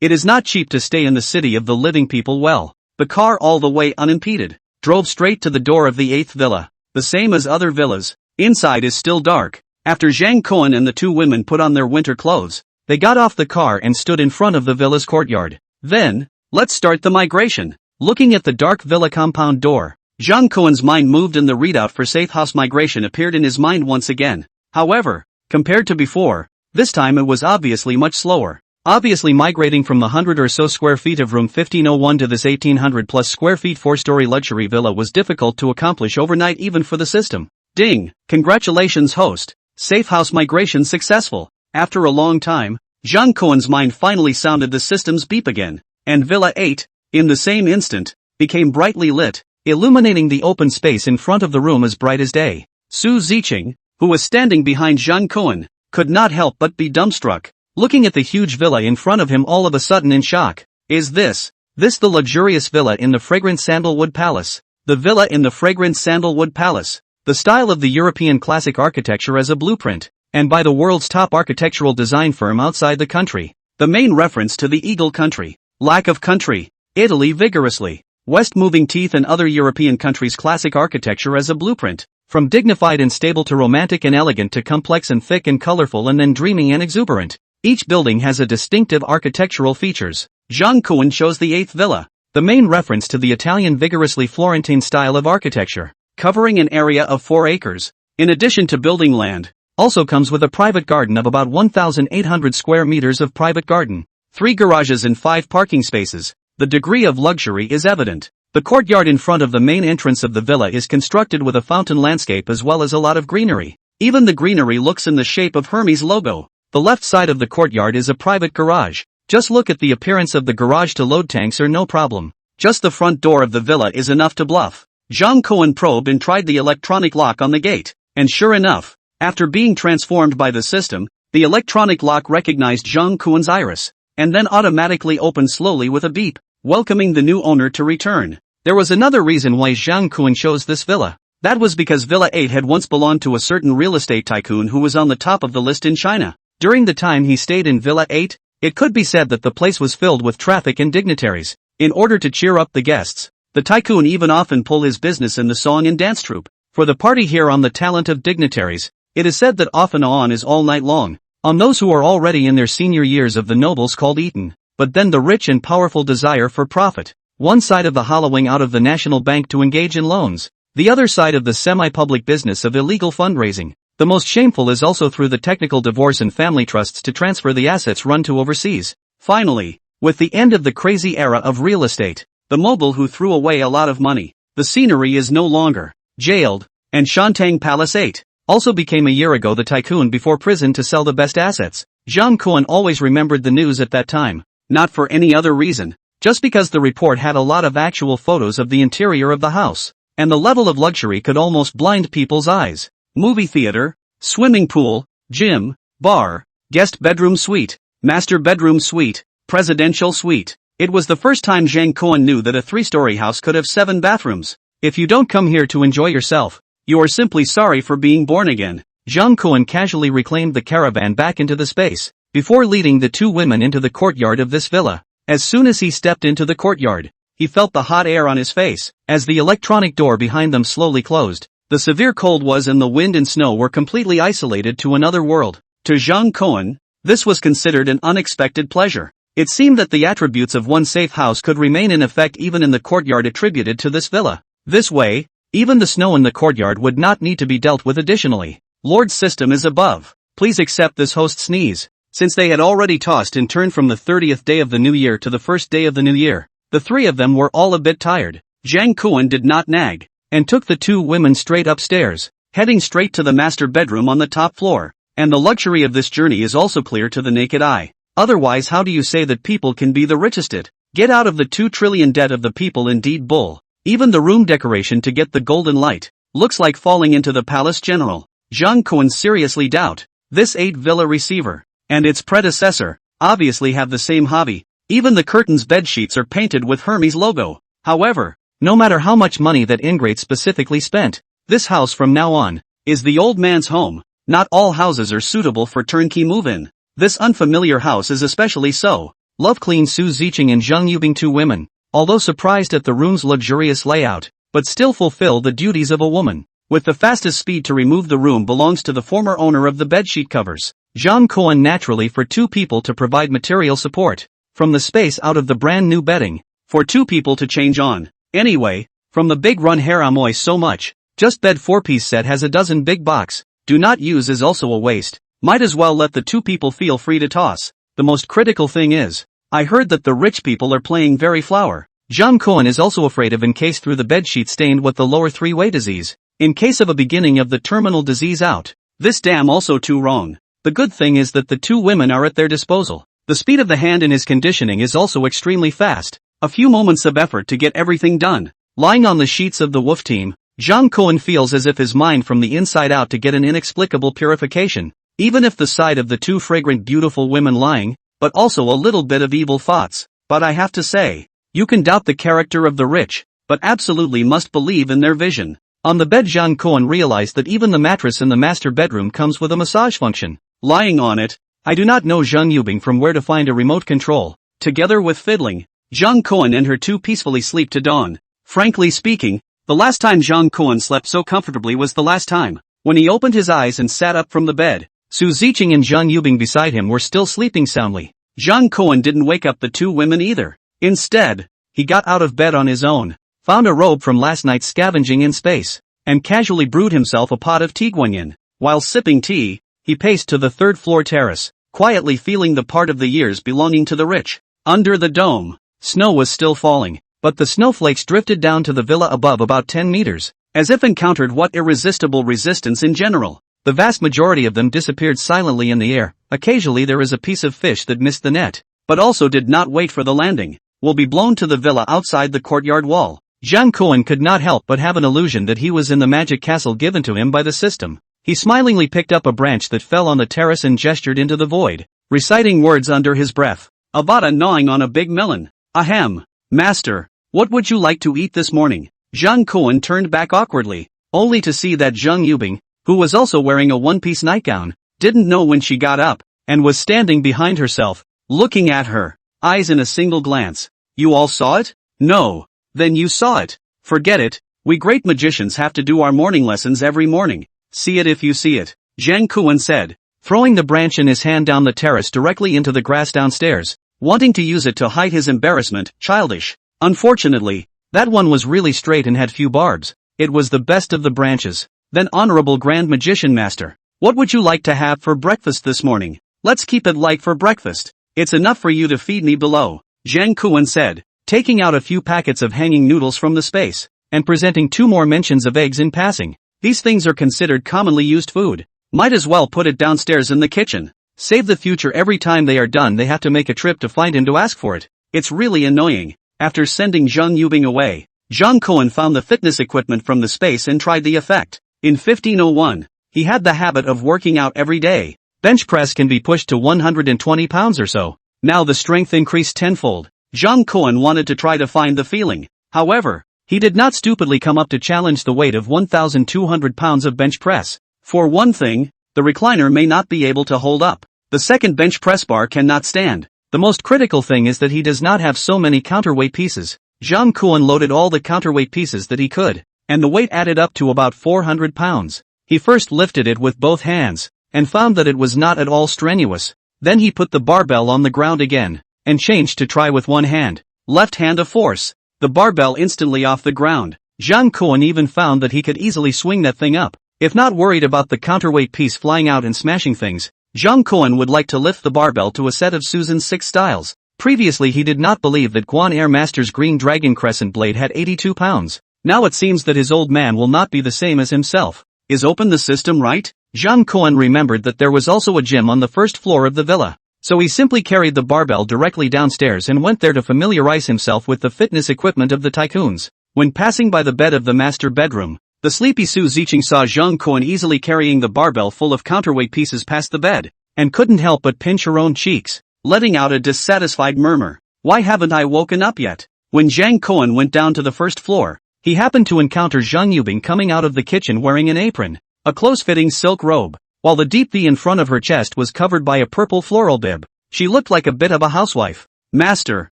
Speaker 1: it is not cheap to stay in the city of the living people. Well, the car all the way unimpeded, drove straight to the door of the 8th villa, the same as other villas. Inside is still dark. After Zhang Kuan and the two women put on their winter clothes, they got off the car and stood in front of the villa's courtyard. Then, let's start the migration. Looking at the dark villa compound door, Zhang Kuan's mind moved and the readout for safe house migration appeared in his mind once again. However, compared to before, this time it was obviously much slower. Obviously migrating from the 100 or so square feet of room 1501 to this 1800 plus square feet 4-story luxury villa was difficult to accomplish overnight even for the system. Ding! Congratulations host! Safe house migration successful. After a long time, Zhang Kuan's mind finally sounded the system's beep again, and Villa 8, in the same instant, became brightly lit, illuminating the open space in front of the room as bright as day. Su Ziqing, who was standing behind Zhang Kuan, could not help but be dumbstruck, looking at the huge villa in front of him all of a sudden in shock. Is this This the luxurious villa in the fragrant sandalwood palace. The villa in the fragrant sandalwood palace. The style of the European classic architecture as a blueprint, and by the world's top architectural design firm outside the country. The main reference to the Eagle country. Lack of country. Italy vigorously. West moving teeth and other European countries' classic architecture as a blueprint. From dignified and stable to romantic and elegant to complex and thick and colorful and then dreamy and exuberant. Each building has a distinctive architectural features. Jean Cohen chose the 8th villa. The main reference to the Italian vigorously Florentine style of architecture, covering an area of 4 acres. In addition to building land, also comes with a private garden of about 1,800 square meters of private garden, 3 garages and 5 parking spaces. The degree of luxury is evident. The courtyard in front of the main entrance of the villa is constructed with a fountain landscape as well as a lot of greenery. Even the greenery looks in the shape of Hermes' logo. The left side of the courtyard is a private garage. Just look at the appearance of the garage to load tanks are no problem. Just the front door of the villa is enough to bluff. Jean Cohen probed and tried the electronic lock on the gate, and sure enough, after being transformed by the system, the electronic lock recognized Jean Cohen's iris, and then automatically opened slowly with a beep, welcoming the new owner to return. There was another reason why Jean Cohen chose this villa. That was because Villa 8 had once belonged to a certain real estate tycoon who was on the top of the list in China. During the time he stayed in Villa 8, it could be said that the place was filled with traffic and dignitaries. In order to cheer up the guests, the tycoon even often pulled his business in the song and dance troupe. For the party here on the talent of dignitaries, it is said that off and on is all night long. On those who are already in their senior years of the nobles called Eton, but then the rich and powerful desire for profit. One side of the hollowing out of the national bank to engage in loans. The other side of the semi-public business of illegal fundraising. The most shameful is also through the technical divorce and family trusts to transfer the assets run to overseas. Finally, with the end of the crazy era of real estate, the mogul who threw away a lot of money, the scenery is no longer jailed, and Shantang Palace 8 also became a year ago the tycoon before prison to sell the best assets. Jean Cohen always remembered the news at that time, not for any other reason, just because the report had a lot of actual photos of the interior of the house, and the level of luxury could almost blind people's eyes. Movie theater, swimming pool, gym, bar, guest bedroom suite, master bedroom suite, presidential suite. It was the first time Jean Cohen knew that a 3-story house could have 7 bathrooms. If you don't come here to enjoy yourself, you are simply sorry for being born again. Jean Cohen casually reclaimed the caravan back into the space, before leading the 2 women into the courtyard of this villa. As soon as he stepped into the courtyard, he felt the hot air on his face, as the electronic door behind them slowly closed. The severe cold was and the wind and snow were completely isolated to another world. To Jean Cohen, this was considered an unexpected pleasure. It seemed that the attributes of one safe house could remain in effect even in the courtyard attributed to this villa. This way, even the snow in the courtyard would not need to be dealt with additionally. Lord's system is above. Please accept this host sneeze. Since they had already tossed and turned from the 30th day of the new year to the first day of the new year, the 3 of them were all a bit tired. Jean Cohen did not nag, and took the 2 women straight upstairs, heading straight to the master bedroom on the top floor. And the luxury of this journey is also clear to the naked eye. Otherwise, how do you say that people can be the richest? Get out of the 2 trillion debt of the people, indeed bull. Even the room decoration to get the golden light looks like falling into the palace general. Jean Cohen seriously doubt this 8 villa receiver and its predecessor obviously have the same hobby. Even the curtains bed sheets are painted with Hermes logo. However, no matter how much money that ingrate specifically spent, this house from now on is the old man's home. Not all houses are suitable for turnkey move-in. This unfamiliar house is especially so. Love clean Su Ziqing and Zhang Yubing, 2 women, although surprised at the room's luxurious layout, but still fulfill the duties of a woman. With the fastest speed to remove the room belongs to the former owner of the bedsheet covers. Jean Cohen naturally for 2 people to provide material support. From the space out of the brand new bedding, for 2 people to change on. Anyway, from the big run haramoy so much, just bed 4-piece set has a dozen big box. Do not use is also a waste. Might as well let the 2 people feel free to toss. The most critical thing is, I heard that the rich people are playing very flower. Jean Cohen is also afraid of in case through the bedsheet stained with the lower 3-way disease. In case of a beginning of the terminal disease out. This damn also too wrong. The good thing is that the 2 women are at their disposal. The speed of the hand in his conditioning is also extremely fast. A few moments of effort to get everything done. Lying on the sheets of the Wolf team, Jean Cohen feels as if his mind from the inside out to get an inexplicable purification. Even if the sight of the 2 fragrant beautiful women lying, but also a little bit of evil thoughts. But I have to say, You can doubt the character of the rich, but absolutely must believe in their vision. On the bed, Jean Cohen realized that even the mattress in the master bedroom comes with a massage function. Lying on it, I do not know Zhang Yubing from where to find a remote control. Together with fiddling, Zhang Cohen and her two peacefully sleep to dawn. Frankly speaking, the last time Zhang Cohen slept so comfortably was the last time, when he opened his eyes and sat up from the bed. Su Ziqing and Zhang Yubing beside him were still sleeping soundly. Zhang Cohen didn't wake up the two women either. Instead, he got out of bed on his own, found a robe from last night's scavenging in space, and casually brewed himself a pot of tea guanyin. While sipping tea, he paced to the third-floor terrace, quietly feeling the part of the years belonging to the rich. Under the dome, snow was still falling, but the snowflakes drifted down to the villa above about 10 meters, as if encountered what irresistible resistance in general. The vast majority of them disappeared silently in the air. Occasionally there is a piece of fish that missed the net, but also did not wait for the landing. Will be blown to the villa outside the courtyard wall. Zhang Cohen could not help but have an illusion that he was in the magic castle given to him by the system. He smilingly picked up a branch that fell on the terrace and gestured into the void, reciting words under his breath. Avada gnawing on a big melon. Ahem. Master, what would you like to eat this morning? Zhang Cohen turned back awkwardly, only to see that Zhang Yubing, who was also wearing a one-piece nightgown, didn't know when she got up, and was standing behind herself, looking at her, eyes in a single glance. You all saw it? No. Then you saw it. Forget it. We great magicians have to do our morning lessons every morning. See it if you see it, Zhang Cohen said, throwing the branch in his hand down the terrace directly into the grass downstairs, wanting to use it to hide his embarrassment. Childish. Unfortunately, that one was really straight and had few barbs. It was the best of the branches. Then Honorable Grand Magician Master, what would you like to have for breakfast this morning? Let's keep it light for breakfast. It's enough for you to feed me below, Zhang Cohen said, taking out a few packets of hanging noodles from the space, and presenting two more mentions of eggs in passing. These things are considered commonly used food. Might as well put it downstairs in the kitchen. Save the future every time they are done they have to make a trip to find him to ask for it. It's really annoying. After sending Zhang Yubing away, Zhang Cohen found the fitness equipment from the space and tried the effect. In 1501, he had the habit of working out every day. Bench press can be pushed to 120 pounds or so. Now the strength increased tenfold. Zhang Cohen wanted to try to find the feeling. However, he did not stupidly come up to challenge the weight of 1,200 pounds of bench press. For one thing, the recliner may not be able to hold up. The second bench press bar cannot stand. The most critical thing is that he does not have so many counterweight pieces. Zhang Cohen loaded all the counterweight pieces that he could, and the weight added up to about 400 pounds. He first lifted it with both hands, and found that it was not at all strenuous. Then he put the barbell on the ground again, and changed to try with one hand. Left hand of force. The barbell instantly off the ground. Zhang Cohen even found that he could easily swing that thing up. If not worried about the counterweight piece flying out and smashing things, Zhang Cohen would like to lift the barbell to a set of Susan's 6 styles. Previously he did not believe that Guan Air Master's Green Dragon Crescent blade had 82 pounds. Now it seems that his old man will not be the same as himself. Is open the system right? Zhang Cohen remembered that there was also a gym on the first floor of the villa. So he simply carried the barbell directly downstairs and went there to familiarize himself with the fitness equipment of the tycoons. When passing by the bed of the master bedroom, the sleepy Su Ziqing saw Zhang Cohen easily carrying the barbell full of counterweight pieces past the bed, and couldn't help but pinch her own cheeks, letting out a dissatisfied murmur. Why haven't I woken up yet? When Zhang Cohen went down to the first floor, he happened to encounter Zhang Yubing coming out of the kitchen wearing an apron, a close-fitting silk robe, while the deep V in front of her chest was covered by a purple floral bib. She looked like a bit of a housewife. Master,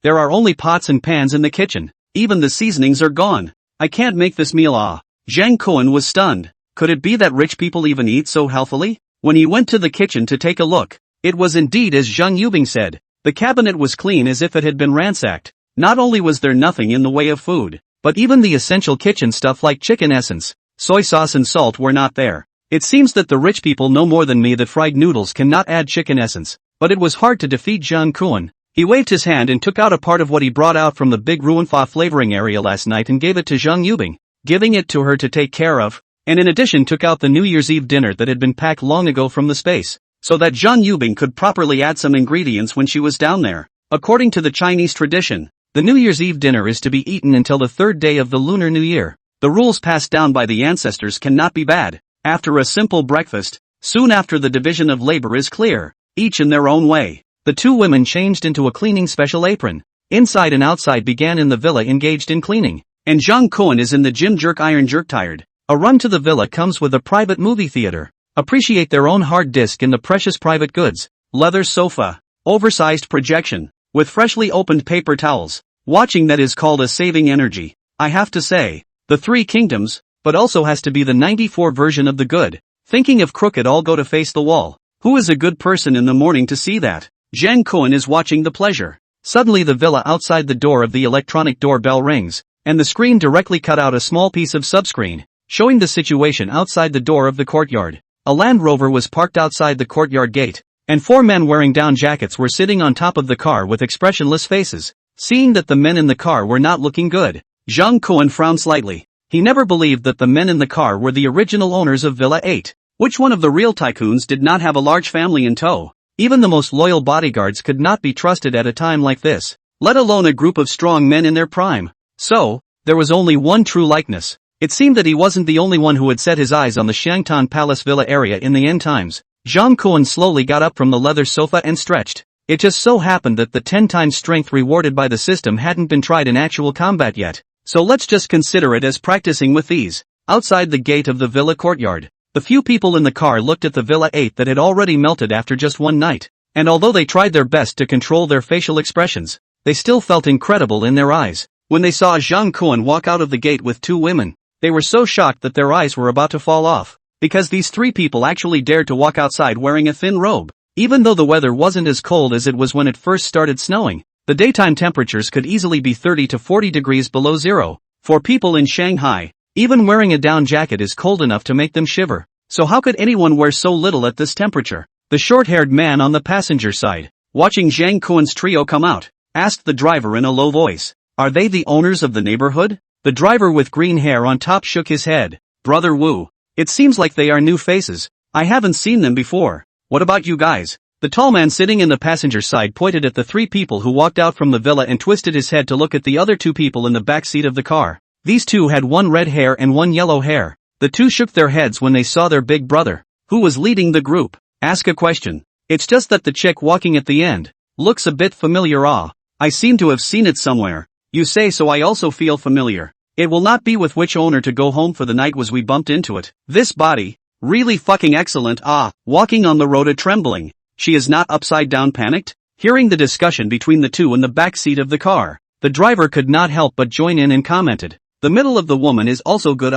Speaker 1: there are only pots and pans in the kitchen. Even the seasonings are gone. I can't make this meal. Zhang Cohen was stunned. Could it be that rich people even eat so healthily? When he went to the kitchen to take a look, it was indeed as Zhang Yubing said. The cabinet was clean as if it had been ransacked. Not only was there nothing in the way of food, but even the essential kitchen stuff like chicken essence, soy sauce and salt were not there. It seems that the rich people know more than me that fried noodles cannot add chicken essence. But it was hard to defeat Zhang Cohen. He waved his hand and took out a part of what he brought out from the big Ruinfa flavoring area last night and gave it to Zhang Yubing, giving it to her to take care of, and in addition took out the New Year's Eve dinner that had been packed long ago from the space, so that Zhang Yubing could properly add some ingredients when she was down there. According to the Chinese tradition, the New Year's Eve dinner is to be eaten until the third day of the Lunar New Year. The rules passed down by the ancestors cannot be bad. After a simple breakfast, soon after the division of labor is clear, each in their own way. The two women changed into a cleaning special apron. inside and outside began in the villa engaged in cleaning. And Jung Koen is in the gym iron jerk tired. A run to the villa comes with a private movie theater. Appreciate their own hard disk in the precious private goods. Leather sofa. Oversized projection. With freshly opened paper towels. Watching that is called a saving energy. I have to say. The Three Kingdoms, but also has to be the 94 version of the good. Thinking of crooked all go to face the wall. Who is a good person in the morning to see that? Jang Koen is watching the pleasure. Suddenly the villa outside the door of the electronic doorbell rings, and the screen directly cut out a small piece of subscreen, showing the situation outside the door of the courtyard. A Land Rover was parked outside the courtyard gate, and 4 men wearing down jackets were sitting on top of the car with expressionless faces. Seeing that the men in the car were not looking good, Jung Koen frowned slightly. He never believed that the men in the car were the original owners of Villa 8. Which one of the real tycoons did not have a large family in tow? Even the most loyal bodyguards could not be trusted at a time like this, let alone a group of strong men in their prime. So, there was only one true likeness. It seemed that he wasn't the only one who had set his eyes on the Shangtan Palace Villa area in the end times. Jung Koen slowly got up from the leather sofa and stretched. It just so happened that the 10 times strength rewarded by the system hadn't been tried in actual combat yet. So let's just consider it as practicing with these. Outside the gate of the villa courtyard, the few people in the car looked at the Villa 8 that had already melted after just one night. And although they tried their best to control their facial expressions, they still felt incredible in their eyes. When they saw Jung Koen walk out of the gate with 2 women, they were so shocked that their eyes were about to fall off. Because these 3 people actually dared to walk outside wearing a thin robe. Even though the weather wasn't as cold as it was when it first started snowing, the daytime temperatures could easily be 30 to 40 degrees below zero. For people in Shanghai, even wearing a down jacket is cold enough to make them shiver. So how could anyone wear so little at this temperature? The short-haired man on the passenger side, watching Jang Koen's trio come out, asked the driver in a low voice, "Are they the owners of the neighborhood?" The driver with green hair on top shook his head. "Brother Wu, it seems like they are new faces. I haven't seen them before. What about you guys?" The tall man sitting in the passenger side pointed at the 3 people who walked out from the villa and twisted his head to look at the other 2 people in the back seat of the car. These 2 had one red hair and one yellow hair. The 2 shook their heads when they saw their big brother, who was leading the group, ask a question. It's just that the chick walking at the end looks a bit familiar. I seem to have seen it somewhere. You say so, I also feel familiar. It will not be with which owner to go home for the night was we bumped into it. This body, really fucking excellent. Walking on the road a trembling. She is not upside down panicked? Hearing the discussion between the 2 in the back seat of the car, the driver could not help but join in and commented. The middle of the woman is also good.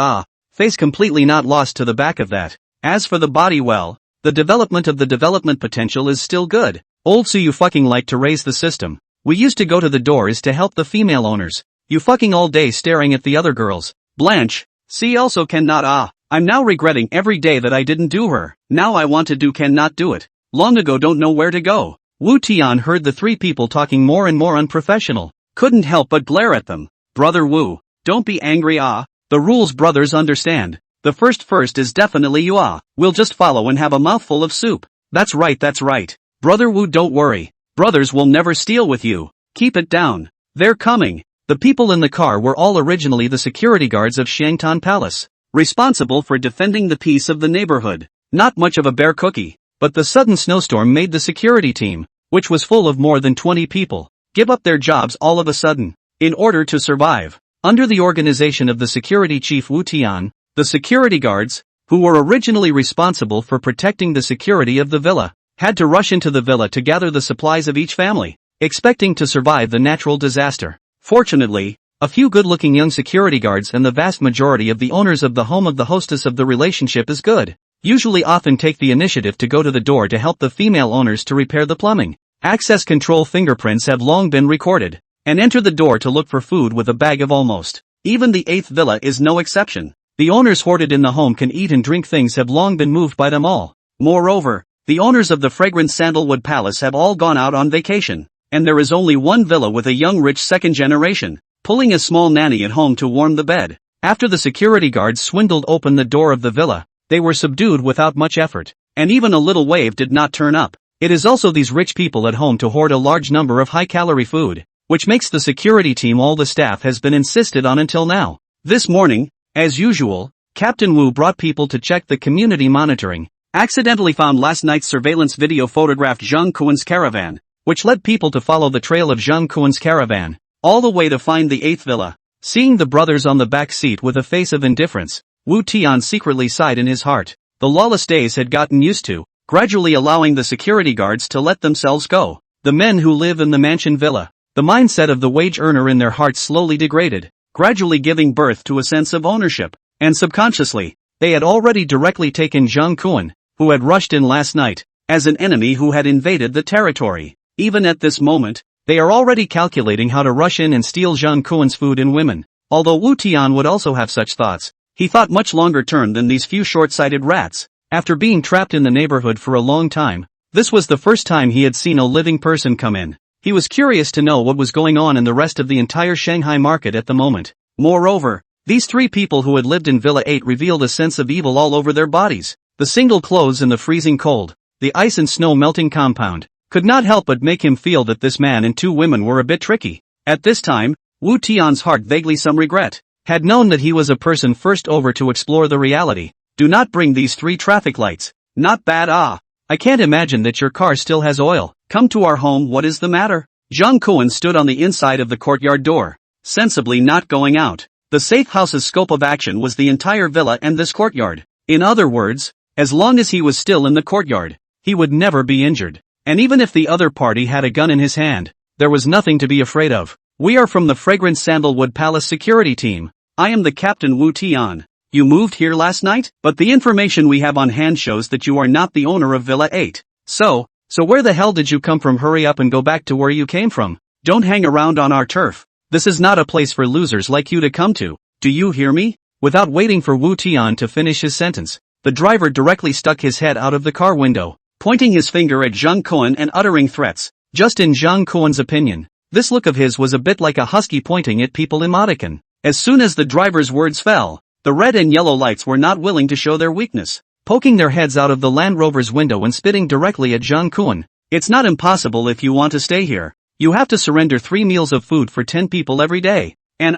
Speaker 1: Face completely not lost to the back of that. As for the body, well, the development of the development potential is still good. Old so you fucking like to raise the system. We used to go to the door is to help the female owners. You fucking all day staring at the other girls. Blanche, see also cannot. I'm now regretting every day that I didn't do her. Now I want to do cannot do it. Long ago don't know where to go. Wu Tian heard the 3 people talking more and more unprofessional. Couldn't help but glare at them. Brother Wu, don't be angry. The rules brothers understand. The first is definitely you. We'll just follow and have a mouthful of soup. That's right. Brother Wu, don't worry. Brothers will never steal with you. Keep it down. They're coming. The people in the car were all originally the security guards of Shangtan Palace, responsible for defending the peace of the neighborhood. Not much of a bear cookie, but the sudden snowstorm made the security team, which was full of more than 20 people, give up their jobs all of a sudden, in order to survive. Under the organization of the security chief Wu Tian, the security guards, who were originally responsible for protecting the security of the villa, had to rush into the villa to gather the supplies of each family, expecting to survive the natural disaster. Fortunately, a few good-looking young security guards and the vast majority of the owners of the home of the hostess of the relationship is good, usually often take the initiative to go to the door to help the female owners to repair the plumbing. Access control fingerprints have long been recorded, and enter the door to look for food with a bag of almost. Even the 8th villa is no exception. The owners hoarded in the home can eat and drink things have long been moved by them all. Moreover, the owners of the fragrant sandalwood palace have all gone out on vacation, and there is only one villa with a young rich second generation, pulling a small nanny at home to warm the bed. After the security guards swindled open the door of the villa, they were subdued without much effort, and even a little wave did not turn up. It is also these rich people at home to hoard a large number of high-calorie food, which makes the security team all the staff has been insisted on until now. This morning, as usual, Captain Wu brought people to check the community monitoring, accidentally found last night's surveillance video photographed Jung Koen's caravan, which led people to follow the trail of Zhang Kuan's caravan, all the way to find the 8th villa. Seeing the brothers on the back seat with a face of indifference, Wu Tian secretly sighed in his heart. The lawless days had gotten used to, gradually allowing the security guards to let themselves go. The men who live in the mansion villa, the mindset of the wage earner in their hearts slowly degraded, gradually giving birth to a sense of ownership, and subconsciously, they had already directly taken Zhang Kuan, who had rushed in last night, as an enemy who had invaded the territory. Even at this moment, they are already calculating how to rush in and steal Zhang Kuan's food and women. Although Wu Tian would also have such thoughts, he thought much longer term than these few short-sighted rats. After being trapped in the neighborhood for a long time, this was the first time he had seen a living person come in. He was curious to know what was going on in the rest of the entire Shanghai market at the moment. Moreover, these 3 people who had lived in Villa 8 revealed a sense of evil all over their bodies. The single clothes in the freezing cold, the ice and snow melting compound, could not help but make him feel that this man and 2 women were a bit tricky. At this time, Wu Tian's heart vaguely some regret, had known that he was a person first over to explore the reality. Do not bring these 3 traffic lights. Not bad. I can't imagine that your car still has oil. Come to our home. What is the matter? Zhang Kuan stood on the inside of the courtyard door, sensibly not going out. The safe house's scope of action was the entire villa and this courtyard. In other words, as long as he was still in the courtyard, he would never be injured. And even if the other party had a gun in his hand, there was nothing to be afraid of. We are from the Fragrant Sandalwood Palace security team. I am the Captain Wu Tian. You moved here last night? But the information we have on hand shows that you are not the owner of Villa 8. So where the hell did you come from? Hurry up and go back to where you came from. Don't hang around on our turf. This is not a place for losers like you to come to. Do you hear me? Without waiting for Wu Tian to finish his sentence, the driver directly stuck his head out of the car window, pointing his finger at Zhang Kuan and uttering threats. Just in Zhang Kuan's opinion, this look of his was a bit like a husky pointing at people emoticon. As soon as the driver's words fell, the red and yellow lights were not willing to show their weakness, poking their heads out of the Land Rover's window and spitting directly at Zhang Kuan. It's not impossible if you want to stay here. You have to surrender 3 meals of food for 10 people every day. And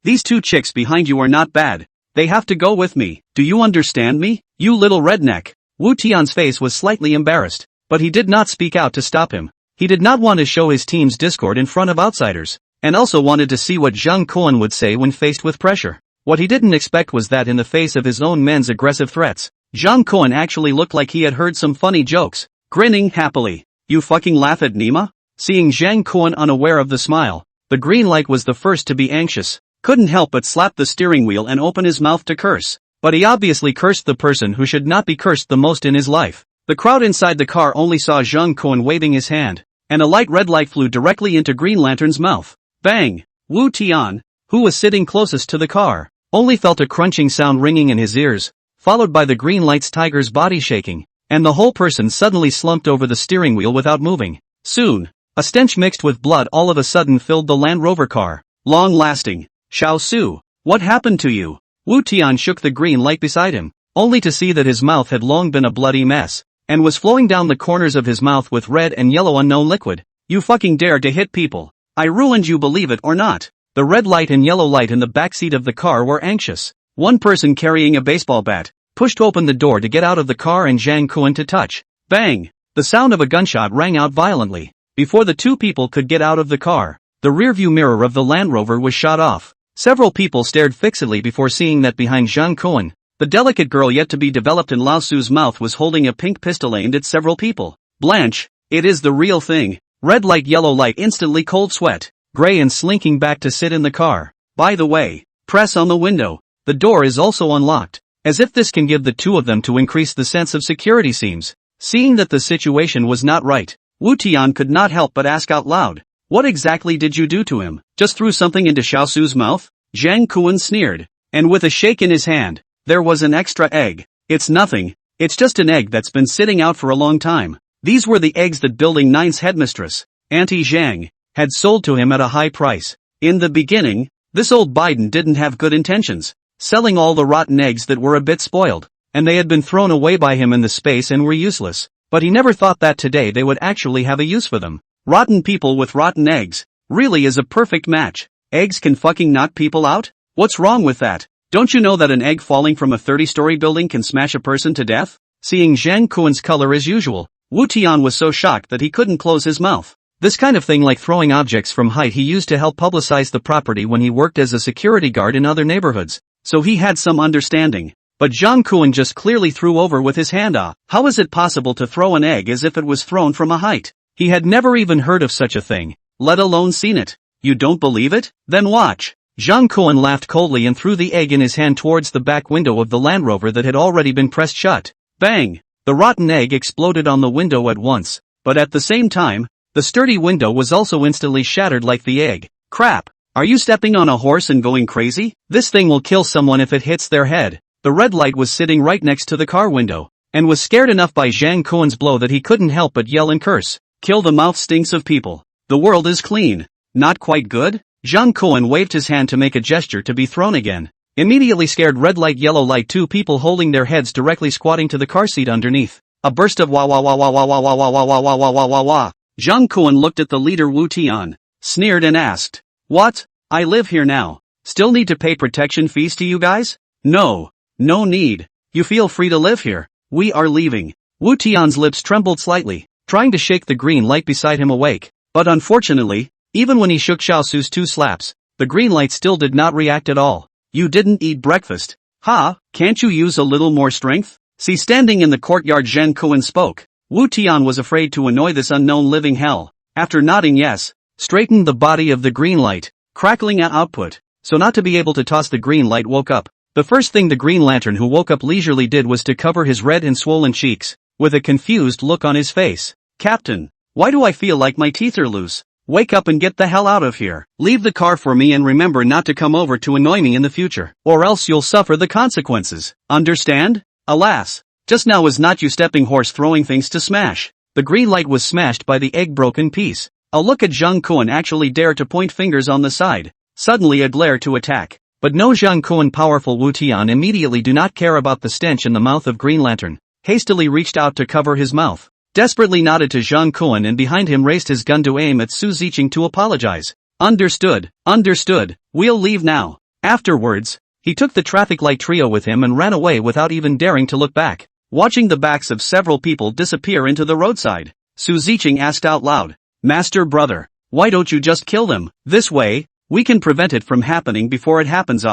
Speaker 1: these 2 chicks behind you are not bad. They have to go with me. Do you understand me, you little redneck? Wu Tian's face was slightly embarrassed, but he did not speak out to stop him. He did not want to show his team's discord in front of outsiders, and also wanted to see what Zhang Kuan would say when faced with pressure. What he didn't expect was that in the face of his own men's aggressive threats, Zhang Kuan actually looked like he had heard some funny jokes, grinning happily. You fucking laugh at Nima? Seeing Zhang Kuan unaware of the smile, the green light was the first to be anxious, couldn't help but slap the steering wheel and open his mouth to curse. But he obviously cursed the person who should not be cursed the most in his life. The crowd inside the car only saw Zhang Kuan waving his hand, and a light red light flew directly into Green Lantern's mouth. Bang! Wu Tian, who was sitting closest to the car, only felt a crunching sound ringing in his ears, followed by the green light's tiger's body shaking, and the whole person suddenly slumped over the steering wheel without moving. Soon, a stench mixed with blood all of a sudden filled the Land Rover car. Long-lasting. Xiao Su, what happened to you? Wu Tian shook the green light beside him, only to see that his mouth had long been a bloody mess, and was flowing down the corners of his mouth with red and yellow unknown liquid. You fucking dared to hit people. I ruined you, believe it or not. The red light and yellow light in the backseat of the car were anxious. One person carrying a baseball bat pushed open the door to get out of the car and Zhang Kuan to touch. Bang! The sound of a gunshot rang out violently. Before the 2 people could get out of the car, the rearview mirror of the Land Rover was shot off. Several people stared fixedly before seeing that behind Zhang Kuan, the delicate girl yet to be developed in Lao Su's mouth was holding a pink pistol aimed at several people. Blanche, it is the real thing. Red light, yellow light, instantly cold sweat. Gray and slinking back to sit in the car. By the way, press on the window. The door is also unlocked. As if this can give the 2 of them to increase the sense of security seems. Seeing that the situation was not right, Wu Tian could not help but ask out loud. What exactly did you do to him? Just threw something into Xiao Su's mouth? Zhang Kuan sneered, and with a shake in his hand, there was an extra egg. It's nothing. It's just an egg that's been sitting out for a long time. These were the eggs that Building 9's headmistress, Auntie Zhang, had sold to him at a high price. In the beginning, this old Biden didn't have good intentions, selling all the rotten eggs that were a bit spoiled, and they had been thrown away by him in the space and were useless. But he never thought that today they would actually have a use for them. Rotten people with rotten eggs, really is a perfect match. Eggs can fucking knock people out? What's wrong with that? Don't you know that an egg falling from a 30-story building can smash a person to death? Seeing Zhang Kuan's color as usual, Wu Tian was so shocked that he couldn't close his mouth. This kind of thing, like throwing objects from height, he used to help publicize the property when he worked as a security guard in other neighborhoods. So he had some understanding. But Jang Kuan just clearly threw over with his hand. How is it possible to throw an egg as if it was thrown from a height? He had never even heard of such a thing, let alone seen it. You don't believe it? Then watch. Jang Kuan laughed coldly and threw the egg in his hand towards the back window of the Land Rover that had already been pressed shut. Bang! The rotten egg exploded on the window at once, but at the same time, the sturdy window was also instantly shattered like the egg. Crap! Are you stepping on a horse and going crazy? This thing will kill someone if it hits their head. The red light was sitting right next to the car window, and was scared enough by Jang Kuan's blow that he couldn't help but yell and curse. Kill the mouth stinks of people. The world is clean. Not quite good? Jang Kuan waved his hand to make a gesture to be thrown again. Immediately scared red light yellow light, two people holding their heads directly squatting to the car seat underneath. A burst of wah wah wah wah wah wah wah wah wah wah wah wah wah wah wah. Jang Kuan looked at the leader Wu Tian, sneered and asked, "What? I live here now. Still need to pay protection fees to you guys?" "No. No need. You feel free to live here. We are leaving." Wu Tian's lips trembled slightly, trying to shake the green light beside him awake. But unfortunately, even when he shook Xiaosu's 2 slaps, the green light still did not react at all. "You didn't eat breakfast. Ha, can't you use a little more strength?" See, standing in the courtyard, Jang Kuan spoke. Wu Tian was afraid to annoy this unknown living hell. After nodding yes, straightened the body of the green light, crackling at output, so not to be able to toss the green light woke up. The first thing the Green Lantern, who woke up leisurely, did was to cover his red and swollen cheeks, with a confused look on his face. "Captain, why do I feel like my teeth are loose? Wake up and get the hell out of here. Leave the car for me and remember not to come over to annoy me in the future, or else you'll suffer the consequences. Understand?" Alas, just now was not you stepping horse throwing things to smash. The green light was smashed by the egg broken piece. A look at Jang Kuan actually dared to point fingers on the side. Suddenly a glare to attack. But no, Jang Kuan powerful Wu Tian immediately do not care about the stench in the mouth of Green Lantern. Hastily reached out to cover his mouth. Desperately nodded to Jang Kuan and behind him raised his gun to aim at Su Ziqing to apologize. Understood, understood, we'll leave now. Afterwards, he took the traffic light trio with him and ran away without even daring to look back. Watching the backs of several people disappear into the roadside, Su Ziqing asked out loud, "Master brother, why don't you just kill them? This way, we can prevent it from happening before it happens."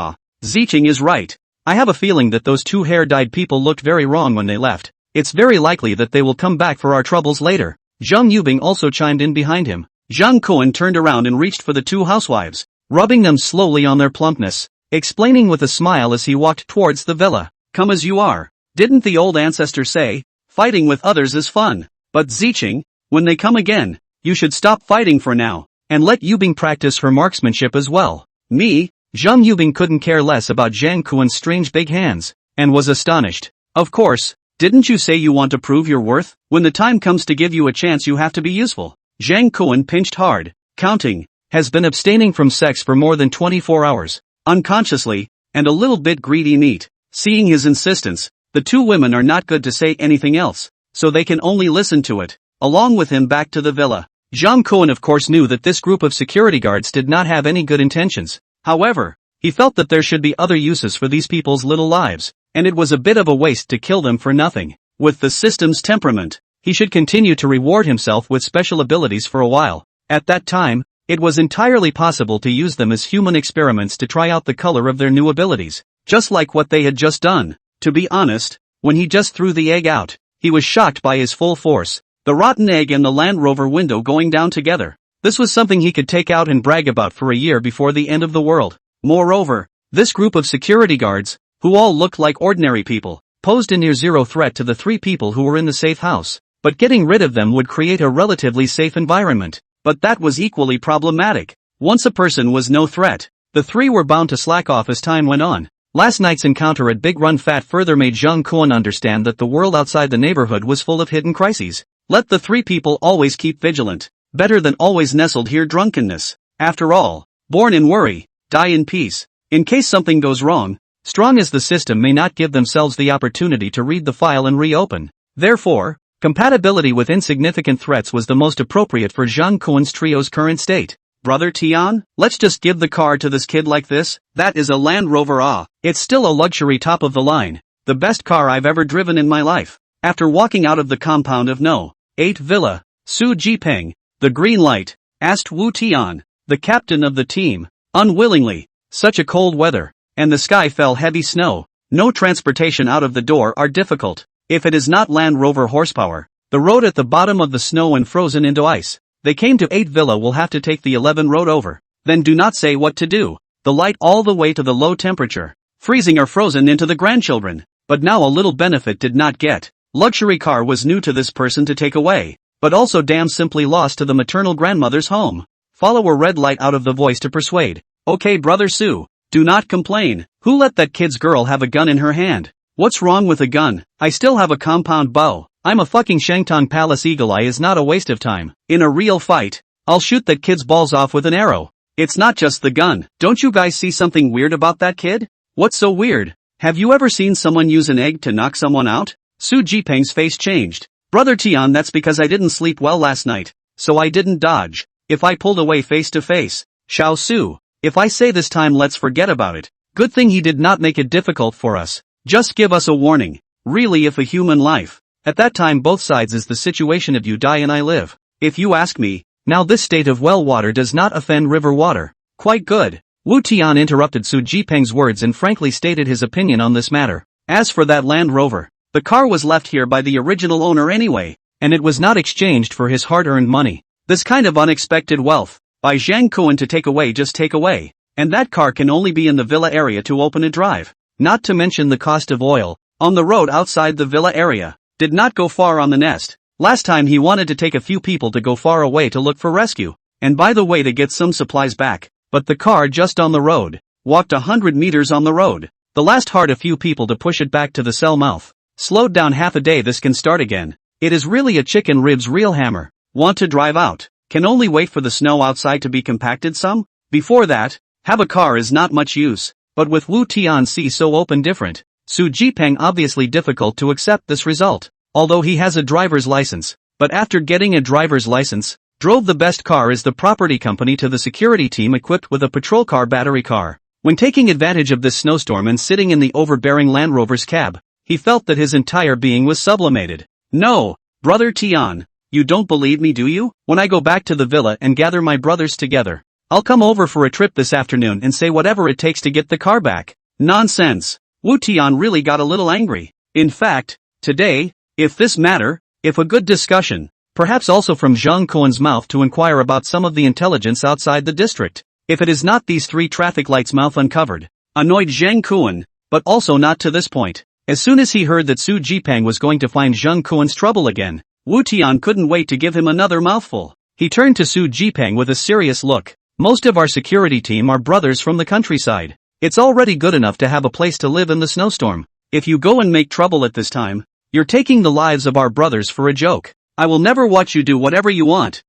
Speaker 1: Ziqing is right. I have a feeling that those 2 hair-dyed people looked very wrong when they left. It's very likely that they will come back for our troubles later. Zhang Yubing also chimed in behind him. Jang Kuan turned around and reached for the 2 housewives, rubbing them slowly on their plumpness, explaining with a smile as he walked towards the villa. "Come as you are. Didn't the old ancestor say, fighting with others is fun? But Ziqing, when they come again, you should stop fighting for now, and let Yubing practice her marksmanship as well." Me? Zhang Yubing couldn't care less about Jang Kuan's strange big hands, and was astonished. "Of course, didn't you say you want to prove your worth? When the time comes to give you a chance you have to be useful." Jang Kuan pinched hard, counting, has been abstaining from sex for more than 24 hours, unconsciously, and a little bit greedy neat. Seeing his insistence, the 2 women are not good to say anything else, so they can only listen to it, along with him back to the villa. Jang Kuan of course knew that this group of security guards did not have any good intentions. However, he felt that there should be other uses for these people's little lives, and it was a bit of a waste to kill them for nothing. With the system's temperament, he should continue to reward himself with special abilities for a while. At that time, it was entirely possible to use them as human experiments to try out the color of their new abilities, just like what they had just done. To be honest, when he just threw the egg out, he was shocked by his full force. The rotten egg and the Land Rover window going down together. This was something he could take out and brag about for a year before the end of the world. Moreover, this group of security guards, who all looked like ordinary people, posed a near-zero threat to the 3 people who were in the safe house. But getting rid of them would create a relatively safe environment. But that was equally problematic. Once a person was no threat, the 3 were bound to slack off as time went on. Last night's encounter at Big Run Fat further made Jang Kuan understand that the world outside the neighborhood was full of hidden crises. Let the 3 people always keep vigilant. Better than always nestled here drunkenness. After all, born in worry, die in peace. In case something goes wrong, strong as the system may not give themselves the opportunity to read the file and reopen. Therefore, compatibility with insignificant threats was the most appropriate for Jang Kuan's trio's current state. "Brother Tian, let's just give the car to this kid like this. That is a Land Rover. It's still a luxury top of the line. The best car I've ever driven in my life." After walking out of the compound of No. 8 Villa, Su Jipeng, The green light? Asked Wu Tian, the captain of the team. Unwillingly. Such a cold weather. And the sky fell heavy snow. No transportation out of the door are difficult. If it is not Land Rover horsepower. The road at the bottom of the snow and frozen into ice. They came to 8 Villa will have to take the 11 road over. Then do not say what to do. The light all the way to the low temperature. Freezing or frozen into the grandchildren. But now a little benefit did not get. Luxury car was new to this person to take away. But also damn simply lost to the maternal grandmother's home. Follow a red light out of the voice to persuade. Okay brother Sue. Do not complain. Who let that kid's girl have a gun in her hand? What's wrong with a gun? I still have a compound bow. I'm a fucking Shangtong Palace Eagle Eye is not a waste of time. In a real fight, I'll shoot that kid's balls off with an arrow. It's not just the gun. Don't you guys see something weird about that kid? What's so weird? Have you ever seen someone use an egg to knock someone out? Su Jipeng's face changed. Brother Tian, that's because I didn't sleep well last night. So I didn't dodge. If I pulled away face to face. Xiao Su. If I say this time let's forget about it. Good thing he did not make it difficult for us. Just give us a warning. Really if a human life. At that time both sides is the situation of you die and I live. If you ask me, now this state of well water does not offend river water. Quite good. Wu Tian interrupted Su Jipeng's words and frankly stated his opinion on this matter. As for that Land Rover, the car was left here by the original owner anyway, and it was not exchanged for his hard-earned money. This kind of unexpected wealth, by Zhang Kuan to take away just take away, and that car can only be in the villa area to open a drive. Not to mention the cost of oil, on the road outside the villa area, did not go far on the nest. Last time he wanted to take a few people to go far away to look for rescue, and by the way to get some supplies back, but the car just on the road, walked 100 meters on the road, the last hard a few people to push it back to the cell mouth. Slowed down half a day this can start again. It is really a chicken ribs real hammer. Want to drive out? Can only wait for the snow outside to be compacted some? Before that, have a car is not much use. But with Wu Tianxi so open different, Su Jipeng obviously difficult to accept this result. Although he has a driver's license, but after getting a driver's license, drove the best car is the property company to the security team equipped with a patrol car battery car. When taking advantage of this snowstorm and sitting in the overbearing Land Rover's cab, he felt that his entire being was sublimated. No, brother Tian. You don't believe me do you? When I go back to the villa and gather my brothers together, I'll come over for a trip this afternoon and say whatever it takes to get the car back. Nonsense. Wu Tian really got a little angry. In fact, today, if this matter, if a good discussion, perhaps also from Zhang Kuan's mouth to inquire about some of the intelligence outside the district. If it is not these 3 traffic lights mouth uncovered, annoyed Zhang Kuan, but also not to this point. As soon as he heard that Su Jipeng was going to find Zhang Kuan's trouble again, Wu Tian couldn't wait to give him another mouthful. He turned to Su Jipeng with a serious look. Most of our security team are brothers from the countryside. It's already good enough to have a place to live in the snowstorm. If you go and make trouble at this time, you're taking the lives of our brothers for a joke. I will never watch you do whatever you want.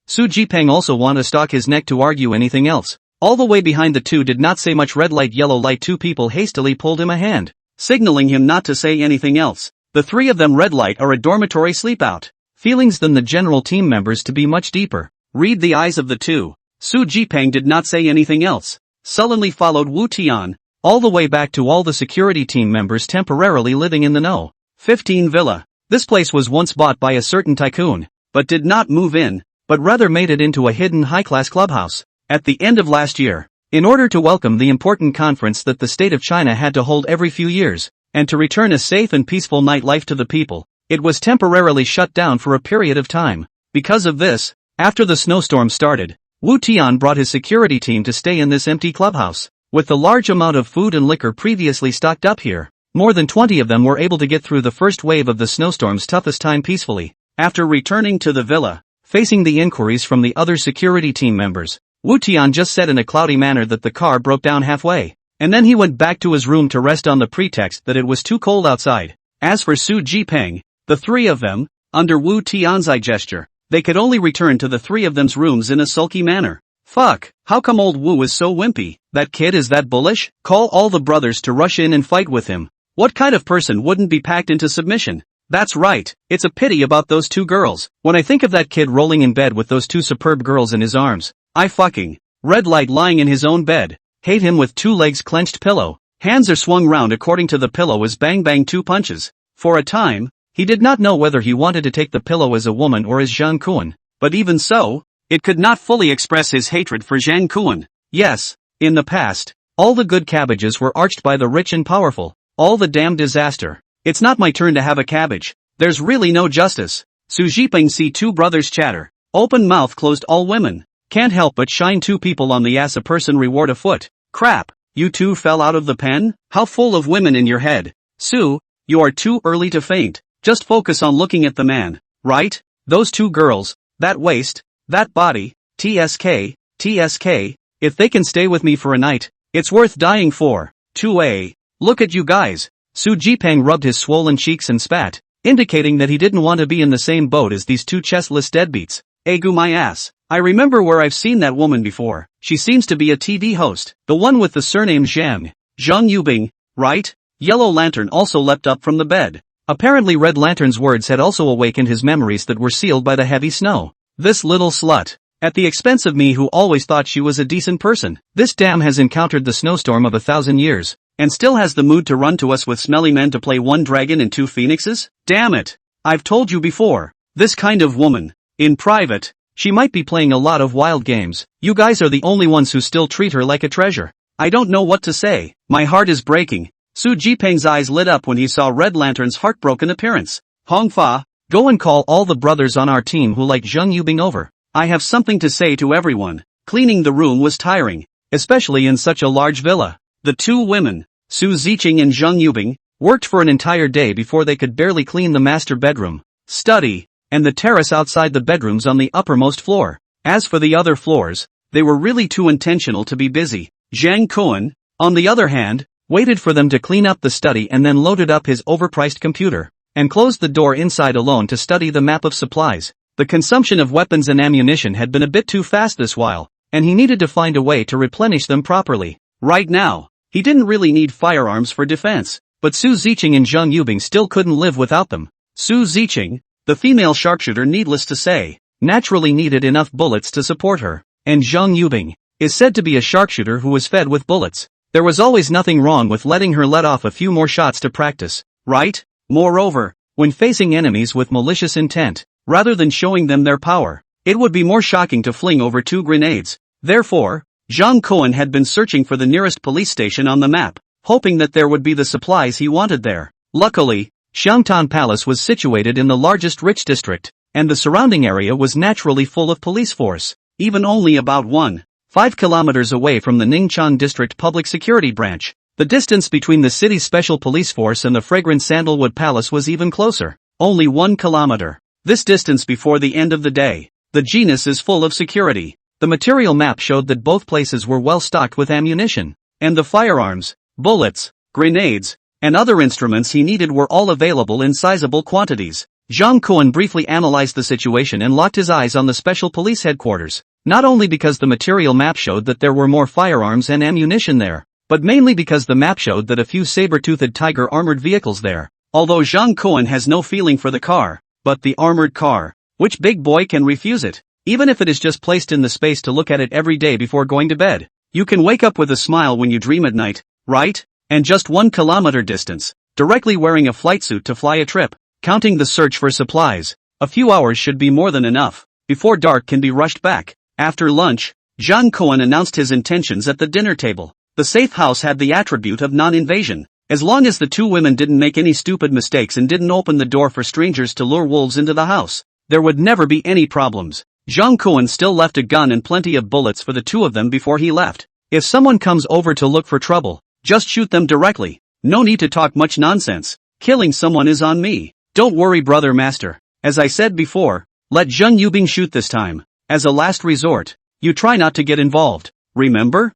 Speaker 1: Su Jipeng also want to stalk his neck to argue anything else. All the way behind the two did not say much. Red light yellow light. 2 people hastily pulled him a hand, signaling him not to say anything else. The 3 of them red light are a dormitory sleepout. Feelings than the general team members to be much deeper. Read the eyes of the 2. Su Jipeng did not say anything else. Sullenly followed Wu Tian, all the way back to all the security team members temporarily living in the know. 15 Villa. This place was once bought by a certain tycoon, but did not move in, but rather made it into a hidden high-class clubhouse. At the end of last year, in order to welcome the important conference that the state of China had to hold every few years, and to return a safe and peaceful nightlife to the people, it was temporarily shut down for a period of time. Because of this, after the snowstorm started, Wu Tian brought his security team to stay in this empty clubhouse. With the large amount of food and liquor previously stocked up here, more than 20 of them were able to get through the first wave of the snowstorm's toughest time peacefully. After returning to the villa, facing the inquiries from the other security team members, Wu Tian just said in a cloudy manner that the car broke down halfway, and then he went back to his room to rest on the pretext that it was too cold outside. As for Su Jipeng, the 3 of them, under Wu Tian's eye gesture, they could only return to the 3 of them's rooms in a sulky manner. Fuck, how come old Wu is so wimpy? That kid is that bullish? Call all the brothers to rush in and fight with him. What kind of person wouldn't be packed into submission? That's right, it's a pity about those 2 girls. When I think of that kid rolling in bed with those 2 superb girls in his arms, I fucking, red light lying in his own bed, hate him with 2 legs clenched pillow, hands are swung round according to the pillow as bang bang 2 punches. For a time, he did not know whether he wanted to take the pillow as a woman or as Zhang Kuan. but even so, it could not fully express his hatred for Zhang Kuan. Yes, in the past, all the good cabbages were arched by the rich and powerful. All the damn disaster. It's not my turn to have a cabbage. There's really no justice. Su Zhiping see two brothers chatter. Open mouth closed all women. Can't help but shine two people on the ass a person reward a foot. Crap, you two fell out of the pen? How full of women in your head. Su, you are too early to faint. Just focus on looking at the man. Right? Those two girls, that waist, that body, TSK, TSK, if they can stay with me for a night, it's worth dying for. 2A. Look at you guys. Su Jipang rubbed his swollen cheeks and spat, indicating that he didn't want to be in the same boat as these two chestless deadbeats. Egu my ass. I remember where I've seen that woman before. She seems to be a TV host. The one with the surname Zhang. Zhang Yubing, right? Yellow Lantern also leapt up from the bed. Apparently Red Lantern's words had also awakened his memories that were sealed by the heavy snow. This little slut. At the expense of me who always thought she was a decent person. This dam has encountered the snowstorm of 1,000 years. And still has the mood to run to us with smelly men to play one dragon and two phoenixes? Damn it! I've told you before. This kind of woman. In private, she might be playing a lot of wild games. You guys are the only ones who still treat her like a treasure. I don't know what to say. My heart is breaking. Su Jipeng's eyes lit up when he saw Red Lantern's heartbroken appearance. Hongfa, go and call all the brothers on our team who like Zhang Yubing over. I have something to say to everyone. Cleaning the room was tiring, especially in such a large villa. The two women, Su Ziqing and Zhang Yubing, worked for an entire day before they could barely clean the master bedroom, study, and the terrace outside the bedrooms on the uppermost floor. As for the other floors, they were really too intentional to be busy. Zhang Kuan, on the other hand, waited for them to clean up the study and then loaded up his overpriced computer, and closed the door inside alone to study the map of supplies. The consumption of weapons and ammunition had been a bit too fast this while, and he needed to find a way to replenish them properly. Right now, he didn't really need firearms for defense, but Su Ziqing and Zhang Yubing still couldn't live without them. Su Ziqing, the female sharpshooter needless to say, naturally needed enough bullets to support her, and Zhang Yubing is said to be a sharpshooter who was fed with bullets. There was always nothing wrong with letting her let off a few more shots to practice, right? Moreover, when facing enemies with malicious intent, rather than showing them their power, it would be more shocking to fling over two grenades. Therefore, Zhang Kuan had been searching for the nearest police station on the map, hoping that there would be the supplies he wanted there. Luckily, Xiangtan Palace was situated in the largest rich district, and the surrounding area was naturally full of police force, even only about 1.5 kilometers away from the Ningqiang District Public Security Branch. The distance between the city's special police force and the fragrant Sandalwood Palace was even closer, only 1 kilometer. This distance before the end of the day. The genus is full of security. The material map showed that both places were well stocked with ammunition, and the firearms, bullets, grenades, and other instruments he needed were all available in sizable quantities. Zhang Kuan briefly analyzed the situation and locked his eyes on the special police headquarters, not only because the material map showed that there were more firearms and ammunition there, but mainly because the map showed that a few saber-toothed tiger armored vehicles there. Although Zhang Kuan has no feeling for the car, but the armored car, which big boy can refuse it? Even if it is just placed in the space to look at it every day before going to bed. You can wake up with a smile when you dream at night, right? And just 1 kilometer distance, directly wearing a flight suit to fly a trip, counting the search for supplies. A few hours should be more than enough. Before dark can be rushed back. After lunch, Zhang Kuan announced his intentions at the dinner table. The safe house had the attribute of non-invasion. As long as the two women didn't make any stupid mistakes and didn't open the door for strangers to lure wolves into the house, there would never be any problems. Zhang Kuan still left a gun and plenty of bullets for the two of them before he left. If someone comes over to look for trouble, just shoot them directly. No need to talk much nonsense. Killing someone is on me. Don't worry, brother master. As I said before, let Zhang Yubing shoot this time. As a last resort, you try not to get involved. Remember?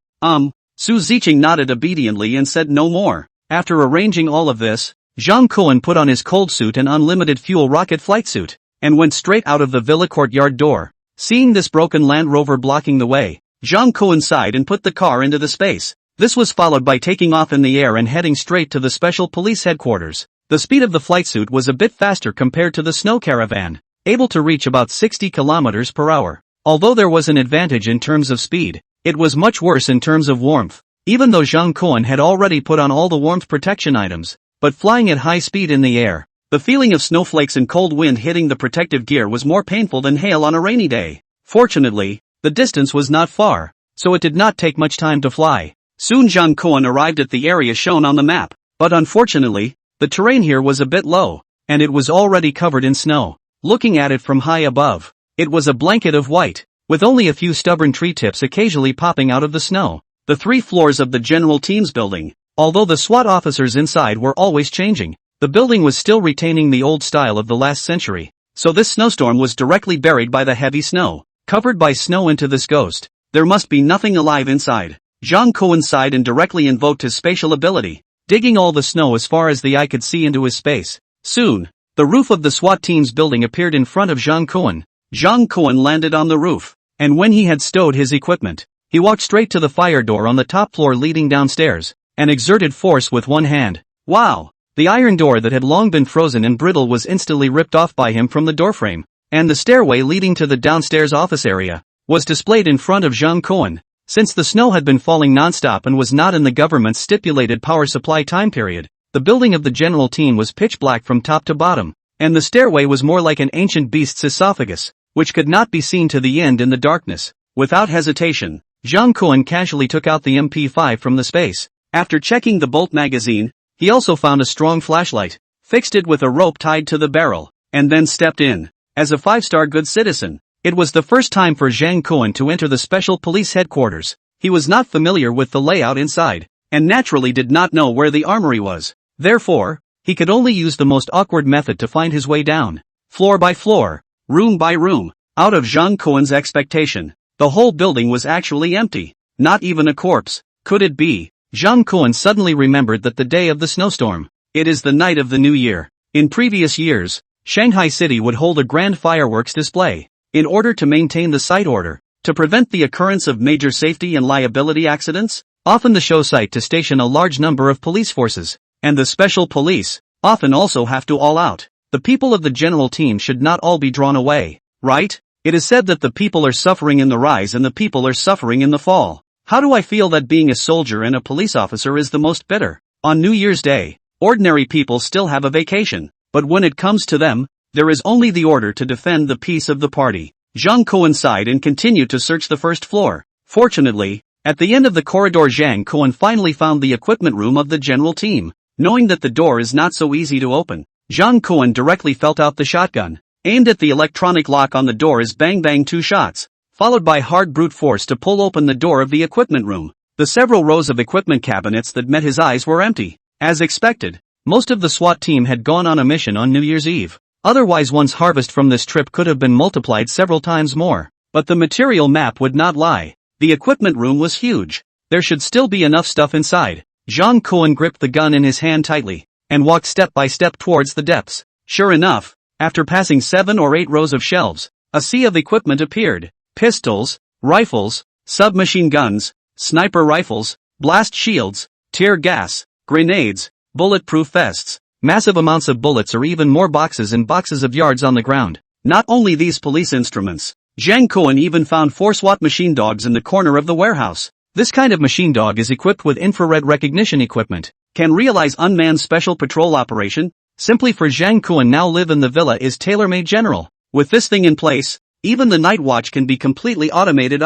Speaker 1: Su Ziqing nodded obediently and said no more. After arranging all of this, Zhang Kuan put on his cold suit and unlimited fuel rocket flight suit, and went straight out of the villa courtyard door. Seeing this broken Land Rover blocking the way, Zhang Kuan sighed and put the car into the space. This was followed by taking off in the air and heading straight to the special police headquarters. The speed of the flight suit was a bit faster compared to the snow caravan, able to reach about 60 kilometers per hour. Although there was an advantage in terms of speed, it was much worse in terms of warmth. Even though Zhang Kuan had already put on all the warmth protection items, but flying at high speed in the air, The feeling of snowflakes and cold wind hitting the protective gear was more painful than hail on a rainy day. Fortunately, the distance was not far, so it did not take much time to fly. Soon Jean Cohen arrived at the area shown on the map, but unfortunately, the terrain here was a bit low, and it was already covered in snow. Looking at it from high above, it was a blanket of white, with only a few stubborn tree tips occasionally popping out of the snow. The 3 floors of the general team's building, although the SWAT officers inside were always changing, the building was still retaining the old style of the last century, so this snowstorm was directly buried by the heavy snow. Covered by snow into this ghost, there must be nothing alive inside. Jean Cohen sighed and directly invoked his spatial ability, digging all the snow as far as the eye could see into his space. Soon, the roof of the SWAT team's building appeared in front of Jean Cohen. Jean Cohen landed on the roof, and when he had stowed his equipment, he walked straight to the fire door on the top floor leading downstairs, and exerted force with one hand. Wow! The iron door that had long been frozen and brittle was instantly ripped off by him from the doorframe, and the stairway leading to the downstairs office area was displayed in front of Jean Cohen. Since the snow had been falling non-stop and was not in the government's stipulated power supply time period, the building of the general team was pitch black from top to bottom, and the stairway was more like an ancient beast's esophagus, which could not be seen to the end in the darkness. Without hesitation, Jean Cohen casually took out the MP5 from the space. After checking the bolt magazine, he also found a strong flashlight, fixed it with a rope tied to the barrel, and then stepped in. As a 5-star good citizen, it was the first time for Jean Cohen to enter the special police headquarters. He was not familiar with the layout inside, and naturally did not know where the armory was. Therefore, he could only use the most awkward method to find his way down. Floor by floor, room by room. Out of Jean Cohen's expectation, the whole building was actually empty. Not even a corpse. Could it be? Jean Cohen suddenly remembered that the day of the snowstorm, it is the night of the new year. In previous years, Shanghai City would hold a grand fireworks display. In order to maintain the site order, to prevent the occurrence of major safety and liability accidents, often the show site to station a large number of police forces, and the special police, often also have to all out. The people of the general team should not all be drawn away, right? It is said that the people are suffering in the rise and the people are suffering in the fall. How do I feel that being a soldier and a police officer is the most bitter? On New Year's Day, ordinary people still have a vacation, but when it comes to them, there is only the order to defend the peace of the party. Jean Cohen sighed and continued to search the first floor. Fortunately, at the end of the corridor Jean Cohen finally found the equipment room of the general team. Knowing that the door is not so easy to open, Jean Cohen directly felt out the shotgun, aimed at the electronic lock on the door as bang bang 2 shots, followed by hard brute force to pull open the door of the equipment room. The several rows of equipment cabinets that met his eyes were empty. As expected, most of the SWAT team had gone on a mission on New Year's Eve. Otherwise one's harvest from this trip could have been multiplied several times more. But the material map would not lie. The equipment room was huge. There should still be enough stuff inside. Jean Cohen gripped the gun in his hand tightly, and walked step by step towards the depths. Sure enough, after passing 7 or 8 rows of shelves, a sea of equipment appeared. Pistols, rifles, submachine guns, sniper rifles, blast shields, tear gas, grenades, bulletproof vests, massive amounts of bullets or even more boxes and boxes of yards on the ground. Not only these police instruments, Jean Cohen even found 4 SWAT machine dogs in the corner of the warehouse. This kind of machine dog is equipped with infrared recognition equipment, can realize unmanned special patrol operation. Simply for Jean Cohen now live in the villa is tailor-made general. With this thing in place, even the night watch can be completely automated.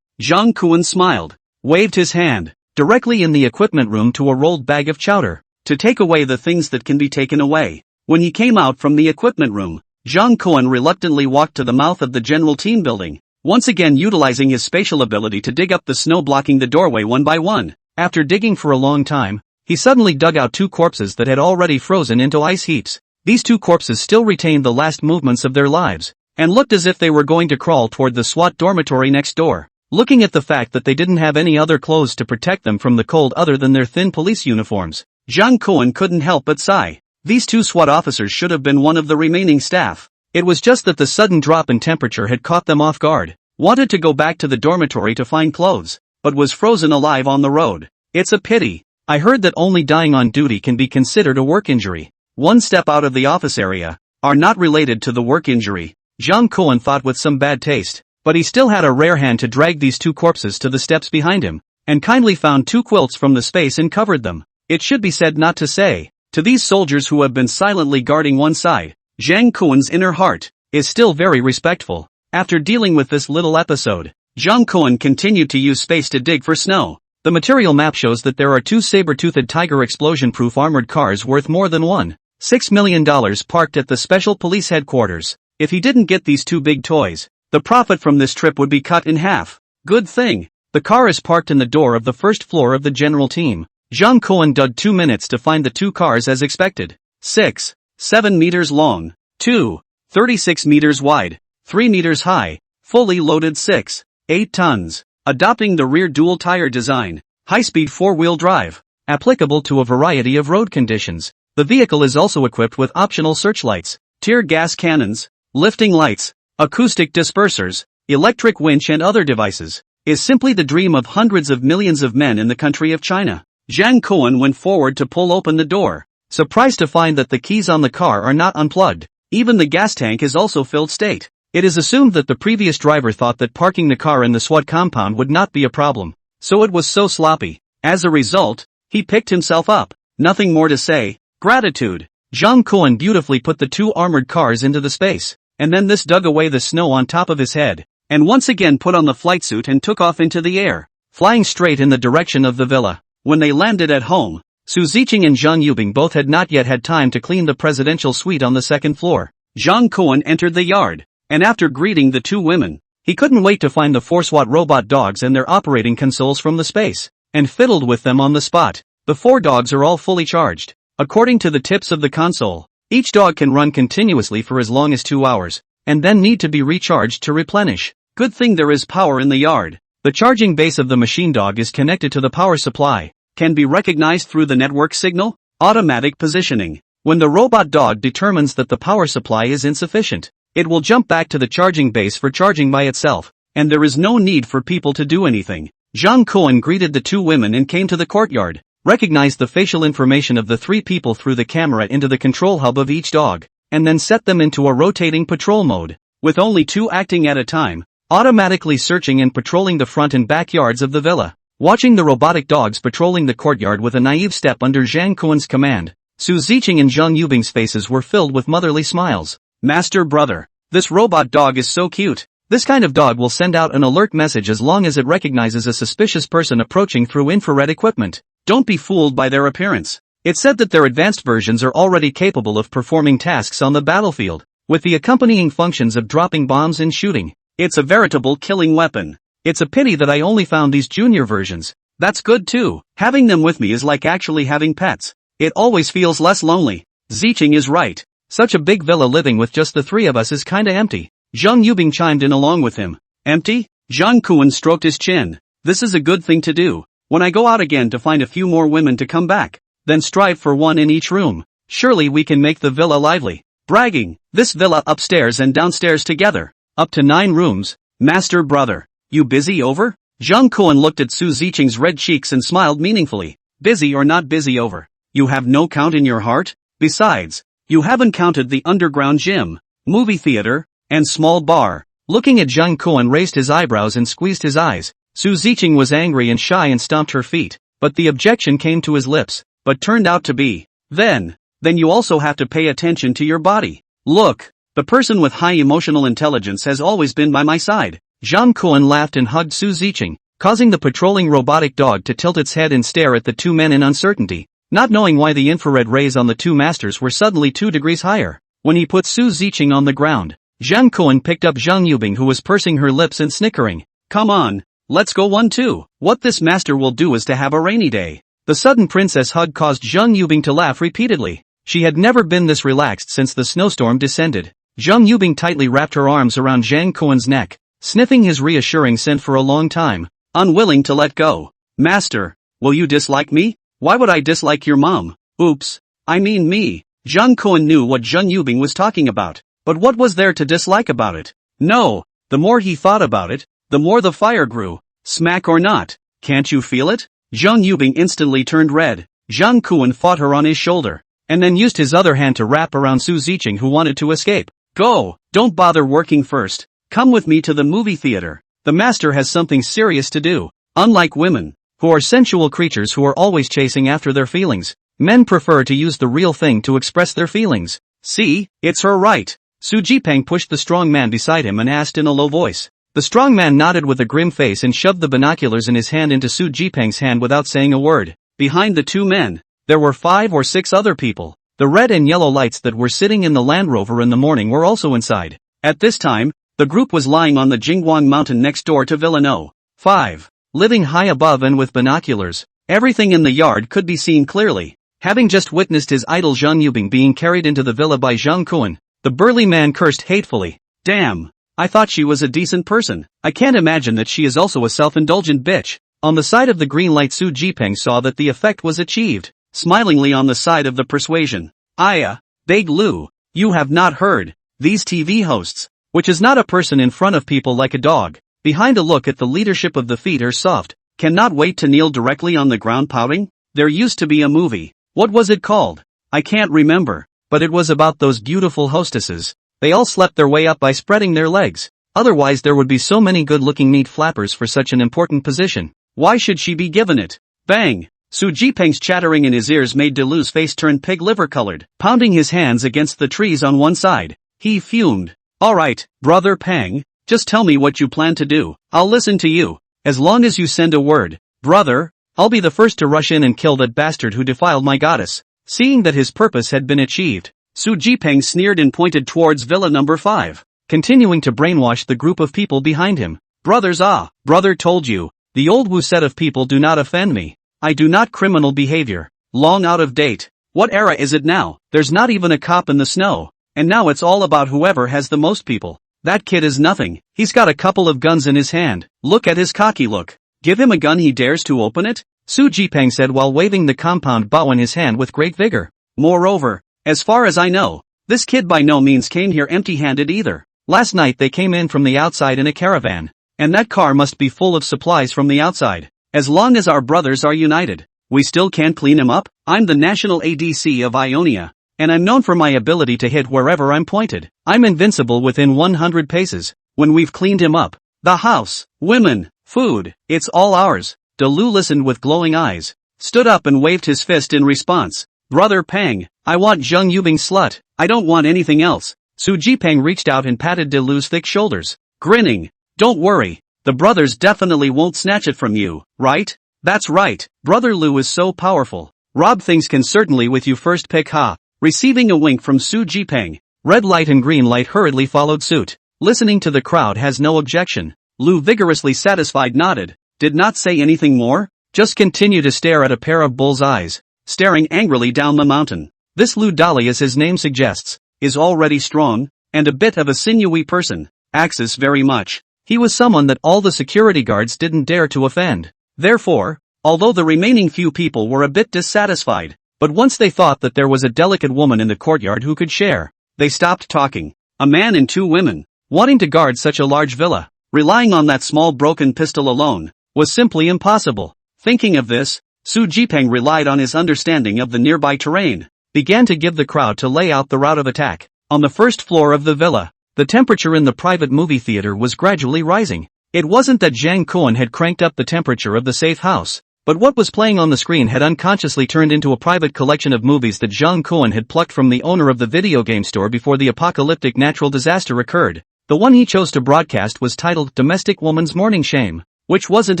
Speaker 1: Jean Cohen smiled, waved his hand, directly in the equipment room to a rolled bag of chowder, to take away the things that can be taken away. When he came out from the equipment room, Jean Cohen reluctantly walked to the mouth of the general team building, once again utilizing his spatial ability to dig up the snow blocking the doorway one by one. After digging for a long time, he suddenly dug out 2 corpses that had already frozen into ice heaps. These 2 corpses still retained the last movements of their lives, and looked as if they were going to crawl toward the SWAT dormitory next door. Looking at the fact that they didn't have any other clothes to protect them from the cold other than their thin police uniforms, Jean Cohen couldn't help but sigh. These 2 SWAT officers should have been one of the remaining staff. It was just that the sudden drop in temperature had caught them off guard. Wanted to go back to the dormitory to find clothes, but was frozen alive on the road. It's a pity. I heard that only dying on duty can be considered a work injury. One step out of the office area, are not related to the work injury, Jean Cohen thought with some bad taste, but he still had a rare hand to drag these 2 corpses to the steps behind him, and kindly found 2 quilts from the space and covered them. It should be said not to say, To these soldiers who have been silently guarding one side, Zhang Kuan's inner heart is still very respectful. After dealing with this little episode, Zhang Kuan continued to use space to dig for snow. The material map shows that there are 2 saber-toothed tiger explosion-proof armored cars worth more than $1.6 million parked at the special police headquarters. If he didn't get these 2 big toys, the profit from this trip would be cut in half. Good thing. The car is parked in the door of the first floor of the general team. Zhang Kuan dug 2 minutes to find the 2 cars as expected. 6, 7 meters long, 2, 36 meters wide, 3 meters high, fully loaded 6, 8 tons, adopting the rear dual tire design, high-speed 4-wheel drive, applicable to a variety of road conditions. The vehicle is also equipped with optional searchlights, tear gas cannons, lifting lights, acoustic dispersers, electric winch and other devices. Is simply the dream of hundreds of millions of men in the country of China. Zhang Kuan went forward to pull open the door, surprised to find that the keys on the car are not unplugged. Even the gas tank is also filled state. It is assumed that the previous driver thought that parking the car in the SWAT compound would not be a problem, so it was so sloppy. As a result, he picked himself up. Nothing more to say. Gratitude. Zhang Kuan beautifully put the 2 armored cars into the space, and then this dug away the snow on top of his head, and once again put on the flight suit and took off into the air, flying straight in the direction of the villa. When they landed at home, Su Ziqing and Zhang Yubing both had not yet had time to clean the presidential suite on the 2nd floor. Zhang Kuan entered the yard, and after greeting the 2 women, he couldn't wait to find the 4 SWAT robot dogs and their operating consoles from the space, and fiddled with them on the spot. The 4 dogs are all fully charged. According to the tips of the console, each dog can run continuously for as long as 2 hours, and then need to be recharged to replenish. Good thing there is power in the yard. The charging base of the machine dog is connected to the power supply, can be recognized through the network signal, automatic positioning. When the robot dog determines that the power supply is insufficient, it will jump back to the charging base for charging by itself, and there is no need for people to do anything. Zhang Kuan greeted the 2 women and came to the courtyard, recognized the facial information of the 3 people through the camera into the control hub of each dog, and then set them into a rotating patrol mode, with only 2 acting at a time, automatically searching and patrolling the front and backyards of the villa. Watching the robotic dogs patrolling the courtyard with a naive step under Zhang Kuan's command, Su Ziqing and Zhang Yubing's faces were filled with motherly smiles. Master brother, this robot dog is so cute. This kind of dog will send out an alert message as long as it recognizes a suspicious person approaching through infrared equipment. Don't be fooled by their appearance. It's said that their advanced versions are already capable of performing tasks on the battlefield, with the accompanying functions of dropping bombs and shooting. It's a veritable killing weapon. It's a pity that I only found these junior versions. That's good too. Having them with me is like actually having pets. It always feels less lonely. Ziqing is right. Such a big villa living with just the 3 of us is kinda empty. Zhang Yubing chimed in along with him. Empty? Zhang Kuan stroked his chin. This is a good thing to do. When I go out again to find a few more women to come back, then strive for 1 in each room. Surely we can make the villa lively. Bragging. This villa upstairs and downstairs together. Up to 9 rooms. Master brother. You busy over? Zhang Kuan looked at Su Ziqing's red cheeks and smiled meaningfully. Busy or not busy over? You have no count in your heart? Besides, you haven't counted the underground gym, movie theater, and small bar. Looking at Zhang Kuan raised his eyebrows and squeezed his eyes. Su Ziqing was angry and shy and stomped her feet, but the objection came to his lips, but turned out to be, then you also have to pay attention to your body. Look, the person with high emotional intelligence has always been by my side. Zhang Kuan laughed and hugged Su Ziqing, causing the patrolling robotic dog to tilt its head and stare at the 2 men in uncertainty, not knowing why the infrared rays on the 2 masters were suddenly 2 degrees higher. When he put Su Ziqing on the ground, Zhang Kuan picked up Zhang Yubing, who was pursing her lips and snickering. Come on, let's go 1-2. What this master will do is to have a rainy day. The sudden princess hug caused Zhang Yubing to laugh repeatedly. She had never been this relaxed since the snowstorm descended. Zhang Yubing tightly wrapped her arms around Zhang Kuan's neck, sniffing his reassuring scent for a long time, unwilling to let go. Master, will you dislike me? Why would I dislike your mom? Oops, I mean me. Zhang Kuan knew what Zhang Yubing was talking about, but what was there to dislike about it? No, the more he thought about it, the more the fire grew. Smack or not, can't you feel it? Zhang Yubing instantly turned red. Zhang Kuan fought her on his shoulder, and then used his other hand to wrap around Su Ziqing, who wanted to escape. Go, don't bother working first. Come with me to the movie theater. The master has something serious to do. Unlike women, who are sensual creatures who are always chasing after their feelings, Men prefer to use the real thing to express their feelings. See, it's her right. Su Jipang pushed the strong man beside him and asked in a low voice. The strong man nodded with a grim face and shoved the binoculars in his hand into Su Jipang's hand without saying a word. Behind the two men, there were 5 or 6 other people. The red and yellow lights that were sitting in the Land Rover in the morning were also inside. At this time, the group was lying on the Jingguang mountain next door to Villa No. 5. Living high above and with binoculars, everything in the yard could be seen clearly. Having just witnessed his idol Zhang Yubing being carried into the villa by Zhang Kuan, the burly man cursed hatefully. Damn! I thought she was a decent person. I can't imagine that she is also a self-indulgent bitch. On the side of the green light, Su Jipeng saw that the effect was achieved, smilingly on the side of the persuasion. Beg Lu, you have not heard. These TV hosts, which is not a person in front of people like a dog, behind a look at the leadership of the feet are soft, cannot wait to kneel directly on the ground pouting? There used to be a movie. What was it called? I can't remember, but it was about those beautiful hostesses. They all slept their way up by spreading their legs. Otherwise there would be so many good-looking meat flappers for such an important position. Why should she be given it? Bang! Su Jipeng's chattering in his ears made Delu's face turn pig liver colored. Pounding his hands against the trees on one side, he fumed. Alright, brother Pang, just tell me what you plan to do. I'll listen to you. As long as you send a word, brother, I'll be the first to rush in and kill that bastard who defiled my goddess. Seeing that his purpose had been achieved, Su Jipeng sneered and pointed towards Villa number 5, continuing to brainwash the group of people behind him. Brothers, brother told you, the old Wu set of people do not offend me. I do not criminal behavior. Long out of date. What era is it now? There's not even a cop in the snow. And now it's all about whoever has the most people. That kid is nothing. He's got a couple of guns in his hand. Look at his cocky look. Give him a gun, he dares to open it? Su Jipeng said while waving the compound bow in his hand with great vigor. Moreover, as far as I know, this kid by no means came here empty-handed either. Last night they came in from the outside in a caravan. And that car must be full of supplies from the outside. As long as our brothers are united, we still can't clean him up. I'm the national ADC of Ionia, and I'm known for my ability to hit wherever I'm pointed. I'm invincible within 100 paces. When we've cleaned him up, the house, women, food, it's all ours. Delu listened with glowing eyes, stood up and waved his fist in response. Brother Pang, I want Zhang Yubing slut. I don't want anything else. Su Jipeng reached out and patted Delu's thick shoulders, grinning. Don't worry, the brothers definitely won't snatch it from you, right? That's right, Brother Lu is so powerful. Rob things can certainly with you first pick ha. Receiving a wink from Su Jipeng, red light and green light hurriedly followed suit. Listening to the crowd has no objection. Lu vigorously satisfied nodded, did not say anything more, just continue to stare at a pair of bull's eyes, staring angrily down the mountain. This Lu Dali, as his name suggests, is already strong, and a bit of a sinewy person. Axis very much. He was someone that all the security guards didn't dare to offend. Therefore, although the remaining few people were a bit dissatisfied, but once they thought that there was a delicate woman in the courtyard who could share, they stopped talking. A man and 2 women, wanting to guard such a large villa, relying on that small broken pistol alone, was simply impossible. Thinking of this, Su Jipeng relied on his understanding of the nearby terrain, began to give the crowd to lay out the route of attack. On the first floor of the villa, the temperature in the private movie theater was gradually rising. It wasn't that Zhang Kuan had cranked up the temperature of the safe house, but what was playing on the screen had unconsciously turned into a private collection of movies that Zhang Kuan had plucked from the owner of the video game store before the apocalyptic natural disaster occurred. The one he chose to broadcast was titled Domestic Woman's Morning Shame, which wasn't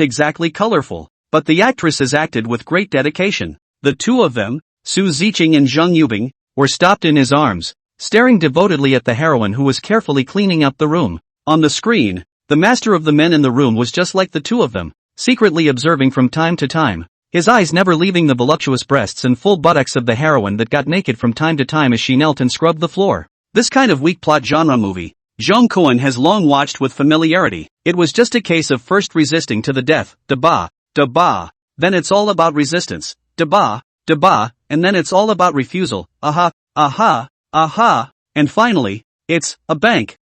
Speaker 1: exactly colorful, but the actresses acted with great dedication. The 2 of them, Su Ziqing and Zhang Yubing, were stopped in his arms, staring devotedly at the heroine who was carefully cleaning up the room. On the screen, the master of the men in the room was just like the 2 of them, secretly observing from time to time, his eyes never leaving the voluptuous breasts and full buttocks of the heroine that got naked from time to time as she knelt and scrubbed the floor. This kind of weak plot genre movie, Zhang Kuan has long watched with familiarity. It was just a case of first resisting to the death, da ba, then it's all about resistance, da ba, and then it's all about refusal, aha, and finally, it's a bank.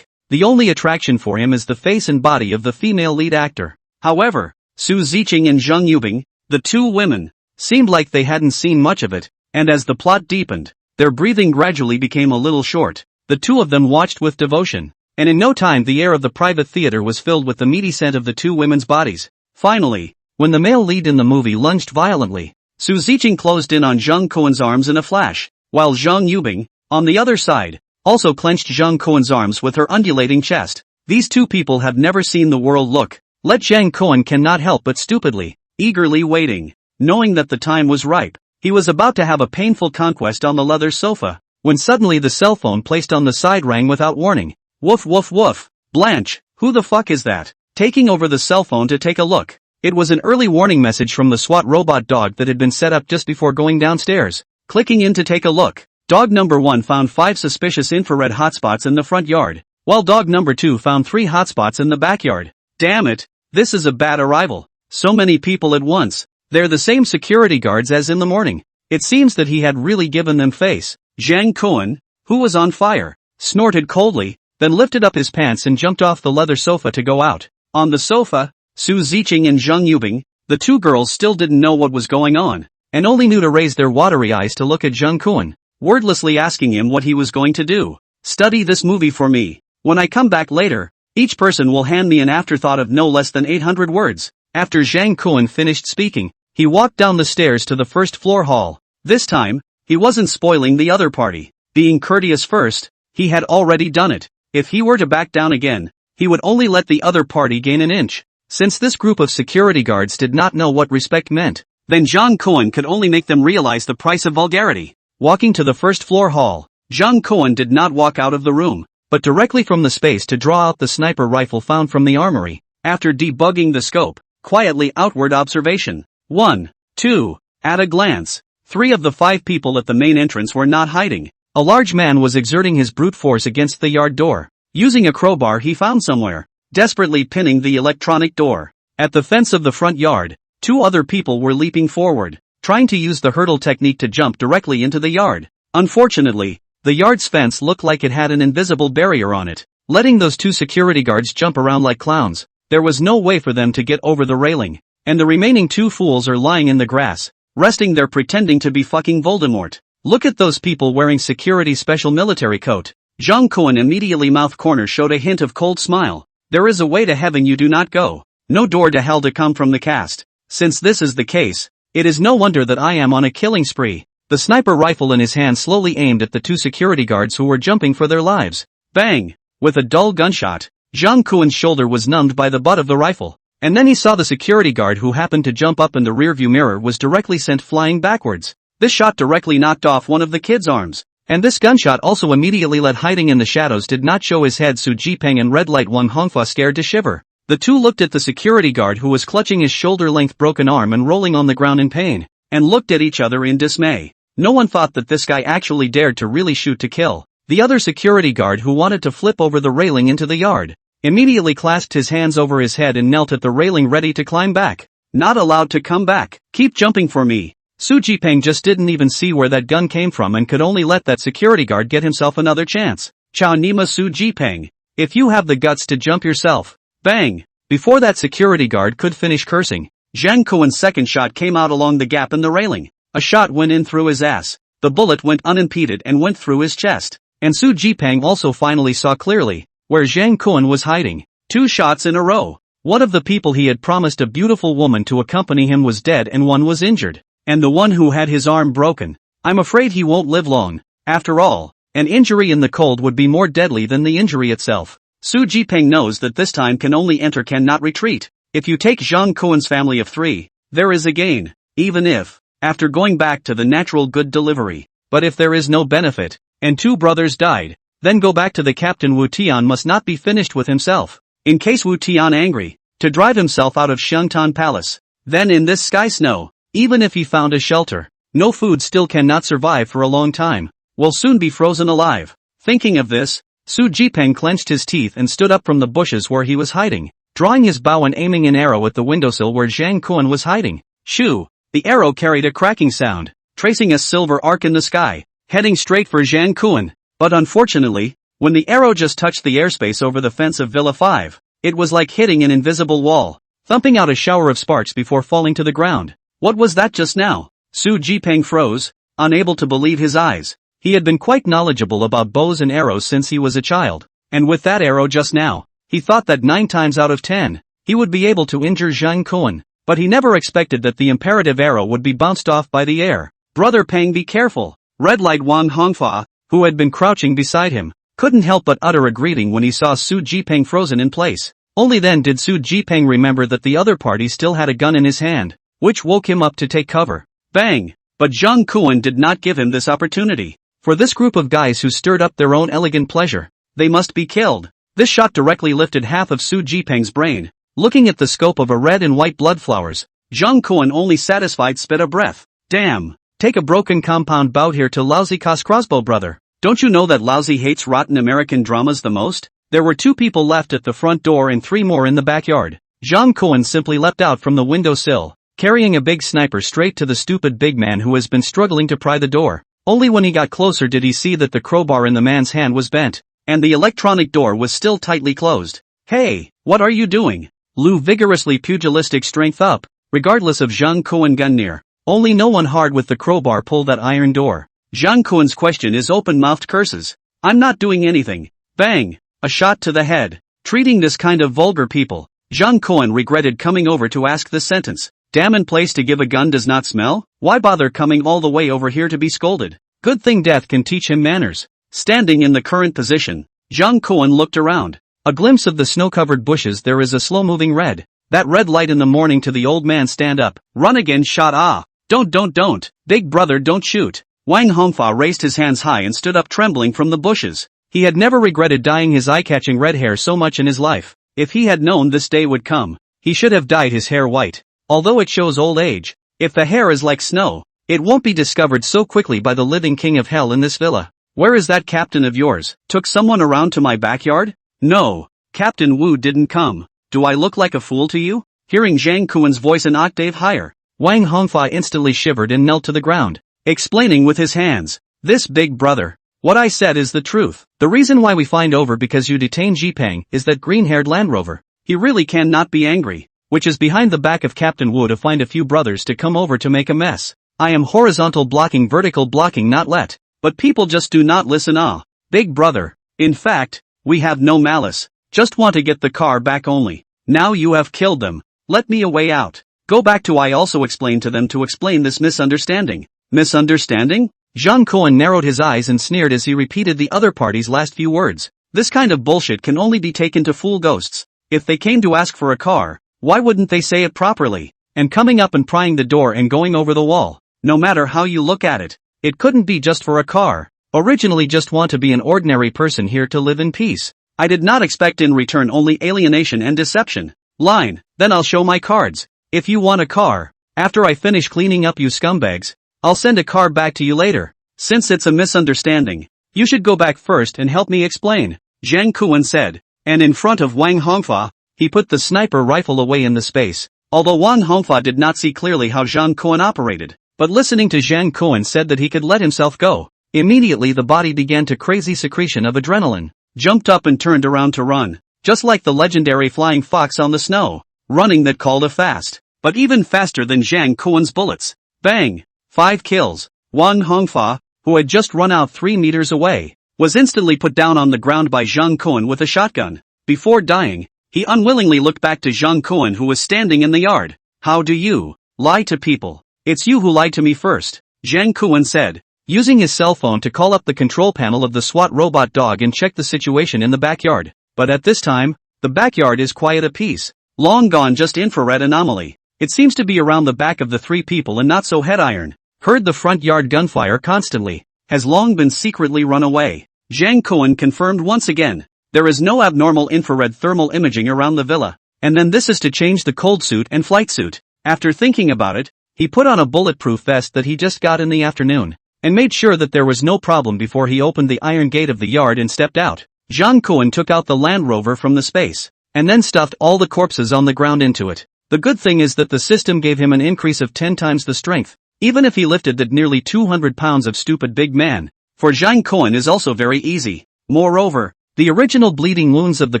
Speaker 1: The only attraction for him is the face and body of the female lead actor. However, Su Ziqing and Zhang Yubing, the 2 women, seemed like they hadn't seen much of it, and as the plot deepened, their breathing gradually became a little short. The 2 of them watched with devotion, and in no time the air of the private theater was filled with the meaty scent of the 2 women's bodies. Finally, when the male lead in the movie lunged violently. Su Ziqing closed in on Zhang Kuan's arms in a flash, while Zhang Yubing, on the other side, also clenched Zhang Kuan's arms with her undulating chest. These two people have never seen the world look. Let Zhang Kuan cannot help but stupidly, eagerly waiting, knowing that the time was ripe. He was about to have a painful conquest on the leather sofa, when suddenly the cell phone placed on the side rang without warning. Woof woof woof. Blanche, who the fuck is that? Taking over the cell phone to take a look. It was an early warning message from the SWAT robot dog that had been set up just before going downstairs. Clicking in to take a look. Dog number 1 found 5 suspicious infrared hotspots in the front yard, while dog number 2 found 3 hotspots in the backyard. Damn it, this is a bad arrival. So many people at once. They're the same security guards as in the morning. It seems that he had really given them face. Zhang Kuan, who was on fire, snorted coldly, then lifted up his pants and jumped off the leather sofa to go out. On the sofa, Su Ziqing and Zhang Yubing, the two girls still didn't know what was going on, and only knew to raise their watery eyes to look at Zhang Kuan, wordlessly asking him what he was going to do. Study this movie for me. When I come back later, each person will hand me an afterthought of no less than 800 words. After Zhang Kuan finished speaking, he walked down the stairs to the first floor hall. This time, he wasn't spoiling the other party. Being courteous first, he had already done it. If he were to back down again, he would only let the other party gain an inch. Since this group of security guards did not know what respect meant, then Zhang Kuan could only make them realize the price of vulgarity. Walking to the first floor hall, Zhang Kuan did not walk out of the room, but directly from the space to draw out the sniper rifle found from the armory. After debugging the scope, quietly outward observation. 1, 2, at a glance, 3 of the 5 people at the main entrance were not hiding. A large man was exerting his brute force against the yard door, using a crowbar he found somewhere, desperately pinning the electronic door. At the fence of the front yard, 2 other people were leaping forward, trying to use the hurdle technique to jump directly into the yard. Unfortunately, the yard's fence looked like it had an invisible barrier on it, letting those 2 security guards jump around like clowns. There was no way for them to get over the railing, and the remaining 2 fools are lying in the grass, resting there pretending to be fucking Voldemort. Look at those people wearing security special military coat. Zhang Kuan immediately mouth corner showed a hint of cold smile. There is a way to heaven you do not go. No door to hell to come from the cast. Since this is the case, it is no wonder that I am on a killing spree. The sniper rifle in his hand slowly aimed at the 2 security guards who were jumping for their lives. Bang! With a dull gunshot, Zhang Kuan's shoulder was numbed by the butt of the rifle. And then he saw the security guard who happened to jump up in the rearview mirror was directly sent flying backwards. This shot directly knocked off one of the kid's arms. And this gunshot also immediately let hiding in the shadows did not show his head Su Jipeng and Red Light Wang Hongfa scared to shiver. The 2 looked at the security guard who was clutching his shoulder-length broken arm and rolling on the ground in pain, and looked at each other in dismay. No one thought that this guy actually dared to really shoot to kill. The other security guard who wanted to flip over the railing into the yard, immediately clasped his hands over his head and knelt at the railing ready to climb back. Not allowed to come back. Keep jumping for me. Su Jipeng just didn't even see where that gun came from and could only let that security guard get himself another chance. Chao Nima Su Jipeng. If you have the guts to jump yourself. Bang! Before that security guard could finish cursing, Zhang Kuan's second shot came out along the gap in the railing. A shot went in through his ass. The bullet went unimpeded and went through his chest. And Su Jipeng also finally saw clearly where Zhang Kuan was hiding. 2 shots in a row. One of the people he had promised a beautiful woman to accompany him was dead and one was injured. And the one who had his arm broken, I'm afraid he won't live long. After all, an injury in the cold would be more deadly than the injury itself. Su Jipeng knows that this time can only enter cannot retreat. If you take Zhang Kuan's family of 3, there is a gain, even if, after going back to the natural good delivery. But if there is no benefit, and 2 brothers died, then go back to the captain. Wu Tian must not be finished with himself. In case Wu Tian angry, to drive himself out of Shengtan Palace. Then in this sky snow, even if he found a shelter, no food still cannot survive for a long time, will soon be frozen alive. Thinking of this, Su Jipeng clenched his teeth and stood up from the bushes where he was hiding, drawing his bow and aiming an arrow at the windowsill where Zhang Kuan was hiding. Shoo! The arrow carried a cracking sound, tracing a silver arc in the sky, heading straight for Zhang Kuan. But unfortunately, when the arrow just touched the airspace over the fence of Villa 5, it was like hitting an invisible wall, thumping out a shower of sparks before falling to the ground. What was that just now? Su Jipeng froze, unable to believe his eyes. He had been quite knowledgeable about bows and arrows since he was a child, and with that arrow just now, he thought that 9 times out of 10, he would be able to injure Zhang Kuan. but he never expected that the imperative arrow would be bounced off by the air. Brother Pang, be careful. Red light Wang Hongfa, who had been crouching beside him, couldn't help but utter a greeting when he saw Su Jipeng frozen in place. Only then did Su Jipeng remember that the other party still had a gun in his hand, which woke him up to take cover. Bang! But Zhang Kuan did not give him this opportunity. For this group of guys who stirred up their own elegant pleasure, they must be killed. This shot directly lifted half of Su Jipeng's brain. Looking at the scope of a red and white blood flowers, Zhang Kuan only satisfied spit a breath. Damn! Take a broken compound bout here to lousy Cos Crossbow brother. Don't you know that lousy hates rotten American dramas the most? There were 2 people left at the front door and 3 more in the backyard. Zhang Kuan simply leapt out from the windowsill, carrying a big sniper straight to the stupid big man who has been struggling to pry the door. Only when he got closer did he see that the crowbar in the man's hand was bent, and the electronic door was still tightly closed. Hey, what are you doing? Lu vigorously pugilistic strength up, regardless of Zhang Kuan gun near. Only no one hard with the crowbar pulled that iron door. Zhang Kuan's question is open-mouthed curses. I'm not doing anything. Bang! A shot to the head. Treating this kind of vulgar people, Zhang Kuan regretted coming over to ask this sentence. Damn, in place to give a gun does not smell? Why bother coming all the way over here to be scolded? Good thing death can teach him manners. Standing in the current position, Zhang Kuan looked around. A glimpse of the snow-covered bushes. There is a slow-moving red. That red light in the morning. To the old man, stand up. Run again, shot. Ah! Don't. Big brother, don't shoot. Wang Hongfa raised his hands high and stood up trembling from the bushes. He had never regretted dyeing his eye-catching red hair so much in his life. If he had known this day would come, he should have dyed his hair white. Although it shows old age, if the hair is like snow, it won't be discovered so quickly by the living king of hell in this villa. Where is that captain of yours? Took someone around to my backyard? No, Captain Wu didn't come. Do I look like a fool to you? Hearing Zhang Kuan's voice an octave higher, Wang Hongfa instantly shivered and knelt to the ground, explaining with his hands. This big brother, what I said is the truth. The reason why we find over because you detain Jipeng is that green-haired Land Rover. He really cannot be angry, which is behind the back of Captain Wu to find a few brothers to come over to make a mess. I am horizontal blocking, vertical blocking, not let. But people just do not listen. Ah, big brother. In fact, we have no malice. Just want to get the car back only. Now you have killed them. Let me a way out. Go back to I also explained to them to explain this misunderstanding. Misunderstanding? Zhang Kuan narrowed his eyes and sneered as he repeated the other party's last few words. This kind of bullshit can only be taken to fool ghosts. If they came to ask for a car, why wouldn't they say it properly? And coming up and prying the door and going over the wall, no matter how you look at it, it couldn't be just for a car. Originally just want to be an ordinary person here to live in peace. I did not expect in return only alienation and deception. Line, then I'll show my cards. If you want a car, after I finish cleaning up you scumbags, I'll send a car back to you later. Since it's a misunderstanding, you should go back first and help me explain, Zhang Kuan said, and in front of Wang Hongfa, he put the sniper rifle away in the space. Although Wang Hongfa did not see clearly how Zhang Kuan operated, but listening to Zhang Kuan said that he could let himself go. Immediately the body began to crazy secretion of adrenaline, jumped up and turned around to run, just like the legendary flying fox on the snow, running that called a fast, but even faster than Zhang Kuan's bullets. Bang! 5 kills. Wang Hongfa, who had just run out 3 meters away, was instantly put down on the ground by Zhang Kuan with a shotgun. Before dying, he unwillingly looked back to Zhang Kuan who was standing in the yard. How do you lie to people? It's you who lied to me first, Zhang Kuan said, using his cell phone to call up the control panel of the SWAT robot dog and check the situation in the backyard. But at this time, the backyard is quiet apiece. Long gone, just infrared anomaly. It seems to be around the back of the 3 people and not so head iron. Heard the front yard gunfire constantly. Has long been secretly run away. Zhang Kuan confirmed once again. There is no abnormal infrared thermal imaging around the villa. And then this is to change the cold suit and flight suit. After thinking about it, he put on a bulletproof vest that he just got in the afternoon, and made sure that there was no problem before he opened the iron gate of the yard and stepped out. Zhang Kuan took out the Land Rover from the space, and then stuffed all the corpses on the ground into it. The good thing is that the system gave him an increase of 10 times the strength, even if he lifted that nearly 200 pounds of stupid big man. For Zhang Kuan is also very easy. Moreover, the original bleeding wounds of the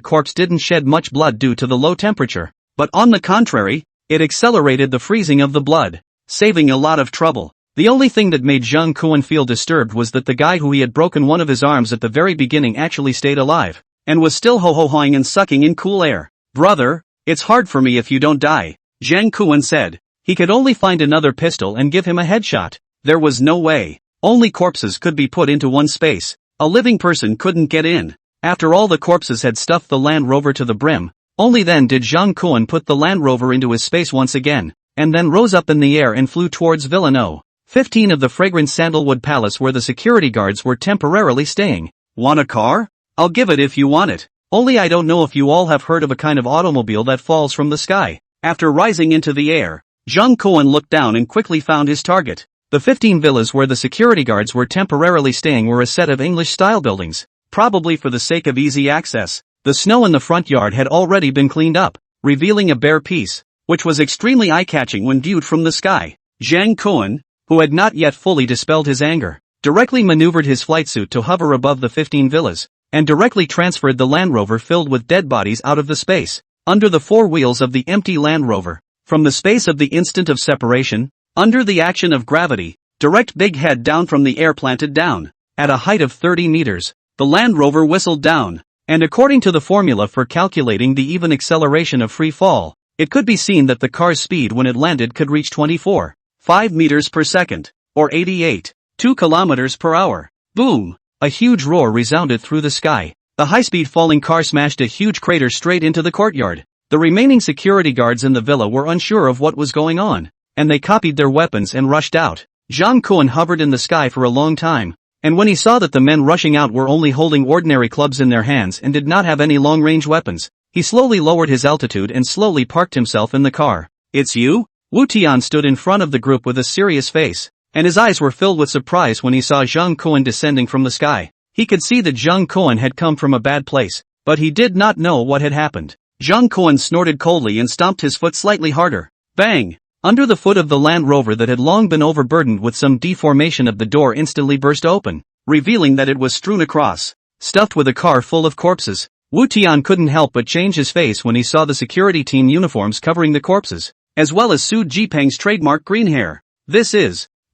Speaker 1: corpse didn't shed much blood due to the low temperature, but on the contrary, it accelerated the freezing of the blood, saving a lot of trouble. The only thing that made Zhang Kuan feel disturbed was that the guy who he had broken one of his arms at the very beginning actually stayed alive, and was still ho-ho-hoing and sucking in cool air. Brother, it's hard for me if you don't die. Zhang Kuan said. He could only find another pistol and give him a headshot. There was no way. Only corpses could be put into one space. A living person couldn't get in. After all the corpses had stuffed the Land Rover to the brim, only then did Zhang Kuan put the Land Rover into his space once again, and then rose up in the air and flew towards Villa No. 15 of the fragrant sandalwood palace where the security guards were temporarily staying. Want a car? I'll give it if you want it. Only I don't know if you all have heard of a kind of automobile that falls from the sky. After rising into the air, Zhang Kuan looked down and quickly found his target. The 15 villas where the security guards were temporarily staying were a set of English-style buildings, probably for the sake of easy access. The snow in the front yard had already been cleaned up, revealing a bare piece, which was extremely eye-catching when viewed from the sky. Zhang Kuan, who had not yet fully dispelled his anger, directly maneuvered his flight suit to hover above the 15 villas, and directly transferred the Land Rover filled with dead bodies out of the space, under the four wheels of the empty Land Rover. From the space of the instant of separation, under the action of gravity, direct big head down from the air planted down. At a height of 30 meters, the Land Rover whistled down, and according to the formula for calculating the even acceleration of free fall, it could be seen that the car's speed when it landed could reach 24.5 meters per second, or 88.2 kilometers per hour. Boom! A huge roar resounded through the sky. The high-speed falling car smashed a huge crater straight into the courtyard. The remaining security guards in the villa were unsure of what was going on, and they copied their weapons and rushed out. Zhang Kuan hovered in the sky for a long time, and when he saw that the men rushing out were only holding ordinary clubs in their hands and did not have any long-range weapons, he slowly lowered his altitude and slowly parked himself in the car. It's you? Wu Tian stood in front of the group with a serious face, and his eyes were filled with surprise when he saw Zhang Kuan descending from the sky. He could see that Zhang Kuan had come from a bad place, but he did not know what had happened. Zhang Kuan snorted coldly and stomped his foot slightly harder. Bang! Under the foot of the Land Rover that had long been overburdened with some deformation of the door instantly burst open, revealing that it was strewn across, stuffed with a car full of corpses. Wu Tian couldn't help but change his face when he saw the security team uniforms covering the corpses, as well as Su Jipeng's trademark green hair.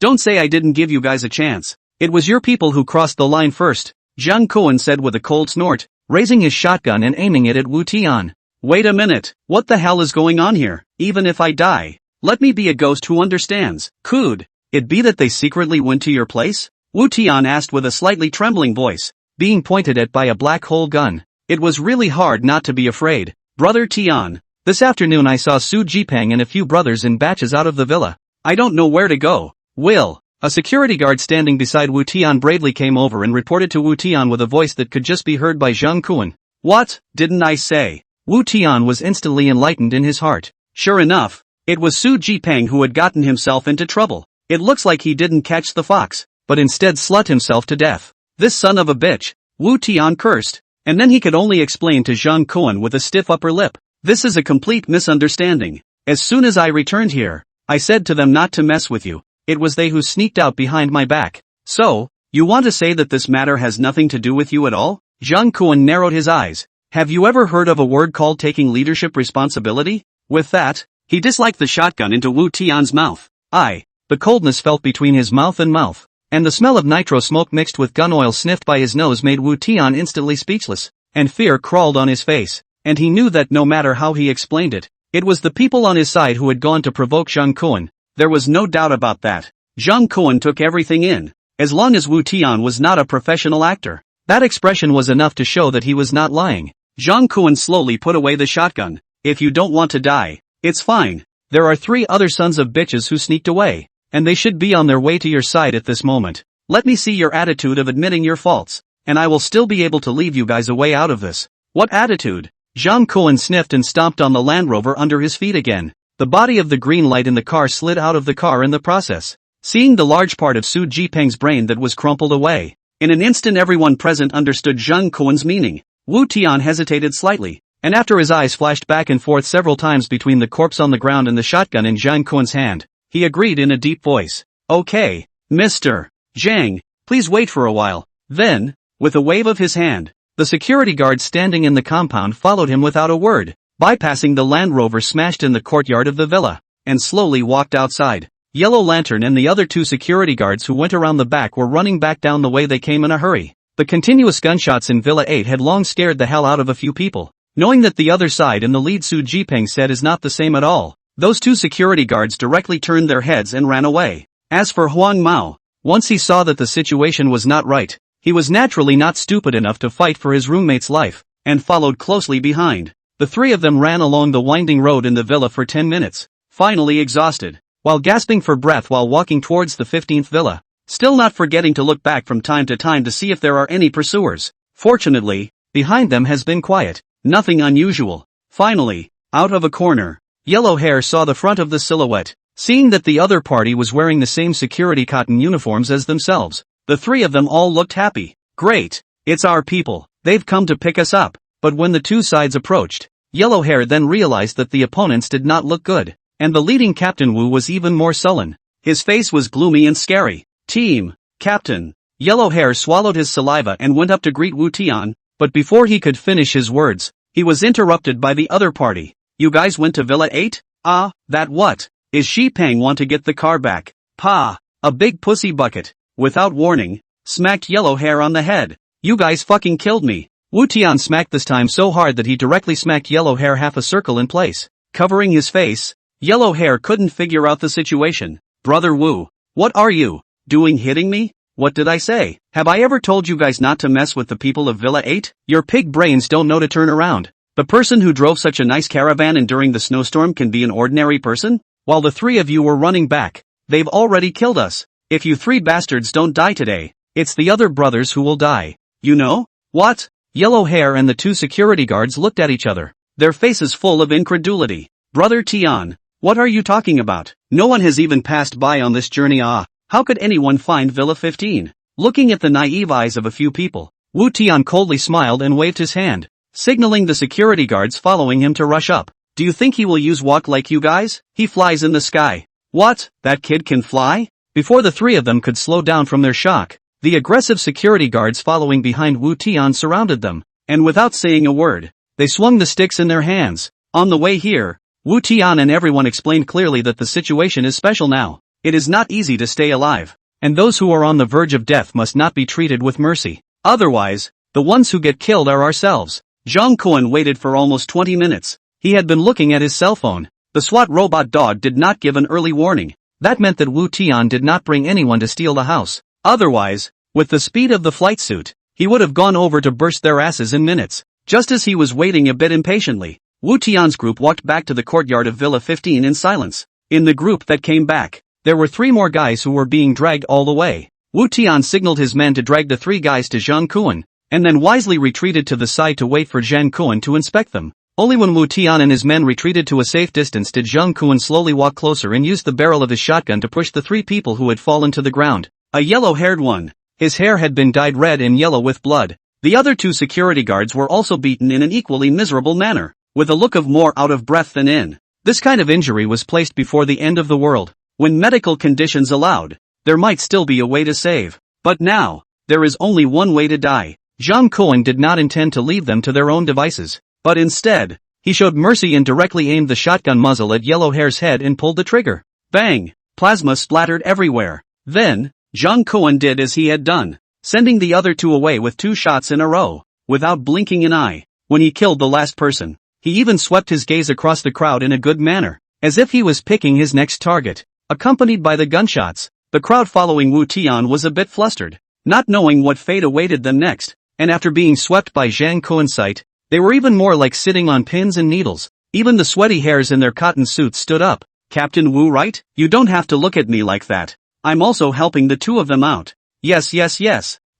Speaker 1: Don't say I didn't give you guys a chance. It was your people who crossed the line first, Zhang Kuan said with a cold snort, raising his shotgun and aiming it at Wu Tian. Wait a minute, what the hell is going on here? Even if I die, let me be a ghost who understands. Could it be that they secretly went to your place? Wu Tian asked with a slightly trembling voice, being pointed at by a black hole gun. It was really hard not to be afraid. Brother Tian, this afternoon I saw Su Jipeng and a few brothers in batches out of the villa. I don't know where to go. Will. A security guard standing beside Wu Tian bravely came over and reported to Wu Tian with a voice that could just be heard by Zhang Kuan. What, didn't I say? Wu Tian was instantly enlightened in his heart. Sure enough, it was Su Jipeng who had gotten himself into trouble. It looks like he didn't catch the fox, but instead slut himself to death. This son of a bitch, Wu Tian cursed, and then he could only explain to Zhang Kuan with a stiff upper lip. This is a complete misunderstanding. As soon as I returned here, I said to them not to mess with you. It was they who sneaked out behind my back. So, you want to say that this matter has nothing to do with you at all? Zhang Kuan narrowed his eyes. Have you ever heard of a word called taking leadership responsibility? With that, he disliked the shotgun into Wu Tian's mouth. The coldness felt between his mouth, and the smell of nitro smoke mixed with gun oil sniffed by his nose made Wu Tian instantly speechless, and fear crawled on his face, and he knew that no matter how he explained it, it was the people on his side who had gone to provoke Zhang Kuan. There was no doubt about that. Zhang Kuan took everything in. As long as Wu Tian was not a professional actor, that expression was enough to show that he was not lying. Zhang Kuan slowly put away the shotgun. If you don't want to die, it's fine. There are 3 other sons of bitches who sneaked away, and they should be on their way to your side at this moment. Let me see your attitude of admitting your faults, and I will still be able to leave you guys a way out of this. What attitude? Zhang Kuan sniffed and stomped on the Land Rover under his feet again. The body of the green light in the car slid out of the car in the process, seeing the large part of Su Jipeng's brain that was crumpled away. In an instant everyone present understood Zhang Kuan's meaning. Wu Tian hesitated slightly, and after his eyes flashed back and forth several times between the corpse on the ground and the shotgun in Zhang Kuan's hand, he agreed in a deep voice. Okay, Mr. Zhang, please wait for a while. Then, with a wave of his hand, the security guard standing in the compound followed him without a word, bypassing the Land Rover smashed in the courtyard of the villa, and slowly walked outside. Yellow Lantern and the other 2 security guards who went around the back were running back down the way they came in a hurry. The continuous gunshots in Villa 8 had long scared the hell out of a few people. Knowing that the other side and the lead Su Jipeng said is not the same at all, Those two security guards directly turned their heads and ran away. As for Huang Mao, once he saw that the situation was not right, he was naturally not stupid enough to fight for his roommate's life, and followed closely behind. The three of them ran along the winding road in the villa for 10 minutes, finally exhausted, while gasping for breath while walking towards the 15th villa, still not forgetting to look back from time to time to see if there are any pursuers. Fortunately, behind them has been quiet, nothing unusual. Finally, out of a corner, Yellow Hair saw the front of the silhouette. Seeing that the other party was wearing the same security cotton uniforms as themselves, the three of them all looked happy. Great, it's our people, they've come to pick us up. But when the two sides approached, Yellow Hair then realized that the opponents did not look good, and the leading Captain Wu was even more sullen. His face was gloomy and scary. Team, Captain. Yellow Hair swallowed his saliva and went up to greet Wu Tian, but before he could finish his words, he was interrupted by the other party. You guys went to Villa 8? Ah, that what? Is Shi Peng want to get the car back? Pa! A big pussy bucket, without warning, smacked Yellow Hair on the head. You guys fucking killed me. Wu Tian smacked this time so hard that he directly smacked Yellow Hair half a circle in place. Covering his face, Yellow Hair couldn't figure out the situation. Brother Wu, what are you doing hitting me? What did I say? Have I ever told you guys not to mess with the people of Villa 8? Your pig brains don't know to turn around. The person who drove such a nice caravan and during the snowstorm can be an ordinary person? While the three of you were running back, they've already killed us. If you three bastards don't die today, it's the other brothers who will die. You know? What? Yellow Hair and the two security guards looked at each other, their faces full of incredulity. Brother Tian, what are you talking about? No one has even passed by on this journey. How could anyone find Villa 15? Looking at the naive eyes of a few people, Wu Tian coldly smiled and waved his hand, signaling the security guards following him to rush up. Do you think he will use walk like you guys? He flies in the sky. What? That kid can fly? Before the three of them could slow down from their shock, the aggressive security guards following behind Wu Tian surrounded them, and without saying a word, they swung the sticks in their hands. On the way here, Wu Tian and everyone explained clearly that the situation is special now. It is not easy to stay alive, and those who are on the verge of death must not be treated with mercy. Otherwise, the ones who get killed are ourselves. Zhang Kuan waited for almost 20 minutes. He had been looking at his cell phone. The SWAT robot dog did not give an early warning. That meant that Wu Tian did not bring anyone to steal the house. Otherwise, with the speed of the flight suit, he would have gone over to burst their asses in minutes. Just as he was waiting a bit impatiently, Wu Tian's group walked back to the courtyard of Villa 15 in silence. In the group that came back, there were three more guys who were being dragged all the way. Wu Tian signaled his men to drag the three guys to Zhang Kuan, and then wisely retreated to the side to wait for Zhang Kuan to inspect them. Only when Wu Tian and his men retreated to a safe distance did Zhang Kuan slowly walk closer and use the barrel of his shotgun to push the three people who had fallen to the ground. A yellow-haired one. His hair had been dyed red and yellow with blood. The other two security guards were also beaten in an equally miserable manner, with a look of more out of breath than in. This kind of injury was placed before the end of the world. When medical conditions allowed, there might still be a way to save. But now, there is only one way to die. Zhang Kuan did not intend to leave them to their own devices. But instead, he showed mercy and directly aimed the shotgun muzzle at Yellow Hair's head and pulled the trigger. Bang! Plasma splattered everywhere. Then, Zhang Kuan did as he had done, sending the other two away with 2 shots in a row, without blinking an eye. When he killed the last person, he even swept his gaze across the crowd in a good manner, as if he was picking his next target. Accompanied by the gunshots, the crowd following Wu Tian was a bit flustered, not knowing what fate awaited them next, and after being swept by Zhang Kuan's sight, they were even more like sitting on pins and needles. Even the sweaty hairs in their cotton suits stood up. Captain Wu, right? You don't have to look at me like that. I'm also helping the two of them out. Yes.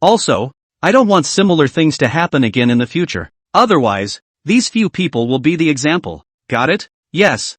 Speaker 1: Also, I don't want similar things to happen again in the future. Otherwise, these few people will be the example. Got it? Yes.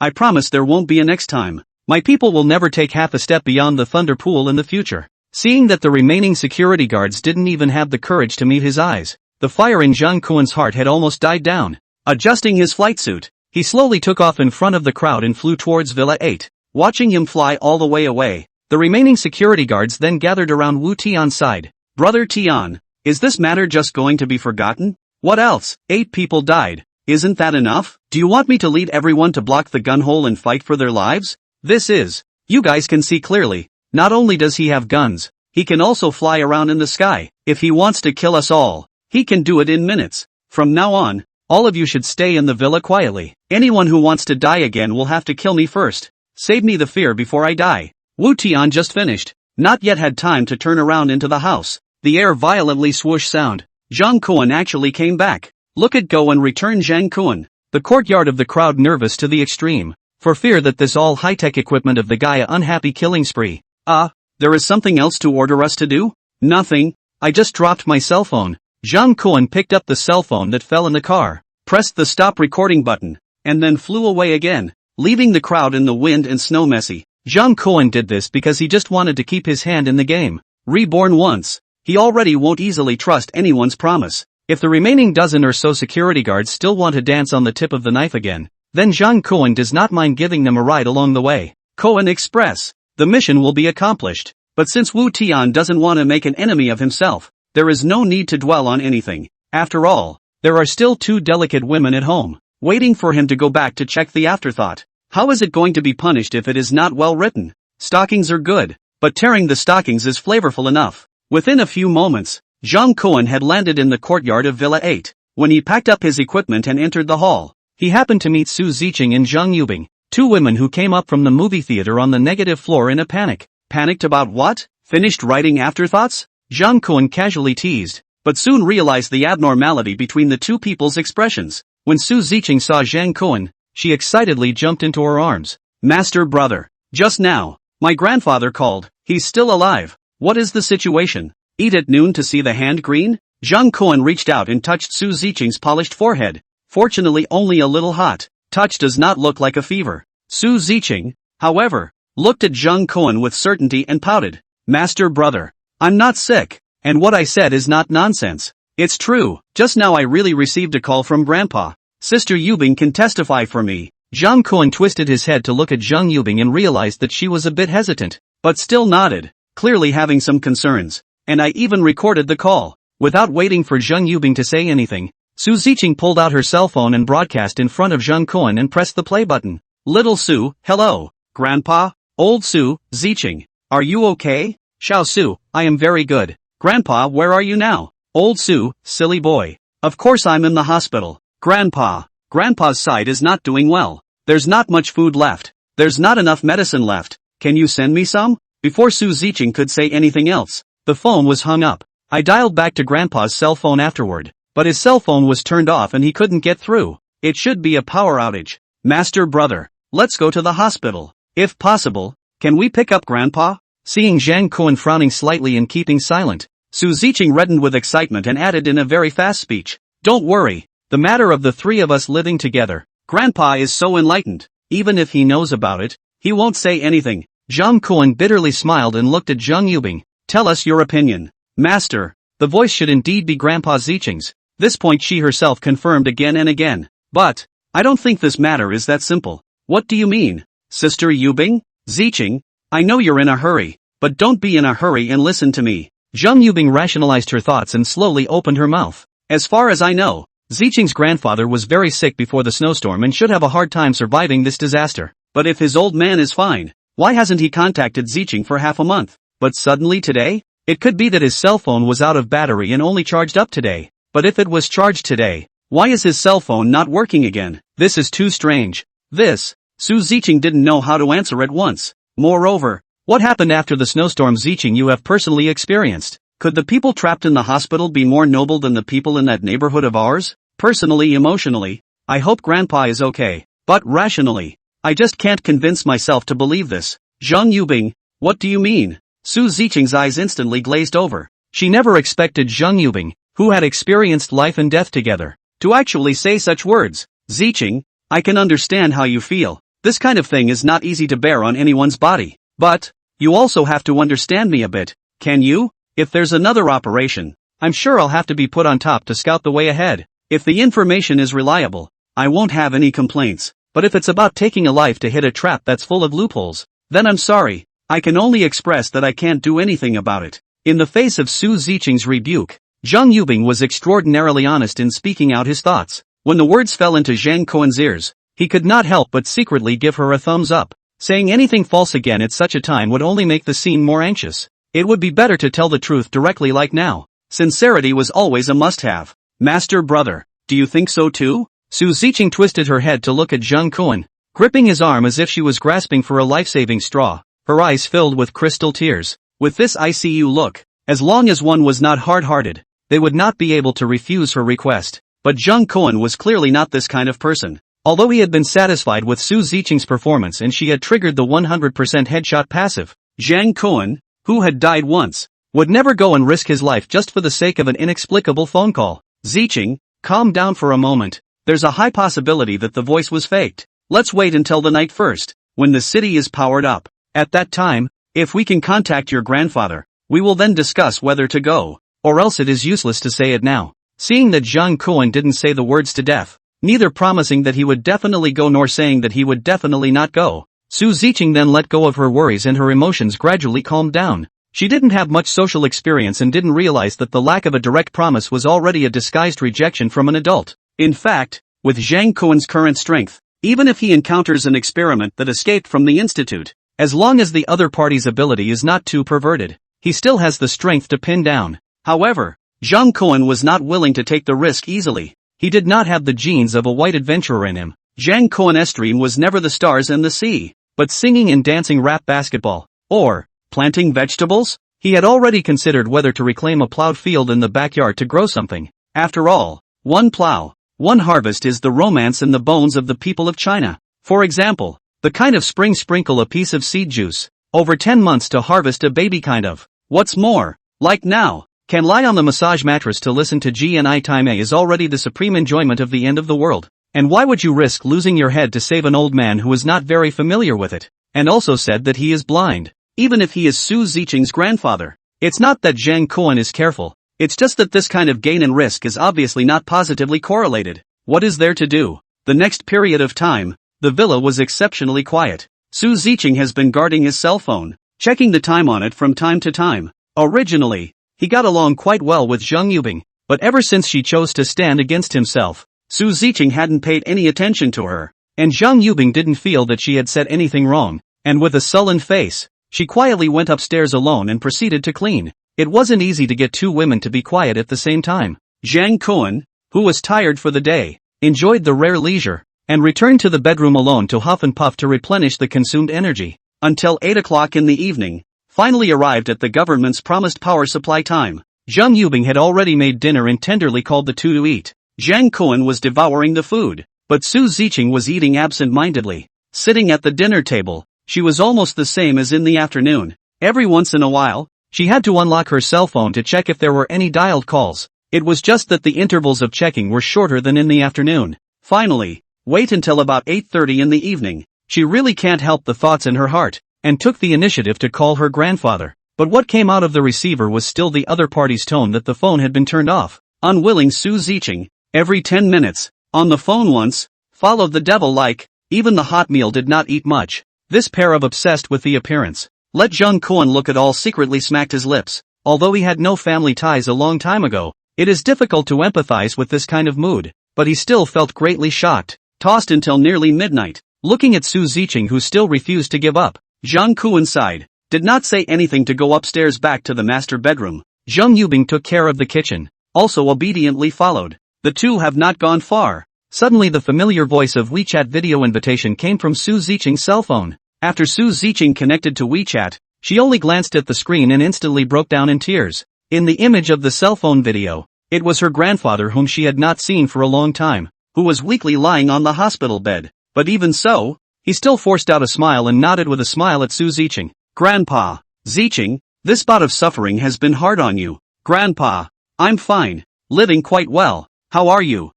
Speaker 1: I promise there won't be a next time. My people will never take half a step beyond the thunder pool in the future. Seeing that the remaining security guards didn't even have the courage to meet his eyes, the fire in Zhang Kuan's heart had almost died down. Adjusting his flight suit, he slowly took off in front of the crowd and flew towards Villa 8. Watching him fly all the way away, the remaining security guards then gathered around Wu Tian's side. Brother Tian, is this matter just going to be forgotten? What else? 8 people died. Isn't that enough? Do you want me to lead everyone to block the gun hole and fight for their lives? You guys can see clearly, not only does he have guns, he can also fly around in the sky. If he wants to kill us all, he can do it in minutes. From now on, All of you should stay in the villa quietly. Anyone who wants to die again will have to kill me first. Save me the fear before I die. Wu Tian just finished. Not yet had time to turn around into the house. The air violently swoosh sound. Zhang Kuan actually came back. Look at go and return Zhang Kuan. The courtyard of the crowd nervous to the extreme. For fear that this all high-tech equipment of the Gaia unhappy killing spree. There is something else to order us to do? Nothing. I just dropped my cell phone. Zhang Kuan picked up the cell phone that fell in the car, pressed the stop recording button, and then flew away again, leaving the crowd in the wind and snow messy. Zhang Kuan did this because he just wanted to keep his hand in the game. Reborn once, he already won't easily trust anyone's promise. If the remaining dozen or so security guards still want to dance on the tip of the knife again, then Zhang Kuan does not mind giving them a ride along the way. Kuan Express. The mission will be accomplished. But since Wu Tian doesn't want to make an enemy of himself, there is no need to dwell on anything. After all, there are still 2 delicate women at home, waiting for him to go back to check the afterthought. How is it going to be punished if it is not well written? Stockings are good, but tearing the stockings is flavorful enough. Within a few moments, Zhang Kuan had landed in the courtyard of Villa 8. When he packed up his equipment and entered the hall, he happened to meet Su Ziqing and Zhang Yubing, 2 women who came up from the movie theater on the negative floor in a panic. Panicked about what? Finished writing afterthoughts? Zhang Kuan casually teased, but soon realized the abnormality between the 2 people's expressions. When Su Ziqing saw Zhang Kuan, she excitedly jumped into her arms. Master brother. Just now, my grandfather called. He's still alive. What is the situation? Eat at noon to see the hand green? Zhang Kuan reached out and touched Su Ziqing's polished forehead. Fortunately only a little hot. Touch does not look like a fever. Su Ziqing, however, looked at Zhang Kuan with certainty and pouted. Master brother. I'm not sick, and what I said is not nonsense. It's true. Just now I really received a call from Grandpa. Sister Yubing can testify for me. Zhang Kuan twisted his head to look at Zhang Yubing and realized that she was a bit hesitant, but still nodded, clearly having some concerns. And I even recorded the call. Without waiting for Zhang Yubing to say anything, Su Ziqing pulled out her cell phone and broadcast in front of Zhang Kuan and pressed the play button. Little Su, hello. Grandpa? Old Su, Ziqing. Are you okay? Xiao Su, I am very good. Grandpa, where are you now? Old Su, silly boy. Of course I'm in the hospital. Grandpa. Grandpa's side is not doing well. There's not much food left. There's not enough medicine left. Can you send me some? Before Su Ziqing could say anything else, the phone was hung up. I dialed back to Grandpa's cell phone afterward, but his cell phone was turned off and he couldn't get through. It should be a power outage. Master brother, let's go to the hospital. If possible, can we pick up Grandpa? Seeing Zhang Kuan frowning slightly and keeping silent, Su Ziqing reddened with excitement and added in a very fast speech. Don't worry, the matter of the 3 of us living together, Grandpa is so enlightened, even if he knows about it, he won't say anything. Zhang Kuan bitterly smiled and looked at Zhang Yubing. Tell us your opinion. Master, the voice should indeed be Grandpa Ziqing's. This point she herself confirmed again and again. But, I don't think this matter is that simple. What do you mean? Sister Yubing? Ziqing? I know you're in a hurry, but don't be in a hurry and listen to me. Zhang Yubing rationalized her thoughts and slowly opened her mouth. As far as I know, Ziqing's grandfather was very sick before the snowstorm and should have a hard time surviving this disaster. But if his old man is fine, why hasn't he contacted Ziqing for half a month? But suddenly today? It could be that his cell phone was out of battery and only charged up today. But if it was charged today, why is his cell phone not working again? This is too strange. Su Ziqing didn't know how to answer at once. Moreover, what happened after the snowstorm Ziqing you have personally experienced? Could the people trapped in the hospital be more noble than the people in that neighborhood of ours? Personally, emotionally, I hope Grandpa is okay. But rationally, I just can't convince myself to believe this. Zhang Yubing, what do you mean? Su Ziqing's eyes instantly glazed over. She never expected Zhang Yubing, who had experienced life and death together, to actually say such words. Ziqing, I can understand how you feel. This kind of thing is not easy to bear on anyone's body. But, you also have to understand me a bit, can you? If there's another operation, I'm sure I'll have to be put on top to scout the way ahead. If the information is reliable, I won't have any complaints. But if it's about taking a life to hit a trap that's full of loopholes, then I'm sorry, I can only express that I can't do anything about it. In the face of Su Ziqing's rebuke, Zhang Yubing was extraordinarily honest in speaking out his thoughts. When the words fell into Zhang Kuan's ears, he could not help but secretly give her a thumbs up. Saying anything false again at such a time would only make the scene more anxious. It would be better to tell the truth directly like now. Sincerity was always a must-have. Master brother, do you think so too? Su Ziqing twisted her head to look at Zhang Kuan, gripping his arm as if she was grasping for a life-saving straw, her eyes filled with crystal tears. With this ICU look, as long as one was not hard-hearted, they would not be able to refuse her request. But Zhang Kuan was clearly not this kind of person. Although he had been satisfied with Su Ziqing's performance and she had triggered the 100% headshot passive, Zhang Kuan, who had died once, would never go and risk his life just for the sake of an inexplicable phone call. Ziqing, calm down for a moment. There's a high possibility that the voice was faked. Let's wait until the night first, when the city is powered up. At that time, if we can contact your grandfather, we will then discuss whether to go, or else it is useless to say it now. Seeing that Zhang Kuan didn't say the words to death, neither promising that he would definitely go nor saying that he would definitely not go, Su Ziqing then let go of her worries and her emotions gradually calmed down. She didn't have much social experience and didn't realize that the lack of a direct promise was already a disguised rejection from an adult. In fact, with Zhang Kuan's current strength, even if he encounters an experiment that escaped from the institute, as long as the other party's ability is not too perverted, he still has the strength to pin down. However, Zhang Kuan was not willing to take the risk easily. He did not have the genes of a white adventurer in him. Zhang Kuan's dream was never the stars and the sea, but singing and dancing rap basketball, or planting vegetables. He had already considered whether to reclaim a plowed field in the backyard to grow something. After all, one plow, one harvest is the romance in the bones of the people of China. For example, the kind of spring sprinkle a piece of seed juice, over 10 months to harvest a baby kind of. What's more, like now, can lie on the massage mattress to listen to GNI Time A is already the supreme enjoyment of the end of the world. And why would you risk losing your head to save an old man who is not very familiar with it, and also said that he is blind, even if he is Su Ziqing's grandfather? It's not that Zhang Kuan is careful, it's just that this kind of gain and risk is obviously not positively correlated. What is there to do? The next period of time, the villa was exceptionally quiet. Su Ziqing has been guarding his cell phone, checking the time on it from time to time. Originally, he got along quite well with Zhang Yubing, but ever since she chose to stand against himself, Su Ziqing hadn't paid any attention to her, and Zhang Yubing didn't feel that she had said anything wrong, and with a sullen face, she quietly went upstairs alone and proceeded to clean. It wasn't easy to get two women to be quiet at the same time. Zhang Kuan, who was tired for the day, enjoyed the rare leisure, and returned to the bedroom alone to huff and puff to replenish the consumed energy, until 8 o'clock in the evening. Finally arrived at the government's promised power supply time. Zhang Yubing had already made dinner and tenderly called the two to eat. Zhang Kuan was devouring the food, but Su Ziqing was eating absent-mindedly. Sitting at the dinner table, she was almost the same as in the afternoon. Every once in a while, she had to unlock her cell phone to check if there were any dialed calls. It was just that the intervals of checking were shorter than in the afternoon. Finally, wait until about 8:30 in the evening. She really can't help the thoughts in her heart, and took the initiative to call her grandfather. But what came out of the receiver was still the other party's tone that the phone had been turned off. Unwilling Su Ziqing, every 10 minutes, on the phone once, followed the devil like, even the hot meal did not eat much. This pair of obsessed with the appearance. Let Zhang Kuan look at all secretly smacked his lips. Although he had no family ties a long time ago, it is difficult to empathize with this kind of mood, but he still felt greatly shocked. Tossed until nearly midnight, looking at Su Ziqing who still refused to give up. Zhang Kuan sighed, did not say anything to go upstairs back to the master bedroom. Zhang Yubing took care of the kitchen, also obediently followed. The two have not gone far. Suddenly the familiar voice of WeChat video invitation came from Su Ziqing's cell phone. After Su Ziqing connected to WeChat, she only glanced at the screen and instantly broke down in tears. In the image of the cell phone video, it was her grandfather whom she had not seen for a long time, who was weakly lying on the hospital bed. But even so, he still forced out a smile and nodded with a smile at Su Ziqing. Grandpa, Ziqing, this bout of suffering has been hard on you. Grandpa, I'm fine, living quite well. How are you?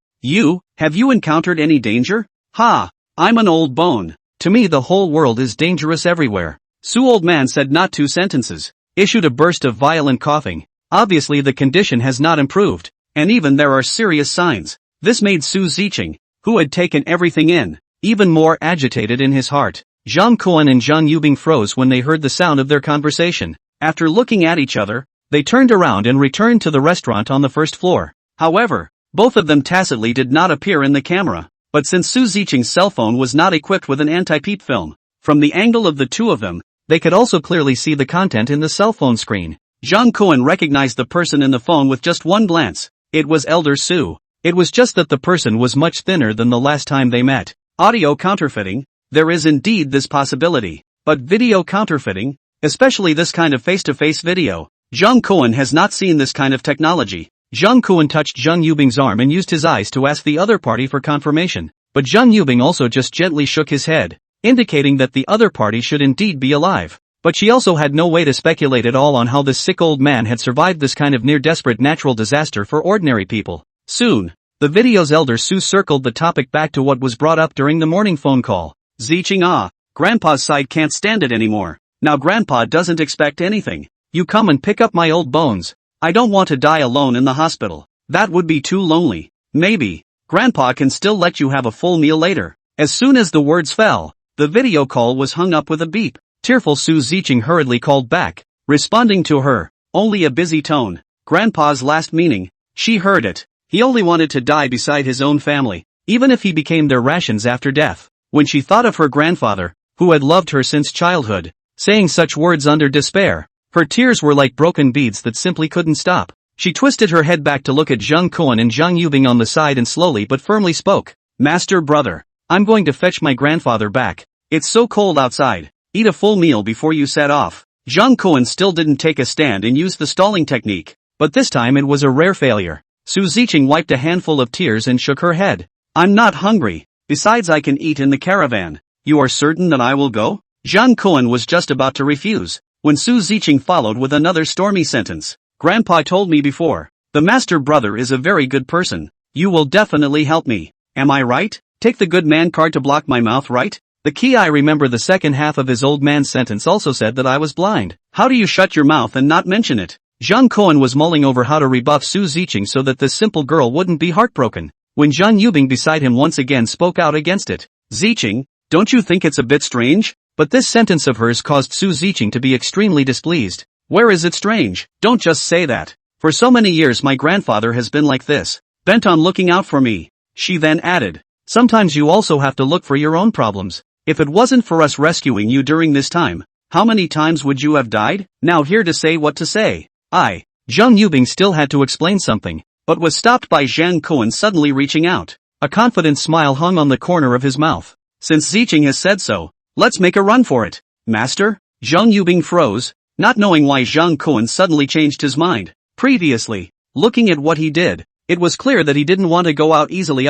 Speaker 1: Have you encountered any danger? Ha, I'm an old bone. To me the whole world is dangerous everywhere. Su old man said not 2 sentences, issued a burst of violent coughing. Obviously the condition has not improved, and even there are serious signs. This made Su Ziqing, who had taken everything in, even more agitated in his heart. Zhang Kuan and Zhang Yubing froze when they heard the sound of their conversation. After looking at each other, they turned around and returned to the restaurant on the first floor. However, both of them tacitly did not appear in the camera. But since Su Ziqing's cell phone was not equipped with an anti-peep film, from the angle of the two of them, they could also clearly see the content in the cell phone screen. Zhang Kuan recognized the person in the phone with just one glance. It was Elder Su. It was just that the person was much thinner than the last time they met. Audio counterfeiting? There is indeed this possibility. But video counterfeiting? Especially this kind of face-to-face video. Jung Koen has not seen this kind of technology. Jung Koen touched Jung Yubing's arm and used his eyes to ask the other party for confirmation. But Jung Yubing also just gently shook his head, indicating that the other party should indeed be alive. But she also had no way to speculate at all on how this sick old man had survived this kind of near-desperate natural disaster for ordinary people. Soon, the video's elder Sue circled the topic back to what was brought up during the morning phone call. Ziching Grandpa's side can't stand it anymore. Now Grandpa doesn't expect anything. You come and pick up my old bones. I don't want to die alone in the hospital. That would be too lonely. Maybe Grandpa can still let you have a full meal later. As soon as the words fell, the video call was hung up with a beep. Tearful Sue Ziching hurriedly called back, responding to her, only a busy tone. Grandpa's last meaning. She heard it. He only wanted to die beside his own family, even if he became their rations after death. When she thought of her grandfather, who had loved her since childhood, saying such words under despair, her tears were like broken beads that simply couldn't stop. She twisted her head back to look at Jung Koen and Jung Yubing on the side and slowly but firmly spoke. Master brother, I'm going to fetch my grandfather back. It's so cold outside. Eat a full meal before you set off. Jung Koen still didn't take a stand and used the stalling technique, but this time it was a rare failure. Sue Ziching wiped a handful of tears and shook her head. I'm not hungry. Besides, I can eat in the caravan. You are certain that I will go? Jung Koen was just about to refuse, when Sue Ziching followed with another stormy sentence. Grandpa told me before. The master brother is a very good person. You will definitely help me. Am I right? Take the good man card to block my mouth, right? The key. I remember the second half of his old man's sentence also said that I was blind. How do you shut your mouth and not mention it? Jung Koen was mulling over how to rebuff Sue Ziching so that this simple girl wouldn't be heartbroken, when Jung Yubing beside him once again spoke out against it. Ziching, don't you think it's a bit strange? But this sentence of hers caused Sue Ziching to be extremely displeased. Where is it strange? Don't just say that. For so many years my grandfather has been like this, bent on looking out for me. She then added, sometimes you also have to look for your own problems. If it wasn't for us rescuing you during this time, how many times would you have died? Now here to say what to say. Jung Yubing still had to explain something, but was stopped by Jung Koen suddenly reaching out. A confident smile hung on the corner of his mouth. Since Ziching has said so, let's make a run for it. Master? Jung Yubing froze, not knowing why Jung Koen suddenly changed his mind. Previously, looking at what he did, it was clear that he didn't want to go out easily.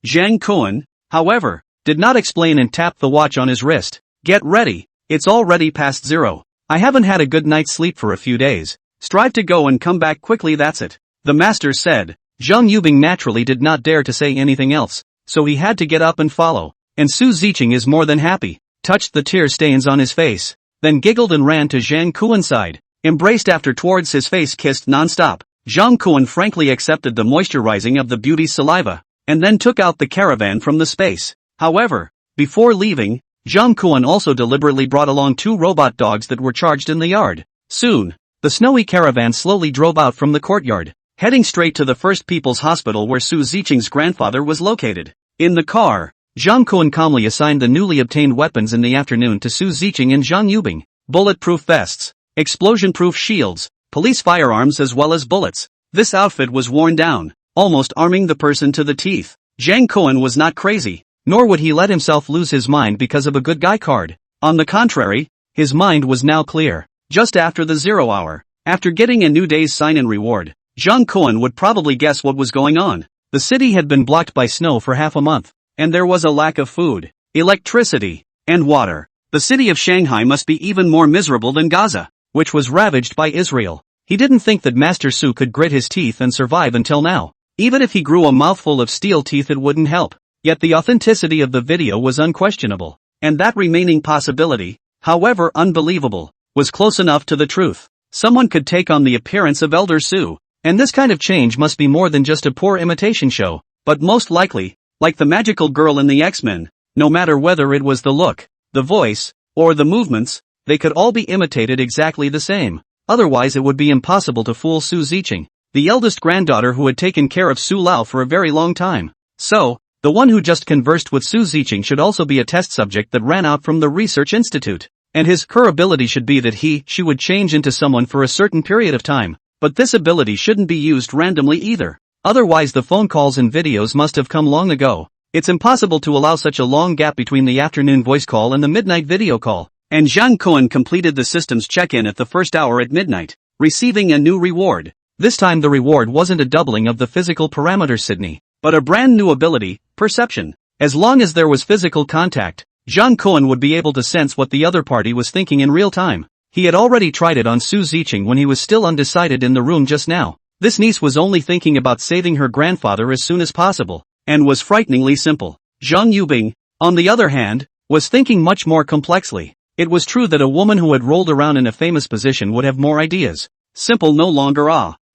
Speaker 1: Jung Koen, however, did not explain and tapped the watch on his wrist. Get ready, it's already past 0. I haven't had a good night's sleep for a few days. Strive to go and come back quickly, that's it. The master said. Jung Yubing naturally did not dare to say anything else, so he had to get up and follow. And Sue Ziching is more than happy, touched the tear stains on his face, then giggled and ran to Jung Koen's side, embraced after towards his face, kissed non-stop. Jung Koen frankly accepted the moisturizing of the beauty's saliva, and then took out the caravan from the space. However, before leaving, Jung Koen also deliberately brought along 2 robot dogs that were charged in the yard. Soon, the snowy caravan slowly drove out from the courtyard, heading straight to the First People's Hospital where Sue Ziching's grandfather was located. In the car, Jung Koen calmly assigned the newly obtained weapons in the afternoon to Sue Ziching and Jung Yubing. Bulletproof vests, explosion-proof shields, police firearms as well as bullets. This outfit was worn down, almost arming the person to the teeth. Jung Koen was not crazy, nor would he let himself lose his mind because of a good guy card. On the contrary, his mind was now clear. Just after the 0 hour, after getting a new day's sign-in reward, Jung Koen would probably guess what was going on. The city had been blocked by snow for half a month, and there was a lack of food, electricity, and water. The city of Shanghai must be even more miserable than Gaza, which was ravaged by Israel. He didn't think that Master Su could grit his teeth and survive until now. Even if he grew a mouthful of steel teeth, it wouldn't help. Yet the authenticity of the video was unquestionable, and that remaining possibility, however unbelievable, was close enough to the truth. Someone could take on the appearance of Elder Sue, and this kind of change must be more than just a poor imitation show, but most likely, like the magical girl in the X-Men, no matter whether it was the look, the voice, or the movements, they could all be imitated exactly the same. Otherwise it would be impossible to fool Sue Ziching, the eldest granddaughter who had taken care of Su Lao for a very long time. So, the one who just conversed with Sue Ziching should also be a test subject that ran out from the research institute. And her ability should be that she would change into someone for a certain period of time, but this ability shouldn't be used randomly either. Otherwise the phone calls and videos must have come long ago. It's impossible to allow such a long gap between the afternoon voice call and the midnight video call. And Jang Koen completed the system's check-in at the first hour at midnight, receiving a new reward. This time the reward wasn't a doubling of the physical parameters Sydney, but a brand new ability, perception. As long as there was physical contact, Jang Koen would be able to sense what the other party was thinking in real time. He had already tried it on Su Ziqing when he was still undecided in the room just now. This niece was only thinking about saving her grandfather as soon as possible, and was frighteningly simple. Zhang Yubing, on the other hand, was thinking much more complexly. It was true that a woman who had rolled around in a famous position would have more ideas. Simple no longer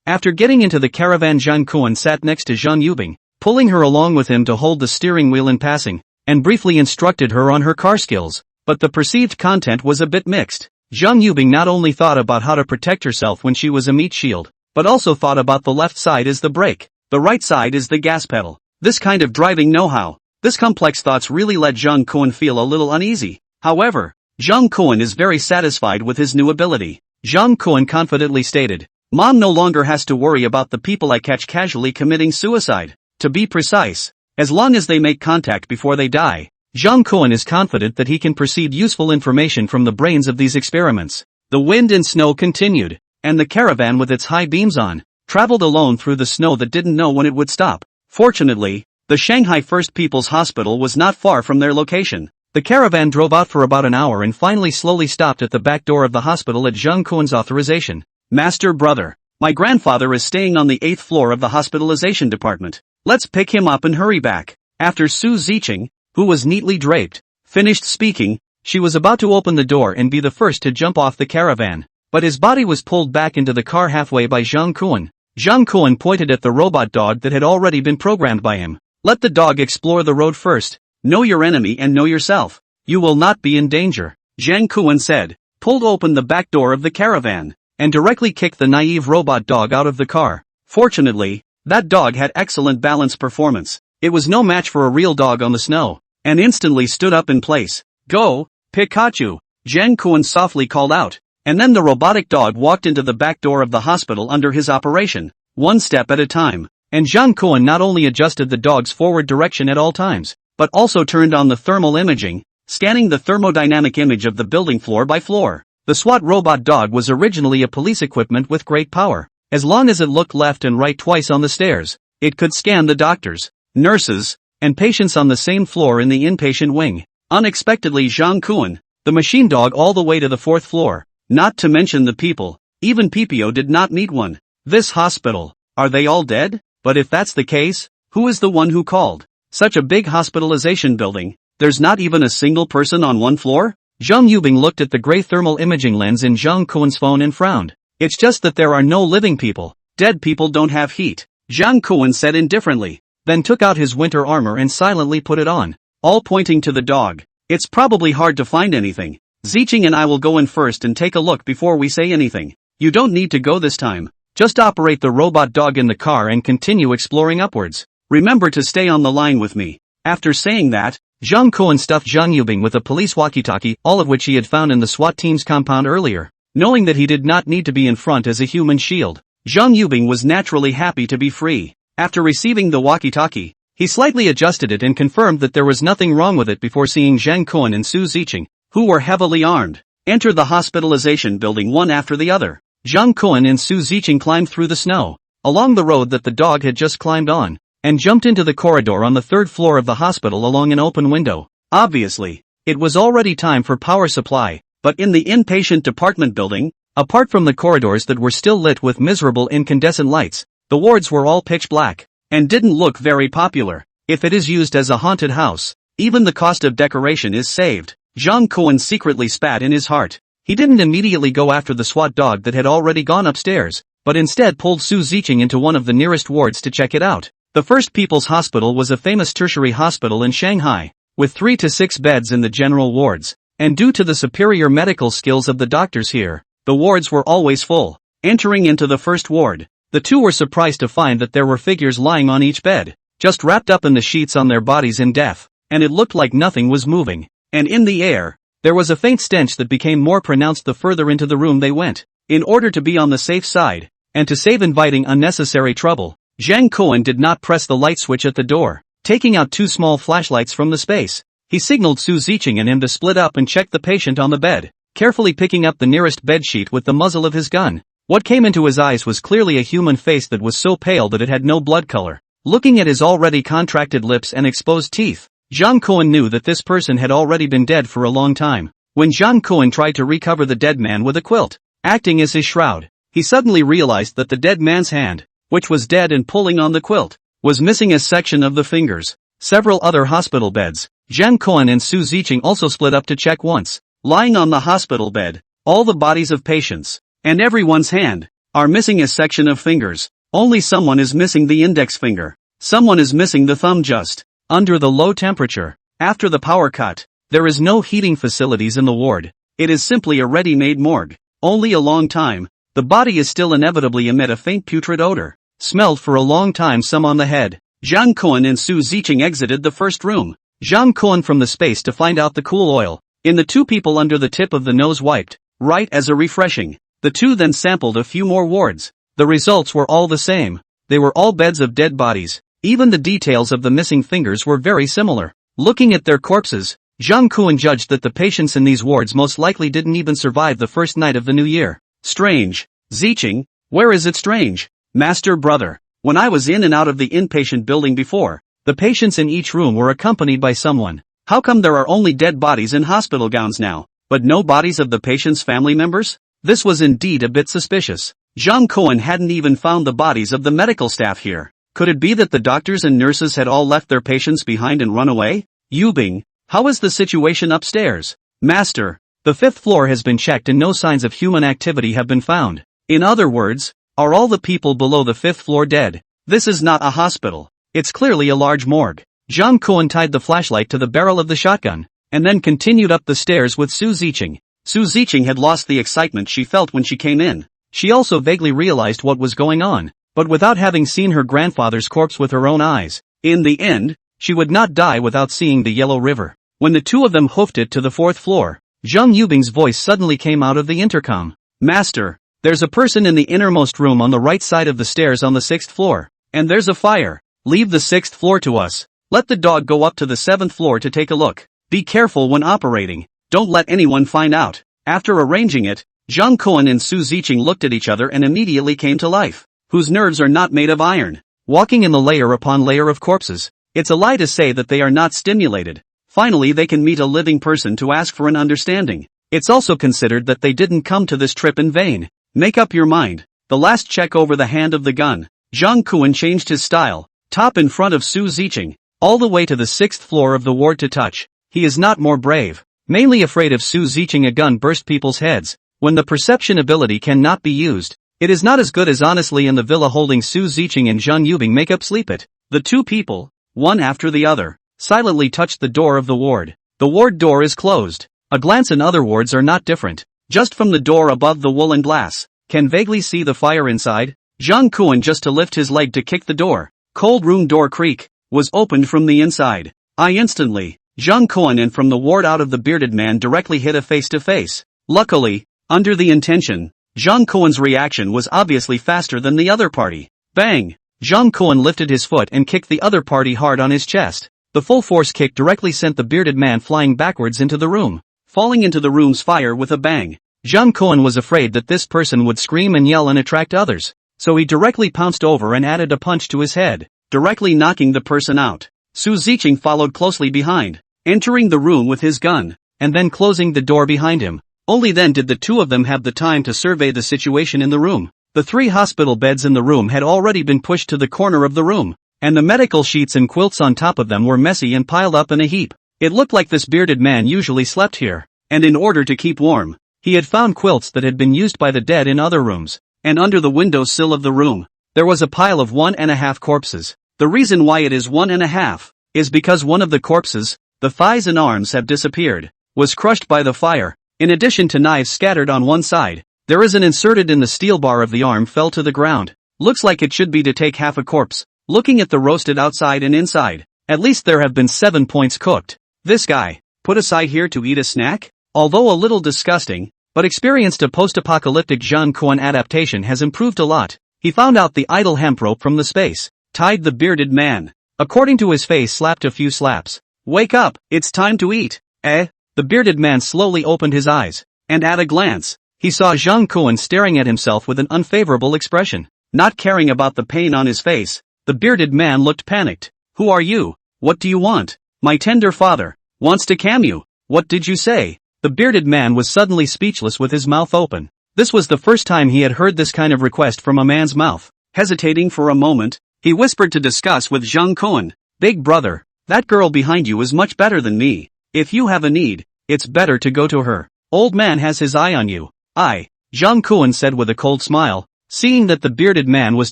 Speaker 1: After getting into the caravan, Zhang Kuan sat next to Zhang Yubing, pulling her along with him to hold the steering wheel in passing, and briefly instructed her on her car skills. But the perceived content was a bit mixed. Zhang Yubing not only thought about how to protect herself when she was a meat shield, but also thought about the left side is the brake, the right side is the gas pedal. This kind of driving know-how. This complex thoughts really let Zhang Kuan feel a little uneasy. However, Zhang Kuan is very satisfied with his new ability. Zhang Kuan confidently stated, "Mom no longer has to worry about the people I catch casually committing suicide. To be precise, as long as they make contact before they die." Zhang Kuan is confident that he can perceive useful information from the brains of these experiments. The wind and snow continued, and the caravan with its high beams on, traveled alone through the snow that didn't know when it would stop. Fortunately, the Shanghai First People's Hospital was not far from their location. The caravan drove out for about an hour and finally slowly stopped at the back door of the hospital at Zhang Kuan's authorization. "Master brother, my grandfather is staying on the 8th floor of the hospitalization department. Let's pick him up and hurry back." After Su Ziqing, who was neatly draped, finished speaking, she was about to open the door and be the first to jump off the caravan. But his body was pulled back into the car halfway by Zhang Kuan. Zhang Kuan pointed at the robot dog that had already been programmed by him. "Let the dog explore the road first. Know your enemy and know yourself. You will not be in danger," Zhang Kuan said, pulled open the back door of the caravan, and directly kicked the naive robot dog out of the car. Fortunately, that dog had excellent balance performance. It was no match for a real dog on the snow, and instantly stood up in place. "Go, Pikachu," Zhang Kuan softly called out, and then the robotic dog walked into the back door of the hospital under his operation, one step at a time, and Zhang Kuan not only adjusted the dog's forward direction at all times, but also turned on the thermal imaging, scanning the thermodynamic image of the building floor by floor. The SWAT robot dog was originally a police equipment with great power. As long as it looked left and right twice on the stairs, it could scan the doctors, nurses, and patients on the same floor in the inpatient wing. Unexpectedly, Zhang Kuan, the machine dog, all the way to the 4th floor. Not to mention the people. Even PPO did not need one. This hospital, are they all dead? But if that's the case, who is the one who called? Such a big hospitalization building, there's not even a single person on one floor? Zhang Yubing looked at the gray thermal imaging lens in Zhang Kuan's phone and frowned. "It's just that there are no living people. Dead people don't have heat," Zhang Kuan said indifferently, then took out his winter armor and silently put it on, all pointing to the dog. "It's probably hard to find anything. Ziqing and I will go in first and take a look before we say anything. You don't need to go this time. Just operate the robot dog in the car and continue exploring upwards. Remember to stay on the line with me." After saying that, Zhang Kuan stuffed Zhang Yubing with a police walkie-talkie, all of which he had found in the SWAT team's compound earlier. Knowing that he did not need to be in front as a human shield, Zhang Yubing was naturally happy to be free. After receiving the walkie-talkie, he slightly adjusted it and confirmed that there was nothing wrong with it before seeing Zhang Kuan and Su Ziqing, who were heavily armed, enter the hospitalization building one after the other. Zhang Kuan and Su Ziqing climbed through the snow, along the road that the dog had just climbed on, and jumped into the corridor on the 3rd floor of the hospital along an open window. Obviously, it was already time for power supply, but in the inpatient department building, apart from the corridors that were still lit with miserable incandescent lights, the wards were all pitch black, and didn't look very popular. If it is used as a haunted house, even the cost of decoration is saved. Zhang Kuan secretly spat in his heart. He didn't immediately go after the SWAT dog that had already gone upstairs, but instead pulled Su Ziqing into one of the nearest wards to check it out. The First People's Hospital was a famous tertiary hospital in Shanghai, with 3 to 6 beds in the general wards, and due to the superior medical skills of the doctors here, the wards were always full. Entering into the first ward, the two were surprised to find that there were figures lying on each bed, just wrapped up in the sheets on their bodies in death, and it looked like nothing was moving. And in the air, there was a faint stench that became more pronounced the further into the room they went. In order to be on the safe side, and to save inviting unnecessary trouble, Zhang Kuan did not press the light switch at the door. Taking out 2 small flashlights from the space, he signaled Su Ziqing and him to split up and check the patient on the bed, carefully picking up the nearest bedsheet with the muzzle of his gun. What came into his eyes was clearly a human face that was so pale that it had no blood color. Looking at his already contracted lips and exposed teeth, Zhang Kuan knew that this person had already been dead for a long time. When Zhang Kuan tried to recover the dead man with a quilt, acting as his shroud, he suddenly realized that the dead man's hand, which was dead and pulling on the quilt, was missing a section of the fingers. Several other hospital beds, Zhang Kuan and Su Ziqing also split up to check once. Lying on the hospital bed, all the bodies of patients, and everyone's hand, are missing a section of fingers. Only someone is missing the index finger. Someone is missing the thumb just under the low temperature. After the power cut, there is no heating facilities in the ward. It is simply a ready-made morgue. Only a long time, the body is still inevitably emit a faint putrid odor. Smelled for a long time some on the head. Zhang Kuan and Su Ziqing exited the first room. Zhang Kuan from the space to find out the cool oil in the 2 people under the tip of the nose wiped, right as a refreshing. The 2 then sampled a few more wards. The results were all the same. They were all beds of dead bodies. Even the details of the missing fingers were very similar. Looking at their corpses, Zhang Kuan judged that the patients in these wards most likely didn't even survive the first night of the new year. Strange. Ziqing, where is it strange? Master brother, when I was in and out of the inpatient building before, the patients in each room were accompanied by someone. How come there are only dead bodies in hospital gowns now, but no bodies of the patient's family members? This was indeed a bit suspicious. Zhang Kuan hadn't even found the bodies of the medical staff here. Could it be that the doctors and nurses had all left their patients behind and run away? Yubing, how is the situation upstairs? Master, the 5th floor has been checked and no signs of human activity have been found. In other words, are all the people below the 5th floor dead? This is not a hospital. It's clearly a large morgue. Zhang Kuan tied the flashlight to the barrel of the shotgun, and then continued up the stairs with Su Ziqing. Su Ziqing had lost the excitement she felt when she came in. She also vaguely realized what was going on, but without having seen her grandfather's corpse with her own eyes, in the end, she would not die without seeing the Yellow River. When the 2 of them hoofed it to the 4th floor, Zhang Yubing's voice suddenly came out of the intercom. Master, there's a person in the innermost room on the right side of the stairs on the 6th floor, and there's a fire. Leave the 6th floor to us. Let the dog go up to the 7th floor to take a look. Be careful when operating. Don't let anyone find out. After arranging it, Zhang Kuan and Su Ziqing looked at each other and immediately came to life. Whose nerves are not made of iron. Walking in the layer upon layer of corpses, it's a lie to say that they are not stimulated. Finally they can meet a living person to ask for an understanding. It's also considered that they didn't come to this trip in vain. Make up your mind. The last check over the hand of the gun. Zhang Kuan changed his style, top in front of Su Ziqing, all the way to the 6th floor of the ward to touch. He is not more brave. Mainly afraid of Su Ziqing, a gun burst people's heads. When the perception ability cannot be used, it is not as good as honestly in the villa holding Su Ziqing and Zhang Yubing make up sleep it. The 2 people, one after the other, silently touched the door of the ward. The ward door is closed. A glance in other wards are not different. Just from the door above the woolen glass, can vaguely see the fire inside. Zhang Kuan just to lift his leg to kick the door. Cold room door creak, was opened from the inside. Instantly, Zhang Kuan and from the ward out of the bearded man directly hit a face-to-face. Luckily, under the intention, Zhang Kuan's reaction was obviously faster than the other party. Bang! Zhang Kuan lifted his foot and kicked the other party hard on his chest. The full force kick directly sent the bearded man flying backwards into the room, falling into the room's fire with a bang. Zhang Kuan was afraid that this person would scream and yell and attract others, so he directly pounced over and added a punch to his head, directly knocking the person out. Su Ziqing followed closely behind, entering the room with his gun, and then closing the door behind him. Only then did the 2 of them have the time to survey the situation in the room. The 3 hospital beds in the room had already been pushed to the corner of the room, and the medical sheets and quilts on top of them were messy and piled up in a heap. It looked like this bearded man usually slept here, and in order to keep warm, he had found quilts that had been used by the dead in other rooms, and under the window sill of the room, there was a pile of 1.5 corpses. The reason why it is 1.5, is because one of the corpses, the thighs and arms have disappeared, was crushed by the fire. In addition to knives scattered on one side, there is an inserted in the steel bar of the arm fell to the ground. Looks like it should be to take half a corpse. Looking at the roasted outside and inside, at least there have been 7 points cooked. This guy, put aside here to eat a snack? Although a little disgusting, but experienced a post-apocalyptic Zhang Kuan adaptation has improved a lot. He found out the idle hemp rope from the space, tied the bearded man. According to his face, slapped a few slaps. Wake up, it's time to eat. Eh? The bearded man slowly opened his eyes, and at a glance, he saw Zhang Kuan staring at himself with an unfavorable expression. Not caring about the pain on his face, the bearded man looked panicked. Who are you? What do you want? My tender father wants to cam you. What did you say? The bearded man was suddenly speechless with his mouth open. This was the first time he had heard this kind of request from a man's mouth. Hesitating for a moment, he whispered to discuss with Zhang Kuan. Big brother, that girl behind you is much better than me. If you have a need, it's better to go to her. Old man has his eye on you. Zhang Kuan said with a cold smile, seeing that the bearded man was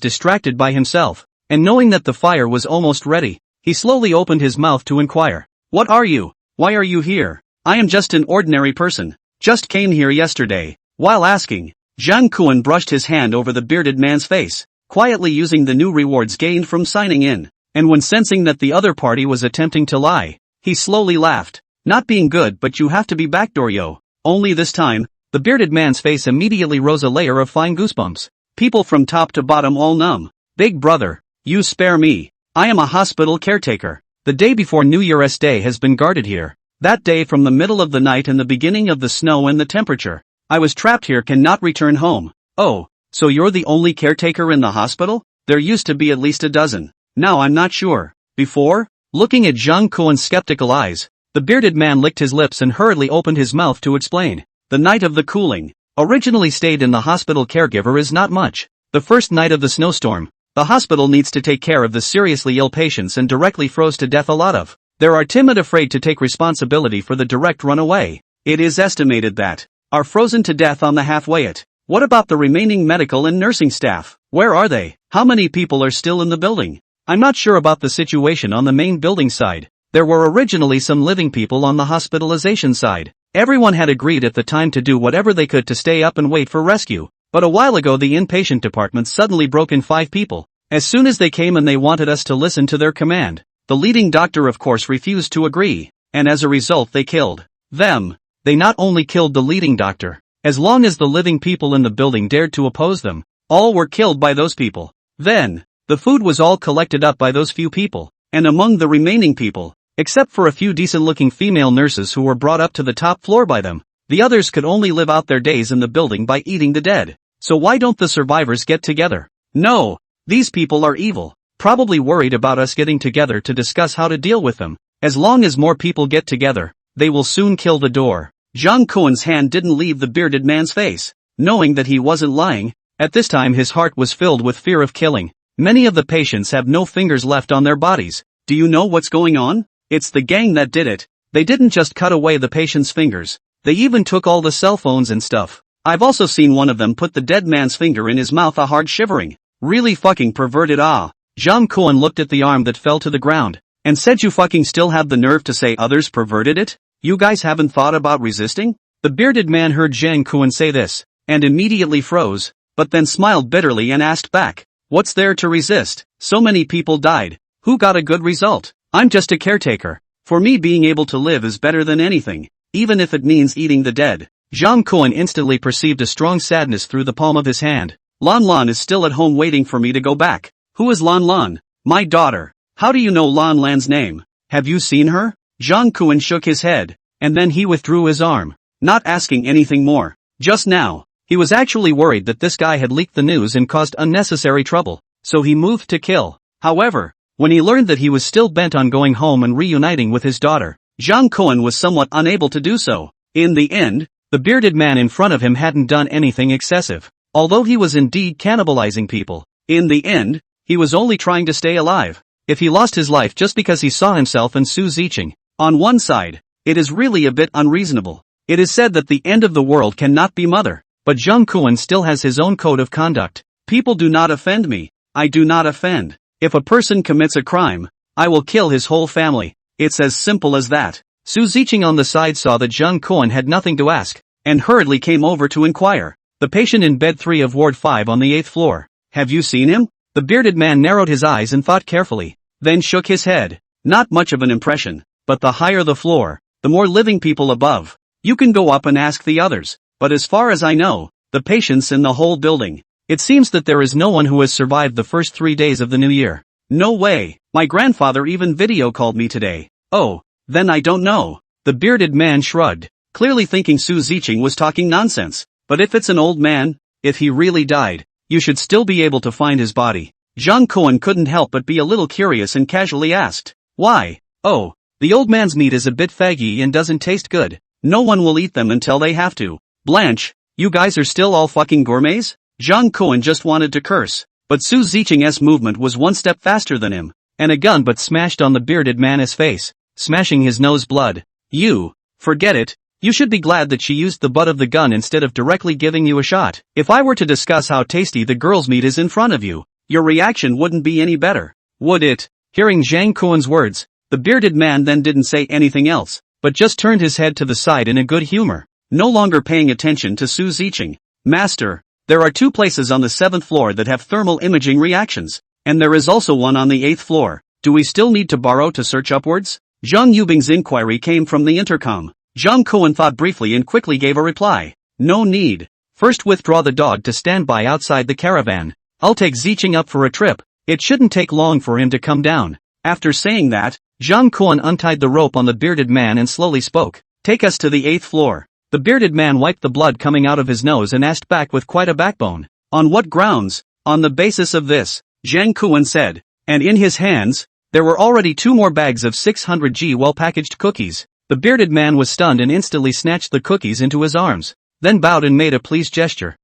Speaker 1: distracted by himself, and knowing that the fire was almost ready, he slowly opened his mouth to inquire. What are you? Why are you here? I am just an ordinary person. Just came here yesterday. While asking, Zhang Kuan brushed his hand over the bearded man's face, quietly using the new rewards gained from signing in, and when sensing that the other party was attempting to lie, he slowly laughed. Not being good, but you have to be backdoor yo. Only this time, the bearded man's face immediately rose a layer of fine goosebumps. People from top to bottom all numb. Big brother, you spare me. I am a hospital caretaker. The day before New Year's Day has been guarded here. That day from the middle of the night and the beginning of the snow and the temperature. I was trapped here, cannot return home. Oh, so you're the only caretaker in the hospital? There used to be at least a dozen. Now I'm not sure. Before? Looking at Zhang Kuan's skeptical eyes, the bearded man licked his lips and hurriedly opened his mouth to explain. The night of the cooling. Originally stayed in the hospital caregiver is not much. The first night of the snowstorm, the hospital needs to take care of the seriously ill patients and directly froze to death a lot of. There are timid afraid to take responsibility for the direct runaway. It is estimated that are frozen to death on the halfway it. What about the remaining medical and nursing staff? Where are they? How many people are still in the building? I'm not sure about the situation on the main building side. There were originally some living people on the hospitalization side. Everyone had agreed at the time to do whatever they could to stay up and wait for rescue. But a while ago the inpatient department suddenly broke in 5 people. As soon as they came and they wanted us to listen to their command. The leading doctor of course refused to agree, and as a result they killed them. They not only killed the leading doctor, as long as the living people in the building dared to oppose them, all were killed by those people. Then, the food was all collected up by those few people, and among the remaining people, except for a few decent-looking female nurses who were brought up to the top floor by them, the others could only live out their days in the building by eating the dead. So why don't the survivors get together? No, these people are evil, probably worried about us getting together to discuss how to deal with them. As long as more people get together, they will soon kill the door. Zhang Kuan's hand didn't leave the bearded man's face. Knowing that he wasn't lying, at this time his heart was filled with fear of killing. Many of the patients have no fingers left on their bodies. Do you know what's going on? It's the gang that did it. They didn't just cut away the patient's fingers. They even took all the cell phones and stuff. I've also seen one of them put the dead man's finger in his mouth, a hard shivering. Really fucking perverted. Zhang Kuan looked at the arm that fell to the ground, and said, you fucking still have the nerve to say others perverted it? You guys haven't thought about resisting? The bearded man heard Zhang Kuan say this, and immediately froze, but then smiled bitterly and asked back, what's there to resist? So many people died. Who got a good result? I'm just a caretaker. For me being able to live is better than anything, even if it means eating the dead. Zhang Kuan instantly perceived a strong sadness through the palm of his hand. Lan Lan is still at home waiting for me to go back. Who is Lan Lan? My daughter. How do you know Lan Lan's name? Have you seen her? Zhang Kuan shook his head, and then he withdrew his arm, not asking anything more. Just now, he was actually worried that this guy had leaked the news and caused unnecessary trouble, so he moved to kill. However, when he learned that he was still bent on going home and reuniting with his daughter, Zhang Kuan was somewhat unable to do so. In the end, the bearded man in front of him hadn't done anything excessive, although he was indeed cannibalizing people. In the end, he was only trying to stay alive. If he lost his life just because he saw himself and Su Ziqing on one side, it is really a bit unreasonable. It is said that the end of the world cannot be mother, but Zhang Kuan still has his own code of conduct. People do not offend me. I do not offend. If a person commits a crime, I will kill his whole family. It's as simple as that. Su Ziqing on the side saw that Zhang Kuan had nothing to ask, and hurriedly came over to inquire. The patient in bed 3 of Ward 5 on the 8th floor. Have you seen him? The bearded man narrowed his eyes and thought carefully, then shook his head. Not much of an impression, but the higher the floor, the more living people above. You can go up and ask the others, but as far as I know, the patients in the whole building. It seems that there is no one who has survived the first 3 days of the new year. No way, my grandfather even video called me today. Oh, then I don't know. The bearded man shrugged, clearly thinking Su Ziqing was talking nonsense. But if it's an old man, if he really died, you should still be able to find his body. Zhang Kuan couldn't help but be a little curious and casually asked, why? Oh, the old man's meat is a bit faggy and doesn't taste good. No one will eat them until they have to. Blanche, you guys are still all fucking gourmets? Zhang Kuan just wanted to curse, but Su Ziqing's movement was one step faster than him, and a gun but smashed on the bearded man's face, smashing his nose blood. You, forget it. You should be glad that she used the butt of the gun instead of directly giving you a shot. If I were to discuss how tasty the girl's meat is in front of you, your reaction wouldn't be any better, would it? Hearing Zhang Kuan's words, the bearded man then didn't say anything else, but just turned his head to the side in a good humor, no longer paying attention to Su Ziqing. Master, there are 2 places on the 7th floor that have thermal imaging reactions, and there is also one on the 8th floor. Do we still need to borrow to search upwards? Zhang Yubing's inquiry came from the intercom. Zhang Kuan thought briefly and quickly gave a reply. No need. First withdraw the dog to stand by outside the caravan. I'll take Ziqing up for a trip. It shouldn't take long for him to come down. After saying that, Zhang Kuan untied the rope on the bearded man and slowly spoke. Take us to the 8th floor. The bearded man wiped the blood coming out of his nose and asked back with quite a backbone. On what grounds? On the basis of this, Zhang Kuan said. And in his hands, there were already 2 more bags of 600g well-packaged cookies. The bearded man was stunned and instantly snatched the cookies into his arms, then bowed and made a pleased gesture.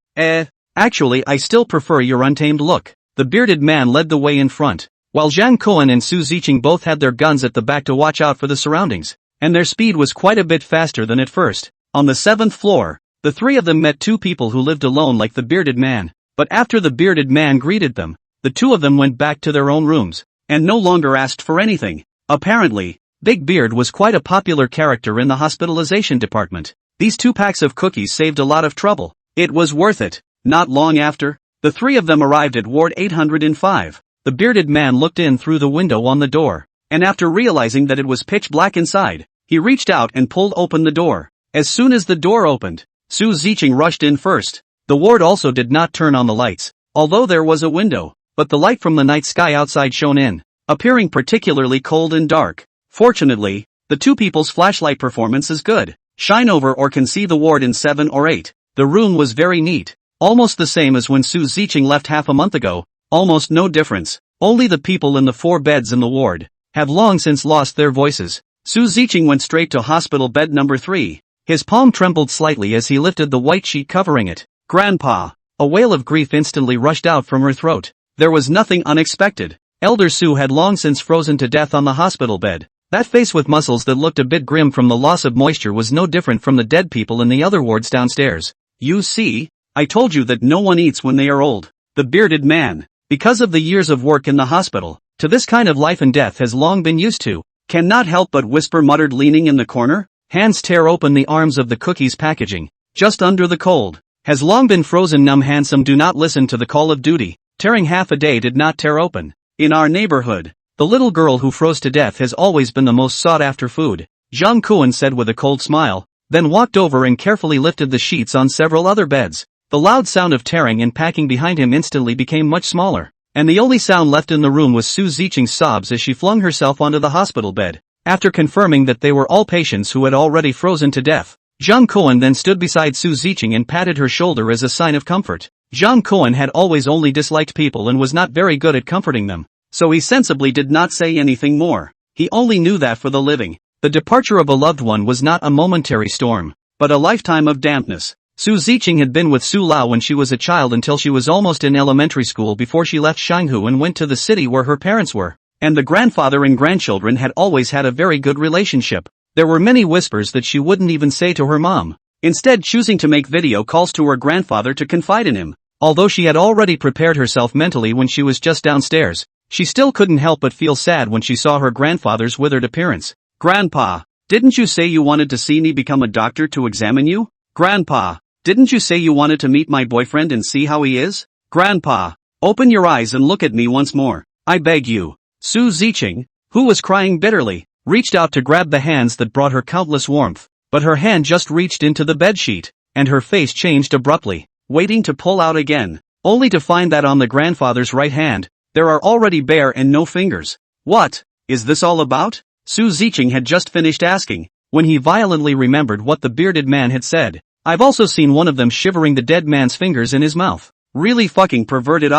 Speaker 1: Actually I still prefer your untamed look. The bearded man led the way in front, while Zhang Kuan and Su Ziqing both had their guns at the back to watch out for the surroundings, and their speed was quite a bit faster than at first. On the 7th floor, the 3 of them met 2 people who lived alone like the bearded man, but after the bearded man greeted them, the 2 of them went back to their own rooms, and no longer asked for anything. Apparently, Big Beard was quite a popular character in the hospitalization department. These 2 packs of cookies saved a lot of trouble. It was worth it. Not long after, the 3 of them arrived at Ward 805. The bearded man looked in through the window on the door, and after realizing that it was pitch black inside, he reached out and pulled open the door. As soon as the door opened, Su Ziqing rushed in first. The ward also did not turn on the lights, although there was a window, but the light from the night sky outside shone in, appearing particularly cold and dark. Fortunately, the 2 people's flashlight performance is good. Shine over or can see the ward in 7 or 8. The room was very neat, almost the same as when Su Ziqing left half a month ago, almost no difference. Only the people in the 4 beds in the ward have long since lost their voices. Su Ziqing went straight to hospital bed number 3. His palm trembled slightly as he lifted the white sheet covering it. Grandpa! A wail of grief instantly rushed out from her throat. There was nothing unexpected. Elder Su had long since frozen to death on the hospital bed. That face with muscles that looked a bit grim from the loss of moisture was no different from the dead people in the other wards downstairs. You see, I told you that no one eats when they are old. The bearded man, because of the years of work in the hospital, to this kind of life and death has long been used to, cannot help but whisper muttered leaning in the corner. Hands tear open the arms of the cookies packaging, just under the cold. Has long been frozen numb handsome do not listen to the call of duty. Tearing half a day did not tear open. In our neighborhood, the little girl who froze to death has always been the most sought-after food, Zhang Kuan said with a cold smile, then walked over and carefully lifted the sheets on several other beds. The loud sound of tearing and packing behind him instantly became much smaller, and the only sound left in the room was Su Ziqing's sobs as she flung herself onto the hospital bed. After confirming that they were all patients who had already frozen to death, Zhang Kuan then stood beside Su Ziqing and patted her shoulder as a sign of comfort. Zhang Kuan had always only disliked people and was not very good at comforting them, so he sensibly did not say anything more. He only knew that for the living, the departure of a loved one was not a momentary storm, but a lifetime of dampness. Su Ziqing had been with Su Lao when she was a child until she was almost in elementary school before she left Shanghu and went to the city where her parents were, and the grandfather and grandchildren had always had a very good relationship. There were many whispers that she wouldn't even say to her mom, instead choosing to make video calls to her grandfather to confide in him. Although she had already prepared herself mentally when she was just downstairs, she still couldn't help but feel sad when she saw her grandfather's withered appearance. Grandpa, didn't you say you wanted to see me become a doctor to examine you? Grandpa, didn't you say you wanted to meet my boyfriend and see how he is? Grandpa, open your eyes and look at me once more, I beg you. Su Ziqing, who was crying bitterly, reached out to grab the hands that brought her countless warmth, but her hand just reached into the bedsheet, and her face changed abruptly, waiting to pull out again. only to find that on the grandfather's right hand, there are already bare and no fingers. What is this all about? Su Ziqing had just finished asking, when he violently remembered what the bearded man had said. I've also seen one of them shivering the dead man's fingers in his mouth. Really fucking perverted.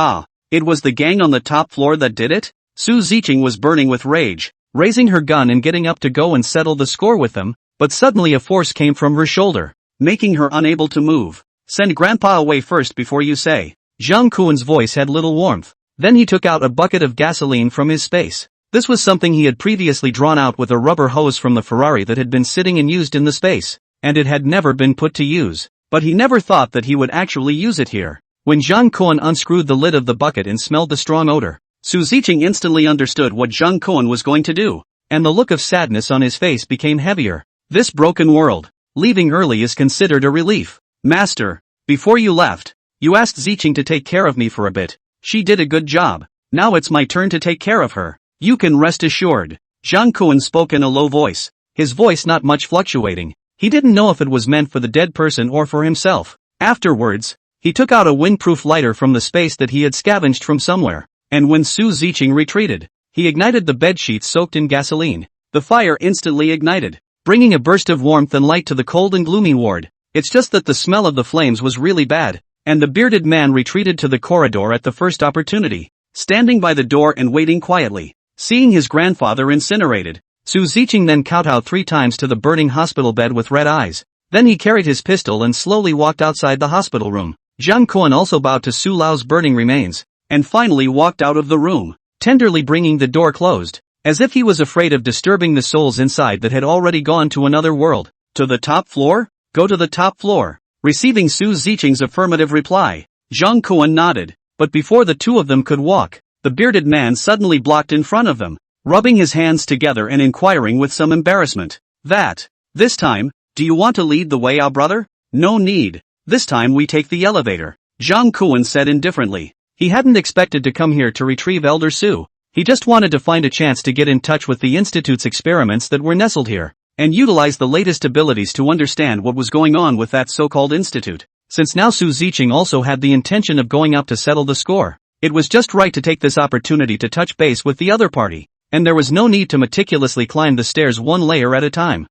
Speaker 1: It was the gang on the top floor that did it? Su Ziqing was burning with rage, raising her gun and getting up to go and settle the score with them, but suddenly a force came from her shoulder, making her unable to move. Send grandpa away first before you say. Zhang Kuan's voice had little warmth. Then he took out a bucket of gasoline from his space. This was something he had previously drawn out with a rubber hose from the Ferrari that had been sitting and used in the space, and it had never been put to use. But he never thought that he would actually use it here. When Zhang Kuan unscrewed the lid of the bucket and smelled the strong odor, Su Ziqing instantly understood what Zhang Kuan was going to do, and the look of sadness on his face became heavier. This broken world, leaving early is considered a relief. Master, before you left, you asked Ziqing to take care of me for a bit. She did a good job. Now it's my turn to take care of her. You can rest assured. Zhang Kuan spoke in a low voice, his voice not much fluctuating. He didn't know if it was meant for the dead person or for himself. Afterwards, he took out a windproof lighter from the space that he had scavenged from somewhere, and when Su Ziqing retreated, he ignited the bedsheets soaked in gasoline. The fire instantly ignited, bringing a burst of warmth and light to the cold and gloomy ward. It's just that the smell of the flames was really bad, and the bearded man retreated to the corridor at the first opportunity, standing by the door and waiting quietly. Seeing his grandfather incinerated, Su Ziqing then kowtowed 3 times to the burning hospital bed with red eyes. Then he carried his pistol and slowly walked outside the hospital room. Zhang Kuan also bowed to Su Lao's burning remains, and finally walked out of the room, tenderly bringing the door closed, as if he was afraid of disturbing the souls inside that had already gone to another world. To the top floor? Go to the top floor. Receiving Su Ziqing's affirmative reply, Zhang Kuan nodded, but before the two of them could walk, the bearded man suddenly blocked in front of them, rubbing his hands together and inquiring with some embarrassment. This time, do you want to lead the way, our brother? No need. This time we take the elevator, Zhang Kuan said indifferently. He hadn't expected to come here to retrieve Elder Su. He just wanted to find a chance to get in touch with the Institute's experiments that were nestled here, and utilize the latest abilities to understand what was going on with that so-called institute. Since now Su Ziqing also had the intention of going up to settle the score, it was just right to take this opportunity to touch base with the other party, and there was no need to meticulously climb the stairs one layer at a time.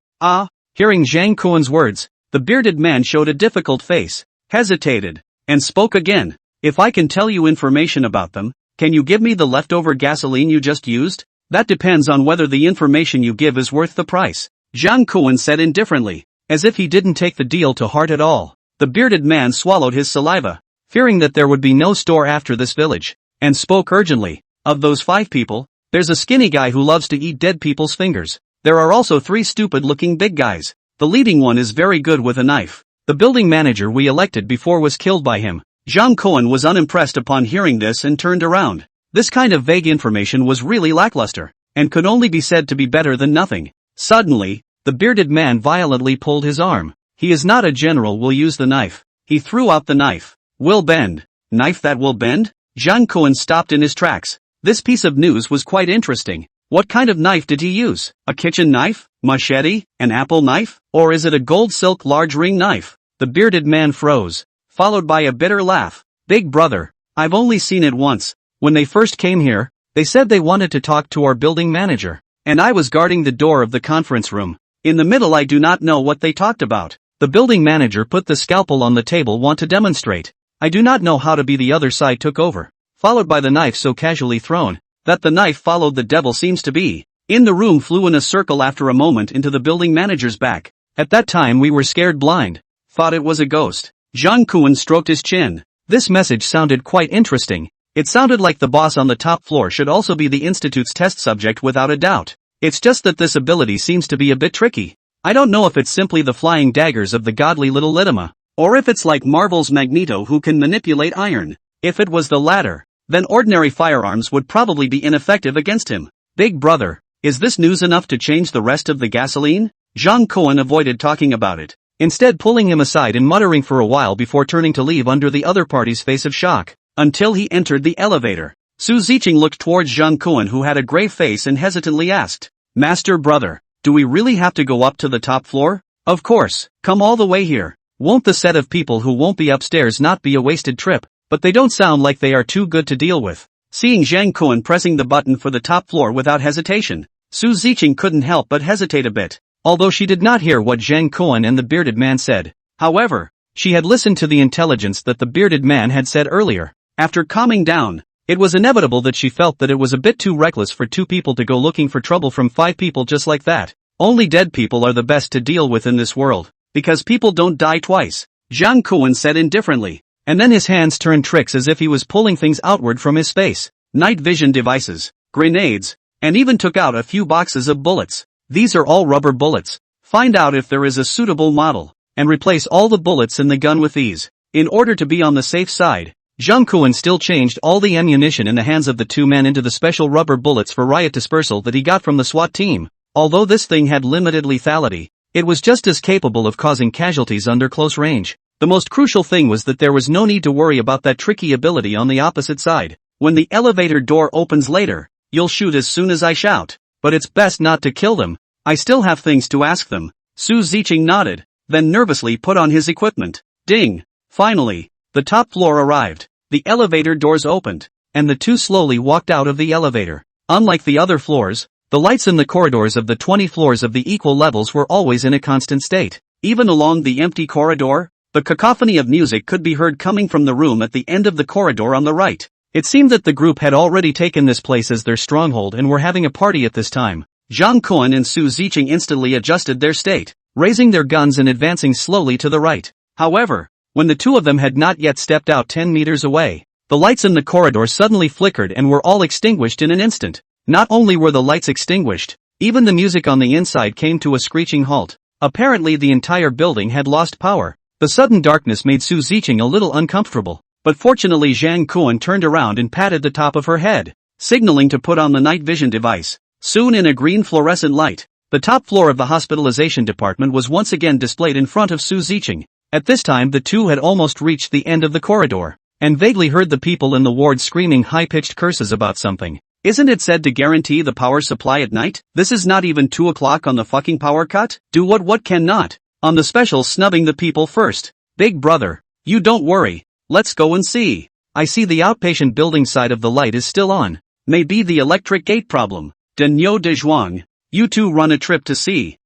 Speaker 1: Hearing Zhang Kuan's words, the bearded man showed a difficult face, hesitated, and spoke again. If I can tell you information about them, can you give me the leftover gasoline you just used? That depends on whether the information you give is worth the price, Zhang Kuan said indifferently, as if he didn't take the deal to heart at all. The bearded man swallowed his saliva, fearing that there would be no store after this village, and spoke urgently. Of those 5 people, there's a skinny guy who loves to eat dead people's fingers. There are also 3 stupid-looking big guys. The leading one is very good with a knife. The building manager we elected before was killed by him. Zhang Kuan was unimpressed upon hearing this and turned around. This kind of vague information was really lackluster, and could only be said to be better than nothing. Suddenly, the bearded man violently pulled his arm. He is not a general, will use the knife. He threw out the knife. Will bend. Knife that will bend? Zhang Kuan stopped in his tracks. This piece of news was quite interesting. What kind of knife did he use? A kitchen knife? Machete? An apple knife? Or is it a gold silk large ring knife? The bearded man froze, followed by a bitter laugh. Big brother, I've only seen it once. When they first came here, they said they wanted to talk to our building manager, and I was guarding the door of the conference room. In the middle, I do not know what they talked about. The building manager put the scalpel on the table, want to demonstrate. I do not know how to be. The other side took over, followed by the knife so casually thrown that the knife followed the devil seems to be. In the room flew in a circle after a moment into the building manager's back. At that time we were scared blind. Thought it was a ghost. Zhang Kuan stroked his chin. This message sounded quite interesting. It sounded like the boss on the top floor should also be the Institute's test subject without a doubt. It's just that this ability seems to be a bit tricky. I don't know if it's simply the flying daggers of the godly little Lidima, or if it's like Marvel's Magneto who can manipulate iron. If it was the latter, then ordinary firearms would probably be ineffective against him. Big brother, is this news enough to change the rest of the gasoline? Zhang Kuan avoided talking about it, instead pulling him aside and muttering for a while before turning to leave under the other party's face of shock, until he entered the elevator. Su Ziqing looked towards Zhang Kuan, who had a grave face, and hesitantly asked, Master brother, do we really have to go up to the top floor? Of course, come all the way here. Won't the set of people who won't be upstairs not be a wasted trip? but they don't sound like they are too good to deal with. Seeing Zhang Kun pressing the button for the top floor without hesitation, Su Ziqing couldn't help but hesitate a bit, although she did not hear what Zhang Kun and the bearded man said. However, she had listened to the intelligence that the bearded man had said earlier. After calming down, it was inevitable that she felt that it was a bit too reckless for 2 people to go looking for trouble from 5 people just like that. Only dead people are the best to deal with in this world, because people don't die twice, Zhang Kun said indifferently, and then his hands turned tricks as if he was pulling things outward from his face. Night vision devices, grenades, and even took out a few boxes of bullets. These are all rubber bullets. Find out if there is a suitable model, and replace all the bullets in the gun with these. In order to be on the safe side, Zhang Kun still changed all the ammunition in the hands of the 2 men into the special rubber bullets for riot dispersal that he got from the SWAT team. Although this thing had limited lethality, it was just as capable of causing casualties under close range. The most crucial thing was that there was no need to worry about that tricky ability on the opposite side. When the elevator door opens later, you'll shoot as soon as I shout. But it's best not to kill them. I still have things to ask them. Su Ziqing nodded, then nervously put on his equipment. Ding! Finally, the top floor arrived. The elevator doors opened, and the 2 slowly walked out of the elevator. Unlike the other floors, the lights in the corridors of the 20 floors of the equal levels were always in a constant state. Even along the empty corridor, the cacophony of music could be heard coming from the room at the end of the corridor on the right. It seemed that the group had already taken this place as their stronghold and were having a party at this time. Zhang Kun and Su Ziqing instantly adjusted their state, raising their guns and advancing slowly to the right. However, when the 2 of them had not yet stepped out 10 meters away, the lights in the corridor suddenly flickered and were all extinguished in an instant. Not only were the lights extinguished, even the music on the inside came to a screeching halt. Apparently the entire building had lost power. The sudden darkness made Su Ziqing a little uncomfortable, but fortunately Zhang Kun turned around and patted the top of her head, signaling to put on the night vision device. Soon in a green fluorescent light, the top floor of the hospitalization department was once again displayed in front of Su Ziqing. At this time the 2 had almost reached the end of the corridor, and vaguely heard the people in the ward screaming high-pitched curses about something. Isn't it said to guarantee the power supply at night? This is not even 2 o'clock on the fucking power cut? Do what cannot? On the special snubbing the people first. Big brother, you don't worry. Let's go and see. I see the outpatient building side of the light is still on. Maybe the electric gate problem. Denyo Dezhuang. You 2 run a trip to see.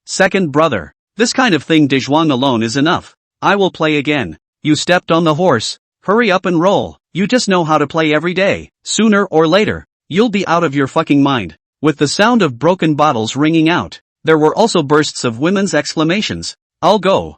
Speaker 1: Second brother. This kind of thing Dezhuang alone is enough. I will play again. You stepped on the horse. Hurry up and roll. You just know how to play every day. Sooner or later, you'll be out of your fucking mind. With the sound of broken bottles ringing out, there were also bursts of women's exclamations. I'll go.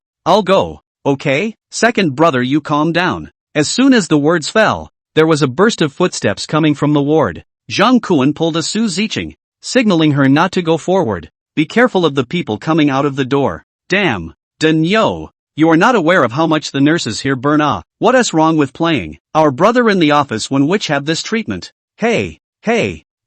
Speaker 1: Okay? Second brother, you calm down. As soon as the words fell, there was a burst of footsteps coming from the ward. Zhang Kun pulled a Su Ziqing, signaling her not to go forward. Be careful of the people coming out of the door. Damn. Denyo. You are not aware of how much the nurses here burn off. What is wrong with playing? Our brother in the office when which have this treatment. Hey,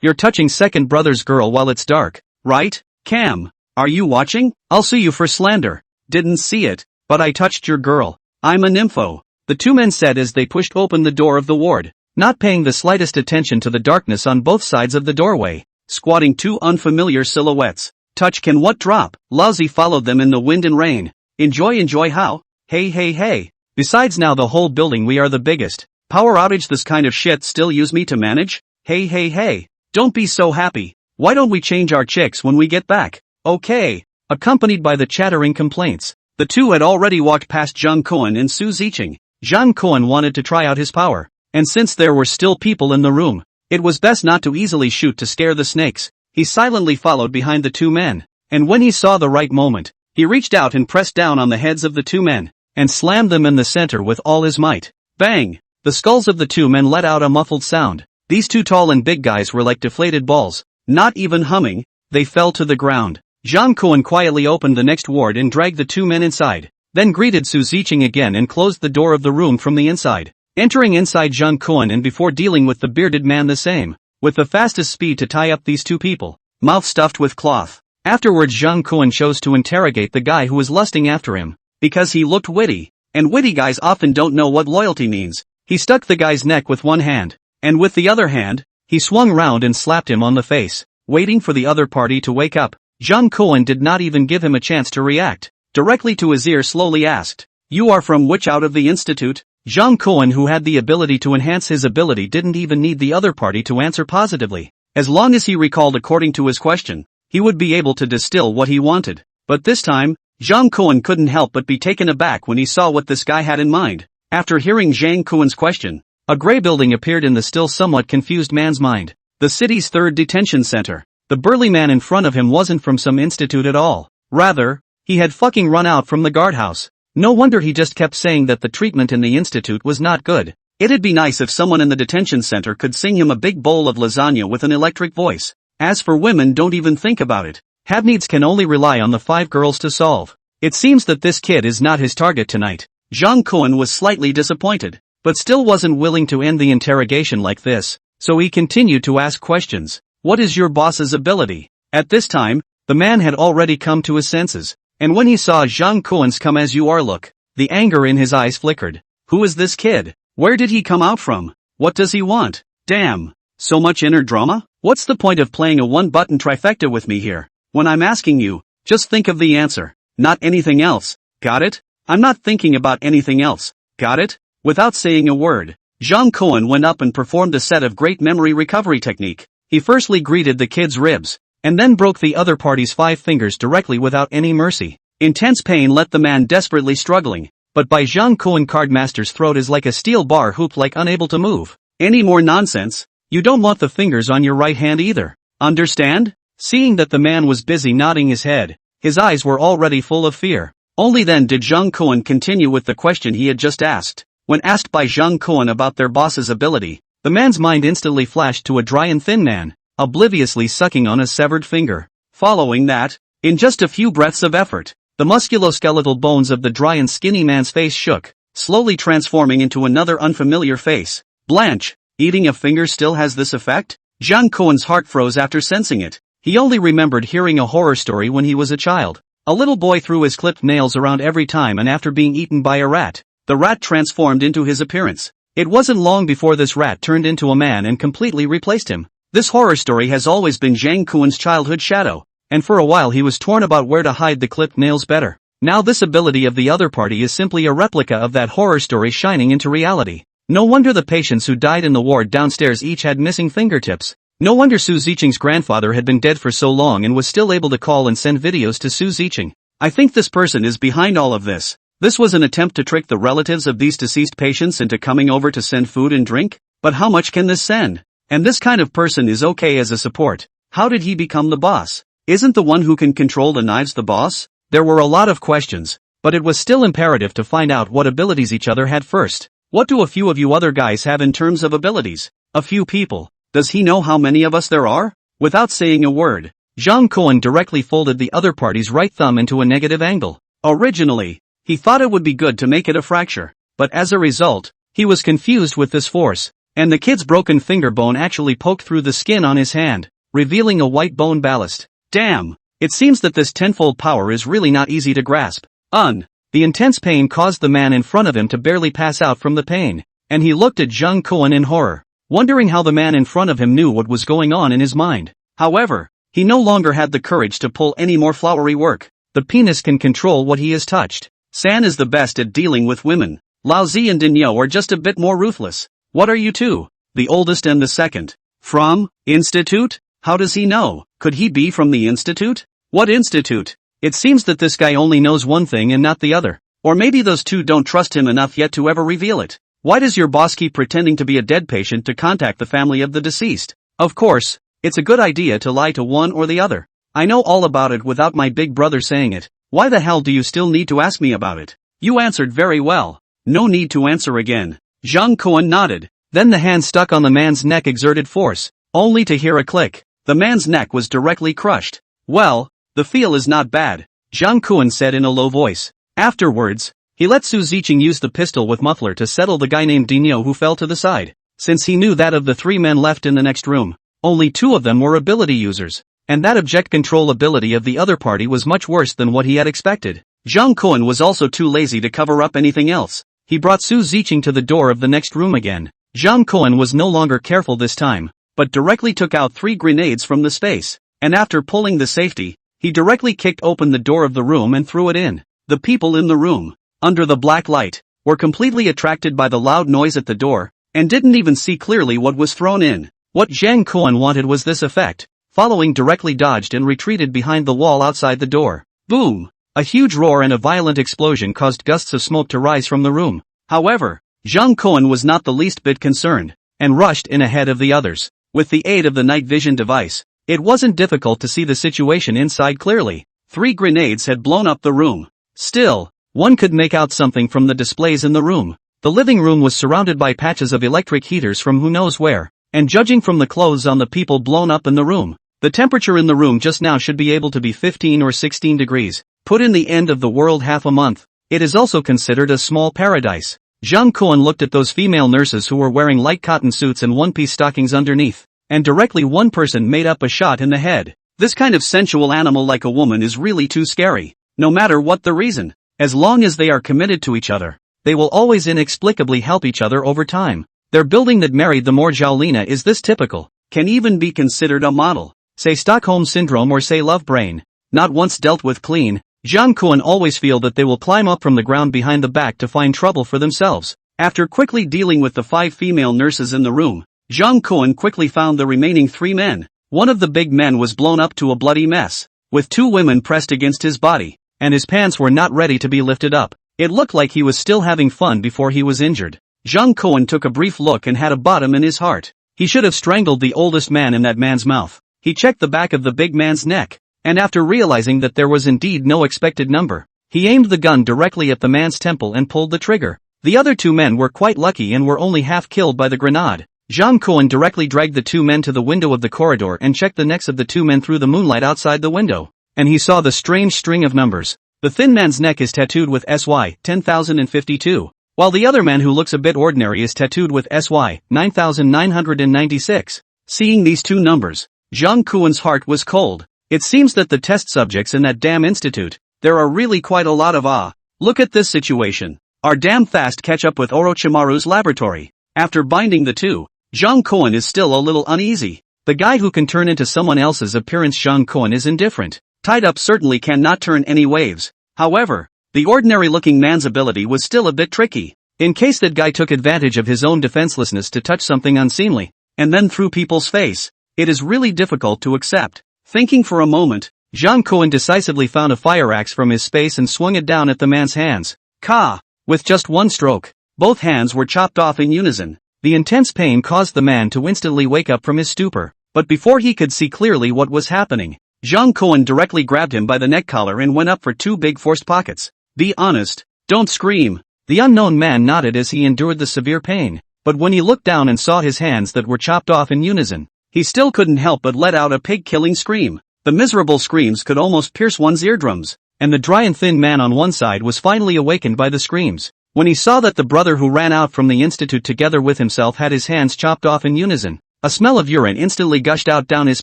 Speaker 1: you're touching second brother's girl while it's dark, right? Cam, are you watching? I'll sue you for slander. Didn't see it, but I touched your girl. I'm a nympho. The 2 men said as they pushed open the door of the ward, not paying the slightest attention to the darkness on both sides of the doorway, squatting 2 unfamiliar silhouettes. Touch can what drop? Lousy followed them in the wind and rain. Enjoy how? Hey. Besides now the whole building we are the biggest. Power outage this kind of shit still use me to manage? Hey. Don't be so happy. Why don't we change our chicks when we get back? Okay. Accompanied by the chattering complaints, the 2 had already walked past Zhang Kun and Su Ziqing. Zhang Kun wanted to try out his power, and since there were still people in the room, it was best not to easily shoot to scare the snakes. He silently followed behind the 2 men, and when he saw the right moment, he reached out and pressed down on the heads of the 2 men, and slammed them in the center with all his might. Bang! The skulls of the 2 men let out a muffled sound. These 2 tall and big guys were like deflated balls, not even humming, they fell to the ground. Zhang Kun quietly opened the next ward and dragged the 2 men inside, then greeted Su Ziqing again and closed the door of the room from the inside. Entering inside Zhang Kun and before dealing with the bearded man the same, with the fastest speed to tie up these 2 people, mouth stuffed with cloth. Afterwards Zhang Kun chose to interrogate the guy who was lusting after him, because he looked witty, and witty guys often don't know what loyalty means. He stuck the guy's neck with one hand, and with the other hand, he swung round and slapped him on the face, waiting for the other party to wake up. Zhang Kun did not even give him a chance to react. Directly to his ear slowly asked, "You are from which out of the institute?" Zhang Kuan, who had the ability to enhance his ability, didn't even need the other party to answer positively. As long as he recalled according to his question, he would be able to distill what he wanted. But this time, Zhang Kuan couldn't help but be taken aback when he saw what this guy had in mind. After hearing Zhang Kuan's question, a gray building appeared in the still somewhat confused man's mind. The city's third detention center. The burly man in front of him wasn't from some institute at all. Rather, he had fucking run out from the guardhouse. No wonder he just kept saying that the treatment in the institute was not good. It'd be nice if someone in the detention center could sing him a big bowl of lasagna with an electric voice. As for women, don't even think about it. Have needs can only rely on the 5 girls to solve. It seems that this kid is not his target tonight. Zhang Kuan was slightly disappointed, but still wasn't willing to end the interrogation like this, so he continued to ask questions. What is your boss's ability? At this time, the man had already come to his senses, and when he saw Zhang Kuan's come as you are look, the anger in his eyes flickered. Who is this kid? Where did he come out from? What does he want? Damn. So much inner drama? What's the point of playing a one-button trifecta with me here? When I'm asking you, just think of the answer, not anything else. Got it? I'm not thinking about anything else. Got it? Without saying a word, Zhang Kuan went up and performed a set of great memory recovery technique. He firstly greeted the kid's ribs, and then broke the other party's 5 fingers directly without any mercy. Intense pain left the man desperately struggling, but by Zhang Kuan Cardmaster's throat is like a steel bar hooped, like unable to move. Any more nonsense? You don't want the fingers on your right hand either. Understand? Seeing that the man was busy nodding his head, his eyes were already full of fear. Only then did Zhang Kuan continue with the question he had just asked. When asked by Zhang Kuan about their boss's ability, the man's mind instantly flashed to a dry and thin man, obliviously sucking on a severed finger. Following that, in just a few breaths of effort, the musculoskeletal bones of the dry and skinny man's face shook, slowly transforming into another unfamiliar face. Blanche, eating a finger still has this effect? Zhang Kuan's heart froze after sensing it. He only remembered hearing a horror story when he was a child. A little boy threw his clipped nails around every time, and after being eaten by a rat, the rat transformed into his appearance. It wasn't long before this rat turned into a man and completely replaced him. This horror story has always been Zhang Kuan's childhood shadow, and for a while he was torn about where to hide the clipped nails better. Now this ability of the other party is simply a replica of that horror story shining into reality. No wonder the patients who died in the ward downstairs each had missing fingertips. No wonder Su Ziqing's grandfather had been dead for so long and was still able to call and send videos to Su Ziqing. I think this person is behind all of this. This was an attempt to trick the relatives of these deceased patients into coming over to send food and drink? But how much can this send? And this kind of person is okay as a support. How did he become the boss? Isn't the one who can control the knives the boss? There were a lot of questions, but it was still imperative to find out what abilities each other had first. What do a few of you other guys have in terms of abilities? A few people. Does he know how many of us there are? Without saying a word, Zhang Kuan directly folded the other party's right thumb into a negative angle. Originally, he thought it would be good to make it a fracture, but as a result, he was confused with this force, and the kid's broken finger bone actually poked through the skin on his hand, revealing a white bone ballast. Damn! It seems that this tenfold power is really not easy to grasp. The intense pain caused the man in front of him to barely pass out from the pain, and he looked at Zhang Kuan in horror, wondering how the man in front of him knew what was going on in his mind. However, he no longer had the courage to pull any more flowery work. The penis can control what he has touched. San is the best at dealing with women. Lao Zi and Dinyo are just a bit more ruthless. What are you two? The oldest and the second. From? Institute? How does he know? Could he be from the institute? What institute? It seems that this guy only knows one thing and not the other. Or maybe those two don't trust him enough yet to ever reveal it. Why does your boss keep pretending to be a dead patient to contact the family of the deceased? Of course, it's a good idea to lie to one or the other. I know all about it without my big brother saying it. Why the hell do you still need to ask me about it? You answered very well. No need to answer again. Zhang Kuan nodded. Then the hand stuck on the man's neck exerted force, only to hear a click. The man's neck was directly crushed. Well, the feel is not bad, Zhang Kuan said in a low voice. Afterwards, he let Su Ziqing use the pistol with muffler to settle the guy named Dinyo who fell to the side. Since he knew that of the 3 men left in the next room, only 2 of them were ability users, and that object control ability of the other party was much worse than what he had expected. Zhang Kuan was also too lazy to cover up anything else. He brought Su Ziqing to the door of the next room again. Zhang Kuan was no longer careful this time, but directly took out 3 grenades from the space, and after pulling the safety, he directly kicked open the door of the room and threw it in. The people in the room, under the black light, were completely attracted by the loud noise at the door, and didn't even see clearly what was thrown in. What Zhang Kuan wanted was this effect. Following directly dodged and retreated behind the wall outside the door. Boom! A huge roar and a violent explosion caused gusts of smoke to rise from the room. However, Zhang Kuan was not the least bit concerned, and rushed in ahead of the others. With the aid of the night vision device, it wasn't difficult to see the situation inside clearly. 3 grenades had blown up the room. Still, one could make out something from the displays in the room. The living room was surrounded by patches of electric heaters from who knows where, and judging from the clothes on the people blown up in the room, the temperature in the room just now should be able to be 15 or 16 degrees. Put in the end of the world half a month. It is also considered a small paradise. Zhang Kuan looked at those female nurses who were wearing light cotton suits and one-piece stockings underneath, and directly one person made up a shot in the head. This kind of sensual animal like a woman is really too scary. No matter what the reason, as long as they are committed to each other, they will always inexplicably help each other over time. Their building that married the more Zhaolina is this typical, can even be considered a model. Say Stockholm Syndrome or say Love Brain. Not once dealt with clean, Zhang Kuan always feel that they will climb up from the ground behind the back to find trouble for themselves. After quickly dealing with the 5 female nurses in the room, Zhang Kuan quickly found the remaining 3 men. One of the big men was blown up to a bloody mess, with 2 women pressed against his body, and his pants were not ready to be lifted up. It looked like he was still having fun before he was injured. Zhang Kuan took a brief look and had a bottom in his heart. He should have strangled the oldest man in that man's mouth. He checked the back of the big man's neck, and after realizing that there was indeed no expected number, he aimed the gun directly at the man's temple and pulled the trigger. The other 2 men were quite lucky and were only half killed by the grenade. Zhang Kuan directly dragged the 2 men to the window of the corridor and checked the necks of the 2 men through the moonlight outside the window, and he saw the strange string of numbers. The thin man's neck is tattooed with SY 10,052, while the other man who looks a bit ordinary is tattooed with SY 9,996. Seeing these 2 numbers, Zhang Kuan's heart was cold. It seems that the test subjects in that damn institute, there are really quite a lot of Look at this situation. Are damn fast catch up with Orochimaru's laboratory. After binding the 2, Zhang Kuan is still a little uneasy. The guy who can turn into someone else's appearance Zhang Kuan is indifferent. Tied up certainly cannot turn any waves. However, the ordinary-looking man's ability was still a bit tricky. In case that guy took advantage of his own defenselessness to touch something unseemly, and then through people's face, it is really difficult to accept. Thinking for a moment, Zhang Kuan decisively found a fire axe from his space and swung it down at the man's hands. Ka! With just one stroke, both hands were chopped off in unison. The intense pain caused the man to instantly wake up from his stupor, but before he could see clearly what was happening, Zhang Kuan directly grabbed him by the neck collar and went up for 2 big forced pockets. Be honest, don't scream. The unknown man nodded as he endured the severe pain, but when he looked down and saw his hands that were chopped off in unison, he still couldn't help but let out a pig-killing scream. The miserable screams could almost pierce one's eardrums, and the dry and thin man on one side was finally awakened by the screams. When he saw that the brother who ran out from the institute together with himself had his hands chopped off in unison, a smell of urine instantly gushed out down his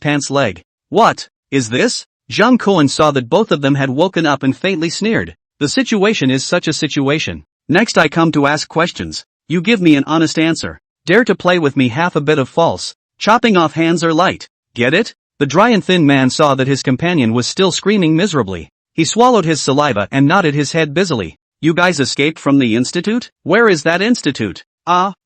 Speaker 1: pants leg. What is this? Zhang Kuan saw that both of them had woken up and faintly sneered. The situation is such a situation. Next I come to ask questions. You give me an honest answer. Dare to play with me half a bit of false. Chopping off hands are light. Get it? The dry and thin man saw that his companion was still screaming miserably. He swallowed his saliva and nodded his head busily. You guys escaped from the institute? Where is that institute?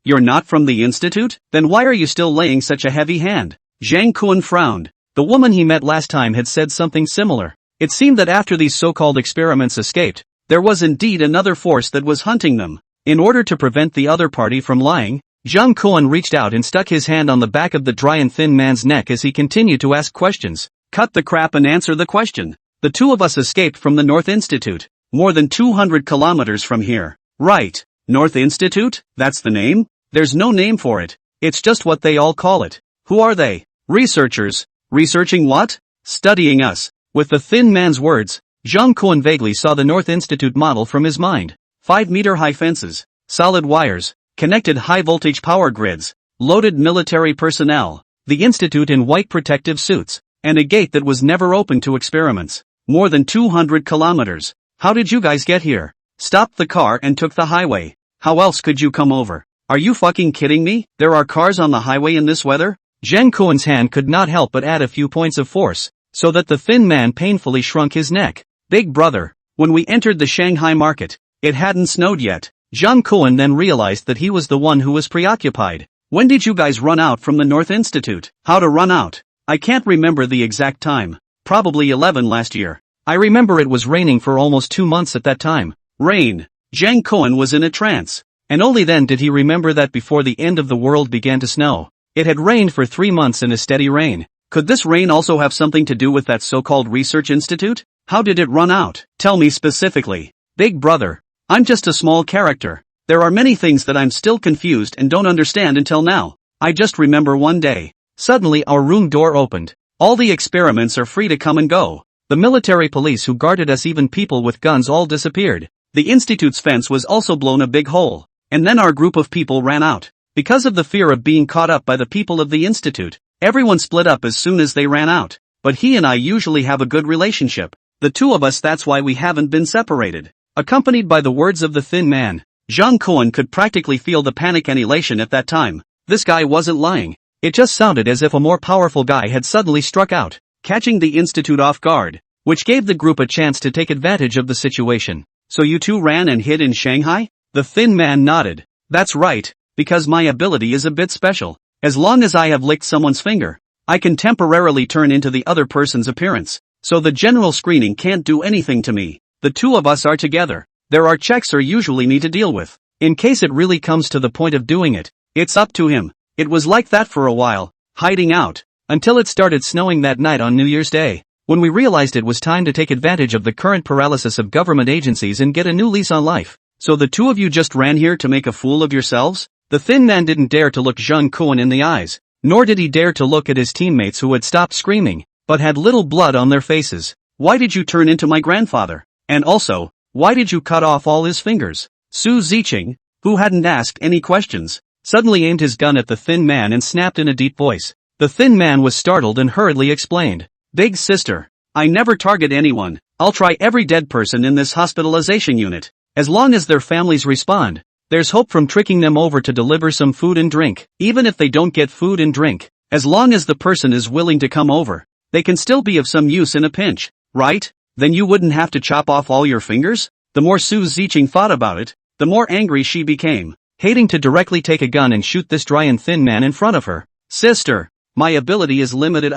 Speaker 1: You're not from the institute? Then why are you still laying such a heavy hand? Zhang Kuan frowned. The woman he met last time had said something similar. It seemed that after these so-called experiments escaped, there was indeed another force that was hunting them. In order to prevent the other party from lying, Zhang Kuan reached out and stuck his hand on the back of the dry and thin man's neck as he continued to ask questions. Cut the crap and answer the question. The 2 of us escaped from the North Institute. More than 200 kilometers from here. Right. North Institute? That's the name? There's no name for it. It's just what they all call it. Who are they? Researchers. Researching what? Studying us. With the thin man's words, Zhang Kuan vaguely saw the North Institute model from his mind. 5-meter-high fences, solid wires, connected high-voltage power grids, loaded military personnel, the institute in white protective suits, and a gate that was never open to experiments. More than 200 kilometers. How did you guys get here? Stopped the car and took the highway. How else could you come over? Are you fucking kidding me? There are cars on the highway in this weather? Zhang Kuan's hand could not help but add a few points of force, so that the thin man painfully shrunk his neck. Big brother, when we entered the Shanghai market, it hadn't snowed yet. Jung Koen then realized that he was the one who was preoccupied. When did you guys run out from the North Institute? How to run out? I can't remember the exact time. Probably 11 last year. I remember it was raining for almost 2 months at that time. Rain. Jung Koen was in a trance. And only then did he remember that before the end of the world began to snow, it had rained for 3 months in a steady rain. Could this rain also have something to do with that so-called research institute? How did it run out? Tell me specifically. Big brother. I'm just a small character. There are many things that I'm still confused and don't understand until now. I just remember one day. Suddenly our room door opened. All the experiments are free to come and go. The military police who guarded us, even people with guns, all disappeared. The institute's fence was also blown a big hole. And then our group of people ran out. Because of the fear of being caught up by the people of the institute, everyone split up as soon as they ran out. But he and I usually have a good relationship. The two of us, that's why we haven't been separated. Accompanied by the words of the thin man, Jung Koen could practically feel the panic and elation at that time. This guy wasn't lying. It just sounded as if a more powerful guy had suddenly struck out, catching the institute off guard, which gave the group a chance to take advantage of the situation. So you two ran and hid in Shanghai? The thin man nodded. That's right, because my ability is a bit special. As long as I have licked someone's finger, I can temporarily turn into the other person's appearance. So the general screening can't do anything to me. The two of us are together. There are checks I usually need to deal with. In case it really comes to the point of doing it, it's up to him. It was like that for a while, hiding out, until it started snowing that night on New Year's Day, when we realized it was time to take advantage of the current paralysis of government agencies and get a new lease on life. So the two of you just ran here to make a fool of yourselves? The thin man didn't dare to look Jung Koen in the eyes, nor did he dare to look at his teammates who had stopped screaming, but had little blood on their faces. Why did you turn into my grandfather? And also, why did you cut off all his fingers? Su Ziqing, who hadn't asked any questions, suddenly aimed his gun at the thin man and snapped in a deep voice. The thin man was startled and hurriedly explained. Big sister, I never target anyone. I'll try every dead person in this hospitalization unit. As long as their families respond, there's hope from tricking them over to deliver some food and drink. Even if they don't get food and drink, as long as the person is willing to come over, they can still be of some use in a pinch, right? Then you wouldn't have to chop off all your fingers? The more Su Ziqing thought about it, the more angry she became, hating to directly take a gun and shoot this dry and thin man in front of her. Sister, my ability is limited.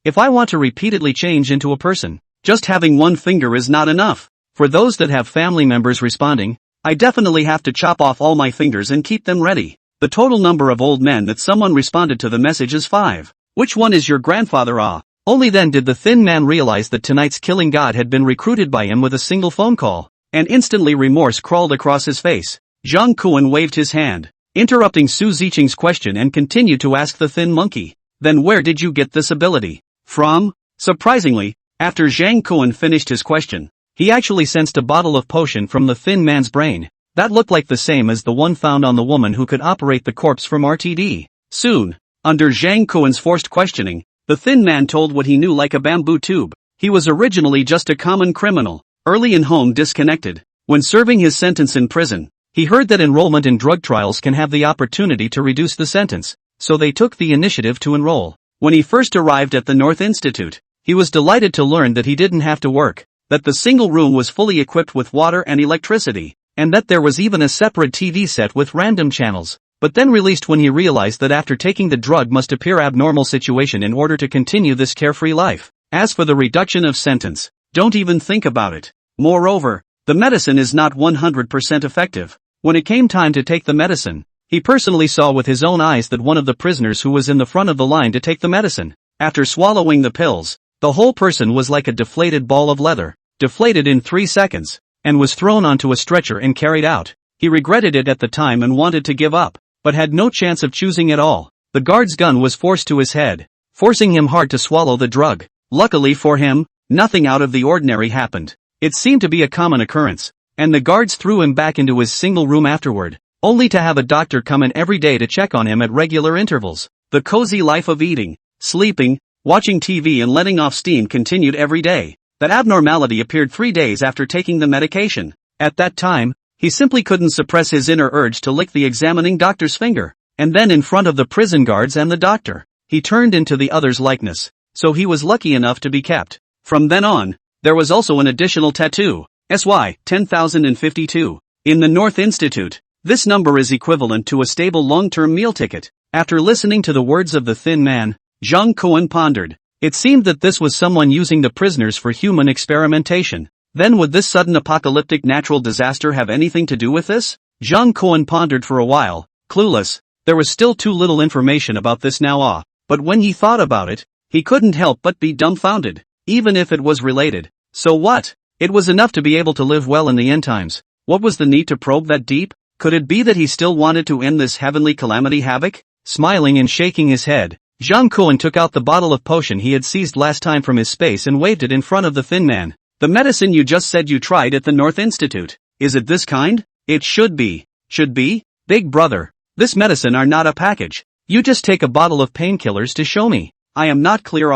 Speaker 1: If I want to repeatedly change into a person, just having one finger is not enough. For those that have family members responding, I definitely have to chop off all my fingers and keep them ready. The total number of old men that someone responded to the message is 5. Which one is your grandfather? Only then did the thin man realize that tonight's killing god had been recruited by him with a single phone call, and instantly remorse crawled across his face. Jung Koen waved his hand, interrupting Su Ziqing's question, and continued to ask the thin monkey, then where did you get this ability from? Surprisingly, after Jung Koen finished his question, he actually sensed a bottle of potion from the thin man's brain, that looked like the same as the one found on the woman who could operate the corpse from RTD. Soon, under Jung Koen's forced questioning, the thin man told what he knew like a bamboo tube. He was originally just a common criminal, early in home disconnected. When serving his sentence in prison, he heard that enrollment in drug trials can have the opportunity to reduce the sentence, so they took the initiative to enroll. When he first arrived at the North Institute, he was delighted to learn that he didn't have to work, that the single room was fully equipped with water and electricity, and that there was even a separate TV set with random channels. But then released when he realized that after taking the drug must appear abnormal situation in order to continue this carefree life. As for the reduction of sentence, don't even think about it. Moreover, the medicine is not 100% effective. When it came time to take the medicine, he personally saw with his own eyes that one of the prisoners who was in the front of the line to take the medicine, after swallowing the pills, the whole person was like a deflated ball of leather, deflated in 3 seconds, and was thrown onto a stretcher and carried out. He regretted it at the time and wanted to give up, but had no chance of choosing at all. The guard's gun was forced to his head, forcing him hard to swallow the drug. Luckily for him, nothing out of the ordinary happened. It seemed to be a common occurrence, and the guards threw him back into his single room afterward, only to have a doctor come in every day to check on him at regular intervals. The cozy life of eating, sleeping, watching TV and letting off steam continued every day. That abnormality appeared 3 days after taking the medication. At that time, he simply couldn't suppress his inner urge to lick the examining doctor's finger, and then in front of the prison guards and the doctor, he turned into the other's likeness, so he was lucky enough to be kept. From then on, there was also an additional tattoo, SY 10,052, In the North Institute, this number is equivalent to a stable long-term meal ticket. After listening to the words of the thin man, Zhang Kuan pondered. It seemed that this was someone using the prisoners for human experimentation. Then would this sudden apocalyptic natural disaster have anything to do with this? Zhang Kuan pondered for a while, clueless. There was still too little information about this now, but when he thought about it, he couldn't help but be dumbfounded, even if it was related. So what? It was enough to be able to live well in the end times. What was the need to probe that deep? Could it be that he still wanted to end this heavenly calamity havoc? Smiling and shaking his head, Zhang Kuan took out the bottle of potion he had seized last time from his space and waved it in front of the thin man. The medicine you just said you tried at the North Institute. Is it this kind? It should be. Should be? Big brother. This medicine are not a package. You just take a bottle of painkillers to show me. I am not clear.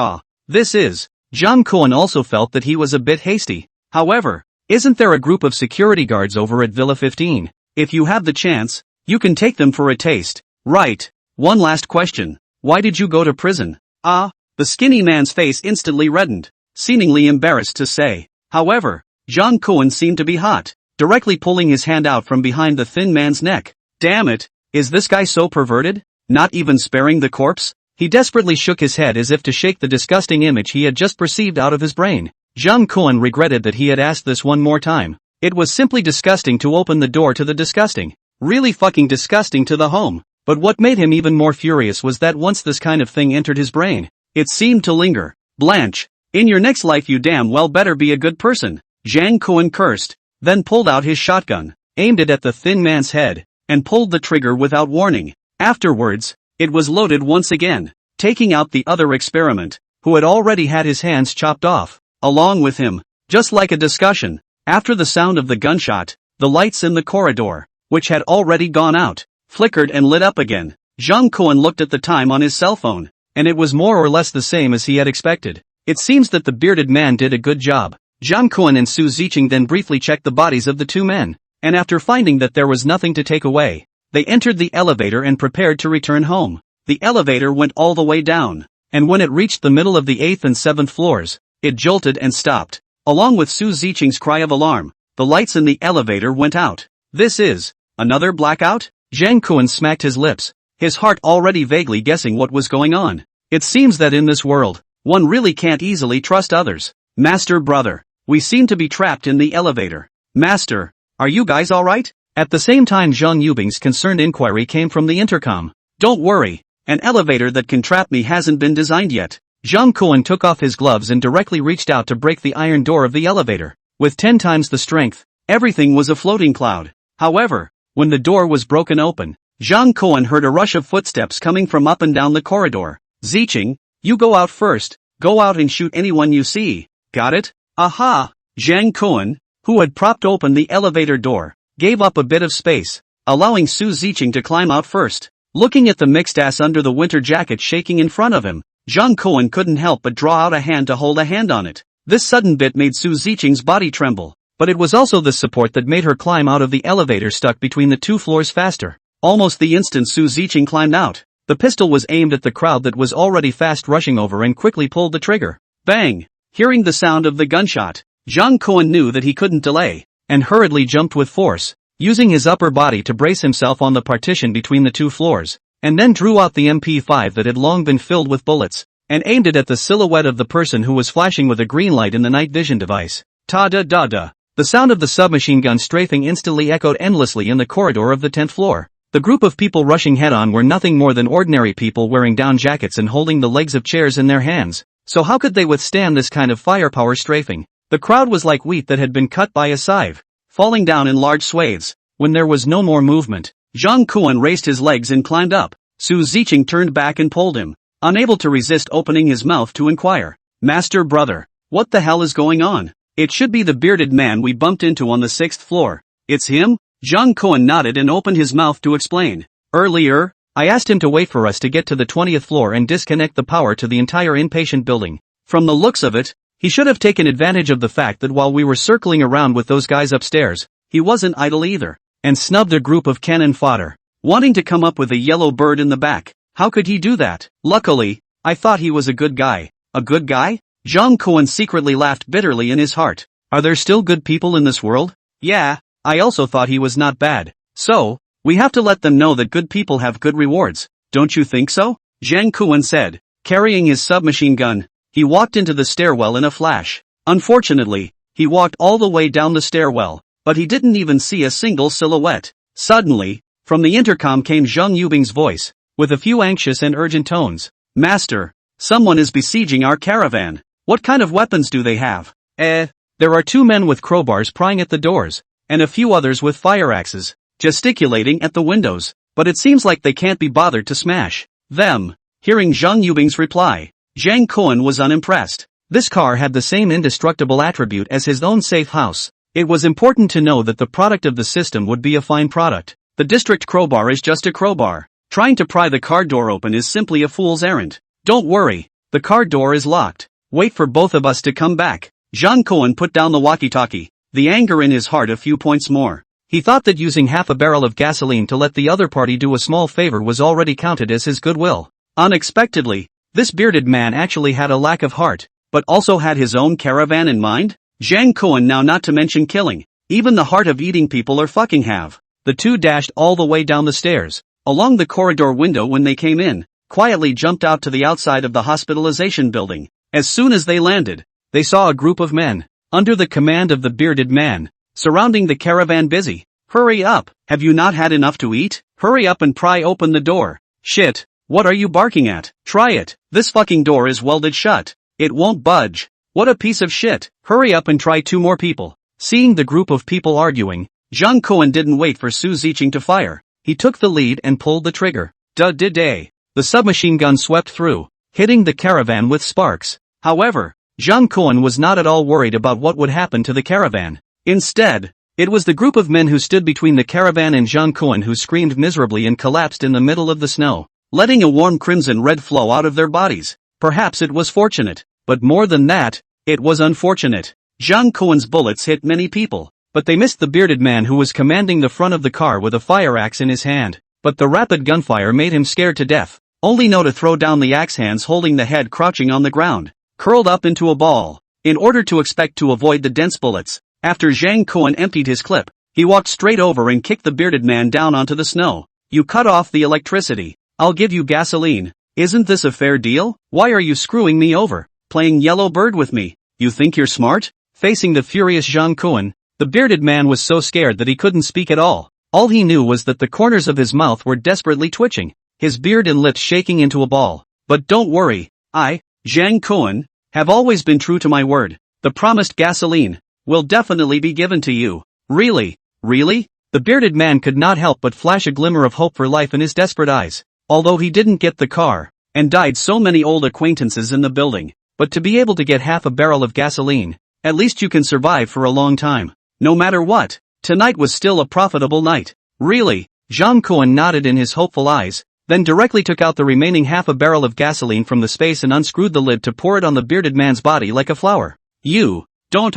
Speaker 1: This is. Zhang Kuan also felt that he was a bit hasty. However, isn't there a group of security guards over at Villa 15? If you have the chance, you can take them for a taste. Right. One last question. Why did you go to prison? The skinny man's face instantly reddened, seemingly embarrassed to say. However, Zhang Kuan seemed to be hot, directly pulling his hand out from behind the thin man's neck. Damn it, is this guy so perverted? Not even sparing the corpse? He desperately shook his head as if to shake the disgusting image he had just perceived out of his brain. Zhang Kuan regretted that he had asked this one more time. It was simply disgusting to open the door to the disgusting. Really fucking disgusting to the home. But what made him even more furious was that once this kind of thing entered his brain, it seemed to linger. Blanche, in your next life you damn well better be a good person. Zhang Kuan cursed, then pulled out his shotgun, aimed it at the thin man's head, and pulled the trigger without warning. Afterwards, it was loaded once again, taking out the other experiment, who had already had his hands chopped off, along with him. Just like a discussion, after the sound of the gunshot, the lights in the corridor, which had already gone out, flickered and lit up again. Zhang Kuan looked at the time on his cell phone, and it was more or less the same as he had expected. It seems that the bearded man did a good job. Zhang Kuan and Su Ziqing then briefly checked the bodies of the two men, and after finding that there was nothing to take away, they entered the elevator and prepared to return home. The elevator went all the way down, and when it reached the middle of the 8th and 7th floors, it jolted and stopped. Along with Su Ziqing's cry of alarm, the lights in the elevator went out. This is another blackout? Zhang Kuan smacked his lips, his heart already vaguely guessing what was going on. It seems that in this world, one really can't easily trust others. Master brother, we seem to be trapped in the elevator. Master, are you guys alright? At the same time Zhang Yubing's concerned inquiry came from the intercom. Don't worry, an elevator that can trap me hasn't been designed yet. Zhang Kuan took off his gloves and directly reached out to break the iron door of the elevator. With 10 times the strength, everything was a floating cloud. However, when the door was broken open, Zhang Kuan heard a rush of footsteps coming from up and down the corridor. Ziqing, you go out first, go out and shoot anyone you see. Got it? Aha! Zhang Kuan, who had propped open the elevator door, gave up a bit of space, allowing Su Ziqing to climb out first. Looking at the mixed ass under the winter jacket shaking in front of him, Zhang Kuan couldn't help but draw out a hand to hold a hand on it. This sudden bit made Su Ziqing's body tremble, but it was also the support that made her climb out of the elevator stuck between the two floors faster. Almost the instant Su Ziqing climbed out, the pistol was aimed at the crowd that was already fast rushing over and quickly pulled the trigger. Bang! Hearing the sound of the gunshot, Zhang Kuan knew that he couldn't delay, and hurriedly jumped with force, using his upper body to brace himself on the partition between the two floors, and then drew out the MP5 that had long been filled with bullets, and aimed it at the silhouette of the person who was flashing with a green light in the night vision device. Ta-da-da-da. The sound of the submachine gun strafing instantly echoed endlessly in the corridor of the 10th floor. The group of people rushing head-on were nothing more than ordinary people wearing down jackets and holding the legs of chairs in their hands, so how could they withstand this kind of firepower strafing? The crowd was like wheat that had been cut by a scythe, falling down in large swathes. When there was no more movement, Zhang Kuan raised his legs and climbed up. Su Ziqing turned back and pulled him, unable to resist opening his mouth to inquire. Master brother, what the hell is going on? It should be the bearded man we bumped into on the 6th floor. It's him? Zhang Kuan nodded and opened his mouth to explain. Earlier, I asked him to wait for us to get to the 20th floor and disconnect the power to the entire inpatient building. From the looks of it, he should have taken advantage of the fact that while we were circling around with those guys upstairs, he wasn't idle either, and snubbed a group of cannon fodder, wanting to come up with a yellow bird in the back. How could he do that? Luckily, I thought he was a good guy. A good guy? Zhang Kuan secretly laughed bitterly in his heart. Are there still good people in this world? Yeah, I also thought he was not bad. So, we have to let them know that good people have good rewards, don't you think so? Zhang Kuan said. Carrying his submachine gun, he walked into the stairwell in a flash. Unfortunately, he walked all the way down the stairwell, but he didn't even see a single silhouette. Suddenly, from the intercom came Zhang Yubing's voice, with a few anxious and urgent tones. Master, someone is besieging our caravan. What kind of weapons do they have? There are 2 men with crowbars prying at the doors, and a few others with fire axes, gesticulating at the windows, but it seems like they can't be bothered to smash them. Hearing Zhang Yubing's reply, Zhang Kuan was unimpressed. This car had the same indestructible attribute as his own safe house. It was important to know that the product of the system would be a fine product. The district crowbar is just a crowbar. Trying to pry the car door open is simply a fool's errand. Don't worry, the car door is locked. Wait for both of us to come back. Zhang Kuan put down the walkie-talkie, the anger in his heart a few points more. He thought that using half a barrel of gasoline to let the other party do a small favor was already counted as his goodwill. Unexpectedly, this bearded man actually had a lack of heart, but also had his own caravan in mind? Zhang Kuan, now not to mention killing, even the heart of eating people or fucking have. The two dashed all the way down the stairs, along the corridor window when they came in, quietly jumped out to the outside of the hospitalization building. As soon as they landed, they saw a group of men, under the command of the bearded man, surrounding the caravan busy. Hurry up, have you not had enough to eat? Hurry up and pry open the door. Shit, what are you barking at? Try it, this fucking door is welded shut. It won't budge. What a piece of shit. Hurry up and try 2 more people. Seeing the group of people arguing, Zhang Kuan didn't wait for Su Ziqing to fire. He took the lead and pulled the trigger. Da-da-day. The submachine gun swept through, hitting the caravan with sparks. However, Zhang Kuan was not at all worried about what would happen to the caravan. Instead, it was the group of men who stood between the caravan and Zhang Kuan who screamed miserably and collapsed in the middle of the snow, letting a warm crimson red flow out of their bodies. Perhaps it was fortunate, but more than that, it was unfortunate. Zhang Kuan's bullets hit many people, but they missed the bearded man who was commanding the front of the car with a fire axe in his hand. But the rapid gunfire made him scared to death, only know to throw down the axe, hands holding the head crouching on the ground, curled up into a ball, in order to expect to avoid the dense bullets. After Zhang Kuan emptied his clip, he walked straight over and kicked the bearded man down onto the snow. You cut off the electricity. I'll give you gasoline. Isn't this a fair deal? Why are you screwing me over? Playing yellow bird with me? You think you're smart? Facing the furious Zhang Kuan, the bearded man was so scared that he couldn't speak at all. All he knew was that the corners of his mouth were desperately twitching, his beard and lips shaking into a ball. But don't worry, I, Zhang Kuan, have always been true to my word. The promised gasoline will definitely be given to you. Really? Really? The bearded man could not help but flash a glimmer of hope for life in his desperate eyes. Although he didn't get the car, and died so many old acquaintances in the building, but to be able to get half a barrel of gasoline, at least you can survive for a long time. No matter what, tonight was still a profitable night. Really? Zhang Kuan nodded in his hopeful eyes, then directly took out the remaining half a barrel of gasoline from the space and unscrewed the lid to pour it on the bearded man's body like a flower. You, don't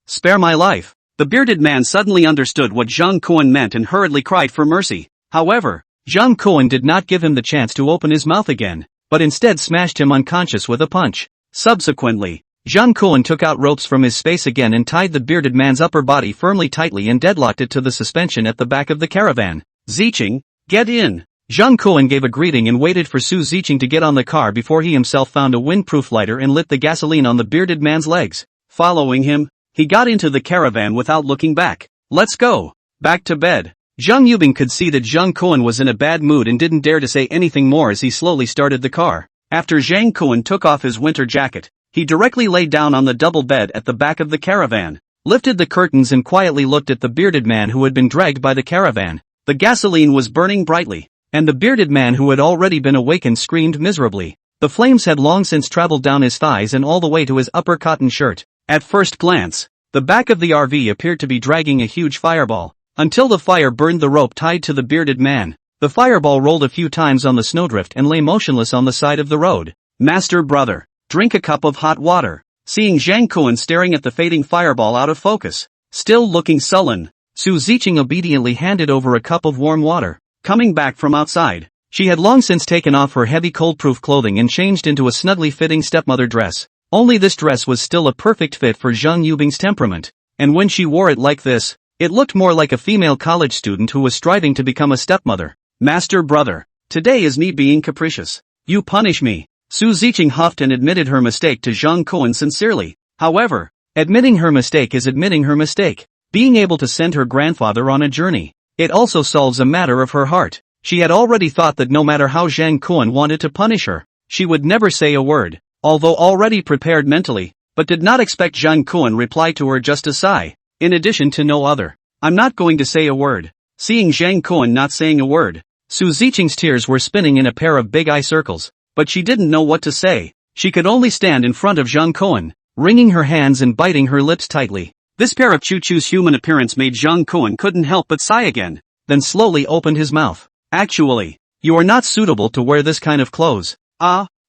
Speaker 1: spare my life. The bearded man suddenly understood what Zhang Kuan meant and hurriedly cried for mercy. However, Zhang Kuan did not give him the chance to open his mouth again, but instead smashed him unconscious with a punch. Subsequently, Zhang Kuan took out ropes from his space again and tied the bearded man's upper body firmly tightly and deadlocked it to the suspension at the back of the caravan. Ziqing, get in. Zhang Kuan gave a greeting and waited for Su Ziqing to get on the car before he himself found a windproof lighter and lit the gasoline on the bearded man's legs. Following him, he got into the caravan without looking back. Let's go. Back to bed. Zhang Yubing could see that Zhang Kuan was in a bad mood and didn't dare to say anything more as he slowly started the car. After Zhang Kuan took off his winter jacket, he directly lay down on the double bed at the back of the caravan, lifted the curtains and quietly looked at the bearded man who had been dragged by the caravan. The gasoline was burning brightly, and the bearded man who had already been awakened screamed miserably. The flames had long since traveled down his thighs and all the way to his upper cotton shirt. At first glance, the back of the RV appeared to be dragging a huge fireball, until the fire burned the rope tied to the bearded man. The fireball rolled a few times on the snowdrift and lay motionless on the side of the road. Master brother, drink a cup of hot water. Seeing Zhang Kuan staring at the fading fireball out of focus, still looking sullen, Su Ziqing obediently handed over a cup of warm water. Coming back from outside, she had long since taken off her heavy cold-proof clothing and changed into a snugly fitting stepmother dress. Only this dress was still a perfect fit for Zhang Yubing's temperament, and when she wore it like this, It looked more like a female college student who was striving to become a stepmother. Master brother, today is me being capricious. You punish me. Su Ziqing huffed and admitted her mistake to Zhang Kuan sincerely. However, admitting her mistake is admitting her mistake. Being able to send her grandfather on a journey. It also solves a matter of her heart. She had already thought that no matter how Zhang Kuan wanted to punish her, she would never say a word, although already prepared mentally, but did not expect Zhang Kuan reply to her just a sigh, in addition to no other. I'm not going to say a word. Seeing Zhang Kuan not saying a word, Su Ziqing's tears were spinning in a pair of big eye circles, but she didn't know what to say. She could only stand in front of Zhang Kuan, wringing her hands and biting her lips tightly. This pair of Chu-Chu's human appearance made Zhang Kuan couldn't help but sigh again, then slowly opened his mouth. Actually, you are not suitable to wear this kind of clothes.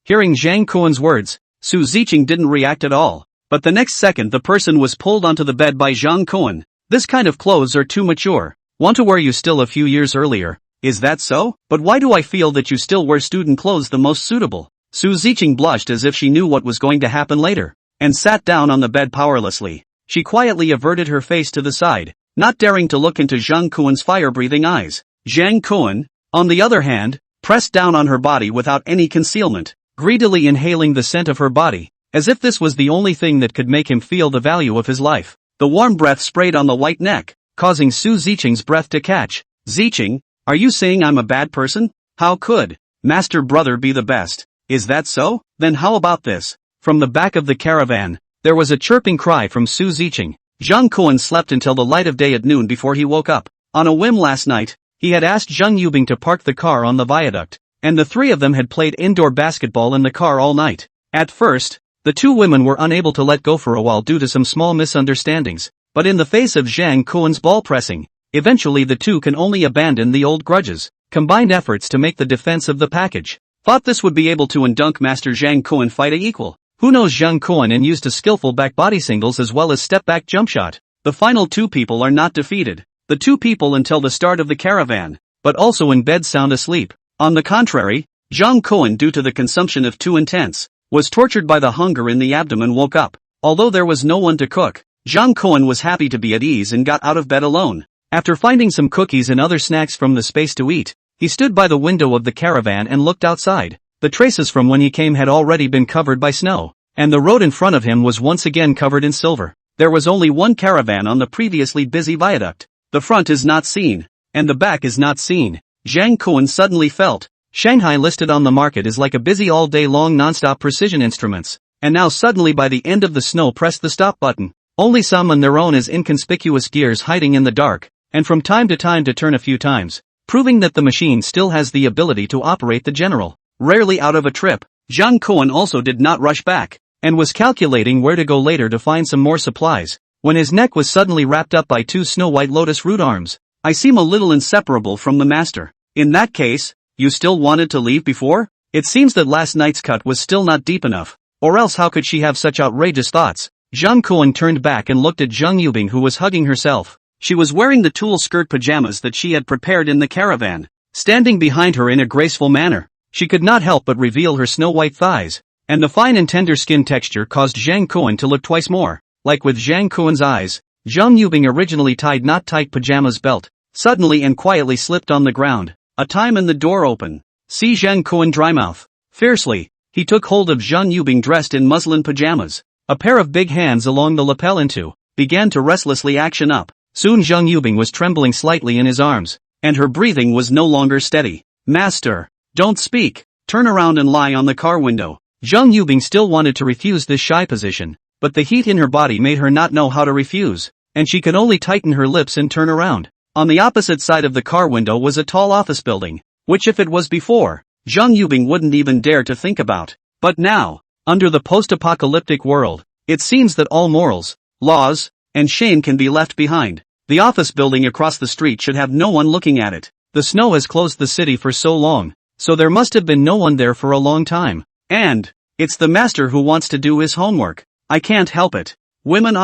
Speaker 1: Hearing Zhang Kuan's words, Su Ziqing didn't react at all, but the next second the person was pulled onto the bed by Zhang Kuan. This kind of clothes are too mature. Want to wear you still a few years earlier. Is that so? But why do I feel that you still wear student clothes the most suitable? Su Ziqing blushed as if she knew what was going to happen later, and sat down on the bed powerlessly. She quietly averted her face to the side, not daring to look into Zhang Kuan's fire-breathing eyes. Zhang Kuan, on the other hand, pressed down on her body without any concealment, greedily inhaling the scent of her body, as if this was the only thing that could make him feel the value of his life. The warm breath sprayed on the white neck, causing Su Ziqing's breath to catch. Ziqing, are you saying I'm a bad person? How could Master Brother be the best? Is that so? Then how about this? From the back of the caravan, there was a chirping cry from Su Ziqing. Zhang Kuan slept until the light of day at noon before he woke up. On a whim last night, he had asked Zheng Yubing to park the car on the viaduct, and the three of them had played indoor basketball in the car all night. At first, the two women were unable to let go for a while due to some small misunderstandings, but in the face of Zhang Kuan's ball pressing, eventually the two can only abandon the old grudges. Combined efforts to make the defense of the package. Thought this would be able to undunk Master Zhang Kuan fight a equal. Who knows Zhang Kuan and used a skillful back body singles as well as step back jump shot. The final two people are not defeated. The two people until the start of the caravan, but also in bed sound asleep. On the contrary, Zhang Kuan due to the consumption of too intense, was tortured by the hunger in the abdomen woke up. Although there was no one to cook, Zhang Kuan was happy to be at ease and got out of bed alone. After finding some cookies and other snacks from the space to eat, he stood by the window of the caravan and looked outside. The traces from when he came had already been covered by snow, and the road in front of him was once again covered in silver. There was only one caravan on the previously busy viaduct. The front is not seen, and the back is not seen. Zhang Kuan suddenly felt, Shanghai listed on the market is like a busy all day long non-stop precision instruments, and now suddenly by the end of the snow pressed the stop button. Only some on their own as inconspicuous gears hiding in the dark, and from time to turn a few times, proving that the machine still has the ability to operate the general. Rarely out of a trip, Zhang Kuan also did not rush back, and was calculating where to go later to find some more supplies, when his neck was suddenly wrapped up by two snow-white lotus root arms. I seem a little inseparable from the master. In that case, you still wanted to leave before? It seems that last night's cut was still not deep enough, or else how could she have such outrageous thoughts? Zhang Kuan turned back and looked at Zheng Yubing who was hugging herself. She was wearing the tulle skirt pajamas that she had prepared in the caravan. Standing behind her in a graceful manner, she could not help but reveal her snow-white thighs, and the fine and tender skin texture caused Zhang Kuan to look twice more. Like with Zhang Kuan's eyes, Zheng Yubing originally tied knot-tight pajamas belt, suddenly and quietly slipped on the ground. A time and the door open. See Zhang Kuan drymouth. Fiercely, he took hold of Zheng Yubing dressed in muslin pajamas. A pair of big hands along the lapel into, began to restlessly action up. Soon Zheng Yubing was trembling slightly in his arms, and her breathing was no longer steady. Master, don't speak, turn around and lie on the car window. Zheng Yubing still wanted to refuse this shy position, but the heat in her body made her not know how to refuse, and she could only tighten her lips and turn around. On the opposite side of the car window was a tall office building, which if it was before, Zheng Yubing wouldn't even dare to think about. But now, under the post-apocalyptic world, it seems that all morals, laws, and shame can be left behind. The office building across the street should have no one looking at it. The snow has closed the city for so long, so there must have been no one there for a long time. And it's the master who wants to do his homework. I can't help it. Women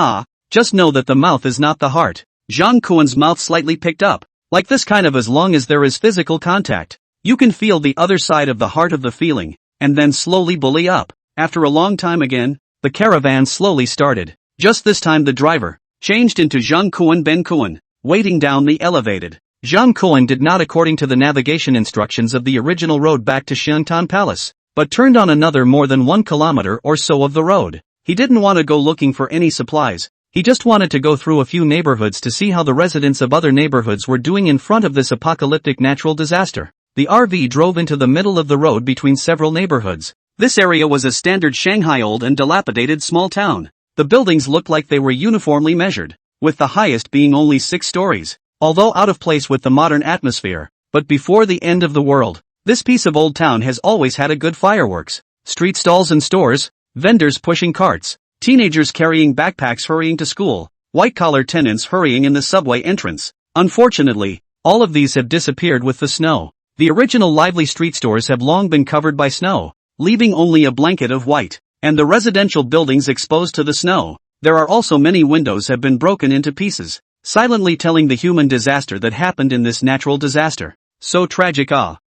Speaker 1: just know that the mouth is not the heart. Zhang Kuan's mouth slightly picked up, like this kind of as long as there is physical contact. You can feel the other side of the heart of the feeling, and then slowly bully up. After a long time again, the caravan slowly started. Just this time the driver changed into Zhang Kuan Ben Kuan. waiting down the elevated. Zhang Kuan did not according to the navigation instructions of the original road back to Xiangtan Palace, but turned on another more than 1 kilometer or so of the road. He didn't want to go looking for any supplies. He just wanted to go through a few neighborhoods to see how the residents of other neighborhoods were doing in front of this apocalyptic natural disaster. The RV drove into the middle of the road between several neighborhoods. This area was a standard Shanghai old and dilapidated small town. The buildings looked like they were uniformly measured, with the highest being only 6 stories, although out of place with the modern atmosphere. But before the end of the world, this piece of old town has always had a good fireworks, street stalls and stores, vendors pushing carts, teenagers carrying backpacks hurrying to school, white-collar tenants hurrying in the subway entrance. Unfortunately, all of these have disappeared with the snow. The original lively street stores have long been covered by snow, leaving only a blanket of white, and the residential buildings exposed to the snow. There are also many windows have been broken into pieces, silently telling the human disaster that happened in this natural disaster. So tragic.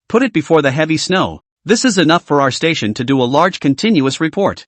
Speaker 1: Put it before the heavy snow. This is enough for our station to do a large continuous report.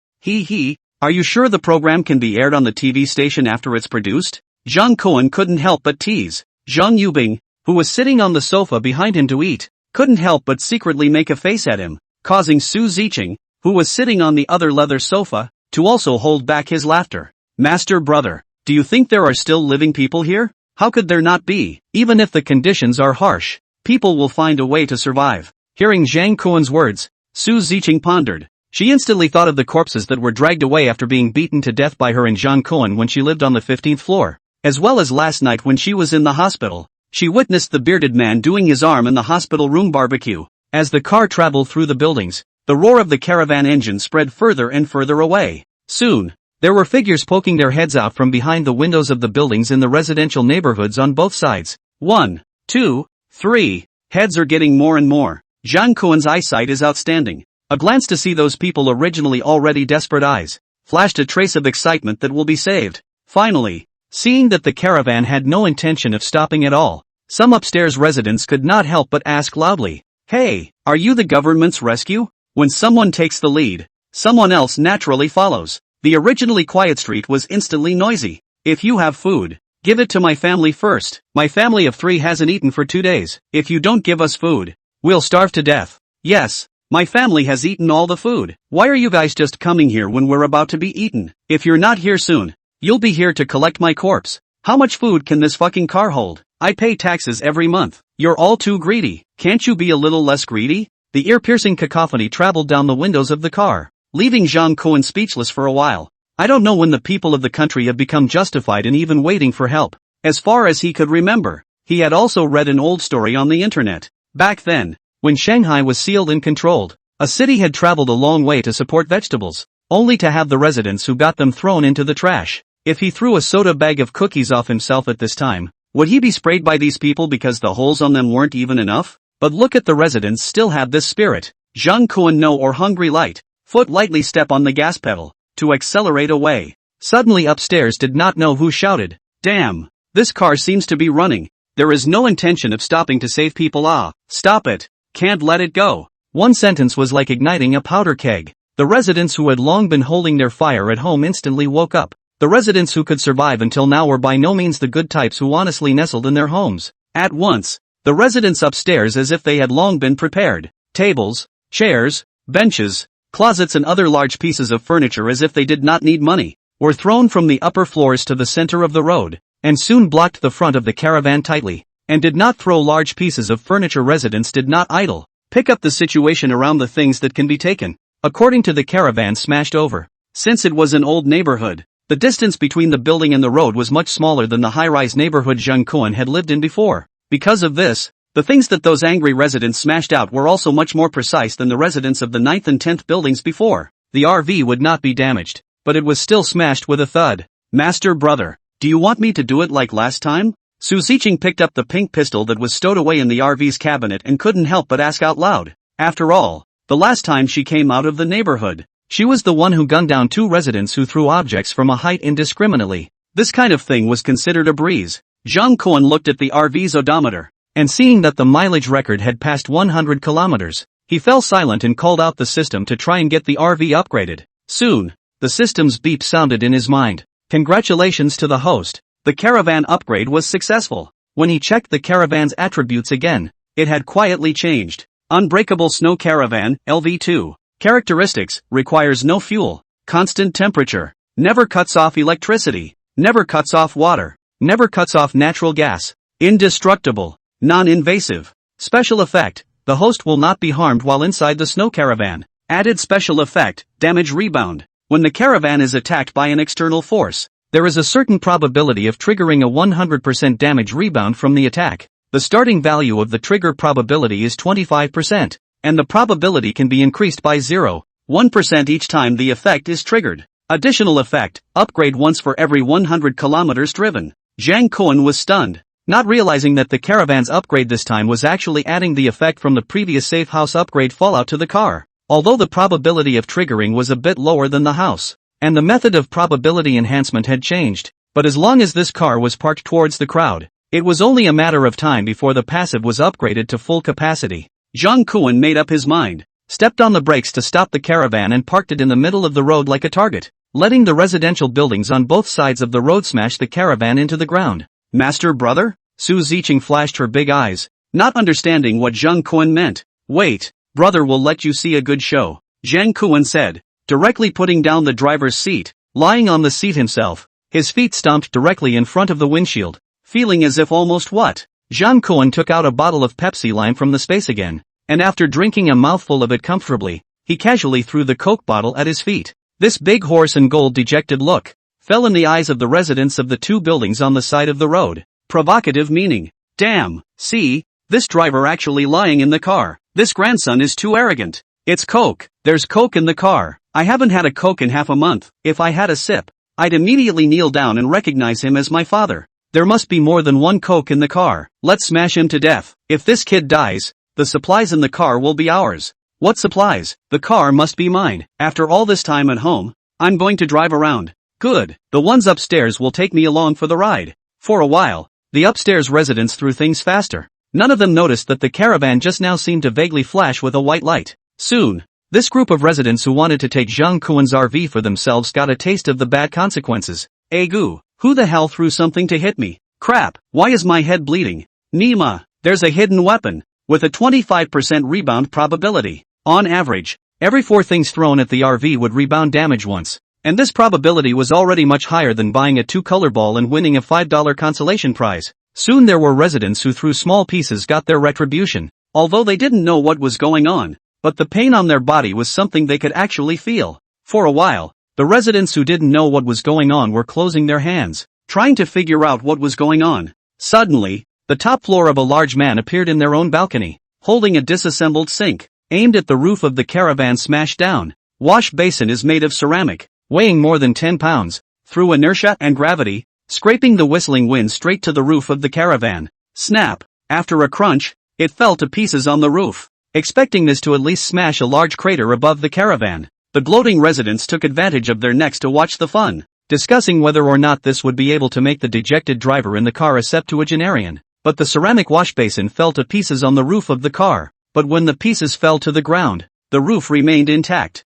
Speaker 1: Are you sure the program can be aired on the TV station after it's produced? Zhang Kuan couldn't help but tease. Zhang Yubing, who was sitting on the sofa behind him to eat, couldn't help but secretly make a face at him, causing Su Ziqing, who was sitting on the other leather sofa, to also hold back his laughter. Master brother, do you think there are still living people here? How could there not be? Even if the conditions are harsh, people will find a way to survive. Hearing Zhang Kuan's words, Su Ziqing pondered. She instantly thought of the corpses that were dragged away after being beaten to death by her and Zhang Kuan when she lived on the 15th floor, as well as last night when she was in the hospital. She witnessed the bearded man doing his arm in the hospital room barbecue. As the car traveled through the buildings, the roar of the caravan engine spread further and further away. Soon, there were figures poking their heads out from behind the windows of the buildings in the residential neighborhoods on both sides. 1, 2, 3. Heads are getting more and more. Zhang Kuan's eyesight is outstanding. A glance to see those people originally already desperate eyes flashed a trace of excitement that will be saved. Finally, seeing that the caravan had no intention of stopping at all, some upstairs residents could not help but ask loudly, "Hey, are you the government's rescue?" When someone takes the lead, someone else naturally follows. The originally quiet street was instantly noisy. "If you have food, give it to my family first. My family of 3 hasn't eaten for 2 days. If you don't give us food, we'll starve to death." "Yes, my family has eaten all the food. Why are you guys just coming here when we're about to be eaten? If you're not here soon, you'll be here to collect my corpse. How much food can this fucking car hold? I pay taxes every month. You're all too greedy. Can't you be a little less greedy?" The ear-piercing cacophony traveled down the windows of the car, leaving Zhang Kuan speechless for a while. I don't know when the people of the country have become justified in even waiting for help. As far as he could remember, he had also read an old story on the internet. Back then, when Shanghai was sealed and controlled, a city had traveled a long way to support vegetables, only to have the residents who got them thrown into the trash. If he threw a soda bag of cookies off himself at this time, would he be sprayed by these people because the holes on them weren't even enough? But look at the residents still have this spirit. Zhang Kuan no or hungry light, foot lightly step on the gas pedal, to accelerate away. Suddenly upstairs did not know who shouted, "Damn, this car seems to be running. There is no intention of stopping to save people. Stop it. Can't let it go." One sentence was like igniting a powder keg. The residents who had long been holding their fire at home instantly woke up. The residents who could survive until now were by no means the good types who honestly nestled in their homes. At once, the residents upstairs, as if they had long been prepared, tables, chairs, benches, closets and other large pieces of furniture as if they did not need money, were thrown from the upper floors to the center of the road, and soon blocked the front of the caravan tightly, and did not throw large pieces of furniture. Residents did not idle. Pick up the situation around the things that can be taken. According to the caravan smashed over. Since it was an old neighborhood, the distance between the building and the road was much smaller than the high-rise neighborhood Zhang Kuan had lived in before. Because of this, the things that those angry residents smashed out were also much more precise than the residents of the 9th and 10th buildings before. The RV would not be damaged, but it was still smashed with a thud. "Master brother, do you want me to do it like last time?" Su Ziqing picked up the pink pistol that was stowed away in the RV's cabinet and couldn't help but ask out loud. After all, the last time she came out of the neighborhood, she was the one who gunned down 2 residents who threw objects from a height indiscriminately. This kind of thing was considered a breeze. Zhang Kuan looked at the RV's odometer, and seeing that the mileage record had passed 100 kilometers, he fell silent and called out the system to try and get the RV upgraded. Soon, the system's beep sounded in his mind. "Congratulations to the host. The caravan upgrade was successful. When he checked the caravan's attributes again, it had quietly changed. Unbreakable Snow Caravan, LV2. Characteristics: requires no fuel, constant temperature, never cuts off electricity, never cuts off water, never cuts off natural gas, indestructible, non-invasive. Special effect: the host will not be harmed while inside the snow caravan. Added special effect: damage rebound. When the caravan is attacked by an external force, there is a certain probability of triggering a 100% damage rebound from the attack. The starting value of the trigger probability is 25%, and the probability can be increased by 0.1% each time the effect is triggered. Additional effect: upgrade once for every 100 kilometers driven. Zhang Kuan was stunned, not realizing that the caravan's upgrade this time was actually adding the effect from the previous safe house upgrade fallout to the car. Although the probability of triggering was a bit lower than the house, and the method of probability enhancement had changed, but as long as this car was parked towards the crowd, it was only a matter of time before the passive was upgraded to full capacity. Zhang Kuan made up his mind, stepped on the brakes to stop the caravan and parked it in the middle of the road like a target, letting the residential buildings on both sides of the road smash the caravan into the ground. Master brother? Su Ziqing flashed her big eyes, not understanding what Zhang Kuan meant. Wait, brother will let you see a good show, Zhang Kuan said, directly putting down the driver's seat, lying on the seat himself, his feet stomped directly in front of the windshield, feeling as if almost what? Zhang Kuan took out a bottle of Pepsi Lime from the space again, and after drinking a mouthful of it comfortably, he casually threw the Coke bottle at his feet. This big horse and gold dejected look fell in the eyes of the residents of the two buildings on the side of the road. Provocative meaning. Damn, see, this driver actually lying in the car. This grandson is too arrogant. It's Coke. There's Coke in the car. I haven't had a Coke in half a month. If I had a sip, I'd immediately kneel down and recognize him as my father. There must be more than one Coke in the car. Let's smash him to death. If this kid dies, the supplies in the car will be ours. What supplies? The car must be mine. After all this time at home, I'm going to drive around. Good. The ones upstairs will take me along for the ride. For a while, the upstairs residents threw things faster. None of them noticed that the caravan just now seemed to vaguely flash with a white light. Soon, this group of residents who wanted to take Zhang Kuan's RV for themselves got a taste of the bad consequences. Egu, who the hell threw something to hit me? Crap, why is my head bleeding? Nima, there's a hidden weapon, with a 25% rebound probability. On average, every 4 things thrown at the RV would rebound damage once, and this probability was already much higher than buying a 2-color ball and winning a $5 consolation prize. Soon there were residents who threw small pieces got their retribution, although they didn't know what was going on, but the pain on their body was something they could actually feel. For a while, the residents who didn't know what was going on were closing their hands, trying to figure out what was going on. Suddenly, the top floor of a large man appeared in their own balcony, holding a disassembled sink, aimed at the roof of the caravan smashed down. Wash basin is made of ceramic, weighing more than 10 pounds, through inertia and gravity, scraping the whistling wind straight to the roof of the caravan. Snap! After a crunch, it fell to pieces on the roof, expecting this to at least smash a large crater above the caravan. The gloating residents took advantage of their necks to watch the fun, discussing whether or not this would be able to make the dejected driver in the car a septuagenarian. But the ceramic wash basin fell to pieces on the roof of the car. But when the pieces fell to the ground, the roof remained intact.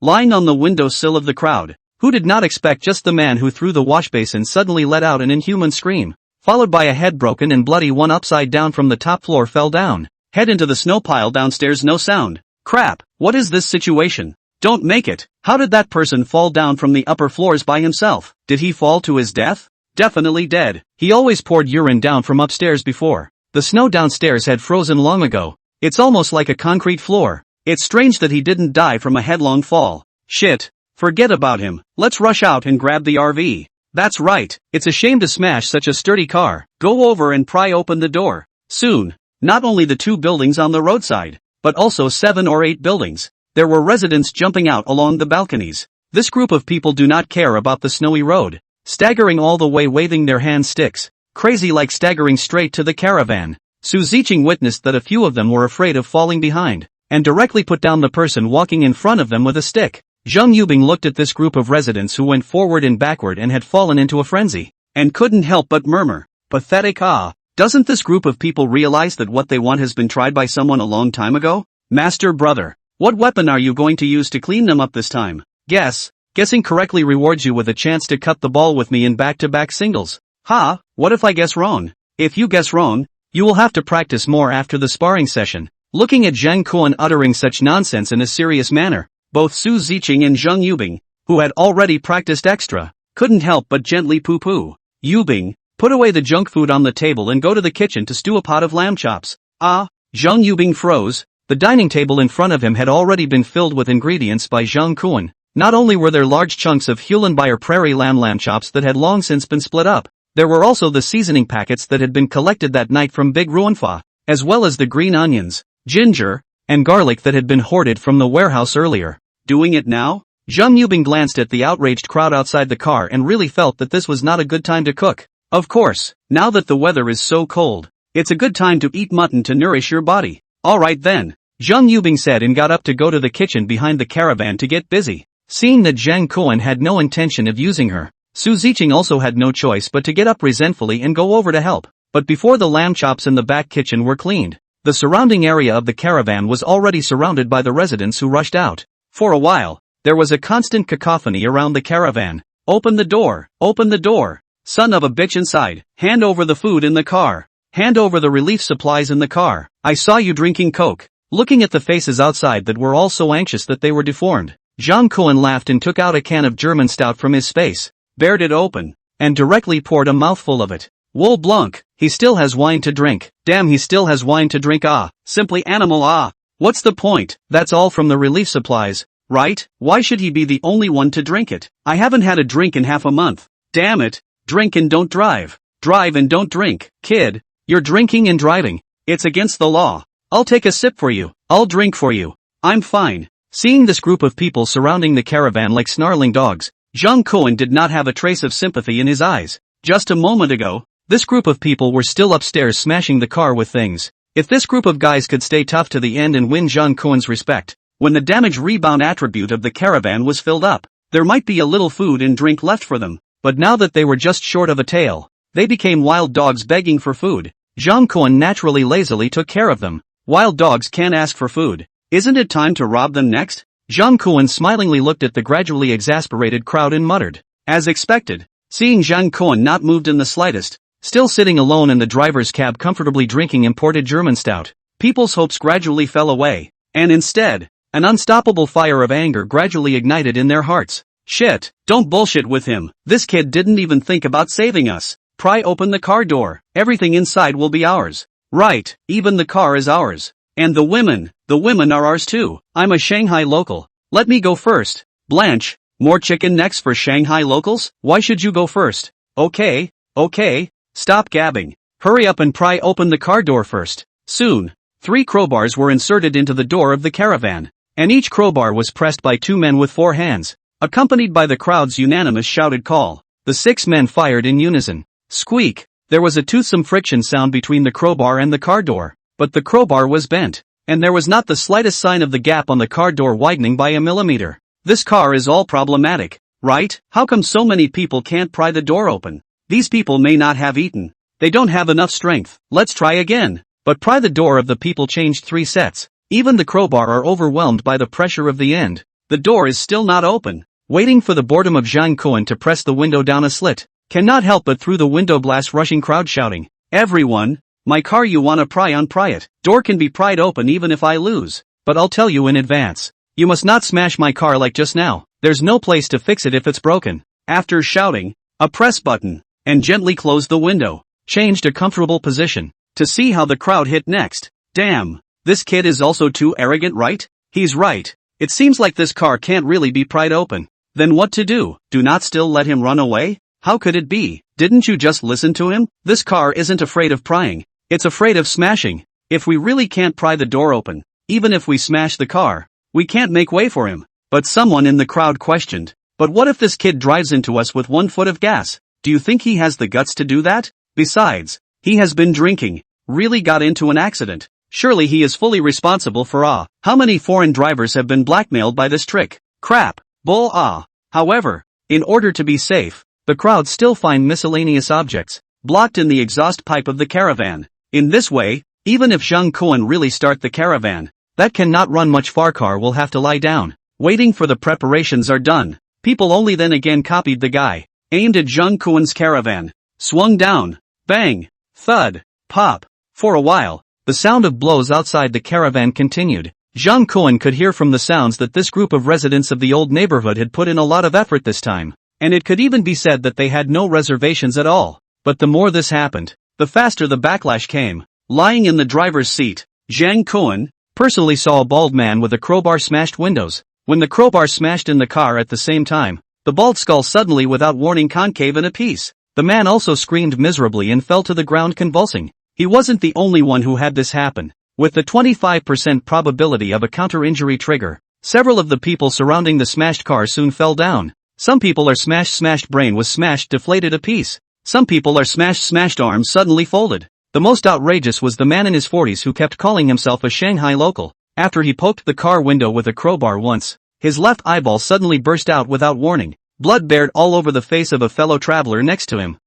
Speaker 1: Lying on the windowsill of the crowd, who did not expect just the man who threw the wash basin suddenly let out an inhuman scream, followed by a head broken and bloody one upside down from the top floor fell down, head into the snow pile downstairs, no sound. Crap, what is this situation? Don't make it. How did that person fall down from the upper floors by himself? Did he fall to his death? Definitely dead. He always poured urine down from upstairs before. The snow downstairs had frozen long ago. It's almost like a concrete floor. It's strange that he didn't die from a headlong fall. Shit. Forget about him. Let's rush out and grab the RV. That's right. It's a shame to smash such a sturdy car. Go over and pry open the door. Soon, not only the 2 buildings on the roadside, but also 7 or 8 buildings. There were residents jumping out along the balconies. This group of people do not care about the snowy road, staggering all the way waving their hand sticks, crazy like staggering straight to the caravan. Su Ziqing witnessed that a few of them were afraid of falling behind, and directly put down the person walking in front of them with a stick. Zheng Yubing looked at this group of residents who went forward and backward and had fallen into a frenzy, and couldn't help but murmur, pathetic. Doesn't this group of people realize that what they want has been tried by someone a long time ago? Master brother, what weapon are you going to use to clean them up this time? Guessing correctly rewards you with a chance to cut the ball with me in back-to-back singles. Ha, what if I guess wrong? If you guess wrong, you will have to practice more after the sparring session. Looking at Zhang Kuan uttering such nonsense in a serious manner, both Su Ziqing and Zheng Yubing, who had already practiced extra, couldn't help but gently poo-poo. Yubing, put away the junk food on the table and go to the kitchen to stew a pot of lamb chops. Ah, Zheng Yubing froze. The dining table in front of him had already been filled with ingredients by Zhang Kuan. Not only were there large chunks of Hulenbuyer prairie lamb chops that had long since been split up, there were also the seasoning packets that had been collected that night from Big Ruanfa, as well as the green onions, ginger, and garlic that had been hoarded from the warehouse earlier. Doing it now? Zheng Yubing glanced at the outraged crowd outside the car and really felt that this was not a good time to cook. Of course, now that the weather is so cold, it's a good time to eat mutton to nourish your body. Alright then, Zheng Yubing said and got up to go to the kitchen behind the caravan to get busy. Seeing that Zhang Kuan had no intention of using her, Su Ziqing also had no choice but to get up resentfully and go over to help. But before the lamb chops in the back kitchen were cleaned, the surrounding area of the caravan was already surrounded by the residents who rushed out. For a while, there was a constant cacophony around the caravan. Open the door, son of a bitch inside, hand over the food in the car, hand over the relief supplies in the car, I saw you drinking coke. Looking at the faces outside that were all so anxious that they were deformed, Zhang Kuan laughed and took out a can of German stout from his space, bared it open, and directly poured a mouthful of it. Wohl Blanc, he still has wine to drink. Damn, he still has wine to drink. Ah, simply animal. Ah, what's the point? That's all from the relief supplies, right? Why should he be the only one to drink it? I haven't had a drink in half a month. Damn it, drink and don't drive. Drive and don't drink. Kid, you're drinking and driving. It's against the law. I'll take a sip for you. I'll drink for you. I'm fine. Seeing this group of people surrounding the caravan like snarling dogs, Zhang Kuan did not have a trace of sympathy in his eyes. Just a moment ago, this group of people were still upstairs smashing the car with things. If this group of guys could stay tough to the end and win Zhang Kuan's respect, when the damage rebound attribute of the caravan was filled up, there might be a little food and drink left for them. But now that they were just short of a tail, they became wild dogs begging for food. Zhang Kuan naturally lazily took care of them. Wild dogs can't ask for food. Isn't it time to rob them next? Zhang Kuan smilingly looked at the gradually exasperated crowd and muttered. As expected, seeing Zhang Kuan not moved in the slightest, still sitting alone in the driver's cab comfortably drinking imported German stout, people's hopes gradually fell away, and instead, an unstoppable fire of anger gradually ignited in their hearts. Shit, don't bullshit with him. This kid didn't even think about saving us. Pry open the car door. Everything inside will be ours. Right, even the car is ours. And the women are ours too. I'm a Shanghai local. Let me go first. Blanche, more chicken necks for Shanghai locals? Why should you go first? Okay, stop gabbing. Hurry up and pry open the car door first. Soon, 3 crowbars were inserted into the door of the caravan, and each crowbar was pressed by 2 men with 4 hands, accompanied by the crowd's unanimous shouted call. The 6 men fired in unison. Squeak! There was a toothsome friction sound between the crowbar and the car door. But the crowbar was bent, and there was not the slightest sign of the gap on the car door widening by a millimeter. This car is all problematic, right? How come so many people can't pry the door open? These people may not have eaten. They don't have enough strength. Let's try again. But pry the door of the people changed 3 sets. Even the crowbar are overwhelmed by the pressure of the end. The door is still not open. Waiting for the boredom of Zhang Kuan to press the window down a slit. Cannot help but through the window blast rushing crowd shouting. Everyone! My car, you wanna pry, unpry it. Door can be pried open even if I lose. But I'll tell you in advance. You must not smash my car like just now. There's no place to fix it if it's broken. After shouting, a press button, and gently closed the window, changed a comfortable position, to see how the crowd hit next. Damn, this kid is also too arrogant, right? He's right. It seems like this car can't really be pried open. Then what to do? Do not still let him run away? How could it be? Didn't you just listen to him? This car isn't afraid of prying. It's afraid of smashing. If we really can't pry the door open, even if we smash the car, we can't make way for him. But someone in the crowd questioned, but what if this kid drives into us with 1 foot of gas? Do you think he has the guts to do that? Besides, he has been drinking, really got into an accident. Surely he is fully responsible for how many foreign drivers have been blackmailed by this trick? Crap, bull. However, in order to be safe, the crowd still find miscellaneous objects, blocked in the exhaust pipe of the caravan. In this way, even if Zhang Kuan really start the caravan, that cannot run much far, car will have to lie down, waiting for the preparations are done. People only then again copied the guy, aimed at Zhang Kuan's caravan. swung down. Bang! Thud! Pop! For a while, the sound of blows outside the caravan continued. Jean Cohen could hear from the sounds that this group of residents of the old neighborhood had put in a lot of effort this time, and it could even be said that they had no reservations at all. But the more this happened, the faster the backlash came. Lying in the driver's seat, Jean Cohen personally saw a bald man with a crowbar smashed windows. When the crowbar smashed in the car at the same time, the bald skull suddenly without warning concave in a piece. The man also screamed miserably and fell to the ground convulsing. He wasn't the only one who had this happen. With the 25% probability of a counter-injury trigger, several of the people surrounding the smashed car soon fell down. Some people are smashed brain was smashed deflated a piece. Some people are smashed arms suddenly folded. The most outrageous was the man in his 40s who kept calling himself a Shanghai local. After he poked the car window with a crowbar once, his left eyeball suddenly burst out without warning. Blood bared all over the face of a fellow traveler next to him.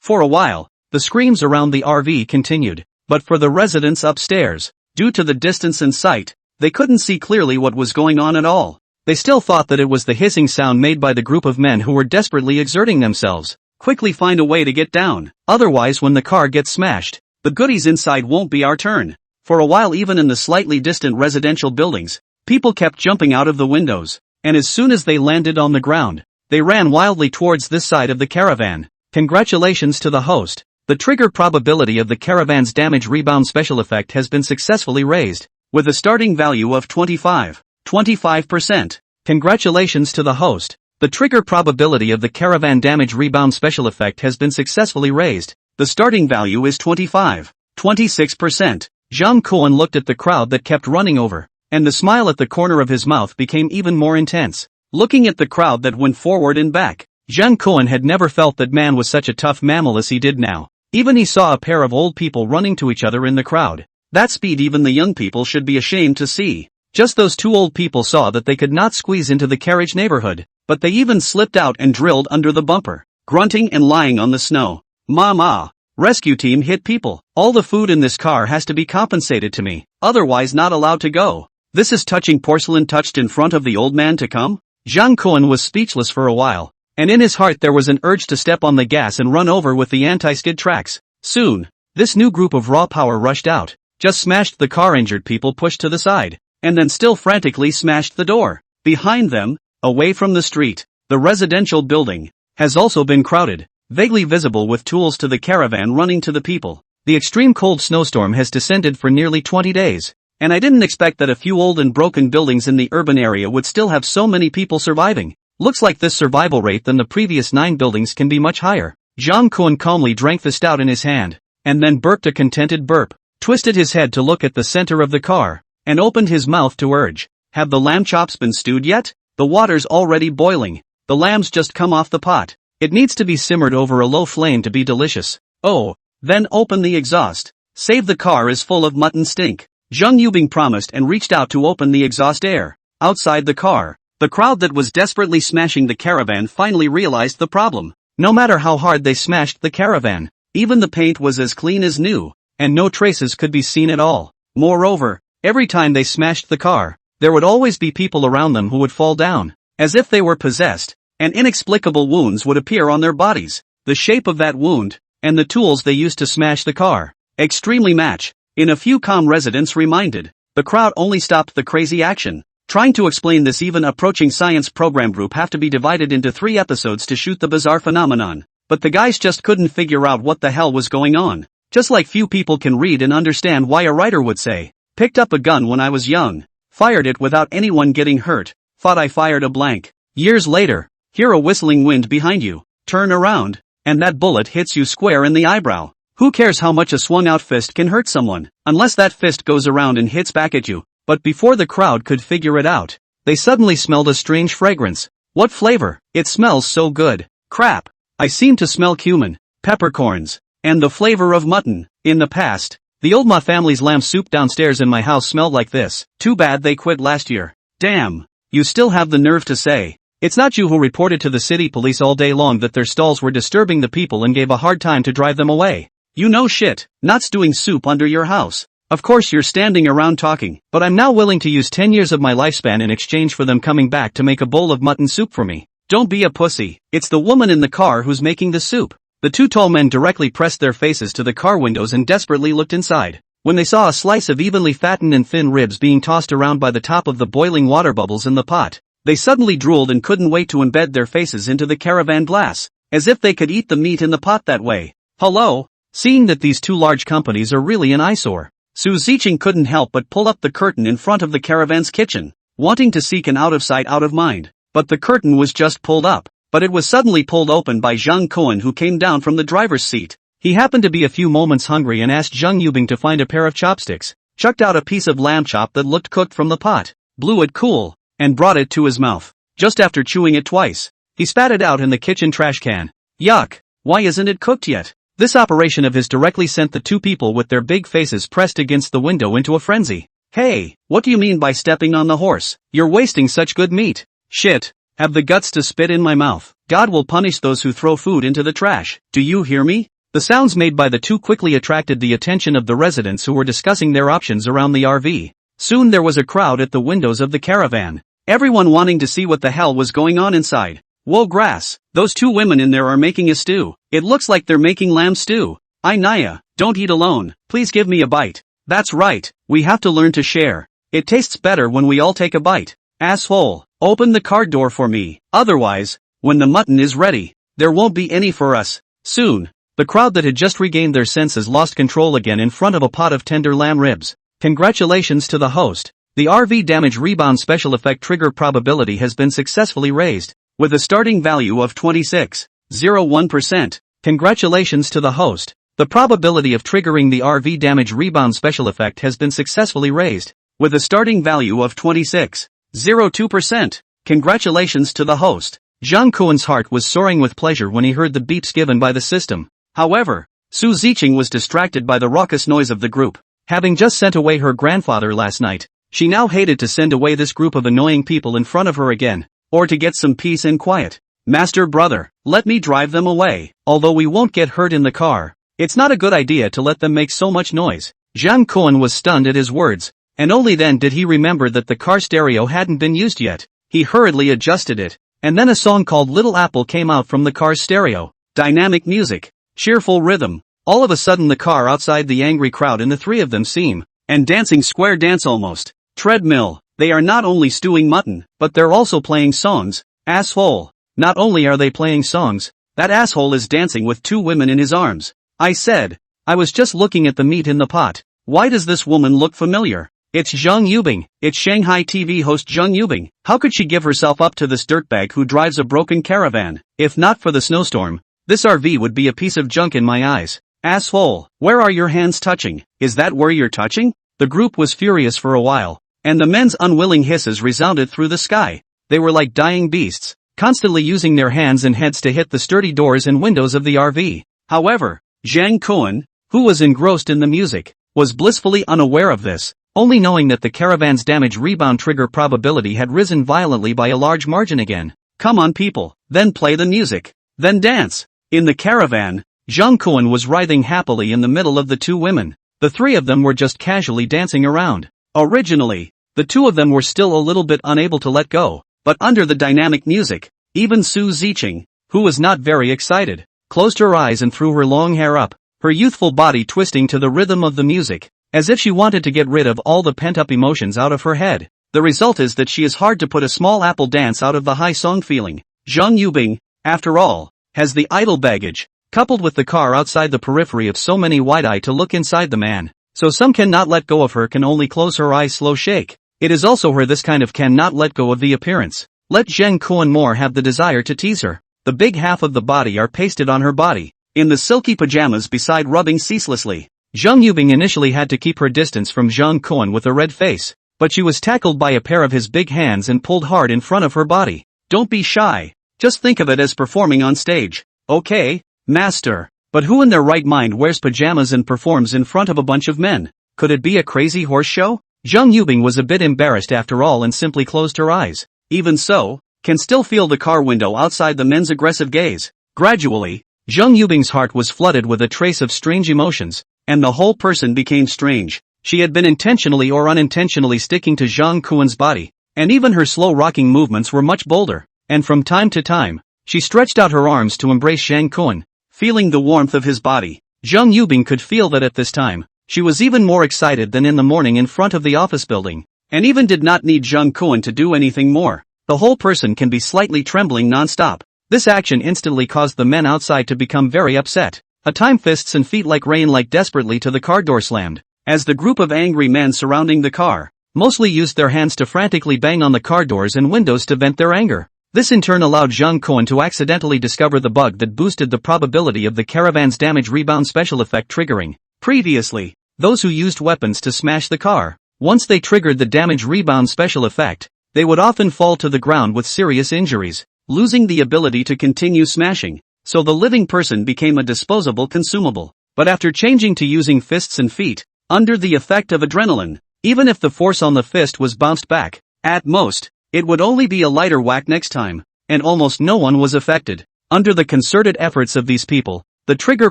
Speaker 1: For a while, the screams around the RV continued, but for the residents upstairs, due to the distance and sight, they couldn't see clearly what was going on at all. They still thought that it was the hissing sound made by the group of men who were desperately exerting themselves. Quickly find a way to get down, otherwise when the car gets smashed, the goodies inside won't be our turn. For a while even in the slightly distant residential buildings, people kept jumping out of the windows, and as soon as they landed on the ground, they ran wildly towards this side of the caravan. Congratulations to the host. The trigger probability of the caravan's damage rebound special effect has been successfully raised, with a starting value of 25%. Congratulations to the host. The trigger probability of the caravan damage rebound special effect has been successfully raised. The starting value is 26%. Jean Cohen looked at the crowd that kept running over, and the smile at the corner of his mouth became even more intense. Looking at the crowd that went forward and back, Jean Cohen had never felt that man was such a tough mammal as he did now. Even he saw a pair of old people running to each other in the crowd. That speed even the young people should be ashamed to see. Just those two old people saw that they could not squeeze into the carriage neighborhood, but they even slipped out and drilled under the bumper, grunting and lying on the snow. Mama! Rescue team hit people. All the food in this car has to be compensated to me, otherwise not allowed to go. This is touching porcelain touched in front of the old man to come? Jean Cohen was speechless for a while, and in his heart there was an urge to step on the gas and run over with the anti-skid tracks. Soon, this new group of raw power rushed out, just smashed the car, injured people pushed to the side, and then still frantically smashed the door. Behind them, away from the street, the residential building has also been crowded, vaguely visible with tools to the caravan running to the people. The extreme cold snowstorm has descended for nearly 20 days, and I didn't expect that a few old and broken buildings in the urban area would still have so many people surviving. Looks like this survival rate than the previous 9 buildings can be much higher. Jean Cohen calmly drank the stout in his hand, and then burped a contented burp, twisted his head to look at the center of the car, and opened his mouth to urge, "Have the lamb chops been stewed yet? The water's already boiling. The lamb's just come off the pot. It needs to be simmered over a low flame to be delicious. Oh, then open the exhaust. Save the car is full of mutton stink." Zheng Yubing promised and reached out to open the exhaust air. Outside the car, the crowd that was desperately smashing the caravan finally realized the problem. No matter how hard they smashed the caravan, even the paint was as clean as new, and no traces could be seen at all. Moreover, every time they smashed the car, there would always be people around them who would fall down, as if they were possessed, and inexplicable wounds would appear on their bodies. The shape of that wound, and the tools they used to smash the car, extremely match. In a few calm residents reminded, the crowd only stopped the crazy action. Trying to explain this even approaching science program group have to be divided into 3 episodes to shoot the bizarre phenomenon. But the guys just couldn't figure out what the hell was going on. Just like few people can read and understand why a writer would say, "Picked up a gun when I was young. Fired it without anyone getting hurt. Thought I fired a blank. Years later, hear a whistling wind behind you. Turn around, and that bullet hits you square in the eyebrow. Who cares how much a swung-out fist can hurt someone, unless that fist goes around and hits back at you?" But before the crowd could figure it out, they suddenly smelled a strange fragrance. What flavor? It smells so good. Crap. I seem to smell cumin, peppercorns, and the flavor of mutton. In the past, the old Ma family's lamb soup downstairs in my house smelled like this. Too bad they quit last year. Damn. You still have the nerve to say, it's not you who reported to the city police all day long that their stalls were disturbing the people and gave a hard time to drive them away. You know shit, not stewing soup under your house. Of course you're standing around talking, but I'm now willing to use 10 years of my lifespan in exchange for them coming back to make a bowl of mutton soup for me. Don't be a pussy, it's the woman in the car who's making the soup. The two tall men directly pressed their faces to the car windows and desperately looked inside. When they saw a slice of evenly fattened and thin ribs being tossed around by the top of the boiling water bubbles in the pot, they suddenly drooled and couldn't wait to embed their faces into the caravan glass, as if they could eat the meat in the pot that way. Hello? Seeing that these two large companies are really an eyesore, Su Ziqing couldn't help but pull up the curtain in front of the caravan's kitchen, wanting to seek an out-of-sight out-of-mind. But the curtain was just pulled up, but it was suddenly pulled open by Zhang Kuan, who came down from the driver's seat. He happened to be a few moments hungry and asked Zhang Yubing to find a pair of chopsticks, chucked out a piece of lamb chop that looked cooked from the pot, blew it cool, and brought it to his mouth. Just after chewing it twice, he spat it out in the kitchen trash can. Yuck! Why isn't it cooked yet? This operation of his directly sent the two people with their big faces pressed against the window into a frenzy. Hey, what do you mean by stepping on the horse? You're wasting such good meat. Shit, have the guts to spit in my mouth. God will punish those who throw food into the trash. Do you hear me? The sounds made by the two quickly attracted the attention of the residents who were discussing their options around the RV. Soon there was a crowd at the windows of the caravan, everyone wanting to see what the hell was going on inside. Whoa grass, those two women in there are making a stew. It looks like they're making lamb stew. Naya, don't eat alone, please give me a bite. That's right, we have to learn to share. It tastes better when we all take a bite. Asshole, open the car door for me, otherwise, when the mutton is ready, there won't be any for us. Soon, the crowd that had just regained their senses lost control again in front of a pot of tender lamb ribs. Congratulations to the host. The RV damage rebound special effect trigger probability has been successfully raised, with a starting value of 26.01%. Congratulations to the host. The probability of triggering the RV damage rebound special effect has been successfully raised, with a starting value of 26.02%. Congratulations to the host. Zhang Kuan's heart was soaring with pleasure when he heard the beeps given by the system. However, Su Ziqing was distracted by the raucous noise of the group. Having just sent away her grandfather last night, she now hated to send away this group of annoying people in front of her again, or to get some peace and quiet. Master brother, let me drive them away. Although we won't get hurt in the car, it's not a good idea to let them make so much noise. Zhang Kuan was stunned at his words, and only then did he remember that the car stereo hadn't been used yet. He hurriedly adjusted it, and then a song called Little Apple came out from the car's stereo. Dynamic music, cheerful rhythm. All of a sudden the car outside the angry crowd and the three of them seem, and dancing square dance almost. Treadmill, they are not only stewing mutton, but they're also playing songs. Asshole, not only are they playing songs, that asshole is dancing with two women in his arms. I said, I was just looking at the meat in the pot. Why does this woman look familiar? It's Zhang Yubing, it's Shanghai TV host Zhang Yubing. How could she give herself up to this dirtbag who drives a broken caravan? If not for the snowstorm, this RV would be a piece of junk in my eyes. Asshole, where are your hands touching? Is that where you're touching? The group was furious for a while, and the men's unwilling hisses resounded through the sky. They were like dying beasts, constantly using their hands and heads to hit the sturdy doors and windows of the RV. However, Zhang Kuan, who was engrossed in the music, was blissfully unaware of this, only knowing that the caravan's damage rebound trigger probability had risen violently by a large margin again. Come on people, then play the music, then dance. In the caravan, Zhang Kuan was writhing happily in the middle of the two women. The three of them were just casually dancing around. Originally, the two of them were still a little bit unable to let go, but under the dynamic music, even Su Ziqing, who was not very excited, closed her eyes and threw her long hair up, her youthful body twisting to the rhythm of the music, as if she wanted to get rid of all the pent-up emotions out of her head. The result is that she is hard to put a small apple dance out of the high song feeling. Zhang Yubing, after all, has the idle baggage, coupled with the car outside the periphery of so many wide-eye to look inside the man, so some cannot let go of her can only close her eyes slow shake. It is also her this kind of cannot let go of the appearance. Let Zhang Kuan more have the desire to tease her. The big half of the body are pasted on her body, in the silky pajamas beside rubbing ceaselessly. Zhang Yubing initially had to keep her distance from Zhang Kuan with a red face, but she was tackled by a pair of his big hands and pulled hard in front of her body. Don't be shy. Just think of it as performing on stage. Okay, master. But who in their right mind wears pajamas and performs in front of a bunch of men? Could it be a crazy horse show? Zhang Yubing was a bit embarrassed after all and simply closed her eyes. Even so, can still feel the car window outside the men's aggressive gaze. Gradually, Zhang Yubing's heart was flooded with a trace of strange emotions, and the whole person became strange. She had been intentionally or unintentionally sticking to Zhang Kuan's body, and even her slow rocking movements were much bolder, and from time to time, she stretched out her arms to embrace Zhang Kuan, feeling the warmth of his body. Zhang Yubing could feel that at this time, she was even more excited than in the morning in front of the office building, and even did not need Zhang Kuan to do anything more. The whole person can be slightly trembling non-stop. This action instantly caused the men outside to become very upset. A time fists and feet like rain like desperately to the car door slammed, as the group of angry men surrounding the car, mostly used their hands to frantically bang on the car doors and windows to vent their anger. This in turn allowed Zhang Kuan to accidentally discover the bug that boosted the probability of the caravan's damage rebound special effect triggering. Previously, those who used weapons to smash the car, once they triggered the damage rebound special effect, they would often fall to the ground with serious injuries, losing the ability to continue smashing, so the living person became a disposable consumable. But after changing to using fists and feet, under the effect of adrenaline, even if the force on the fist was bounced back, at most, it would only be a lighter whack next time, and almost no one was affected. Under the concerted efforts of these people, the trigger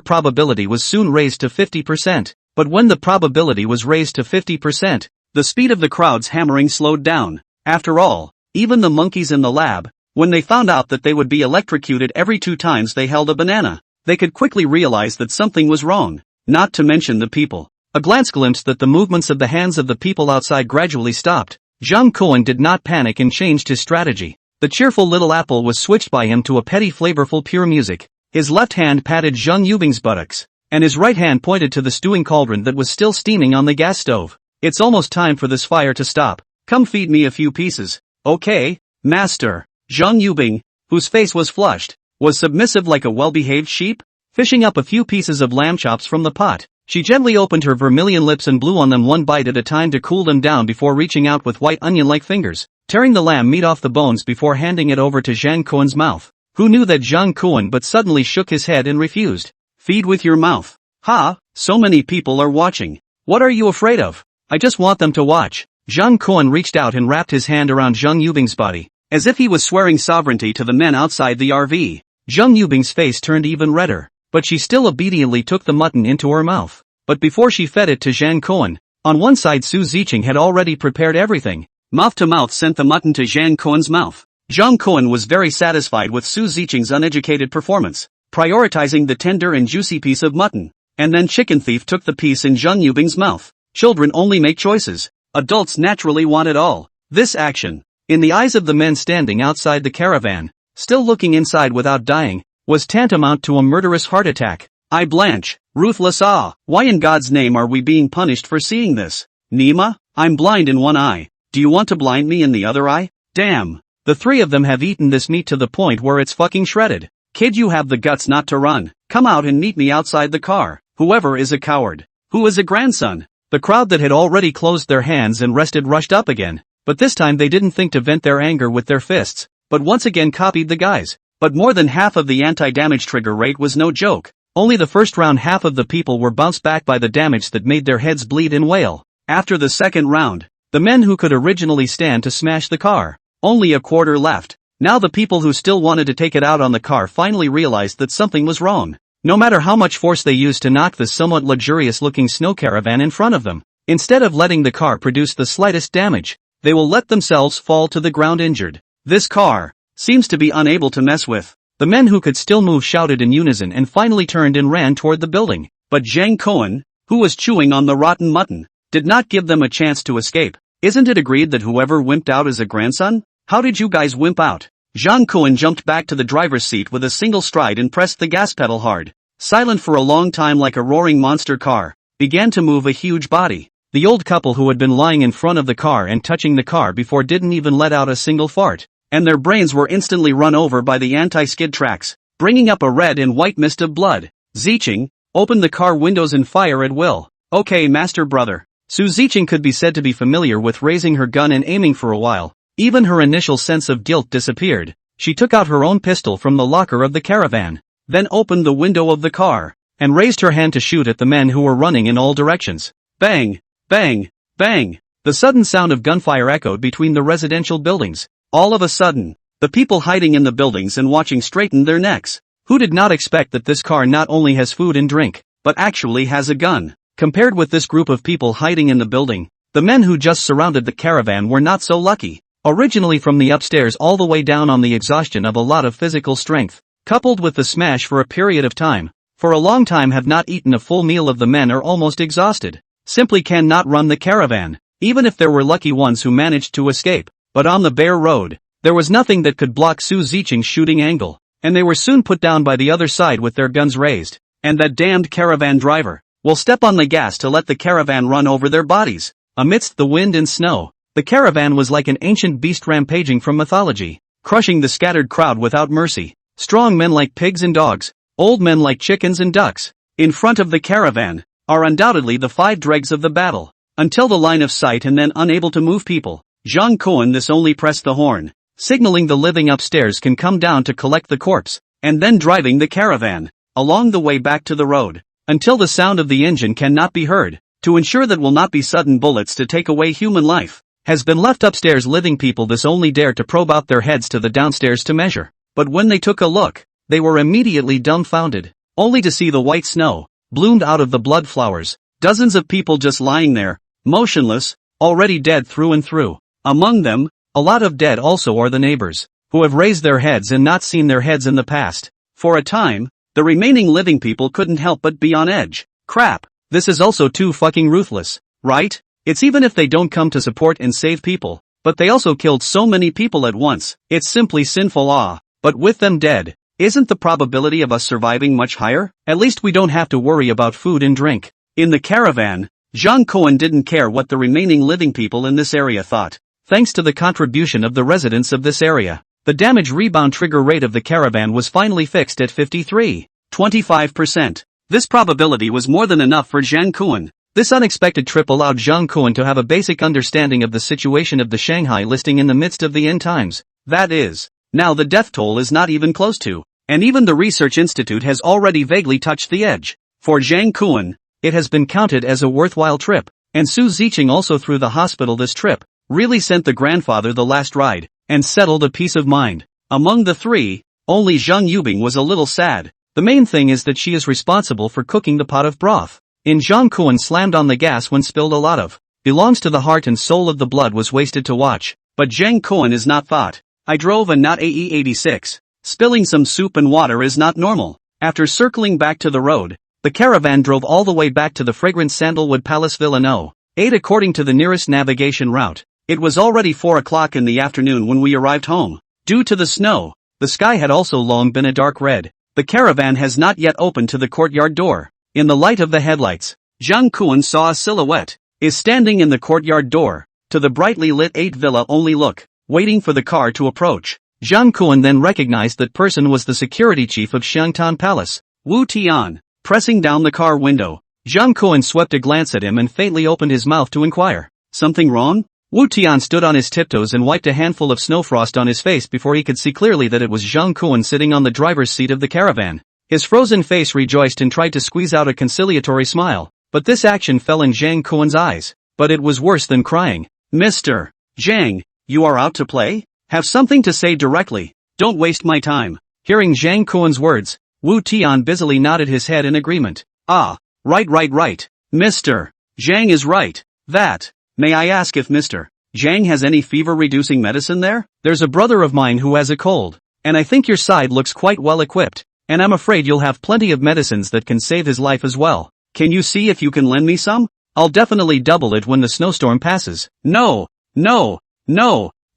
Speaker 1: probability was soon raised to 50%, but when the probability was raised to 50%, the speed of the crowd's hammering slowed down. After all, even the monkeys in the lab, when they found out that they would be electrocuted every 2 times they held a banana, they could quickly realize that something was wrong, not to mention the people. A glance glimpsed that the movements of the hands of the people outside gradually stopped. Zhang Kuan did not panic and changed his strategy. The cheerful little apple was switched by him to a petty flavorful pure music. His left hand patted Zhang Yubing's buttocks, and his right hand pointed to the stewing cauldron that was still steaming on the gas stove. It's almost time for this fire to stop. Come feed me a few pieces. Okay, master. Zhang Yubing, whose face was flushed, was submissive like a well-behaved sheep. Fishing up a few pieces of lamb chops from the pot, she gently opened her vermilion lips and blew on them one bite at a time to cool them down before reaching out with white onion-like fingers, tearing the lamb meat off the bones before handing it over to Zhang Kuan's mouth. Who knew that Zhang Kuan but suddenly shook his head and refused. Feed with your mouth. Ha, so many people are watching. What are you afraid of? I just want them to watch. Zhang Kuan reached out and wrapped his hand around Zhang Yubing's body, as if he was swearing sovereignty to the men outside the RV. Zhang Yubing's face turned even redder, but she still obediently took the mutton into her mouth. But before she fed it to Zhang Kuan, on one side Su Ziqing had already prepared everything. Mouth to mouth sent the mutton to Zhang Kuan's mouth. Zhang Kuan was very satisfied with Su Ziqing's uneducated performance, prioritizing the tender and juicy piece of mutton, and then Chicken Thief took the piece in Zhang Yubing's mouth. Children only make choices. Adults naturally want it all. This action, in the eyes of the men standing outside the caravan, still looking inside without dying, was tantamount to a murderous heart attack. I blanch, ruthless why in God's name are we being punished for seeing this? Nima, I'm blind in one eye. Do you want to blind me in the other eye? Damn. The 3 of them have eaten this meat to the point where it's fucking shredded. Kid, you have the guts not to run. Come out and meet me outside the car. Whoever is a coward. Who is a grandson? The crowd that had already closed their hands and rested rushed up again, but this time they didn't think to vent their anger with their fists, but once again copied the guys. But more than half of the anti-damage trigger rate was no joke. Only the first round half of the people were bounced back by the damage that made their heads bleed and wail. After the second round, the men who could originally stand to smash the car, only a quarter left. Now the people who still wanted to take it out on the car finally realized that something was wrong. No matter how much force they used to knock the somewhat luxurious-looking snow caravan in front of them, instead of letting the car produce the slightest damage, they will let themselves fall to the ground injured. This car seems to be unable to mess with. The men who could still move shouted in unison and finally turned and ran toward the building. But Zhang Kuan, who was chewing on the rotten mutton, did not give them a chance to escape. Isn't it agreed that whoever wimped out is a grandson? How did you guys wimp out? Zhang Kuan jumped back to the driver's seat with a single stride and pressed the gas pedal hard. Silent for a long time like a roaring monster car, began to move a huge body. The old couple who had been lying in front of the car and touching the car before didn't even let out a single fart, and their brains were instantly run over by the anti-skid tracks, bringing up a red and white mist of blood. Ziqing, open the car windows and fire at will. Okay, master brother. Su Ziqing could be said to be familiar with raising her gun and aiming for a while. Even her initial sense of guilt disappeared. She took out her own pistol from the locker of the caravan, then opened the window of the car, and raised her hand to shoot at the men who were running in all directions. Bang! Bang! Bang! The sudden sound of gunfire echoed between the residential buildings. All of a sudden, the people hiding in the buildings and watching straightened their necks. Who did not expect that this car not only has food and drink, but actually has a gun? Compared with this group of people hiding in the building, the men who just surrounded the caravan were not so lucky. Originally from the upstairs all the way down on the exhaustion of a lot of physical strength, coupled with the smash for a period of time, for a long time have not eaten a full meal. Of the men are almost exhausted. Simply cannot run the caravan, even if there were lucky ones who managed to escape. But on the bare road, there was nothing that could block Su Ziqing's shooting angle, and they were soon put down by the other side with their guns raised. And that damned caravan driver will step on the gas to let the caravan run over their bodies. Amidst the wind and snow, the caravan was like an ancient beast rampaging from mythology, crushing the scattered crowd without mercy. Strong men like pigs and dogs, old men like chickens and ducks. In front of the caravan are undoubtedly the 5 dregs of the battle, until the line of sight, and then unable to move people. Zhang Kuan this only pressed the horn, signaling the living upstairs can come down to collect the corpse, and then driving the caravan along the way back to the road, until the sound of the engine cannot be heard, to ensure that will not be sudden bullets to take away human life. Has been left upstairs. Living people this only dare to probe out their heads to the downstairs to measure. But when they took a look, they were immediately dumbfounded, only to see the white snow bloomed out of the blood flowers. Dozens of people just lying there, motionless, already dead through and through. Among them, a lot of dead also are the neighbors, who have raised their heads and not seen their heads in the past. For a time, the remaining living people couldn't help but be on edge. Crap, this is also too fucking ruthless, right? It's even if they don't come to support and save people, but they also killed so many people at once. It's simply sinful. But with them dead, isn't the probability of us surviving much higher? At least we don't have to worry about food and drink. In the caravan, Zhang Kuan didn't care what the remaining living people in this area thought. Thanks to the contribution of the residents of this area, the damage rebound trigger rate of the caravan was finally fixed at 53.25%. This probability was more than enough for Zhang Kuan. This unexpected trip allowed Zhang Kuan to have a basic understanding of the situation of the Shanghai listing in the midst of the end times. That is, now the death toll is not even close to, and even the research institute has already vaguely touched the edge. For Zhang Kuan, it has been counted as a worthwhile trip, and Su Ziqing also through the hospital. This trip really sent the grandfather the last ride, and settled a peace of mind. Among the 3, only Zhang Yubing was a little sad. The main thing is that she is responsible for cooking the pot of broth. In Zhang Kuan slammed on the gas when spilled. A lot of belongs to the heart and soul of the blood was wasted to watch. But Zhang Kuan is not thought. I drove and not AE86. Spilling some soup and water is not normal. After circling back to the road, the caravan drove all the way back to the fragrant Sandalwood Palace Villa No. 8 according to the nearest navigation route. It was already 4 o'clock in the afternoon when we arrived home. Due to the snow, the sky had also long been a dark red. The caravan has not yet opened to the courtyard door. In the light of the headlights, Zhang Kuan saw a silhouette, is standing in the courtyard door, to the brightly lit 8 villa only look, waiting for the car to approach. Zhang Kuan then recognized that person was the security chief of Shangtan Palace, Wu Tian. Pressing down the car window, Zhang Kuan swept a glance at him and faintly opened his mouth to inquire. Something wrong? Wu Tian stood on his tiptoes and wiped a handful of snowfrost on his face before he could see clearly that it was Zhang Kuan sitting on the driver's seat of the caravan. His frozen face rejoiced and tried to squeeze out a conciliatory smile, but this action fell in Zhang Kuan's eyes. But it was worse than crying. Mr. Zhang, you are out to play? Have something to say directly. Don't waste my time. Hearing Zhang Kuan's words, Wu Tian busily nodded his head in agreement. Ah, right. Mr. Zhang is right. That. May I ask if Mr. Zhang has any fever-reducing medicine there? There's a brother of mine who has a cold, and I think your side looks quite well equipped, and I'm afraid you'll have plenty of medicines that can save his life as well. Can you see if you can lend me some? I'll definitely double it when the snowstorm passes. No,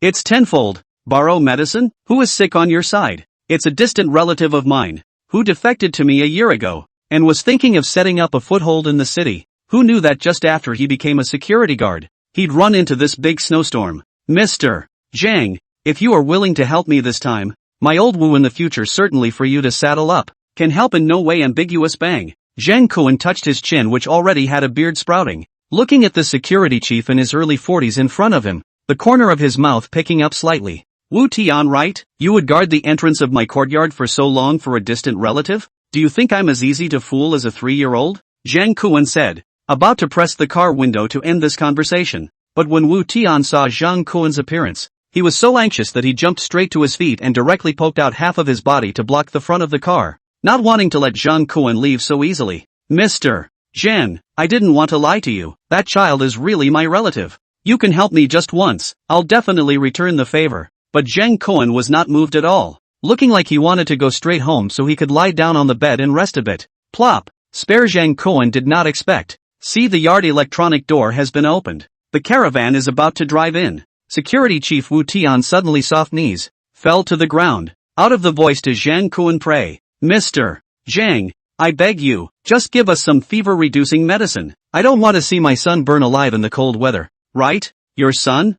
Speaker 1: it's tenfold. Borrow medicine? Who is sick on your side? It's a distant relative of mine, who defected to me a year ago, and was thinking of setting up a foothold in the city. Who knew that just after he became a security guard, he'd run into this big snowstorm? Mr. Zhang, if you are willing to help me this time, my old Wu in the future certainly for you to saddle up, can help in no way. Ambiguous bang. Zhang Kuan touched his chin which already had a beard sprouting, looking at the security chief in his early 40s in front of him, the corner of his mouth picking up slightly. Wu Tian, right? You would guard the entrance of my courtyard for so long for a distant relative? Do you think I'm as easy to fool as a 3-year-old? Zhang Kuan said, about to press the car window to end this conversation. But when Wu Tian saw Zhang Kuan's appearance, he was so anxious that he jumped straight to his feet and directly poked out half of his body to block the front of the car, not wanting to let Zhang Kuan leave so easily. Mr. Zhang, I didn't want to lie to you. That child is really my relative. You can help me just once. I'll definitely return the favor. But Zhang Kuan was not moved at all, looking like he wanted to go straight home so he could lie down on the bed and rest a bit. Plop. Spare Zhang Cohen did not expect. See, the yard electronic door has been opened. The caravan is about to drive in. Security Chief Wu Tian suddenly soft knees, fell to the ground. Out of the voice to Zhang Cohen pray. Mr. Zhang, I beg you, just give us some fever-reducing medicine. I don't want to see my son burn alive in the cold weather. Right? Your son?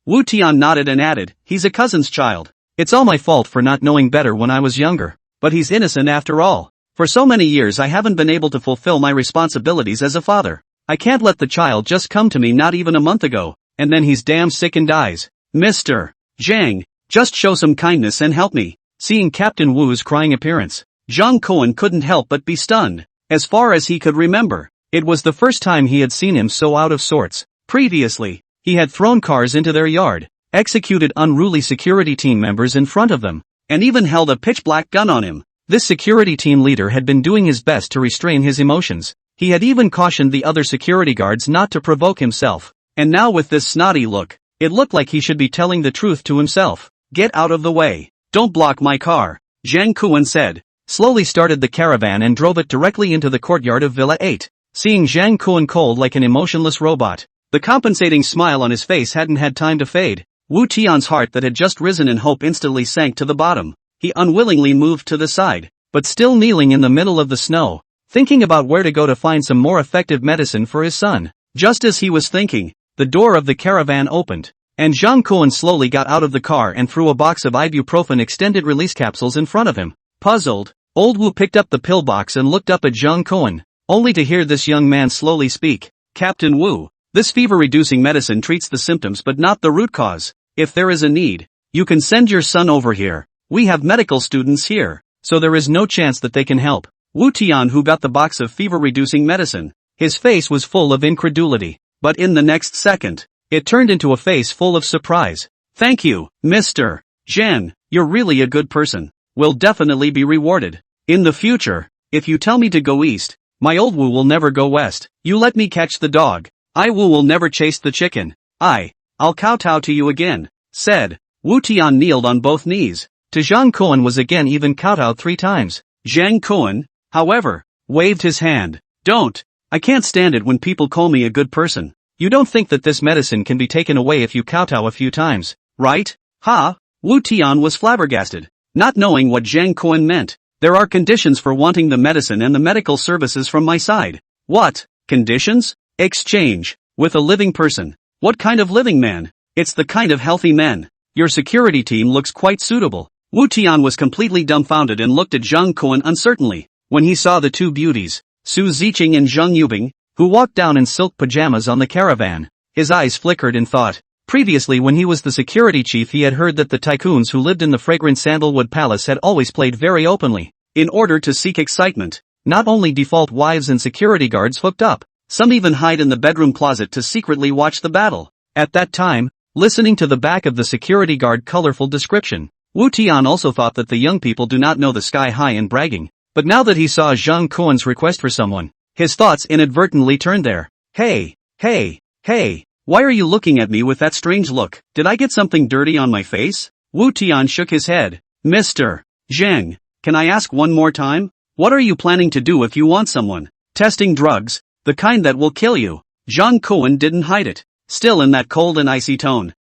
Speaker 1: Wu Tian nodded and added, he's a cousin's child. It's all my fault for not knowing better when I was younger. But he's innocent after all. For so many years I haven't been able to fulfill my responsibilities as a father. I can't let the child just come to me not even a month ago, and then he's damn sick and dies. Mr. Zhang, just show some kindness and help me. Seeing Captain Wu's crying appearance, Zhang Cohen couldn't help but be stunned. As far as he could remember, it was the first time he had seen him so out of sorts. Previously, he had thrown cars into their yard, executed unruly security team members in front of them, and even held a pitch-black gun on him. This security team leader had been doing his best to restrain his emotions. He had even cautioned the other security guards not to provoke himself. And now with this snotty look, it looked like he should be telling the truth to himself. Get out of the way. Don't block my car, Zhang Cohen said. Slowly started the caravan and drove it directly into the courtyard of Villa 8. Seeing Zhang Cohen cold like an emotionless robot, the compensating smile on his face hadn't had time to fade. Wu Tian's heart that had just risen in hope instantly sank to the bottom. He unwillingly moved to the side, but still kneeling in the middle of the snow, thinking about where to go to find some more effective medicine for his son. Just as he was thinking, the door of the caravan opened, and Zhang Cohen slowly got out of the car and threw a box of ibuprofen extended-release capsules in front of him. Puzzled, old Wu picked up the pill box and looked up at Zhang Cohen, only to hear this young man slowly speak. Captain Wu, this fever-reducing medicine treats the symptoms but not the root cause. If there is a need, you can send your son over here. We have medical students here, so there is no chance that they can help. Wu Tian, who got the box of fever-reducing medicine, his face was full of incredulity, but in the next second, it turned into a face full of surprise. Thank you, Mr. Zhang, you're really a good person. Will definitely be rewarded. In the future, if you tell me to go east, my old Wu will never go west. You let me catch the dog. I Wu will never chase the chicken. I'll kowtow to you again, said. Wu Tian kneeled on both knees. To Zhang Cohen was again even kowtowed 3 times. Zhang Cohen, however, waved his hand. Don't. I can't stand it when people call me a good person. You don't think that this medicine can be taken away if you kowtow a few times, right? Ha! Wu Tian was flabbergasted, not knowing what Zhang Cohen meant. There are conditions for wanting the medicine and the medical services from my side. What? Conditions? Exchange. With a living person. What kind of living man? It's the kind of healthy man. Your security team looks quite suitable. Wu Tian was completely dumbfounded and looked at Zhang Cohen uncertainly. When he saw the 2 beauties, Su Ziqing and Zheng Yubing, who walked down in silk pajamas on the caravan, his eyes flickered in thought. Previously, when he was the security chief, he had heard that the tycoons who lived in the fragrant sandalwood palace had always played very openly. In order to seek excitement, not only default wives and security guards hooked up, some even hide in the bedroom closet to secretly watch the battle. At that time, listening to the back of the security guard colorful description, Wu Tian also thought that the young people do not know the sky high and bragging. But now that he saw Zhang Cohen's request for someone, his thoughts inadvertently turned there. Hey, why are you looking at me with that strange look? Did I get something dirty on my face? Wu Tian shook his head. Mr. Zhang, can I ask one more time? What are you planning to do if you want someone? Testing drugs, the kind that will kill you. Zhang Cohen didn't hide it, still in that cold and icy tone.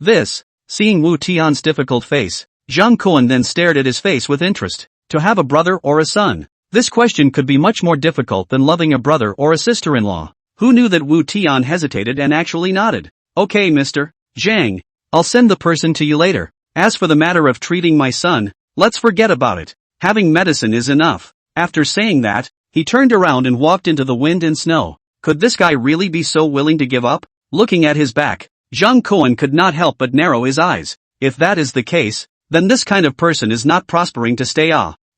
Speaker 1: This. Seeing Wu Tian's difficult face, Zhang Cohen then stared at his face with interest. To have a brother or a son? This question could be much more difficult than loving a brother or a sister-in-law. Who knew that Wu Tian hesitated and actually nodded? Okay, Mr. Zhang, I'll send the person to you later. As for the matter of treating my son, let's forget about it. Having medicine is enough. After saying that, he turned around and walked into the wind and snow. Could this guy really be so willing to give up? Looking at his back, Zhang Cohen could not help but narrow his eyes. If that is the case, then this kind of person is not prospering to stay.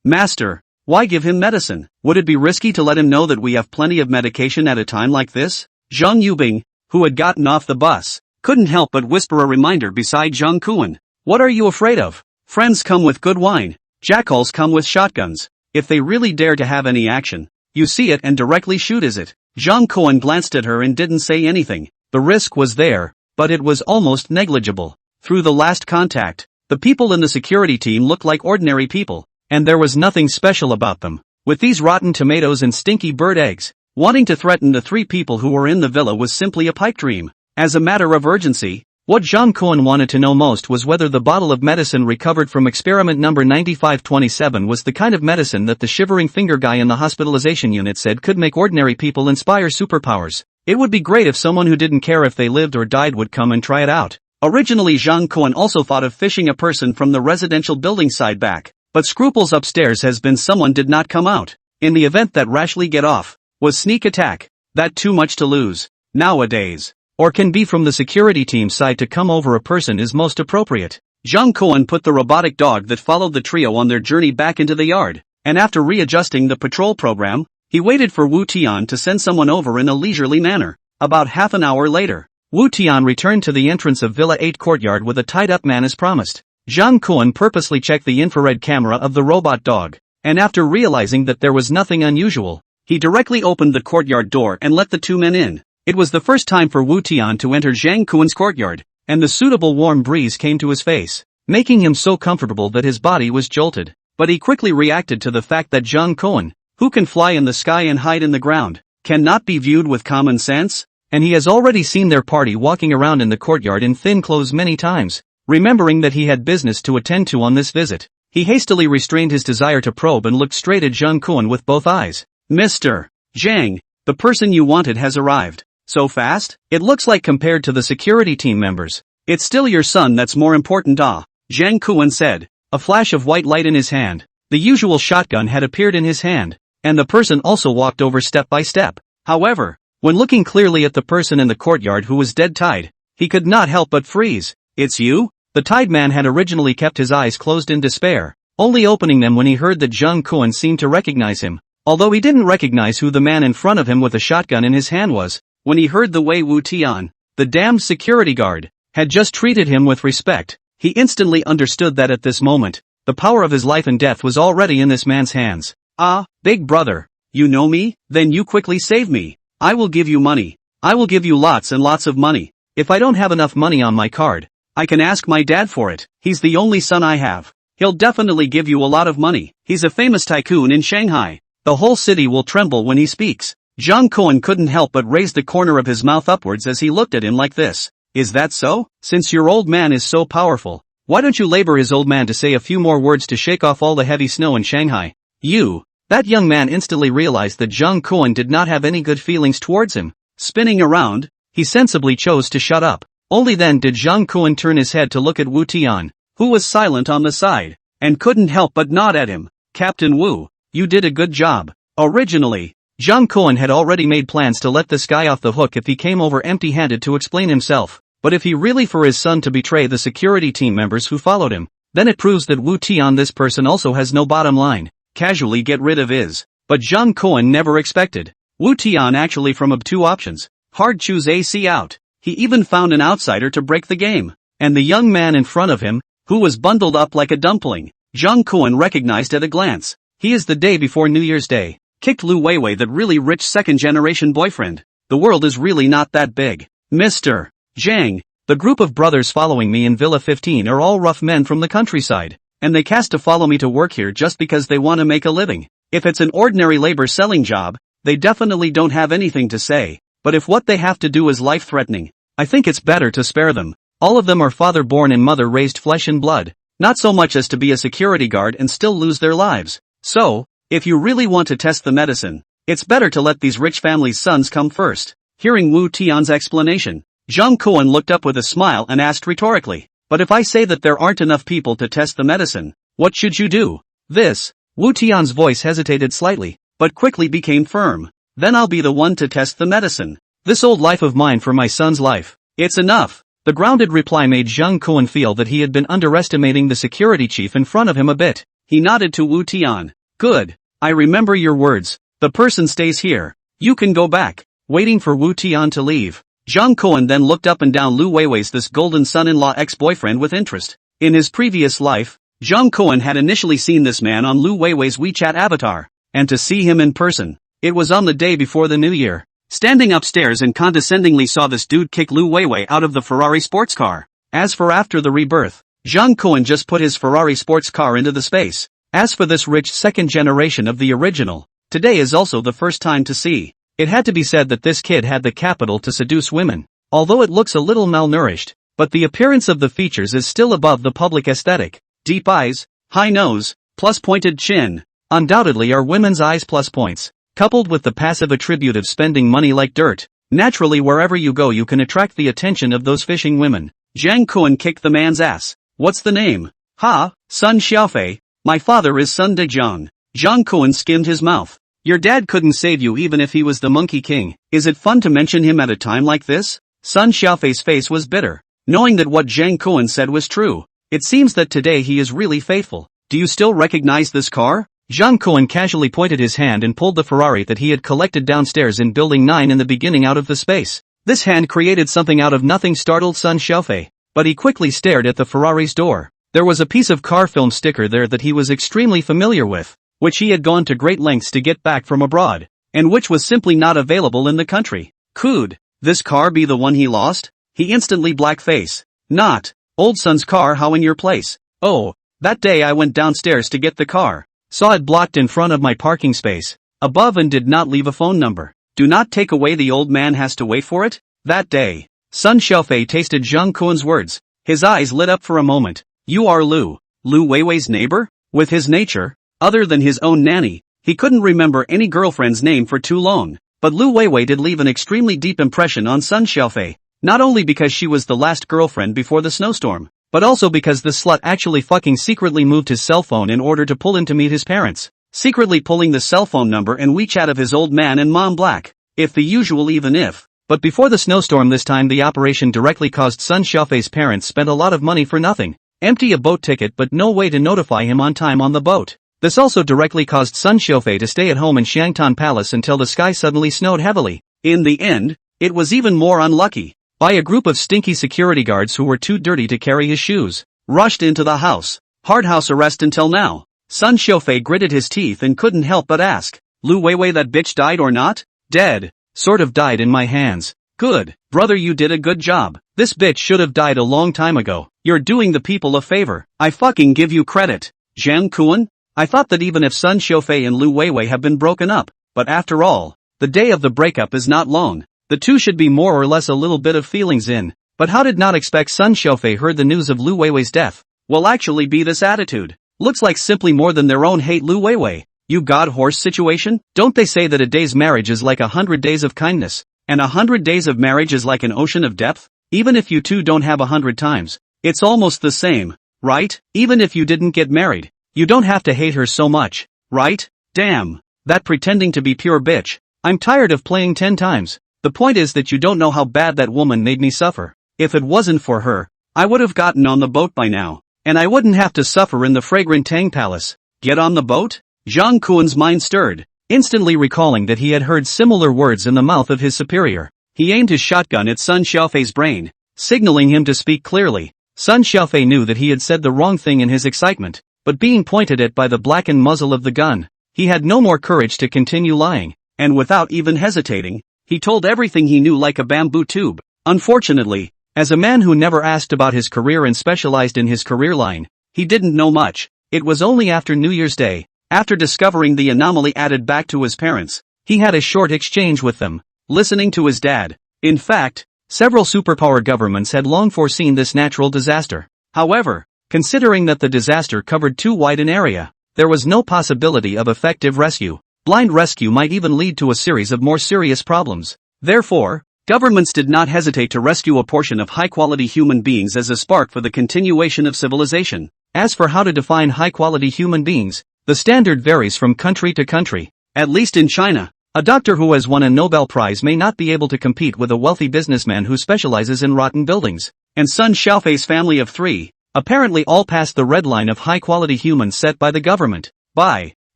Speaker 1: Master, why give him medicine? Would it be risky to let him know that we have plenty of medication at a time like this? Zheng Yubing, who had gotten off the bus, couldn't help but whisper a reminder beside Zhang Cohen. What are you afraid of? Friends come with good wine. Jackals come with shotguns. If they really dare to have any action, you see it and directly shoot. Is it? Zhang Cohen glanced at her and didn't say anything. The risk was there, but it was almost negligible. Through the last contact, the people in the security team looked like ordinary people, and there was nothing special about them. with these rotten tomatoes and stinky bird eggs. Wanting to threaten the 3 people who were in the villa was simply a pipe dream. As a matter of urgency, what Jang Koen wanted to know most was whether the bottle of medicine recovered from experiment number 9527 was the kind of medicine that the shivering finger guy in the hospitalization unit said could make ordinary people inspire superpowers. It would be great if someone who didn't care if they lived or died would come and try it out. Originally Jang Koen also thought of fishing a person from the residential building side back, but scruples upstairs has been someone did not come out. In the event that rashly get off, was sneak attack, that too much to lose, nowadays. Or can be from the security team side to come over a person is most appropriate. Jang Koen put the robotic dog that followed the trio on their journey back into the yard, and after readjusting the patrol program, he waited for Wu Tian to send someone over in a leisurely manner. About half an hour later, Wu Tian returned to the entrance of Villa 8 courtyard with a tied-up man as promised. Jang Koen purposely checked the infrared camera of the robot dog, and after realizing that there was nothing unusual, he directly opened the courtyard door and let the 2 men in. It was the first time for Wu Tian to enter Jang Koen's courtyard, and the suitable warm breeze came to his face, making him so comfortable that his body was jolted. But he quickly reacted to the fact that Jang Koen, who can fly in the sky and hide in the ground, cannot be viewed with common sense, and he has already seen their party walking around in the courtyard in thin clothes many times. Remembering that he had business to attend to on this visit, he hastily restrained his desire to probe and looked straight at Jang Koen with both eyes. Mr. Jang, the person you wanted has arrived. So fast? It looks like compared to the security team members, it's still your son that's more important. Jang Koen said, a flash of white light in his hand. The usual shotgun had appeared in his hand, and the person also walked over step by step. However, when looking clearly at the person in the courtyard who was dead tied, he could not help but freeze. It's you? The tied man had originally kept his eyes closed in despair, only opening them when he heard that Jang Koen seemed to recognize him. Although he didn't recognize who the man in front of him with a shotgun in his hand was, when he heard the way Wu Tian, the damned security guard, had just treated him with respect, he instantly understood that at this moment, the power of his life and death was already in this man's hands. Ah, big brother, you know me? Then you quickly save me. I will give you money. I will give you lots and lots of money. If I don't have enough money on my card, I can ask my dad for it. He's the only son I have. He'll definitely give you a lot of money. He's a famous tycoon in Shanghai. The whole city will tremble when he speaks. Jang Koen couldn't help but raise the corner of his mouth upwards as he looked at him like this. Is that so? Since your old man is so powerful, why don't you labor his old man to say a few more words to shake off all the heavy snow in Shanghai? You. That young man instantly realized that Jang Koen did not have any good feelings towards him. Spinning around, he sensibly chose to shut up. Only then did Jang Koen turn his head to look at Wu Tian, who was silent on the side, and couldn't help but nod at him. Captain Wu, you did a good job. Originally, Jang Koen had already made plans to let this guy off the hook if he came over empty-handed to explain himself, but if he really for his son to betray the security team members who followed him, then it proves that Wu Tian this person also has no bottom line. Casually get rid of his. But Jang Koen never expected Wu Tian actually from two options. Hard choose AC out. He even found an outsider to break the game. And the young man in front of him, who was bundled up like a dumpling, Jang Koen recognized at a glance. He is the day before New Year's Day. Kicked Lu Weiwei, that really rich second-generation boyfriend. The world is really not that big. Mr. Jang, the group of brothers following me in Villa 15 are all rough men from the countryside, and they cast to follow me to work here just because they want to make a living. If it's an ordinary labor selling job, they definitely don't have anything to say, but if what they have to do is life-threatening, I think it's better to spare them. All of them are father-born and mother-raised flesh and blood, not so much as to be a security guard and still lose their lives. So, if you really want to test the medicine, it's better to let these rich families' sons come first. Hearing Wu Tian's explanation, Jang Koen looked up with a smile and asked rhetorically, but if I say that there aren't enough people to test the medicine, what should you do? This, Wu Tian's voice hesitated slightly, but quickly became firm. Then I'll be the one to test the medicine. This old life of mine for my son's life. It's enough. The grounded reply made Jang Koen feel that he had been underestimating the security chief in front of him a bit. He nodded to Wu Tian. Good. I remember your words. The person stays here. You can go back. Waiting for Wu Tian to leave, Jang Koen then looked up and down Lu Weiwei's this golden son-in-law ex-boyfriend with interest. In his previous life, Jang Koen had initially seen this man on Lu Weiwei's WeChat avatar, and to see him in person, it was on the day before the New Year. Standing upstairs and condescendingly saw this dude kick Lu Weiwei out of the Ferrari sports car. As for after the rebirth, Jang Koen just put his Ferrari sports car into the space, As for this rich second generation of the original, today is also the first time to see. It had to be said that this kid had the capital to seduce women. Although it looks a little malnourished, but the appearance of the features is still above the public aesthetic. Deep eyes, high nose, plus pointed chin. Undoubtedly are women's eyes plus points, coupled with the passive attribute of spending money like dirt. Naturally wherever you go you can attract the attention of those fishing women. Jiang Kuan kicked the man's ass. What's the name? Ha, Sun Xiaofei. My father is Sun Dejiang. Jiang Kuan skimmed his mouth. Your dad couldn't save you even if he was the Monkey King. Is it fun to mention him at a time like this? Sun Xiaofei's face was bitter, knowing that what Jiang Kuan said was true. It seems that today he is really faithful. Do you still recognize this car? Jiang Kuan casually pointed his hand and pulled the Ferrari that he had collected downstairs in Building 9 in the beginning out of the space. This hand created something out of nothing, startled Sun Xiaofei, but he quickly stared at the Ferrari's door. There was a piece of car film sticker there that he was extremely familiar with, which he had gone to great lengths to get back from abroad, and which was simply not available in the country. Could this car be the one he lost? He instantly blackface. Not. Old Sun's car, how in your place? Oh, that day I went downstairs to get the car. Saw it blocked in front of my parking space, above, and did not leave a phone number. Do not take away, the old man has to wait for it? That day. Sun Xiaofei tasted Jiang Kuan's words. His eyes lit up for a moment. You are Lu Weiwei's neighbor? With his nature, other than his own nanny, he couldn't remember any girlfriend's name for too long. But Lu Weiwei did leave an extremely deep impression on Sun Xiaofei, not only because she was the last girlfriend before the snowstorm, but also because this slut actually fucking secretly moved his cell phone in order to pull him to meet his parents, secretly pulling the cell phone number and WeChat of his old man and mom black, if the usual even if. But before the snowstorm this time the operation directly caused Sun Xiaofei's parents spent a lot of money for nothing, empty a boat ticket but no way to notify him on time on the boat. This also directly caused Sun Xiaofei to stay at home in Shangtan Palace until the sky suddenly snowed heavily. In the end, it was even more unlucky. By a group of stinky security guards who were too dirty to carry his shoes, rushed into the house. Hard house arrest until now. Sun Xiaofei gritted his teeth and couldn't help but ask, Lu Weiwei, that bitch died or not? Dead. Sort of died in my hands. Good. Brother, you did a good job. This bitch should have died a long time ago. You're doing the people a favor. I fucking give you credit. Jiang Kuan? I thought that even if Sun Xiaofei and Lu Weiwei have been broken up, but after all, the day of the breakup is not long. The two should be more or less a little bit of feelings in. But how did not expect Sun Xiaofei heard the news of Lu Weiwei's death? Will actually be this attitude. Looks like simply more than their own hate Lu Weiwei. You god horse situation? Don't they say that a day's marriage is like 100 days of kindness, and 100 days of marriage is like an ocean of depth? Even if you two don't have 100 times, it's almost the same, right? Even if you didn't get married, you don't have to hate her so much, right? Damn. That pretending to be pure bitch. I'm tired of playing 10 times. The point is that you don't know how bad that woman made me suffer. If it wasn't for her, I would have gotten on the boat by now, and I wouldn't have to suffer in the fragrant Tang Palace. Get on the boat? Jiang Kuan's mind stirred, instantly recalling that he had heard similar words in the mouth of his superior. He aimed his shotgun at Sun Xiaofei's brain, signaling him to speak clearly. Sun Xiaofei knew that he had said the wrong thing in his excitement, but being pointed at by the blackened muzzle of the gun, he had no more courage to continue lying, and without even hesitating, he told everything he knew like a bamboo tube. Unfortunately, as a man who never asked about his career and specialized in his career line, he didn't know much. It was only after New Year's Day, after discovering the anomaly added back to his parents, he had a short exchange with them, listening to his dad. In fact, several superpower governments had long foreseen this natural disaster. However, considering that the disaster covered too wide an area, there was no possibility of effective rescue. Blind rescue might even lead to a series of more serious problems. Therefore, governments did not hesitate to rescue a portion of high-quality human beings as a spark for the continuation of civilization. As for how to define high-quality human beings, the standard varies from country to country. At least in China, a doctor who has won a Nobel Prize may not be able to compete with a wealthy businessman who specializes in rotten buildings. And Sun Xiaofei's family of 3, apparently all passed the red line of high-quality humans set by the government.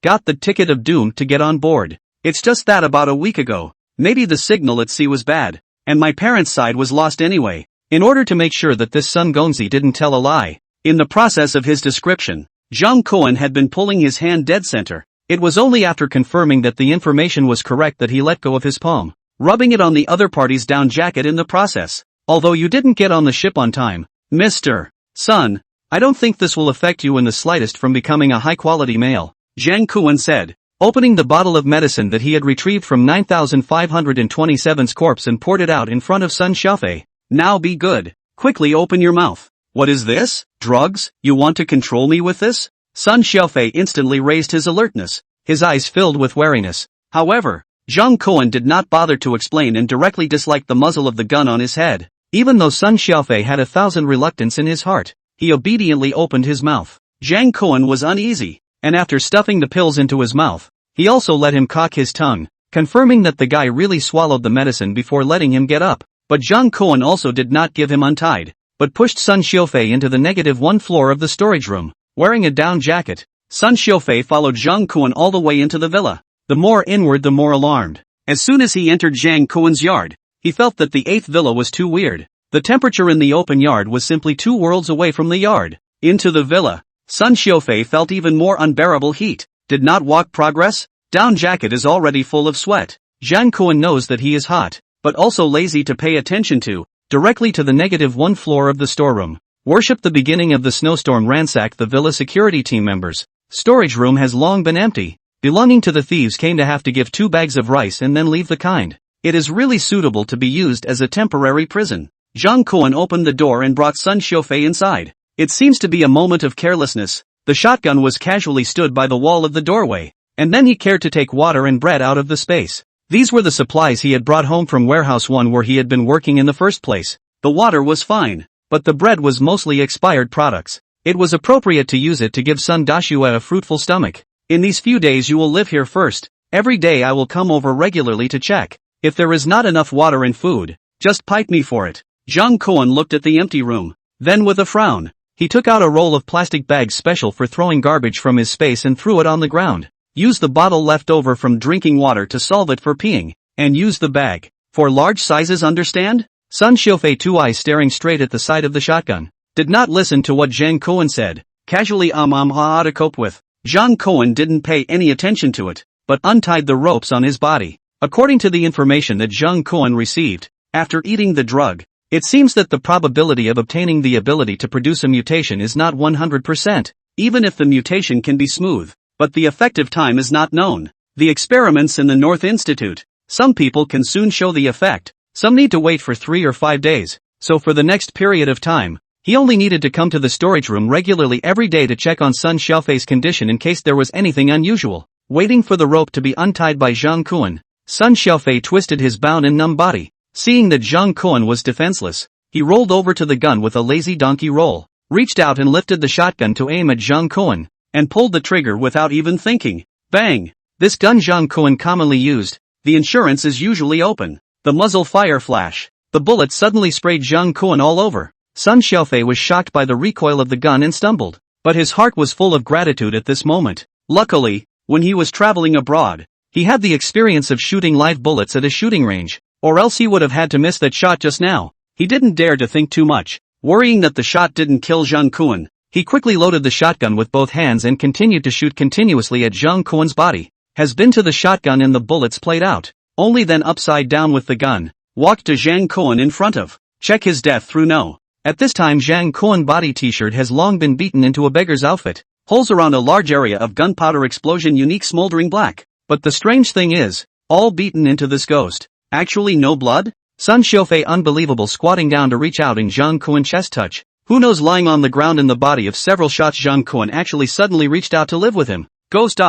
Speaker 1: Got the ticket of doom to get on board. It's just that about a week ago, maybe the signal at sea was bad, and my parents' side was lost anyway. In order to make sure that this Sun Gonzi didn't tell a lie, in the process of his description, Jiang Kuan had been pulling his hand dead center. It was only after confirming that the information was correct that he let go of his palm, rubbing it on the other party's down jacket in the process. Although you didn't get on the ship on time, Mr. Sun, I don't think this will affect you in the slightest from becoming a high-quality male, Zhang Kuan said, opening the bottle of medicine that he had retrieved from 9527's corpse and poured it out in front of Sun Xiaofei. Now be good. Quickly open your mouth. What is this? Drugs? You want to control me with this? Sun Xiaofei instantly raised his alertness, his eyes filled with wariness. However, Zhang Kuan did not bother to explain and directly disliked the muzzle of the gun on his head. Even though Sun Xiaofei had 1,000 reluctance in his heart, he obediently opened his mouth. Zhang Kuan was uneasy, and after stuffing the pills into his mouth, he also let him cock his tongue, confirming that the guy really swallowed the medicine before letting him get up. But Zhang Kuan also did not give him untied, but pushed Sun Xiaofei into the -1 floor of the storage room, wearing a down jacket. Sun Xiaofei followed Zhang Kuan all the way into the villa. The more inward the more alarmed. As soon as he entered Zhang Kuan's yard, he felt that the 8th villa was too weird. The temperature in the open yard was simply 2 worlds away from the yard. Into the villa, Sun Xiaofei felt even more unbearable heat. Did not walk progress? Down jacket is already full of sweat. Zhang Kuan knows that he is hot, but also lazy to pay attention to. Directly to the -1 floor of the storeroom. Worship the beginning of the snowstorm ransacked the villa security team members. Storage room has long been empty. Belonging to the thieves came to have to give 2 bags of rice and then leave the kind. It is really suitable to be used as a temporary prison. Zhang Kuan opened the door and brought Sun Xiaofei inside. It seems to be a moment of carelessness. The shotgun was casually stood by the wall of the doorway, and then he cared to take water and bread out of the space. These were the supplies he had brought home from Warehouse 1 where he had been working in the first place. The water was fine, but the bread was mostly expired products. It was appropriate to use it to give Sun Dashua a fruitful stomach. In these few days you will live here first. Every day I will come over regularly to check. If there is not enough water and food, just pipe me for it. Zhang Kuan looked at the empty room. Then with a frown, he took out a roll of plastic bags special for throwing garbage from his space and threw it on the ground. Use the bottle left over from drinking water to solve it for peeing, and use the bag. For large sizes, understand? Sun Xiaofei, 2 eyes staring straight at the side of the shotgun, did not listen to what Zhang Kuan said. Casually ha to cope with. Zhang Kuan didn't pay any attention to it, but untied the ropes on his body. According to the information that Zhang Kuan received, after eating the drug, it seems that the probability of obtaining the ability to produce a mutation is not 100%, even if the mutation can be smooth, but the effective time is not known. The experiments in the North Institute, some people can soon show the effect, some need to wait for 3 or 5 days, so for the next period of time, he only needed to come to the storage room regularly every day to check on Sun Xiaofei's condition in case there was anything unusual. Waiting for the rope to be untied by Zhang Kuan, Sun Xiaofei twisted his bound and numb body. Seeing that Zhang Kuan was defenseless, he rolled over to the gun with a lazy donkey roll, reached out and lifted the shotgun to aim at Zhang Kuan, and pulled the trigger without even thinking. Bang! This gun Zhang Kuan commonly used, the insurance is usually open. The muzzle fire flash. The bullet suddenly sprayed Zhang Kuan all over. Sun Xiaofei was shocked by the recoil of the gun and stumbled, but his heart was full of gratitude at this moment. Luckily, when he was traveling abroad, he had the experience of shooting live bullets at a shooting range, or else he would have had to miss that shot just now. He didn't dare to think too much, worrying that the shot didn't kill Zhang Kuan. He quickly loaded the shotgun with both hands and continued to shoot continuously at Zhang Kuan's body. Has been to the shotgun and the bullets played out. Only then upside down with the gun. Walked to Zhang Kuan in front of. Check his death through no. At this time Zhang Kuan body t-shirt has long been beaten into a beggar's outfit. Holes around a large area of gunpowder explosion unique smoldering black. But the strange thing is, all beaten into this ghost. Actually no blood? Sun Xiaofei unbelievable squatting down to reach out in Zhang Kuan chest touch. Who knows lying on the ground in the body of several shots Zhang Kuan actually suddenly reached out to live with him. Ghost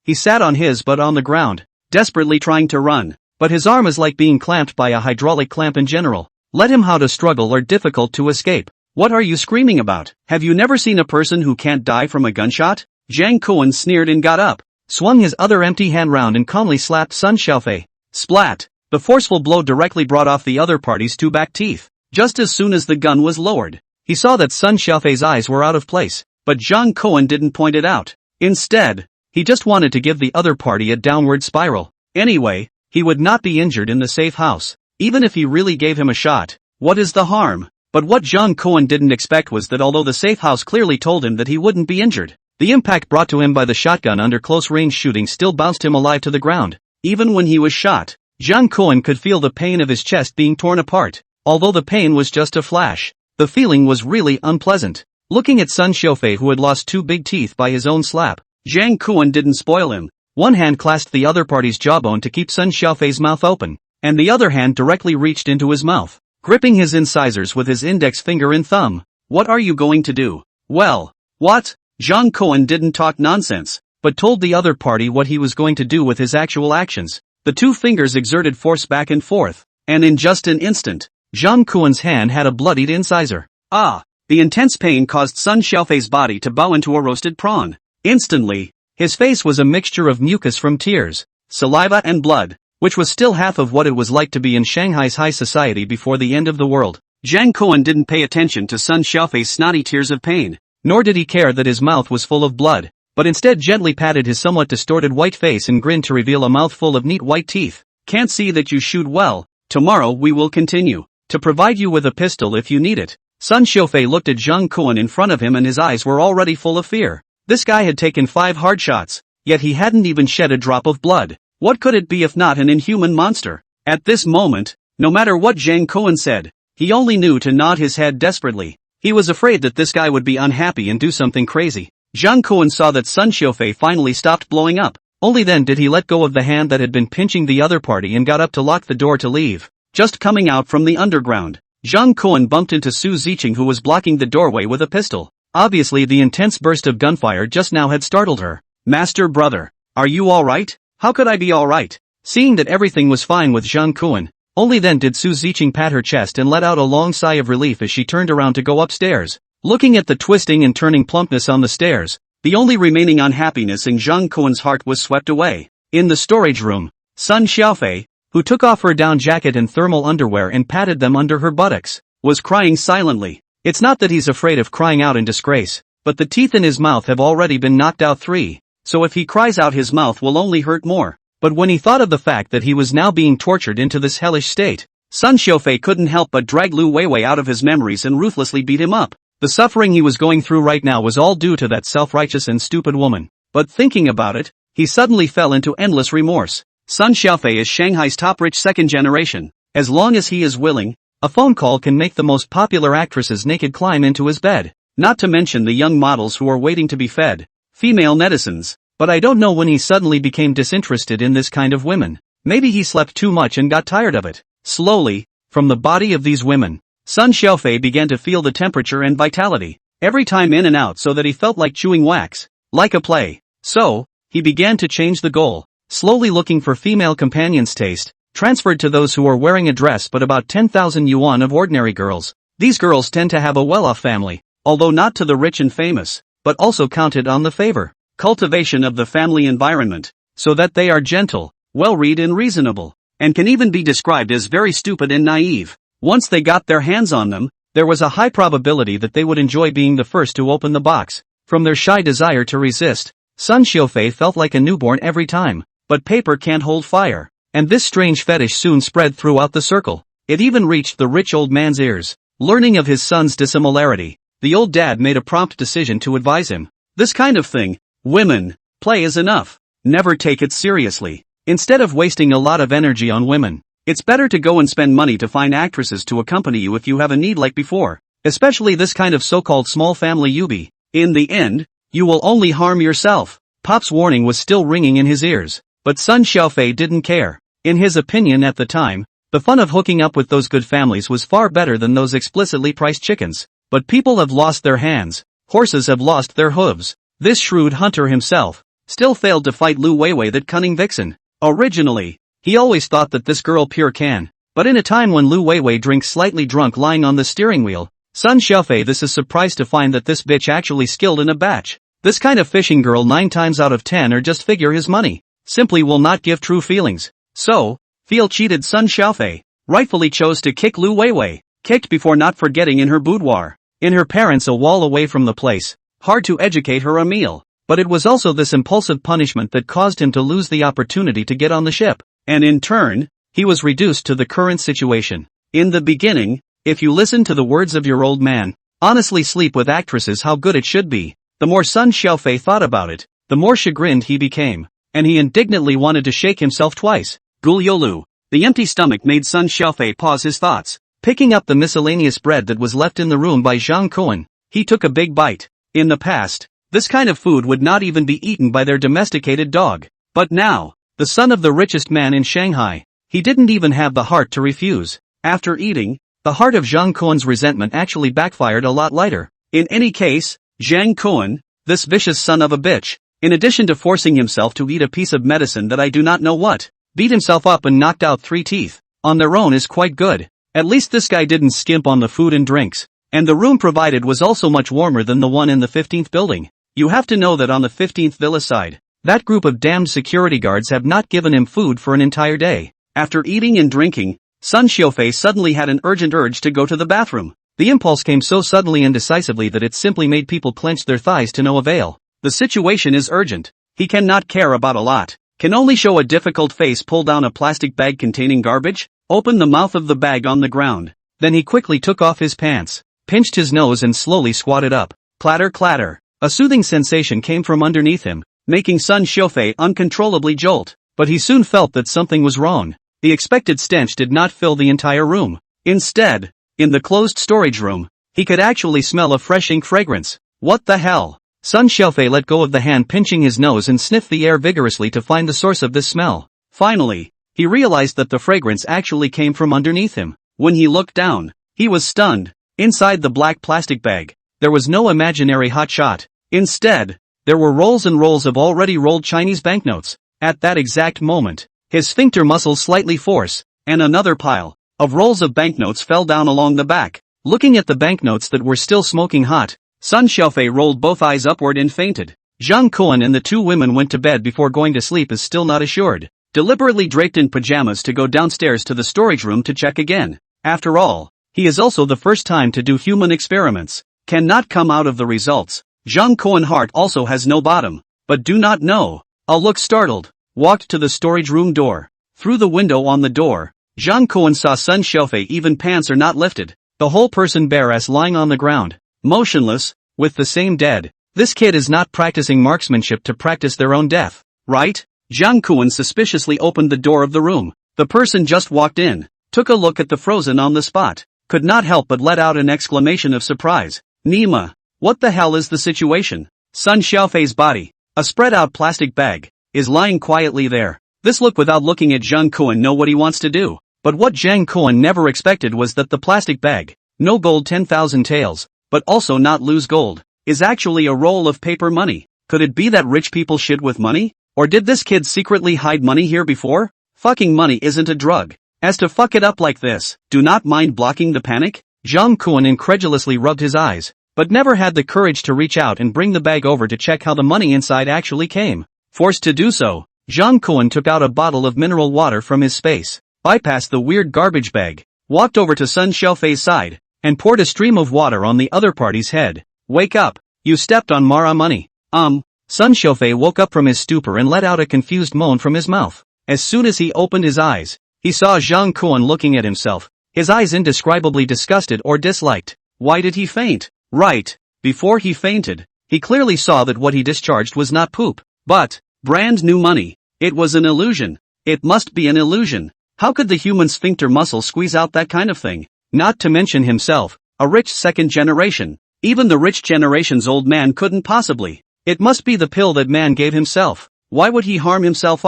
Speaker 1: He sat on his butt on the ground, desperately trying to run. But his arm is like being clamped by a hydraulic clamp in general. Let him how to struggle or difficult to escape. What are you screaming about? Have you never seen a person who can't die from a gunshot? Zhang Kuan sneered and got up, swung his other empty hand round and calmly slapped Sun Xiaofei. Splat! The forceful blow directly brought off the other party's 2 back teeth. Just as soon as the gun was lowered, he saw that Sun Xiaofei's eyes were out of place, but Zhang Kuan didn't point it out. Instead, he just wanted to give the other party a downward spiral. Anyway, he would not be injured in the safe house, even if he really gave him a shot. What is the harm? But what Zhang Kuan didn't expect was that although the safe house clearly told him that he wouldn't be injured, the impact brought to him by the shotgun under close-range shooting still bounced him alive to the ground. Even when he was shot, Zhang Kuan could feel the pain of his chest being torn apart. Although the pain was just a flash, the feeling was really unpleasant. looking at Sun Xiufei, who had lost 2 big teeth by his own slap. Zhang Kuan didn't spoil him. One hand clasped the other party's jawbone to keep Sun Xiufei's mouth open, and the other hand directly reached into his mouth, gripping his incisors with his index finger and thumb. What are you going to do? Well, what? Zhang Kuan didn't talk nonsense, but told the other party what he was going to do with his actual actions. The 2 fingers exerted force back and forth, and in just an instant, Zhang Kuan's hand had a bloodied incisor. Ah! The intense pain caused Sun Xiufei's body to bow into a roasted prawn. Instantly, his face was a mixture of mucus from tears, saliva and blood, which was still half of what it was like to be in Shanghai's high society before the end of the world. Zhang Kuan didn't pay attention to Sun Xiufei's snotty tears of pain, nor did he care that his mouth was full of blood, but instead gently patted his somewhat distorted white face and grinned to reveal a mouthful of neat white teeth. Can't see that you shoot well. Tomorrow we will continue to provide you with a pistol if you need it. Sun Xiufei looked at Zhang Kuan in front of him and his eyes were already full of fear. This guy had taken 5 hard shots, yet he hadn't even shed a drop of blood. What could it be if not an inhuman monster? At this moment, no matter what Zhang Kuan said, he only knew to nod his head desperately. He was afraid that this guy would be unhappy and do something crazy. Zhang Kuan saw that Sun Xiufei finally stopped blowing up. Only then did he let go of the hand that had been pinching the other party and got up to lock the door to leave. Just coming out from the underground, Zhang Kuan bumped into Su Ziqing, who was blocking the doorway with a pistol. Obviously the intense burst of gunfire just now had startled her. Master brother, are you alright? How could I be alright? Seeing that everything was fine with Zhang Kuan, only then did Su Ziqing pat her chest and let out a long sigh of relief as she turned around to go upstairs. Looking at the twisting and turning plumpness on the stairs, the only remaining unhappiness in Zhang Kuan's heart was swept away. In the storage room, Sun Xiufei, who took off her down jacket and thermal underwear and patted them under her buttocks, was crying silently. It's not that he's afraid of crying out in disgrace, but the teeth in his mouth have already been knocked out 3, so if he cries out his mouth will only hurt more. But when he thought of the fact that he was now being tortured into this hellish state, Sun Xiufei couldn't help but drag Lu Weiwei out of his memories and ruthlessly beat him up. The suffering he was going through right now was all due to that self-righteous and stupid woman. But thinking about it, he suddenly fell into endless remorse. Sun Xiufei is Shanghai's top rich second generation. As long as he is willing, a phone call can make the most popular actresses naked climb into his bed. Not to mention the young models who are waiting to be fed. Female netizens. But I don't know when he suddenly became disinterested in this kind of women. Maybe he slept too much and got tired of it. Slowly, from the body of these women, Sun Xiufei began to feel the temperature and vitality. Every time in and out so that he felt like chewing wax. Like a play. So, he began to change the goal. Slowly looking for female companions' taste, transferred to those who are wearing a dress but about 10,000 yuan of ordinary girls. These girls tend to have a well-off family, although not to the rich and famous, but also counted on the favor. Cultivation of the family environment, so that they are gentle, well-read and reasonable, and can even be described as very stupid and naive. Once they got their hands on them, there was a high probability that they would enjoy being the first to open the box. From their shy desire to resist, Sun Xiufei felt like a newborn every time. But paper can't hold fire, and this strange fetish soon spread throughout the circle. It even reached the rich old man's ears. Learning of his son's dissimilarity, the old dad made a prompt decision to advise him. This kind of thing, women, play is enough. Never take it seriously. Instead of wasting a lot of energy on women, it's better to go and spend money to find actresses to accompany you if you have a need like before. Especially this kind of so-called small family yubi. In the end, you will only harm yourself. Pop's warning was still ringing in his ears. But Sun Xiufei didn't care. In his opinion at the time, the fun of hooking up with those good families was far better than those explicitly priced chickens. But people have lost their hands, horses have lost their hooves. This shrewd hunter himself still failed to fight Lu Weiwei, that cunning vixen. Originally, he always thought that this girl pure can. But in a time when Lu Weiwei drinks slightly drunk lying on the steering wheel, Sun Xiufei this is surprised to find that this bitch actually skilled in a batch. This kind of fishing girl 9 times out of 10 or just figure his money. Simply will not give true feelings. So, feel cheated Sun Xiufei rightfully chose to kick Lu Weiwei, kicked before not forgetting in her boudoir, in her parents a wall away from the place, hard to educate her a meal. But it was also this impulsive punishment that caused him to lose the opportunity to get on the ship, and in turn, he was reduced to the current situation. In the beginning, if you listen to the words of your old man, honestly sleep with actresses how good it should be. The more Sun Xiufei thought about it, the more chagrined he became. And he indignantly wanted to shake himself twice. Guliolu. The empty stomach made Sun Xiufei pause his thoughts. Picking up the miscellaneous bread that was left in the room by Zhang Kuan, He took a big bite. In the past, this kind of food would not even be eaten by their domesticated dog. But now, the son of the richest man in Shanghai, he didn't even have the heart to refuse. After eating, the heart of Zhang Kuan's resentment actually backfired a lot lighter. In any case, Zhang Kuan, this vicious son of a bitch, in addition to forcing himself to eat a piece of medicine that I do not know what, beat himself up and knocked out 3 teeth, on their own is quite good. At least this guy didn't skimp on the food and drinks. And the room provided was also much warmer than the one in the 15th building. You have to know that on the 15th villa side, that group of damned security guards have not given him food for an entire day. After eating and drinking, Sun Xiaofei suddenly had an urgent urge to go to the bathroom. The impulse came so suddenly and decisively that it simply made people clench their thighs to no avail. The situation is urgent. He cannot care about a lot. Can only show a difficult face, pull down a plastic bag containing garbage, open the mouth of the bag on the ground. Then he quickly took off his pants, pinched his nose and slowly squatted up. Clatter clatter. A soothing sensation came from underneath him, making Sun Xiaofei uncontrollably jolt. But he soon felt that something was wrong. The expected stench did not fill the entire room. Instead, in the closed storage room, he could actually smell a fresh ink fragrance. What the hell? Sun Xiaofei let go of the hand pinching his nose and sniffed the air vigorously to find the source of this smell. Finally, he realized that the fragrance actually came from underneath him. When he looked down, he was stunned. Inside the black plastic bag, there was no imaginary hot shot. Instead, there were rolls and rolls of already rolled Chinese banknotes. At that exact moment, his sphincter muscles slightly forced, and another pile of rolls of banknotes fell down along the back. Looking at the banknotes that were still smoking hot, Sun Xiaofei rolled both eyes upward and fainted. Zhang Kuan and the 2 women went to bed before going to sleep is still not assured. Deliberately draped in pajamas to go downstairs to the storage room to check again. After all, he is also the first time to do human experiments. Cannot come out of the results. Zhang Kuan heart also has no bottom. But do not know. I'll look startled. Walked to the storage room door. Through the window on the door, Zhang Kuan saw Sun Xiaofei even pants are not lifted. The whole person bare ass lying on the ground. Motionless, with the same dead. This kid is not practicing marksmanship to practice their own death, right? Zhang Kuan suspiciously opened the door of the room. The person just walked in, took a look at the frozen on the spot, could not help but let out an exclamation of surprise. Nima, what the hell is the situation? Sun Xiaofei's body, a spread out plastic bag, is lying quietly there. This look without looking at Zhang Kuan know what he wants to do. But what Zhang Kuan never expected was that the plastic bag, no gold 10,000 taels, but also not lose gold, is actually a roll of paper money. Could it be that rich people shit with money? Or did this kid secretly hide money here before? Fucking money isn't a drug. As to fuck it up like this, do not mind blocking the panic? Zhang Kuan incredulously rubbed his eyes, but never had the courage to reach out and bring the bag over to check how the money inside actually came. Forced to do so, Zhang Kuan took out a bottle of mineral water from his space, bypassed the weird garbage bag, walked over to Sun Xiaofei's side, and poured a stream of water on the other party's head. Wake up, you stepped on Mara money. Sun Xiaofei woke up from his stupor and let out a confused moan from his mouth. As soon as he opened his eyes, he saw Zhang Kuan looking at himself, his eyes indescribably disgusted or disliked. Why did he faint? Right, before he fainted, he clearly saw that what he discharged was not poop, but brand new money. It was an illusion. It must be an illusion. How could the human sphincter muscle squeeze out that kind of thing? Not to mention himself, a rich second generation. Even the rich generation's old man couldn't possibly. It must be the pill that man gave himself. Why would he harm himself?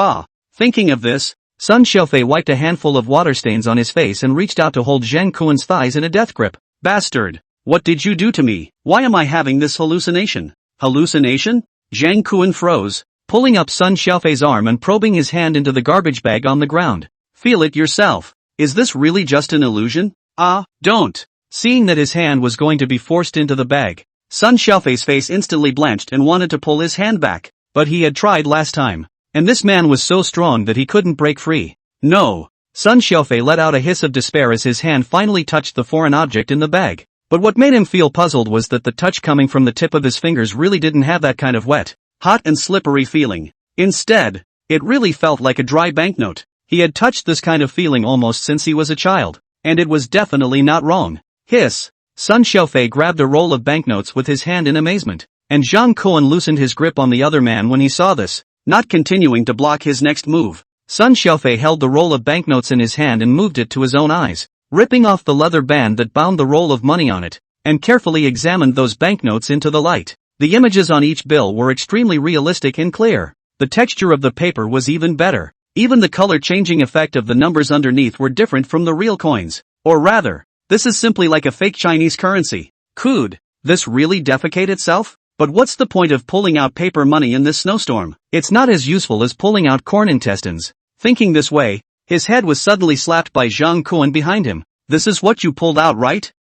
Speaker 1: Thinking of this, Sun Xiaofei wiped a handful of water stains on his face and reached out to hold Zhang Kuan's thighs in a death grip. Bastard! What did you do to me? Why am I having this hallucination? Hallucination? Zhang Kuan froze, pulling up Sun Xiaofei's arm and probing his hand into the garbage bag on the ground. Feel it yourself. Is this really just an illusion? Don't. Seeing that his hand was going to be forced into the bag, Sun Xiaofei's face instantly blanched and wanted to pull his hand back, but he had tried last time, and this man was so strong that he couldn't break free. No. Sun Xiaofei let out a hiss of despair as his hand finally touched the foreign object in the bag. But what made him feel puzzled was that the touch coming from the tip of his fingers really didn't have that kind of wet, hot and slippery feeling. Instead, it really felt like a dry banknote. He had touched this kind of feeling almost since he was a child, and it was definitely not wrong. Hiss! Sun Xiaofei grabbed a roll of banknotes with his hand in amazement, and Zhang Kuan loosened his grip on the other man when he saw this, not continuing to block his next move. Sun Xiaofei held the roll of banknotes in his hand and moved it to his own eyes, ripping off the leather band that bound the roll of money on it. and carefully examined those banknotes into the light. The images on each bill were extremely realistic and clear. The texture of the paper was even better. Even the color-changing effect of the numbers underneath were different from the real coins. Or rather, this is simply like a fake Chinese currency. Could this really defecate itself? But what's the point of pulling out paper money in this snowstorm? It's not as useful as pulling out corn intestines. Thinking this way, his head was suddenly slapped by Zhang Kuan behind him. This is what you pulled out, right?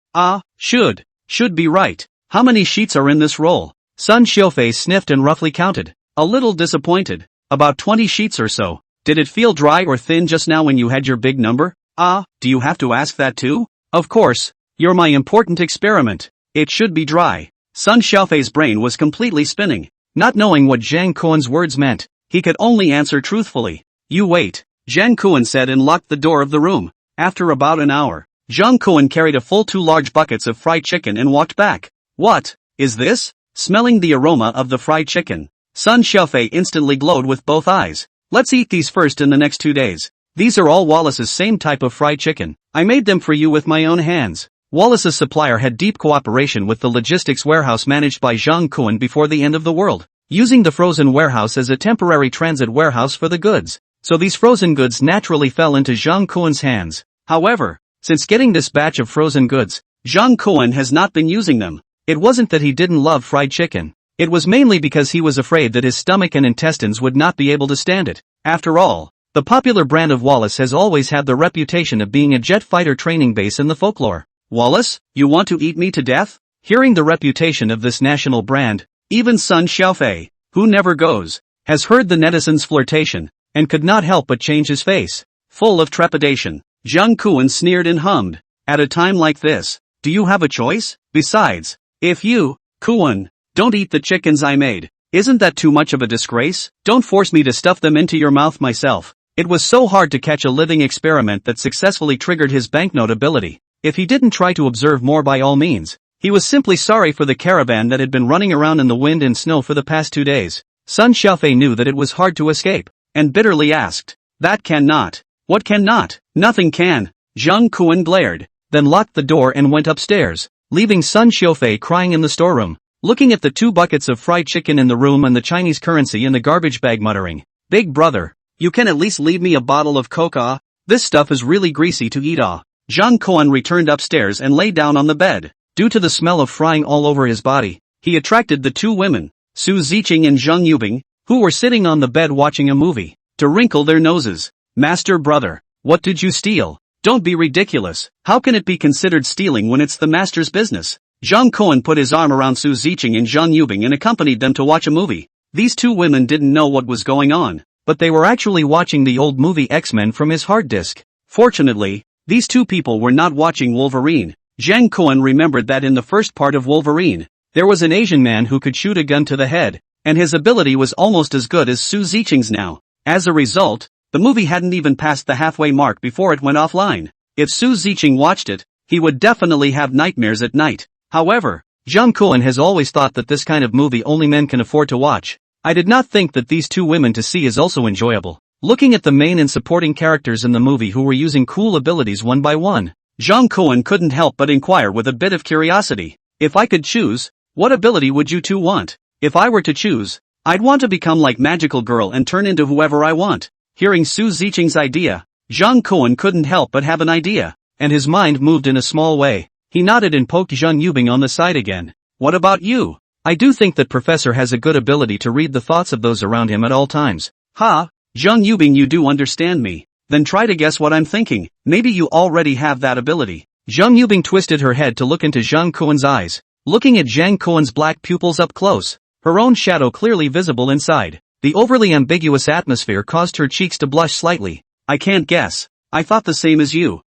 Speaker 1: Should be right. How many sheets are in this roll? Sun Xiaofei sniffed and roughly counted. A little disappointed. About 20 sheets or so. Did it feel dry or thin just now when you had your big number? Do you have to ask that too? Of course. You're my important experiment. It should be dry. Sun Xiaofei's brain was completely spinning. Not knowing what Zhang Kuan's words meant, he could only answer truthfully. You wait, Zhang Kuan said and locked the door of the room. After about an hour, Zhang Kuan carried a full 2 large buckets of fried chicken and walked back. What is this? Smelling the aroma of the fried chicken, Sun Xiaofei instantly glowed with both eyes. Let's eat these first in the next 2 days. These are all Wallace's same type of fried chicken. I made them for you with my own hands. Wallace's supplier had deep cooperation with the logistics warehouse managed by Zhang Kuan before the end of the world, using the frozen warehouse as a temporary transit warehouse for the goods. So these frozen goods naturally fell into Zhang Kuan's hands. However, since getting this batch of frozen goods, Zhang Kuan has not been using them. It wasn't that he didn't love fried chicken. It was mainly because he was afraid that his stomach and intestines would not be able to stand it. After all, the popular brand of Wallace has always had the reputation of being a jet fighter training base in the folklore. Wallace, you want to eat me to death? Hearing the reputation of this national brand, even Sun Xiaofei, who never goes, has heard the netizens' flirtation, and could not help but change his face. Full of trepidation, Zhang Kuan sneered and hummed. At a time like this, do you have a choice? Besides, if you, Kuan, don't eat the chickens I made, isn't that too much of a disgrace? Don't force me to stuff them into your mouth myself. It was so hard to catch a living experiment that successfully triggered his banknote ability. If he didn't try to observe more by all means, he was simply sorry for the caravan that had been running around in the wind and snow for the past 2 days. Sun Xiaofei knew that it was hard to escape, and bitterly asked, that cannot. What cannot? Nothing can. Zhang Kuan glared, then locked the door and went upstairs, leaving Sun Xiaofei crying in the storeroom, looking at the 2 buckets of fried chicken in the room and the Chinese currency in the garbage bag muttering, Big brother, you can at least leave me a bottle of coca? This stuff is really greasy to eat. Zhang Kuan returned upstairs and lay down on the bed. Due to the smell of frying all over his body, he attracted the 2 women, Su Ziqing and Zheng Yubing, who were sitting on the bed watching a movie, to wrinkle their noses. Master brother, what did you steal? Don't be ridiculous. How can it be considered stealing when it's the master's business? Zhang Kuan put his arm around Su Ziqing and Zheng Yubing and accompanied them to watch a movie. These 2 women didn't know what was going on, but they were actually watching the old movie X-Men from his hard disk. Fortunately, these 2 people were not watching Wolverine. Zhang Kuan remembered that in the first part of Wolverine, there was an Asian man who could shoot a gun to the head, and his ability was almost as good as Su Ziqing's now. As a result, the movie hadn't even passed the halfway mark before it went offline. If Su Ziqing watched it, he would definitely have nightmares at night. However, Zhang Kuan has always thought that this kind of movie only men can afford to watch. I did not think that these 2 women to see is also enjoyable. Looking at the main and supporting characters in the movie who were using cool abilities one by one, Zhang Kuan couldn't help but inquire with a bit of curiosity. If I could choose, what ability would you 2 want? If I were to choose, I'd want to become like Magical Girl and turn into whoever I want. Hearing Su Ziqing's idea, Zhang Kuan couldn't help but have an idea, and his mind moved in a small way. He nodded and poked Zheng Yubing on the side again. What about you? I do think that Professor has a good ability to read the thoughts of those around him at all times. Ha! Zheng Yubing, you do understand me. Then try to guess what I'm thinking. Maybe you already have that ability. Zheng Yubing twisted her head to look into Zhang Kuan's eyes, looking at Zhang Kuan's black pupils up close, her own shadow clearly visible inside. The overly ambiguous atmosphere caused her cheeks to blush slightly. I can't guess. I thought the same as you.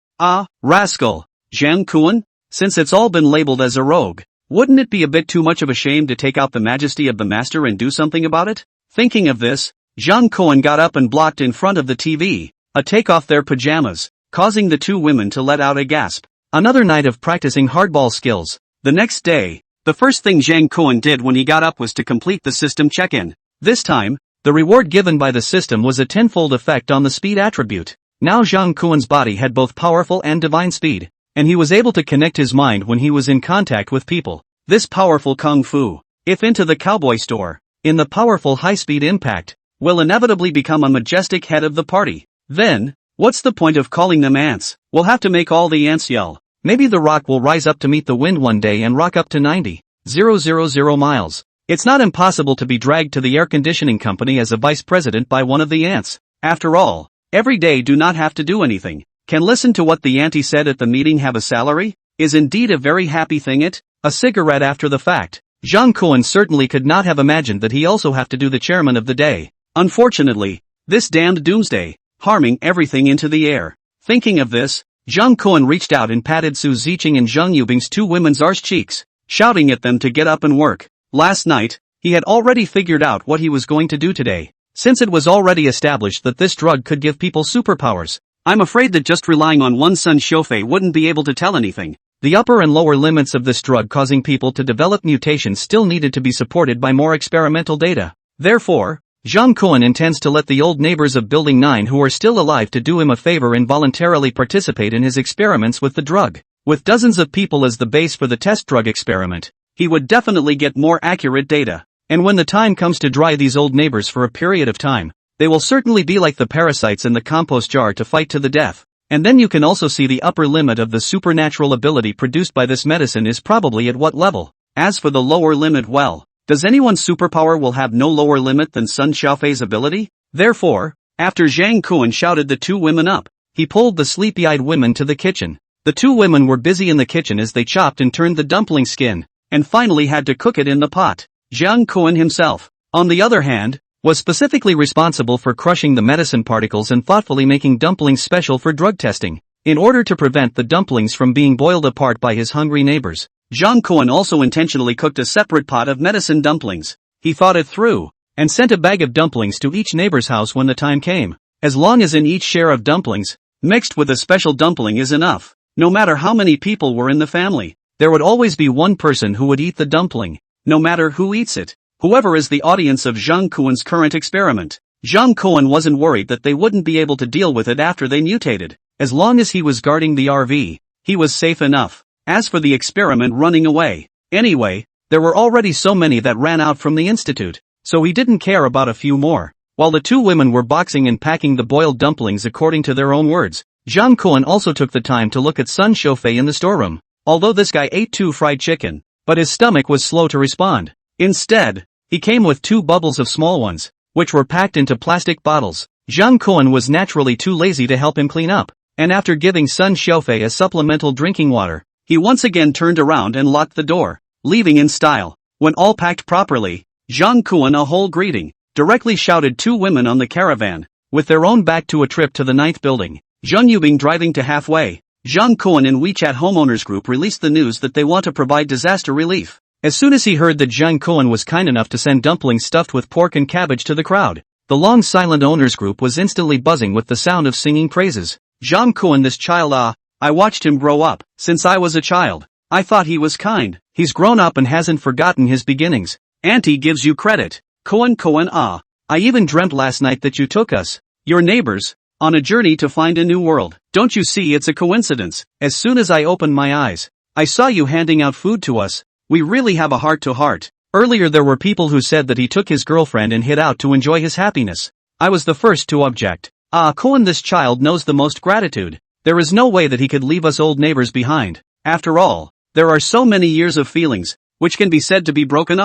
Speaker 1: Rascal. Zhang Kuan? Since it's all been labeled as a rogue, wouldn't it be a bit too much of a shame to take out the majesty of the master and do something about it? Thinking of this, Zhang Kuan got up and blocked in front of the TV, take off their pajamas, causing the 2 women to let out a gasp. Another night of practicing hardball skills. The next day, the first thing Zhang Kuan did when he got up was to complete the system check-in. This time, the reward given by the system was a 10-fold effect on the speed attribute. Now Zhang Kuan's body had both powerful and divine speed. and he was able to connect his mind when he was in contact with people. This powerful kung fu, if into the cowboy store, in the powerful high-speed impact, will inevitably become a majestic head of the party. Then, what's the point of calling them ants? We'll have to make all the ants yell. Maybe the rock will rise up to meet the wind one day and rock up to 90,000 miles. It's not impossible to be dragged to the air conditioning company as a vice president by one of the ants. After all, every day do not have to do anything. Can listen to what the auntie said at the meeting have a salary? Is indeed a very happy thing it? A cigarette after the fact. Jean Cohen certainly could not have imagined that he also have to do the chairman of the day. Unfortunately, this damned doomsday, harming everything into the air. Thinking of this, Jean Cohen reached out and patted Su Ziqing and Zheng Yubing's two women's arse cheeks, shouting at them to get up and work. Last night, he had already figured out what he was going to do today, since it was already established that this drug could give people superpowers. I'm afraid that just relying on one Sun Xiufei wouldn't be able to tell anything. The upper and lower limits of this drug causing people to develop mutations still needed to be supported by more experimental data. Therefore, Jean Cohen intends to let the old neighbors of Building 9 who are still alive to do him a favor and voluntarily participate in his experiments with the drug. With dozens of people as the base for the test drug experiment, he would definitely get more accurate data. And when the time comes to dry these old neighbors for a period of time, they will certainly be like the parasites in the compost jar to fight to the death. And then you can also see the upper limit of the supernatural ability produced by this medicine is probably at what level. As for the lower limit, well, does anyone's superpower will have no lower limit than Sun Xiaofei's ability? Therefore, after Zhang Kuan shouted the two women up, he pulled the sleepy-eyed women to the kitchen. The two women were busy in the kitchen as they chopped and turned the dumpling skin, and finally had to cook it in the pot. Zhang Kuan himself, on the other hand, was specifically responsible for crushing the medicine particles and thoughtfully making dumplings special for drug testing, in order to prevent the dumplings from being boiled apart by his hungry neighbors. Zhang Kuan also intentionally cooked a separate pot of medicine dumplings. He thought it through, and sent a bag of dumplings to each neighbor's house when the time came. As long as in each share of dumplings, mixed with a special dumpling is enough, no matter how many people were in the family, there would always be one person who would eat the dumpling, no matter who eats it. Whoever is the audience of Zhang Kuan's current experiment, Zhang Kuan wasn't worried that they wouldn't be able to deal with it after they mutated. As long as he was guarding the RV, he was safe enough. As for the experiment running away, anyway, there were already so many that ran out from the institute, so he didn't care about a few more. While the two women were boxing and packing the boiled dumplings according to their own words, Zhang Kuan also took the time to look at Sun Xiufei in the storeroom. Although this guy ate 2 fried chicken, but his stomach was slow to respond. Instead, he came with 2 bubbles of small ones, which were packed into plastic bottles. Zhang Kuan was naturally too lazy to help him clean up, and after giving Sun Xiufei a supplemental drinking water, he once again turned around and locked the door, leaving in style. When all packed properly, Zhang Kuan, a whole greeting, directly shouted 2 women on the caravan, with their own back to a trip to the 9th building. Zheng Yubing driving to halfway. Zhang Kuan and WeChat homeowners group released the news that they want to provide disaster relief. As soon as he heard that Zhang Kuan was kind enough to send dumplings stuffed with pork and cabbage to the crowd, the long silent owners group was instantly buzzing with the sound of singing praises. Zhang Kuan, this child, I watched him grow up. Since I was a child, I thought he was kind. He's grown up and hasn't forgotten his beginnings. Auntie gives you credit. Kuan, I even dreamt last night that you took us, your neighbors, on a journey to find a new world. Don't you see it's a coincidence? As soon as I opened my eyes, I saw you handing out food to us. We really have a heart-to-heart. Earlier there were people who said that he took his girlfriend and hid out to enjoy his happiness. I was the first to object. Kuan, this child knows the most gratitude. There is no way that he could leave us old neighbors behind. After all, there are so many years of feelings, which can be said to be broken.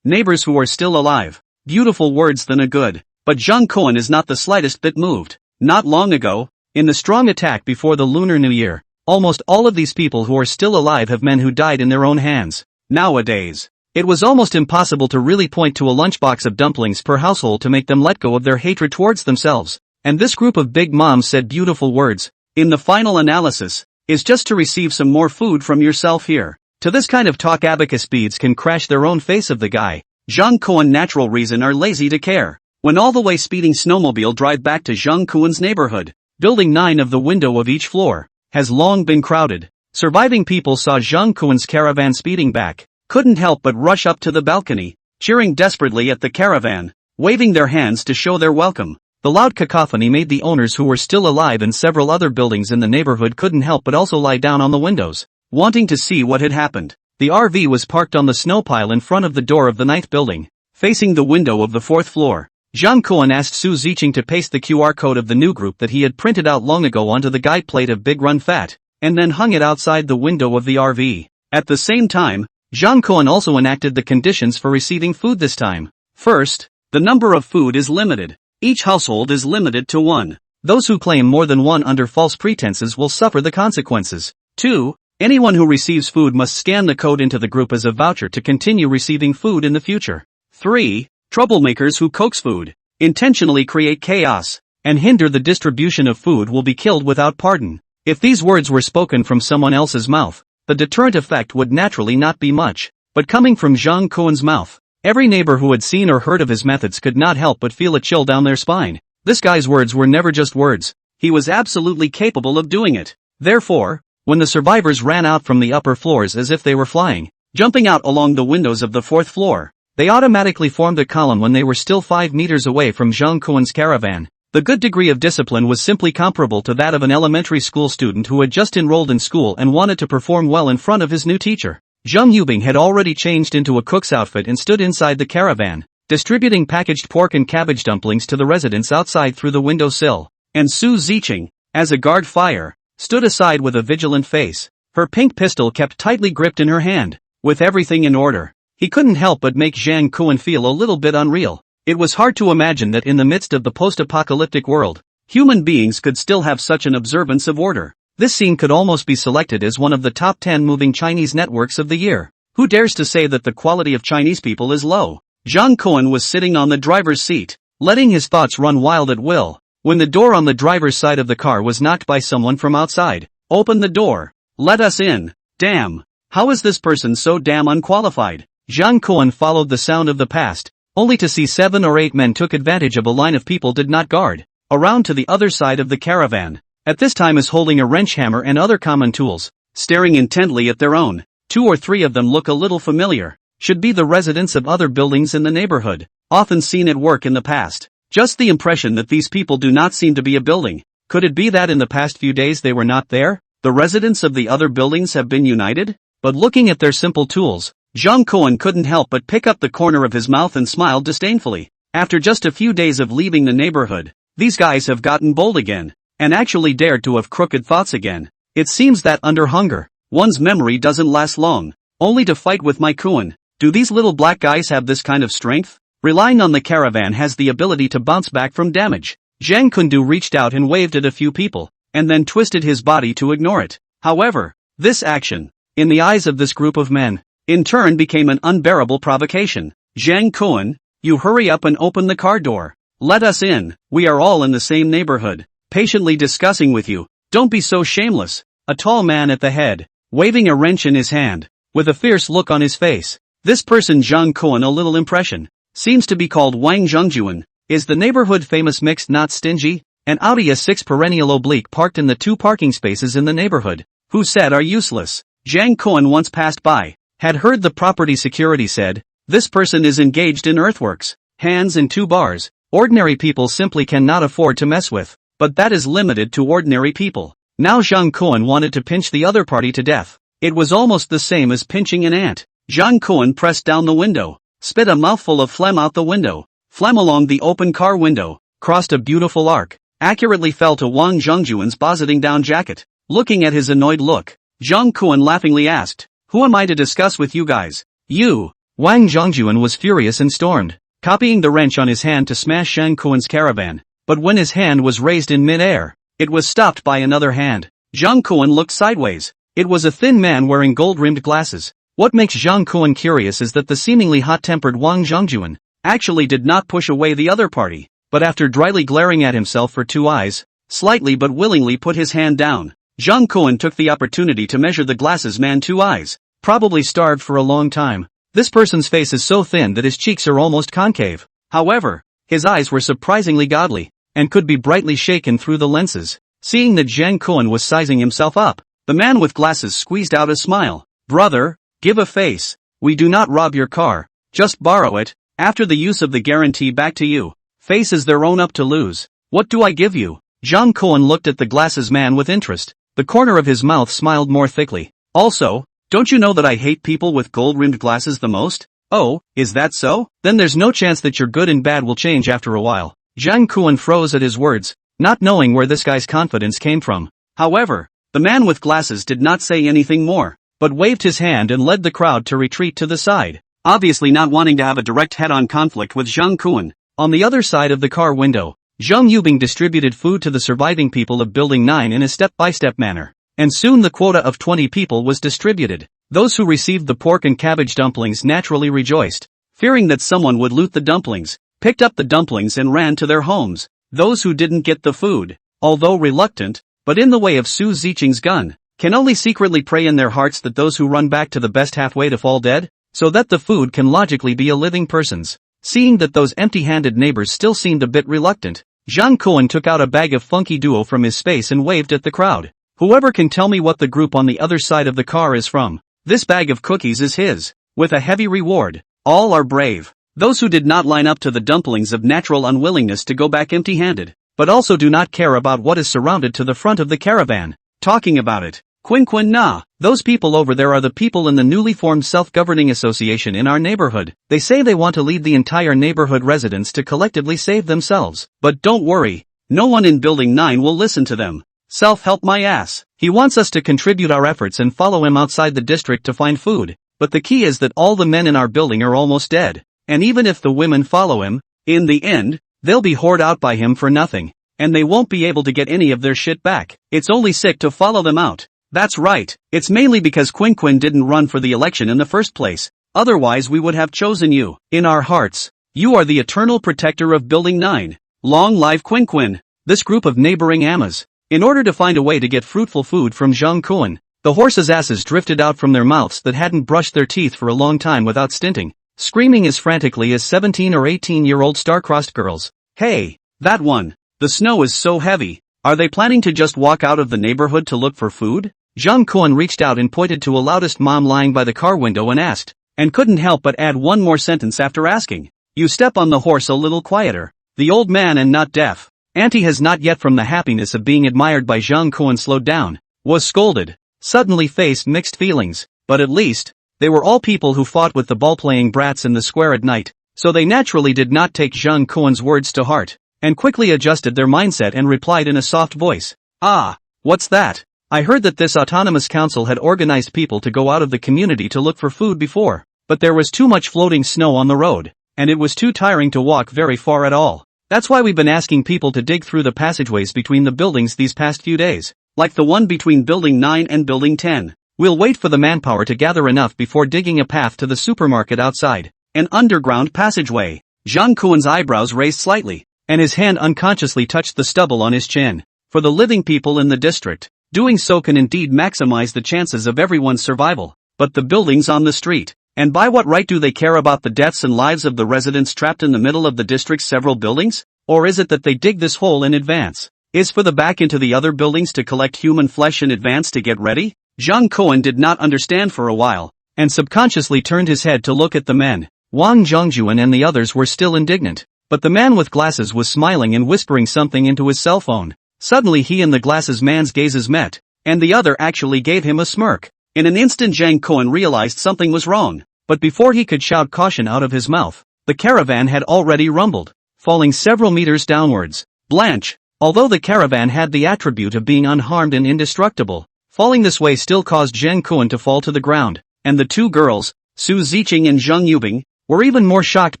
Speaker 1: Neighbors who are still alive. Beautiful words than a good. But Zhang Kuan is not the slightest bit moved. Not long ago, in the strong attack before the Lunar New Year, almost all of these people who are still alive have men who died in their own hands. Nowadays, it was almost impossible to really point to a lunchbox of dumplings per household to make them let go of their hatred towards themselves. And this group of big moms said beautiful words. In the final analysis, is just to receive some more food from yourself here. To this kind of talk, abacus beads can crash their own face of the guy. Zhang Kuan natural reason are lazy to care. When all the way speeding snowmobile drive back to Zhang Kuan's neighborhood, building 9 of the window of each floor, has long been crowded. Surviving people saw Zhang Kuan's caravan speeding back, couldn't help but rush up to the balcony, cheering desperately at the caravan, waving their hands to show their welcome. The loud cacophony made the owners who were still alive in several other buildings in the neighborhood couldn't help but also lie down on the windows, wanting to see what had happened. The RV was parked on the snow pile in front of the door of the 9th building, facing the window of the 4th floor. Zhang Kuan asked Su Ziqing to paste the QR code of the new group that he had printed out long ago onto the guide plate of Big Run Fat, and then hung it outside the window of the RV. At the same time, Zhang Kuan also enacted the conditions for receiving food this time. First, the number of food is limited. Each household is limited to 1. Those who claim more than 1 under false pretenses will suffer the consequences. 2. Anyone who receives food must scan the code into the group as a voucher to continue receiving food in the future. 3. Troublemakers who coax food, intentionally create chaos, and hinder the distribution of food will be killed without pardon. If these words were spoken from someone else's mouth, the deterrent effect would naturally not be much, but coming from Zhang Kuan's mouth, every neighbor who had seen or heard of his methods could not help but feel a chill down their spine. This guy's words were never just words, he was absolutely capable of doing it. Therefore, when the survivors ran out from the upper floors as if they were flying, jumping out along the windows of the 4th floor, they automatically formed a column when they were still 5 meters away from Zhang Kuan's caravan. The good degree of discipline was simply comparable to that of an elementary school student who had just enrolled in school and wanted to perform well in front of his new teacher. Zhang Yubing had already changed into a cook's outfit and stood inside the caravan, distributing packaged pork and cabbage dumplings to the residents outside through the window sill. And Su Ziqing, as a guard fire, stood aside with a vigilant face, her pink pistol kept tightly gripped in her hand. With everything in order, he couldn't help but make Zhang Kuan feel a little bit unreal. It was hard to imagine that in the midst of the post-apocalyptic world, human beings could still have such an observance of order. This scene could almost be selected as one of the top 10 moving Chinese networks of the year. Who dares to say that the quality of Chinese people is low? Zhang Kuan was sitting on the driver's seat, letting his thoughts run wild at will, when the door on the driver's side of the car was knocked by someone from outside. Open the door. Let us in. Damn. How is this person so damn unqualified? Zhang Kuan followed the sound of the past, only to see 7 or 8 men took advantage of a line of people did not guard, around to the other side of the caravan. At this time is holding a wrench hammer and other common tools, staring intently at their own. 2 or 3 of them look a little familiar, should be the residents of other buildings in the neighborhood, often seen at work in the past. Just the impression that these people do not seem to be a building. Could it be that in the past few days they were not there? The residents of the other buildings have been united? But looking at their simple tools, Zhang Kuan couldn't help but pick up the corner of his mouth and smiled disdainfully. After just a few days of leaving the neighborhood, these guys have gotten bold again, and actually dared to have crooked thoughts again. It seems that under hunger, one's memory doesn't last long. Only to fight with my Kuan. Do these little black guys have this kind of strength? Relying on the caravan has the ability to bounce back from damage. Zhang Kundu reached out and waved at a few people, and then twisted his body to ignore it. However, this action, in the eyes of this group of men, in turn became an unbearable provocation. Zhang Kuan, you hurry up and open the car door. Let us in, we are all in the same neighborhood, patiently discussing with you. Don't be so shameless. A tall man at the head, waving a wrench in his hand, with a fierce look on his face. This person Zhang Kuan a little impression, seems to be called Wang Zhongjuan. Is the neighborhood famous mixed not stingy? An Audi A6 perennial oblique parked in the 2 parking spaces in the neighborhood. Who said are useless? Zhang Kuan once passed by, had heard the property security said, this person is engaged in earthworks, hands and 2 bars, ordinary people simply cannot afford to mess with, but that is limited to ordinary people. Now Zhang Kuan wanted to pinch the other party to death. It was almost the same as pinching an ant. Zhang Kuan pressed down the window, spit a mouthful of phlegm out the window, phlegm along the open car window, crossed a beautiful arc, accurately fell to Wang Zhongjuan's bozzetting down jacket. Looking at his annoyed look, Zhang Kuan laughingly asked, who am I to discuss with you guys? You. Wang Zhongjuan was furious and stormed, copying the wrench on his hand to smash Zhang Kuan's caravan, but when his hand was raised in mid-air, it was stopped by another hand. Zhang Kuan looked sideways. It was a thin man wearing gold-rimmed glasses. What makes Zhang Kuan curious is that the seemingly hot-tempered Wang Zhongjuan actually did not push away the other party, but after dryly glaring at himself for 2 eyes, slightly but willingly put his hand down. Zhang Kuan took the opportunity to measure the glasses man 2 eyes, probably starved for a long time. This person's face is so thin that his cheeks are almost concave. However, his eyes were surprisingly godly, and could be brightly shaken through the lenses. Seeing that Zhang Kuan was sizing himself up, the man with glasses squeezed out a smile. Brother, give a face. We do not rob your car, just borrow it, after the use of the guarantee back to you. Face is their own up to lose. What do I give you? Zhang Kuan looked at the glasses man with interest. The corner of his mouth smiled more thickly. Also, don't you know that I hate people with gold-rimmed glasses the most? Oh, is that so? Then there's no chance that your good and bad will change after a while. Zhang Kuan froze at his words, not knowing where this guy's confidence came from. However, the man with glasses did not say anything more, but waved his hand and led the crowd to retreat to the side, obviously not wanting to have a direct head-on conflict with Zhang Kuan. On the other side of the car window, Zhang Yubing distributed food to the surviving people of Building 9 in a step-by-step manner, and soon the quota of 20 people was distributed. Those who received the pork and cabbage dumplings naturally rejoiced, fearing that someone would loot the dumplings, picked up the dumplings and ran to their homes. Those who didn't get the food, although reluctant, but in the way of Su Ziqing's gun, can only secretly pray in their hearts that those who run back to the best halfway to fall dead, so that the food can logically be a living person's. Seeing that those empty-handed neighbors still seemed a bit reluctant, Zhang Kuan took out a bag of funky duo from his space and waved at the crowd. Whoever can tell me what the group on the other side of the car is from, this bag of cookies is his, with a heavy reward. All are brave. Those who did not line up to the dumplings of natural unwillingness to go back empty-handed, but also do not care about what is surrounded to the front of the caravan. Talking about it. Quin na, those people over there are the people in the newly formed self-governing association in our neighborhood. They say they want to lead the entire neighborhood residents to collectively save themselves. But don't worry, no one in Building 9 will listen to them. Self-help my ass. He wants us to contribute our efforts and follow him outside the district to find food. But the key is that all the men in our building are almost dead. And even if the women follow him, in the end, they'll be whored out by him for nothing. And they won't be able to get any of their shit back. It's only sick to follow them out. That's right, it's mainly because Quin didn't run for the election in the first place. Otherwise we would have chosen you. In our hearts, you are the eternal protector of Building 9. Long live Quin. This group of neighboring amas. In order to find a way to get fruitful food from Zhang Kuan, the horses' asses drifted out from their mouths that hadn't brushed their teeth for a long time without stinting, screaming as frantically as 17 or 18-year-old star-crossed girls. Hey, that one. The snow is so heavy. Are they planning to just walk out of the neighborhood to look for food? Zhang Kuan reached out and pointed to a loudest mom lying by the car window and asked, and couldn't help but add one more sentence after asking. You step on the horse a little quieter. The old man and not deaf. Auntie has not yet from the happiness of being admired by Zhang Kuan slowed down, was scolded, suddenly faced mixed feelings, but at least, they were all people who fought with the ball-playing brats in the square at night, so they naturally did not take Zhang Kuan's words to heart, and quickly adjusted their mindset and replied in a soft voice. Ah, what's that? I heard that this autonomous council had organized people to go out of the community to look for food before, but there was too much floating snow on the road, and it was too tiring to walk very far at all. That's why we've been asking people to dig through the passageways between the buildings these past few days, like the one between Building 9 and Building 10. We'll wait for the manpower to gather enough before digging a path to the supermarket outside, an underground passageway. Zhang Kuan's eyebrows raised slightly, and his hand unconsciously touched the stubble on his chin. For the living people in the district, doing so can indeed maximize the chances of everyone's survival. But the buildings on the street, and by what right do they care about the deaths and lives of the residents trapped in the middle of the district's several buildings? Or is it that they dig this hole in advance? Is for the back into the other buildings to collect human flesh in advance to get ready? Zhang Kuan did not understand for a while, and subconsciously turned his head to look at the men. Wang Zhongjuan and the others were still indignant, but the man with glasses was smiling and whispering something into his cell phone. Suddenly he and the glasses man's gazes met, and the other actually gave him a smirk. In an instant Zhang Kuan realized something was wrong, but before he could shout caution out of his mouth, the caravan had already rumbled, falling several meters downwards. Blanche, although the caravan had the attribute of being unharmed and indestructible, falling this way still caused Zhang Kuan to fall to the ground, and the two girls, Su Ziqing and Zheng Yubing, were even more shocked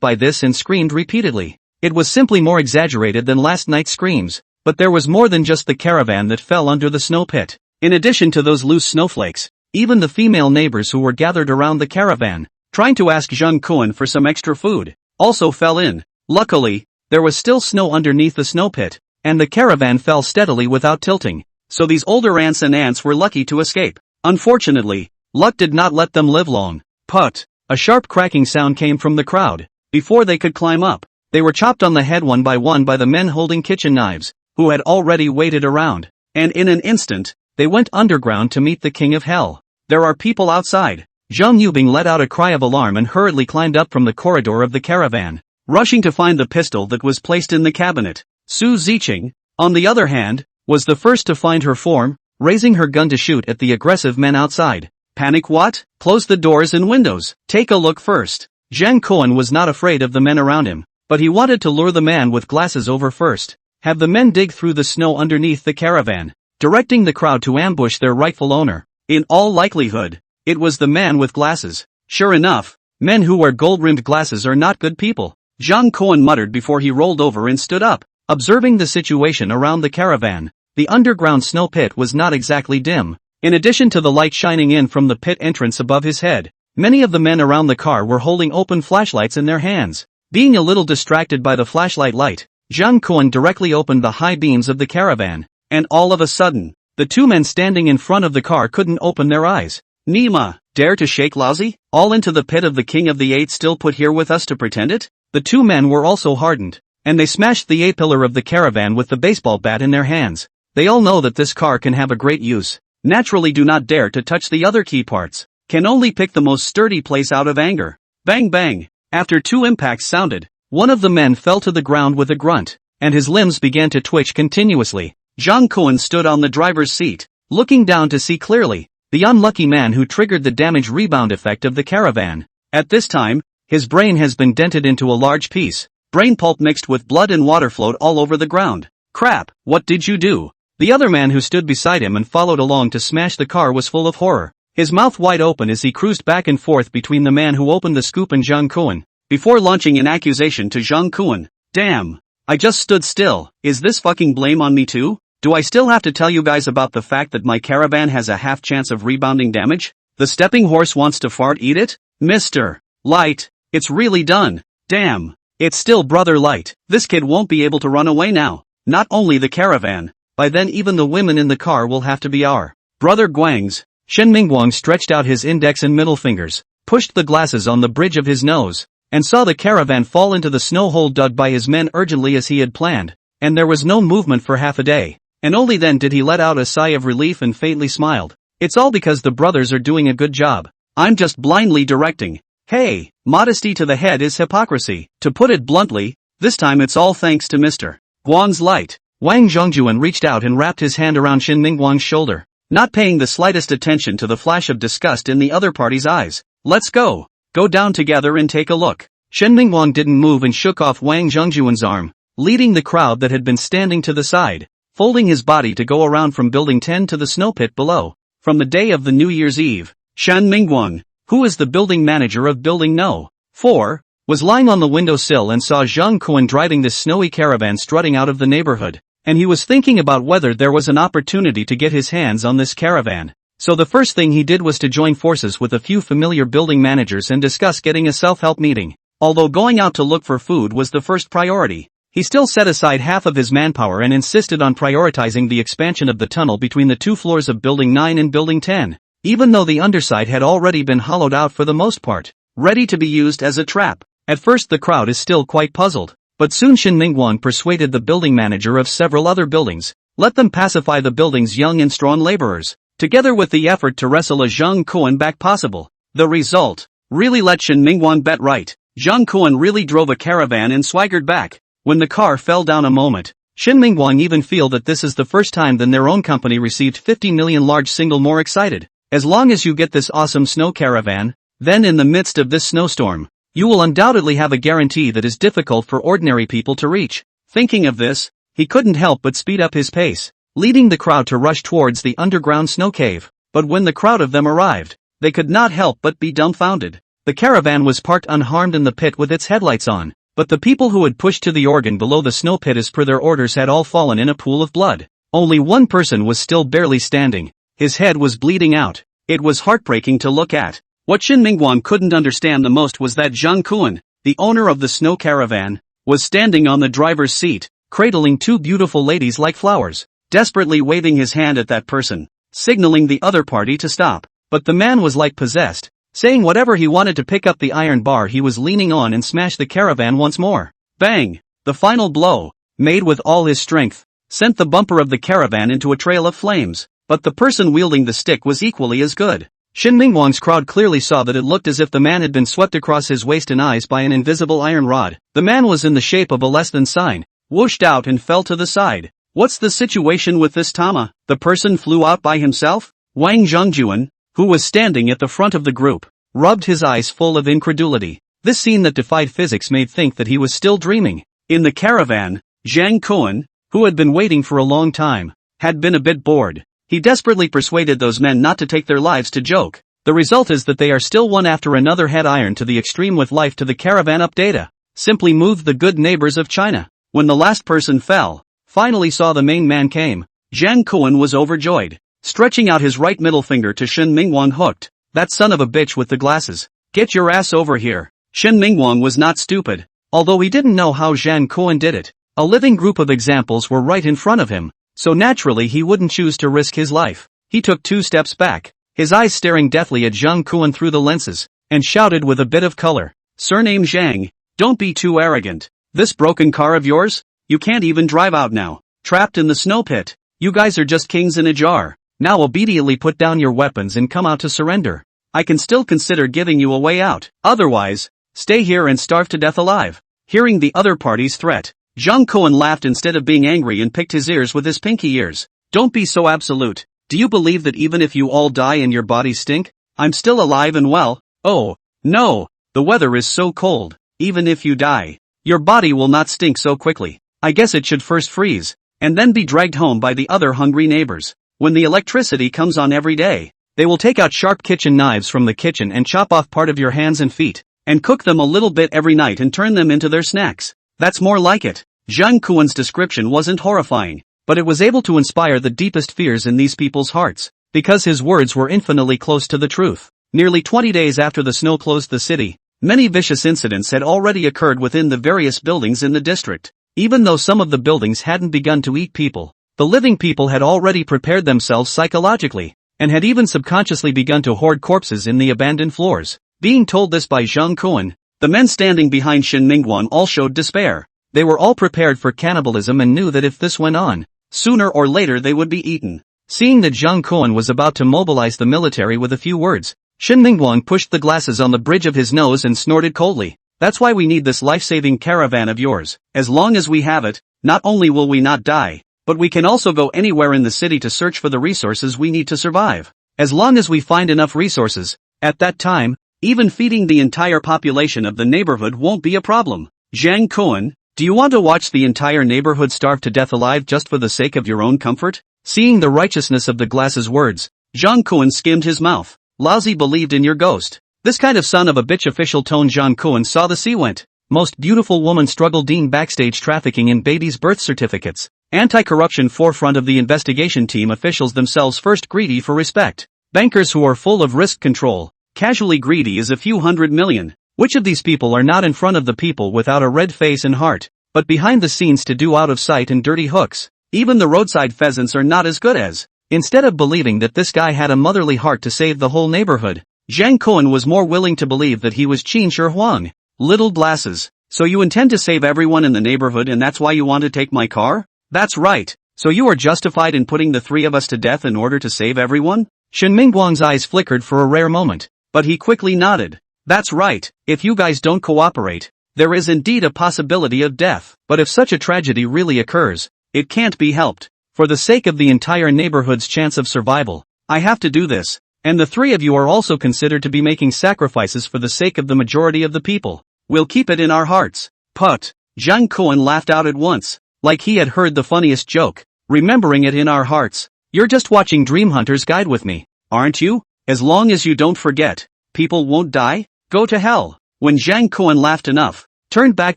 Speaker 1: by this and screamed repeatedly. It was simply more exaggerated than last night's screams. But there was more than just the caravan that fell under the snow pit. In addition to those loose snowflakes, even the female neighbors who were gathered around the caravan, trying to ask Zhang Kuan for some extra food, also fell in. Luckily, there was still snow underneath the snow pit, and the caravan fell steadily without tilting, so these older ants and ants were lucky to escape. Unfortunately, luck did not let them live long. Put! A sharp cracking sound came from the crowd. Before they could climb up, they were chopped on the head one by the men holding kitchen knives, who had already waited around, and in an instant, they went underground to meet the king of hell. There are people outside. Zheng Yubing let out a cry of alarm and hurriedly climbed up from the corridor of the caravan, rushing to find the pistol that was placed in the cabinet. Su Ziqing, on the other hand, was the first to find her form, raising her gun to shoot at the aggressive men outside. Panic what? Close the doors and windows. Take a look first. Zhang Kuan was not afraid of the men around him, but he wanted to lure the man with glasses over first. Have the men dig through the snow underneath the caravan, directing the crowd to ambush their rightful owner. In all likelihood, it was the man with glasses. Sure enough, men who wear gold-rimmed glasses are not good people. Zhang Kuan muttered before he rolled over and stood up, observing the situation around the caravan. The underground snow pit was not exactly dim. In addition to the light shining in from the pit entrance above his head, many of the men around the car were holding open flashlights in their hands. Being a little distracted by the flashlight light, Zhang Kuan directly opened the high beams of the caravan, and all of a sudden, the two men standing in front of the car couldn't open their eyes. Nima, dare to shake lousy? All into the pit of the king of the eight still put here with us to pretend it? The two men were also hardened, and they smashed the A-pillar of the caravan with the baseball bat in their hands. They all know that this car can have a great use. Naturally do not dare to touch the other key parts. Can only pick the most sturdy place out of anger. Bang bang. After two impacts sounded, one of the men fell to the ground with a grunt, and his limbs began to twitch continuously. Zhang Kuan stood on the driver's seat, looking down to see clearly the unlucky man who triggered the damage rebound effect of the caravan. At this time, his brain has been dented into a large piece. Brain pulp mixed with blood and water flowed all over the ground. Crap, what did you do? The other man who stood beside him and followed along to smash the car was full of horror, his mouth wide open as he cruised back and forth between the man who opened the scoop and Zhang Kuan, before launching an accusation to Zhang Kuan. Damn. I just stood still. Is this fucking blame on me too? Do I still have to tell you guys about the fact that my caravan has a half chance of rebounding damage? The stepping horse wants to fart eat it? Mr. Light, it's really done. Damn. It's still Brother Light. This kid won't be able to run away now. Not only the caravan. By then even the women in the car will have to be our Brother Guang's. Shen Mingguang stretched out his index and middle fingers, pushed the glasses on the bridge of his nose, and saw the caravan fall into the snow hole dug by his men urgently as he had planned, and there was no movement for half a day, and only then did he let out a sigh of relief and faintly smiled. It's all because the brothers are doing a good job. I'm just blindly directing. Hey, modesty to the head is hypocrisy. To put it bluntly, this time it's all thanks to Mr. Guang's light. Wang Zhongjuan reached out and wrapped his hand around Shen Mingguang's shoulder, not paying the slightest attention to the flash of disgust in the other party's eyes. Let's go. Go down together and take a look. Shen Mingguang didn't move and shook off Wang Zhongjuan's arm, leading the crowd that had been standing to the side, folding his body to go around from building 10 to the snow pit below. From the day of the New Year's Eve, Shen Mingguang, who is the building manager of Building No. 4, was lying on the windowsill and saw Zhang Kuan driving this snowy caravan strutting out of the neighborhood. And he was thinking about whether there was an opportunity to get his hands on this caravan. So the first thing he did was to join forces with a few familiar building managers and discuss getting a self-help meeting. Although going out to look for food was the first priority, he still set aside half of his manpower and insisted on prioritizing the expansion of the tunnel between the two floors of Building 9 and Building 10, even though the underside had already been hollowed out for the most part, ready to be used as a trap. At first the crowd is still quite puzzled. But soon Shen Mingguang persuaded the building manager of several other buildings, let them pacify the building's young and strong laborers, together with the effort to wrestle a Zhang Kuan back possible. The result really let Shen Mingguang bet right. Zhang Kuan really drove a caravan and swaggered back. When the car fell down a moment, Shen Mingguang even feel that this is the first time that their own company received 50 million large single more excited. As long as you get this awesome snow caravan, then in the midst of this snowstorm, you will undoubtedly have a guarantee that is difficult for ordinary people to reach. Thinking of this, he couldn't help but speed up his pace, leading the crowd to rush towards the underground snow cave. But when the crowd of them arrived, they could not help but be dumbfounded. The caravan was parked unharmed in the pit with its headlights on, but the people who had pushed to the organ below the snow pit as per their orders had all fallen in a pool of blood. Only one person was still barely standing. His head was bleeding out. It was heartbreaking to look at. What Shen Mingguang couldn't understand the most was that Zhang Kuan, the owner of the snow caravan, was standing on the driver's seat, cradling two beautiful ladies like flowers, desperately waving his hand at that person, signaling the other party to stop. But the man was like possessed, saying whatever he wanted to pick up the iron bar he was leaning on and smash the caravan once more. Bang! The final blow, made with all his strength, sent the bumper of the caravan into a trail of flames, but the person wielding the stick was equally as good. Shen Mingguang's crowd clearly saw that it looked as if the man had been swept across his waist and eyes by an invisible iron rod. The man was in the shape of a less than sign, whooshed out and fell to the side. What's the situation with this Tama? The person flew out by himself? Wang Zhongjuan, who was standing at the front of the group, rubbed his eyes full of incredulity. This scene that defied physics made think that he was still dreaming. In the caravan, Zhang Kuan, who had been waiting for a long time, had been a bit bored. He desperately persuaded those men not to take their lives to joke. The result is that they are still one after another head ironed to the extreme with life to the caravan up data. Simply moved the good neighbors of China. When the last person fell, finally saw the main man came, Zhang Kuan was overjoyed. Stretching out his right middle finger to Shen Mingwang hooked. That son of a bitch with the glasses. Get your ass over here. Shen Mingwang was not stupid. Although he didn't know how Zhang Kuan did it. A living group of examples were right in front of him. So naturally he wouldn't choose to risk his life. He took 2 steps back, his eyes staring deathly at Zhang Kuan through the lenses, and shouted with a bit of color. Surname Zhang, don't be too arrogant. This broken car of yours? You can't even drive out now. Trapped in the snow pit. You guys are just kings in a jar. Now obediently put down your weapons and come out to surrender. I can still consider giving you a way out. Otherwise, stay here and starve to death alive. Hearing the other party's threat, Zhang Kuan laughed instead of being angry and picked his ears with his pinky ears. Don't be so absolute. Do you believe that even if you all die and your bodies stink, I'm still alive and well? Oh, no, the weather is so cold. Even if you die, your body will not stink so quickly. I guess it should first freeze, and then be dragged home by the other hungry neighbors. When the electricity comes on every day, they will take out sharp kitchen knives from the kitchen and chop off part of your hands and feet, and cook them a little bit every night and turn them into their snacks. That's more like it. Zhang Kuan's description wasn't horrifying, but it was able to inspire the deepest fears in these people's hearts, because his words were infinitely close to the truth. Nearly 20 days after the snow closed the city, many vicious incidents had already occurred within the various buildings in the district. Even though some of the buildings hadn't begun to eat people, the living people had already prepared themselves psychologically, and had even subconsciously begun to hoard corpses in the abandoned floors. Being told this by Zhang Kuan, the men standing behind Shen Mingguan all showed despair. They were all prepared for cannibalism and knew that if this went on, sooner or later they would be eaten. Seeing that Zhang Kuan was about to mobilize the military with a few words, Shen Mingguan pushed the glasses on the bridge of his nose and snorted coldly. That's why we need this life-saving caravan of yours. As long as we have it, not only will we not die, but we can also go anywhere in the city to search for the resources we need to survive. As long as we find enough resources, at that time, even feeding the entire population of the neighborhood won't be a problem. Zhang Kuan, do you want to watch the entire neighborhood starve to death alive just for the sake of your own comfort? Seeing the righteousness of the glasses' words, Zhang Kuan skimmed his mouth. Lousy believed in your ghost. This kind of son of a bitch official tone. Zhang Kuan saw the sea went. Most beautiful woman struggle Dean backstage trafficking in babies' birth certificates. Anti-corruption forefront of the investigation team officials themselves first greedy for respect. Bankers who are full of risk control. Casually greedy as a few $100 million. Which of these people are not in front of the people without a red face and heart, but behind the scenes to do out of sight and dirty hooks? Even the roadside pheasants are not as good as. Instead of believing that this guy had a motherly heart to save the whole neighborhood, Zhang Kuan was more willing to believe that he was Qin Shi Huang. Little glasses. So you intend to save everyone in the neighborhood and that's why you want to take my car? That's right. So you are justified in putting the 3 of us to death in order to save everyone? Shen Mingguang's eyes flickered for a rare moment, but he quickly nodded. That's right. If you guys don't cooperate, there is indeed a possibility of death. But if such a tragedy really occurs, it can't be helped. For the sake of the entire neighborhood's chance of survival, I have to do this. And the 3 of you are also considered to be making sacrifices for the sake of the majority of the people. We'll keep it in our hearts. Put. Zhang Kuan laughed out at once, like he had heard the funniest joke. Remembering it in our hearts. You're just watching Dream Hunter's Guide with me, aren't you? As long as you don't forget, people won't die? Go to hell. When Zhang Kuan laughed enough, turned back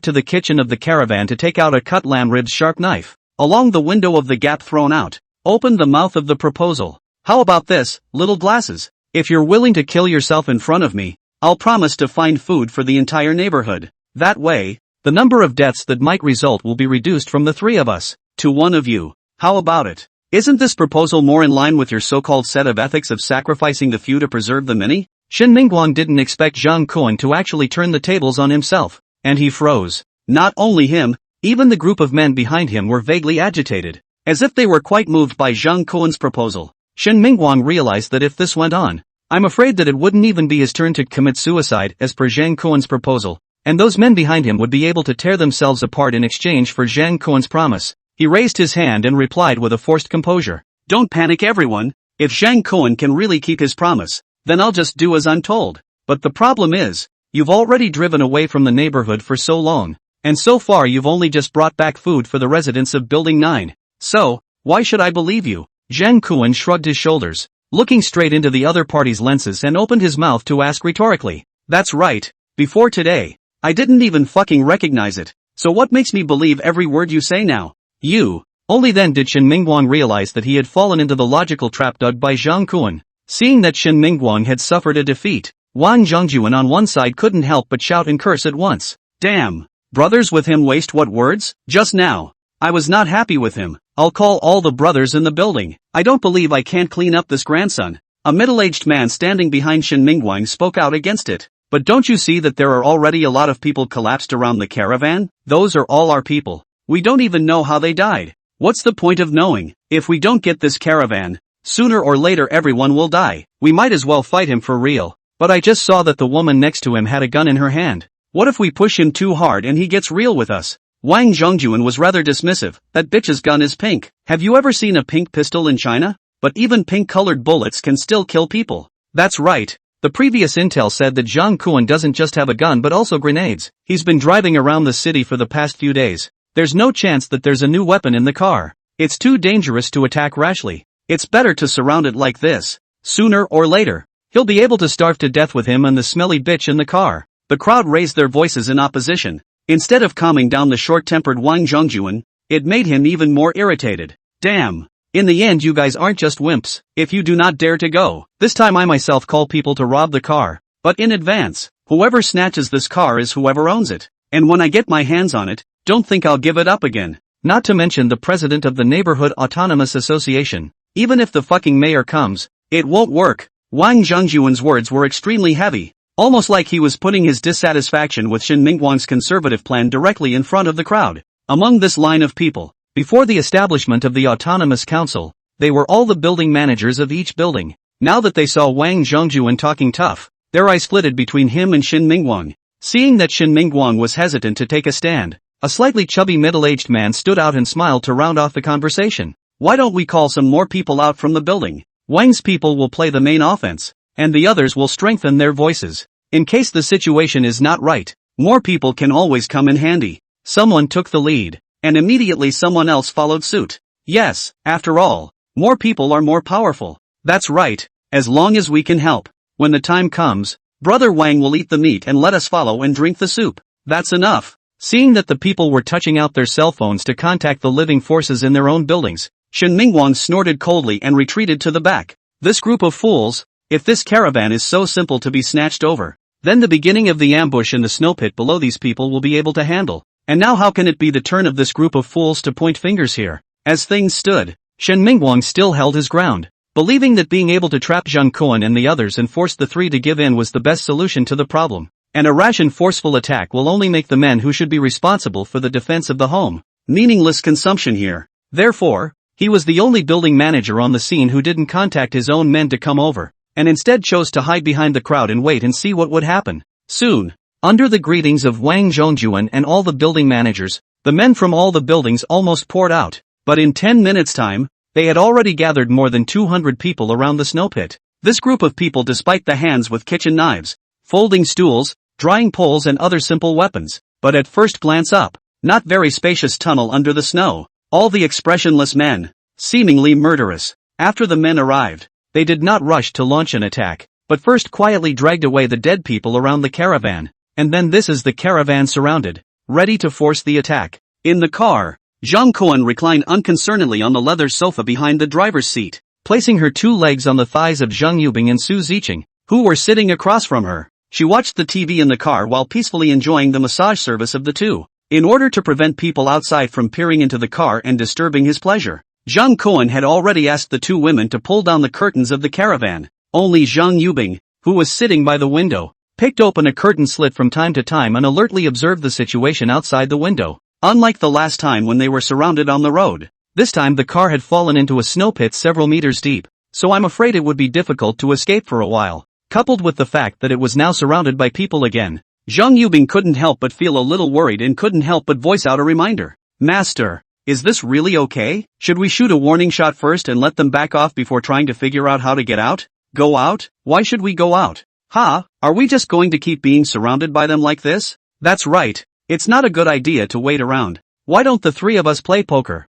Speaker 1: to the kitchen of the caravan to take out a cut lamb ribs sharp knife, along the window of the gap thrown out, opened the mouth of the proposal. How about this, little glasses? If you're willing to kill yourself in front of me, I'll promise to find food for the entire neighborhood. That way, the number of deaths that might result will be reduced from the 3 of us to 1 of you. How about it? Isn't this proposal more in line with your so-called set of ethics of sacrificing the few to preserve the many? Shen Mingguang didn't expect Zhang Kuan to actually turn the tables on himself, and he froze. Not only him, even the group of men behind him were vaguely agitated, as if they were quite moved by Zhang Kuan's proposal. Shen Mingguang realized that if this went on, I'm afraid that it wouldn't even be his turn to commit suicide as per Zhang Kuan's proposal. and those men behind him would be able to tear themselves apart in exchange for Zhang Kuan's promise. He raised his hand and replied with a forced composure. Don't panic everyone, if Zhang Kuan can really keep his promise, then I'll just do as I'm told. But the problem is, you've already driven away from the neighborhood for so long, and so far you've only just brought back food for the residents of Building 9. So, why should I believe you? Zhang Kuan shrugged his shoulders, looking straight into the other party's lenses and opened his mouth to ask rhetorically. That's right, before today, I didn't even fucking recognize it, so what makes me believe every word you say now? You. Only then did Shen Mingguang realize that he had fallen into the logical trap dug by Zhang Kuan. Seeing that Shen Mingguang had suffered a defeat, Wang Zhongjuan on one side couldn't help but shout and curse at once. Damn. Brothers with him waste what words? Just now. I was not happy with him. I'll call all the brothers in the building. I don't believe I can't clean up this grandson. A middle-aged man standing behind Shen Mingguang spoke out against it. But don't you see that there are already a lot of people collapsed around the caravan? Those are all our people. We don't even know how they died. What's the point of knowing? If we don't get this caravan, sooner or later everyone will die. We might as well fight him for real. But I just saw that the woman next to him had a gun in her hand. What if we push him too hard and he gets real with us? Wang Zhongjuan was rather dismissive. That bitch's gun is pink. Have you ever seen a pink pistol in China? But even pink-colored bullets can still kill people. That's right. The previous intel said that Zhang Kuan doesn't just have a gun but also grenades. He's been driving around the city for the past few days. There's no chance that there's a new weapon in the car. It's too dangerous to attack rashly. It's better to surround it like this. Sooner or later, he'll be able to starve to death with him and the smelly bitch in the car. The crowd raised their voices in opposition. Instead of calming down the short-tempered Wang Zhongjuan, it made him even more irritated. Damn. In the end you guys aren't just wimps, if you do not dare to go. This time I myself call people to rob the car. But in advance, whoever snatches this car is whoever owns it. And when I get my hands on it, don't think I'll give it up again. Not to mention the president of the Neighborhood Autonomous Association. Even if the fucking mayor comes, it won't work. Wang Zhongjuan's words were extremely heavy. Almost like he was putting his dissatisfaction with Shen Mingguang's conservative plan directly in front of the crowd. Among this line of people, before the establishment of the Autonomous Council, they were all the building managers of each building. Now that they saw Wang Zhongjuan talking tough, their eyes flitted between him and Shen Mingguang. Seeing that Shen Mingguang was hesitant to take a stand, a slightly chubby middle-aged man stood out and smiled to round off the conversation. Why don't we call some more people out from the building? Wang's people will play the main offense, and the others will strengthen their voices. In case the situation is not right, more people can always come in handy. Someone took the lead, and immediately someone else followed suit. Yes, after all, more people are more powerful. That's right, as long as we can help. When the time comes, Brother Wang will eat the meat and let us follow and drink the soup. That's enough. Seeing that the people were touching out their cell phones to contact the living forces in their own buildings, Shen Mingguang snorted coldly and retreated to the back. This group of fools, if this caravan is so simple to be snatched over, then the beginning of the ambush in the snow pit below these people will be able to handle. And now how can it be the turn of this group of fools to point fingers here? As things stood, Shen Mingguang still held his ground, believing that being able to trap Zhang Kuan and the others and force the three to give in was the best solution to the problem. And a rash and forceful attack will only make the men who should be responsible for the defense of the home meaningless consumption here. Therefore, he was the only building manager on the scene who didn't contact his own men to come over, and instead chose to hide behind the crowd and wait and see what would happen. Soon, under the greetings of Wang Zhongjuan and all the building managers, the men from all the buildings almost poured out. But in 10 minutes' time, they had already gathered more than 200 people around the snow pit. This group of people, despite the hands with kitchen knives, folding stools, drying poles and other simple weapons, but at first glance up, not very spacious tunnel under the snow, all the expressionless men, seemingly murderous. After the men arrived, they did not rush to launch an attack, but first quietly dragged away the dead people around the caravan, and then this is the caravan surrounded, ready to force the attack. In the car, Zhang Kuan reclined unconcernedly on the leather sofa behind the driver's seat, placing her two legs on the thighs of Zhang Yubing and Su Ziqing, who were sitting across from her. She watched the TV in the car while peacefully enjoying the massage service of the two. In order to prevent people outside from peering into the car and disturbing his pleasure, Zhang Kuan had already asked the two women to pull down the curtains of the caravan. Only Zhang Yubing, who was sitting by the window, picked open a curtain slit from time to time and alertly observed the situation outside the window. Unlike the last time when they were surrounded on the road, this time the car had fallen into a snow pit several meters deep, so I'm afraid it would be difficult to escape for a while. Coupled with the fact that it was now surrounded by people again, Zhang Yubing couldn't help but feel a little worried and couldn't help but voice out a reminder. Master, is this really okay? Should we shoot a warning shot first and let them back off before trying to figure out how to get out? Go out? Why should we go out? Are we just going to keep being surrounded by them like this? That's right. It's not a good idea to wait around. Why don't the three of us play poker?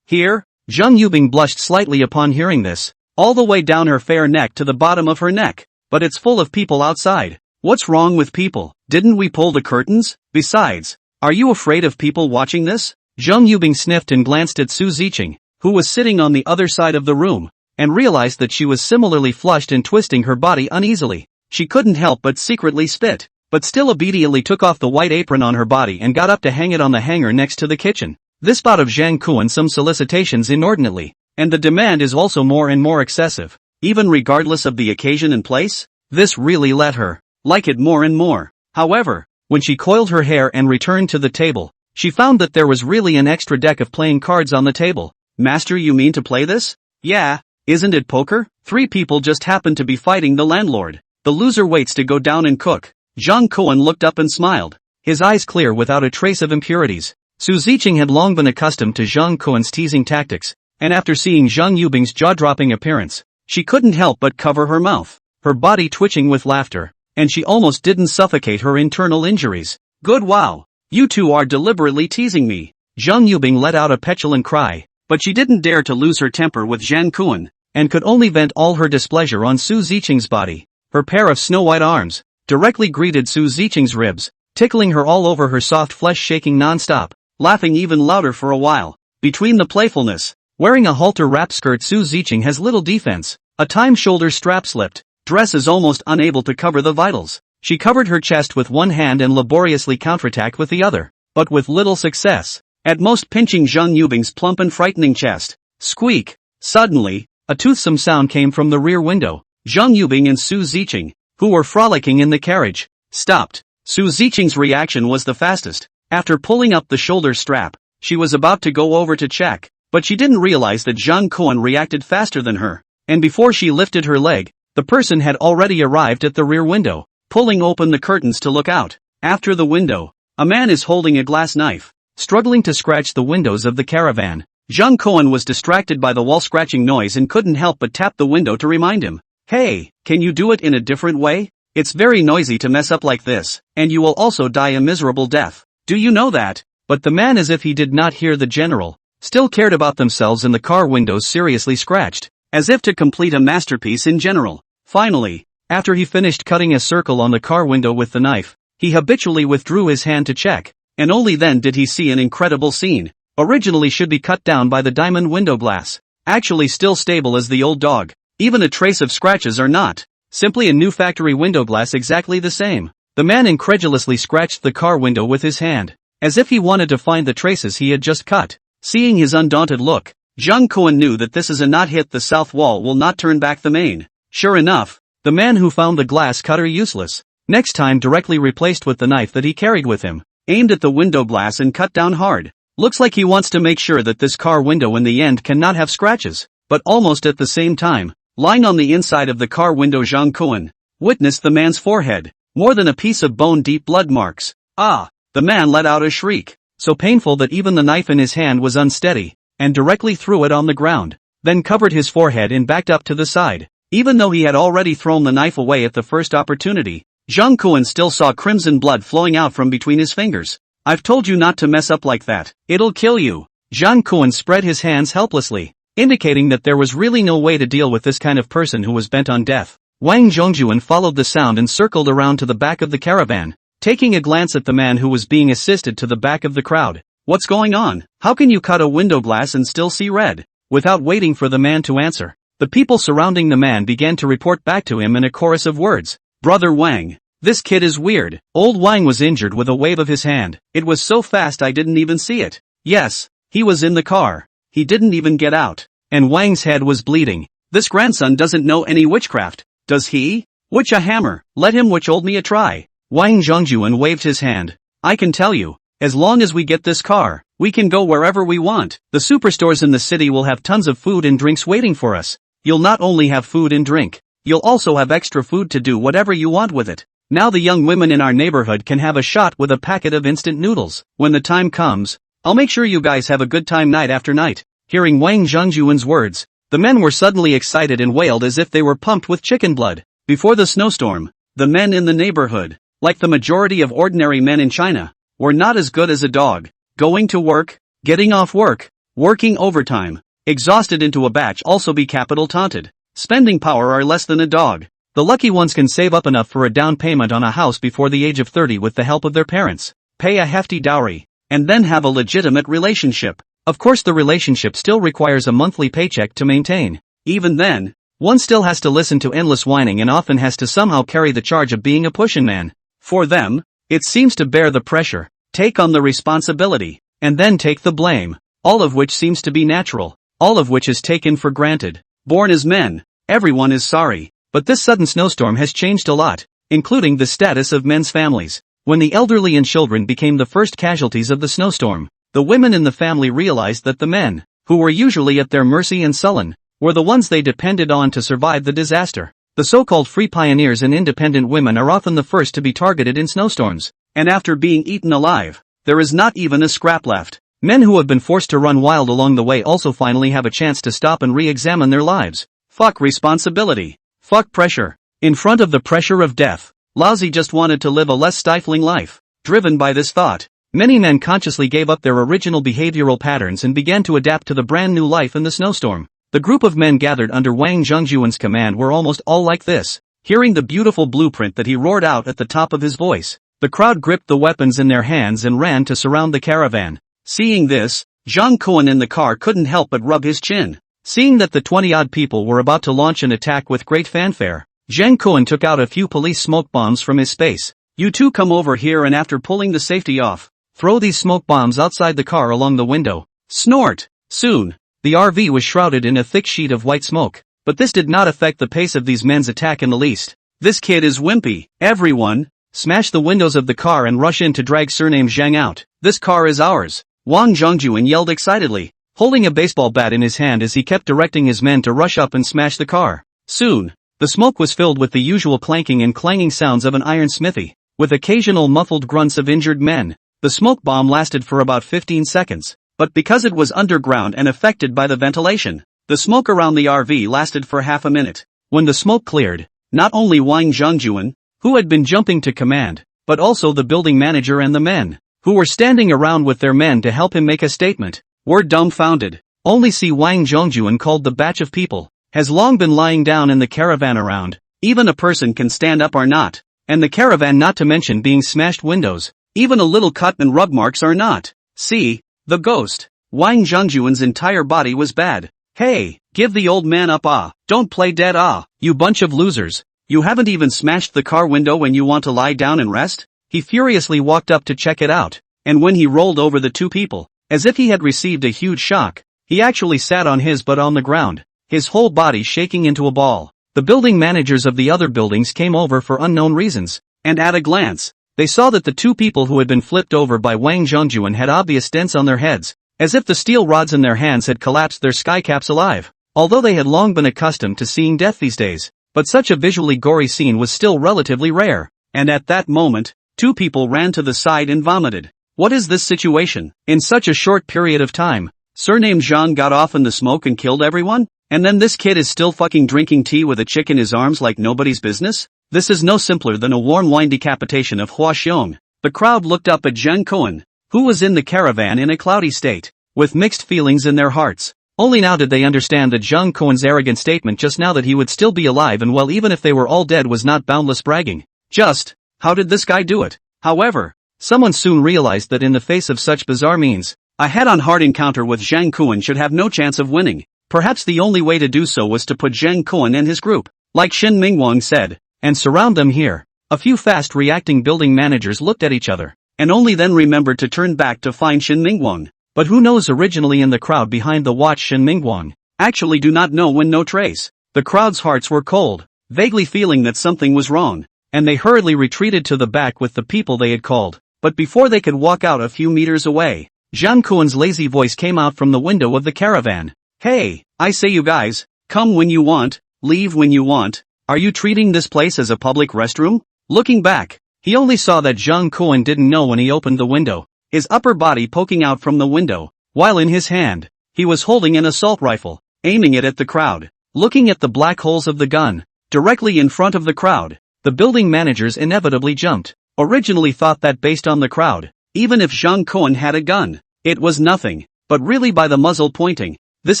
Speaker 1: Here? Zhang Yubing blushed slightly upon hearing this, all the way down her fair neck to the bottom of her neck. But it's full of people outside. What's wrong with people? Didn't we pull the curtains? Besides, are you afraid of people watching this? Zhang Yubing sniffed and glanced at Su Ziqing, who was sitting on the other side of the room, and realized that she was similarly flushed and twisting her body uneasily. She couldn't help but secretly spit, but still obediently took off the white apron on her body and got up to hang it on the hanger next to the kitchen. This bought of Zhang Kuan some solicitations inordinately, and the demand is also more and more excessive, even regardless of the occasion and place. This really let her like it more and more. However, when she coiled her hair and returned to the table, she found that there was really an extra deck of playing cards on the table. Master, you mean to play this? Yeah, isn't it poker? 3 people just happen to be fighting the landlord. The loser waits to go down and cook. Zhang Kuan looked up and smiled, his eyes clear without a trace of impurities. Su Ziqing had long been accustomed to Zhang Kuan's teasing tactics, and after seeing Zhang Yubing's jaw-dropping appearance, she couldn't help but cover her mouth, her body twitching with laughter, and she almost didn't suffocate her internal injuries. Good, wow. You two are deliberately teasing me. Zhang Yubing let out a petulant cry, but she didn't dare to lose her temper with Zhang Kuan, and could only vent all her displeasure on Su Ziqing's body. Her pair of snow-white arms directly greeted Su Ziqing's ribs, tickling her all over, her soft flesh shaking non-stop, laughing even louder for a while. Between the playfulness, wearing a halter wrap skirt, Su Ziqing has little defense. A time shoulder strap slipped, dress is almost unable to cover the vitals. She covered her chest with one hand and laboriously counterattacked with the other, but with little success, at most pinching Zhang Yubing's plump and frightening chest. Squeak! Suddenly, a toothsome sound came from the rear window. Zhang Yubing and Su Ziqing, who were frolicking in the carriage, stopped. Su Ziqing's reaction was the fastest. After pulling up the shoulder strap, she was about to go over to check, but she didn't realize that Zhang Kuan reacted faster than her, and before she lifted her leg, the person had already arrived at the rear window, pulling open the curtains to look out. After the window, a man is holding a glass knife, struggling to scratch the windows of the caravan. Zhang Kuan was distracted by the wall scratching noise and couldn't help but tap the window to remind him. Hey, can you do it in a different way? It's very noisy to mess up like this, and you will also die a miserable death. Do you know that? But the man, as if he did not hear the general, still cared about themselves and the car windows seriously scratched, as if to complete a masterpiece in general. Finally, after he finished cutting a circle on the car window with the knife, he habitually withdrew his hand to check, and only then did he see an incredible scene. Originally should be cut down by the diamond window glass, actually still stable as the old dog. Even a trace of scratches are not. Simply a new factory window glass exactly the same. The man incredulously scratched the car window with his hand, as if he wanted to find the traces he had just cut. Seeing his undaunted look, Zhang Kuan knew that this is a not hit the south wall will not turn back the main. Sure enough, the man who found the glass cutter useless, next time directly replaced with the knife that he carried with him, aimed at the window glass and cut down hard. Looks like he wants to make sure that this car window in the end cannot have scratches, but almost at the same time, lying on the inside of the car window, Zhang Kuan witnessed the man's forehead, more than a piece of bone deep blood marks. The man let out a shriek, so painful that even the knife in his hand was unsteady, and directly threw it on the ground, then covered his forehead and backed up to the side. Even though he had already thrown the knife away at the first opportunity, Zhang Kuan still saw crimson blood flowing out from between his fingers. I've told you not to mess up like that. It'll kill you. Zhang Kuan spread his hands helplessly, indicating that there was really no way to deal with this kind of person who was bent on death. Wang Zhongjuan followed the sound and circled around to the back of the caravan, taking a glance at the man who was being assisted to the back of the crowd. What's going on? How can you cut a window glass and still see red? Without waiting for the man to answer, the people surrounding the man began to report back to him in a chorus of words. Brother Wang, this kid is weird. Old Wang was injured with a wave of his hand. It was so fast I didn't even see it. Yes, he was in the car. He didn't even get out. And Wang's head was bleeding. This grandson doesn't know any witchcraft, does he? Witch a hammer, let him witch old me a try. Wang Zhongjuan waved his hand. I can tell you, as long as we get this car, we can go wherever we want. The superstores in the city will have tons of food and drinks waiting for us. You'll not only have food and drink, you'll also have extra food to do whatever you want with it. Now the young women in our neighborhood can have a shot with a packet of instant noodles. When the time comes, I'll make sure you guys have a good time night after night. Hearing Wang Zhongjuan's words, the men were suddenly excited and wailed as if they were pumped with chicken blood. Before the snowstorm, the men in the neighborhood, like the majority of ordinary men in China, were not as good as a dog. Going to work, getting off work, working overtime, exhausted into a batch also be capital taunted. Spending power are less than a dog. The lucky ones can save up enough for a down payment on a house before the age of 30 with the help of their parents, pay a hefty dowry, and then have a legitimate relationship. Of course the relationship still requires a monthly paycheck to maintain. Even then, one still has to listen to endless whining and often has to somehow carry the charge of being a pushin' man. For them, it seems to bear the pressure, take on the responsibility, and then take the blame, all of which seems to be natural, all of which is taken for granted. Born as men, everyone is sorry, but this sudden snowstorm has changed a lot, including the status of men's families. When the elderly and children became the first casualties of the snowstorm, the women in the family realized that the men, who were usually at their mercy and sullen, were the ones they depended on to survive the disaster. The so-called free pioneers and independent women are often the first to be targeted in snowstorms, and after being eaten alive, there is not even a scrap left. Men who have been forced to run wild along the way also finally have a chance to stop and re-examine their lives. Fuck responsibility. Fuck pressure. In front of the pressure of death, Laozi just wanted to live a less stifling life. Driven by this thought, many men consciously gave up their original behavioral patterns and began to adapt to the brand new life in the snowstorm. The group of men gathered under Wang Zhongjuan's command were almost all like this. Hearing the beautiful blueprint that he roared out at the top of his voice, the crowd gripped the weapons in their hands and ran to surround the caravan. Seeing this, Zhang Kuan in the car couldn't help but rub his chin. Seeing that the 20-odd people were about to launch an attack with great fanfare, Zhang Kuan took out a few police smoke bombs from his space. You two come over here, and after pulling the safety off, throw these smoke bombs outside the car along the window. Snort! Soon, the RV was shrouded in a thick sheet of white smoke, but this did not affect the pace of these men's attack in the least. This kid is wimpy. Everyone, smash the windows of the car and rush in to drag surname Zhang out. This car is ours. Wang Zhongjuan yelled excitedly, holding a baseball bat in his hand as he kept directing his men to rush up and smash the car. Soon, the smoke was filled with the usual clanking and clanging sounds of an iron smithy, with occasional muffled grunts of injured men. The smoke bomb lasted for about 15 seconds, but because it was underground and affected by the ventilation, the smoke around the RV lasted for half a minute. When the smoke cleared, not only Wang Zhongjuan, who had been jumping to command, but also the building manager and the men, who were standing around with their men to help him make a statement, were dumbfounded. Only see Wang Zhongjuan called the batch of people, has long been lying down in the caravan around. Even a person can stand up or not, and the caravan not to mention being smashed windows, even a little cut and rub marks are not. See, the ghost. Wang Zhongjuan's entire body was bad. Hey, give the old man up don't play dead you bunch of losers. You haven't even smashed the car window when you want to lie down and rest? He furiously walked up to check it out, and when he rolled over the two people, as if he had received a huge shock, he actually sat on his butt on the ground, his whole body shaking into a ball. The building managers of the other buildings came over for unknown reasons, and at a glance, they saw that the two people who had been flipped over by Wang Zhongjuan had obvious dents on their heads, as if the steel rods in their hands had collapsed their skycaps alive. Although they had long been accustomed to seeing death these days, but such a visually gory scene was still relatively rare, and at that moment, two people ran to the side and vomited. What is this situation? In such a short period of time, surname Zhang got off in the smoke and killed everyone? And then this kid is still fucking drinking tea with a chick in his arms like nobody's business? This is no simpler than a warm wine decapitation of Hua Xiong. The crowd looked up at Zhang Kuan, who was in the caravan in a cloudy state, with mixed feelings in their hearts. Only now did they understand that Zhang Kuan's arrogant statement just now that he would still be alive and well even if they were all dead was not boundless bragging. Just, how did this guy do it? However, someone soon realized that in the face of such bizarre means, a head-on hard encounter with Zhang Kuan should have no chance of winning. Perhaps the only way to do so was to put Zhang Kuan and his group, like Shin Mingwang said, and surround them here. A few fast-reacting building managers looked at each other, and only then remembered to turn back to find Shin Mingwang. But who knows, originally in the crowd behind the watch Shin Mingwang actually do not know when no trace. The crowd's hearts were cold, vaguely feeling that something was wrong, and they hurriedly retreated to the back with the people they had called. But before they could walk out a few meters away, Zhang Kuan's lazy voice came out from the window of the caravan. Hey, I say you guys, come when you want, leave when you want. Are you treating this place as a public restroom? Looking back, he only saw that Zhang Kuan didn't know when he opened the window, his upper body poking out from the window, while in his hand, he was holding an assault rifle, aiming it at the crowd. Looking at the black holes of the gun, directly in front of the crowd, the building managers inevitably jumped. Originally thought that based on the crowd, even if Zhang Kuan had a gun, it was nothing, but really by the muzzle pointing. This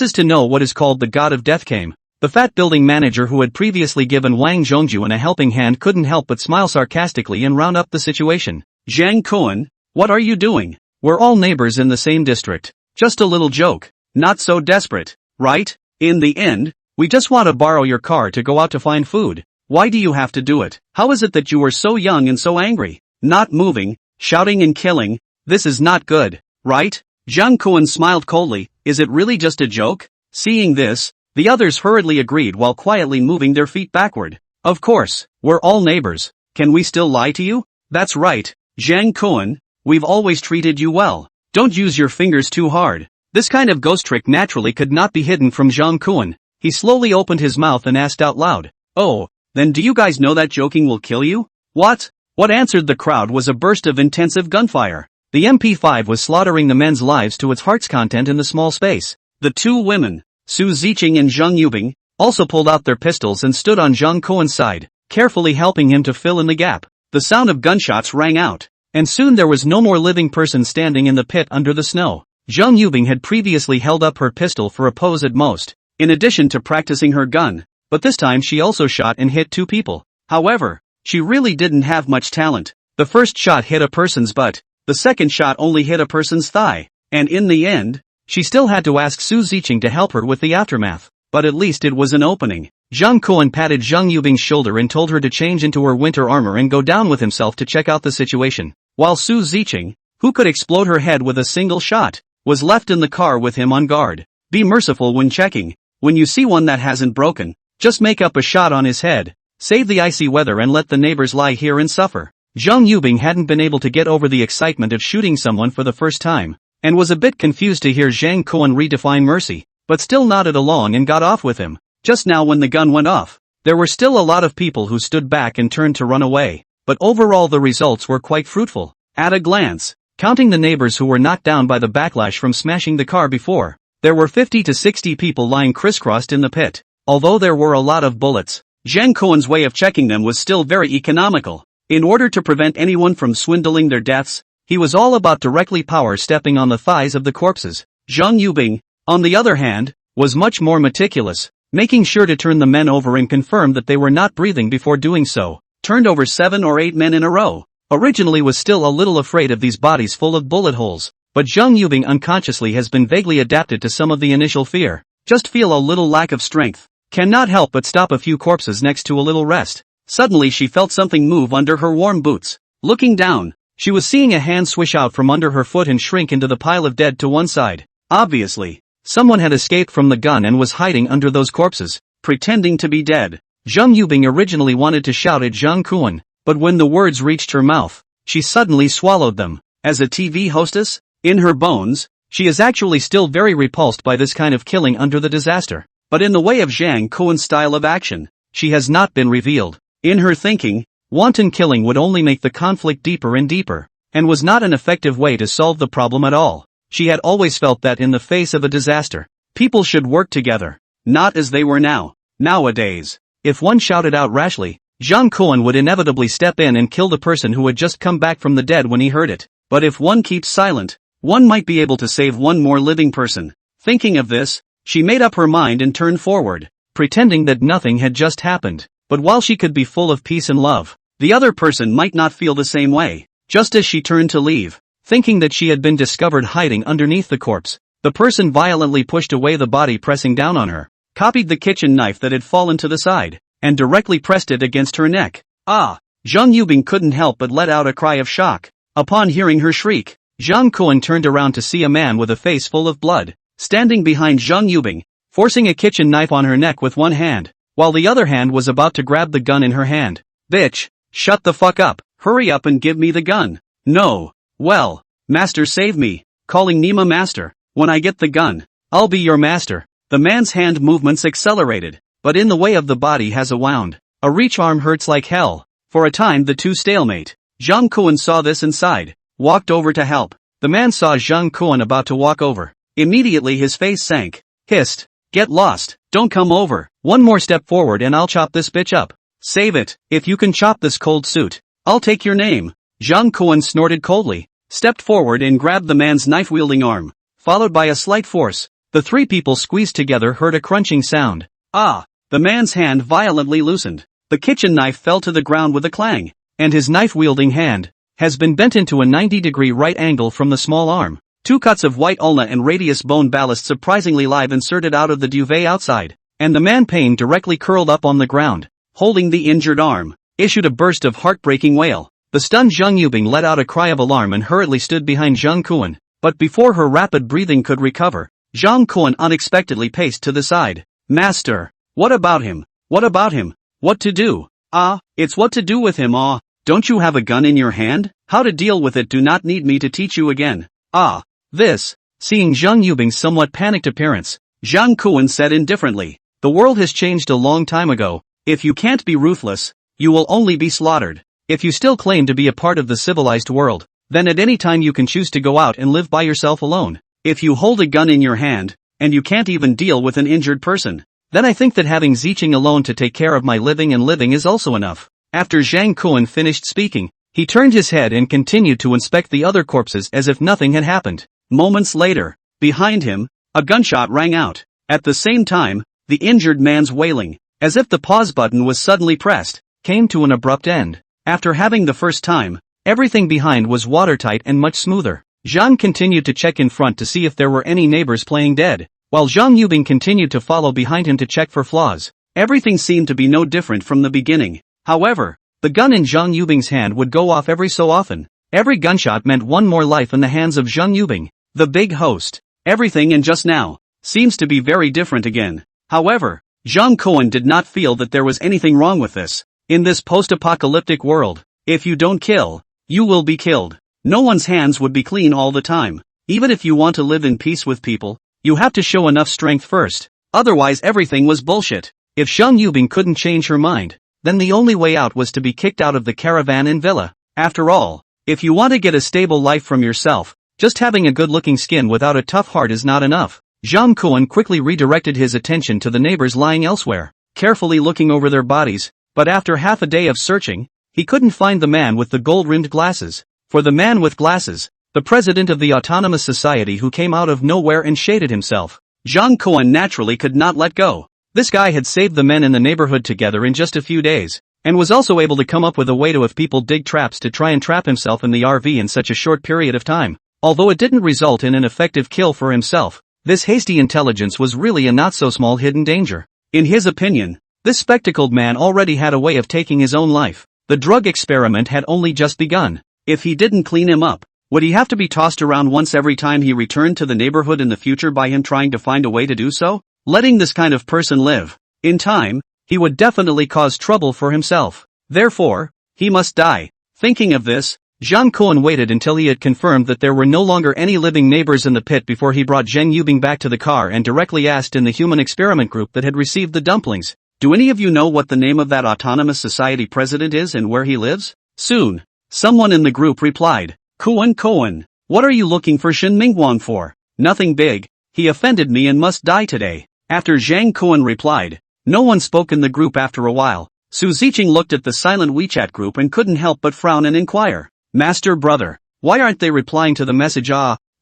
Speaker 1: is to know what is called the god of death came. The fat building manager who had previously given Wang Zhongjuan a helping hand couldn't help but smile sarcastically and round up the situation. Zhang Kuan, what are you doing? We're all neighbors in the same district. Just a little joke. Not so desperate, right? In the end, we just want to borrow your car to go out to find food. Why do you have to do it? How is it that you were so young and so angry? Not moving, shouting and killing. This is not good, right? Zhang Kuan smiled coldly. Is it really just a joke? Seeing this, the others hurriedly agreed while quietly moving their feet backward. Of course, we're all neighbors. Can we still lie to you? That's right, Zhang Kuan, we've always treated you well. Don't use your fingers too hard. This kind of ghost trick naturally could not be hidden from Zhang Kuan. He slowly opened his mouth and asked out loud, "Oh, then do you guys know that joking will kill you?" What? What answered the crowd was a burst of intensive gunfire. The MP5 was slaughtering the men's lives to its heart's content in the small space. The two women, Su Ziqing and Zhang Yubing, also pulled out their pistols and stood on Zhang Kuan's side, carefully helping him to fill in the gap. The sound of gunshots rang out, and soon there was no more living person standing in the pit under the snow. Zhang Yubing had previously held up her pistol for a pose at most, in addition to practicing her gun, but this time she also shot and hit two people. However, she really didn't have much talent. The first shot hit a person's butt, the second shot only hit a person's thigh, and in the end, she still had to ask Su Ziqing to help her with the aftermath, but at least it was an opening. Zhang Kuan patted Zhang Yubing's shoulder and told her to change into her winter armor and go down with himself to check out the situation, while Su Ziqing, who could explode her head with a single shot, was left in the car with him on guard. Be merciful when checking. When you see one that hasn't broken, just make up a shot on his head. Save the icy weather and let the neighbors lie here and suffer. Zhang Yubing hadn't been able to get over the excitement of shooting someone for the first time, and was a bit confused to hear Zhang Kuan redefine mercy, but still nodded along and got off with him. Just now when the gun went off, there were still a lot of people who stood back and turned to run away, but overall the results were quite fruitful. At a glance, counting the neighbors who were knocked down by the backlash from smashing the car before, there were 50 to 60 people lying crisscrossed in the pit. Although there were a lot of bullets, Zhang Kuan's way of checking them was still very economical. In order to prevent anyone from swindling their deaths, he was all about directly power stepping on the thighs of the corpses. Zhang Yubing, on the other hand, was much more meticulous, making sure to turn the men over and confirm that they were not breathing before doing so. Turned over 7 or 8 men in a row. Originally was still a little afraid of these bodies full of bullet holes, but Zhang Yubing unconsciously has been vaguely adapted to some of the initial fear. Just feel a little lack of strength. Cannot help but stop a few corpses next to a little rest. Suddenly she felt something move under her warm boots. Looking down, she was seeing a hand swish out from under her foot and shrink into the pile of dead to one side. Obviously, someone had escaped from the gun and was hiding under those corpses, pretending to be dead. Zhang Yubing originally wanted to shout at Zhang Kuan, but when the words reached her mouth, she suddenly swallowed them. As a TV hostess, in her bones, she is actually still very repulsed by this kind of killing under the disaster. But in the way of Zhang Kuan's style of action, she has not been revealed. In her thinking, wanton killing would only make the conflict deeper and deeper, and was not an effective way to solve the problem at all. She had always felt that in the face of a disaster, people should work together, not as they were now. Nowadays, if one shouted out rashly, Zhang Kuan would inevitably step in and kill the person who had just come back from the dead when he heard it. But if one keeps silent, one might be able to save one more living person. Thinking of this, she made up her mind and turned forward, pretending that nothing had just happened. But while she could be full of peace and love, the other person might not feel the same way. Just as she turned to leave, thinking that she had been discovered hiding underneath the corpse, the person violently pushed away the body pressing down on her, copied the kitchen knife that had fallen to the side, and directly pressed it against her neck. Ah! Zhang Yubing couldn't help but let out a cry of shock. Upon hearing her shriek, Zhang Kuan turned around to see a man with a face full of blood, standing behind Zhang Yubing, forcing a kitchen knife on her neck with one hand, while the other hand was about to grab the gun in her hand. Bitch, shut the fuck up, hurry up and give me the gun. No. Well, master save me, calling Nima master, when I get the gun, I'll be your master. The man's hand movements accelerated, but in the way of the body has a wound. A reach arm hurts like hell. For a time the two stalemate. Zhang Kuan saw this and sighed, walked over to help. The man saw Zhang Kuan about to walk over. Immediately his face sank. Hissed, "Get lost, don't come over. One more step forward and I'll chop this bitch up. Save it, if you can chop this cold suit. I'll take your name." Zhang Kuan snorted coldly, stepped forward and grabbed the man's knife-wielding arm. Followed by a slight force, the three people squeezed together heard a crunching sound. Ah! The man's hand violently loosened. The kitchen knife fell to the ground with a clang, and his knife-wielding hand has been bent into a 90-degree right angle from the small arm. Two cuts of white ulna and radius bone ballast surprisingly live inserted out of the duvet outside, and the man pain directly curled up on the ground, holding the injured arm, issued a burst of heartbreaking wail. The stunned Zhang Yubing let out a cry of alarm and hurriedly stood behind Zhang Kuan, but before her rapid breathing could recover, Zhang Kuan unexpectedly paced to the side. "Master, what about him? What about him? What to do?" "Ah, it's what to do with him. Ah, don't you have a gun in your hand? How to deal with it do not need me to teach you again." "Ah, this." Seeing Zhang Yubing's somewhat panicked appearance, Zhang Kuan said indifferently, "The world has changed a long time ago. If you can't be ruthless, you will only be slaughtered. If you still claim to be a part of the civilized world, then at any time you can choose to go out and live by yourself alone. If you hold a gun in your hand, and you can't even deal with an injured person, then I think that having Ziqing alone to take care of my living is also enough." After Zhang Kuan finished speaking, he turned his head and continued to inspect the other corpses as if nothing had happened. Moments later, behind him, a gunshot rang out. At the same time, the injured man's wailing, as if the pause button was suddenly pressed, came to an abrupt end. After having the first time, everything behind was watertight and much smoother. Zhang continued to check in front to see if there were any neighbors playing dead, while Zhang Yubing continued to follow behind him to check for flaws. Everything seemed to be no different from the beginning. However, the gun in Zhang Yubing's hand would go off every so often. Every gunshot meant one more life in the hands of Zhang Yubing, the big host. Everything in just now seems to be very different again. However, Zhang Kuan did not feel that there was anything wrong with this. In this post-apocalyptic world, if you don't kill, you will be killed. No one's hands would be clean all the time. Even if you want to live in peace with people, you have to show enough strength first. Otherwise everything was bullshit. If Zhang Yubing couldn't change her mind, then the only way out was to be kicked out of the caravan and villa. After all, if you want to get a stable life from yourself, just having a good-looking skin without a tough heart is not enough. Zhang Kuan quickly redirected his attention to the neighbors lying elsewhere, carefully looking over their bodies, but after half a day of searching, he couldn't find the man with the gold-rimmed glasses. For the man with glasses, the president of the autonomous society who came out of nowhere and shaded himself, Zhang Kuan naturally could not let go. This guy had saved the men in the neighborhood together in just a few days, and was also able to come up with a way to have people dig traps to try and trap himself in the RV in such a short period of time. Although it didn't result in an effective kill for himself, this hasty intelligence was really a not-so-small hidden danger. In his opinion, this spectacled man already had a way of taking his own life. The drug experiment had only just begun. If he didn't clean him up, would he have to be tossed around once every time he returned to the neighborhood in the future by him trying to find a way to do so? Letting this kind of person live, in time, he would definitely cause trouble for himself. Therefore, he must die. Thinking of this, Zhang Kuan waited until he had confirmed that there were no longer any living neighbors in the pit before he brought Zhang Yubing back to the car and directly asked in the human experiment group that had received the dumplings, "Do any of you know what the name of that autonomous society president is and where he lives?" Soon, someone in the group replied, Kuan, what are you looking for Shen Mingguang for?" "Nothing big, he offended me and must die today." After Zhang Kuan replied, no one spoke in the group. After a while, Su Ziqing looked at the silent WeChat group and couldn't help but frown and inquire, "Master brother, why aren't they replying to the message?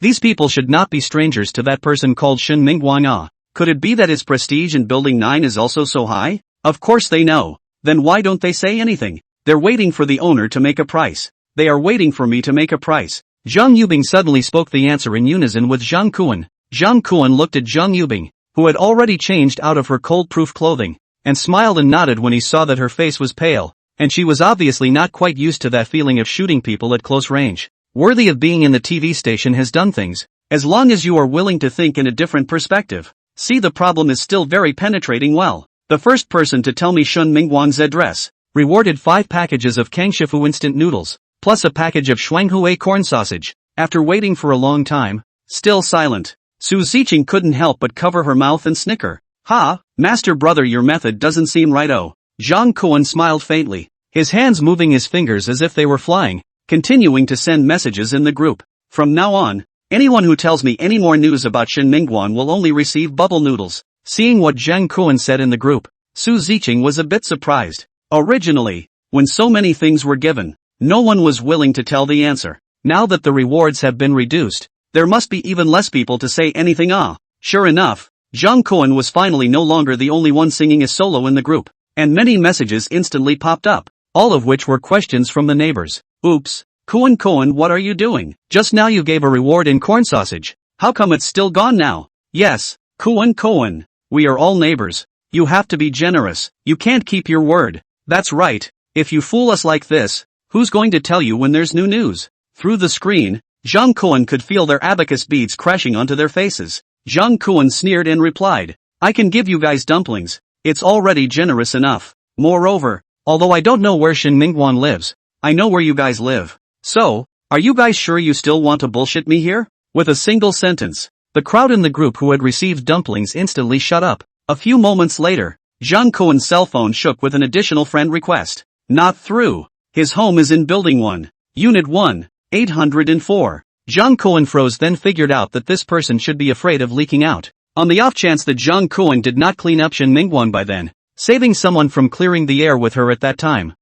Speaker 1: These people should not be strangers to that person called Shen Mingguang. Could it be that his prestige in Building 9 is also so high? Of course they know. Then why don't they say anything? They're waiting for the owner to make a price. They are waiting for me to make a price." Zhang Yubing suddenly spoke the answer in unison with Zhang Kuan. Zhang Kuan looked at Zhang Yubing, who had already changed out of her cold-proof clothing, and smiled and nodded when he saw that her face was pale, and she was obviously not quite used to that feeling of shooting people at close range. Worthy of being in the TV station has done things, as long as you are willing to think in a different perspective. See, the problem is still very penetrating. Well, the first person to tell me Shen Mingguang's address, rewarded 5 packages of Kangshifu instant noodles, plus a package of Shuanghui corn sausage. After waiting for a long time, still silent, Su Ziqing couldn't help but cover her mouth and snicker. "Ha, master brother, your method doesn't seem right." Oh. Zhang Kuan smiled faintly. his hands moving his fingers as if they were flying, continuing to send messages in the group. From now on, anyone who tells me any more news about Shin Mingguan will only receive bubble noodles. Seeing what Zhang Kuan said in the group, Su Ziqing was a bit surprised. Originally, when so many things were given, no one was willing to tell the answer. Now that the rewards have been reduced, there must be even less people to say anything. Sure enough, Zhang Kuan was finally no longer the only one singing a solo in the group, and many messages instantly popped up, all of which were questions from the neighbors. Oops, Kuan, what are you doing? Just now you gave a reward in corn sausage. How come it's still gone now? Yes, Kuan, we are all neighbors. You have to be generous. You can't keep your word. That's right. If you fool us like this, who's going to tell you when there's new news? Through the screen, Zhang Kuan could feel their abacus beads crashing onto their faces. Zhang Kuan sneered and replied, I can give you guys dumplings. It's already generous enough. Moreover, although I don't know where Shin Mingguan lives, I know where you guys live. So, are you guys sure you still want to bullshit me here? With a single sentence, the crowd in the group who had received dumplings instantly shut up. A few moments later, Zhang Kuan's cell phone shook with an additional friend request. Not through. His home is in Building 1, Unit 1, 804. Zhang Kuan froze, then figured out that this person should be afraid of leaking out. On the off chance that Zhang Kuan did not clean up Shin Mingguan by then, saving someone from clearing the air with her at that time.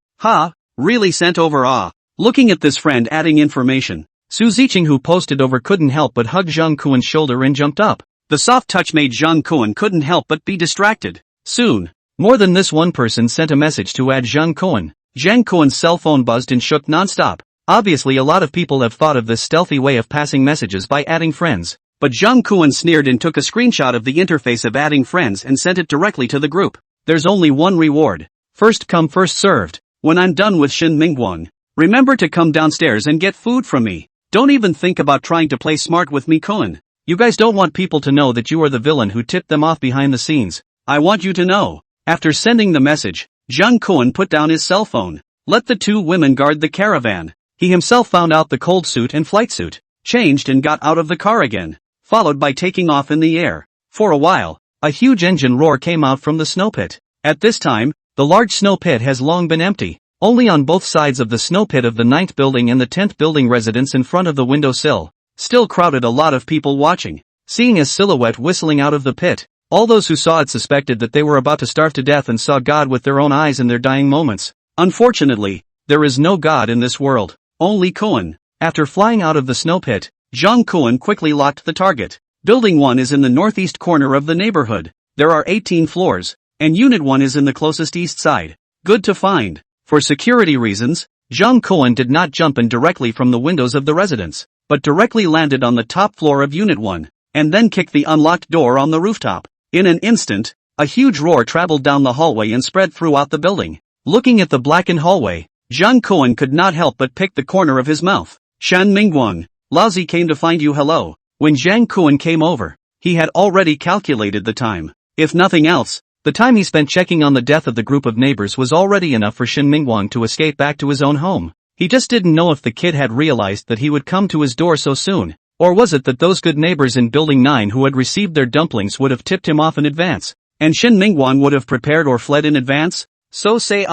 Speaker 1: Really sent over. Looking at this friend adding information, Su Ziqing, who posted over, couldn't help but hug Zhang Kuan's shoulder and jumped up. The soft touch made Zhang Kuan couldn't help but be distracted. Soon, more than this one person sent a message to add Zhang Kuan. Zhang Kuan's cell phone buzzed and shook non-stop. Obviously a lot of people have thought of this stealthy way of passing messages by adding friends. But Zhang Kuan sneered and took a screenshot of the interface of adding friends and sent it directly to the group. There's only one reward. First come first served. When I'm done with Shin Mingguan, remember to come downstairs and get food from me. Don't even think about trying to play smart with me, Kuan. You guys don't want people to know that you are the villain who tipped them off behind the scenes. I want you to know. After sending the message, Zhang Kuan put down his cell phone. Let the two women guard the caravan. He himself found out the cold suit and flight suit, changed and got out of the car again, followed by taking off in the air. For a while, a huge engine roar came out from the snow pit. At this time, the large snow pit has long been empty. Only on both sides of the snow pit of the 9th building and the 10th building residents in front of the windowsill still crowded, a lot of people watching. Seeing a silhouette whistling out of the pit, all those who saw it suspected that they were about to starve to death and saw God with their own eyes in their dying moments. Unfortunately, there is no God in this world, only Kuan. After flying out of the snow pit, Zhang Kuan quickly locked the target. Building 1 is in the northeast corner of the neighborhood. There are 18 floors, and Unit 1 is in the closest east side. Good to find. For security reasons, Zhang Kuan did not jump in directly from the windows of the residence, but directly landed on the top floor of Unit 1, and then kicked the unlocked door on the rooftop. In an instant, a huge roar traveled down the hallway and spread throughout the building. Looking at the blackened hallway, Zhang Kuan could not help but pick the corner of his mouth. Shan Mingguan, Laozi came to find you. Hello. When Zhang Kuan came over, he had already calculated the time. If nothing else, the time he spent checking on the death of the group of neighbors was already enough for Shin Mingguan to escape back to his own home. He just didn't know if the kid had realized that he would come to his door so soon, or was it that those good neighbors in Building 9 who had received their dumplings would have tipped him off in advance, and Shin Mingguan would have prepared or fled in advance? So say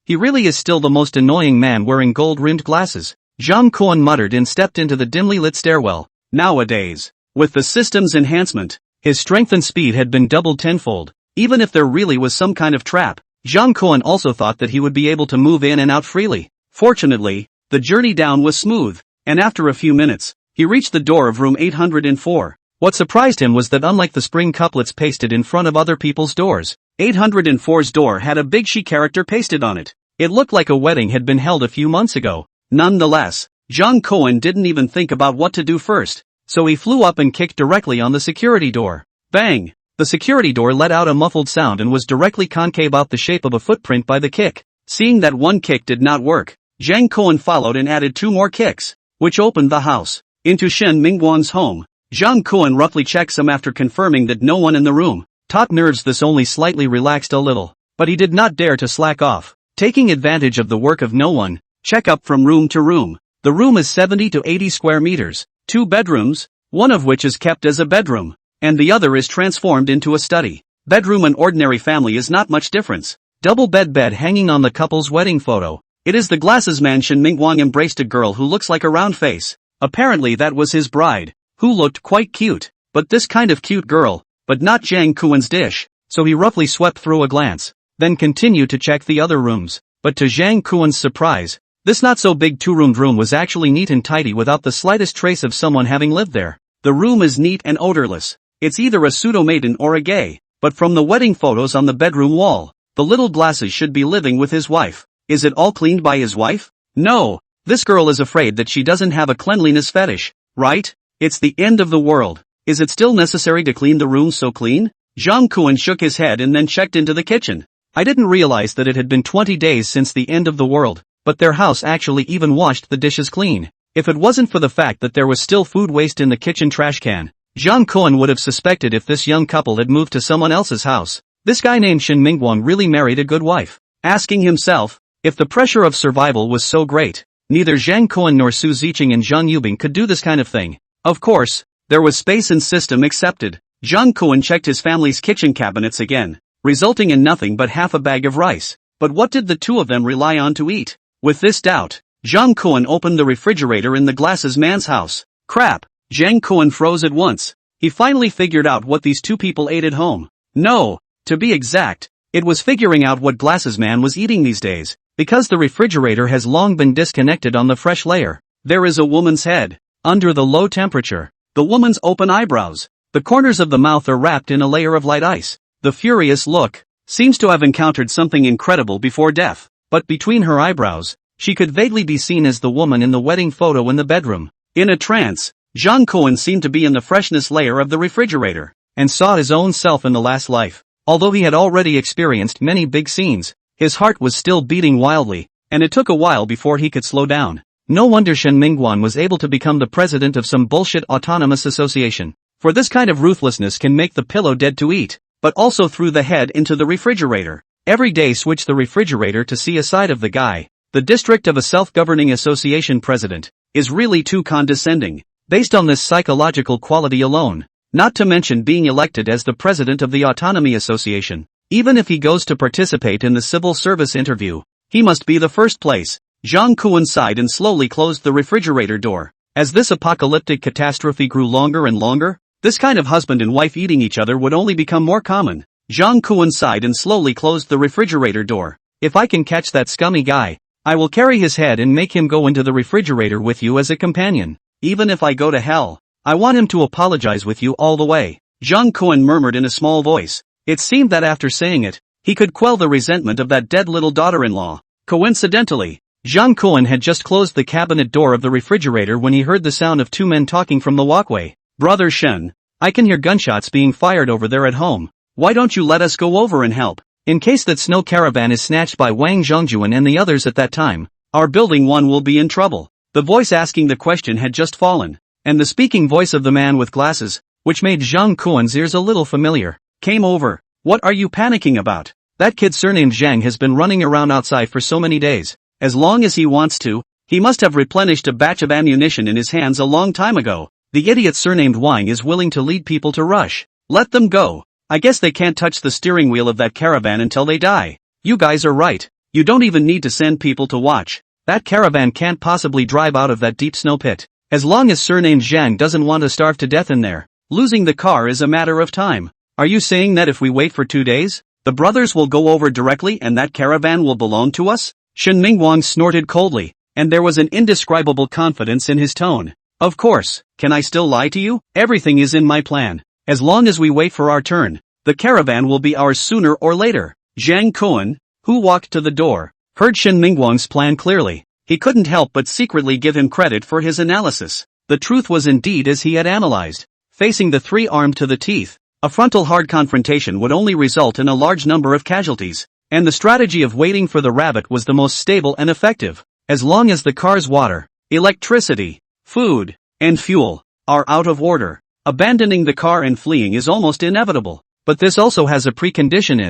Speaker 1: he really is still the most annoying man wearing gold-rimmed glasses. Zhang Kuan muttered and stepped into the dimly lit stairwell. Nowadays, with the system's enhancement, his strength and speed had been doubled tenfold. Even if there really was some kind of trap, Zhang Kuan also thought that he would be able to move in and out freely. Fortunately, the journey down was smooth, and after a few minutes, he reached the door of room 804. What surprised him was that unlike the spring couplets pasted in front of other people's doors, 804's door had a big she character pasted on it. It looked like a wedding had been held a few months ago. Nonetheless, Zhang Kuan didn't even think about what to do first, so he flew up and kicked directly on the security door. Bang! The security door let out a muffled sound and was directly concave about the shape of a footprint by the kick. Seeing that one kick did not work, Zhang Kuan followed and added 2 more kicks, which opened the house into Shin Mingguan's home. Zhang Kuan roughly checked some after confirming that no one in the room. Taut nerves, this only slightly relaxed a little, but he did not dare to slack off. Taking advantage of the work of no one, check up from room to room. The room is 70 to 80 square meters, 2 bedrooms, one of which is kept as a bedroom, and the other is transformed into a study. Bedroom and ordinary family is not much difference. Double bed hanging on the couple's wedding photo. It is the glasses man. Shen Mingguang embraced a girl who looks like a round face. Apparently that was his bride, who looked quite cute. But this kind of cute girl, but not Zhang Kuan's dish, so he roughly swept through a glance, then continued to check the other rooms. But to Zhang Kuan's surprise, this not-so-big two-roomed room was actually neat and tidy without the slightest trace of someone having lived there. The room is neat and odorless. It's either a pseudo-maiden or a gay, but from the wedding photos on the bedroom wall, the little glasses should be living with his wife. Is it all cleaned by his wife? No, this girl is afraid that she doesn't have a cleanliness fetish, right? It's the end of the world. Is it still necessary to clean the room so clean? Zhang Kuan shook his head and then checked into the kitchen. I didn't realize that it had been 20 days since the end of the world, but their house actually even washed the dishes clean. If it wasn't for the fact that there was still food waste in the kitchen trash can, Zhang Kuan would have suspected if this young couple had moved to someone else's house. This guy named Shen Mingguang really married a good wife. Asking himself, if the pressure of survival was so great, neither Zhang Kuan nor Su Ziqing and Zhang Yubing could do this kind of thing. Of course, there was space and system accepted. Zhang Kuan checked his family's kitchen cabinets again, resulting in nothing but half a bag of rice. But what did the two of them rely on to eat? With this doubt, Zhang Kuan opened the refrigerator in the glasses man's house. Crap! Zhang Kuan froze at once. He finally figured out what these two people ate at home. No, to be exact, it was figuring out what glasses man was eating these days, because the refrigerator has long been disconnected on the fresh layer. There is a woman's head, under the low temperature. The woman's open eyebrows. The corners of the mouth are wrapped in a layer of light ice. The furious look seems to have encountered something incredible before death. But between her eyebrows, she could vaguely be seen as the woman in the wedding photo in the bedroom. In a trance, Zhang Kuan seemed to be in the freshness layer of the refrigerator, and saw his own self in the last life. Although he had already experienced many big scenes, his heart was still beating wildly, and it took a while before he could slow down. No wonder Shen Mingguang was able to become the president of some bullshit autonomous association. For this kind of ruthlessness can make the pillow dead to eat, but also threw the head into the refrigerator. Every day switch the refrigerator to see a side of the guy. The district of a self-governing association president is really too condescending, based on this psychological quality alone, not to mention being elected as the president of the Autonomy Association. Even if he goes to participate in the civil service interview, he must be the first place. Zhang Kuan sighed and slowly closed the refrigerator door. As this apocalyptic catastrophe grew longer and longer, this kind of husband and wife eating each other would only become more common. Zhang Kuan sighed and slowly closed the refrigerator door. If I can catch that scummy guy, I will carry his head and make him go into the refrigerator with you as a companion. Even if I go to hell, I want him to apologize with you all the way. Zhang Kuan murmured in a small voice. It seemed that after saying it, he could quell the resentment of that dead little daughter-in-law. Coincidentally, Zhang Kuan had just closed the cabinet door of the refrigerator when he heard the sound of two men talking from the walkway. Brother Shen, I can hear gunshots being fired over there at home. Why don't you let us go over and help? In case that snow caravan is snatched by Wang Zhongjuan and the others at that time, our building one will be in trouble. The voice asking the question had just fallen, and the speaking voice of the man with glasses, which made Zhang Kuan's ears a little familiar, came over. What are you panicking about? That kid surnamed Zhang has been running around outside for so many days. As long as he wants to, he must have replenished a batch of ammunition in his hands a long time ago. The idiot surnamed Wang is willing to lead people to rush. Let them go. I guess they can't touch the steering wheel of that caravan until they die. You guys are right. You don't even need to send people to watch. That caravan can't possibly drive out of that deep snow pit. As long as surnamed Zhang doesn't want to starve to death in there, losing the car is a matter of time. Are you saying that if we wait for 2 days, the brothers will go over directly and that caravan will belong to us? Shen Mingguang snorted coldly, and there was an indescribable confidence in his tone. Of course, can I still lie to you? Everything is in my plan. As long as we wait for our turn, the caravan will be ours sooner or later. Zhang Kuan, who walked to the door, heard Shen Mingguang's plan clearly. He couldn't help but secretly give him credit for his analysis. The truth was indeed as he had analyzed. Facing the three armed to the teeth, a frontal hard confrontation would only result in a large number of casualties. And the strategy of waiting for the rabbit was the most stable and effective. As long as the car's water, electricity, food, and fuel are out of order, abandoning the car and fleeing is almost inevitable. But this also has a precondition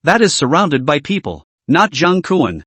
Speaker 1: that is surrounded by people. Not Zhang Kuan.